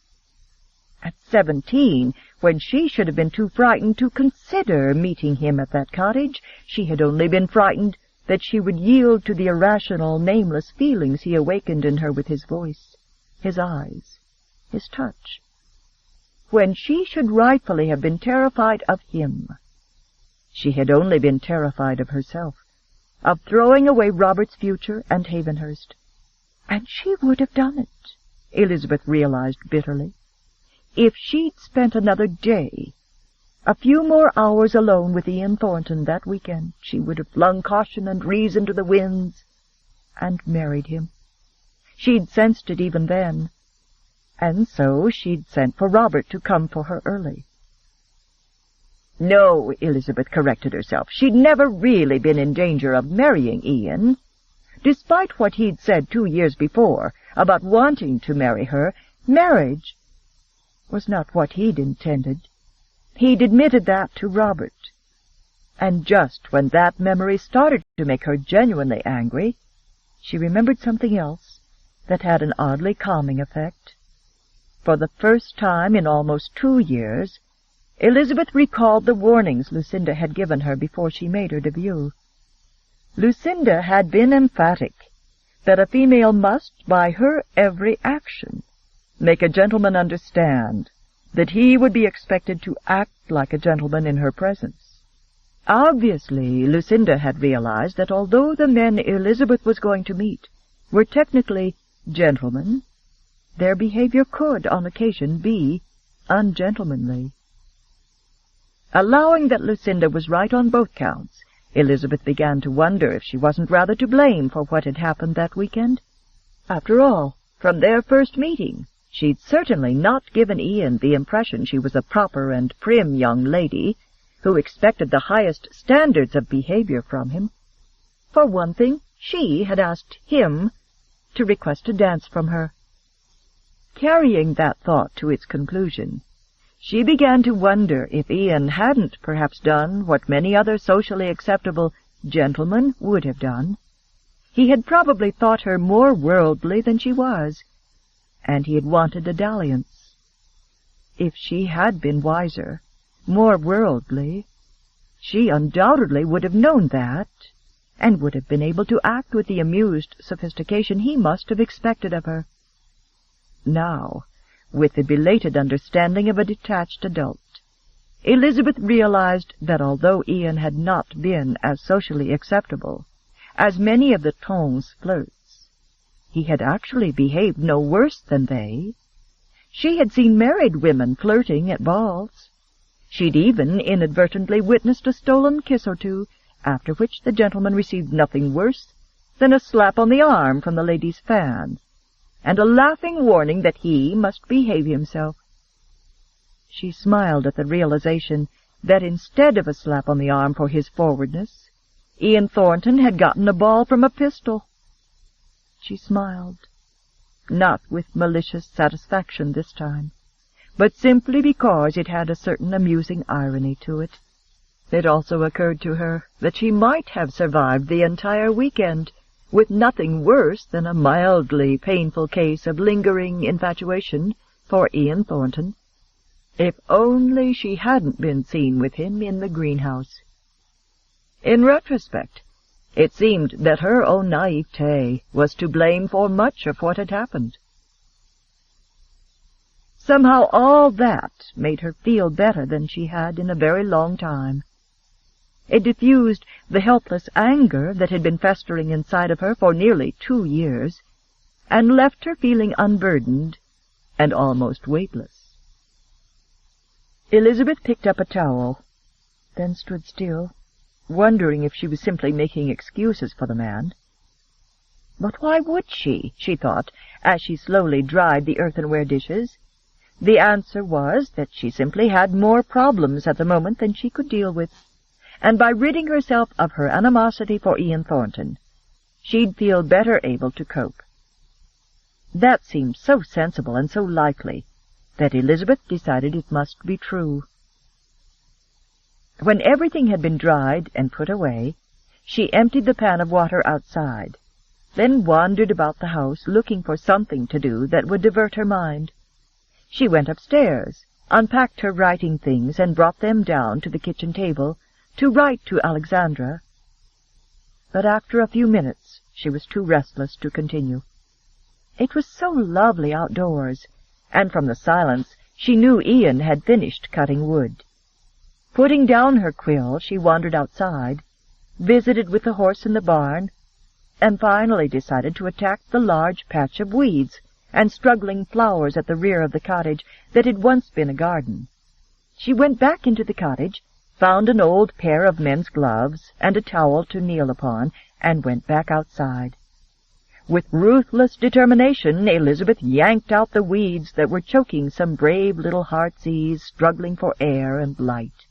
At 17, when she should have been too frightened to consider meeting him at that cottage, she had only been frightened that she would yield to the irrational, nameless feelings he awakened in her with his voice, his eyes, his touch. When she should rightfully have been terrified of him, she had only been terrified of herself, of throwing away Robert's future and Havenhurst. And she would have done it, Elizabeth realized bitterly, if she'd spent another day, a few more hours alone with Ian Thornton that weekend. She would have flung caution and reason to the winds and married him. She'd sensed it even then, and so she'd sent for Robert to come for her early. No, Elizabeth corrected herself. She'd never really been in danger of marrying Ian. Despite what he'd said 2 years before about wanting to marry her, marriage was not what he'd intended. He'd admitted that to Robert. And just when that memory started to make her genuinely angry, she remembered something else that had an oddly calming effect. For the first time in almost 2 years, Elizabeth recalled the warnings Lucinda had given her before she made her debut. Lucinda had been emphatic that a female must, by her every action, make a gentleman understand that he would be expected to act like a gentleman in her presence. Obviously, Lucinda had realized that although the men Elizabeth was going to meet were technically gentlemen, their behavior could, on occasion, be ungentlemanly. Allowing that Lucinda was right on both counts, Elizabeth began to wonder if she wasn't rather to blame for what had happened that weekend. After all, from their first meeting, she'd certainly not given Ian the impression she was a proper and prim young lady who expected the highest standards of behavior from him. For one thing, she had asked him to request a dance from her. Carrying that thought to its conclusion, she began to wonder if Ian hadn't perhaps done what many other socially acceptable gentlemen would have done. He had probably thought her more worldly than she was, and he had wanted a dalliance. If she had been wiser, more worldly, she undoubtedly would have known that, and would have been able to act with the amused sophistication he must have expected of her. Now, with the belated understanding of a detached adult, Elizabeth realized that although Ian had not been as socially acceptable as many of the Tongs' flirts, he had actually behaved no worse than they. She had seen married women flirting at balls. She'd even inadvertently witnessed a stolen kiss or two, after which the gentleman received nothing worse than a slap on the arm from the lady's fan, and a laughing warning that he must behave himself. She smiled at the realization that instead of a slap on the arm for his forwardness, Ian Thornton had gotten a ball from a pistol. She smiled, not with malicious satisfaction this time, but simply because it had a certain amusing irony to it. It also occurred to her that she might have survived the entire weekend with nothing worse than a mildly painful case of lingering infatuation for Ian Thornton, if only she hadn't been seen with him in the greenhouse. In retrospect, it seemed that her own naivete was to blame for much of what had happened. Somehow all that made her feel better than she had in a very long time. It diffused the helpless anger that had been festering inside of her for nearly 2 years, and left her feeling unburdened and almost weightless. Elizabeth picked up a towel, then stood still, wondering if she was simply making excuses for the man. But why would she thought, as she slowly dried the earthenware dishes. The answer was that she simply had more problems at the moment than she could deal with, and by ridding herself of her animosity for Ian Thornton, she'd feel better able to cope. That seemed so sensible and so likely that Elizabeth decided it must be true. When everything had been dried and put away, she emptied the pan of water outside, then wandered about the house looking for something to do that would divert her mind. She went upstairs, unpacked her writing things, and brought them down to the kitchen table to write to Alexandra. But after a few minutes she was too restless to continue. It was so lovely outdoors, and from the silence she knew Ian had finished cutting wood. Putting down her quill, she wandered outside, visited with the horse in the barn, and finally decided to attack the large patch of weeds and struggling flowers at the rear of the cottage that had once been a garden. She went back into the cottage, found an old pair of men's gloves and a towel to kneel upon, and went back outside. With ruthless determination, Elizabeth yanked out the weeds that were choking some brave little heartsease struggling for air and light.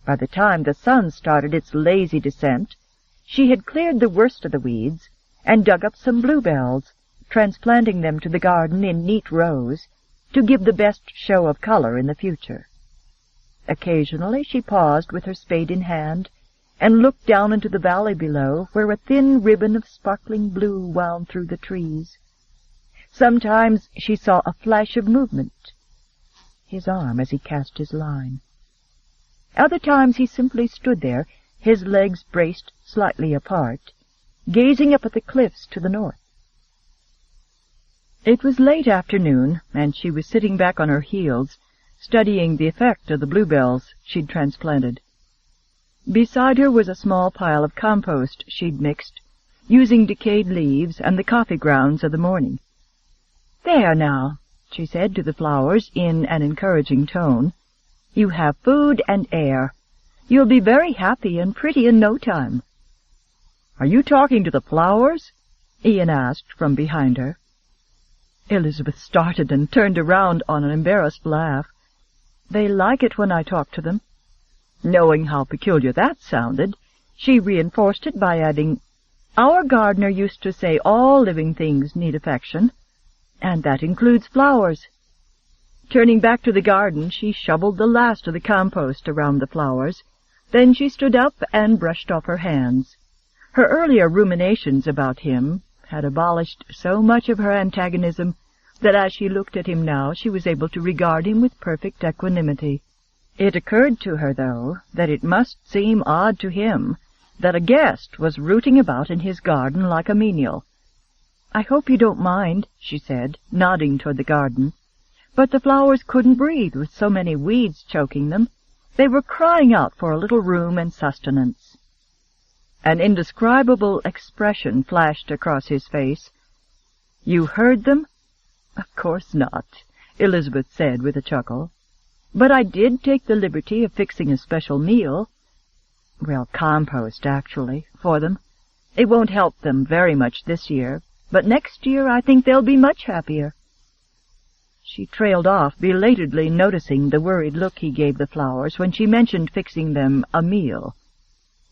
By the time the sun started its lazy descent, she had cleared the worst of the weeds and dug up some bluebells, transplanting them to the garden in neat rows to give the best show of color in the future. Occasionally she paused with her spade in hand and looked down into the valley below, where a thin ribbon of sparkling blue wound through the trees. Sometimes she saw a flash of movement, his arm as he cast his line. Other times he simply stood there, his legs braced slightly apart, gazing up at the cliffs to the north. It was late afternoon, and she was sitting back on her heels, studying the effect of the bluebells she'd transplanted. Beside her was a small pile of compost she'd mixed, using decayed leaves and the coffee grounds of the morning. "There now," she said to the flowers in an encouraging tone. "You have food and air. You'll be very happy and pretty in no time." "Are you talking to the flowers?" Ian asked from behind her. Elizabeth started and turned around on an embarrassed laugh. "They like it when I talk to them." Knowing how peculiar that sounded, she reinforced it by adding, "Our gardener used to say all living things need affection, and that includes flowers." Turning back to the garden, she shoveled the last of the compost around the flowers. Then she stood up and brushed off her hands. Her earlier ruminations about him had abolished so much of her antagonism that as she looked at him now she was able to regard him with perfect equanimity. It occurred to her, though, that it must seem odd to him that a guest was rooting about in his garden like a menial. "I hope you don't mind," she said, nodding toward the garden. But the flowers couldn't breathe with so many weeds choking them. They were crying out for a little room and sustenance. An indescribable expression flashed across his face. "You heard them?" "Of course not," Elizabeth said with a chuckle. "But I did take the liberty of fixing a special meal. Well, compost, actually, for them. It won't help them very much this year, but next year I think they'll be much happier." She trailed off, belatedly noticing the worried look he gave the flowers when she mentioned fixing them a meal.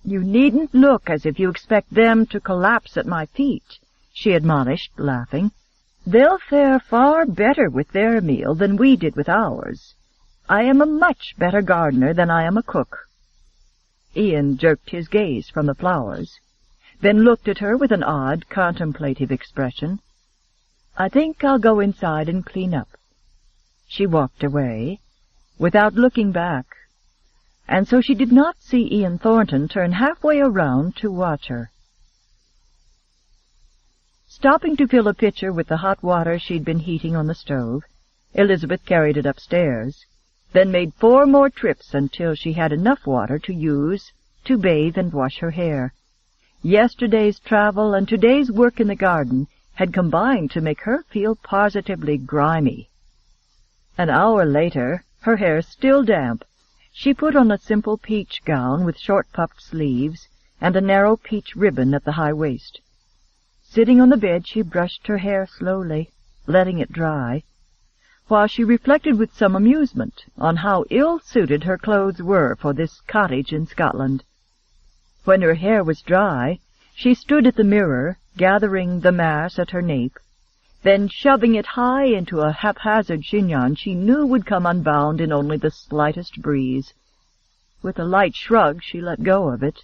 "You needn't look as if you expect them to collapse at my feet," she admonished, laughing. "They'll fare far better with their meal than we did with ours. I am a much better gardener than I am a cook." Ian jerked his gaze from the flowers, then looked at her with an odd, contemplative expression. "I think I'll go inside and clean up." She walked away, without looking back, and so she did not see Ian Thornton turn halfway around to watch her. Stopping to fill a pitcher with the hot water she'd been heating on the stove, Elizabeth carried it upstairs, then made 4 more trips until she had enough water to use to bathe and wash her hair. Yesterday's travel and today's work in the garden had combined to make her feel positively grimy. An hour later, her hair still damp, she put on a simple peach gown with short puffed sleeves and a narrow peach ribbon at the high waist. Sitting on the bed, she brushed her hair slowly, letting it dry, while she reflected with some amusement on how ill-suited her clothes were for this cottage in Scotland. When her hair was dry, she stood at the mirror, gathering the mass at her nape, then shoving it high into a haphazard chignon she knew would come unbound in only the slightest breeze. With a light shrug she let go of it,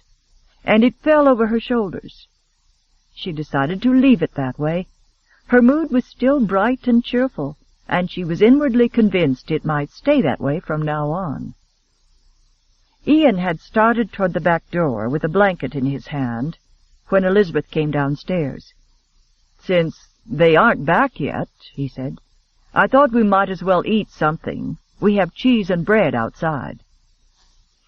and it fell over her shoulders. She decided to leave it that way. Her mood was still bright and cheerful, and she was inwardly convinced it might stay that way from now on. Ian had started toward the back door with a blanket in his hand when Elizabeth came downstairs. "Since they aren't back yet," he said, "I thought we might as well eat something. We have cheese and bread outside."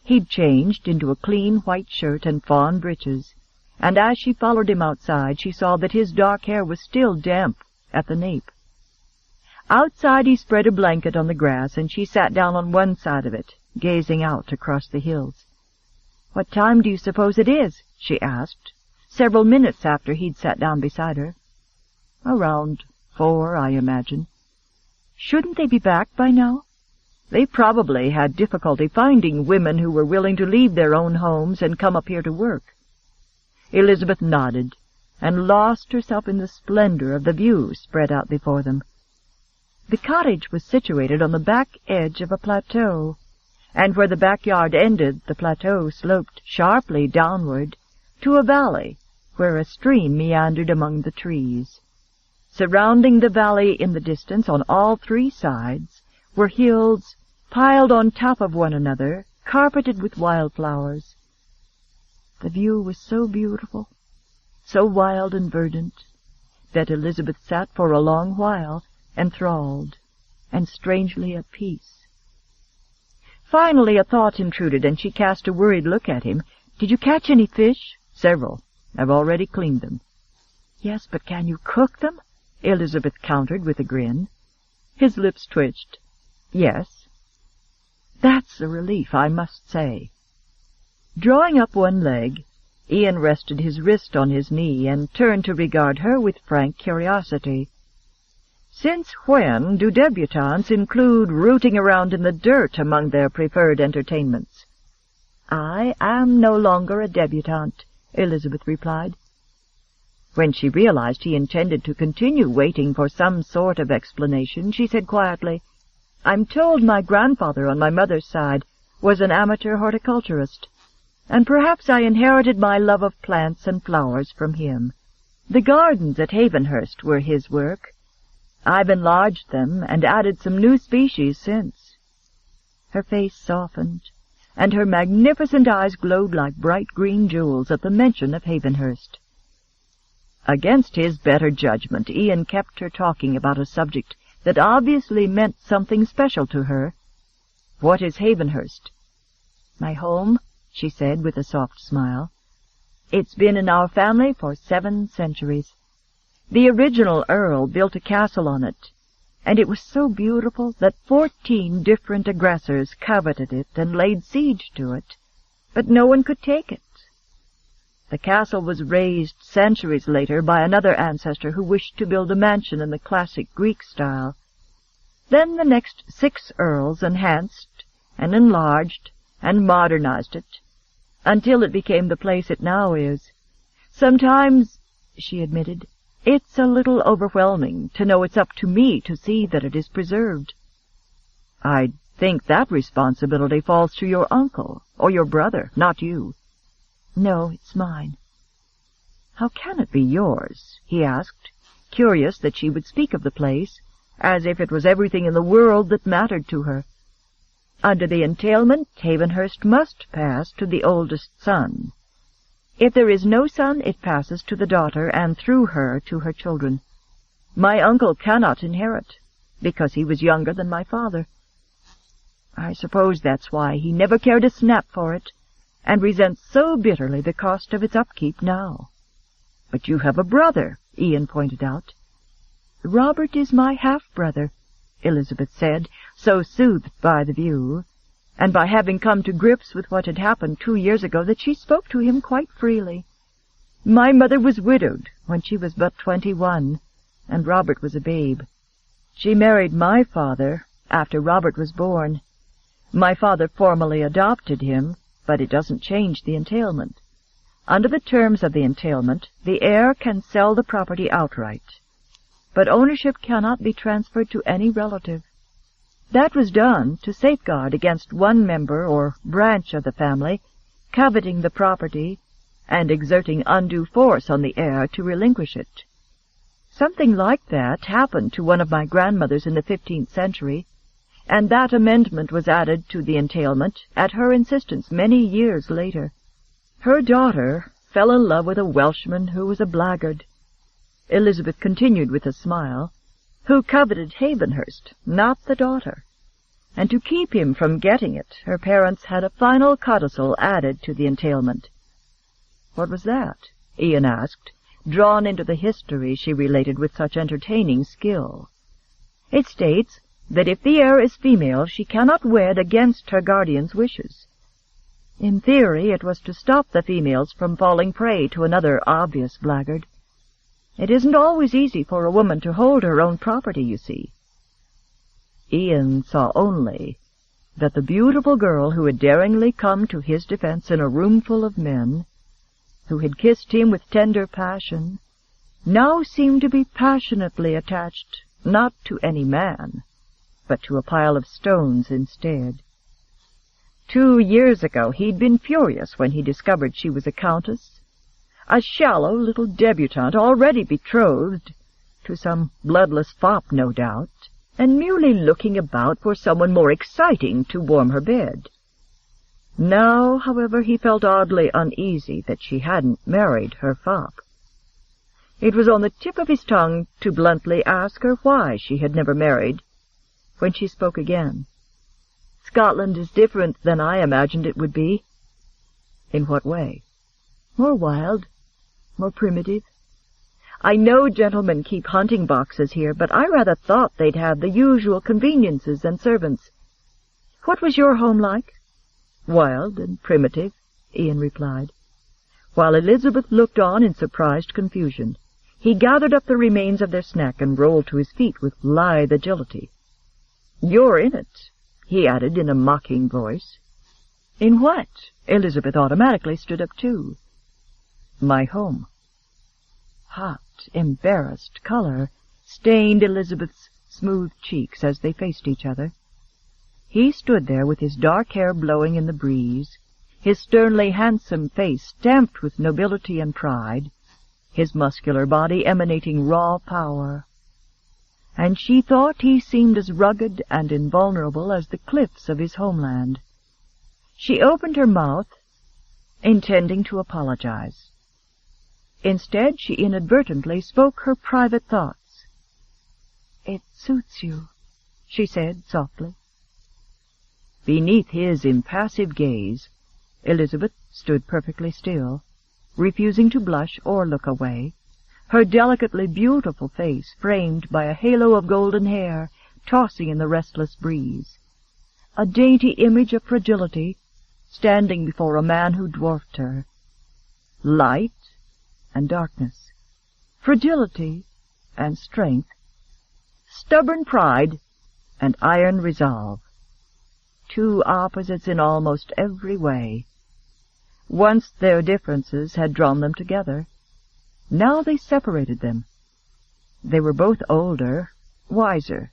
He'd changed into a clean white shirt and fawn breeches, and as she followed him outside, she saw that his dark hair was still damp at the nape. Outside he spread a blanket on the grass, and she sat down on one side of it, gazing out across the hills. "What time do you suppose it is?" she asked, several minutes after he'd sat down beside her. "Around 4, I imagine." "Shouldn't they be back by now?" "They probably had difficulty finding women who were willing to leave their own homes and come up here to work." Elizabeth nodded and lost herself in the splendor of the view spread out before them. The cottage was situated on the back edge of a plateau, and where the backyard ended, the plateau sloped sharply downward to a valley where a stream meandered among the trees. Surrounding the valley in the distance on all 3 sides were hills piled on top of one another, carpeted with wildflowers. The view was so beautiful, so wild and verdant, that Elizabeth sat for a long while, enthralled and strangely at peace. Finally a thought intruded, and she cast a worried look at him. "Did you catch any fish?" "Several. I've already cleaned them." "Yes, but can you cook them?" Elizabeth countered with a grin. His lips twitched. "Yes." "That's a relief, I must say." Drawing up one leg, Ian rested his wrist on his knee and turned to regard her with frank curiosity. "Since when do debutantes include rooting around in the dirt among their preferred entertainments?" "I am no longer a debutante," Elizabeth replied. When she realized he intended to continue waiting for some sort of explanation, she said quietly, "I'm told my grandfather on my mother's side was an amateur horticulturist, and perhaps I inherited my love of plants and flowers from him. The gardens at Havenhurst were his work. I've enlarged them and added some new species since." Her face softened, and her magnificent eyes glowed like bright green jewels at the mention of Havenhurst. Against his better judgment, Ian kept her talking about a subject that obviously meant something special to her. "What is Havenhurst?" "My home," she said with a soft smile. "It's been in our family for 7 centuries. The original Earl built a castle on it, and it was so beautiful that 14 different aggressors coveted it and laid siege to it, but no one could take it. The castle was razed centuries later by another ancestor who wished to build a mansion in the classic Greek style. Then the next 6 earls enhanced and enlarged and modernized it, until it became the place it now is. Sometimes," she admitted, "it's a little overwhelming to know it's up to me to see that it is preserved." "I think that responsibility falls to your uncle or your brother, not you." "No, it's mine." "How can it be yours?" he asked, curious that she would speak of the place, as if it was everything in the world that mattered to her. "Under the entailment, Havenhurst must pass to the oldest son. If there is no son, it passes to the daughter, and through her to her children. My uncle cannot inherit, because he was younger than my father. I suppose that's why he never cared a snap for it, and resents so bitterly the cost of its upkeep now. But you have a brother, Ian pointed out. Robert is my half-brother, Elizabeth said, so soothed by the view, and by having come to grips with what had happened 2 years ago, that she spoke to him quite freely. My mother was widowed when she was but 21, and Robert was a babe. She married my father after Robert was born. My father formally adopted him, but it doesn't change the entailment. Under the terms of the entailment, the heir can sell the property outright, but ownership cannot be transferred to any relative. That was done to safeguard against one member or branch of the family coveting the property and exerting undue force on the heir to relinquish it. Something like that happened to one of my grandmothers in the 15th century, and that amendment was added to the entailment at her insistence many years later. Her daughter fell in love with a Welshman who was a blackguard, Elizabeth continued with a smile, who coveted Havenhurst, not the daughter. And to keep him from getting it, her parents had a final codicil added to the entailment. What was that? Ian asked, drawn into the history she related with such entertaining skill. It states that if the heir is female, she cannot wed against her guardian's wishes. In theory, it was to stop the females from falling prey to another obvious blackguard. It isn't always easy for a woman to hold her own property, you see. Ian saw only that the beautiful girl who had daringly come to his defense in a roomful of men, who had kissed him with tender passion, now seemed to be passionately attached not to any man, but to a pile of stones instead. 2 years ago he'd been furious when he discovered she was a countess, a shallow little debutante already betrothed to some bloodless fop, no doubt, and merely looking about for someone more exciting to warm her bed. Now, however, he felt oddly uneasy that she hadn't married her fop. It was on the tip of his tongue to bluntly ask her why she had never married, when she spoke again. "Scotland is different than I imagined it would be." "In what way?" "More wild, more primitive. I know gentlemen keep hunting boxes here, but I rather thought they'd have the usual conveniences and servants. What was your home like?" "Wild and primitive," Ian replied. While Elizabeth looked on in surprised confusion, he gathered up the remains of their snack and rolled to his feet with lithe agility. "You're in it," he added in a mocking voice. "In what?" Elizabeth automatically stood up too. "My home." Hot, embarrassed color stained Elizabeth's smooth cheeks as they faced each other. He stood there with his dark hair blowing in the breeze, his sternly handsome face stamped with nobility and pride, his muscular body emanating raw power. And she thought he seemed as rugged and invulnerable as the cliffs of his homeland. She opened her mouth, intending to apologize. Instead, she inadvertently spoke her private thoughts. "It suits you," she said softly. Beneath his impassive gaze, Elizabeth stood perfectly still, refusing to blush or look away, her delicately beautiful face framed by a halo of golden hair tossing in the restless breeze, a dainty image of fragility standing before a man who dwarfed her. Light and darkness, fragility and strength, stubborn pride and iron resolve. Two opposites in almost every way. Once their differences had drawn them together. Now they separated them. They were both older, wiser,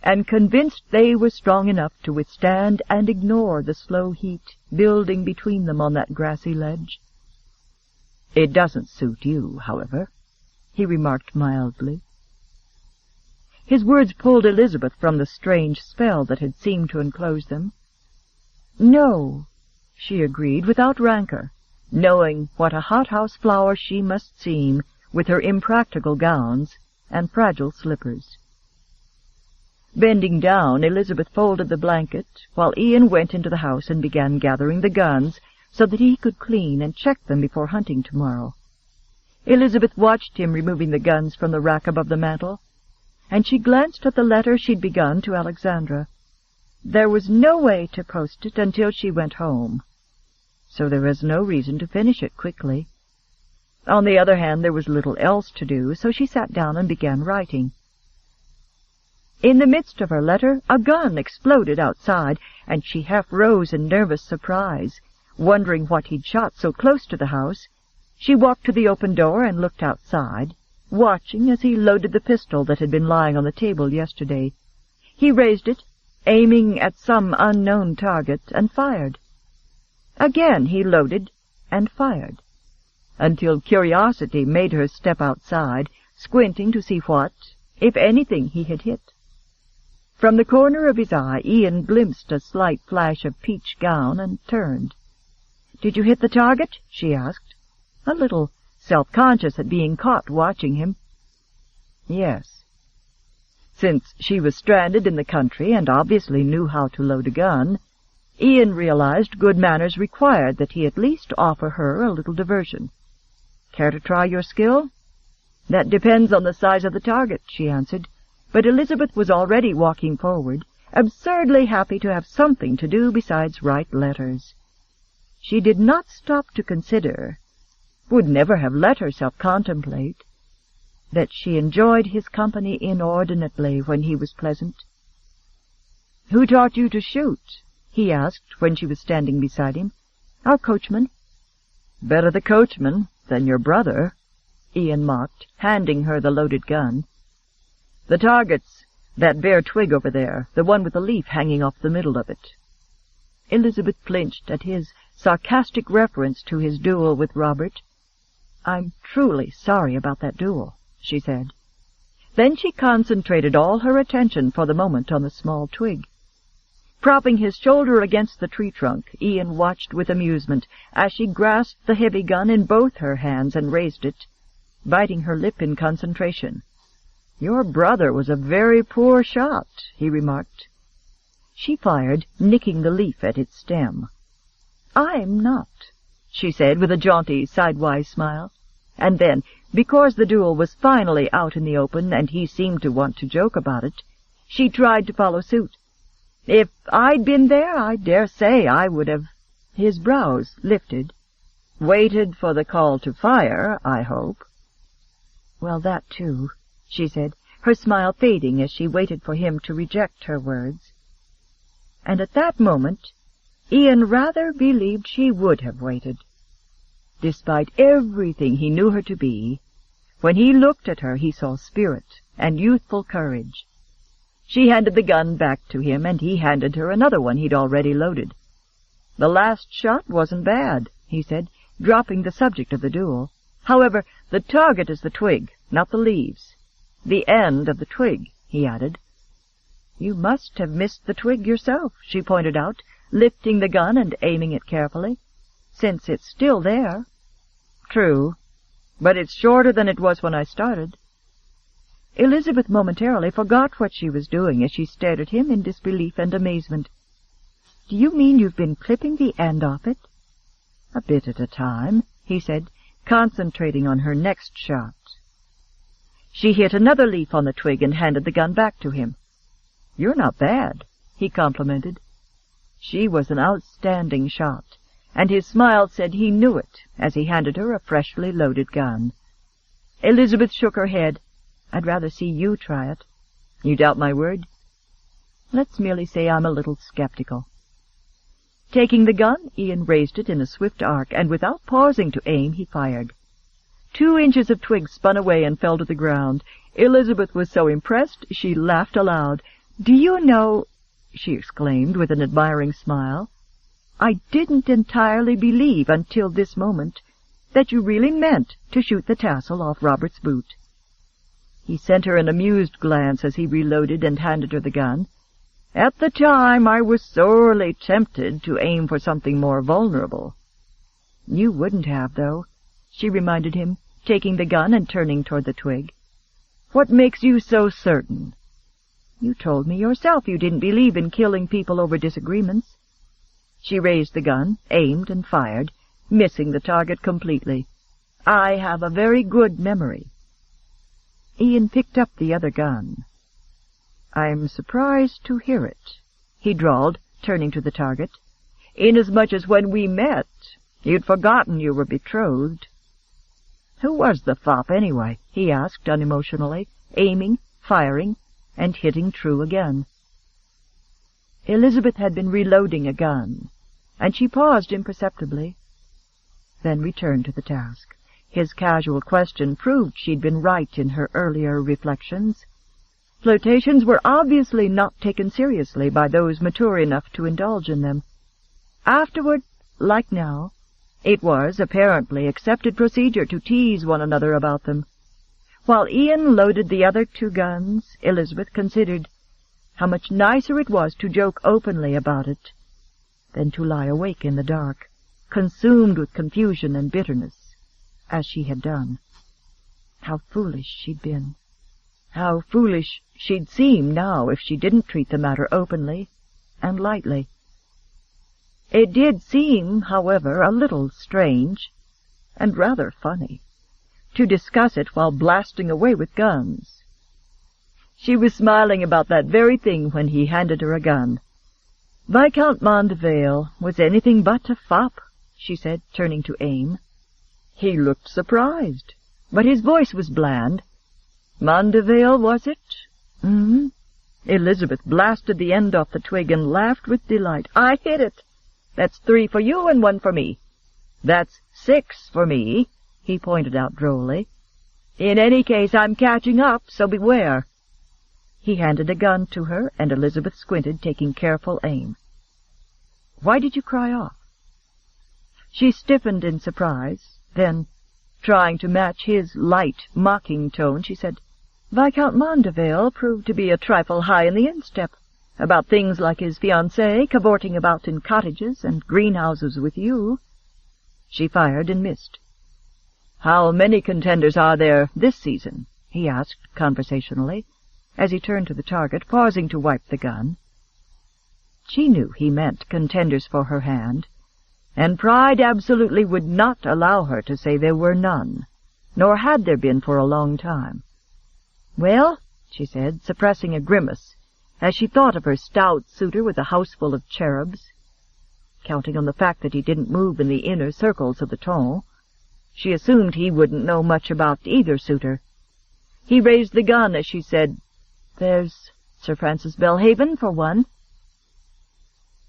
and convinced they were strong enough to withstand and ignore the slow heat building between them on that grassy ledge. "It doesn't suit you, however," he remarked mildly. His words pulled Elizabeth from the strange spell that had seemed to enclose them. "No," she agreed without rancor, knowing what a hothouse flower she must seem with her impractical gowns and fragile slippers. Bending down, Elizabeth folded the blanket, while Ian went into the house and began gathering the guns so that he could clean and check them before hunting tomorrow. Elizabeth watched him removing the guns from the rack above the mantel, and she glanced at the letter she'd begun to Alexandra. There was no way to post it until she went home, so there was no reason to finish it quickly. On the other hand, there was little else to do, so she sat down and began writing. In the midst of her letter, a gun exploded outside, and she half rose in nervous surprise, wondering what he'd shot so close to the house. She walked to the open door and looked outside, watching as he loaded the pistol that had been lying on the table yesterday. He raised it, aiming at some unknown target, and fired. Again he loaded and fired, until curiosity made her step outside, squinting to see what, if anything, he had hit. From the corner of his eye, Ian glimpsed a slight flash of peach gown and turned. "Did you hit the target?" she asked, a little self-conscious at being caught watching him. "Yes." Since she was stranded in the country and obviously knew how to load a gun, Ian realized good manners required that he at least offer her a little diversion. "Care to try your skill?" "That depends on the size of the target," she answered, but Elizabeth was already walking forward, absurdly happy to have something to do besides write letters. She did not stop to consider, would never have let herself contemplate, that she enjoyed his company inordinately when he was pleasant. "Who taught you to shoot?" he asked when she was standing beside him. "Our coachman." "Better the coachman than your brother," Ian mocked, handing her the loaded gun. "The target's that bare twig over there, the one with the leaf hanging off the middle of it." Elizabeth flinched at his sarcastic reference to his duel with Robert. "I'm truly sorry about that duel," she said. Then she concentrated all her attention for the moment on the small twig. Propping his shoulder against the tree trunk, Ian watched with amusement as she grasped the heavy gun in both her hands and raised it, biting her lip in concentration. "Your brother was a very poor shot," he remarked. She fired, nicking the leaf at its stem. "I'm not," she said with a jaunty, sidewise smile. And then, because the duel was finally out in the open and he seemed to want to joke about it, she tried to follow suit. "If I'd been there, I dare say I would have—" His brows lifted. "Waited for the call to fire, I hope." "Well, that too," she said, her smile fading as she waited for him to reject her words. And at that moment, Ian rather believed she would have waited. Despite everything he knew her to be, when he looked at her he saw spirit and youthful courage. She handed the gun back to him, and he handed her another one he'd already loaded. "The last shot wasn't bad," he said, dropping the subject of the duel. "However, the target is the twig, not the leaves. The end of the twig," he added. "You must have missed the twig yourself," she pointed out, lifting the gun and aiming it carefully, "since it's still there." "True, but it's shorter than it was when I started." Elizabeth momentarily forgot what she was doing as she stared at him in disbelief and amazement. "Do you mean you've been clipping the end off it?" "A bit at a time," he said, concentrating on her next shot. She hit another leaf on the twig and handed the gun back to him. "You're not bad," he complimented. She was an outstanding shot, and his smile said he knew it as he handed her a freshly loaded gun. Elizabeth shook her head. "I'd rather see you try it." "You doubt my word?" "Let's merely say I'm a little skeptical." Taking the gun, Ian raised it in a swift arc, and without pausing to aim, he fired. 2 inches of twig spun away and fell to the ground. Elizabeth was so impressed she laughed aloud. "Do you know," she exclaimed with an admiring smile, "I didn't entirely believe until this moment that you really meant to shoot the tassel off Robert's boot." He sent her an amused glance as he reloaded and handed her the gun. "At the time I was sorely tempted to aim for something more vulnerable." "You wouldn't have, though," she reminded him, taking the gun and turning toward the twig. "What makes you so certain?" You told me yourself you didn't believe in killing people over disagreements." She raised the gun, aimed, and fired, missing the target completely. "I have a very good memory." Ian picked up the other gun. "I'm surprised to hear it," he drawled, turning to the target, "inasmuch as when we met, you'd forgotten you were betrothed." "Who was the fop, anyway?" he asked unemotionally, aiming, firing, and hitting true again. Elizabeth had been reloading a gun, and she paused imperceptibly, then returned to the task. His casual question proved she'd been right in her earlier reflections. Flirtations were obviously not taken seriously by those mature enough to indulge in them. Afterward, like now, it was apparently accepted procedure to tease one another about them. While Ian loaded the other 2 guns, Elizabeth considered how much nicer it was to joke openly about it than to lie awake in the dark, consumed with confusion and bitterness, as she had done. How foolish she'd been. How foolish she'd seem now if she didn't treat the matter openly and lightly. It did seem, however, a little strange, and rather funny, to discuss it while blasting away with guns. She was smiling about that very thing when he handed her a gun. "Viscount Mondevale was anything but a fop," she said, turning to aim. He looked surprised, but his voice was bland. "Mondevale, was it?" "Mm-hmm." Elizabeth blasted the end off the twig and laughed with delight. "I hit it. That's 3 for you and 1 for me. That's 6 for me," he pointed out drolly. "In any case, I'm catching up, so beware." He handed a gun to her, and Elizabeth squinted, taking careful aim. "Why did you cry off?" She stiffened in surprise. Then, trying to match his light, mocking tone, she said, "Viscount Mondevale proved to be a trifle high in the instep about things like his fiancée cavorting about in cottages and greenhouses with you." She fired and missed. "How many contenders are there this season?" he asked conversationally, as he turned to the target, pausing to wipe the gun. She knew he meant contenders for her hand, and pride absolutely would not allow her to say there were none, nor had there been for a long time. "Well," she said, suppressing a grimace, as she thought of her stout suitor with a houseful of cherubs. Counting on the fact that he didn't move in the inner circles of the ton, she assumed he wouldn't know much about either suitor. He raised the gun as she said, "There's Sir Francis Belhaven, for one."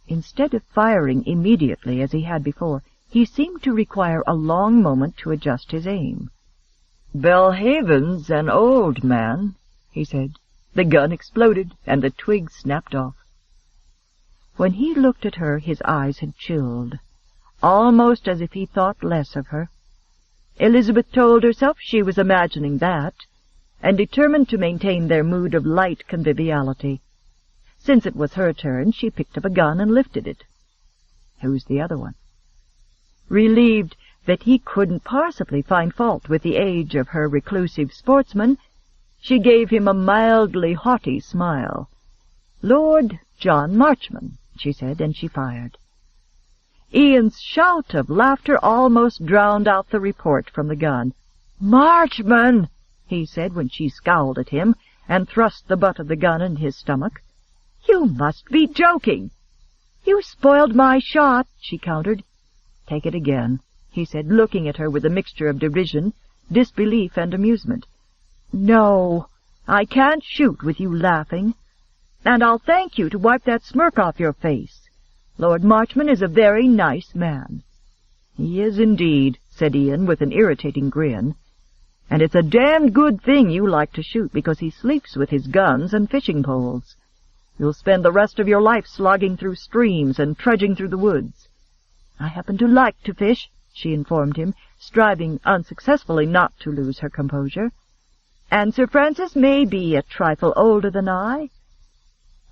Instead of firing immediately as he had before, he seemed to require a long moment to adjust his aim. "Belhaven's an old man," he said. The gun exploded, and the twig snapped off. When he looked at her, his eyes had chilled, almost as if he thought less of her. Elizabeth told herself she was imagining that, and determined to maintain their mood of light conviviality. Since it was her turn, she picked up a gun and lifted it. "Who's the other one?" Relieved that he couldn't possibly find fault with the age of her reclusive sportsman, she gave him a mildly haughty smile. "Lord John Marchman," she said, and she fired. Ian's shout of laughter almost drowned out the report from the gun. "Marchman!" he said when she scowled at him and thrust the butt of the gun in his stomach. "You must be joking." "You spoiled my shot," she countered. "Take it again," he said, looking at her with a mixture of derision, disbelief, and amusement. "No, I can't shoot with you laughing. And I'll thank you to wipe that smirk off your face. Lord Marchman is a very nice man." "He is indeed," said Ian with an irritating grin. "And it's a damned good thing you like to shoot, because he sleeps with his guns and fishing poles. You'll spend the rest of your life slogging through streams and trudging through the woods." "I happen to like to fish," she informed him, striving unsuccessfully not to lose her composure. "And Sir Francis may be a trifle older than I,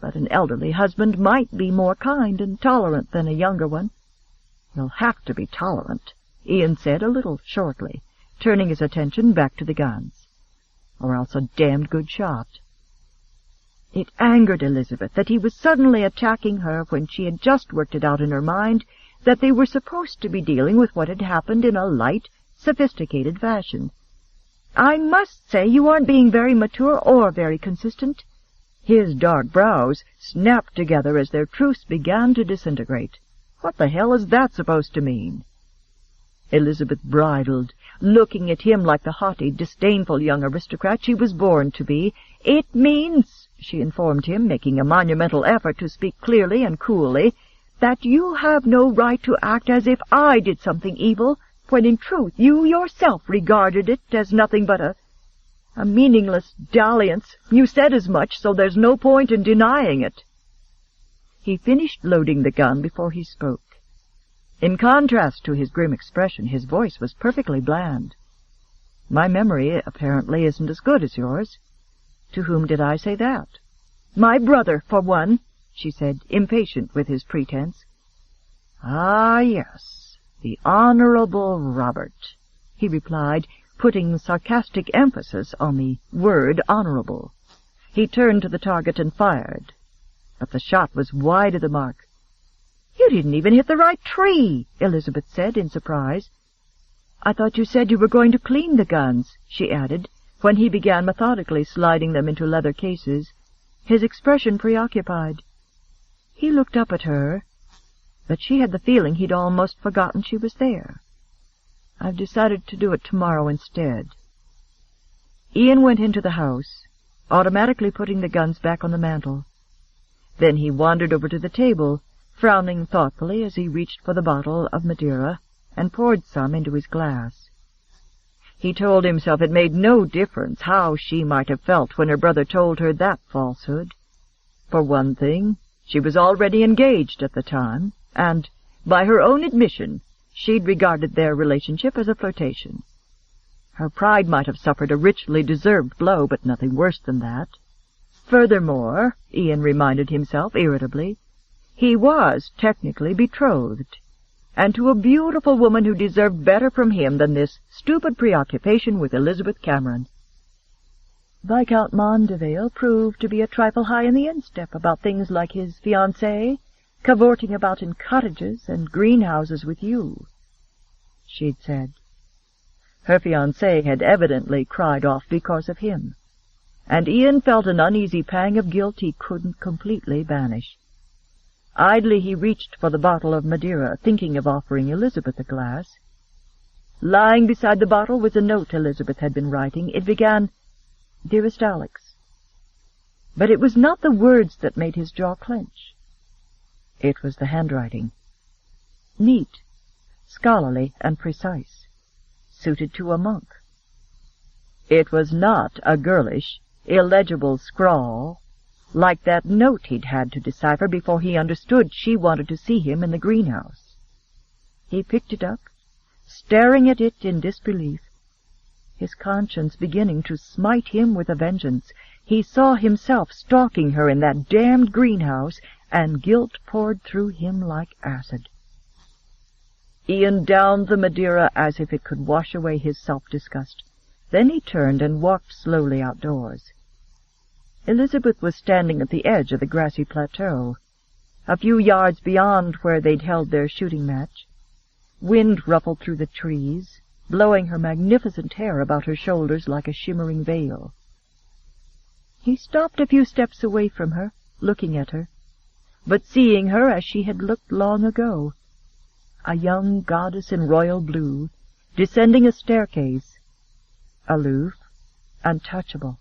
but an elderly husband might be more kind and tolerant than a younger one." "You'll have to be tolerant," Ian said a little shortly, turning his attention back to the guns, "or else a damned good shot." It angered Elizabeth that he was suddenly attacking her when she had just worked it out in her mind that they were supposed to be dealing with what had happened in a light, sophisticated fashion. "I must say you aren't being very mature or very consistent." His dark brows snapped together as their truths began to disintegrate. "What the hell is that supposed to mean?" Elizabeth bridled, looking at him like the haughty, disdainful young aristocrat she was born to be. "It means," she informed him, making a monumental effort to speak clearly and coolly, "that you have no right to act as if I did something evil, when in truth you yourself regarded it as nothing but a meaningless dalliance. You said as much, so there's no point in denying it." He finished loading the gun before he spoke. In contrast to his grim expression, his voice was perfectly bland. "My memory apparently isn't as good as yours. To whom did I say that?" "My brother, for one," she said, impatient with his pretense. "Ah, yes, the Honorable Robert," he replied, putting sarcastic emphasis on the word honorable. He turned to the target and fired, but the shot was wide of the mark. "You didn't even hit the right tree," Elizabeth said in surprise. "I thought you said you were going to clean the guns," she added, when he began methodically sliding them into leather cases, his expression preoccupied. He looked up at her, but she had the feeling he'd almost forgotten she was there. "I've decided to do it tomorrow instead." Ian went into the house, automatically putting the guns back on the mantel. Then he wandered over to the table, frowning thoughtfully as he reached for the bottle of Madeira and poured some into his glass. He told himself it made no difference how she might have felt when her brother told her that falsehood. For one thing, she was already engaged at the time, and, by her own admission, she'd regarded their relationship as a flirtation. Her pride might have suffered a richly deserved blow, but nothing worse than that. Furthermore, Ian reminded himself irritably, he was technically betrothed, and to a beautiful woman who deserved better from him than this stupid preoccupation with Elizabeth Cameron. Viscount Mondevale proved to be a trifle high in the instep about things like his fiancée, cavorting about in cottages and greenhouses with you, she'd said. Her fiancé had evidently cried off because of him, and Ian felt an uneasy pang of guilt he couldn't completely banish. Idly he reached for the bottle of Madeira, thinking of offering Elizabeth a glass. Lying beside the bottle was a note Elizabeth had been writing. It began, "Dearest Alex." But it was not the words that made his jaw clench. It was the handwriting. Neat, scholarly, and precise, suited to a monk. It was not a girlish, illegible scrawl, like that note he'd had to decipher before he understood she wanted to see him in the greenhouse. He picked it up, staring at it in disbelief. His conscience beginning to smite him with a vengeance. He saw himself stalking her in that damned greenhouse, and guilt poured through him like acid. Ian downed the Madeira as if it could wash away his self-disgust. Then he turned and walked slowly outdoors. Elizabeth was standing at the edge of the grassy plateau, a few yards beyond where they'd held their shooting match. Wind ruffled through the trees, blowing her magnificent hair about her shoulders like a shimmering veil. He stopped a few steps away from her, looking at her, but seeing her as she had looked long ago, a young goddess in royal blue, descending a staircase, aloof, untouchable.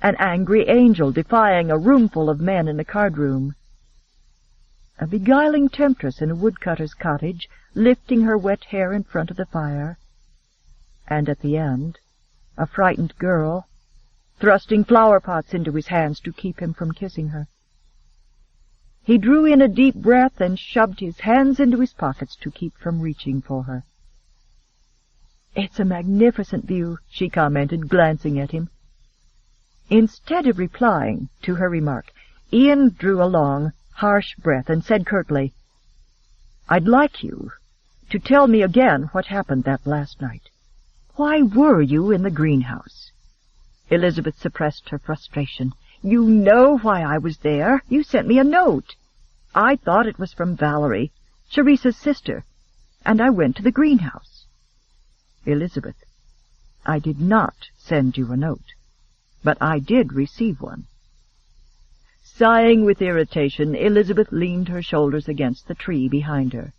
An angry angel defying a roomful of men in a card-room. A beguiling temptress in a woodcutter's cottage, lifting her wet hair in front of the fire. And at the end, a frightened girl, thrusting flower-pots into his hands to keep him from kissing her. He drew in a deep breath and shoved his hands into his pockets to keep from reaching for her. "It's a magnificent view," she commented, glancing at him. Instead of replying to her remark, Ian drew a long, harsh breath and said curtly, "I'd like you to tell me again what happened that last night. Why were you in the greenhouse?" Elizabeth suppressed her frustration. You know why I was there. You sent me a note. I thought it was from Valerie, Teresa's sister, and I went to the greenhouse. Elizabeth, I did not send you a note, but I did receive one. Sighing with irritation, Elizabeth leaned her shoulders against the tree behind her.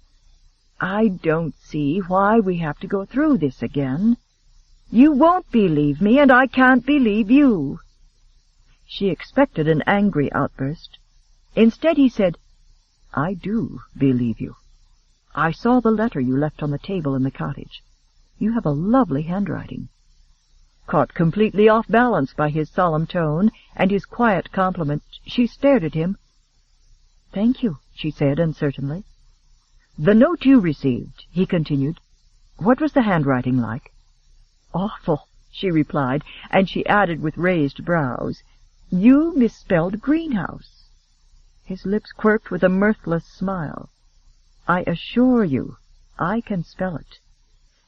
I don't see why we have to go through this again. You won't believe me, and I can't believe you. She expected an angry outburst. Instead he said, I do believe you. I saw the letter you left on the table in the cottage. You have a lovely handwriting. Caught completely off balance by his solemn tone and his quiet compliment, she stared at him. Thank you, she said uncertainly. The note you received, he continued. What was the handwriting like? Awful, she replied, and she added with raised brows, You misspelled greenhouse. His lips quirked with a mirthless smile. I assure you, I can spell it.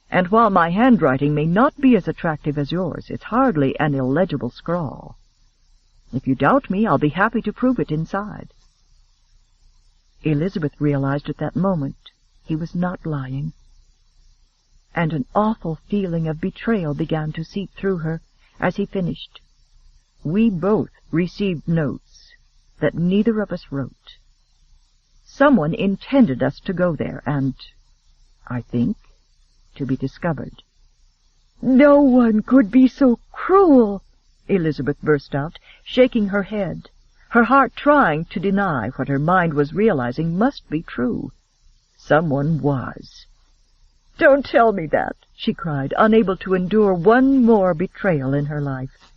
And while my handwriting may not be as attractive as yours, it's hardly an illegible scrawl. If you doubt me, I'll be happy to prove it inside. Elizabeth realized at that moment he was not lying, and an awful feeling of betrayal began to seep through her as he finished. We both received notes that neither of us wrote. Someone intended us to go there, and, I think, to be discovered. No one could be so cruel, Elizabeth burst out, shaking her head, her heart trying to deny what her mind was realizing must be true. Someone was. Don't tell me that, she cried, unable to endure one more betrayal in her life.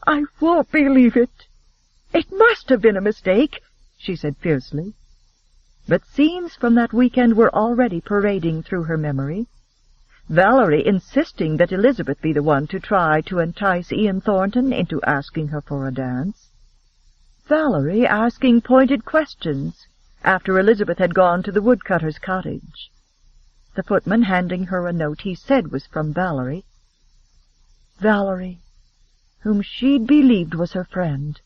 I won't believe it. It must have been a mistake, she said fiercely. But scenes from that weekend were already parading through her memory. Valerie insisting that Elizabeth be the one to try to entice Ian Thornton into asking her for a dance. Valerie asking pointed questions after Elizabeth had gone to the woodcutter's cottage. The footman handing her a note he said was from Valerie. Valerie, whom she'd believed was her friend.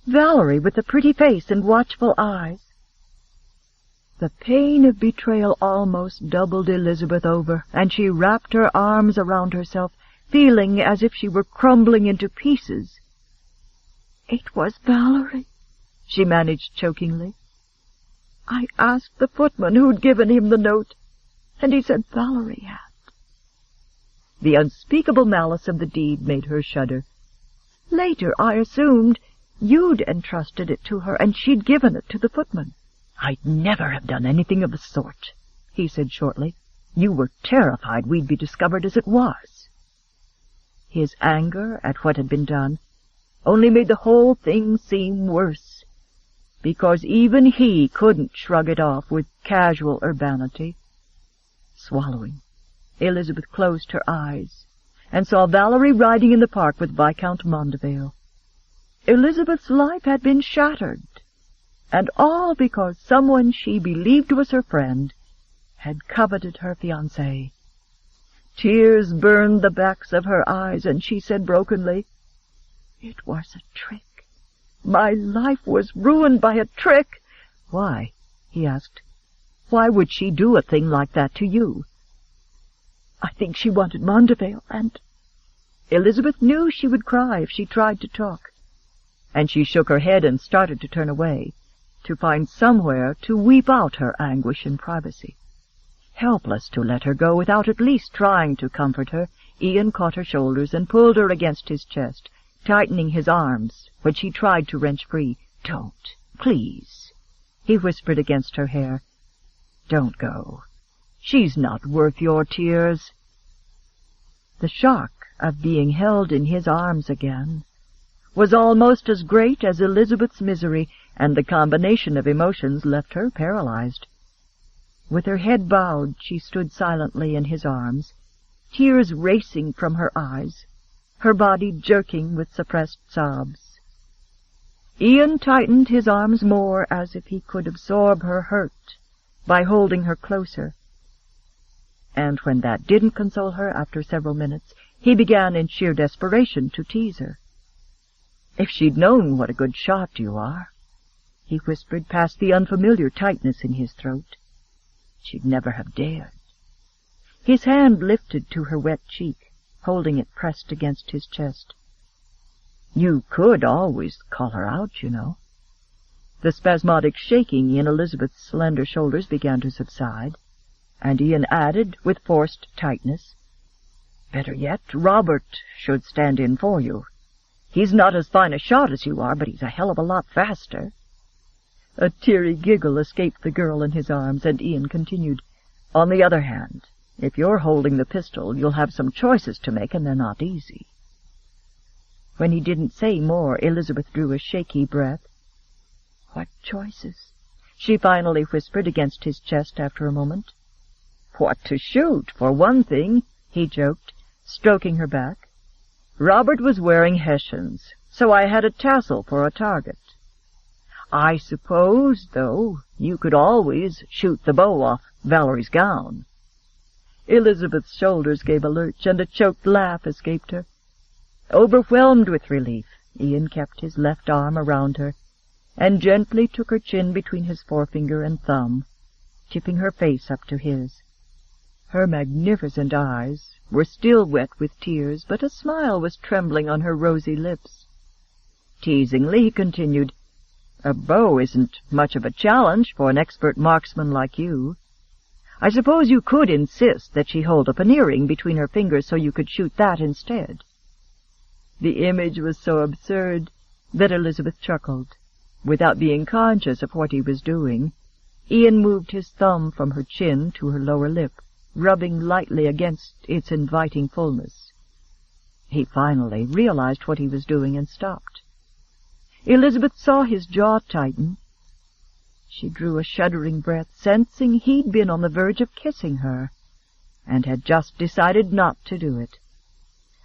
Valerie with the pretty face and watchful eyes. The pain of betrayal almost doubled Elizabeth over, and she wrapped her arms around herself, feeling as if she were crumbling into pieces. It was Valerie, she managed chokingly. I asked the footman who'd given him the note, and he said Valerie had. The unspeakable malice of the deed made her shudder. Later, I assumed you'd entrusted it to her, and she'd given it to the footman. I'd never have done anything of the sort, he said shortly. You were terrified we'd be discovered as it was. His anger at what had been done only made the whole thing seem worse, because even he couldn't shrug it off with casual urbanity. Swallowing, Elizabeth closed her eyes and saw Valerie riding in the park with Viscount Mondeville. Elizabeth's life had been shattered, and all because someone she believed was her friend had coveted her fiancé. Tears burned the backs of her eyes, and she said brokenly, It was a trick. My life was ruined by a trick. Why? He asked. Why would she do a thing like that to you? I think she wanted Mondeville, and Elizabeth knew she would cry if she tried to talk, and she shook her head and started to turn away, to find somewhere to weep out her anguish in privacy. Helpless to let her go without at least trying to comfort her, Ian caught her shoulders and pulled her against his chest, tightening his arms when she tried to wrench free. Don't, please, he whispered against her hair. Don't go. She's not worth your tears. The shock of being held in his arms again was almost as great as Elizabeth's misery, and the combination of emotions left her paralyzed. With her head bowed, she stood silently in his arms, tears racing from her eyes, her body jerking with suppressed sobs. Ian tightened his arms more as if he could absorb her hurt by holding her closer. And when that didn't console her after several minutes, he began in sheer desperation to tease her. If she'd known what a good shot you are, he whispered past the unfamiliar tightness in his throat, she'd never have dared. His hand lifted to her wet cheek, holding it pressed against his chest. You could always call her out, you know. The spasmodic shaking in Elizabeth's slender shoulders began to subside, and Ian added, with forced tightness, Better yet, Robert should stand in for you. He's not as fine a shot as you are, but he's a hell of a lot faster. A teary giggle escaped the girl in his arms, and Ian continued, On the other hand, if you're holding the pistol, you'll have some choices to make, and they're not easy. When he didn't say more, Elizabeth drew a shaky breath. What choices? She finally whispered against his chest after a moment. What to shoot, for one thing, he joked, stroking her back. Robert was wearing Hessians, so I had a tassel for a target. I suppose, though, you could always shoot the bow off Valerie's gown. Elizabeth's shoulders gave a lurch, and a choked laugh escaped her. Overwhelmed with relief, Ian kept his left arm around her, and gently took her chin between his forefinger and thumb, tipping her face up to his. Her magnificent eyes were still wet with tears, but a smile was trembling on her rosy lips. Teasingly he continued, A bow isn't much of a challenge for an expert marksman like you. I suppose you could insist that she hold up an earring between her fingers so you could shoot that instead. The image was so absurd that Elizabeth chuckled. Without being conscious of what he was doing, Ian moved his thumb from her chin to her lower lip, rubbing lightly against its inviting fullness. He finally realized what he was doing and stopped. Elizabeth saw his jaw tighten. She drew a shuddering breath, sensing he'd been on the verge of kissing her, and had just decided not to do it.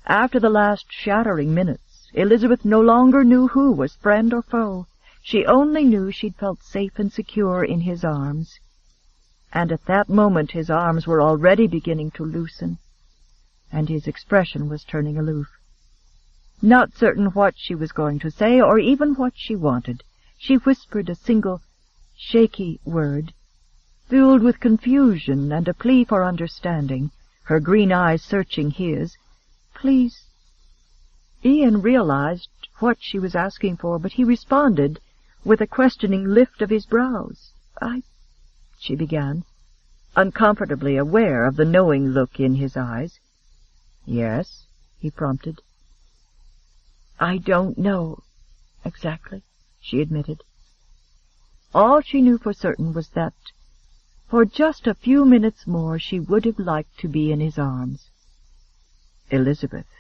After the last shattering minutes, Elizabeth no longer knew who was friend or foe. She only knew she'd felt safe and secure in his arms. And at that moment his arms were already beginning to loosen, and his expression was turning aloof. Not certain what she was going to say, or even what she wanted, she whispered a single, shaky word, filled with confusion and a plea for understanding, her green eyes searching his. Please. Ian realized what she was asking for, but he responded with a questioning lift of his brows. She began, uncomfortably aware of the knowing look in his eyes. Yes, he prompted. I don't know exactly, she admitted. All she knew for certain was that for just a few minutes more she would have liked to be in his arms. Elizabeth,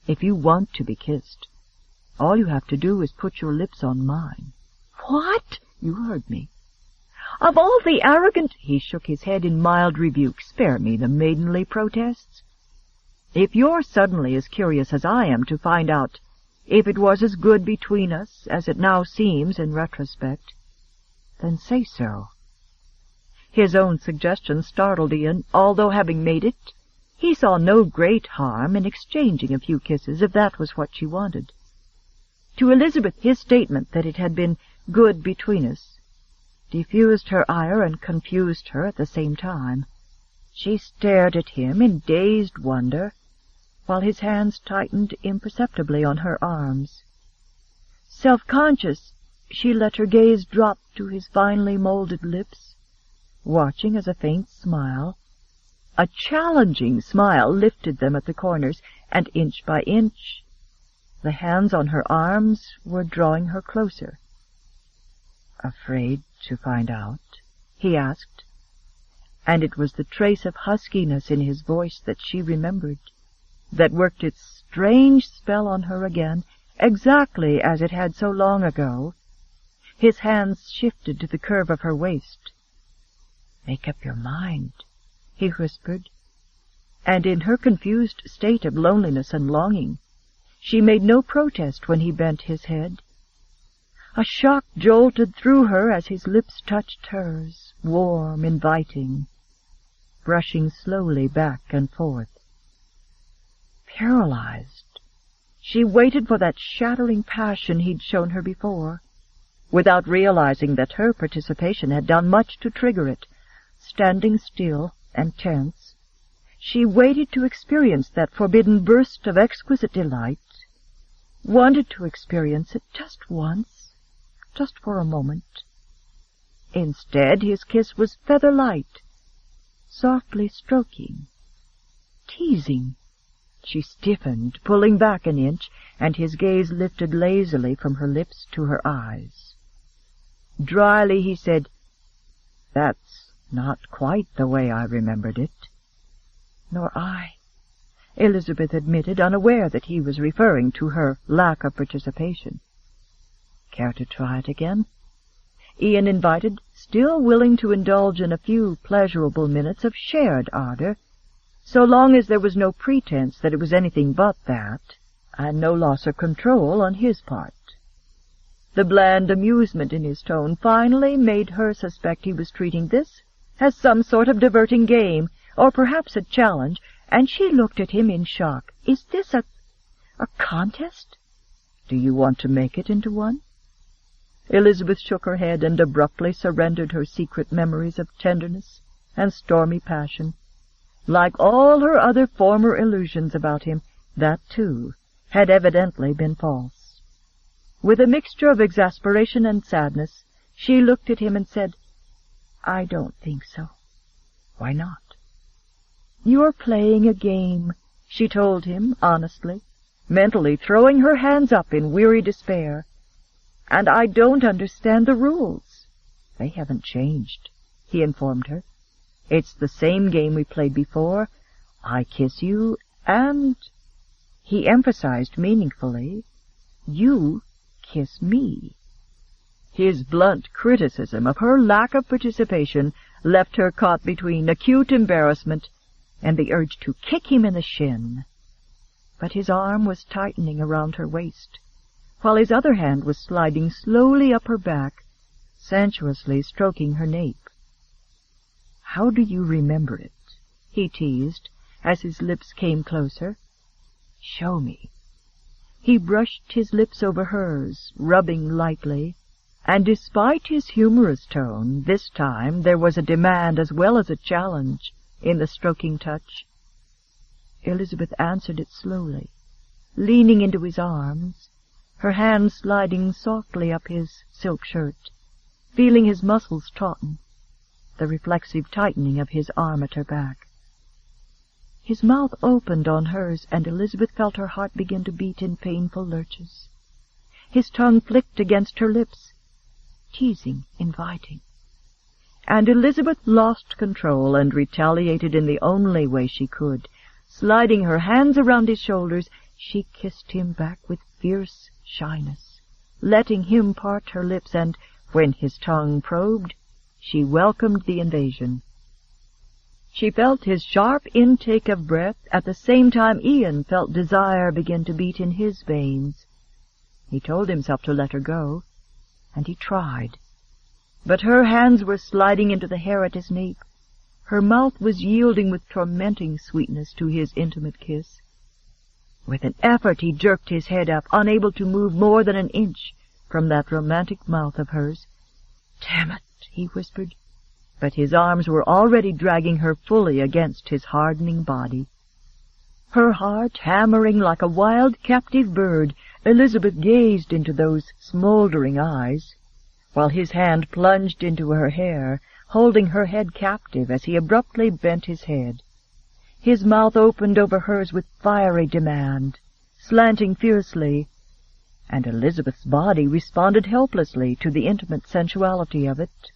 if you want to be kissed, all you have to do is put your lips on mine. What? You heard me. Of all the arrogant— He shook his head in mild rebuke. Spare me the maidenly protests. If you're suddenly as curious as I am to find out if it was as good between us as it now seems in retrospect, then say so. His own suggestion startled Ian, although having made it, he saw no great harm in exchanging a few kisses if that was what she wanted. To Elizabeth, his statement that it had been good between us diffused her ire and confused her at the same time. She stared at him in dazed wonder, while his hands tightened imperceptibly on her arms. Self-conscious, she let her gaze drop to his finely molded lips, watching as a faint smile, a challenging smile, lifted them at the corners, and inch by inch the hands on her arms were drawing her closer. Afraid to find out? He asked, and it was the trace of huskiness in his voice that she remembered, that worked its strange spell on her again, exactly as it had so long ago. His hands shifted to the curve of her waist. Make up your mind, he whispered, and in her confused state of loneliness and longing, she made no protest when he bent his head. A shock jolted through her as his lips touched hers, warm, inviting, brushing slowly back and forth. Paralyzed, She waited for that shattering passion he'd shown her before, without realizing that her participation had done much to trigger it. Standing still and tense, she waited to experience that forbidden burst of exquisite delight, wanted to experience it just once, just for a moment. Instead, his kiss was feather-light, softly stroking, teasing. She stiffened, pulling back an inch, and his gaze lifted lazily from her lips to her eyes. Dryly he said, "That's not quite the way I remembered it." "Nor I," Elizabeth admitted, unaware that he was referring to her lack of participation. "Care to try it again?" Ian invited, still willing to indulge in a few pleasurable minutes of shared ardor, so long as there was no pretense that it was anything but that, and no loss of control on his part. The bland amusement in his tone finally made her suspect he was treating this as some sort of diverting game, or perhaps a challenge, and she looked at him in shock. "Is this a contest?" "Do you want to make it into one?" Elizabeth shook her head and abruptly surrendered her secret memories of tenderness and stormy passion. Like all her other former illusions about him, that, too, had evidently been false. With a mixture of exasperation and sadness, she looked at him and said, "I don't think so." "Why not?" "You're playing a game," she told him honestly, mentally throwing her hands up in weary despair. "And I don't understand the rules." "They haven't changed," he informed her. "It's the same game we played before. I kiss you, and," he emphasized meaningfully, "you kiss me." His blunt criticism of her lack of participation left her caught between acute embarrassment and the urge to kick him in the shin. But his arm was tightening around her waist, while his other hand was sliding slowly up her back, sensuously stroking her nape. "How do you remember it?" he teased, as his lips came closer. "Show me." He brushed his lips over hers, rubbing lightly, and despite his humorous tone, this time there was a demand as well as a challenge in the stroking touch. Elizabeth answered it slowly, leaning into his arms, her hand sliding softly up his silk shirt, feeling his muscles tauten, the reflexive tightening of his arm at her back. His mouth opened on hers, and Elizabeth felt her heart begin to beat in painful lurches. His tongue flicked against her lips, teasing, inviting. And Elizabeth lost control and retaliated in the only way she could. Sliding her hands around his shoulders, she kissed him back with fierce shyness, letting him part her lips, and, when his tongue probed, she welcomed the invasion. She felt his sharp intake of breath at the same time Ian felt desire begin to beat in his veins. He told himself to let her go, and he tried. But her hands were sliding into the hair at his nape. Her mouth was yielding with tormenting sweetness to his intimate kiss. With an effort he jerked his head up, unable to move more than an inch from that romantic mouth of hers. "Damn it," he whispered, but his arms were already dragging her fully against his hardening body. Her heart hammering like a wild captive bird, Elizabeth gazed into those smoldering eyes, while his hand plunged into her hair, holding her head captive as he abruptly bent his head. His mouth opened over hers with fiery demand, slanting fiercely, and Elizabeth's body responded helplessly to the intimate sensuality of it.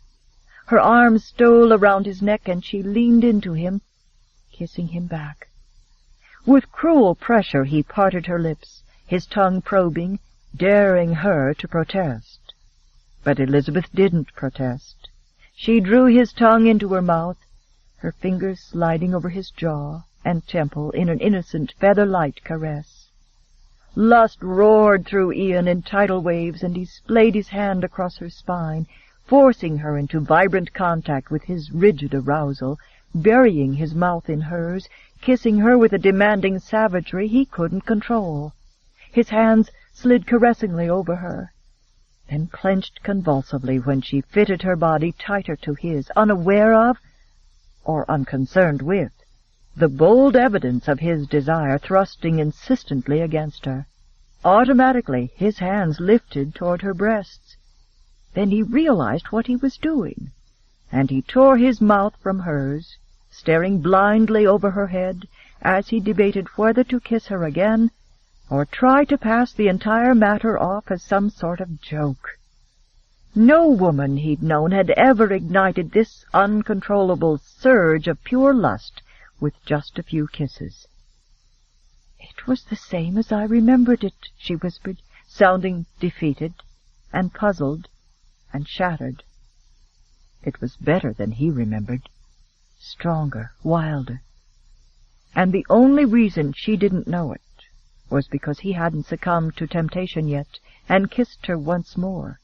Her arms stole around his neck, and she leaned into him, kissing him back. With cruel pressure he parted her lips, his tongue probing, daring her to protest. But Elizabeth didn't protest. She drew his tongue into her mouth, her fingers sliding over his jaw and temple in an innocent, feather-light caress. Lust roared through Ian in tidal waves, and he splayed his hand across her spine, forcing her into vibrant contact with his rigid arousal, burying his mouth in hers, kissing her with a demanding savagery he couldn't control. His hands slid caressingly over her, then clenched convulsively when she fitted her body tighter to his, unaware of, or unconcerned with, the bold evidence of his desire thrusting insistently against her. Automatically, his hands lifted toward her breasts. Then he realized what he was doing, and he tore his mouth from hers, staring blindly over her head as he debated whether to kiss her again or try to pass the entire matter off as some sort of joke. No woman he'd known had ever ignited this uncontrollable surge of pure lust with just a few kisses. "It was the same as I remembered it," she whispered, sounding defeated and puzzled and shattered. It was better than he remembered, stronger, wilder. And the only reason she didn't know it was because he hadn't succumbed to temptation yet and kissed her once more.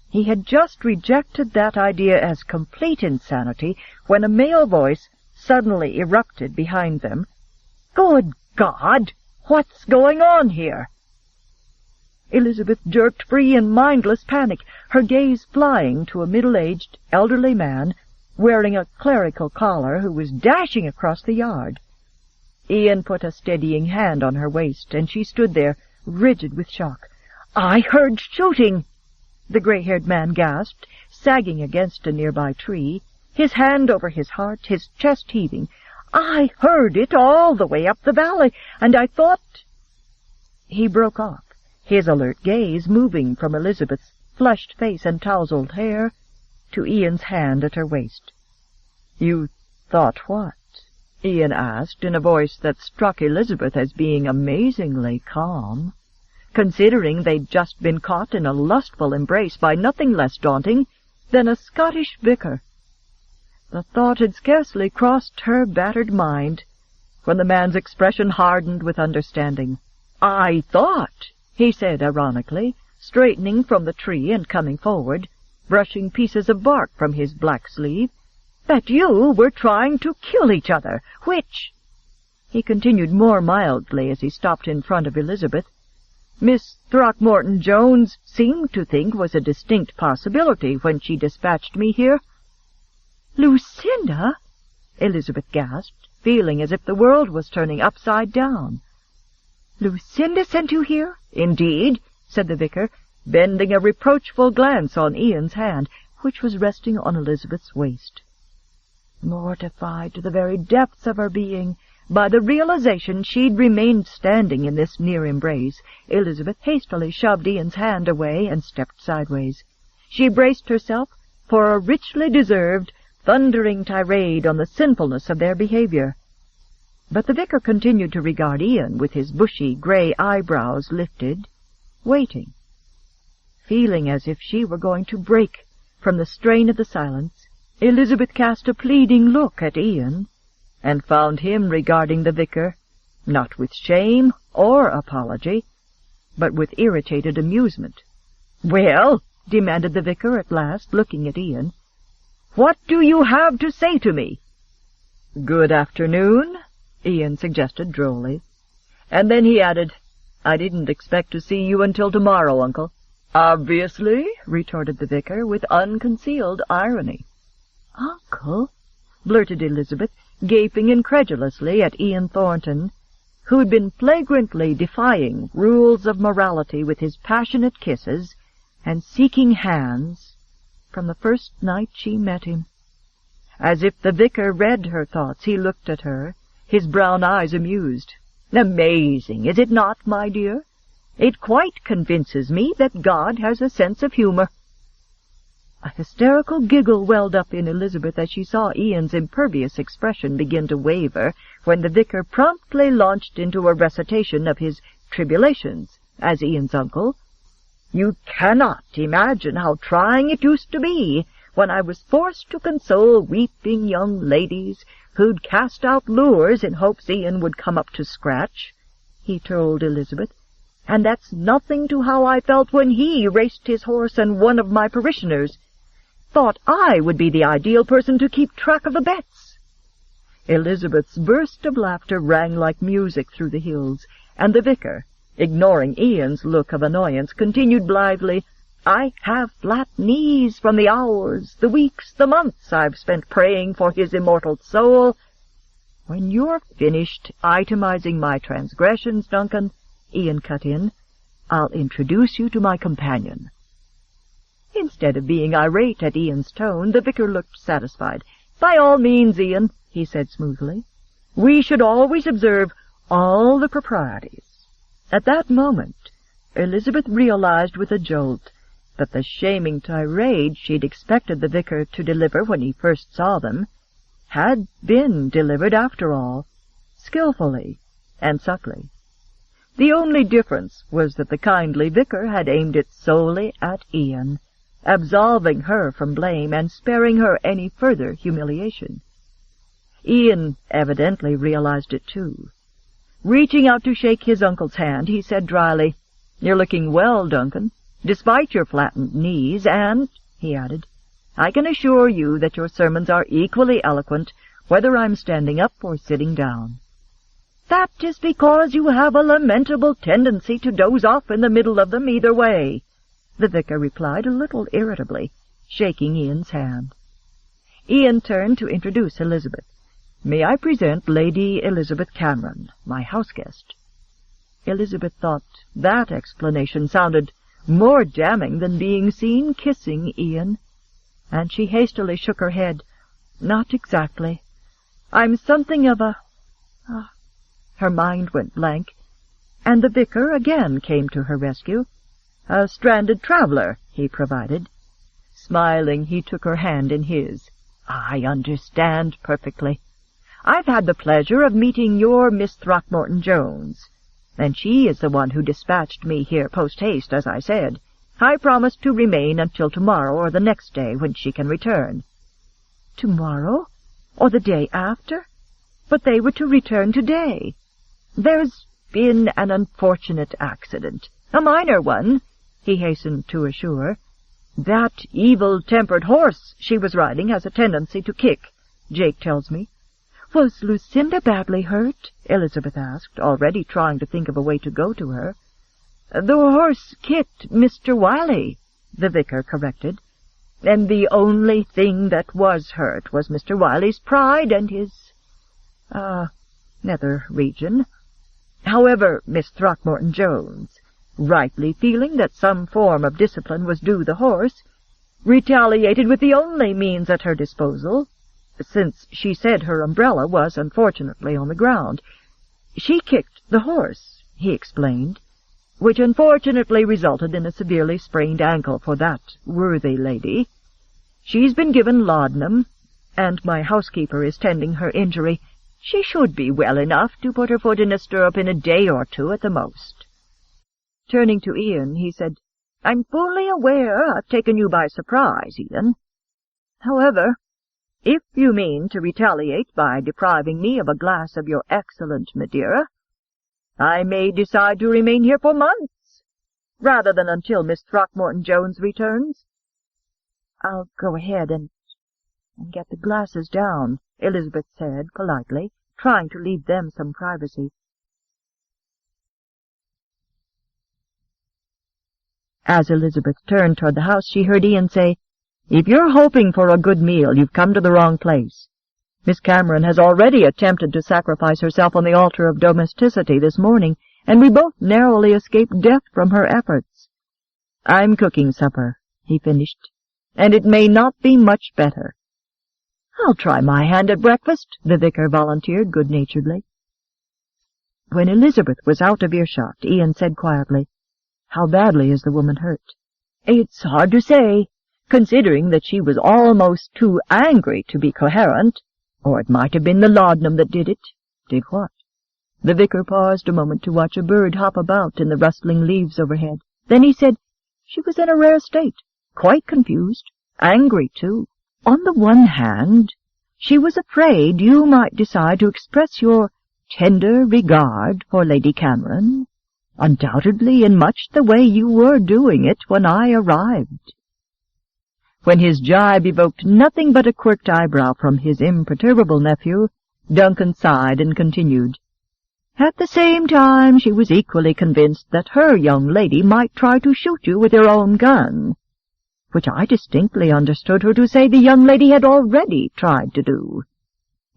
He had just rejected that idea as complete insanity when a male voice suddenly erupted behind them. "Good God! What's going on here?" Elizabeth jerked free in mindless panic, her gaze flying to a middle-aged, elderly man wearing a clerical collar who was dashing across the yard. Ian put a steadying hand on her waist, and she stood there, rigid with shock. "I heard shooting!" the gray-haired man gasped, sagging against a nearby tree, his hand over his heart, his chest heaving. "I heard it all the way up the valley, and I thought—" He broke off, his alert gaze moving from Elizabeth's flushed face and tousled hair to Ian's hand at her waist. "You thought what?" Ian asked in a voice that struck Elizabeth as being amazingly calm, considering they'd just been caught in a lustful embrace by nothing less daunting than a Scottish vicar. The thought had scarcely crossed her battered mind when the man's expression hardened with understanding. "I thought," he said ironically, straightening from the tree and coming forward, brushing pieces of bark from his black sleeve, "that you were trying to kill each other, which," he continued more mildly as he stopped in front of Elizabeth, "Miss Throckmorton-Jones seemed to think was a distinct possibility when she dispatched me here." "Lucinda?" Elizabeth gasped, feeling as if the world was turning upside down. "Lucinda sent you here?" "Indeed," said the vicar, bending a reproachful glance on Ian's hand, which was resting on Elizabeth's waist. Mortified to the very depths of her being by the realization she'd remained standing in this near embrace, Elizabeth hastily shoved Ian's hand away and stepped sideways. She braced herself for a richly deserved, thundering tirade on the sinfulness of their behavior. But the vicar continued to regard Ian with his bushy gray eyebrows lifted, waiting, feeling as if she were going to break from the strain of the silence. Elizabeth cast a pleading look at Ian, and found him regarding the vicar, not with shame or apology, but with irritated amusement. "Well," demanded the vicar at last, looking at Ian, "what do you have to say to me?" "Good afternoon," Ian suggested drolly. And then he added, "I didn't expect to see you until tomorrow, Uncle." "Obviously," retorted the vicar with unconcealed irony. "Uncle?" blurted Elizabeth, gaping incredulously at Ian Thornton, who'd been flagrantly defying rules of morality with his passionate kisses and seeking hands from the first night she met him. As if the vicar read her thoughts, he looked at her, his brown eyes amused. "Amazing, is it not, my dear? It quite convinces me that God has a sense of humor." A hysterical giggle welled up in Elizabeth as she saw Ian's impervious expression begin to waver when the vicar promptly launched into a recitation of his tribulations as Ian's uncle. "You cannot imagine how trying it used to be when I was forced to console weeping young ladies who'd cast out lures in hopes Ian would come up to scratch," he told Elizabeth. "And that's nothing to how I felt when he raced his horse and one of my parishioners thought I would be the ideal person to keep track of the bets." Elizabeth's burst of laughter rang like music through the hills, and the vicar, ignoring Ian's look of annoyance, continued blithely, "I have flat knees from the hours, the weeks, the months I've spent praying for his immortal soul." "When you're finished itemizing my transgressions, Duncan," Ian cut in, "I'll introduce you to my companion." Instead of being irate at Ian's tone, the vicar looked satisfied. "By all means, Ian," he said smoothly. "We should always observe all the proprieties." At that moment, Elizabeth realized with a jolt that the shaming tirade she'd expected the vicar to deliver when he first saw them had been delivered after all, skillfully and subtly. The only difference was that the kindly vicar had aimed it solely at Ian, absolving her from blame and sparing her any further humiliation. Ian evidently realized it too. Reaching out to shake his uncle's hand, he said dryly, "You're looking well, Duncan, despite your flattened knees, and," he added, "I can assure you that your sermons are equally eloquent, whether I'm standing up or sitting down." "That is because you have a lamentable tendency to doze off in the middle of them either way," the vicar replied a little irritably, shaking Ian's hand. Ian turned to introduce Elizabeth. "May I present Lady Elizabeth Cameron, my house-guest?" Elizabeth thought that explanation sounded more damning than being seen kissing Ian, and she hastily shook her head. "Not exactly. I'm something of a—" Her mind went blank, and the vicar again came to her rescue. "A stranded traveler," he provided. Smiling, he took her hand in his. "I understand perfectly. I've had the pleasure of meeting your Miss Throckmorton-Jones, and she is the one who dispatched me here post-haste, as I said. I promised to remain until tomorrow or the next day, when she can return." "Tomorrow? Or the day after? But they were to return today." "There's been an unfortunate accident. A minor one," he hastened to assure. "That evil-tempered horse she was riding has a tendency to kick, Jake tells me." "Was Lucinda badly hurt?" Elizabeth asked, already trying to think of a way to go to her. "The horse kicked Mr. Wiley," the vicar corrected, "and the only thing that was hurt was Mr. Wiley's pride and his, nether region. However, Miss Throckmorton-Jones, rightly feeling that some form of discipline was due the horse, retaliated with the only means at her disposal, since she said her umbrella was unfortunately on the ground. She kicked the horse," he explained, "which unfortunately resulted in a severely sprained ankle for that worthy lady. She's been given laudanum, and my housekeeper is tending her injury. She should be well enough to put her foot in a stirrup in a day or two at the most." Turning to Ian, he said, "I'm fully aware I've taken you by surprise, Ian. However, if you mean to retaliate by depriving me of a glass of your excellent Madeira, I may decide to remain here for months, rather than until Miss Throckmorton-Jones returns." "I'll go ahead and get the glasses down," Elizabeth said politely, trying to leave them some privacy. As Elizabeth turned toward the house, she heard Ian say, "If you're hoping for a good meal, you've come to the wrong place. Miss Cameron has already attempted to sacrifice herself on the altar of domesticity this morning, and we both narrowly escaped death from her efforts. I'm cooking supper," he finished, "and it may not be much better." "I'll try my hand at breakfast," the vicar volunteered good-naturedly. When Elizabeth was out of earshot, Ian said quietly, "How badly is the woman hurt?" "It's hard to say, considering that she was almost too angry to be coherent. Or it might have been the laudanum that did it." "Did what?" The vicar paused a moment to watch a bird hop about in the rustling leaves overhead. Then he said, "She was in a rare state, quite confused, angry too. On the one hand, she was afraid you might decide to express your tender regard for Lady Cameron, undoubtedly in much the way you were doing it when I arrived." When his jibe evoked nothing but a quirked eyebrow from his imperturbable nephew, Duncan sighed and continued, At the same time, she was equally convinced that her young lady might try to shoot you with her own gun, which I distinctly understood her to say the young lady had already tried to do.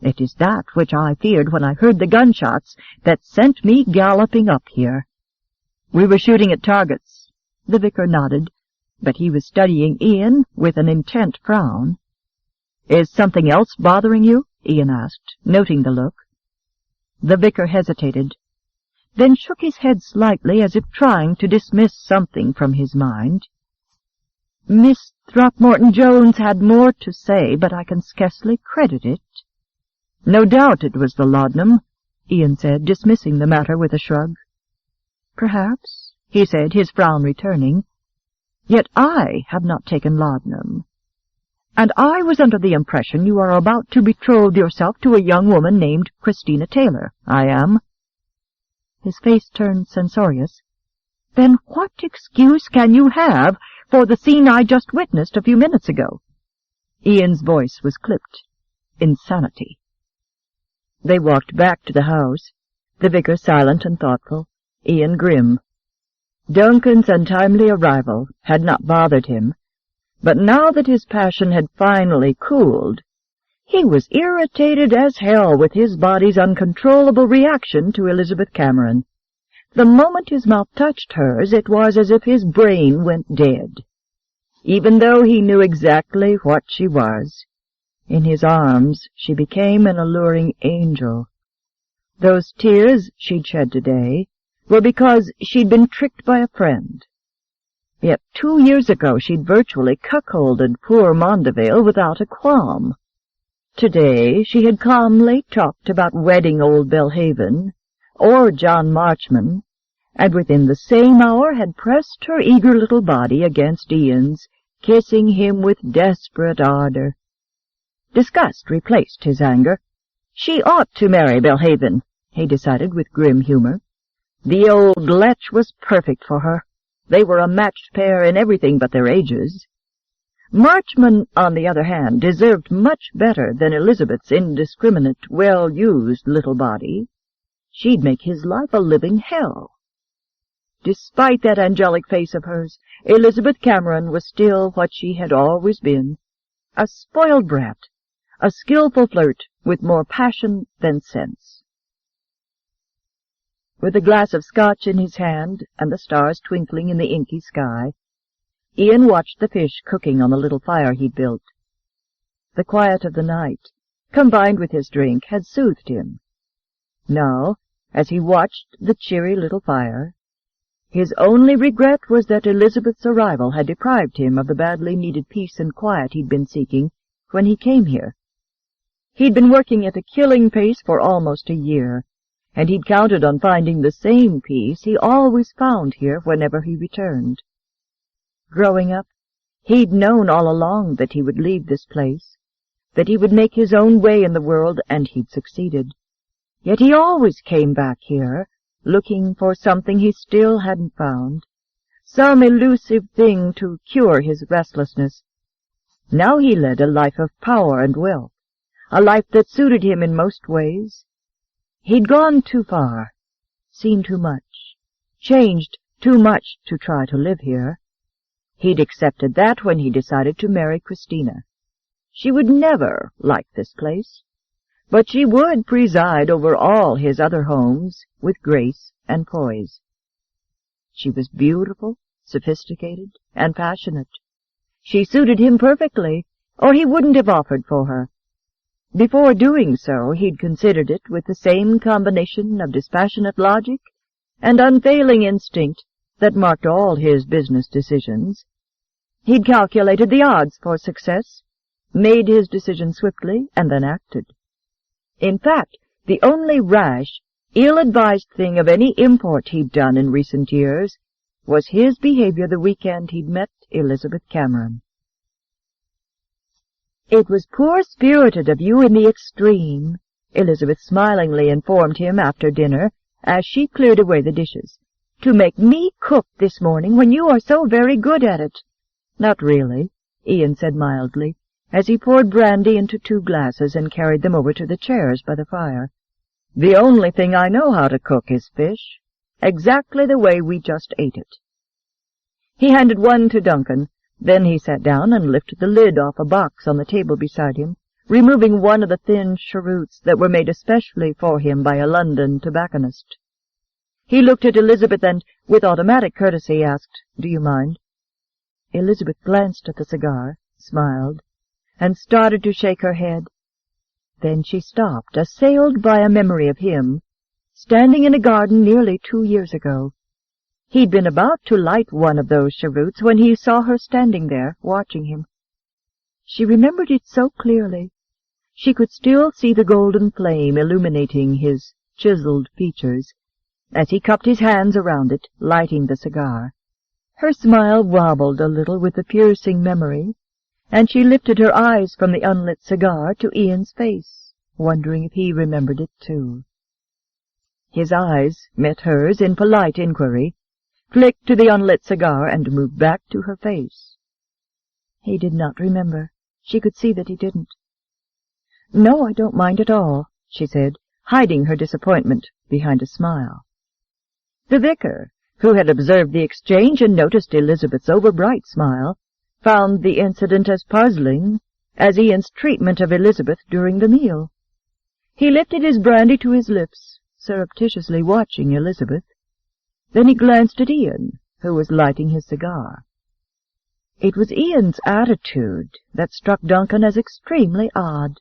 It is that which I feared when I heard the gunshots that sent me galloping up here. We were shooting at targets. The vicar nodded, but he was studying Ian with an intent frown. Is something else bothering you? Ian asked, noting the look. The vicar hesitated, then shook his head slightly as if trying to dismiss something from his mind. Miss Throckmorton-Jones had more to say, but I can scarcely credit it. No doubt it was the laudanum, Ian said, dismissing the matter with a shrug. Perhaps, he said, his frown returning. Yet I have not taken laudanum. And I was under the impression you are about to betroth yourself to a young woman named Christina Taylor. I am. His face turned censorious. Then what excuse can you have for the scene I just witnessed a few minutes ago? Ian's voice was clipped. Insanity. They walked back to the house, the vicar silent and thoughtful, Ian grim. Duncan's untimely arrival had not bothered him, but now that his passion had finally cooled, he was irritated as hell with his body's uncontrollable reaction to Elizabeth Cameron. The moment his mouth touched hers, it was as if his brain went dead. Even though he knew exactly what she was, in his arms she became an alluring angel. Those tears she'd shed today were because she'd been tricked by a friend. Yet 2 years ago she'd virtually cuckolded poor Mondeville without a qualm. Today she had calmly talked about wedding old Belhaven, or John Marchman, and within the same hour had pressed her eager little body against Ian's, kissing him with desperate ardor. Disgust replaced his anger. She ought to marry Belhaven, he decided with grim humor. The old lech was perfect for her. They were a matched pair in everything but their ages. Marchman, on the other hand, deserved much better than Elizabeth's indiscriminate, well-used little body. She'd make his life a living hell. Despite that angelic face of hers, Elizabeth Cameron was still what she had always been, a spoiled brat, a skillful flirt with more passion than sense. With a glass of scotch in his hand and the stars twinkling in the inky sky, Ian watched the fish cooking on the little fire he'd built. The quiet of the night, combined with his drink, had soothed him. Now, as he watched the cheery little fire, his only regret was that Elizabeth's arrival had deprived him of the badly needed peace and quiet he'd been seeking when he came here. He'd been working at a killing pace for almost a year, and he'd counted on finding the same peace he always found here whenever he returned. Growing up, he'd known all along that he would leave this place, that he would make his own way in the world, and he'd succeeded. Yet he always came back here, looking for something he still hadn't found, some elusive thing to cure his restlessness. Now he led a life of power and wealth, a life that suited him in most ways. He'd gone too far, seen too much, changed too much to try to live here. He'd accepted that when he decided to marry Christina. She would never like this place, but she would preside over all his other homes with grace and poise. She was beautiful, sophisticated, and passionate. She suited him perfectly, or he wouldn't have offered for her. Before doing so, he'd considered it with the same combination of dispassionate logic and unfailing instinct that marked all his business decisions. He'd calculated the odds for success, made his decision swiftly, and then acted. In fact, the only rash, ill-advised thing of any import he'd done in recent years was his behavior the weekend he'd met Elizabeth Cameron. "It was poor-spirited of you in the extreme," Elizabeth smilingly informed him after dinner, as she cleared away the dishes, "to make me cook this morning when you are so very good at it." "Not really," Ian said mildly, as he poured brandy into 2 glasses and carried them over to the chairs by the fire. The only thing I know how to cook is fish, exactly the way we just ate it." He handed one to Duncan. Then he sat down and lifted the lid off a box on the table beside him, removing one of the thin cheroots that were made especially for him by a London tobacconist. He looked at Elizabeth and, with automatic courtesy, asked, "Do you mind?" Elizabeth glanced at the cigar, smiled, and started to shake her head. Then she stopped, assailed by a memory of him, standing in a garden nearly 2 years ago. He'd been about to light one of those cheroots when he saw her standing there, watching him. She remembered it so clearly. She could still see the golden flame illuminating his chiseled features as he cupped his hands around it, lighting the cigar. Her smile wobbled a little with the piercing memory, and she lifted her eyes from the unlit cigar to Ian's face, wondering if he remembered it too. His eyes met hers in polite inquiry, flicked to the unlit cigar, and moved back to her face. He did not remember. She could see that he didn't. "No, I don't mind at all," she said, hiding her disappointment behind a smile. The vicar, who had observed the exchange and noticed Elizabeth's overbright smile, found the incident as puzzling as Ian's treatment of Elizabeth during the meal. He lifted his brandy to his lips, surreptitiously watching Elizabeth. Then he glanced at Ian, who was lighting his cigar. It was Ian's attitude that struck Duncan as extremely odd.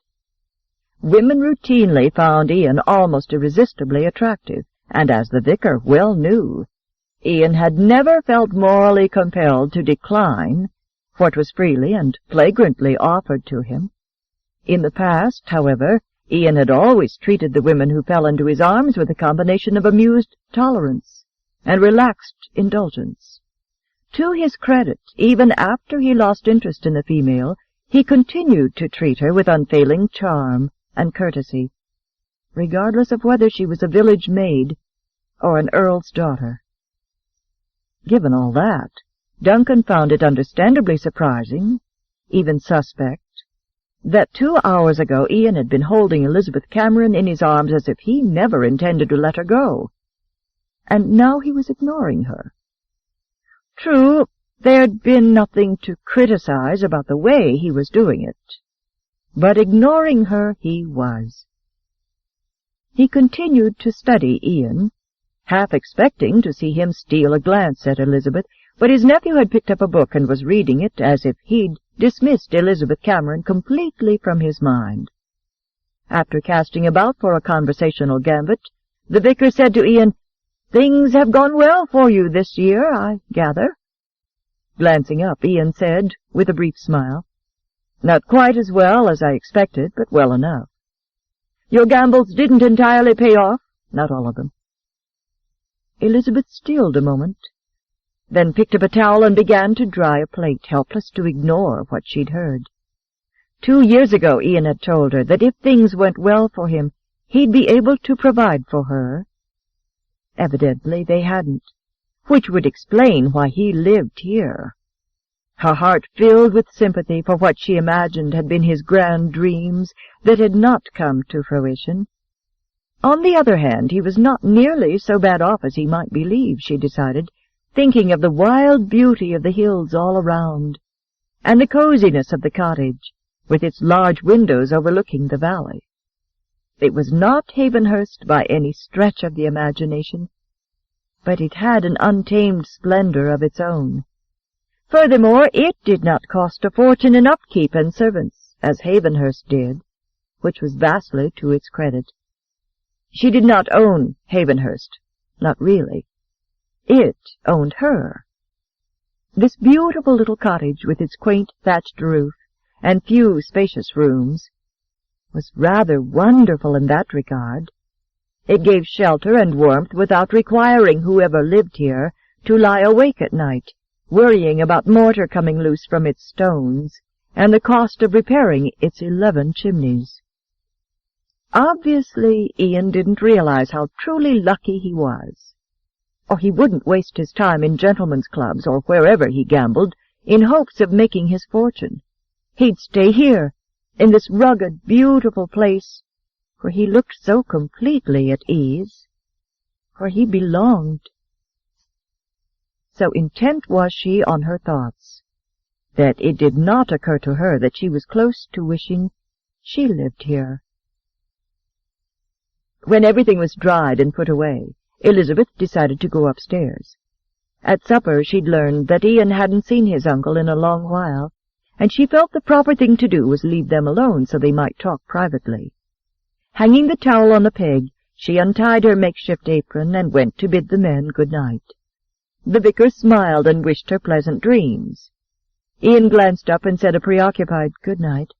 Women routinely found Ian almost irresistibly attractive, and as the vicar well knew, Ian had never felt morally compelled to decline what was freely and flagrantly offered to him. In the past, however, Ian had always treated the women who fell into his arms with a combination of amused tolerance and relaxed indulgence. To his credit, even after he lost interest in the female, he continued to treat her with unfailing charm and courtesy, regardless of whether she was a village maid or an earl's daughter. Given all that, Duncan found it understandably surprising, even suspect, that 2 hours ago Ian had been holding Elizabeth Cameron in his arms as if he never intended to let her go, and now he was ignoring her. True, there'd been nothing to criticize about the way he was doing it, but ignoring her he was. He continued to study Ian, half expecting to see him steal a glance at Elizabeth, but his nephew had picked up a book and was reading it as if he'd dismissed Elizabeth Cameron completely from his mind. After casting about for a conversational gambit, the vicar said to Ian, "Things have gone well for you this year, I gather." Glancing up, Ian said, with a brief smile, "Not quite as well as I expected, but well enough." "Your gambles didn't entirely pay off?" "Not all of them." Elizabeth stilled a moment, then picked up a towel and began to dry a plate, helpless to ignore what she'd heard. 2 years ago Ian had told her that if things went well for him, he'd be able to provide for her. Evidently they hadn't, which would explain why he lived here. Her heart filled with sympathy for what she imagined had been his grand dreams that had not come to fruition. On the other hand, he was not nearly so bad off as he might believe, she decided, thinking of the wild beauty of the hills all around, and the coziness of the cottage, with its large windows overlooking the valley. It was not Havenhurst by any stretch of the imagination, but it had an untamed splendor of its own. Furthermore, it did not cost a fortune in upkeep and servants, as Havenhurst did, which was vastly to its credit. She did not own Havenhurst, not really. It owned her. This beautiful little cottage, with its quaint thatched roof and few spacious rooms, was rather wonderful in that regard. It gave shelter and warmth without requiring whoever lived here to lie awake at night, worrying about mortar coming loose from its stones and the cost of repairing its 11 chimneys. Obviously, Ian didn't realize how truly lucky he was, or he wouldn't waste his time in gentlemen's clubs or wherever he gambled in hopes of making his fortune. He'd stay here, in this rugged, beautiful place, for he looked so completely at ease, for he belonged. So intent was she on her thoughts, that it did not occur to her that she was close to wishing she lived here. When everything was dried and put away, Elizabeth decided to go upstairs. At supper she'd learned that Ian hadn't seen his uncle in a long while, and she felt the proper thing to do was leave them alone so they might talk privately. Hanging the towel on a peg, she untied her makeshift apron and went to bid the men good night. The vicar smiled and wished her pleasant dreams. Ian glanced up and said a preoccupied good night.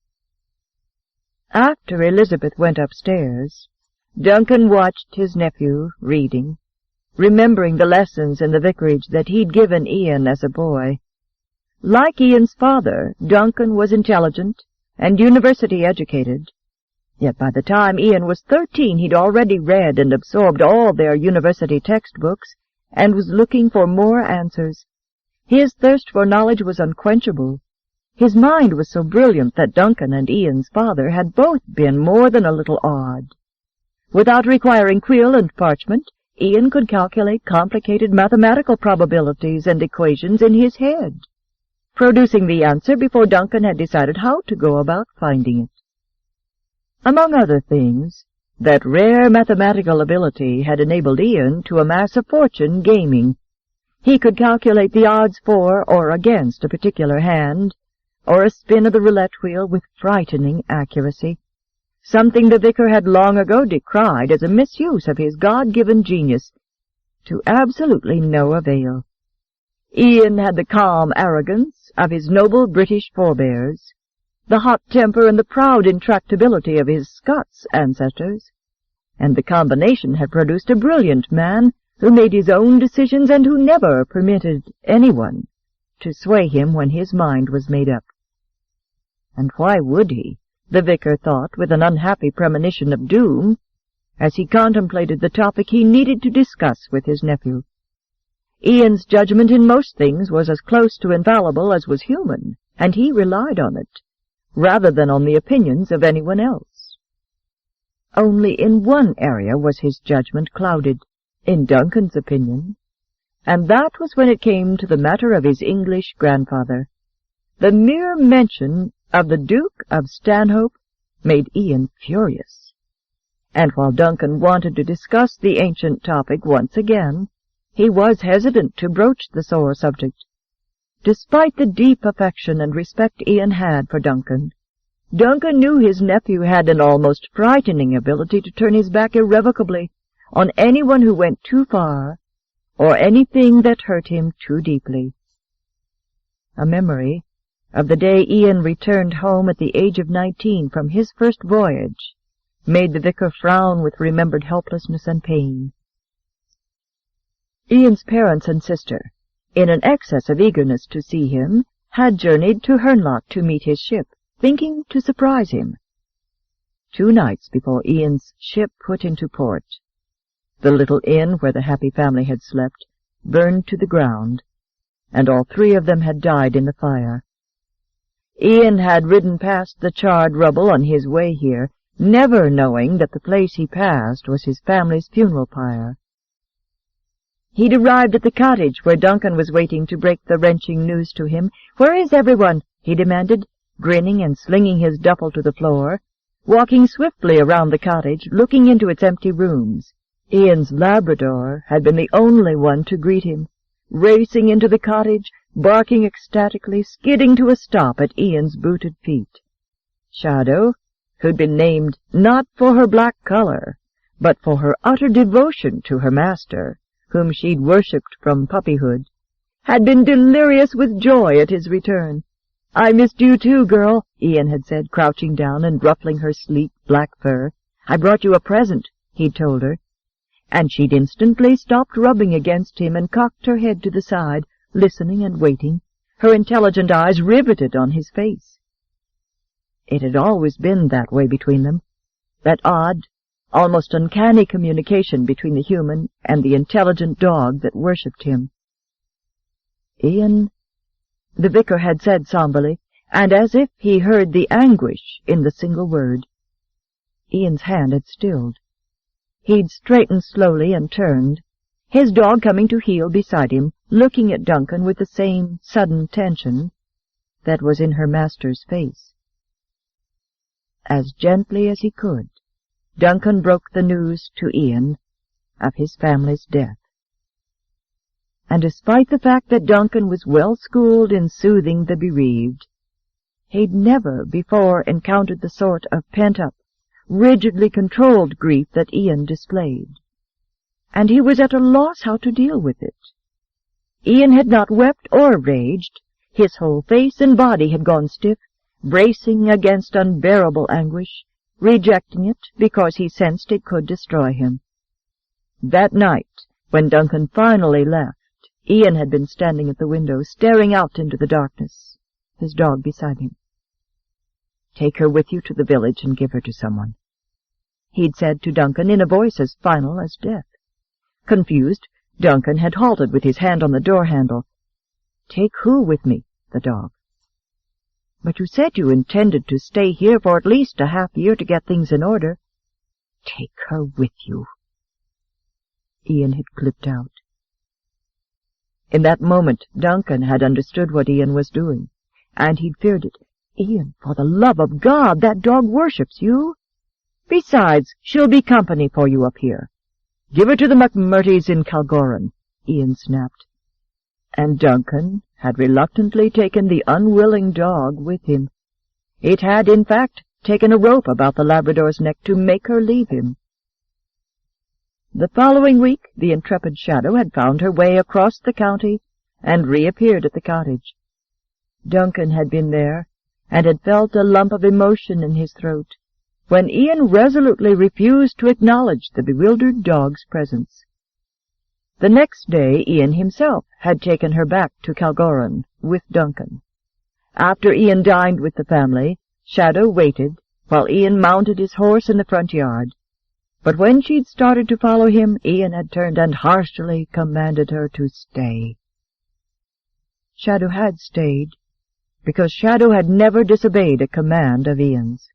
After Elizabeth went upstairs, Duncan watched his nephew reading, remembering the lessons in the vicarage that he'd given Ian as a boy. Like Ian's father, Duncan was intelligent and university-educated, yet by the time Ian was 13 he'd already read and absorbed all their university textbooks and was looking for more answers. His thirst for knowledge was unquenchable. His mind was so brilliant that Duncan and Ian's father had both been more than a little awed. Without requiring quill and parchment, Ian could calculate complicated mathematical probabilities and equations in his head, producing the answer before Duncan had decided how to go about finding it. Among other things, that rare mathematical ability had enabled Ian to amass a fortune gaming. He could calculate the odds for or against a particular hand, or a spin of the roulette wheel with frightening accuracy, something the vicar had long ago decried as a misuse of his God-given genius, to absolutely no avail. Ian had the calm arrogance of his noble British forebears, the hot temper and the proud intractability of his Scots ancestors, and the combination had produced a brilliant man who made his own decisions and who never permitted anyone to sway him when his mind was made up. And why would he? The vicar thought with an unhappy premonition of doom, as he contemplated the topic he needed to discuss with his nephew. Ian's judgment in most things was as close to infallible as was human, and he relied on it, rather than on the opinions of anyone else. Only in one area was his judgment clouded, in Duncan's opinion, and that was when it came to the matter of his English grandfather. The mere mention of the Duke of Stanhope made Ian furious, and while Duncan wanted to discuss the ancient topic once again, he was hesitant to broach the sore subject. Despite the deep affection and respect Ian had for Duncan, Duncan knew his nephew had an almost frightening ability to turn his back irrevocably on anyone who went too far, or anything that hurt him too deeply. A memory of the day Ian returned home at the age of 19 from his first voyage made the vicar frown with remembered helplessness and pain. Ian's parents and sister, in an excess of eagerness to see him, had journeyed to Hernlock to meet his ship, thinking to surprise him. 2 nights before Ian's ship put into port, the little inn where the happy family had slept burned to the ground, and all 3 of them had died in the fire. Ian had ridden past the charred rubble on his way here, never knowing that the place he passed was his family's funeral pyre. He'd arrived at the cottage where Duncan was waiting to break the wrenching news to him. "Where is everyone?" he demanded, grinning and slinging his duffel to the floor, walking swiftly around the cottage, looking into its empty rooms. Ian's Labrador had been the only one to greet him, racing into the cottage, barking ecstatically, skidding to a stop at Ian's booted feet. Shadow, who'd been named not for her black color, but for her utter devotion to her master, whom she'd worshipped from puppyhood, had been delirious with joy at his return. "I missed you too, girl," Ian had said, crouching down and ruffling her sleek black fur. "I brought you a present," he'd told her, and she'd instantly stopped rubbing against him and cocked her head to the side, listening and waiting, her intelligent eyes riveted on his face. It had always been that way between them, that odd, almost uncanny communication between the human and the intelligent dog that worshipped him. "Ian," the vicar had said somberly, and as if he heard the anguish in the single word, Ian's hand had stilled. He'd straightened slowly and turned, his dog coming to heel beside him, looking at Duncan with the same sudden tension that was in her master's face. As gently as he could, Duncan broke the news to Ian of his family's death. And despite the fact that Duncan was well schooled in soothing the bereaved, he'd never before encountered the sort of pent-up, rigidly controlled grief that Ian displayed, and he was at a loss how to deal with it. Ian had not wept or raged. His whole face and body had gone stiff, bracing against unbearable anguish, rejecting it because he sensed it could destroy him. That night, when Duncan finally left, Ian had been standing at the window, staring out into the darkness, his dog beside him. "Take her with you to the village and give her to someone," he'd said to Duncan in a voice as final as death. Confused, Duncan had halted with his hand on the door-handle. "Take who with me?" the dog. "But you said you intended to stay here for at least a half-year to get things in order." "Take her with you," Ian had clipped out. In that moment, Duncan had understood what Ian was doing, and he'd feared it. "Ian, for the love of God, that dog worships you. Besides, she'll be company for you up here." "Give her to the McMurtries in Kilgoran," Ian snapped. And Duncan had reluctantly taken the unwilling dog with him. It had, in fact, taken a rope about the Labrador's neck to make her leave him. The following week, the intrepid Shadow had found her way across the county and reappeared at the cottage. Duncan had been there, and had felt a lump of emotion in his throat, when Ian resolutely refused to acknowledge the bewildered dog's presence. The next day Ian himself had taken her back to Kilgoran with Duncan. After Ian dined with the family, Shadow waited while Ian mounted his horse in the front yard. But when she'd started to follow him, Ian had turned and harshly commanded her to stay. Shadow had stayed, because Shadow had never disobeyed a command of Ian's.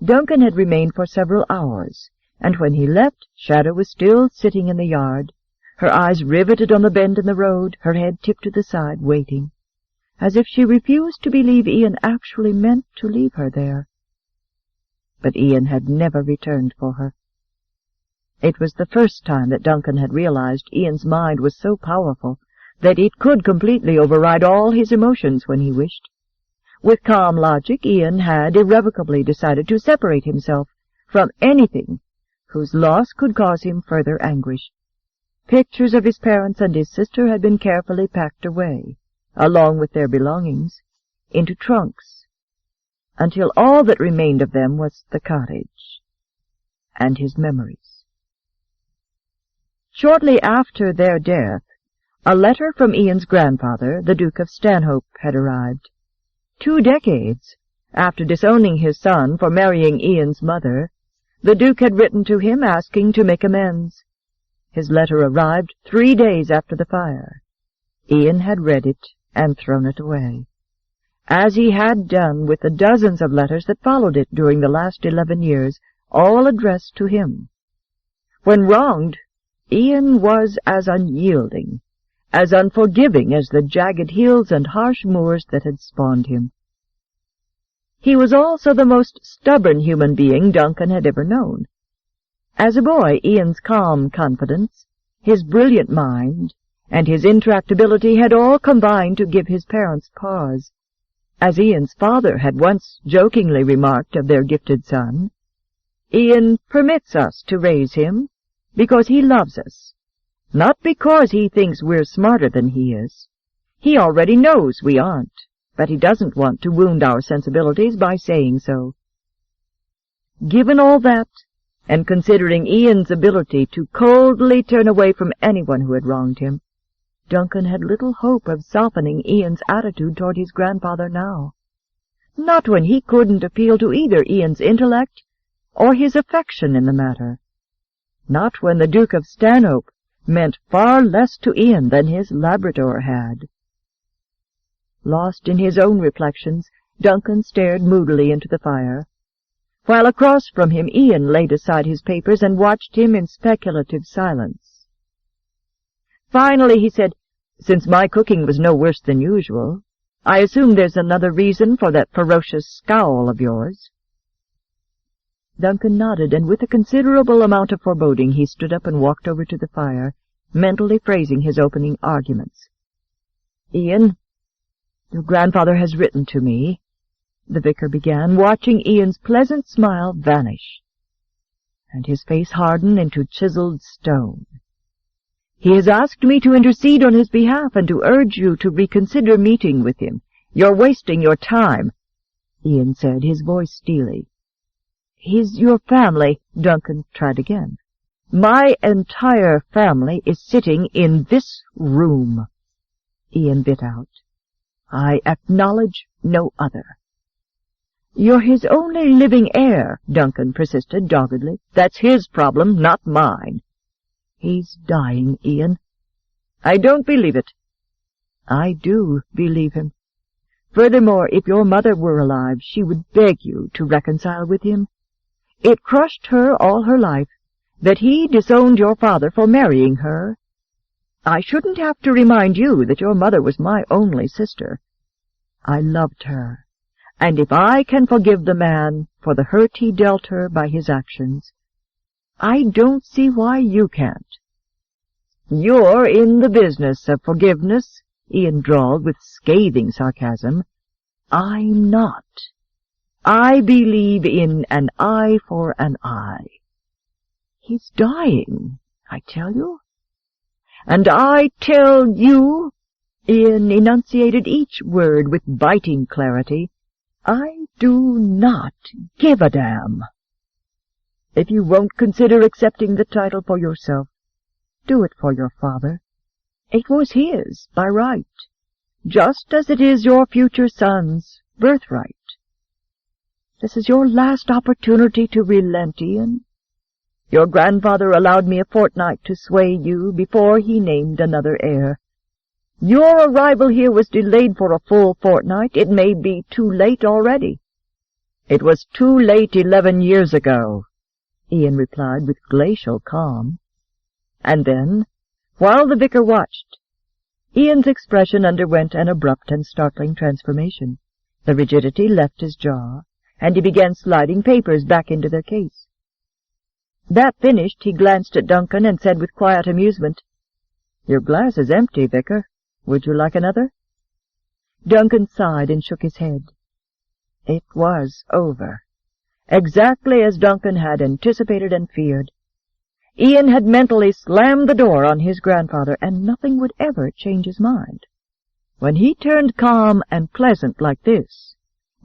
Duncan had remained for several hours, and when he left, Shadow was still sitting in the yard, her eyes riveted on the bend in the road, her head tipped to the side, waiting, as if she refused to believe Ian actually meant to leave her there. But Ian had never returned for her. It was the first time that Duncan had realized Ian's mind was so powerful that it could completely override all his emotions when he wished. With calm logic, Ian had irrevocably decided to separate himself from anything whose loss could cause him further anguish. Pictures of his parents and his sister had been carefully packed away, along with their belongings, into trunks, until all that remained of them was the cottage and his memories. Shortly after their death, a letter from Ian's grandfather, the Duke of Stanhope, had arrived. 2 decades after disowning his son for marrying Ian's mother, the Duke had written to him asking to make amends. His letter arrived 3 days after the fire. Ian had read it and thrown it away, as he had done with the dozens of letters that followed it during the last 11 years, all addressed to him. When wronged, Ian was as unyielding, as unforgiving as the jagged hills and harsh moors that had spawned him. He was also the most stubborn human being Duncan had ever known. As a boy, Ian's calm confidence, his brilliant mind, and his intractability had all combined to give his parents pause. As Ian's father had once jokingly remarked of their gifted son, "Ian permits us to raise him because he loves us, not because he thinks we're smarter than he is. He already knows we aren't, but he doesn't want to wound our sensibilities by saying so." Given all that, and considering Ian's ability to coldly turn away from anyone who had wronged him, Duncan had little hope of softening Ian's attitude toward his grandfather now. Not when he couldn't appeal to either Ian's intellect or his affection in the matter. Not when the Duke of Stanhope meant far less to Ian than his Labrador had. Lost in his own reflections, Duncan stared moodily into the fire. while across from him Ian laid aside his papers and watched him in speculative silence. Finally he said, "Since my cooking was no worse than usual, I assume there's another reason for that ferocious scowl of yours." Duncan nodded, and with a considerable amount of foreboding he stood up and walked over to the fire, mentally phrasing his opening arguments. "Ian, your grandfather has written to me," the vicar began, watching Ian's pleasant smile vanish, and his face harden into chiseled stone. "He has asked me to intercede on his behalf and to urge you to reconsider meeting with him. You're wasting your time," Ian said, his voice steely. "He's your family," Duncan tried again. "My entire family is sitting in this room," Ian bit out. "I acknowledge no other." "You're his only living heir," Duncan persisted doggedly. "That's his problem, not mine." "He's dying, Ian." "I don't believe it." "I do believe him. Furthermore, if your mother were alive, she would beg you to reconcile with him. It crushed her all her life that he disowned your father for marrying her. I shouldn't have to remind you that your mother was my only sister. I loved her, and if I can forgive the man for the hurt he dealt her by his actions, I don't see why you can't." "You're in the business of forgiveness," Ian drawled with scathing sarcasm. "I'm not. I believe in an eye for an eye." "He's dying, I tell you." "And I tell you," Ian enunciated each word with biting clarity, "I do not give a damn. If you won't consider accepting the title for yourself, do it for your father. It was his by right, just as it is your future son's birthright. This is your last opportunity to relent, Ian. Your grandfather allowed me a fortnight to sway you before he named another heir. Your arrival here was delayed for a full fortnight. It may be too late already." "It was too late 11 years ago," Ian replied with glacial calm. And then, while the vicar watched, Ian's expression underwent an abrupt and startling transformation. The rigidity left his jaw, and he began sliding papers back into their case. That finished, he glanced at Duncan and said with quiet amusement, "Your glass is empty, Vicar. Would you like another?" Duncan sighed and shook his head. It was over, exactly as Duncan had anticipated and feared. Ian had mentally slammed the door on his grandfather, and nothing would ever change his mind. When he turned calm and pleasant like this,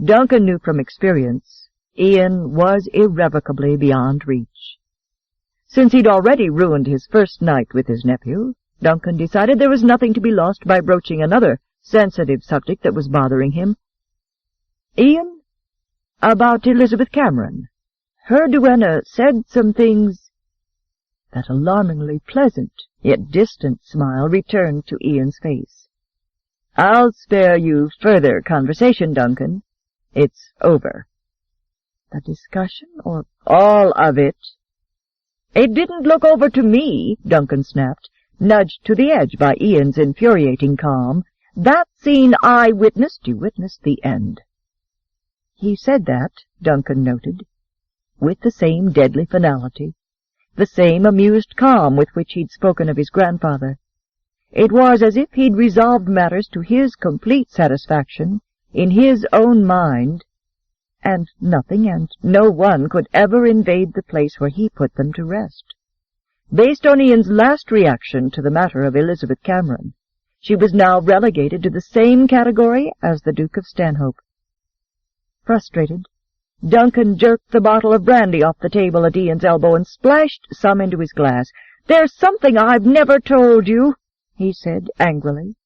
Duncan knew from experience Ian was irrevocably beyond reach. Since he'd already ruined his first night with his nephew, Duncan decided there was nothing to be lost by broaching another sensitive subject that was bothering him. "Ian, about Elizabeth Cameron. Her duenna said some things—" That alarmingly pleasant, yet distant smile returned to Ian's face. "I'll spare you further conversation, Duncan. It's over." "The discussion, or—" "All of it." "It didn't look over to me," Duncan snapped, nudged to the edge by Ian's infuriating calm. "That scene I witnessed, you witnessed the end." He said that, Duncan noted, with the same deadly finality, the same amused calm with which he'd spoken of his grandfather. It was as if he'd resolved matters to his complete satisfaction, in his own mind, and nothing and no one could ever invade the place where he put them to rest. Based on Ian's last reaction to the matter of Elizabeth Cameron, she was now relegated to the same category as the Duke of Stanhope. Frustrated, Duncan jerked the bottle of brandy off the table at Ian's elbow and splashed some into his glass. "There's something I've never told you," he said angrily.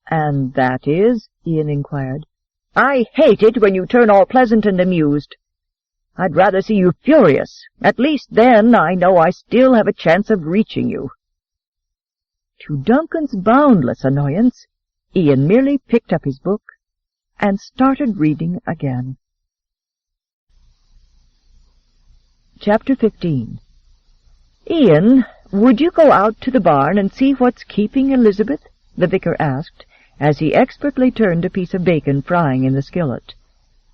"And that is?" Ian inquired. "I hate it when you turn all pleasant and amused. I'd rather see you furious. At least then I know I still have a chance of reaching you." To Duncan's boundless annoyance, Ian merely picked up his book and started reading again. Chapter 15. "Ian, would you go out to the barn and see what's keeping Elizabeth?" the vicar asked, as he expertly turned a piece of bacon frying in the skillet.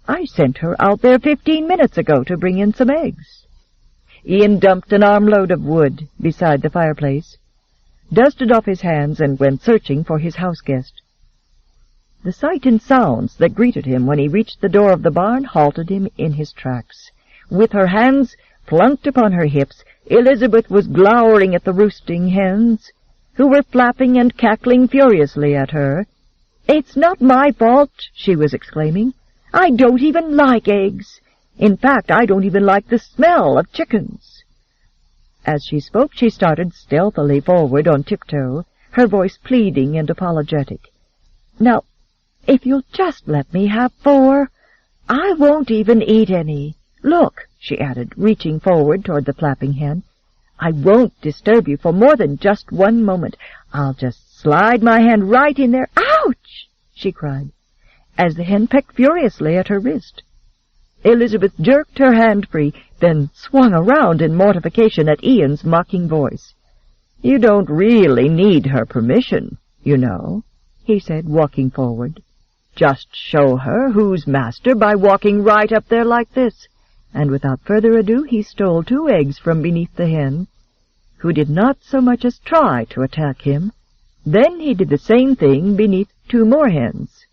"I sent her out there 15 minutes ago to bring in some eggs." Ian dumped an armload of wood beside the fireplace, dusted off his hands, and went searching for his house guest. The sight and sounds that greeted him when he reached the door of the barn halted him in his tracks. With her hands plunked upon her hips, Elizabeth was glowering at the roosting hens, who were flapping and cackling furiously at her. "It's not my fault," she was exclaiming. "I don't even like eggs. In fact, I don't even like the smell of chickens." As she spoke, she started stealthily forward on tiptoe, her voice pleading and apologetic. "Now, if you'll just let me have 4, I won't even eat any. Look," she added, reaching forward toward the flapping hen. "I won't disturb you for more than just 1 moment. I'll just slide my hand right in there." "Ouch!" she cried, as the hen pecked furiously at her wrist. Elizabeth jerked her hand free, then swung around in mortification at Ian's mocking voice. "You don't really need her permission, you know," he said, walking forward. "Just show her who's master by walking right up there like this." And without further ado he stole 2 eggs from beneath the hen, who did not so much as try to attack him. Then he did the same thing beneath 2 more hens.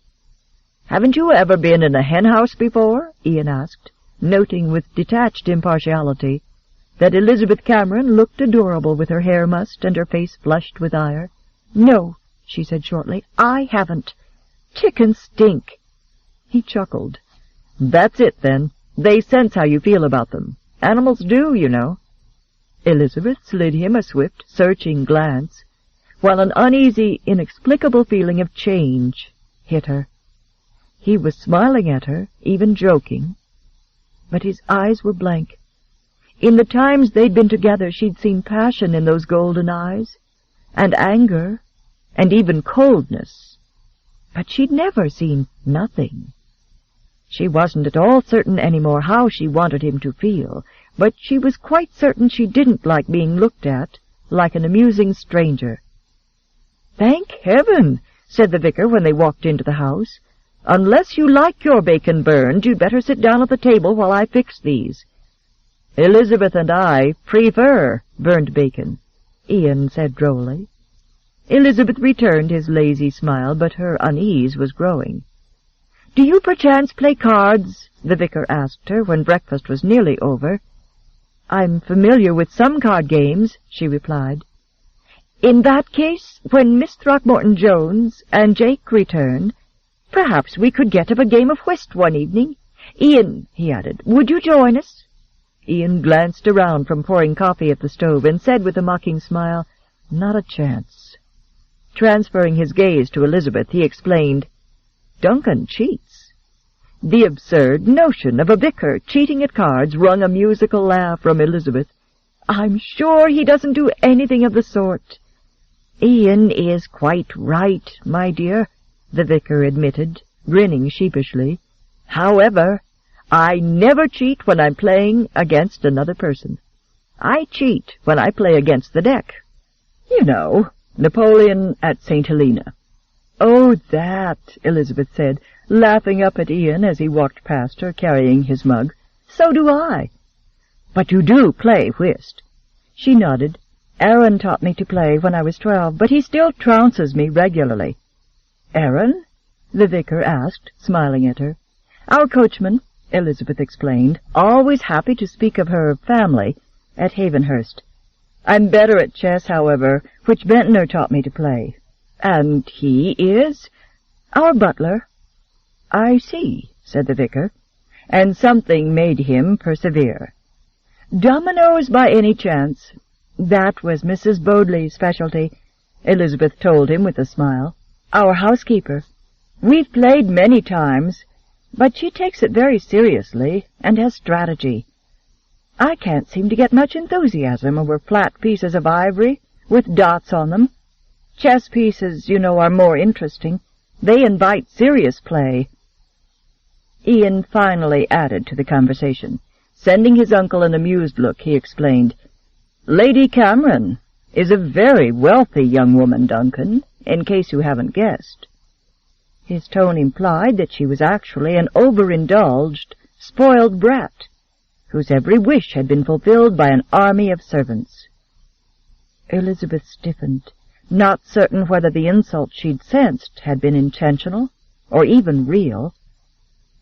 "Haven't you ever been in a hen-house before?" Ian asked, noting with detached impartiality that Elizabeth Cameron looked adorable with her hair mussed and her face flushed with ire. "No," she said shortly, "I haven't. Chickens stink." He chuckled. "That's it, then. They sense how you feel about them. Animals do, you know." Elizabeth slid him a swift, searching glance, while an uneasy, inexplicable feeling of change hit her. He was smiling at her, even joking, but his eyes were blank. In the times they'd been together, she'd seen passion in those golden eyes, and anger, and even coldness, but she'd never seen nothing. She wasn't at all certain any more how she wanted him to feel, but she was quite certain she didn't like being looked at like an amusing stranger. "Thank heaven," said the vicar when they walked into the house. "Unless you like your bacon burned, you'd better sit down at the table while I fix these." "Elizabeth and I prefer burned bacon," Ian said drolly. Elizabeth returned his lazy smile, but her unease was growing. "Do you perchance play cards?" the vicar asked her when breakfast was nearly over. "I'm familiar with some card games," she replied. "In that case, when Miss Throckmorton-Jones and Jake return, perhaps we could get up a game of whist one evening. Ian," he added, "would you join us?" Ian glanced around from pouring coffee at the stove and said with a mocking smile, "Not a chance." Transferring his gaze to Elizabeth, he explained, "Duncan cheats." The absurd notion of a vicar cheating at cards wrung a musical laugh from Elizabeth. "I'm sure he doesn't do anything of the sort." "Ian is quite right, my dear," the vicar admitted, grinning sheepishly. "However, I never cheat when I'm playing against another person. I cheat when I play against the deck. You know, Napoleon at St. Helena." "Oh, that," Elizabeth said, laughing up at Ian as he walked past her, carrying his mug. "So do I." "But you do play whist?" She nodded. "Aaron taught me to play when I was 12, but he still trounces me regularly." "Aaron?" the vicar asked, smiling at her. "Our coachman," Elizabeth explained, always happy to speak of her family at Havenhurst. "I'm better at chess, however, which Ventnor taught me to play." "And he is?" "Our butler." "I see," said the vicar, and something made him persevere. "Dominoes by any chance?" "That was Mrs. Bodley's specialty," Elizabeth told him with a smile. "Our housekeeper. We've played many times, but she takes it very seriously and has strategy. I can't seem to get much enthusiasm over flat pieces of ivory with dots on them. Chess pieces, you know, are more interesting. They invite serious play." Ian finally added to the conversation. Sending his uncle an amused look, he explained, "Lady Cameron is a very wealthy young woman, Duncan, in case you haven't guessed." His tone implied that she was actually an overindulged, spoiled brat, whose every wish had been fulfilled by an army of servants. Elizabeth stiffened, not certain whether the insult she'd sensed had been intentional or even real,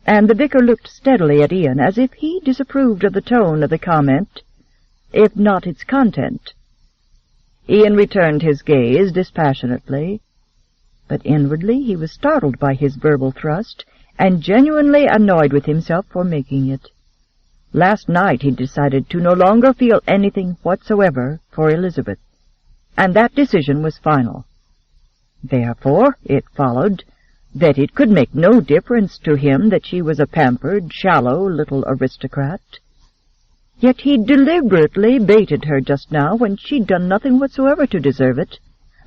and the vicar looked steadily at Ian as if he disapproved of the tone of the comment, if not its content. Ian returned his gaze dispassionately, but inwardly he was startled by his verbal thrust and genuinely annoyed with himself for making it. Last night he decided to no longer feel anything whatsoever for Elizabeth, and that decision was final. Therefore, it followed that it could make no difference to him that she was a pampered, shallow little aristocrat. Yet he deliberately baited her just now when she'd done nothing whatsoever to deserve it,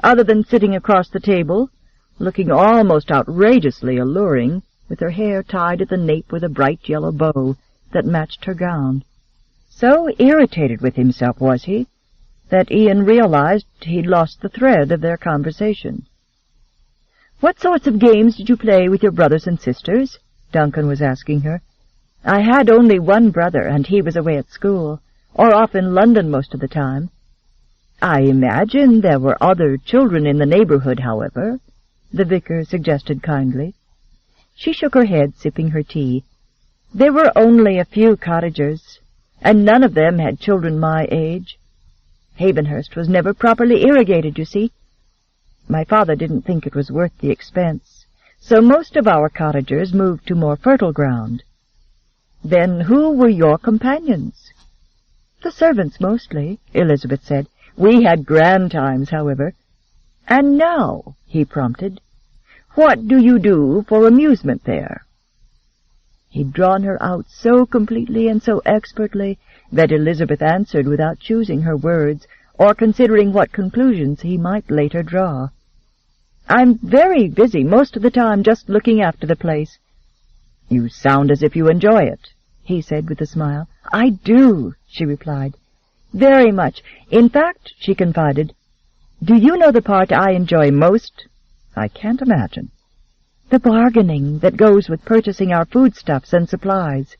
other than sitting across the table, looking almost outrageously alluring, with her hair tied at the nape with a bright yellow bow that matched her gown. So irritated with himself was he, that Ian realized he'd lost the thread of their conversation. "What sorts of games did you play with your brothers and sisters?" Duncan was asking her. "I had only one brother, and he was away at school, or off in London most of the time. I imagine there were other children in the neighborhood, however," the vicar suggested kindly. She shook her head, sipping her tea. "There were only a few cottagers, and none of them had children my age. Havenhurst was never properly irrigated, you see. My father didn't think it was worth the expense, so most of our cottagers moved to more fertile ground." "Then who were your companions?" "The servants, mostly," Elizabeth said. "We had grand times, however." "And now," he prompted, "what do you do for amusement there?" He'd drawn her out so completely and so expertly that Elizabeth answered without choosing her words or considering what conclusions he might later draw. "I'm very busy most of the time just looking after the place." "You sound as if you enjoy it," he said with a smile. "I do," she replied. "Very much. In fact," she confided, "do you know the part I enjoy most?" "I can't imagine." "The bargaining that goes with purchasing our foodstuffs and supplies.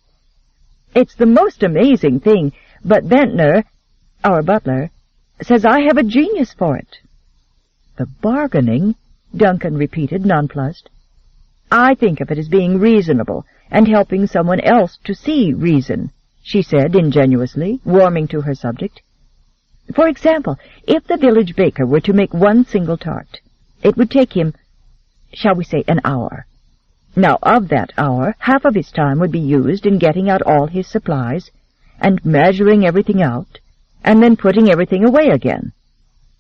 It's the most amazing thing, but Ventnor, our butler, says I have a genius for it." "The bargaining?" Duncan repeated, nonplussed. "I think of it as being reasonable and helping someone else to see reason," she said ingenuously, warming to her subject. "For example, if the village baker were to make one single tart, it would take him, shall we say, an hour. Now, of that hour, half of his time would be used in getting out all his supplies and measuring everything out, and then putting everything away again."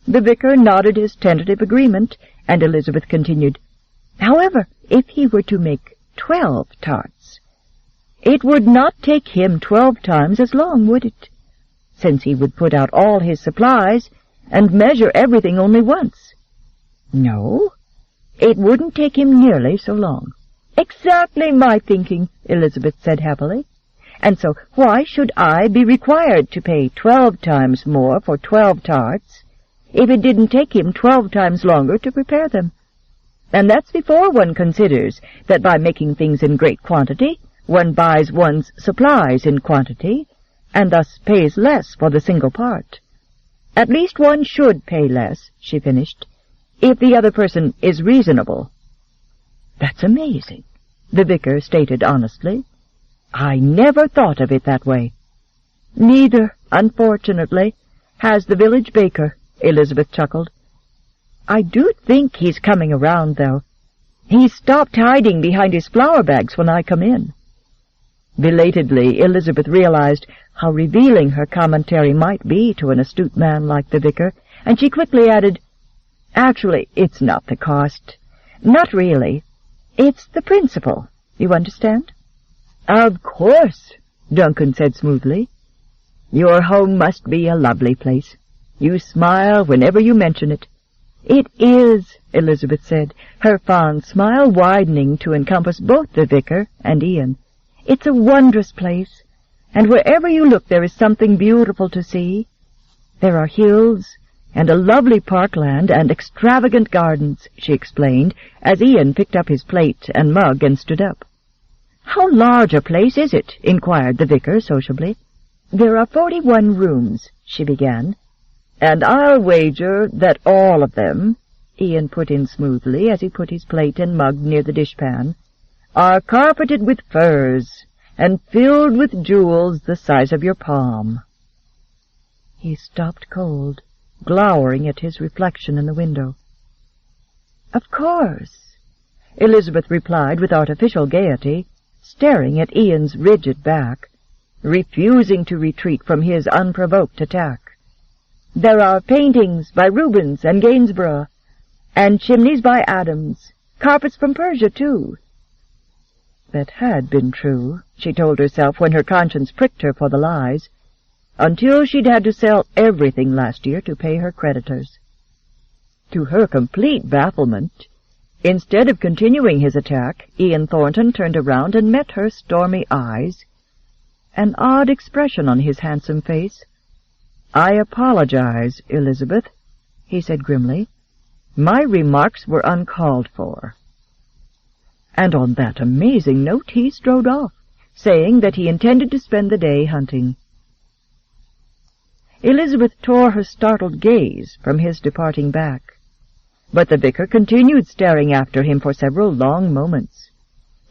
The vicar nodded his tentative agreement, and Elizabeth continued, "However, if he were to make 12 tarts, it would not take him 12 times as long, would it? Since he would put out all his supplies and measure everything only once. No, it wouldn't take him nearly so long." "Exactly my thinking," Elizabeth said happily. "And so why should I be required to pay 12 times more for 12 tarts if it didn't take him 12 times longer to prepare them? And that's before one considers that by making things in great quantity, one buys one's supplies in quantity, and thus pays less for the single part. At least one should pay less," she finished, "if the other person is reasonable." "That's amazing," the vicar stated honestly. "I never thought of it that way." "Neither, unfortunately, has the village baker," Elizabeth chuckled. "I do think he's coming around, though. He's stopped hiding behind his flour bags when I come in." Belatedly, Elizabeth realized how revealing her commentary might be to an astute man like the vicar, and she quickly added, "Actually, it's not the cost. Not really. It's the principle. You understand?" "Of course," Duncan said smoothly. "Your home must be a lovely place. You smile whenever you mention it." "It is," Elizabeth said, her fond smile widening to encompass both the vicar and Ian. "It's a wondrous place, and wherever you look there is something beautiful to see. There are hills, and a lovely parkland, and extravagant gardens," she explained, as Ian picked up his plate and mug and stood up. "How large a place is it?" inquired the vicar sociably. "There are 41 rooms," she began. "And I'll wager that all of them," Ian put in smoothly as he put his plate and mug near the dishpan, "are carpeted with furs and filled with jewels the size of your palm." He stopped cold, glowering at his reflection in the window. "Of course," Elizabeth replied with artificial gaiety, staring at Ian's rigid back, refusing to retreat from his unprovoked attack. "There are paintings by Rubens and Gainsborough, and chimneys by Adams, carpets from Persia, too." That had been true, she told herself when her conscience pricked her for the lies, until she'd had to sell everything last year to pay her creditors. To her complete bafflement, instead of continuing his attack, Ian Thornton turned around and met her stormy eyes, an odd expression on his handsome face. "I apologize, Elizabeth," he said grimly. "My remarks were uncalled for." And on that amazing note he strode off, saying that he intended to spend the day hunting. Elizabeth tore her startled gaze from his departing back, but the vicar continued staring after him for several long moments.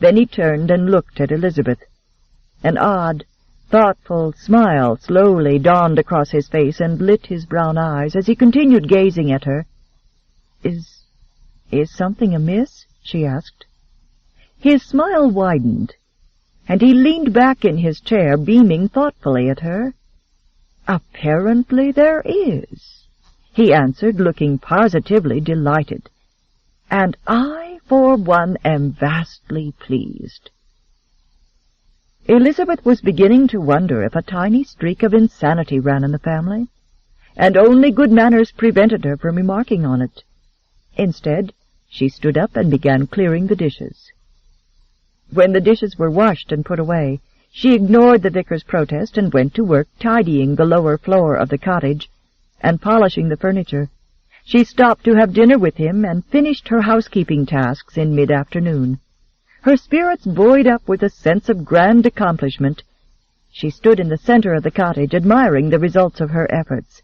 Then he turned and looked at Elizabeth. An odd, thoughtful smile slowly dawned across his face and lit his brown eyes as he continued gazing at her. Is something amiss?" she asked. His smile widened, and he leaned back in his chair, beaming thoughtfully at her. "Apparently there is," he answered, looking positively delighted. "And I, for one, am vastly pleased." Elizabeth was beginning to wonder if a tiny streak of insanity ran in the family, and only good manners prevented her from remarking on it. Instead, she stood up and began clearing the dishes. When the dishes were washed and put away, she ignored the vicar's protest and went to work tidying the lower floor of the cottage and polishing the furniture. She stopped to have dinner with him and finished her housekeeping tasks in mid-afternoon. Her spirits buoyed up with a sense of grand accomplishment. She stood in the center of the cottage, admiring the results of her efforts.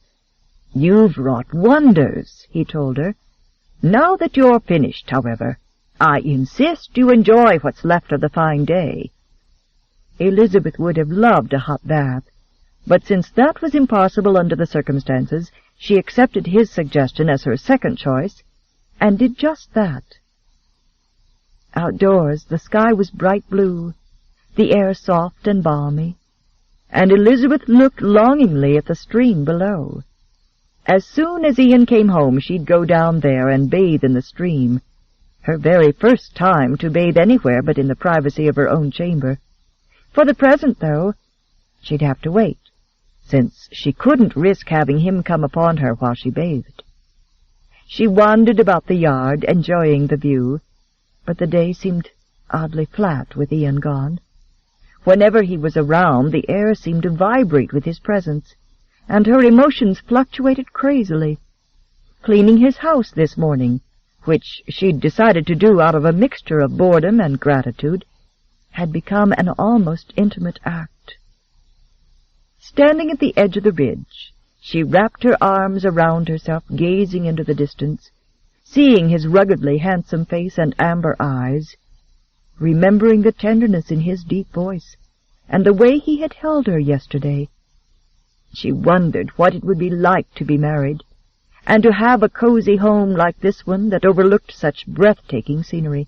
"You've wrought wonders," he told her. "Now that you're finished, however, I insist you enjoy what's left of the fine day." Elizabeth would have loved a hot bath, but since that was impossible under the circumstances, she accepted his suggestion as her second choice, and did just that. Outdoors, the sky was bright blue, the air soft and balmy, and Elizabeth looked longingly at the stream below. As soon as Ian came home, she'd go down there and bathe in the stream, her very first time to bathe anywhere but in the privacy of her own chamber. For the present, though, she'd have to wait, since she couldn't risk having him come upon her while she bathed. She wandered about the yard, enjoying the view, but the day seemed oddly flat with Ian gone. Whenever he was around, the air seemed to vibrate with his presence, and her emotions fluctuated crazily. Cleaning his house this morning, which she'd decided to do out of a mixture of boredom and gratitude, had become an almost intimate act. Standing at the edge of the ridge, she wrapped her arms around herself, gazing into the distance, seeing his ruggedly handsome face and amber eyes, remembering the tenderness in his deep voice, and the way he had held her yesterday. She wondered what it would be like to be married, and to have a cozy home like this one that overlooked such breathtaking scenery.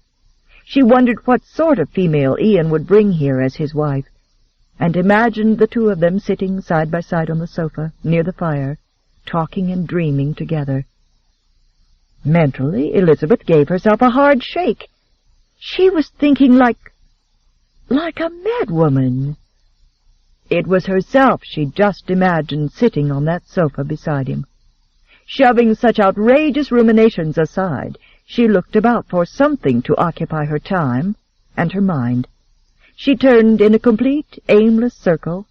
She wondered what sort of female Ian would bring here as his wife, and imagined the two of them sitting side by side on the sofa, near the fire, talking and dreaming together. Mentally, Elizabeth gave herself a hard shake. She was thinking like a madwoman. It was herself she'd just imagined sitting on that sofa beside him. Shoving such outrageous ruminations aside, she looked about for something to occupy her time and her mind. She turned in a complete, aimless circle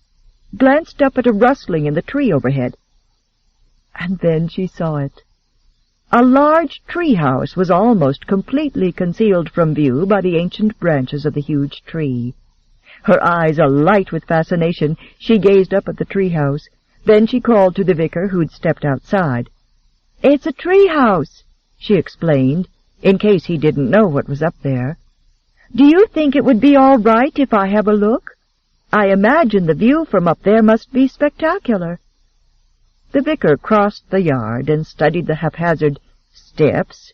glanced up at a rustling in the tree overhead. And then she saw it. A large tree-house was almost completely concealed from view by the ancient branches of the huge tree. Her eyes alight with fascination, she gazed up at the tree-house. Then she called to the vicar, who'd stepped outside. "It's a tree-house," she explained, in case he didn't know what was up there. "Do you think it would be all right if I have a look? I imagine the view from up there must be spectacular." The vicar crossed the yard and studied the haphazard steps,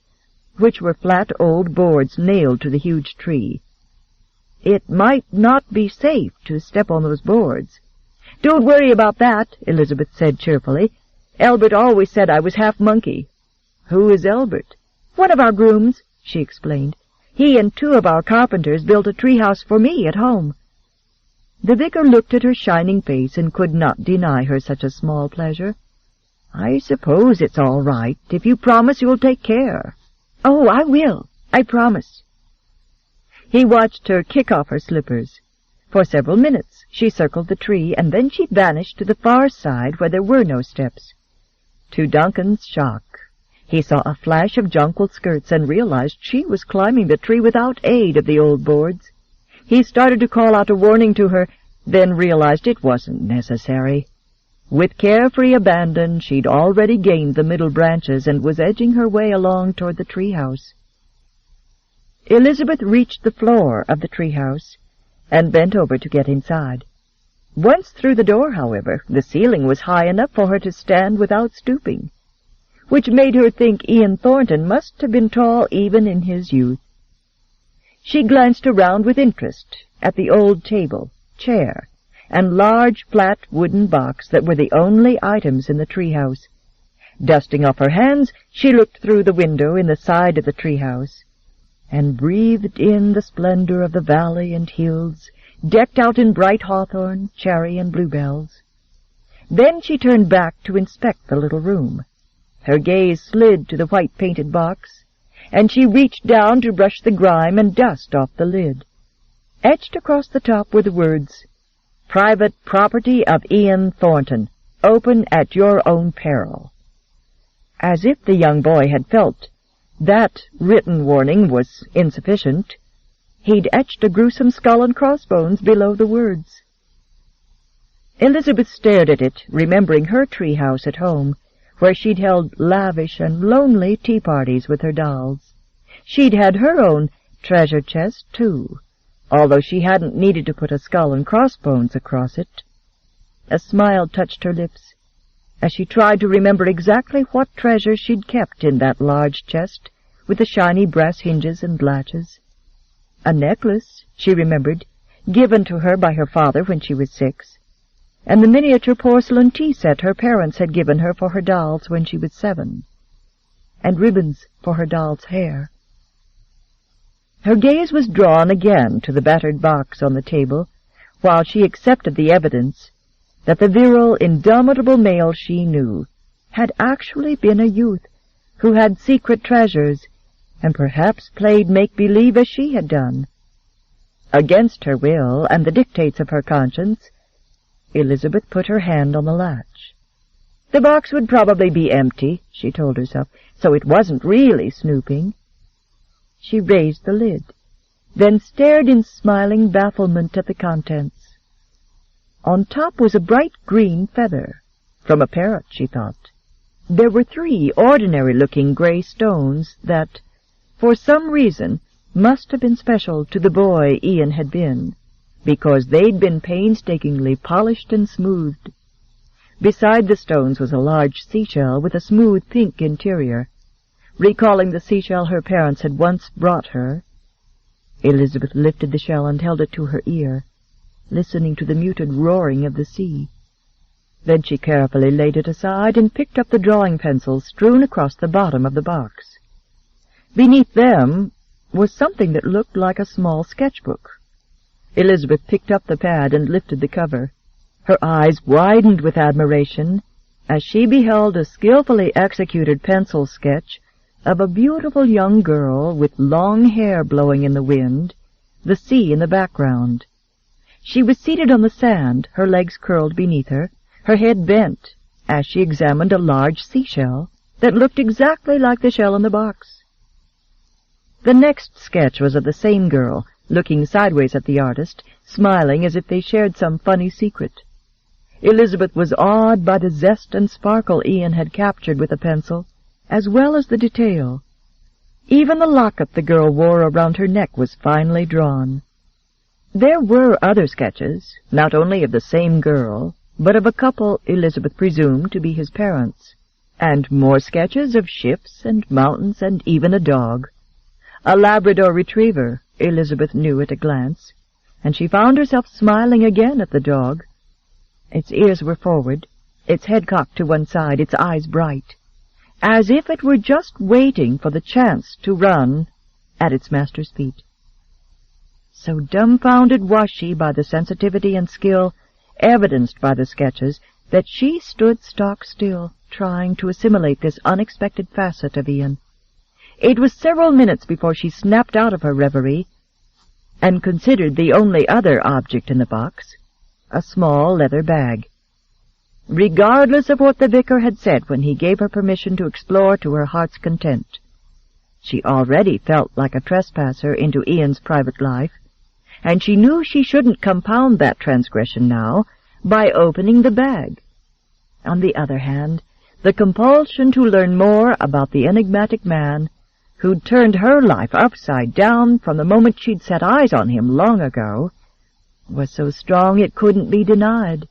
which were flat old boards nailed to the huge tree. "It might not be safe to step on those boards." "Don't worry about that," Elizabeth said cheerfully. "Albert always said I was half monkey." "Who is Albert?" "One of our grooms," she explained. "He and 2 of our carpenters built a treehouse for me at home." The vicar looked at her shining face and could not deny her such a small pleasure. "I suppose it's all right, if you promise you'll take care." "Oh, I will. I promise." He watched her kick off her slippers. For several minutes she circled the tree, and then she vanished to the far side where there were no steps. To Duncan's shock, he saw a flash of jonquil skirts and realized she was climbing the tree without aid of the old boards. He started to call out a warning to her, then realized it wasn't necessary. With carefree abandon, she'd already gained the middle branches and was edging her way along toward the treehouse. Elizabeth reached the floor of the treehouse and bent over to get inside. Once through the door, however, the ceiling was high enough for her to stand without stooping, which made her think Ian Thornton must have been tall even in his youth. She glanced around with interest at the old table, chair, and large flat wooden box that were the only items in the treehouse. Dusting off her hands, she looked through the window in the side of the treehouse and breathed in the splendor of the valley and hills, decked out in bright hawthorn, cherry, and bluebells. Then she turned back to inspect the little room. Her gaze slid to the white-painted box, and she reached down to brush the grime and dust off the lid. Etched across the top were the words, "Private property of Ian Thornton. Open at your own peril." As if the young boy had felt that written warning was insufficient, he'd etched a gruesome skull and crossbones below the words. Elizabeth stared at it, remembering her treehouse at home, where she'd held lavish and lonely tea parties with her dolls. She'd had her own treasure chest, too, although she hadn't needed to put a skull and crossbones across it. A smile touched her lips as she tried to remember exactly what treasure she'd kept in that large chest with the shiny brass hinges and latches. A necklace, she remembered, given to her by her father when she was 6, and the miniature porcelain tea set her parents had given her for her dolls when she was 7, and ribbons for her doll's hair. Her gaze was drawn again to the battered box on the table, while she accepted the evidence that the virile, indomitable male she knew had actually been a youth who had secret treasures and perhaps played make-believe as she had done. Against her will and the dictates of her conscience, Elizabeth put her hand on the latch. The box would probably be empty, she told herself, so it wasn't really snooping. She raised the lid, then stared in smiling bafflement at the contents. On top was a bright green feather, from a parrot, she thought. There were 3 ordinary-looking gray stones that, for some reason, must have been special to the boy Ian had been, because they'd been painstakingly polished and smoothed. Beside the stones was a large seashell with a smooth pink interior, recalling the seashell her parents had once brought her. Elizabeth lifted the shell and held it to her ear, listening to the muted roaring of the sea. Then she carefully laid it aside and picked up the drawing pencils strewn across the bottom of the box. Beneath them was something that looked like a small sketchbook. Elizabeth picked up the pad and lifted the cover. Her eyes widened with admiration as she beheld a skillfully executed pencil sketch of a beautiful young girl with long hair blowing in the wind, the sea in the background. She was seated on the sand, her legs curled beneath her head bent, as she examined a large seashell that looked exactly like the shell in the box. The next sketch was of the same girl, looking sideways at the artist, smiling as if they shared some funny secret. Elizabeth was awed by the zest and sparkle Ian had captured with a pencil, as well as the detail. Even the locket the girl wore around her neck was finely drawn. There were other sketches, not only of the same girl, but of a couple Elizabeth presumed to be his parents, and more sketches of ships and mountains and even a dog. A Labrador retriever, Elizabeth knew at a glance, and she found herself smiling again at the dog. Its ears were forward, its head cocked to one side, its eyes bright, as if it were just waiting for the chance to run at its master's feet. So dumbfounded was she by the sensitivity and skill evidenced by the sketches that she stood stock still, trying to assimilate this unexpected facet of Ian. It was several minutes before she snapped out of her reverie and considered the only other object in the box, a small leather bag. Regardless of what the vicar had said when he gave her permission to explore to her heart's content, she already felt like a trespasser into Ian's private life, and she knew she shouldn't compound that transgression now by opening the bag. On the other hand, the compulsion to learn more about the enigmatic man who'd turned her life upside down from the moment she'd set eyes on him long ago was so strong it couldn't be denied.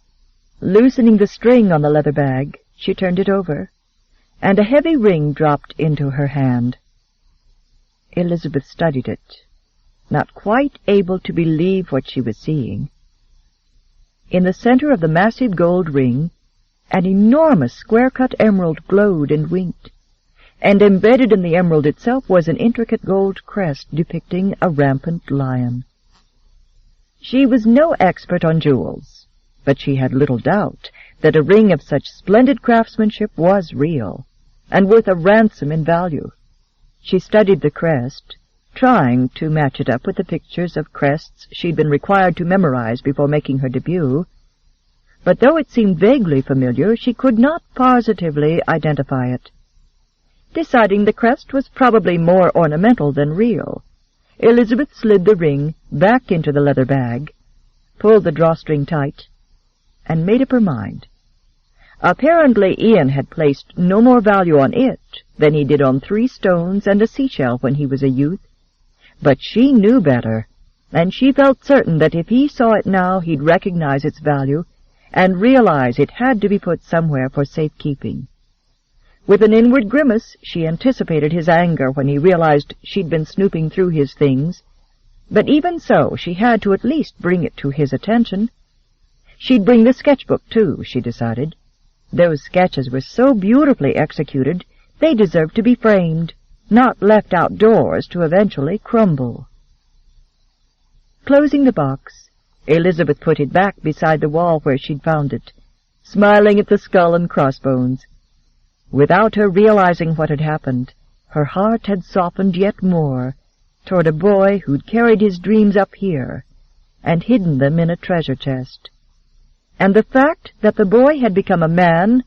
Loosening the string on the leather bag, she turned it over, and a heavy ring dropped into her hand. Elizabeth studied it, not quite able to believe what she was seeing. In the center of the massive gold ring, an enormous square-cut emerald glowed and winked, and embedded in the emerald itself was an intricate gold crest depicting a rampant lion. She was no expert on jewels, but she had little doubt that a ring of such splendid craftsmanship was real, and worth a ransom in value. She studied the crest, trying to match it up with the pictures of crests she'd been required to memorize before making her debut, but though it seemed vaguely familiar, she could not positively identify it. Deciding the crest was probably more ornamental than real, Elizabeth slid the ring back into the leather bag, pulled the drawstring tight, and made up her mind. Apparently Ian had placed no more value on it than he did on 3 stones and a seashell when he was a youth, but she knew better, and she felt certain that if he saw it now he'd recognize its value and realize it had to be put somewhere for safekeeping. With an inward grimace, she anticipated his anger when he realized she'd been snooping through his things, but even so, she had to at least bring it to his attention. She'd bring the sketchbook, too, she decided. Those sketches were so beautifully executed, they deserved to be framed, not left outdoors to eventually crumble. Closing the box, Elizabeth put it back beside the wall where she'd found it, smiling at the skull and crossbones. Without her realizing what had happened, her heart had softened yet more toward a boy who'd carried his dreams up here and hidden them in a treasure chest. And the fact that the boy had become a man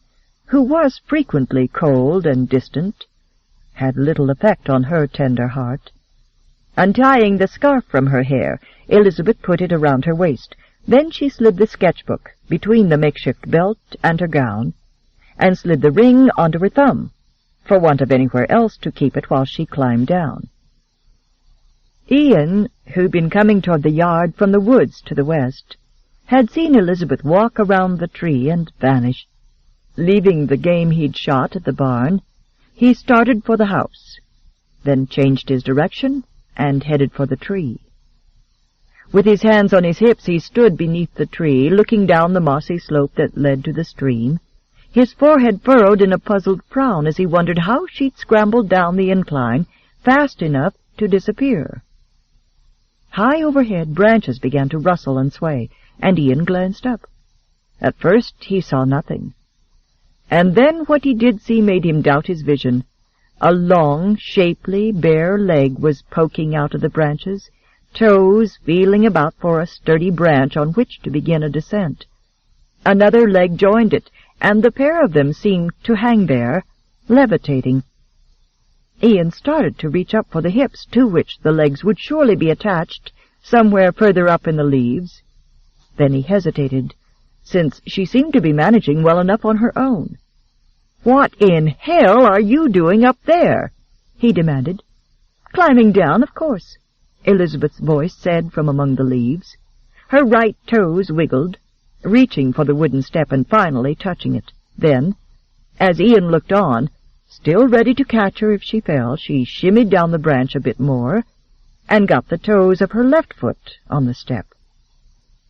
who was frequently cold and distant had little effect on her tender heart. Untying the scarf from her hair, Elizabeth put it around her waist. Then she slid the sketchbook between the makeshift belt and her gown, and slid the ring onto her thumb, for want of anywhere else to keep it while she climbed down. Ian, who'd been coming toward the yard from the woods to the west, had seen Elizabeth walk around the tree and vanish. Leaving the game he'd shot at the barn, he started for the house, then changed his direction and headed for the tree. With his hands on his hips, he stood beneath the tree, looking down the mossy slope that led to the stream, his forehead furrowed in a puzzled frown as he wondered how she'd scrambled down the incline fast enough to disappear. High overhead, branches began to rustle and sway, and Ian glanced up. At first he saw nothing, and then what he did see made him doubt his vision. A long, shapely, bare leg was poking out of the branches, toes feeling about for a sturdy branch on which to begin a descent. Another leg joined it, and the pair of them seemed to hang there, levitating. Ian started to reach up for the hips, to which the legs would surely be attached, somewhere further up in the leaves. Then he hesitated, since she seemed to be managing well enough on her own. "What in hell are you doing up there?" he demanded. "Climbing down, of course," Elizabeth's voice said from among the leaves. Her right toes wiggled, reaching for the wooden step and finally touching it. Then, as Ian looked on, still ready to catch her if she fell, she shimmied down the branch a bit more and got the toes of her left foot on the step.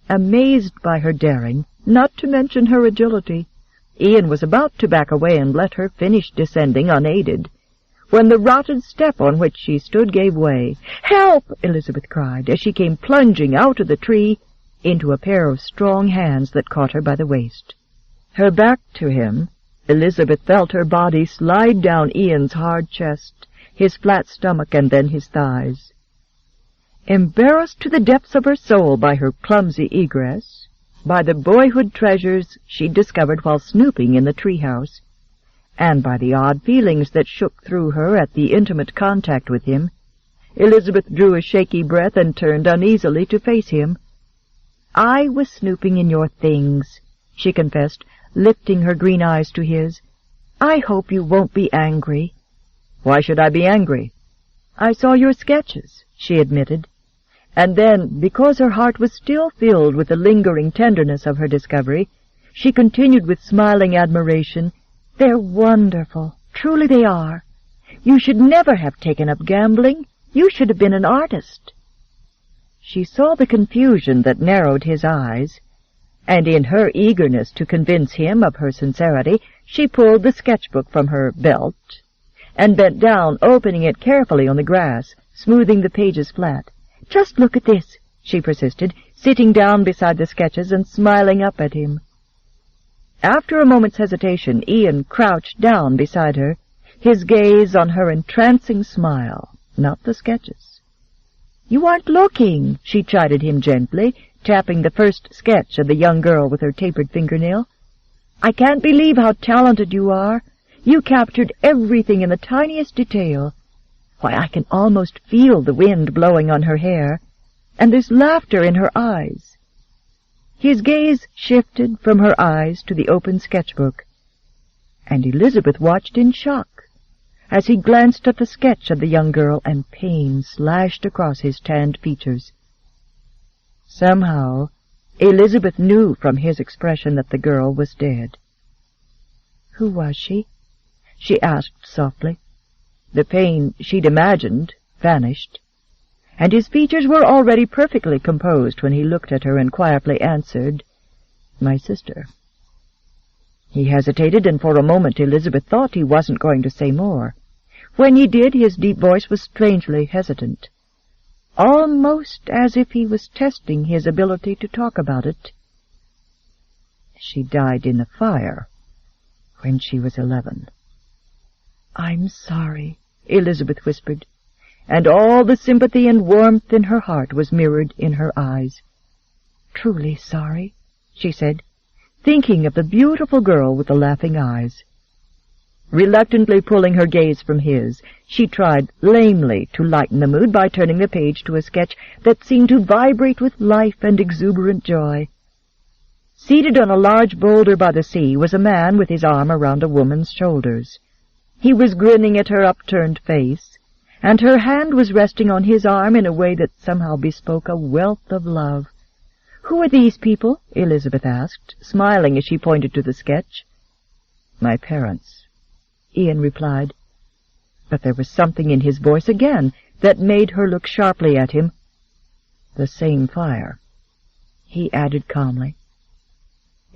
Amazed by her daring, not to mention her agility, Ian was about to back away and let her finish descending unaided, when the rotted step on which she stood gave way. "Help!" Elizabeth cried, as she came plunging out of the tree into a pair of strong hands that caught her by the waist. Her back to him, Elizabeth felt her body slide down Ian's hard chest, his flat stomach, and then his thighs. Embarrassed to the depths of her soul by her clumsy egress, by the boyhood treasures she'd discovered while snooping in the treehouse, and by the odd feelings that shook through her at the intimate contact with him, Elizabeth drew a shaky breath and turned uneasily to face him. "I was snooping in your things," she confessed, lifting her green eyes to his. "I hope you won't be angry." "Why should I be angry?" "I saw your sketches," she admitted. And then, because her heart was still filled with the lingering tenderness of her discovery, she continued with smiling admiration, "They're wonderful. Truly they are. You should never have taken up gambling. You should have been an artist." She saw the confusion that narrowed his eyes, and in her eagerness to convince him of her sincerity, she pulled the sketchbook from her belt and bent down, opening it carefully on the grass, smoothing the pages flat. "Just look at this," she persisted, sitting down beside the sketches and smiling up at him. After a moment's hesitation, Ian crouched down beside her, his gaze on her entrancing smile, not the sketches. "You aren't looking," she chided him gently, tapping the first sketch of the young girl with her tapered fingernail. "I can't believe how talented you are. You captured everything in the tiniest detail. Why, I can almost feel the wind blowing on her hair, and there's laughter in her eyes." His gaze shifted from her eyes to the open sketchbook, and Elizabeth watched in shock as he glanced at the sketch of the young girl, and pain slashed across his tanned features. Somehow, Elizabeth knew from his expression that the girl was dead. "Who was she?" she asked softly. The pain she'd imagined vanished, and his features were already perfectly composed when he looked at her and quietly answered, "My sister." He hesitated, and for a moment Elizabeth thought he wasn't going to say more. When he did, his deep voice was strangely hesitant, almost as if he was testing his ability to talk about it. "She died in the fire when she was 11. "I'm sorry," Elizabeth whispered, and all the sympathy and warmth in her heart was mirrored in her eyes. "Truly sorry," she said, thinking of the beautiful girl with the laughing eyes. Reluctantly pulling her gaze from his, she tried lamely to lighten the mood by turning the page to a sketch that seemed to vibrate with life and exuberant joy. Seated on a large boulder by the sea was a man with his arm around a woman's shoulders. He was grinning at her upturned face, and her hand was resting on his arm in a way that somehow bespoke a wealth of love. "Who are these people?" Elizabeth asked, smiling as she pointed to the sketch. "My parents," Ian replied, but there was something in his voice again that made her look sharply at him. "The same fire," he added calmly.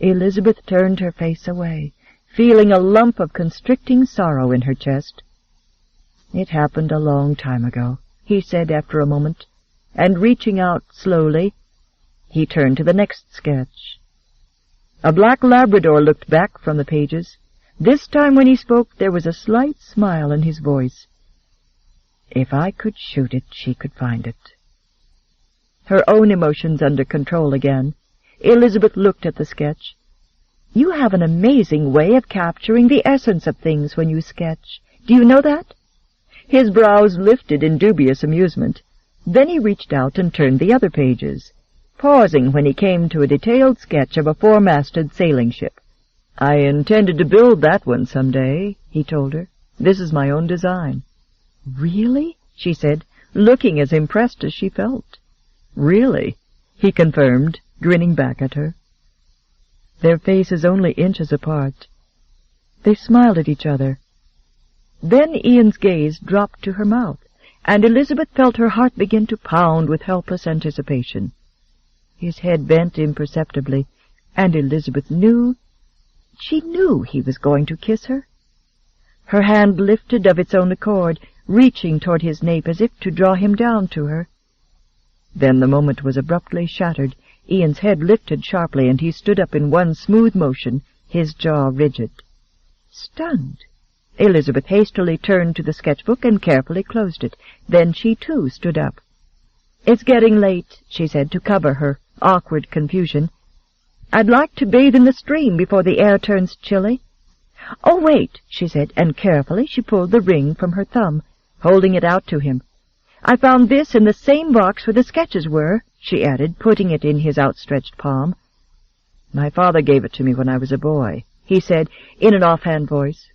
Elizabeth turned her face away, feeling a lump of constricting sorrow in her chest. "It happened a long time ago," he said after a moment, and reaching out slowly, he turned to the next sketch. A black Labrador looked back from the pages. This time when he spoke, there was a slight smile in his voice. "If I could shoot it, she could find it." Her own emotions under control again, Elizabeth looked at the sketch. "You have an amazing way of capturing the essence of things when you sketch. Do you know that?" His brows lifted in dubious amusement. Then he reached out and turned the other pages, pausing when he came to a detailed sketch of a four-masted sailing ship. "I intended to build that one some day," he told her. "This is my own design." "Really?" she said, looking as impressed as she felt. "Really," he confirmed, grinning back at her. Their faces only inches apart. They smiled at each other. Then Ian's gaze dropped to her mouth, and Elizabeth felt her heart begin to pound with helpless anticipation. His head bent imperceptibly, and Elizabeth knew, she knew he was going to kiss her. Her hand lifted of its own accord, reaching toward his nape as if to draw him down to her. Then the moment was abruptly shattered. Ian's head lifted sharply, and he stood up in one smooth motion, his jaw rigid. Stunned, Elizabeth hastily turned to the sketchbook and carefully closed it. Then she, too, stood up. "It's getting late," she said, to cover her awkward confusion. "I'd like to bathe in the stream before the air turns chilly." "Oh, wait," she said, and carefully she pulled the ring from her thumb, holding it out to him. "I found this in the same box where the sketches were," she added, putting it in his outstretched palm. "My father gave it to me when I was a boy," he said, in an offhand voice.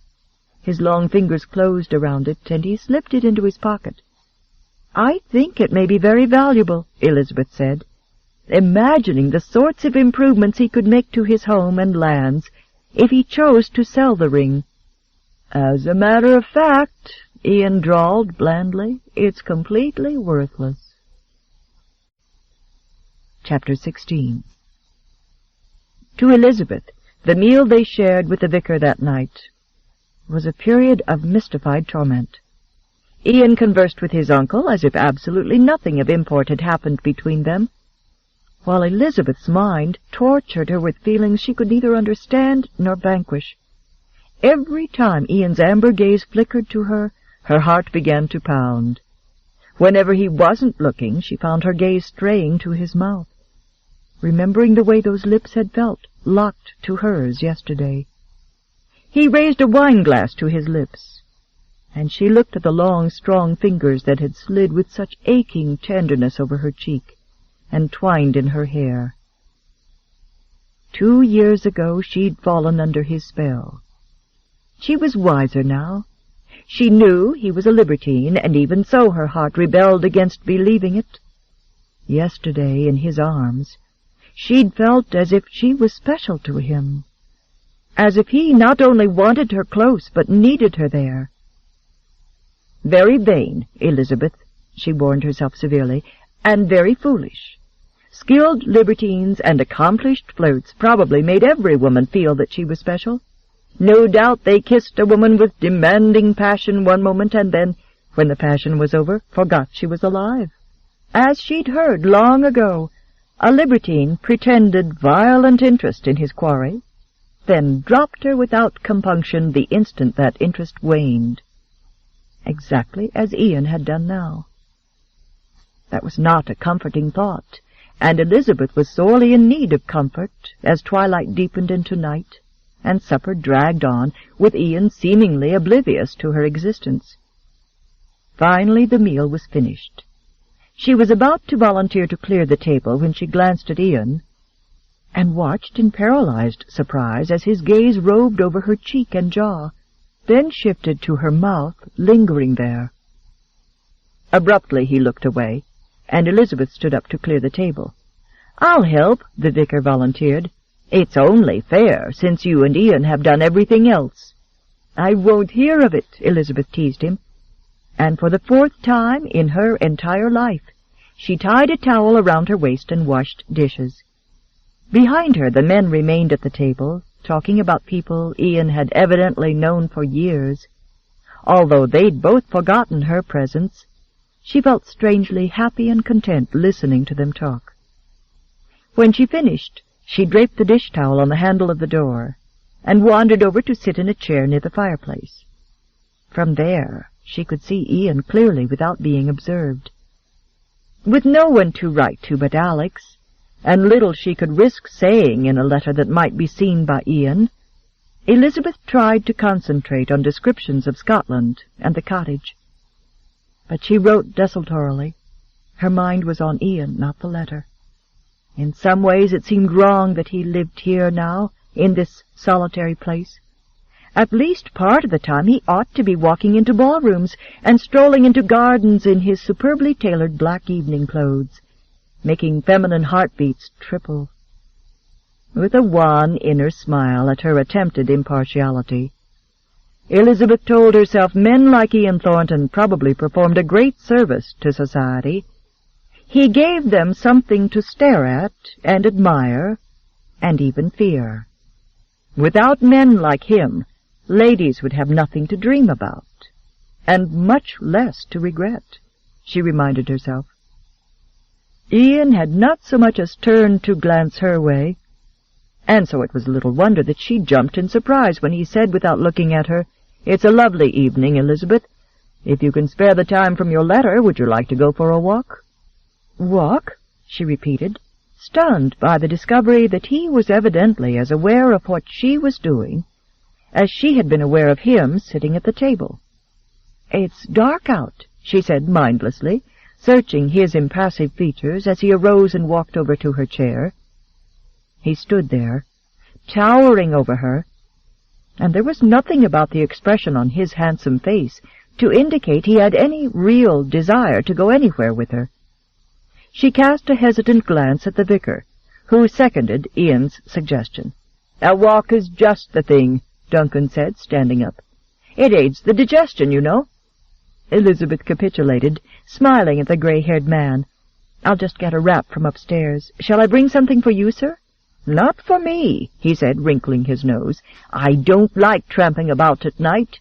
His long fingers closed around it, and he slipped it into his pocket. "I think it may be very valuable," Elizabeth said, imagining the sorts of improvements he could make to his home and lands if he chose to sell the ring. "As a matter of fact," Ian drawled blandly, "it's completely worthless." Chapter 16. To Elizabeth, the meal they shared with the vicar that night was a period of mystified torment. Ian conversed with his uncle as if absolutely nothing of import had happened between them, while Elizabeth's mind tortured her with feelings she could neither understand nor vanquish. Every time Ian's amber gaze flickered to her, her heart began to pound. Whenever he wasn't looking, she found her gaze straying to his mouth, remembering the way those lips had felt, locked to hers yesterday. He raised a wine-glass to his lips, and she looked at the long, strong fingers that had slid with such aching tenderness over her cheek and twined in her hair. 2 years ago she'd fallen under his spell. She was wiser now. She knew he was a libertine, and even so her heart rebelled against believing it. Yesterday, in his arms, she'd felt as if she was special to him, as if he not only wanted her close, but needed her there. Very vain, Elizabeth, she warned herself severely, and very foolish. Skilled libertines and accomplished flirts probably made every woman feel that she was special. No doubt they kissed a woman with demanding passion one moment, and then, when the passion was over, forgot she was alive. As she'd heard long ago, a libertine pretended violent interest in his quarry, then dropped her without compunction the instant that interest waned, exactly as Ian had done now. That was not a comforting thought, and Elizabeth was sorely in need of comfort as twilight deepened into night, and supper dragged on, with Ian seemingly oblivious to her existence. Finally the meal was finished. She was about to volunteer to clear the table when she glanced at Ian, and watched in paralyzed surprise as his gaze roved over her cheek and jaw, then shifted to her mouth, lingering there. Abruptly he looked away, and Elizabeth stood up to clear the table. "I'll help," the vicar volunteered. "It's only fair, since you and Ian have done everything else." "I won't hear of it," Elizabeth teased him. And for the 4th time in her entire life, she tied a towel around her waist and washed dishes. Behind her the men remained at the table, talking about people Ian had evidently known for years. Although they'd both forgotten her presence, she felt strangely happy and content listening to them talk. When she finished, she draped the dish towel on the handle of the door, and wandered over to sit in a chair near the fireplace. From there she could see Ian clearly without being observed. With no one to write to but Alex, and little she could risk saying in a letter that might be seen by Ian, Elizabeth tried to concentrate on descriptions of Scotland and the cottage. But she wrote desultorily. Her mind was on Ian, not the letter. In some ways it seemed wrong that he lived here now, in this solitary place. At least part of the time he ought to be walking into ballrooms and strolling into gardens in his superbly tailored black evening clothes, making feminine heartbeats triple. With a wan inner smile at her attempted impartiality, Elizabeth told herself men like Ian Thornton probably performed a great service to society. He gave them something to stare at and admire and even fear. Without men like him, ladies would have nothing to dream about, and much less to regret, she reminded herself. Ian had not so much as turned to glance her way, and so it was little wonder that she jumped in surprise when he said without looking at her, "It's a lovely evening, Elizabeth. If you can spare the time from your letter, would you like to go for a walk?" "Walk?" she repeated, stunned by the discovery that he was evidently as aware of what she was doing as she had been aware of him sitting at the table. "It's dark out," she said mindlessly, searching his impassive features as he arose and walked over to her chair. He stood there, towering over her, and there was nothing about the expression on his handsome face to indicate he had any real desire to go anywhere with her. She cast a hesitant glance at the vicar, who seconded Ian's suggestion. "A walk is just the thing," Duncan said, standing up. "It aids the digestion, you know." Elizabeth capitulated, smiling at the gray-haired man. "I'll just get a wrap from upstairs. Shall I bring something for you, sir?" "Not for me," he said, wrinkling his nose. "I don't like tramping about at night."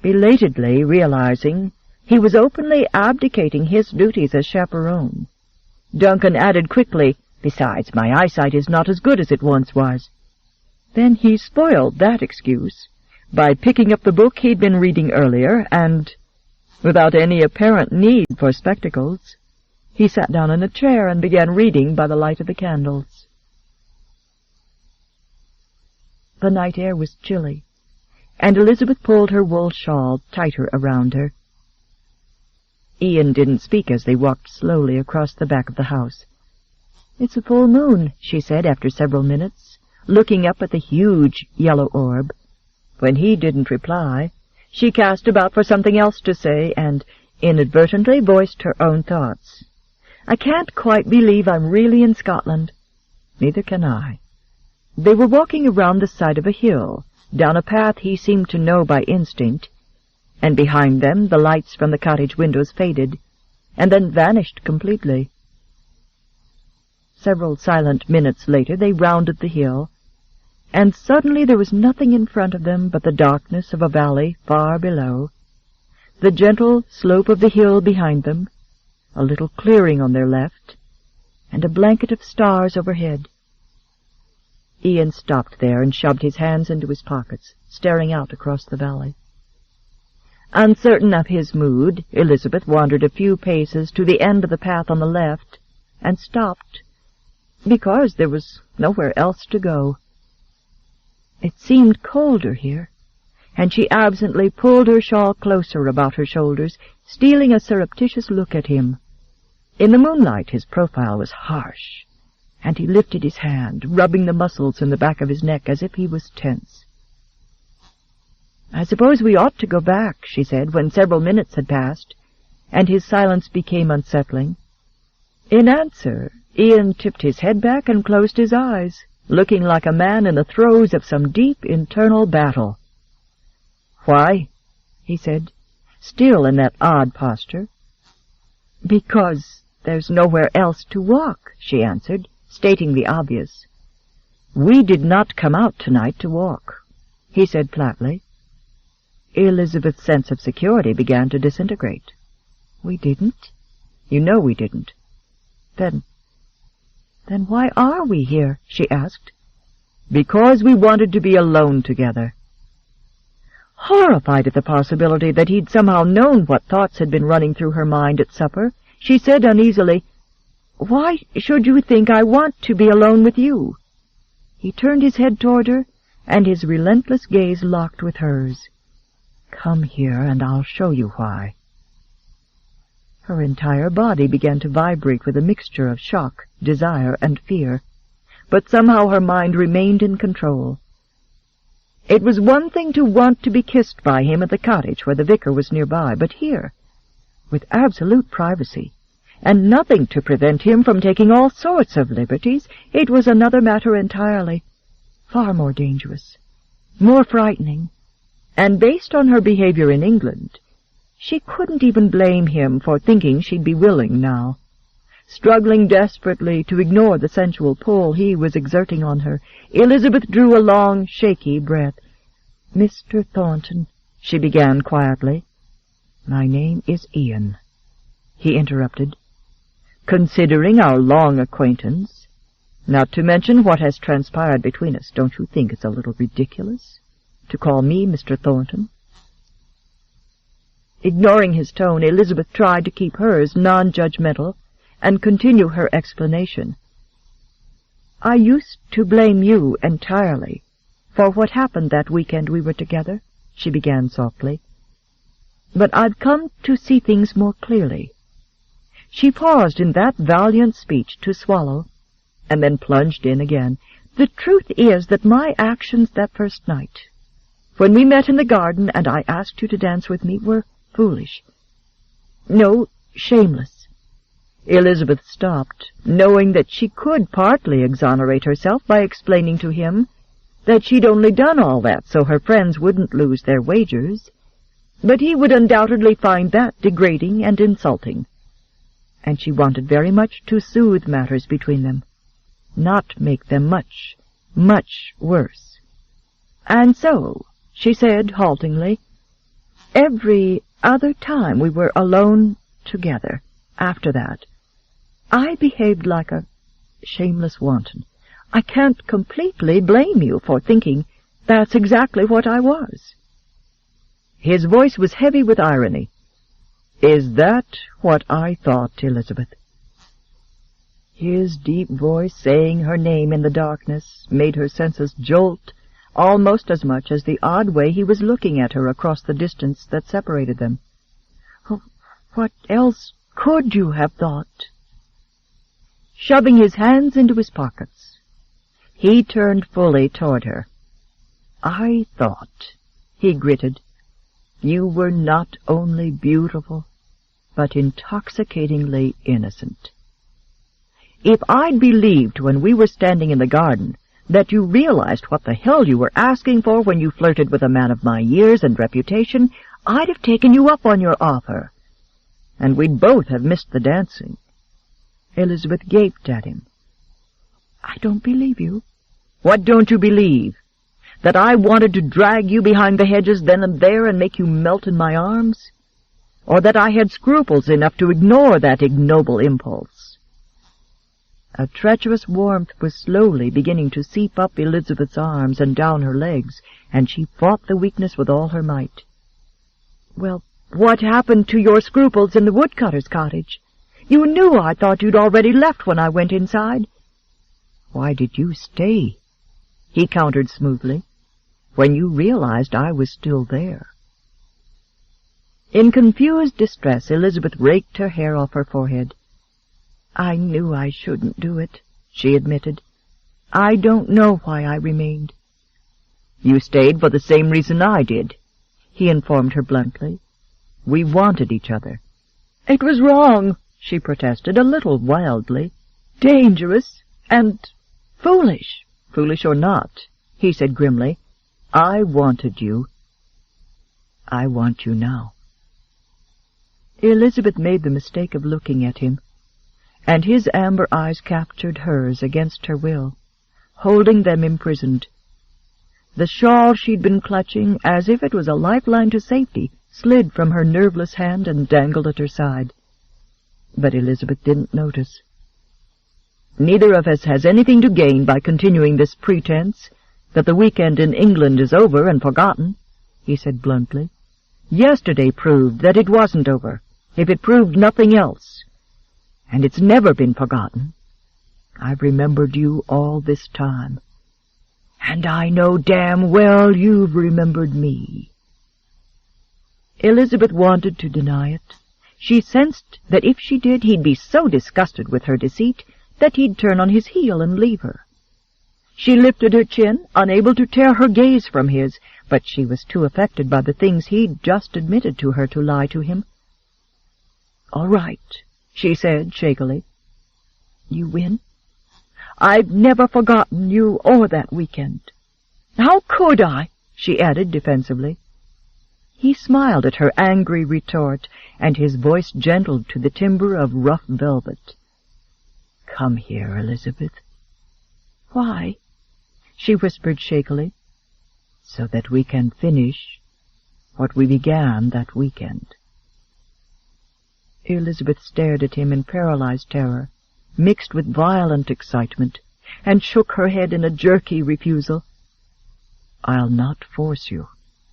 Belatedly realizing he was openly abdicating his duties as chaperone, Duncan added quickly, "Besides, my eyesight is not as good as it once was." Then he spoiled that excuse by picking up the book he'd been reading earlier, and, without any apparent need for spectacles, he sat down in a chair and began reading by the light of the candles. The night air was chilly, and Elizabeth pulled her wool shawl tighter around her. Ian didn't speak as they walked slowly across the back of the house. "It's a full moon," she said after several minutes, looking up at the huge yellow orb. When he didn't reply, she cast about for something else to say and inadvertently voiced her own thoughts. "I can't quite believe I'm really in Scotland." "Neither can I." They were walking around the side of a hill, down a path he seemed to know by instinct, and behind them the lights from the cottage windows faded, and then vanished completely. Several silent minutes later they rounded the hill, and suddenly there was nothing in front of them but the darkness of a valley far below, the gentle slope of the hill behind them, a little clearing on their left, and a blanket of stars overhead. Ian stopped there and shoved his hands into his pockets, staring out across the valley. Uncertain of his mood, Elizabeth wandered a few paces to the end of the path on the left, and stopped, because there was nowhere else to go. It seemed colder here, and she absently pulled her shawl closer about her shoulders, stealing a surreptitious look at him. In the moonlight his profile was harsh, and he lifted his hand, rubbing the muscles in the back of his neck as if he was tense. "I suppose we ought to go back," she said, when several minutes had passed, and his silence became unsettling. In answer, Ian tipped his head back and closed his eyes, looking like a man in the throes of some deep internal battle. "Why?" he said, still in that odd posture. "Because there's nowhere else to walk," she answered, stating the obvious. "We did not come out tonight to walk," he said flatly. Elizabeth's sense of security began to disintegrate. "We didn't? You know we didn't." Then why are we here?" she asked. "Because we wanted to be alone together." Horrified at the possibility that he'd somehow known what thoughts had been running through her mind at supper, she said uneasily, "Why should you think I want to be alone with you?" He turned his head toward her, and his relentless gaze locked with hers. "Come here, and I'll show you why." Her entire body began to vibrate with a mixture of shock, desire, and fear, but somehow her mind remained in control. It was one thing to want to be kissed by him at the cottage where the vicar was nearby, but here, with absolute privacy, and nothing to prevent him from taking all sorts of liberties, it was another matter entirely, far more dangerous, more frightening, and based on her behavior in England, she couldn't even blame him for thinking she'd be willing now. Struggling desperately to ignore the sensual pull he was exerting on her, Elizabeth drew a long, shaky breath. "Mr. Thornton," she began quietly. "My name is Ian," he interrupted. "Considering our long acquaintance, not to mention what has transpired between us, don't you think it's a little ridiculous to call me Mr. Thornton?" Ignoring his tone, Elizabeth tried to keep hers non-judgmental and continue her explanation. "I used to blame you entirely for what happened that weekend we were together," she began softly. "But I've come to see things more clearly." She paused in that valiant speech to swallow, and then plunged in again. "The truth is that my actions that first night, when we met in the garden and I asked you to dance with me, were foolish. No, shameless." Elizabeth stopped, knowing that she could partly exonerate herself by explaining to him that she'd only done all that so her friends wouldn't lose their wagers, but he would undoubtedly find that degrading and insulting, and she wanted very much to soothe matters between them, not make them much, much worse. "And so," she said haltingly, "every other time we were alone together, after that, I behaved like a shameless wanton. I can't completely blame you for thinking that's exactly what I was." His voice was heavy with irony. "Is that what I thought, Elizabeth?" His deep voice saying her name in the darkness made her senses jolt almost as much as the odd way he was looking at her across the distance that separated them. "What else could you have thought?" Shoving his hands into his pockets, he turned fully toward her. "I thought," he gritted, "you were not only beautiful, but intoxicatingly innocent. If I'd believed when we were standing in the garden that you realized what the hell you were asking for when you flirted with a man of my years and reputation, I'd have taken you up on your offer, and we'd both have missed the dancing." Elizabeth gaped at him. "I don't believe you." "What don't you believe? That I wanted to drag you behind the hedges then and there and make you melt in my arms? Or that I had scruples enough to ignore that ignoble impulse?" A treacherous warmth was slowly beginning to seep up Elizabeth's arms and down her legs, and she fought the weakness with all her might. "Well, what happened to your scruples in the woodcutter's cottage? You knew I thought you'd already left when I went inside." "Why did you stay?" he countered smoothly, "when you realized I was still there." In confused distress, Elizabeth raked her hair off her forehead. "I knew I shouldn't do it," she admitted. "I don't know why I remained." "You stayed for the same reason I did," he informed her bluntly. "We wanted each other." "It was wrong," she protested, a little wildly. "Dangerous and foolish." "Foolish or not," he said grimly, "I wanted you. I want you now." Elizabeth made the mistake of looking at him, and his amber eyes captured hers against her will, holding them imprisoned. The shawl she'd been clutching, as if it was a lifeline to safety, slid from her nerveless hand and dangled at her side. But Elizabeth didn't notice. "Neither of us has anything to gain by continuing this pretense that the weekend in England is over and forgotten," he said bluntly. "Yesterday proved that it wasn't over, if it proved nothing else, and it's never been forgotten. I've remembered you all this time, and I know damn well you've remembered me." Elizabeth wanted to deny it. She sensed that if she did, he'd be so disgusted with her deceit that he'd turn on his heel and leave her. She lifted her chin, unable to tear her gaze from his, but she was too affected by the things he'd just admitted to her to lie to him. "All right," she said shakily. "You win. I've never forgotten you or that weekend." "How could I?" she added defensively. He smiled at her angry retort, and his voice gentled to the timbre of rough velvet. "Come here, Elizabeth." "Why?" she whispered shakily. "So that we can finish what we began that weekend." Elizabeth stared at him in paralyzed terror, mixed with violent excitement, and shook her head in a jerky refusal. "I'll not force you,"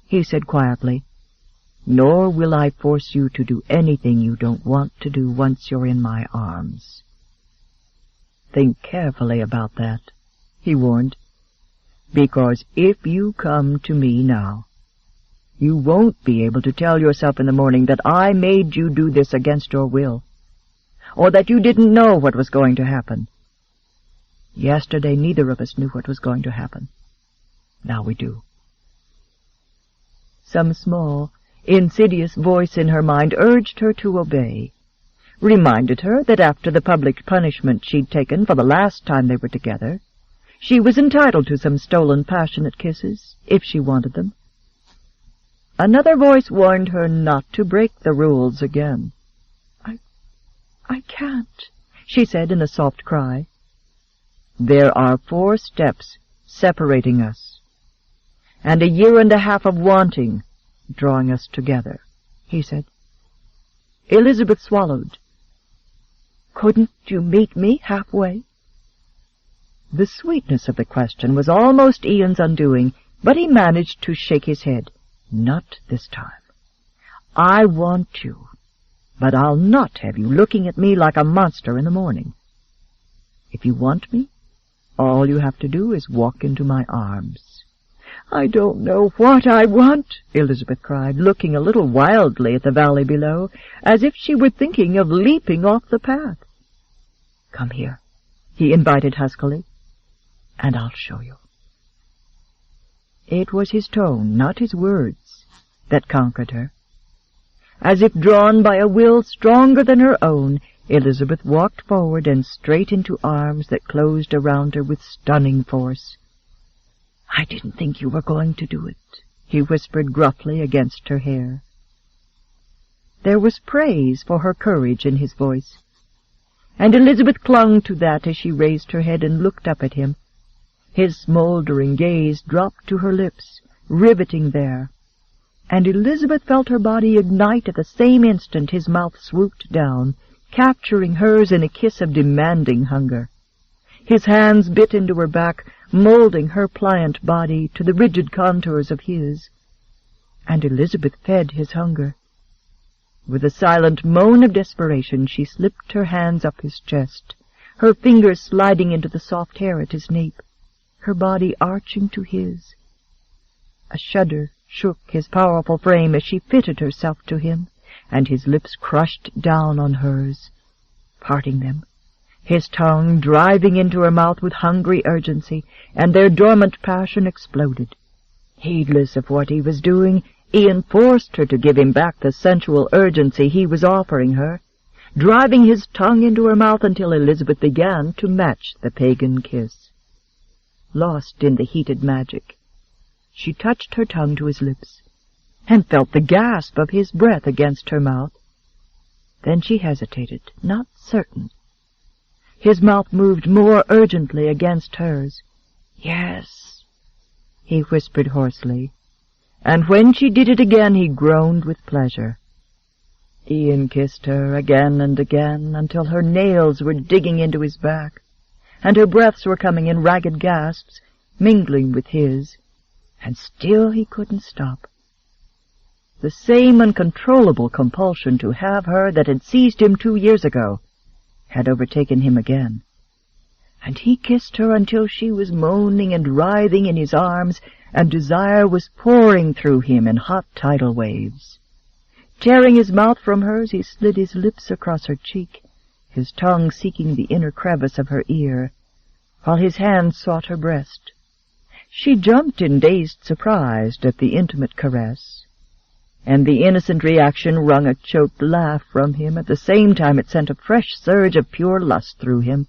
he said quietly, "nor will I force you to do anything you don't want to do once you're in my arms. Think carefully about that," he warned, "because if you come to me now, you won't be able to tell yourself in the morning that I made you do this against your will, or that you didn't know what was going to happen. Yesterday neither of us knew what was going to happen. Now we do." Some small, insidious voice in her mind urged her to obey, reminded her that after the public punishment she'd taken for the last time they were together, she was entitled to some stolen passionate kisses, if she wanted them. Another voice warned her not to break the rules again. I can't," she said in a soft cry. "There are 4 steps separating us, and 1.5 years of wanting drawing us together," he said. Elizabeth swallowed. "Couldn't you meet me halfway?" The sweetness of the question was almost Ian's undoing, but he managed to shake his head. "Not this time. I want you, but I'll not have you looking at me like a monster in the morning. If you want me, all you have to do is walk into my arms." "I don't know what I want," Elizabeth cried, looking a little wildly at the valley below, as if she were thinking of leaping off the path. "Come here," he invited huskily, "and I'll show you." It was his tone, not his words, that conquered her. As if drawn by a will stronger than her own, Elizabeth walked forward and straight into arms that closed around her with stunning force. "I didn't think you were going to do it," he whispered gruffly against her hair. There was praise for her courage in his voice, and Elizabeth clung to that as she raised her head and looked up at him. His smoldering gaze dropped to her lips, riveting there, and Elizabeth felt her body ignite at the same instant his mouth swooped down, capturing hers in a kiss of demanding hunger. His hands bit into her back, molding her pliant body to the rigid contours of his, and Elizabeth fed his hunger. With a silent moan of desperation, she slipped her hands up his chest, her fingers sliding into the soft hair at his nape, her body arching to his. A shudder shook his powerful frame as she fitted herself to him, and his lips crushed down on hers, parting them, his tongue driving into her mouth with hungry urgency, and their dormant passion exploded. Heedless of what he was doing, Ian forced her to give him back the sensual urgency he was offering her, driving his tongue into her mouth until Elizabeth began to match the pagan kiss. Lost in the heated magic, she touched her tongue to his lips, and felt the gasp of his breath against her mouth. Then she hesitated, not certain. His mouth moved more urgently against hers. "Yes," he whispered hoarsely, and when she did it again he groaned with pleasure. Ian kissed her again and again until her nails were digging into his back, and her breaths were coming in ragged gasps, mingling with his, and still he couldn't stop. The same uncontrollable compulsion to have her that had seized him 2 years ago had overtaken him again, and he kissed her until she was moaning and writhing in his arms, and desire was pouring through him in hot tidal waves. Tearing his mouth from hers, he slid his lips across her cheek, his tongue seeking the inner crevice of her ear, while his hand sought her breast. She jumped in dazed surprise at the intimate caress, and the innocent reaction wrung a choked laugh from him. At the same time it sent a fresh surge of pure lust through him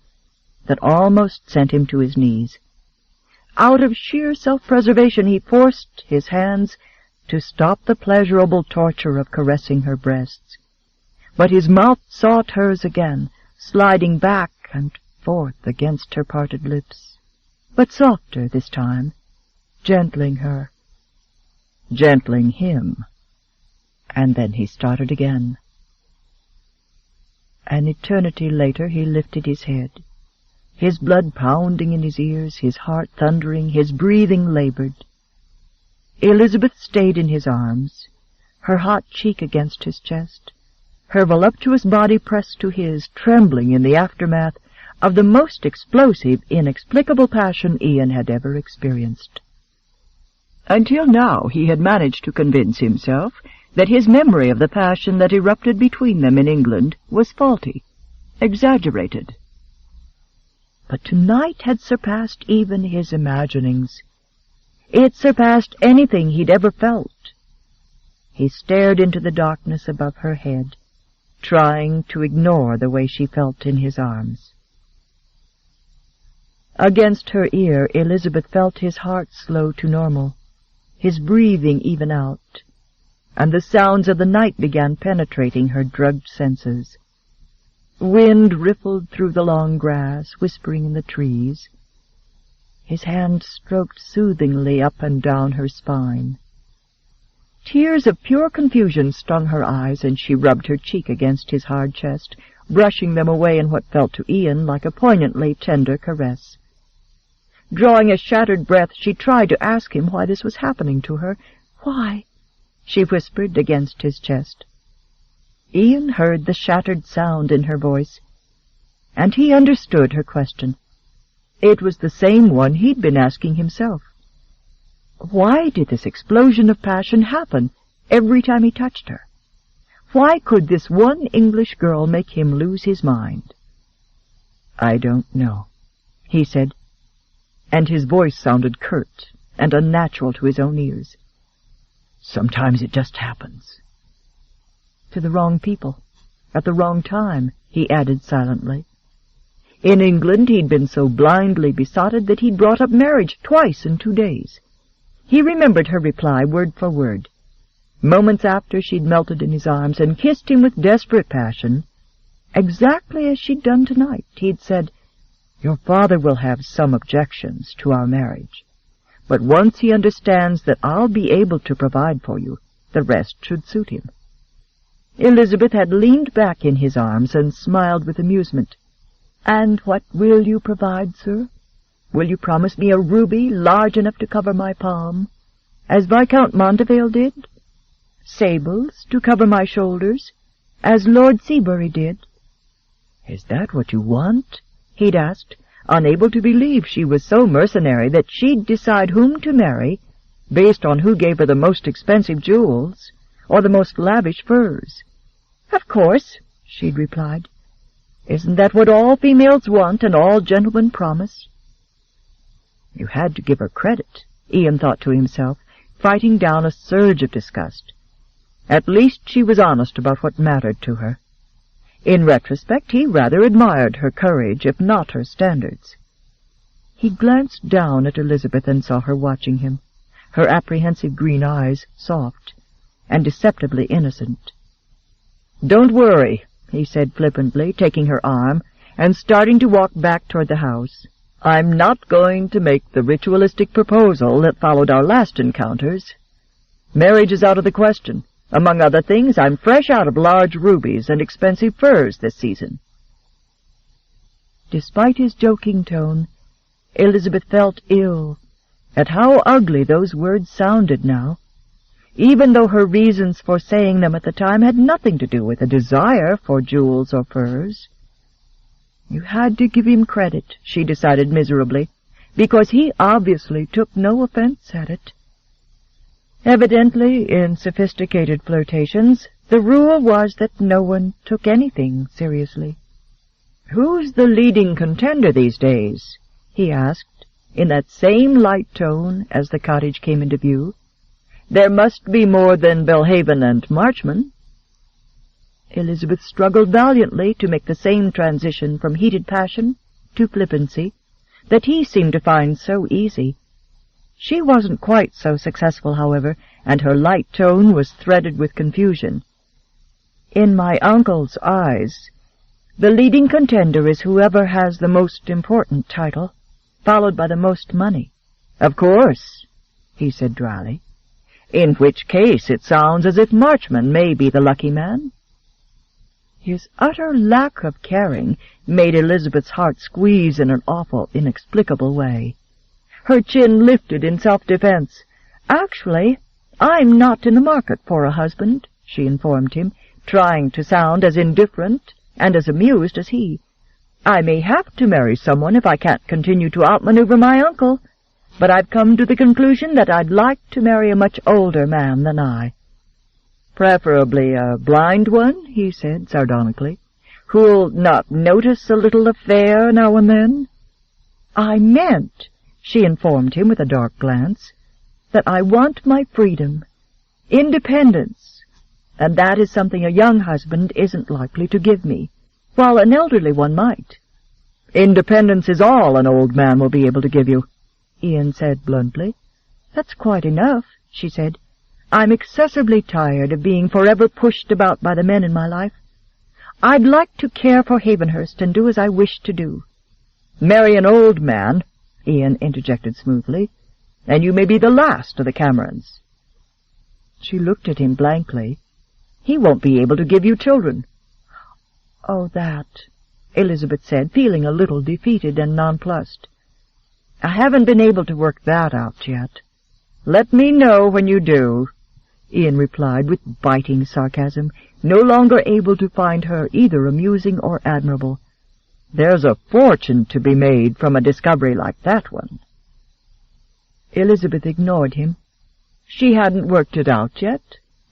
that almost sent him to his knees. Out of sheer self-preservation he forced his hands to stop the pleasurable torture of caressing her breasts, but his mouth sought hers again, sliding back and forth against her parted lips, but softer this time, gentling her, gentling him. And then he started again. An eternity later he lifted his head, his blood pounding in his ears, his heart thundering, his breathing labored. Elizabeth stayed in his arms, her hot cheek against his chest, her voluptuous body pressed to his, trembling in the aftermath of the most explosive, inexplicable passion Ian had ever experienced. Until now he had managed to convince himself that his memory of the passion that erupted between them in England was faulty, exaggerated. But tonight had surpassed even his imaginings. It surpassed anything he'd ever felt. He stared into the darkness above her head, trying to ignore the way she felt in his arms. Against her ear, Elizabeth felt his heart slow to normal, his breathing even out, and the sounds of the night began penetrating her drugged senses. Wind rippled through the long grass, whispering in the trees. His hand stroked soothingly up and down her spine. Tears of pure confusion stung her eyes, and she rubbed her cheek against his hard chest, brushing them away in what felt to Ian like a poignantly tender caress. Drawing a shattered breath, she tried to ask him why this was happening to her. "Why?" she whispered against his chest. Ian heard the shattered sound in her voice, and he understood her question. It was the same one he'd been asking himself. Why did this explosion of passion happen every time he touched her? Why could this one English girl make him lose his mind? "I don't know," he said, and his voice sounded curt and unnatural to his own ears. "Sometimes it just happens." "To the wrong people, at the wrong time," he added silently. In England he'd been so blindly besotted that he'd brought up marriage twice in 2 days. He remembered her reply word for word. Moments after, she'd melted in his arms and kissed him with desperate passion. Exactly as she'd done tonight, he'd said, "Your father will have some objections to our marriage, but once he understands that I'll be able to provide for you, the rest should suit him." Elizabeth had leaned back in his arms and smiled with amusement. "And what will you provide, sir? Will you promise me a ruby large enough to cover my palm, as Viscount Monteville did? Sables to cover my shoulders, as Lord Seabury did?" "Is that what you want?" he'd asked, unable to believe she was so mercenary that she'd decide whom to marry based on who gave her the most expensive jewels or the most lavish furs. "Of course," she'd replied. "Isn't that what all females want and all gentlemen promise?" You had to give her credit, Ian thought to himself, fighting down a surge of disgust. At least she was honest about what mattered to her. In retrospect, he rather admired her courage, if not her standards. He glanced down at Elizabeth and saw her watching him, her apprehensive green eyes soft and deceptively innocent. "Don't worry," he said flippantly, taking her arm and starting to walk back toward the house. "I'm not going to make the ritualistic proposal that followed our last encounters. Marriage is out of the question. Among other things, I'm fresh out of large rubies and expensive furs this season." Despite his joking tone, Elizabeth felt ill at how ugly those words sounded now, even though her reasons for saying them at the time had nothing to do with a desire for jewels or furs. You had to give him credit, she decided miserably, because he obviously took no offense at it. Evidently, in sophisticated flirtations, the rule was that no one took anything seriously. "Who's the leading contender these days?" he asked, in that same light tone as the cottage came into view. "There must be more than Belhaven and Marchman." Elizabeth struggled valiantly to make the same transition from heated passion to flippancy that he seemed to find so easy. She wasn't quite so successful, however, and her light tone was threaded with confusion. "In my uncle's eyes, the leading contender is whoever has the most important title, followed by the most money." "Of course," he said dryly. "In which case it sounds as if Marchman may be the lucky man." His utter lack of caring made Elizabeth's heart squeeze in an awful, inexplicable way. Her chin lifted in self-defense. "Actually, I'm not in the market for a husband," she informed him, trying to sound as indifferent and as amused as he. "I may have to marry someone if I can't continue to outmaneuver my uncle, but I've come to the conclusion that I'd like to marry a much older man than I." "Preferably a blind one," he said sardonically, "who'll not notice a little affair now and then." "I meant," she informed him with a dark glance, "that I want my freedom, independence, and that is something a young husband isn't likely to give me, while an elderly one might." "Independence is all an old man will be able to give you," Ian said bluntly. "That's quite enough," she said. "I'm excessively tired of being forever pushed about by the men in my life. I'd like to care for Havenhurst and do as I wish to do." "Marry an old man," Ian interjected smoothly, "and you may be the last of the Camerons." She looked at him blankly. "He won't be able to give you children." "Oh, that," Elizabeth said, feeling a little defeated and nonplussed. "I haven't been able to work that out yet." "Let me know when you do," Ian replied with biting sarcasm, no longer able to find her either amusing or admirable. "There's a fortune to be made from a discovery like that one." Elizabeth ignored him. She hadn't worked it out yet,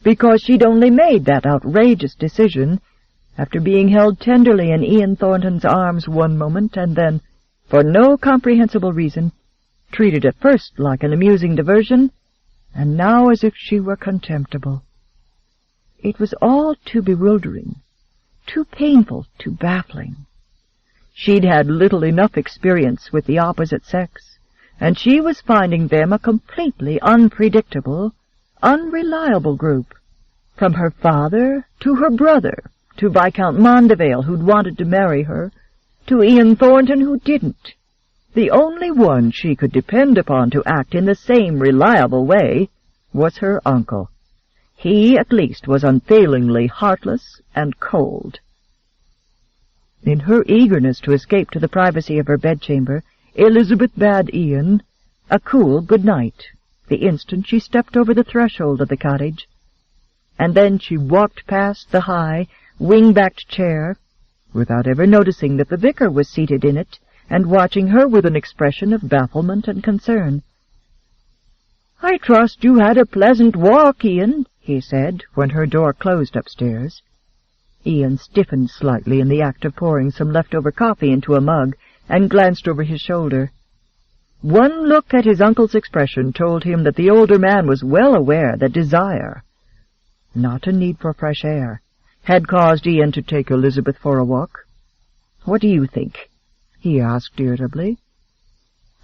because she'd only made that outrageous decision after being held tenderly in Ian Thornton's arms one moment and then, for no comprehensible reason, treated at first like an amusing diversion, and now as if she were contemptible. It was all too bewildering, too painful, too baffling. She'd had little enough experience with the opposite sex, and she was finding them a completely unpredictable, unreliable group. From her father to her brother, to Viscount Mondevale, who'd wanted to marry her, to Ian Thornton, who didn't. The only one she could depend upon to act in the same reliable way was her uncle. He, at least, was unfailingly heartless and cold. In her eagerness to escape to the privacy of her bedchamber, Elizabeth bade Ian a cool good night the instant she stepped over the threshold of the cottage, and then she walked past the high, wing-backed chair, without ever noticing that the vicar was seated in it and watching her with an expression of bafflement and concern. "I trust you had a pleasant walk, Ian," he said, when her door closed upstairs. Ian stiffened slightly in the act of pouring some leftover coffee into a mug and glanced over his shoulder. One look at his uncle's expression told him that the older man was well aware that desire, not a need for fresh air, had caused Ian to take Elizabeth for a walk. "What do you think?" he asked irritably.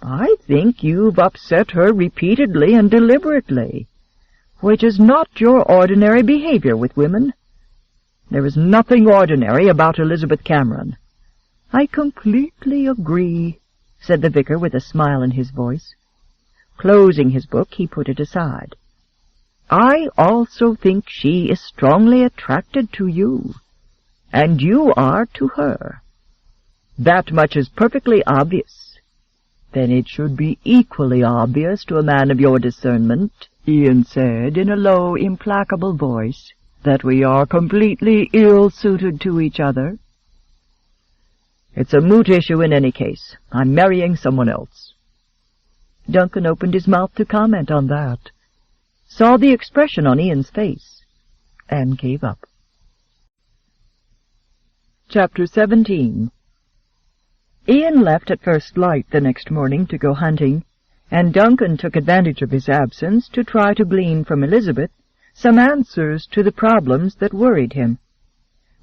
"I think you've upset her repeatedly and deliberately, which is not your ordinary behavior with women. There is nothing ordinary about Elizabeth Cameron." "I completely agree," said the vicar with a smile in his voice. Closing his book, he put it aside. "I also think she is strongly attracted to you, and you are to her. That much is perfectly obvious." "Then it should be equally obvious to a man of your discernment," Ian said in a low, implacable voice, "that we are completely ill-suited to each other." It's a moot issue in any case. I'm marrying someone else." Duncan opened his mouth to comment on that, saw the expression on Ian's face, and gave up. Chapter 17. Ian left at first light the next morning to go hunting, and Duncan took advantage of his absence to try to glean from Elizabeth some answers to the problems that worried him.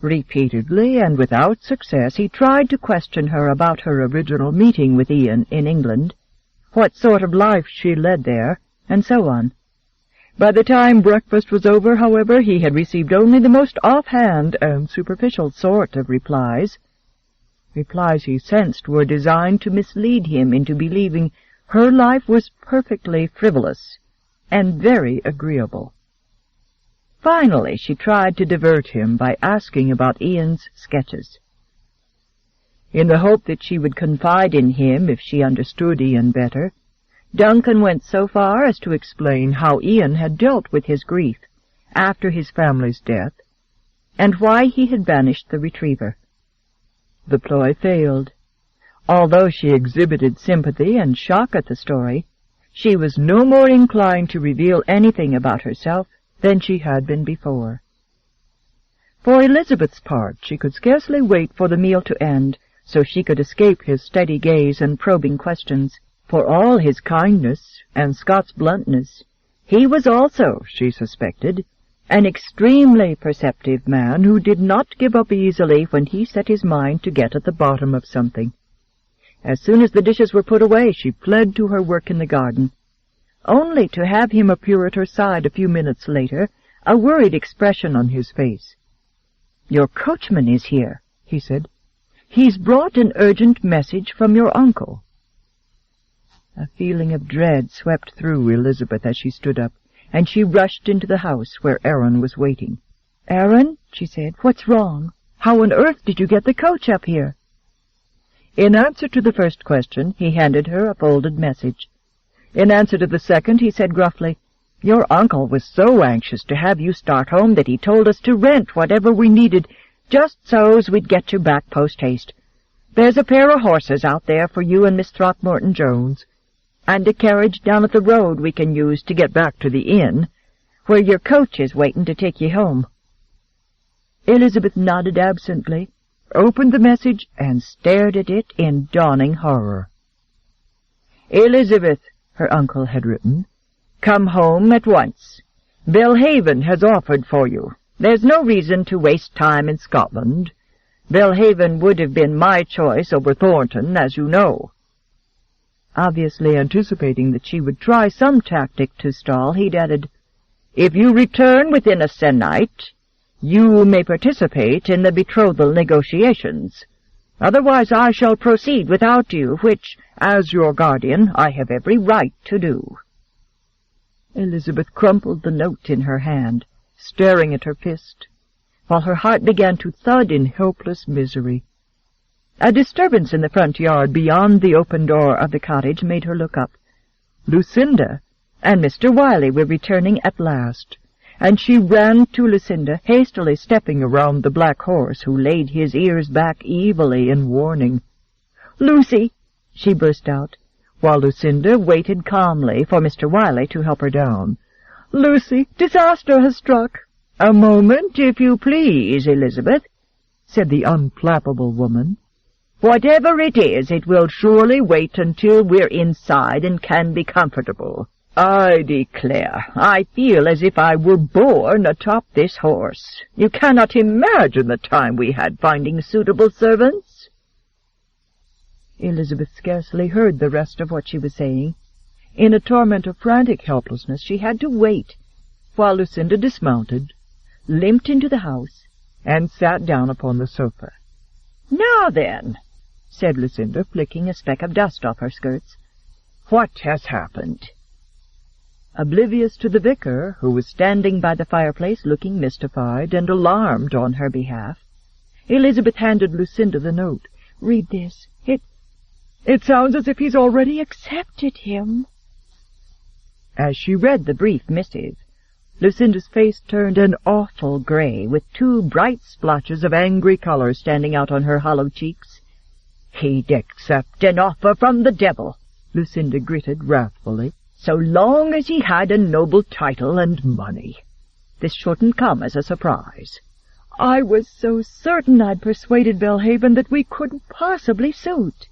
Repeatedly and without success he tried to question her about her original meeting with Ian in England, what sort of life she led there, and so on. By the time breakfast was over, however, he had received only the most offhand and superficial sort of replies he sensed were designed to mislead him into believing her life was perfectly frivolous and very agreeable. Finally, she tried to divert him by asking about Ian's sketches. In the hope that she would confide in him if she understood Ian better, Duncan went so far as to explain how Ian had dealt with his grief after his family's death, and why he had banished the retriever. The ploy failed. Although she exhibited sympathy and shock at the story, she was no more inclined to reveal anything about herself than she had been before. For Elizabeth's part, she could scarcely wait for the meal to end, so she could escape his steady gaze and probing questions. For all his kindness and Scott's bluntness, he was also, she suspected, an extremely perceptive man who did not give up easily when he set his mind to get at the bottom of something. As soon as the dishes were put away, she fled to her work in the garden, only to have him appear at her side a few minutes later, a worried expression on his face. "Your coachman is here," he said. "He's brought an urgent message from your uncle." A feeling of dread swept through Elizabeth as she stood up, and she rushed into the house where Aaron was waiting. "Aaron," she said, "what's wrong? How on earth did you get the coach up here?" In answer to the first question, he handed her a folded message. In answer to the second, he said gruffly, "Your uncle was so anxious to have you start home that he told us to rent whatever we needed, just so's we'd get you back post-haste. There's a pair of horses out there for you and Miss Throckmorton-Jones, and a carriage down at the road we can use to get back to the inn, where your coach is waiting to take you home." Elizabeth nodded absently, opened the message, and stared at it in dawning horror. "Elizabeth," her uncle had written, "come home at once. Belhaven has offered for you. There's no reason to waste time in Scotland. Belhaven would have been my choice over Thornton, as you know." Obviously anticipating that she would try some tactic to stall, he'd added, "If you return within a se'nnight, you may participate in the betrothal negotiations. Otherwise I shall proceed without you, which, as your guardian, I have every right to do." Elizabeth crumpled the note in her hand, staring at her fist, while her heart began to thud in helpless misery. A disturbance in the front yard beyond the open door of the cottage made her look up. Lucinda and Mr. Wiley were returning at last, and she ran to Lucinda, hastily stepping around the black horse, who laid his ears back evilly in warning. "Lucy!" she burst out, while Lucinda waited calmly for Mr. Wiley to help her down. "Lucy, disaster has struck." "A moment, if you please, Elizabeth," said the unflappable woman. "Whatever it is, it will surely wait until we're inside and can be comfortable. I declare, I feel as if I were born atop this horse. You cannot imagine the time we had finding suitable servants." Elizabeth scarcely heard the rest of what she was saying. In a torment of frantic helplessness, she had to wait while Lucinda dismounted, limped into the house, and sat down upon the sofa. "Now then," said Lucinda, flicking a speck of dust off her skirts, "what has happened?" Oblivious to the vicar, who was standing by the fireplace looking mystified and alarmed on her behalf, Elizabeth handed Lucinda the note. "Read this. It sounds as if he's already accepted him." As she read the brief missive, Lucinda's face turned an awful gray, with 2 bright splotches of angry color standing out on her hollow cheeks. He'd accept an offer from the devil, Lucinda gritted wrathfully, so long as he had a noble title and money. This shouldn't come as a surprise. I was so certain I'd persuaded Belhaven that we couldn't possibly suit,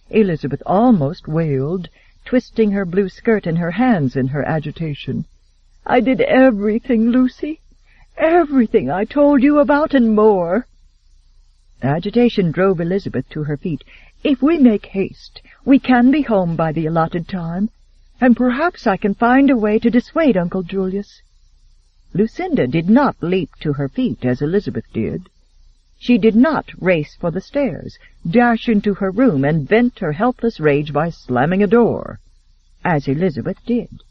Elizabeth almost wailed, twisting her blue skirt in her hands in her agitation. I did everything, Lucy, everything I told you about and more. Agitation drove Elizabeth to her feet. If we make haste, we can be home by the allotted time, and perhaps I can find a way to dissuade Uncle Julius. Lucinda did not leap to her feet as Elizabeth did. She did not race for the stairs, dash into her room, and vent her helpless rage by slamming a door, as Elizabeth did.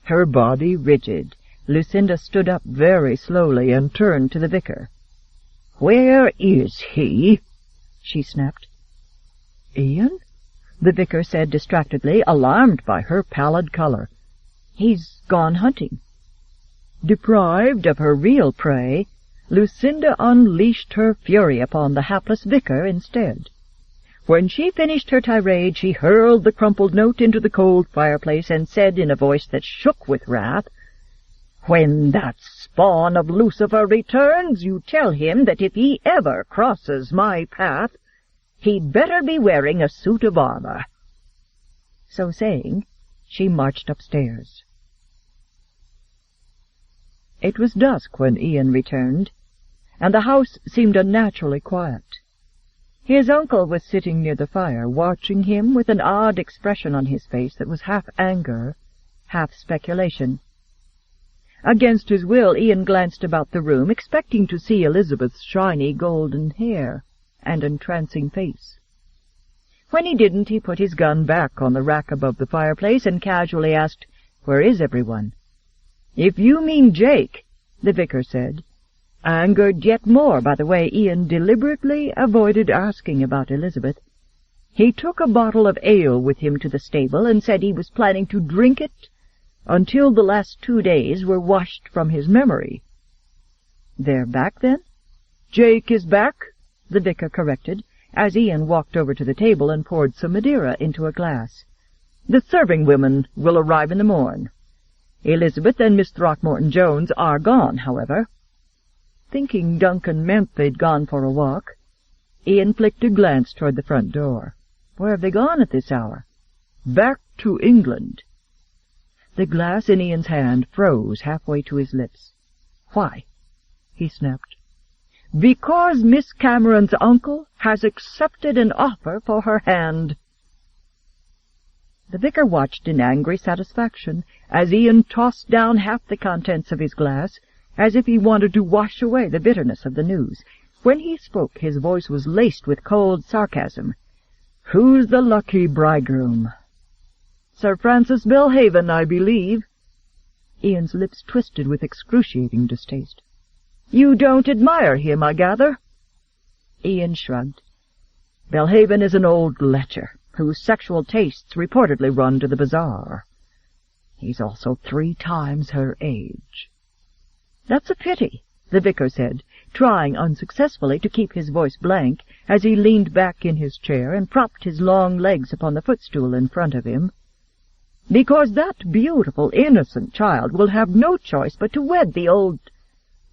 Her body rigid, Lucinda stood up very slowly and turned to the vicar. "Where is he?" she snapped. "Ian?" the vicar said distractedly, alarmed by her pallid color. "He's gone hunting." Deprived of her real prey, Lucinda unleashed her fury upon the hapless vicar instead. When she finished her tirade, she hurled the crumpled note into the cold fireplace and said in a voice that shook with wrath, "When that spawn of Lucifer returns, you tell him that if he ever crosses my path, he'd better be wearing a suit of armor." So saying, she marched upstairs. It was dusk when Ian returned, and the house seemed unnaturally quiet. His uncle was sitting near the fire, watching him with an odd expression on his face that was half anger, half speculation. Against his will, Ian glanced about the room, expecting to see Elizabeth's shiny golden hair and entrancing face. When he didn't, he put his gun back on the rack above the fireplace and casually asked, "Where is everyone?" "If you mean Jake," the vicar said, angered yet more by the way Ian deliberately avoided asking about Elizabeth. He took a bottle of ale with him to the stable and said he was planning to drink it until the last 2 days were washed from his memory. "They're back, then?" "Jake is back," the vicar corrected, as Ian walked over to the table and poured some Madeira into a glass. "The serving women will arrive in the morn. Elizabeth and Miss Throckmorton-Jones are gone, however." Thinking Duncan meant they'd gone for a walk, Ian flicked a glance toward the front door. "Where have they gone at this hour?" "Back to England." The glass in Ian's hand froze halfway to his lips. "Why?" he snapped. "Because Miss Cameron's uncle has accepted an offer for her hand." The vicar watched in angry satisfaction as Ian tossed down half the contents of his glass, as if he wanted to wash away the bitterness of the news. When he spoke, his voice was laced with cold sarcasm. "Who's the lucky bridegroom?" "Sir Francis Belhaven, I believe." Ian's lips twisted with excruciating distaste. "You don't admire him, I gather?" Ian shrugged. "Belhaven is an old lecher, whose sexual tastes reportedly run to the bizarre. He's also 3 times her age." "That's a pity," the vicar said, trying unsuccessfully to keep his voice blank as he leaned back in his chair and propped his long legs upon the footstool in front of him. "Because that beautiful, innocent child will have no choice but to wed the old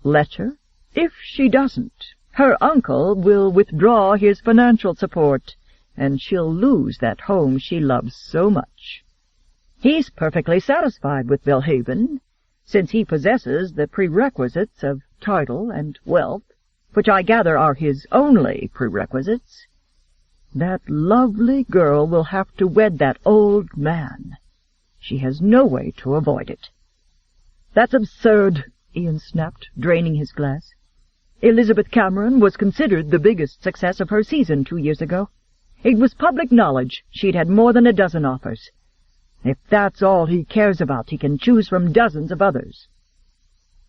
lecher. If she doesn't, her uncle will withdraw his financial support, and she'll lose that home she loves so much. He's perfectly satisfied with Belhaven, since he possesses the prerequisites of title and wealth, which I gather are his only prerequisites. That lovely girl will have to wed that old man. She has no way to avoid it." "That's absurd," Ian snapped, draining his glass. "Elizabeth Cameron was considered the biggest success of her season 2 years ago. It was public knowledge she'd had more than a dozen offers. If that's all he cares about, he can choose from dozens of others."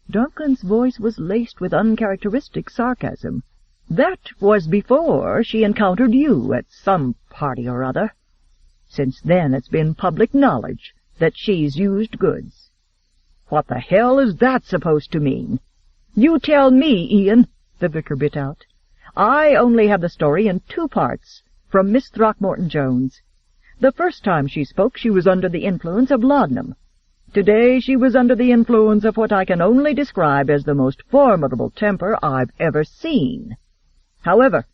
Duncan's voice was laced with uncharacteristic sarcasm. "That was before she encountered you at some party or other. Since then it's been public knowledge that she's used goods." "What the hell is that supposed to mean?" "You tell me, Ian," the vicar bit out. "I only have the story in 2 parts, from Miss Throckmorton-Jones. The first time she spoke, she was under the influence of laudanum. Today she was under the influence of what I can only describe as the most formidable temper I've ever seen. However,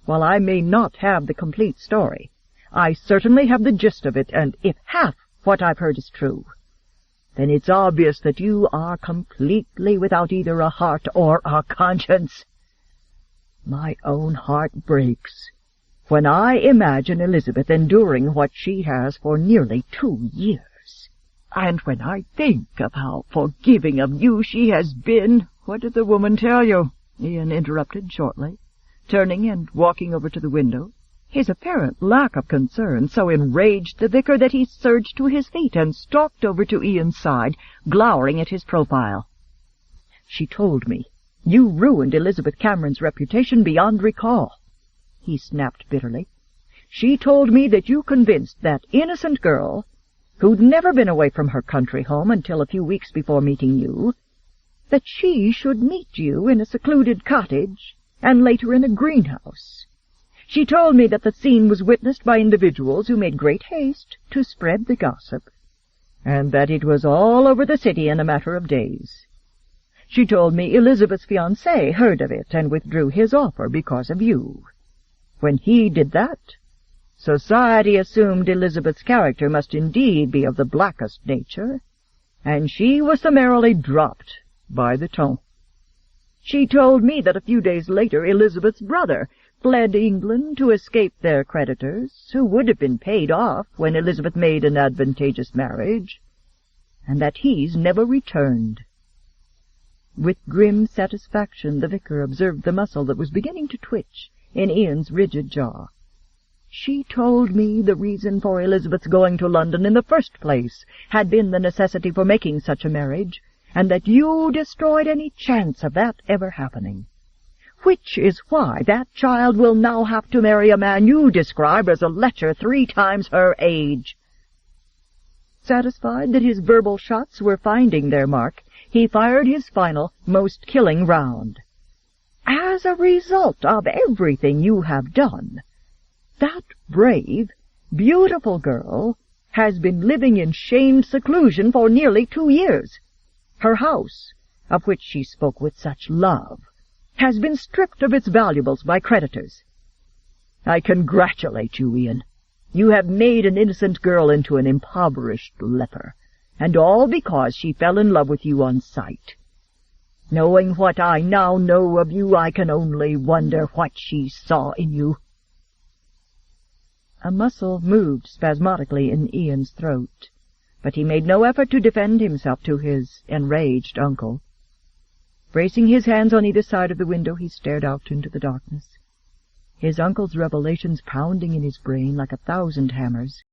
while I may not have the complete story, I certainly have the gist of it, and if half what I've heard is true, then it's obvious that you are completely without either a heart or a conscience. My own heart breaks when I imagine Elizabeth enduring what she has for nearly 2 years. And when I think of how forgiving of you she has been— "What did the woman tell you?" Ian interrupted shortly, turning and walking over to the window. His apparent lack of concern so enraged the vicar that he surged to his feet and stalked over to Ian's side, glowering at his profile. "She told me you ruined Elizabeth Cameron's reputation beyond recall," he snapped bitterly. "She told me that you convinced that innocent girl, who'd never been away from her country home until a few weeks before meeting you, that she should meet you in a secluded cottage and later in a greenhouse. She told me that the scene was witnessed by individuals who made great haste to spread the gossip, and that it was all over the city in a matter of days. She told me Elizabeth's fiancé heard of it and withdrew his offer because of you. When he did that, society assumed Elizabeth's character must indeed be of the blackest nature, and she was summarily dropped by the ton. She told me that a few days later Elizabeth's brother fled England to escape their creditors, who would have been paid off when Elizabeth made an advantageous marriage, and that he's never returned." With grim satisfaction the vicar observed the muscle that was beginning to twitch in Ian's rigid jaw. "She told me the reason for Elizabeth's going to London in the first place had been the necessity for making such a marriage, and that you destroyed any chance of that ever happening. Which is why that child will now have to marry a man you describe as a lecher 3 times her age." Satisfied that his verbal shots were finding their mark, he fired his final, most killing round. "As a result of everything you have done, that brave, beautiful girl has been living in shamed seclusion for nearly 2 years. Her house, of which she spoke with such love, has been stripped of its valuables by creditors. I congratulate you, Ian. You have made an innocent girl into an impoverished leper, and all because she fell in love with you on sight. Knowing what I now know of you, I can only wonder what she saw in you." A muscle moved spasmodically in Ian's throat, but he made no effort to defend himself to his enraged uncle. Bracing his hands on either side of the window, he stared out into the darkness, his uncle's revelations pounding in his brain like 1,000 hammers.